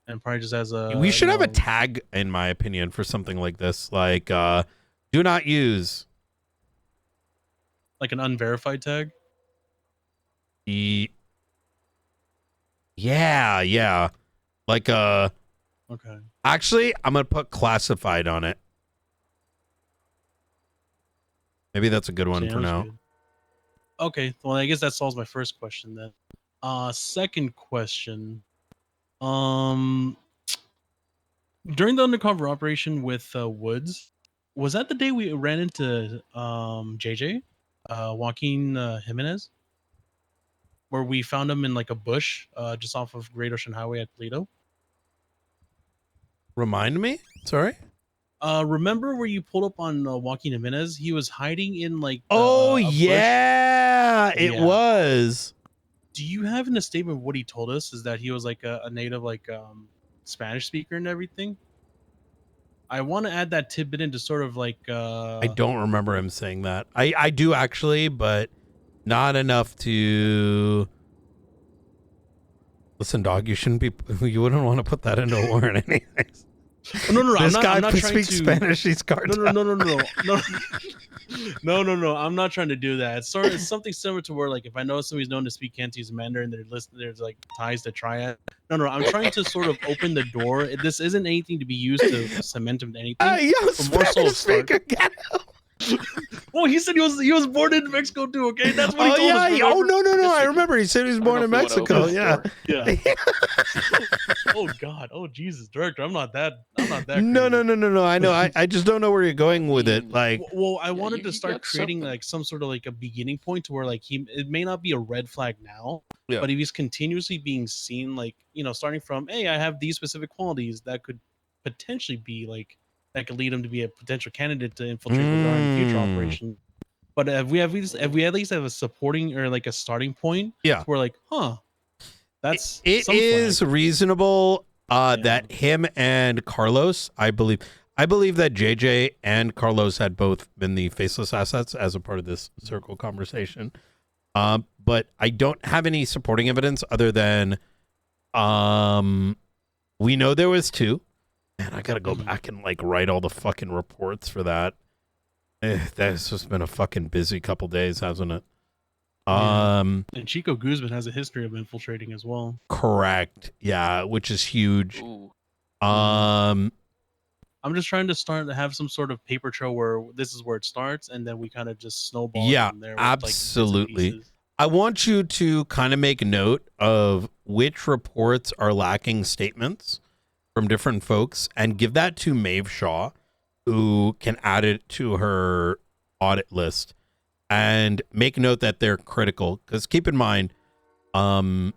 And probably just as a. We should have a tag, in my opinion, for something like this, like do not use. Like an unverified tag. Yeah. Like Okay. Actually, I'm gonna put classified on it. Maybe that's a good one for now. Good. Okay, well, I guess that solves my first question then. Second question. During the undercover operation with Woods, Was that the day we ran into JJ, Joaquin Jimenez, where we found him in like a bush just off of Great Ocean Highway at Toledo? Remind me? Sorry? Remember where you pulled up on Joaquin Jimenez? He was hiding in like Oh, a bush. yeah, it Yeah. was. Do you have in a statement what he told us is that he was like a native like Spanish speaker and everything? I want to add that tidbit into sort of like I don't remember him saying that. I do actually, but not enough to... Listen, dog, you shouldn't be... You wouldn't want to put that into a warrant anyways. No. This guy I'm not trying speaks to... Spanish. He's cartel. No. I'm not trying to do that. It's something similar to where like if I know somebody's known to speak Cantonese Mandarin, there's like ties to Triad. No. I'm trying to sort of open the door. This isn't anything to be used to cement him to anything. Spanish speaker, get him. Oh, he said he was born in Mexico too. Okay, that's what he Oh told us. yeah. Oh remember? no. I remember. He said he was born in Mexico. Yeah. Yeah. Oh God. Oh Jesus, director. I'm not that. No. I know. I just don't know where you're going with it. Like, Well, I wanted to you start got creating something. like some sort of like a beginning point to where like it may not be a red flag now, Yeah. but if he's continuously being seen, like starting from, hey, I have these specific qualities that could potentially be like that could lead him to be a potential candidate to infiltrate with our future operation. But if we at least have a supporting or like a starting point, yeah, we're like, that's it some is flag. reasonable that him and Carlos, I believe that JJ and Carlos had both been the faceless assets as a part of this circle conversation. But I don't have any supporting evidence other than we know there was two. Man, I gotta go back and like write all the fucking reports for that. That's just been a fucking busy couple days, hasn't it? And Chico Guzman has a history of infiltrating as well. Correct. Yeah, which is huge. Ooh. I'm just trying to start to have some sort of paper trail where this is where it starts, and then we kind of just snowball Yeah, from there. With, like, bits and absolutely. pieces. I want you to kind of make note of which reports are lacking statements from different folks and give that to Maeve Shaw, who can add it to her audit list, and make note that they're critical. Because keep in mind, the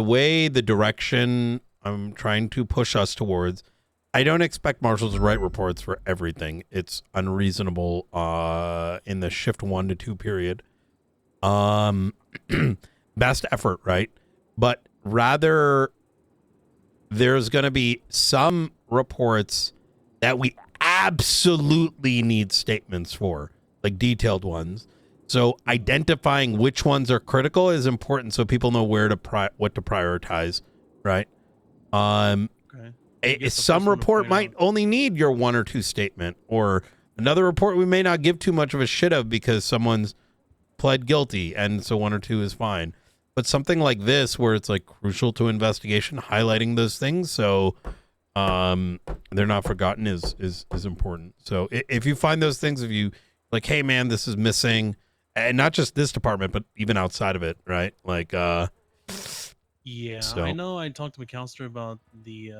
way the direction I'm trying to push us towards, I don't expect marshals to write reports for everything. It's unreasonable in the shift 1 to 2 period. Best effort, right? But rather, there's going to be some reports that we absolutely need statements for, like detailed ones. So identifying which ones are critical is important, so people know where to what to prioritize, right? Some report might only need your 1 or 2 statement, or another report we may not give too much of a shit of because someone's pled guilty, and so 1 or 2 is fine. But something like this, where it's like crucial to investigation, highlighting those things so they're not forgotten, is important. So if you find those things, if you like, hey man, this is missing, and not just this department, but even outside of it, right? Like, yeah, so. I know. I talked to McAllister about the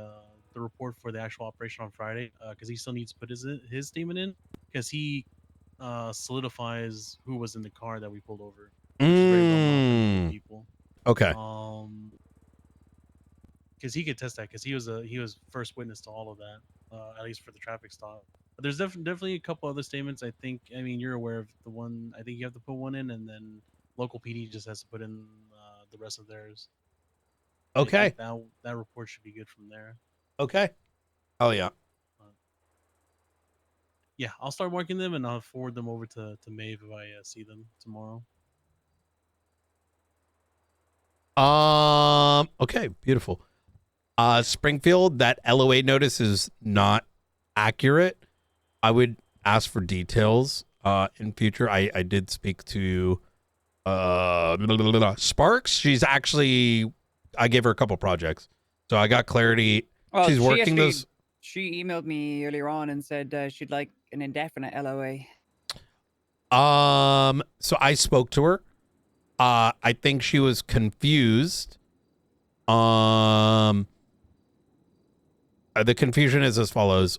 report for the actual operation on Friday because he still needs to put his statement in because he solidifies who was in the car that we pulled over. Which is very well known for people. Okay. Because he could test that because he was first witness to all of that, at least for the traffic stop. But there's definitely a couple other statements. I mean, you're aware of the one. I think you have to put one in, and then local PD just has to put in the rest of theirs. Okay. That report should be good from there. Okay. Oh yeah. Yeah, I'll start marking them and I'll forward them over to Maeve if I see them tomorrow. Okay, beautiful. Springfield, that LOA notice is not accurate. I would ask for details in future. I did speak to Sparks. She's actually, I gave her a couple projects, so I got clarity. Well, She's working those. She emailed me earlier on and said she'd like an indefinite LOA. So I spoke to her. I think she was confused. The confusion is as follows.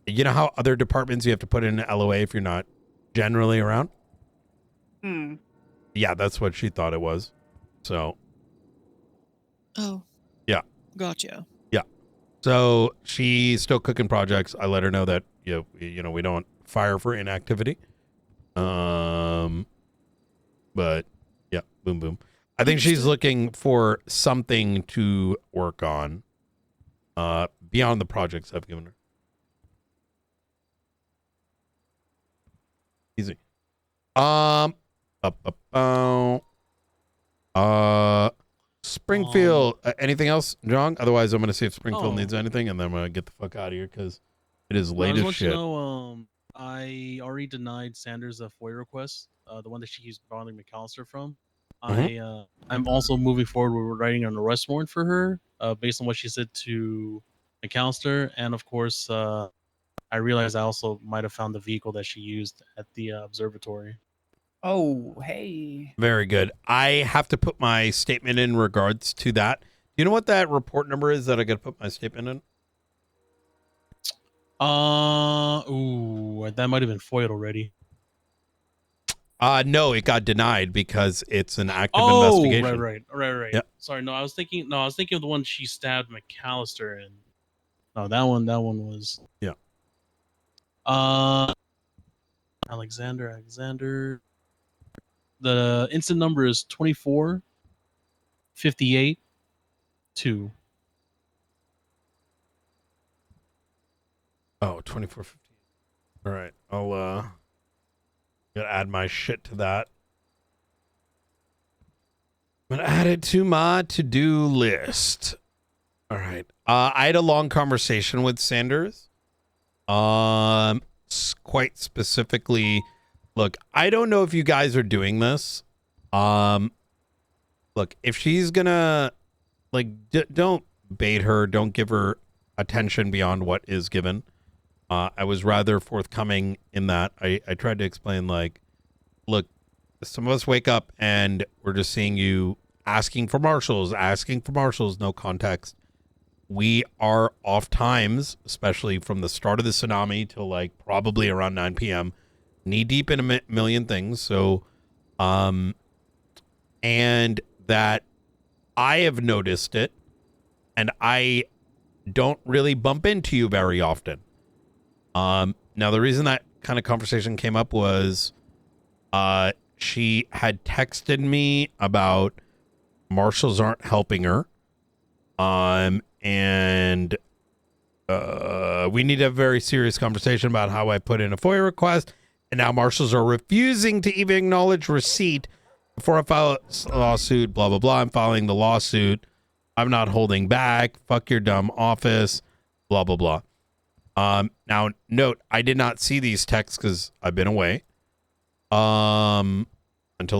You know how other departments you have to put in an LOA if you're not generally around? Hmm. Yeah, that's what she thought it was. So. Oh. Yeah. Gotcha. Yeah. So she's still cooking projects. I let her know that you know we don't fire for inactivity. But yeah, boom boom. I think she's looking for something to work on beyond the projects I've given her. Easy. Springfield. Anything else, John? Otherwise, I'm gonna see if Springfield needs anything, and then I'm gonna get the fuck out of here because it is late as shit. I already denied Sanders a FOIA request, the one that she keeps bothering McAllister from. Mhm. I'm also moving forward with writing an arrest warrant for her, based on what she said to McAllister, and of course, I realized I also might have found the vehicle that she used at the observatory. Oh, hey. Very good. I have to put my statement in regards to that. Do you know what that report number is that I got to put my statement in? That might have been foiled already. No, it got denied because it's an active Oh, investigation. right. Yep. Sorry, I was thinking of the one she stabbed McAllister in. No, that one was. Yeah. Alexander. The incident number is 2458-2. Oh, 2450. All right. I'll gotta add my shit to that. I'm gonna add it to my to-do list. All right. I had a long conversation with Sanders. Quite specifically, look, I don't know if you guys are doing this. Look, if she's gonna don't bait her, don't give her attention beyond what is given. I was rather forthcoming in that. I tried to explain, like, look, some of us wake up and we're just seeing you asking for marshals, no context. We are off times, especially from the start of the tsunami till like probably around 9 p.m. knee deep in a million things. So, and that I have noticed it, and I don't really bump into you very often. Now the reason that kind of conversation came up was, she had texted me about marshals aren't helping her. And we need to have a very serious conversation about how I put in a FOIA request, and now marshals are refusing to even acknowledge receipt before I file a lawsuit, blah, blah, blah. I'm filing the lawsuit. I'm not holding back. Fuck your dumb office, blah, blah, blah. Now, note, I did not see these texts because I've been away until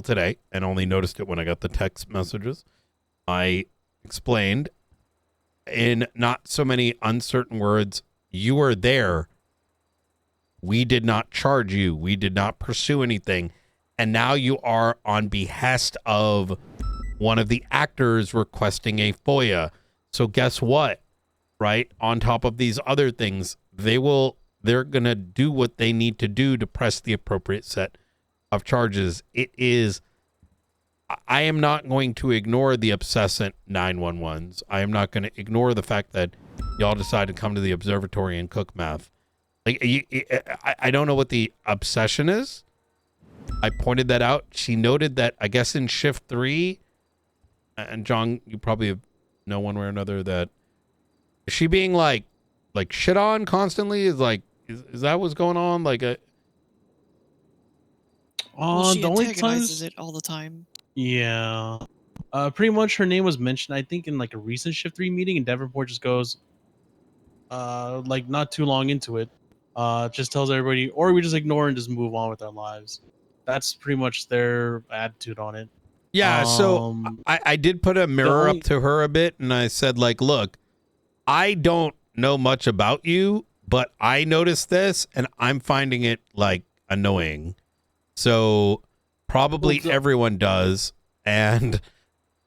today, and only noticed it when I got the text messages. I explained in not so many uncertain words, you were there. We did not charge you. We did not pursue anything. And now you are on behest of one of the actors requesting a FOIA. So guess what? Right? On top of these other things, they're going to do what they need to do to press the appropriate set of charges. I am not going to ignore the obsessant 911s. I am not going to ignore the fact that y'all decided to come to the observatory and cook meth. Like, I don't know what the obsession is. I pointed that out. She noted that, I guess, in shift 3, and John, you probably know one way or another, that is she being like shit on constantly? Is that what's going on? Well, she The only antagonizes times it all the time. Yeah. Pretty much her name was mentioned, I think, in like a recent Shift 3 meeting, and Davenport just goes, like not too long into it, just tells everybody, or we just ignore and just move on with our lives. That's pretty much their attitude on it. Yeah, so I did put a mirror up to her a bit, and I said, like, look, I don't know much about you, but I noticed this, and I'm finding it, like, annoying. So probably everyone does, and,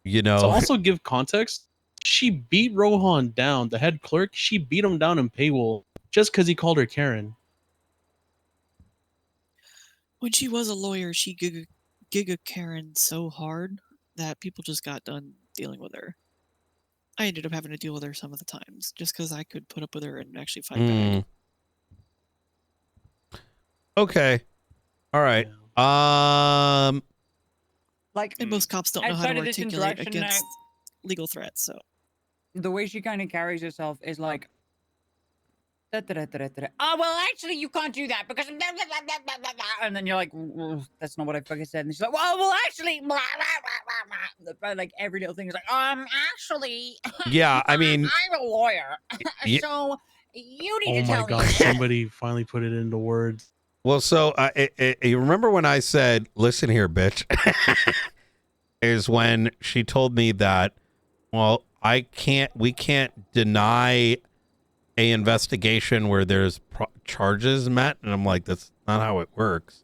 you know... To also give context, She beat Rohan down, the head clerk. She beat him down in paywall just because he called her Karen. When she was a lawyer, she giga Karen so hard that people just got done dealing with her. I ended up having to deal with her some of the times just because I could put up with her and actually fight back. Okay. All right. Like, and most cops don't know how outside to of this articulate interaction now- against legal threats. So the way she kind of carries herself is like, oh, well, actually, you can't do that because blah, blah, blah, blah, blah, blah, blah." And then you're like, that's not what I fucking said. And she's like, well, actually, blah, blah, blah, blah, blah. Like every little thing is like, actually, Yeah, I mean, I'm a lawyer, Ye- so you need Oh to my tell god, me. somebody finally put it into words. well, so you remember when I said, "Listen here, bitch," is when she told me that, well, we can't deny a investigation where there's charges met, and I'm like, that's not how it works.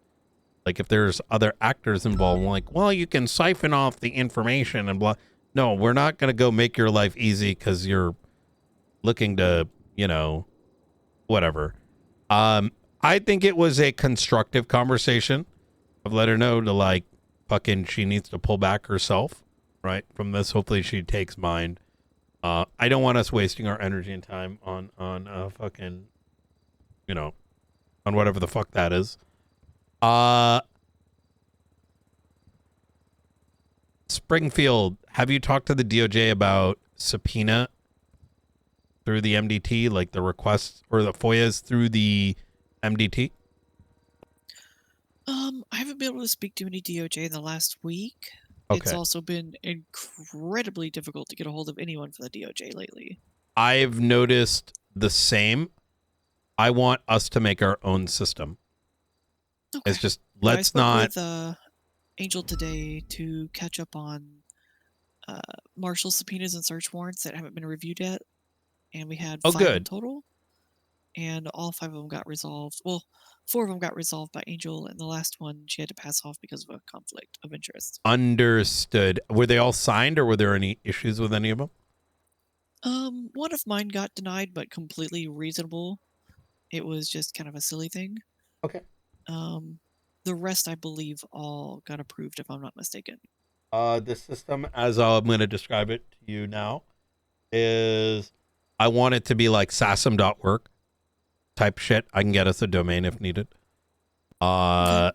Like, if there's other actors involved, I'm like, well, you can siphon off the information and blah. No, we're not going to go make your life easy because you're looking to, whatever. I think it was a constructive conversation. I've let her know to, like, fucking, she needs to pull back herself, right, from this. Hopefully she takes mine. I don't want us wasting our energy and time on fucking, on whatever the fuck that is. Springfield, have you talked to the DOJ about subpoena through the MDT, like the requests or the FOIAs through the MDT? I haven't been able to speak to any DOJ in the last week. It's Okay. also been incredibly difficult to get a hold of anyone for the DOJ lately. I've noticed the same. I want us to make our own system. It's just, I let's spoke not. with Angel today to catch up on marshal subpoenas and search warrants that haven't been reviewed yet, and we had 5 in good. total, and all 5 of them got resolved. Well, 4 of them got resolved by Angel, and the last one she had to pass off because of a conflict of interest. Understood. Were they all signed, or were there any issues with any of them? One of mine got denied, but completely reasonable. It was just kind of a silly thing. Okay. The rest, I believe, all got approved, if I'm not mistaken. The system, as I'm going to describe it to you now, is I want it to be like sasm.work type shit. I can get us a domain if needed. I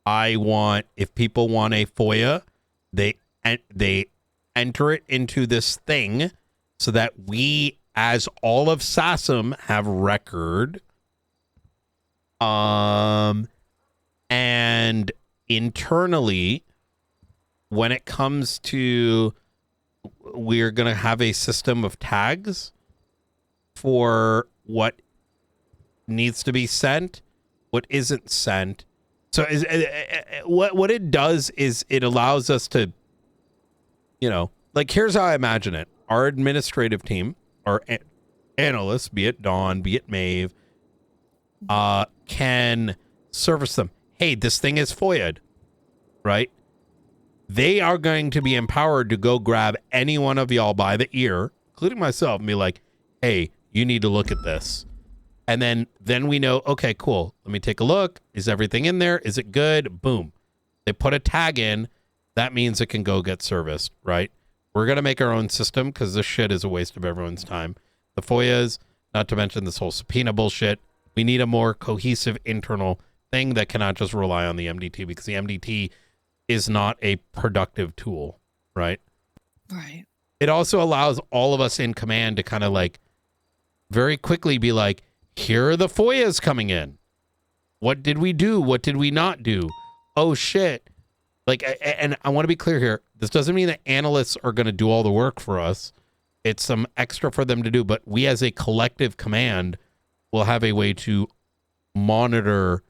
want, if people want a FOIA, they enter it into this thing so that we, as all of SASM, have record. And internally, when it comes to, we're going to have a system of tags for what needs to be sent, what isn't sent. So what it does is it allows us to, like, here's how I imagine it. Our administrative team, our analysts, be it Dawn, be it Maeve, can service them. Hey, this thing is FOIA'd, right? They are going to be empowered to go grab any one of y'all by the ear, including myself, and be like, hey, you need to look at this. And then we know, okay, cool. Let me take a look. Is everything in there? Is it good? Boom. They put a tag in. That means it can go get serviced, right? We're going to make our own system because this shit is a waste of everyone's time. The FOIAs, not to mention this whole subpoena bullshit. We need a more cohesive internal thing that cannot just rely on the MDT, because the MDT is not a productive tool, right? Right. It also allows all of us in command to kind of like very quickly be like, here are the FOIAs coming in. What did we do? What did we not do? Oh, shit. Like, and I want to be clear here. This doesn't mean that analysts are going to do all the work for us. It's some extra for them to do. But we as a collective command will have a way to monitor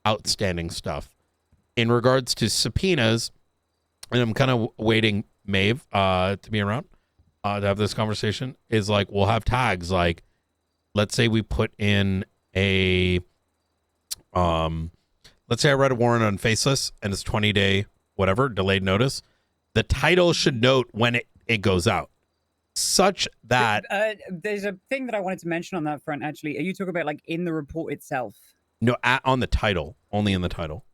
outstanding stuff. In regards to subpoenas, and I'm kind of waiting Maeve to be around to have this conversation, is like, we'll have tags. Like, let's say we put in a, let's say I read a warrant on Faceless and it's 20-day, whatever, delayed notice. The title should note when it goes out. such that There's a thing that I wanted to mention on that front. Actually, are you talking about like in the report itself? no on the title, only in the title.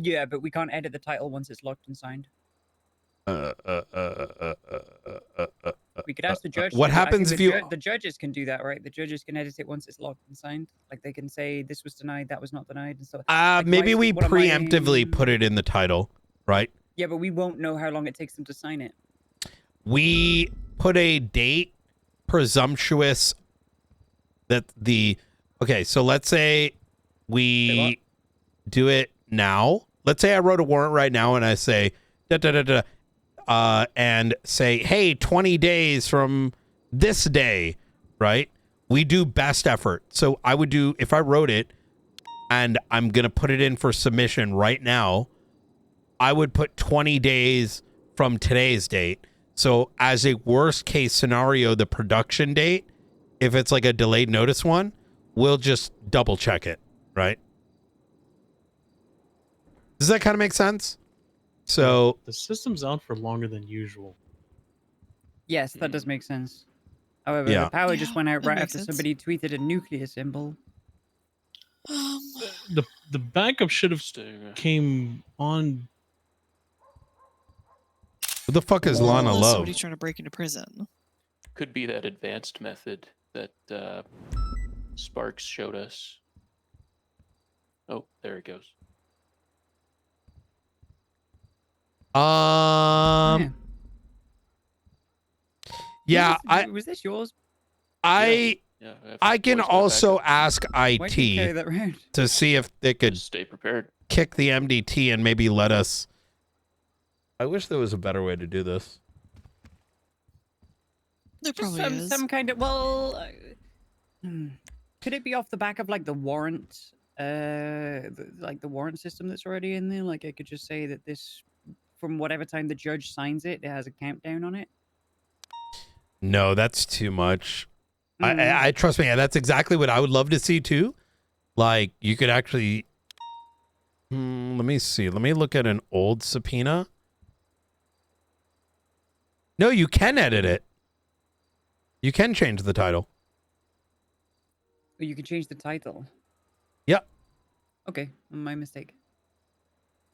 Yeah, but we can't edit the title once it's locked and signed. We could ask the judge. What to do- I happens think if the you? the judges can do that, right? The judges can edit it once it's locked and signed. Like they can say this was denied, that was not denied, and stuff. Like, Maybe we what am I- preemptively put it in the title, right? Yeah, but we won't know how long it takes them to sign it. We put a date presumptuous that the okay. So let's say we do it now. Let's say I wrote a warrant right now and I say da da da da. And say, hey, 20 days from this day, right? We do best effort. So I would do, if I wrote it and I'm going to put it in for submission right now, I would put 20 days from today's date. So as a worst case scenario, the production date, if it's like a delayed notice one, we'll just double check it, right? Does that kind of make sense? So the system's out for longer than usual. Yes, that does make sense. However, Yeah. the power just went out that right makes after sense. somebody tweeted a nuclear symbol. The backup should have came on. Who the fuck is Lana Unless Love? somebody's trying to break into prison. Could be that advanced method that Sparks showed us. Oh, there it goes. Yeah, Was this yours? I can also ask Why do you carry IT that around? to see if they could stay prepared. Kick the MDT and maybe let us. I wish there was a better way to do this. There Just probably is. some kind of could it be off the back of like the warrant, like the warrant system that's already in there? Like I could just say that this, from whatever time the judge signs it, it has a countdown on it. No, that's too much. I trust me. That's exactly what I would love to see too. Like you could actually. Let me see. Let me look at an old subpoena. No, you can edit it. You can change the title. Or you can change the title. Yep. Okay, my mistake.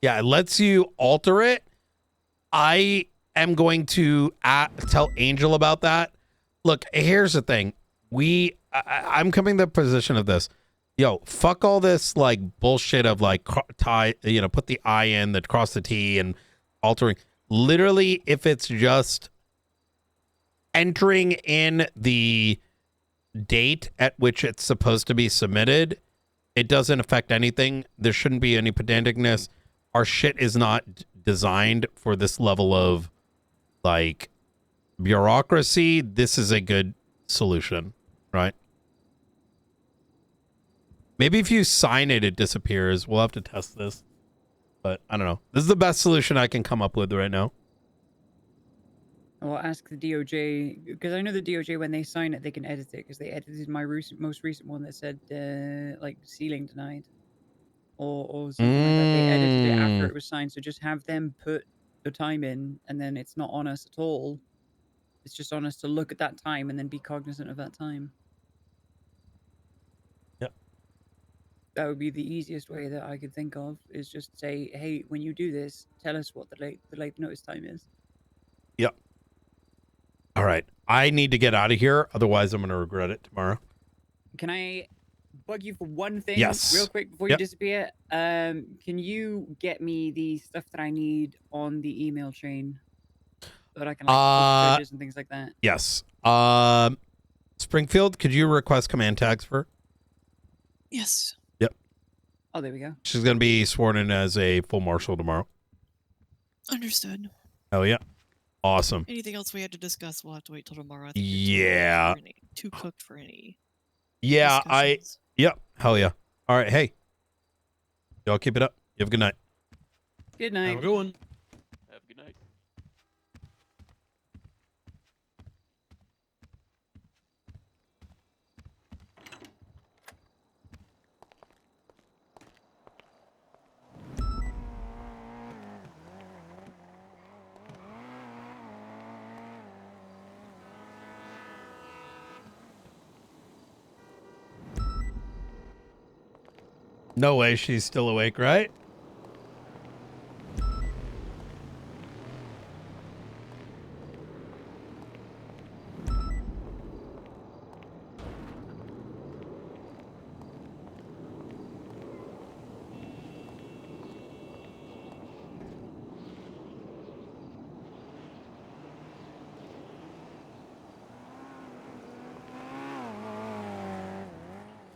Yeah, it lets you alter it. I am going to tell Angel about that. Look, here's the thing. I'm coming to the position of this. Yo, fuck all this like bullshit of like put the I in, the cross the T and altering. Literally, if it's just entering in the date at which it's supposed to be submitted, it doesn't affect anything. There shouldn't be any pedanticness. Our shit is not designed for this level of like bureaucracy. This is a good solution, right? Maybe if you sign it, it disappears. We'll have to test this. But I don't know. This is the best solution I can come up with right now. I'll ask the DOJ, because I know the DOJ, when they sign it, they can edit it, because they edited my most recent one that said, like, sealing denied. Or something like that. They edited it after it was signed, so just have them put the time in, and then it's not on us at all. It's just on us to look at that time and then be cognizant of that time. Yep. That would be the easiest way that I could think of, is just say, hey, when you do this, tell us what the late notice time is. Yep. All right. I need to get out of here. Otherwise, I'm going to regret it tomorrow. Can I bug you for one thing Yes. real quick before Yep. you disappear? Can you get me the stuff that I need on the email chain so that I can like judges and things like that? Yes. Springfield, could you request command tags for her? Yes. Yep. Oh, there we go. She's going to be sworn in as a full marshal tomorrow. Understood. Oh, yeah. Awesome. Anything else we had to discuss, we'll have to wait till tomorrow. I think Yeah. too cooked for any. Yeah, discussions. Yep. Hell yeah. All right. Hey. Y'all keep it up. You have a good night. Good night. Have a good one. Have a good night. No way she's still awake, right?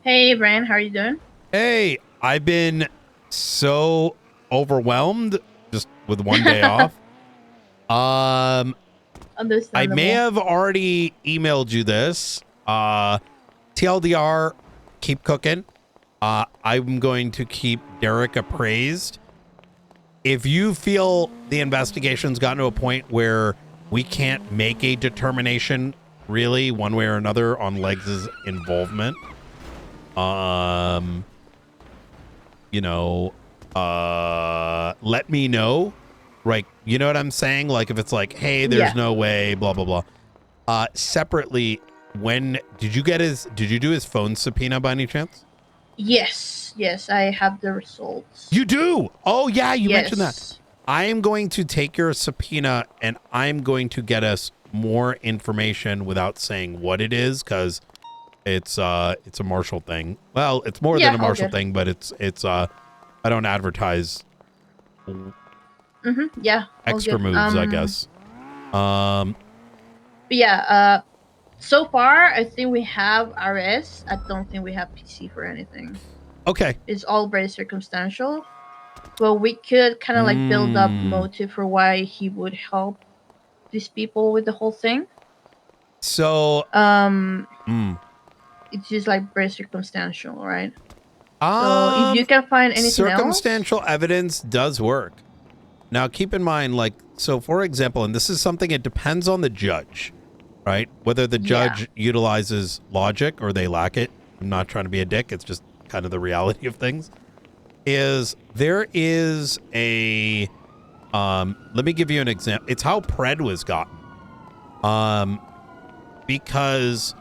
Hey, Brian, how are you doing? Hey, I've been so overwhelmed just with one day off. I Understandable. may have already emailed you this. TLDR, keep cooking. I'm going to keep Derek appraised. If you feel the investigation's gotten to a point where we can't make a determination really one way or another on Legs' involvement, let me know. Right, you know what I'm saying? Like if it's like, hey, there's no way, blah blah blah. Separately, when did you do his phone subpoena by any chance? Yes, I have the results. You do? Oh yeah, you mentioned that. Yes. I am going to take your subpoena and I'm going to get us more information without saying what it is, because it's a Marshall thing. Well, it's more than a Marshall thing, but it's I don't advertise Yeah. extra moves, I guess. But yeah, so far I think we have RS. I don't think we have PC for anything. Okay. It's all very circumstantial. But we could kind of like build up motive for why he would help these people with the whole thing. So it's just like very circumstantial, right? So if you can find anything circumstantial evidence does work. Now keep in mind, like, so for example, and this is something, it depends on the judge, right? Whether the judge utilizes logic or they lack it. I'm not trying to be a dick, it's just kind of the reality of things. There is a let me give you an example. It's how Pred was gotten. Because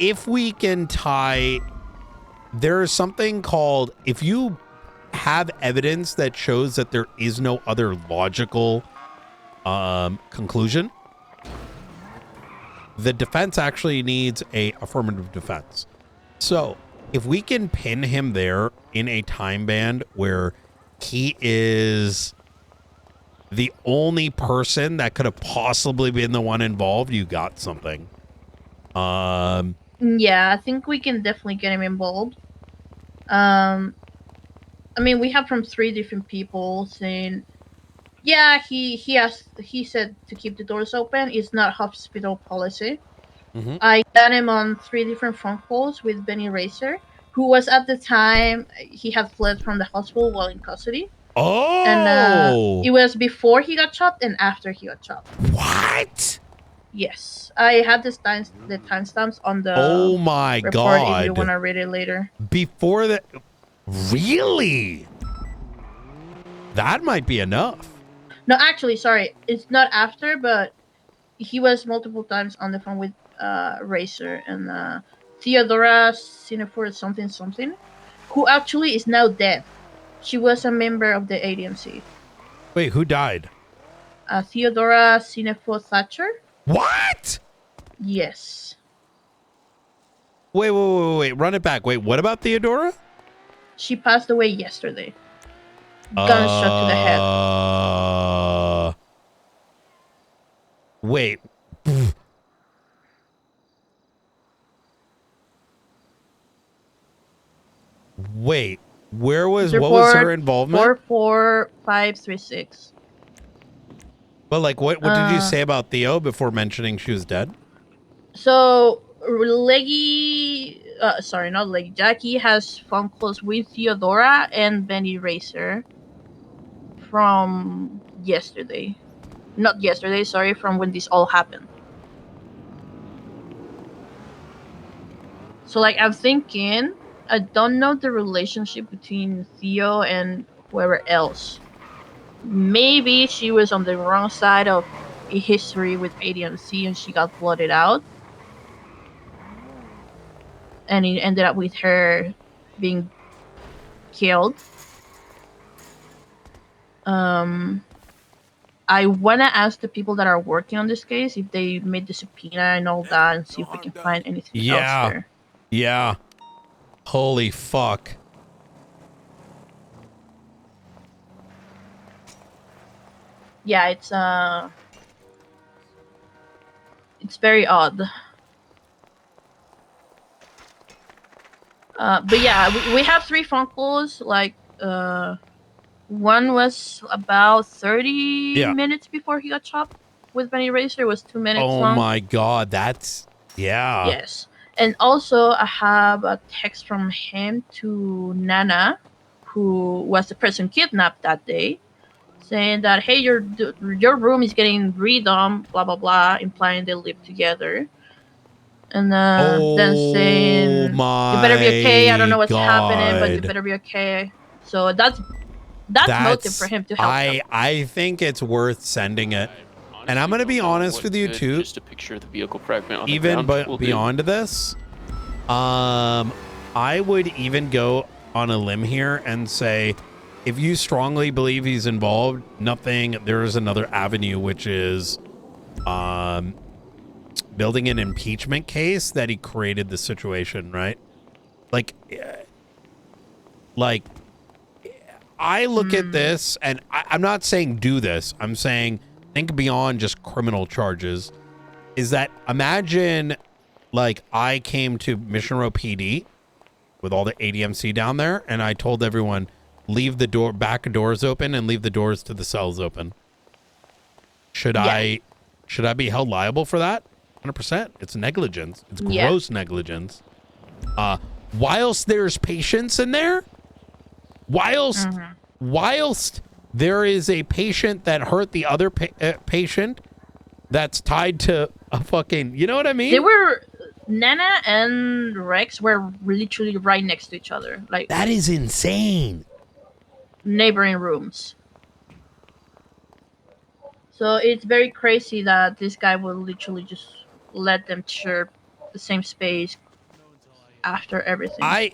if we can tie, there is something called, if you have evidence that shows that there is no other logical conclusion, the defense actually needs a affirmative defense. So if we can pin him there in a time band where he is the only person that could have possibly been the one involved, you got something. Yeah, I think we can definitely get him involved. I mean, we have from 3 different people saying, yeah, he said to keep the doors open. It's not hospital policy. I got him on 3 different phone calls with Benny Racer, who was at the time, he had fled from the hospital while in custody. Oh! And it was before he got chopped and after he got chopped. What? Yes. I had the timestamps on the Oh my report God. if you want to read it later. Before that? Really? That might be enough. No, actually, sorry. It's not after, but he was multiple times on the phone with Racer and Theodora Cinefor something, who actually is now dead. She was a member of the ADMC. Wait, who died? Theodora Cinefor Thatcher. What? Yes. Wait. Run it back. Wait, what about Theodora? She passed away yesterday. Gunshot to the head. Wait. Wait. What was her involvement? 44536. But like, what did you say about Theo before mentioning she was dead? So Jackie has phone calls with Theodora and Benny Racer from yesterday. Not yesterday, sorry, from when this all happened. So like, I'm thinking, I don't know the relationship between Theo and whoever else. Maybe she was on the wrong side of a history with ADMC and she got blotted out. And it ended up with her being killed. I want to ask the people that are working on this case if they made the subpoena and all that, and see if we can find anything else Yeah. there. Yeah. Holy fuck. Yeah, it's very odd. But yeah, we have 3 phone calls. Like, one was about 30 minutes before he got chopped with Benny Racer. It was 2 minutes Oh long. my god, that's yeah. Yes. And also, I have a text from him to Nana, who was the person kidnapped that day, saying that, hey, your room is getting redone, blah, blah, blah, implying they live together. And then saying, you better be okay. I don't know what's happening, but you better be okay. So that's motive for him to help them. I think it's worth sending it. And I'm going to be honest with you too. Just a picture of the vehicle fragment on the Even ground will do. beyond this, I would even go on a limb here and say, if you strongly believe he's involved, there is another avenue, which is building an impeachment case that he created the situation, right? Like I look at this, and I'm not saying do this. I'm saying think beyond just criminal charges. Is that imagine like I came to Mission Row PD with all the ADMC down there, and I told everyone, leave the back doors open and leave the doors to the cells open. Should I be held liable for that? 100%. It's negligence. It's gross negligence. Whilst there's patients in there, whilst there is a patient that hurt the other patient that's tied to a fucking, you know what I mean? Nana and Rex were literally right next to each other. Like, that is insane. Neighboring rooms. So it's very crazy that this guy will literally just let them share the same space after everything. I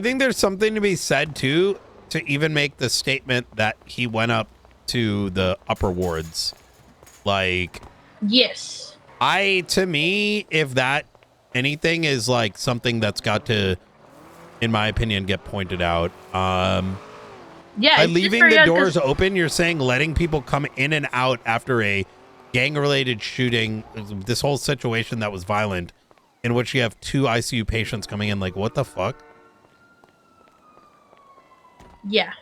think there's something to be said too, to even make the statement that he went up to the upper wards. Like, yes. To me, if that anything is like something that's got to, in my opinion, get pointed out. Yeah, by leaving the doors open, you're saying letting people come in and out after a gang-related shooting, this whole situation that was violent, in which you have 2 ICU patients coming in. Like, what the fuck? Yeah.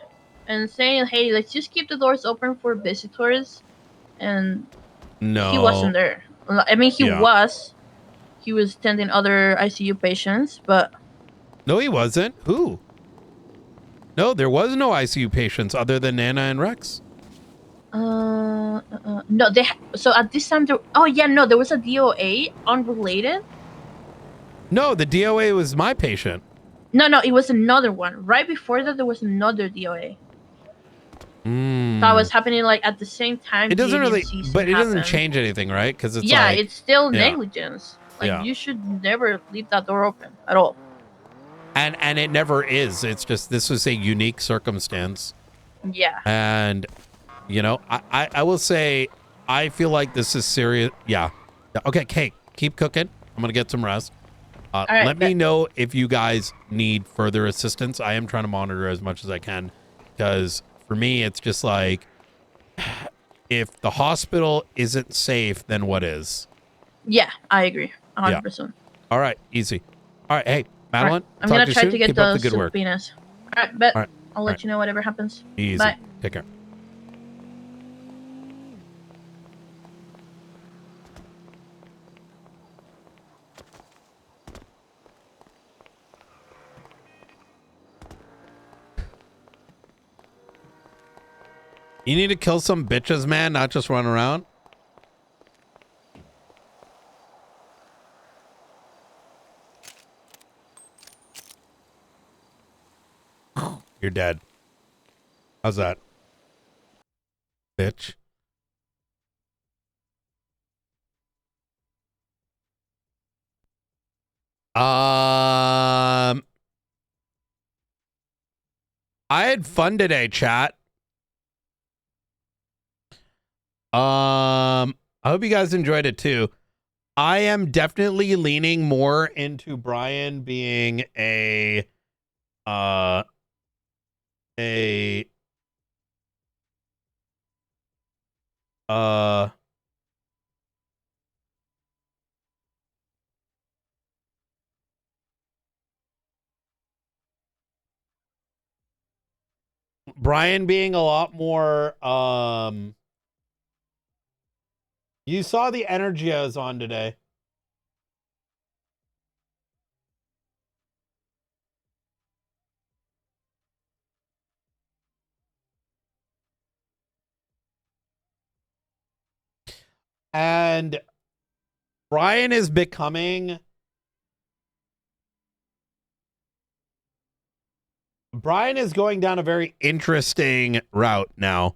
And saying, hey, let's just keep the doors open for visitors. And no, he wasn't there. I mean, he was tending other ICU patients, but... No, he wasn't. Who? No, there was no ICU patients other than Nana and Rex. No, so at this time, there was a DOA unrelated. No, the DOA was my patient. No, it was another one. Right before that, there was another DOA. That was happening like at the same time. It doesn't really, but it doesn't change anything, right? Because it's like, it's still negligence. Like you should never leave that door open at all. And it never is. It's just this was a unique circumstance. Yeah. And you know, I will say I feel like this is serious. Yeah. Okay, Kate, keep cooking. I'm gonna get some rest. Right, let me know if you guys need further assistance. I am trying to monitor as much as I can, because for me it's just like, if the hospital isn't safe, then what is? Yeah, I agree. 100%. All right, easy. All right, hey, Madeline, I'm gonna try to get keep up the those good work. subpoenas. All right, bet. All right. I'll let you know whatever happens. Easy. Bye. Take care. You need to kill some bitches, man, not just run around. You're dead. How's that? Bitch. I had fun today, chat. I hope you guys enjoyed it too. I am definitely leaning more into Brian being a Brian being a lot more you saw the energy I was on today. And Brian is becoming Brian is going down a very interesting route now.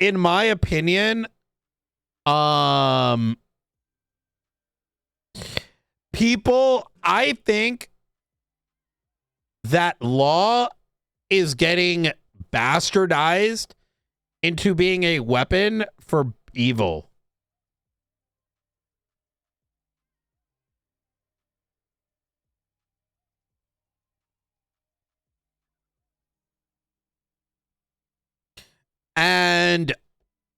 In my opinion, I think that law is getting bastardized into being a weapon for evil. And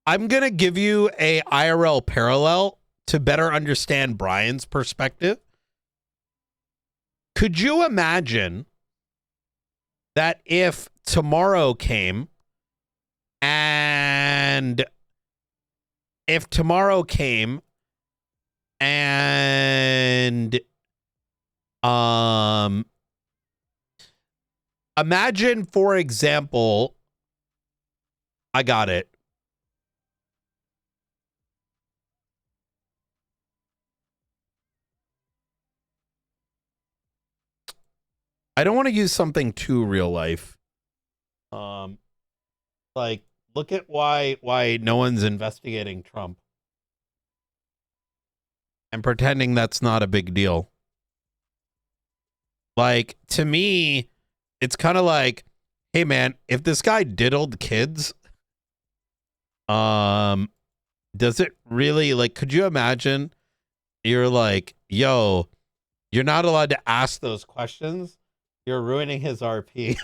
I'm going to give you a IRL parallel to better understand Brian's perspective. Could you imagine that if tomorrow came and imagine, for example, I got it. I don't want to use something too real life. Like, look at why no one's investigating Trump and pretending that's not a big deal. Like, to me, it's kind of like, hey man, if this guy diddled kids, does it really, like, could you imagine you're like, yo, you're not allowed to ask those questions. You're ruining his RP.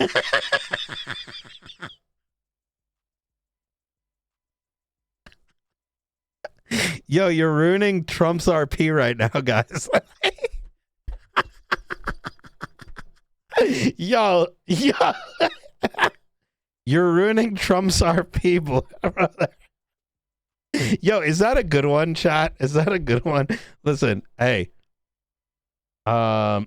Yo, you're ruining Trump's RP right now, guys. Yo. You're ruining Trump's RP, brother. Yo, is that a good one, chat? Is that a good one? Listen, hey. Oh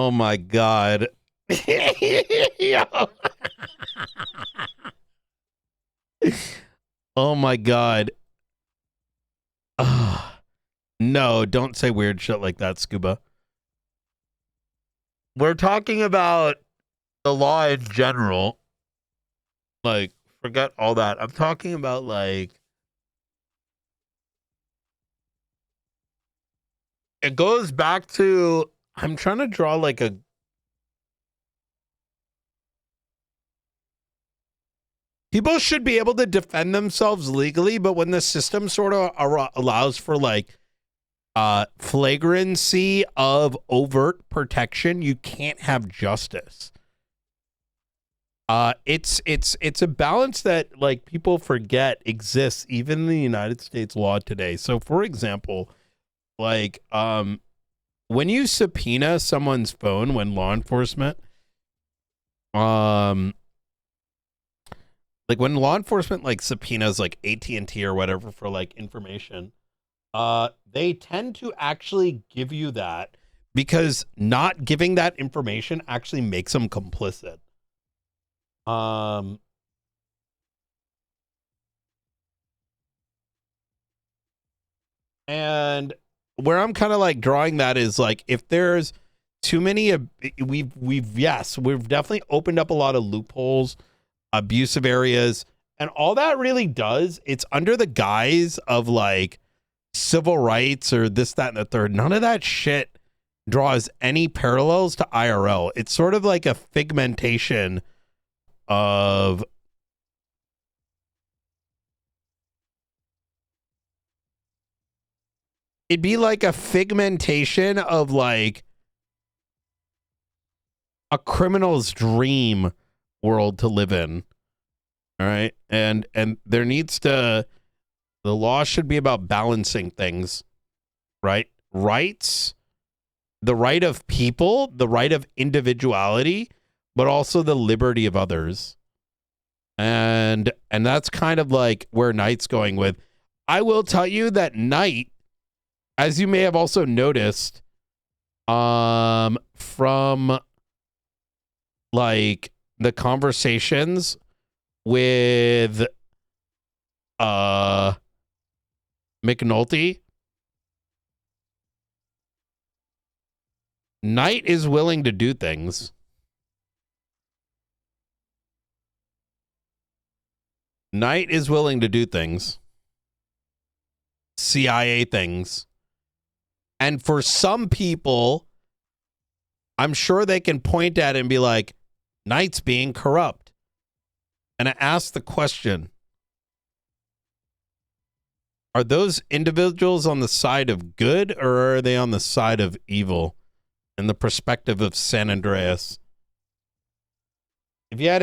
my God. Yo. Oh my God. No, don't say weird shit like that, Scuba. We're talking about the law in general. Like, forget all that. I'm talking about, like, it goes back to, I'm trying to draw like a, people should be able to defend themselves legally, but when the system sort of allows for like flagrancy of overt protection, you can't have justice. It's a balance that, like, people forget exists even in the United States law today. So, for example, like, when you subpoena someone's phone, when law enforcement, like when law enforcement like subpoenas like AT&T or whatever for like information, they tend to actually give you that because not giving that information actually makes them complicit. And where I'm kind of like drawing that is like, if there's too many, we've definitely opened up a lot of loopholes, abusive areas, and all that really does, it's under the guise of like civil rights or this, that, and the third. None of that shit draws any parallels to IRL. It's sort of like a figmentation of it'd be like a figmentation of like a criminal's dream world to live in. All right. And there needs to, the law should be about balancing things, right? Rights, the right of people, the right of individuality, but also the liberty of others. And that's kind of like where Knight's going with. I will tell you that Knight, as you may have also noticed, from like the conversations with McNulty, Knight is willing to do things. Knight is willing to do things. CIA things. And for some people, I'm sure they can point at it and be like, Knight's being corrupt. And I ask the question, are those individuals on the side of good, or are they on the side of evil in the perspective of San Andreas? If you had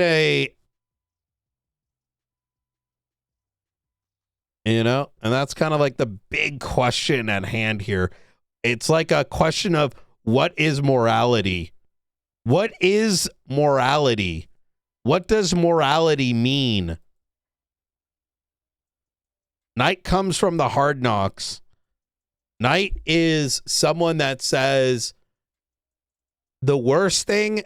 and that's kind of like the big question at hand here. It's like a question of, what is morality? What is morality? What does morality mean? Knight comes from the hard knocks. Knight is someone that says the worst thing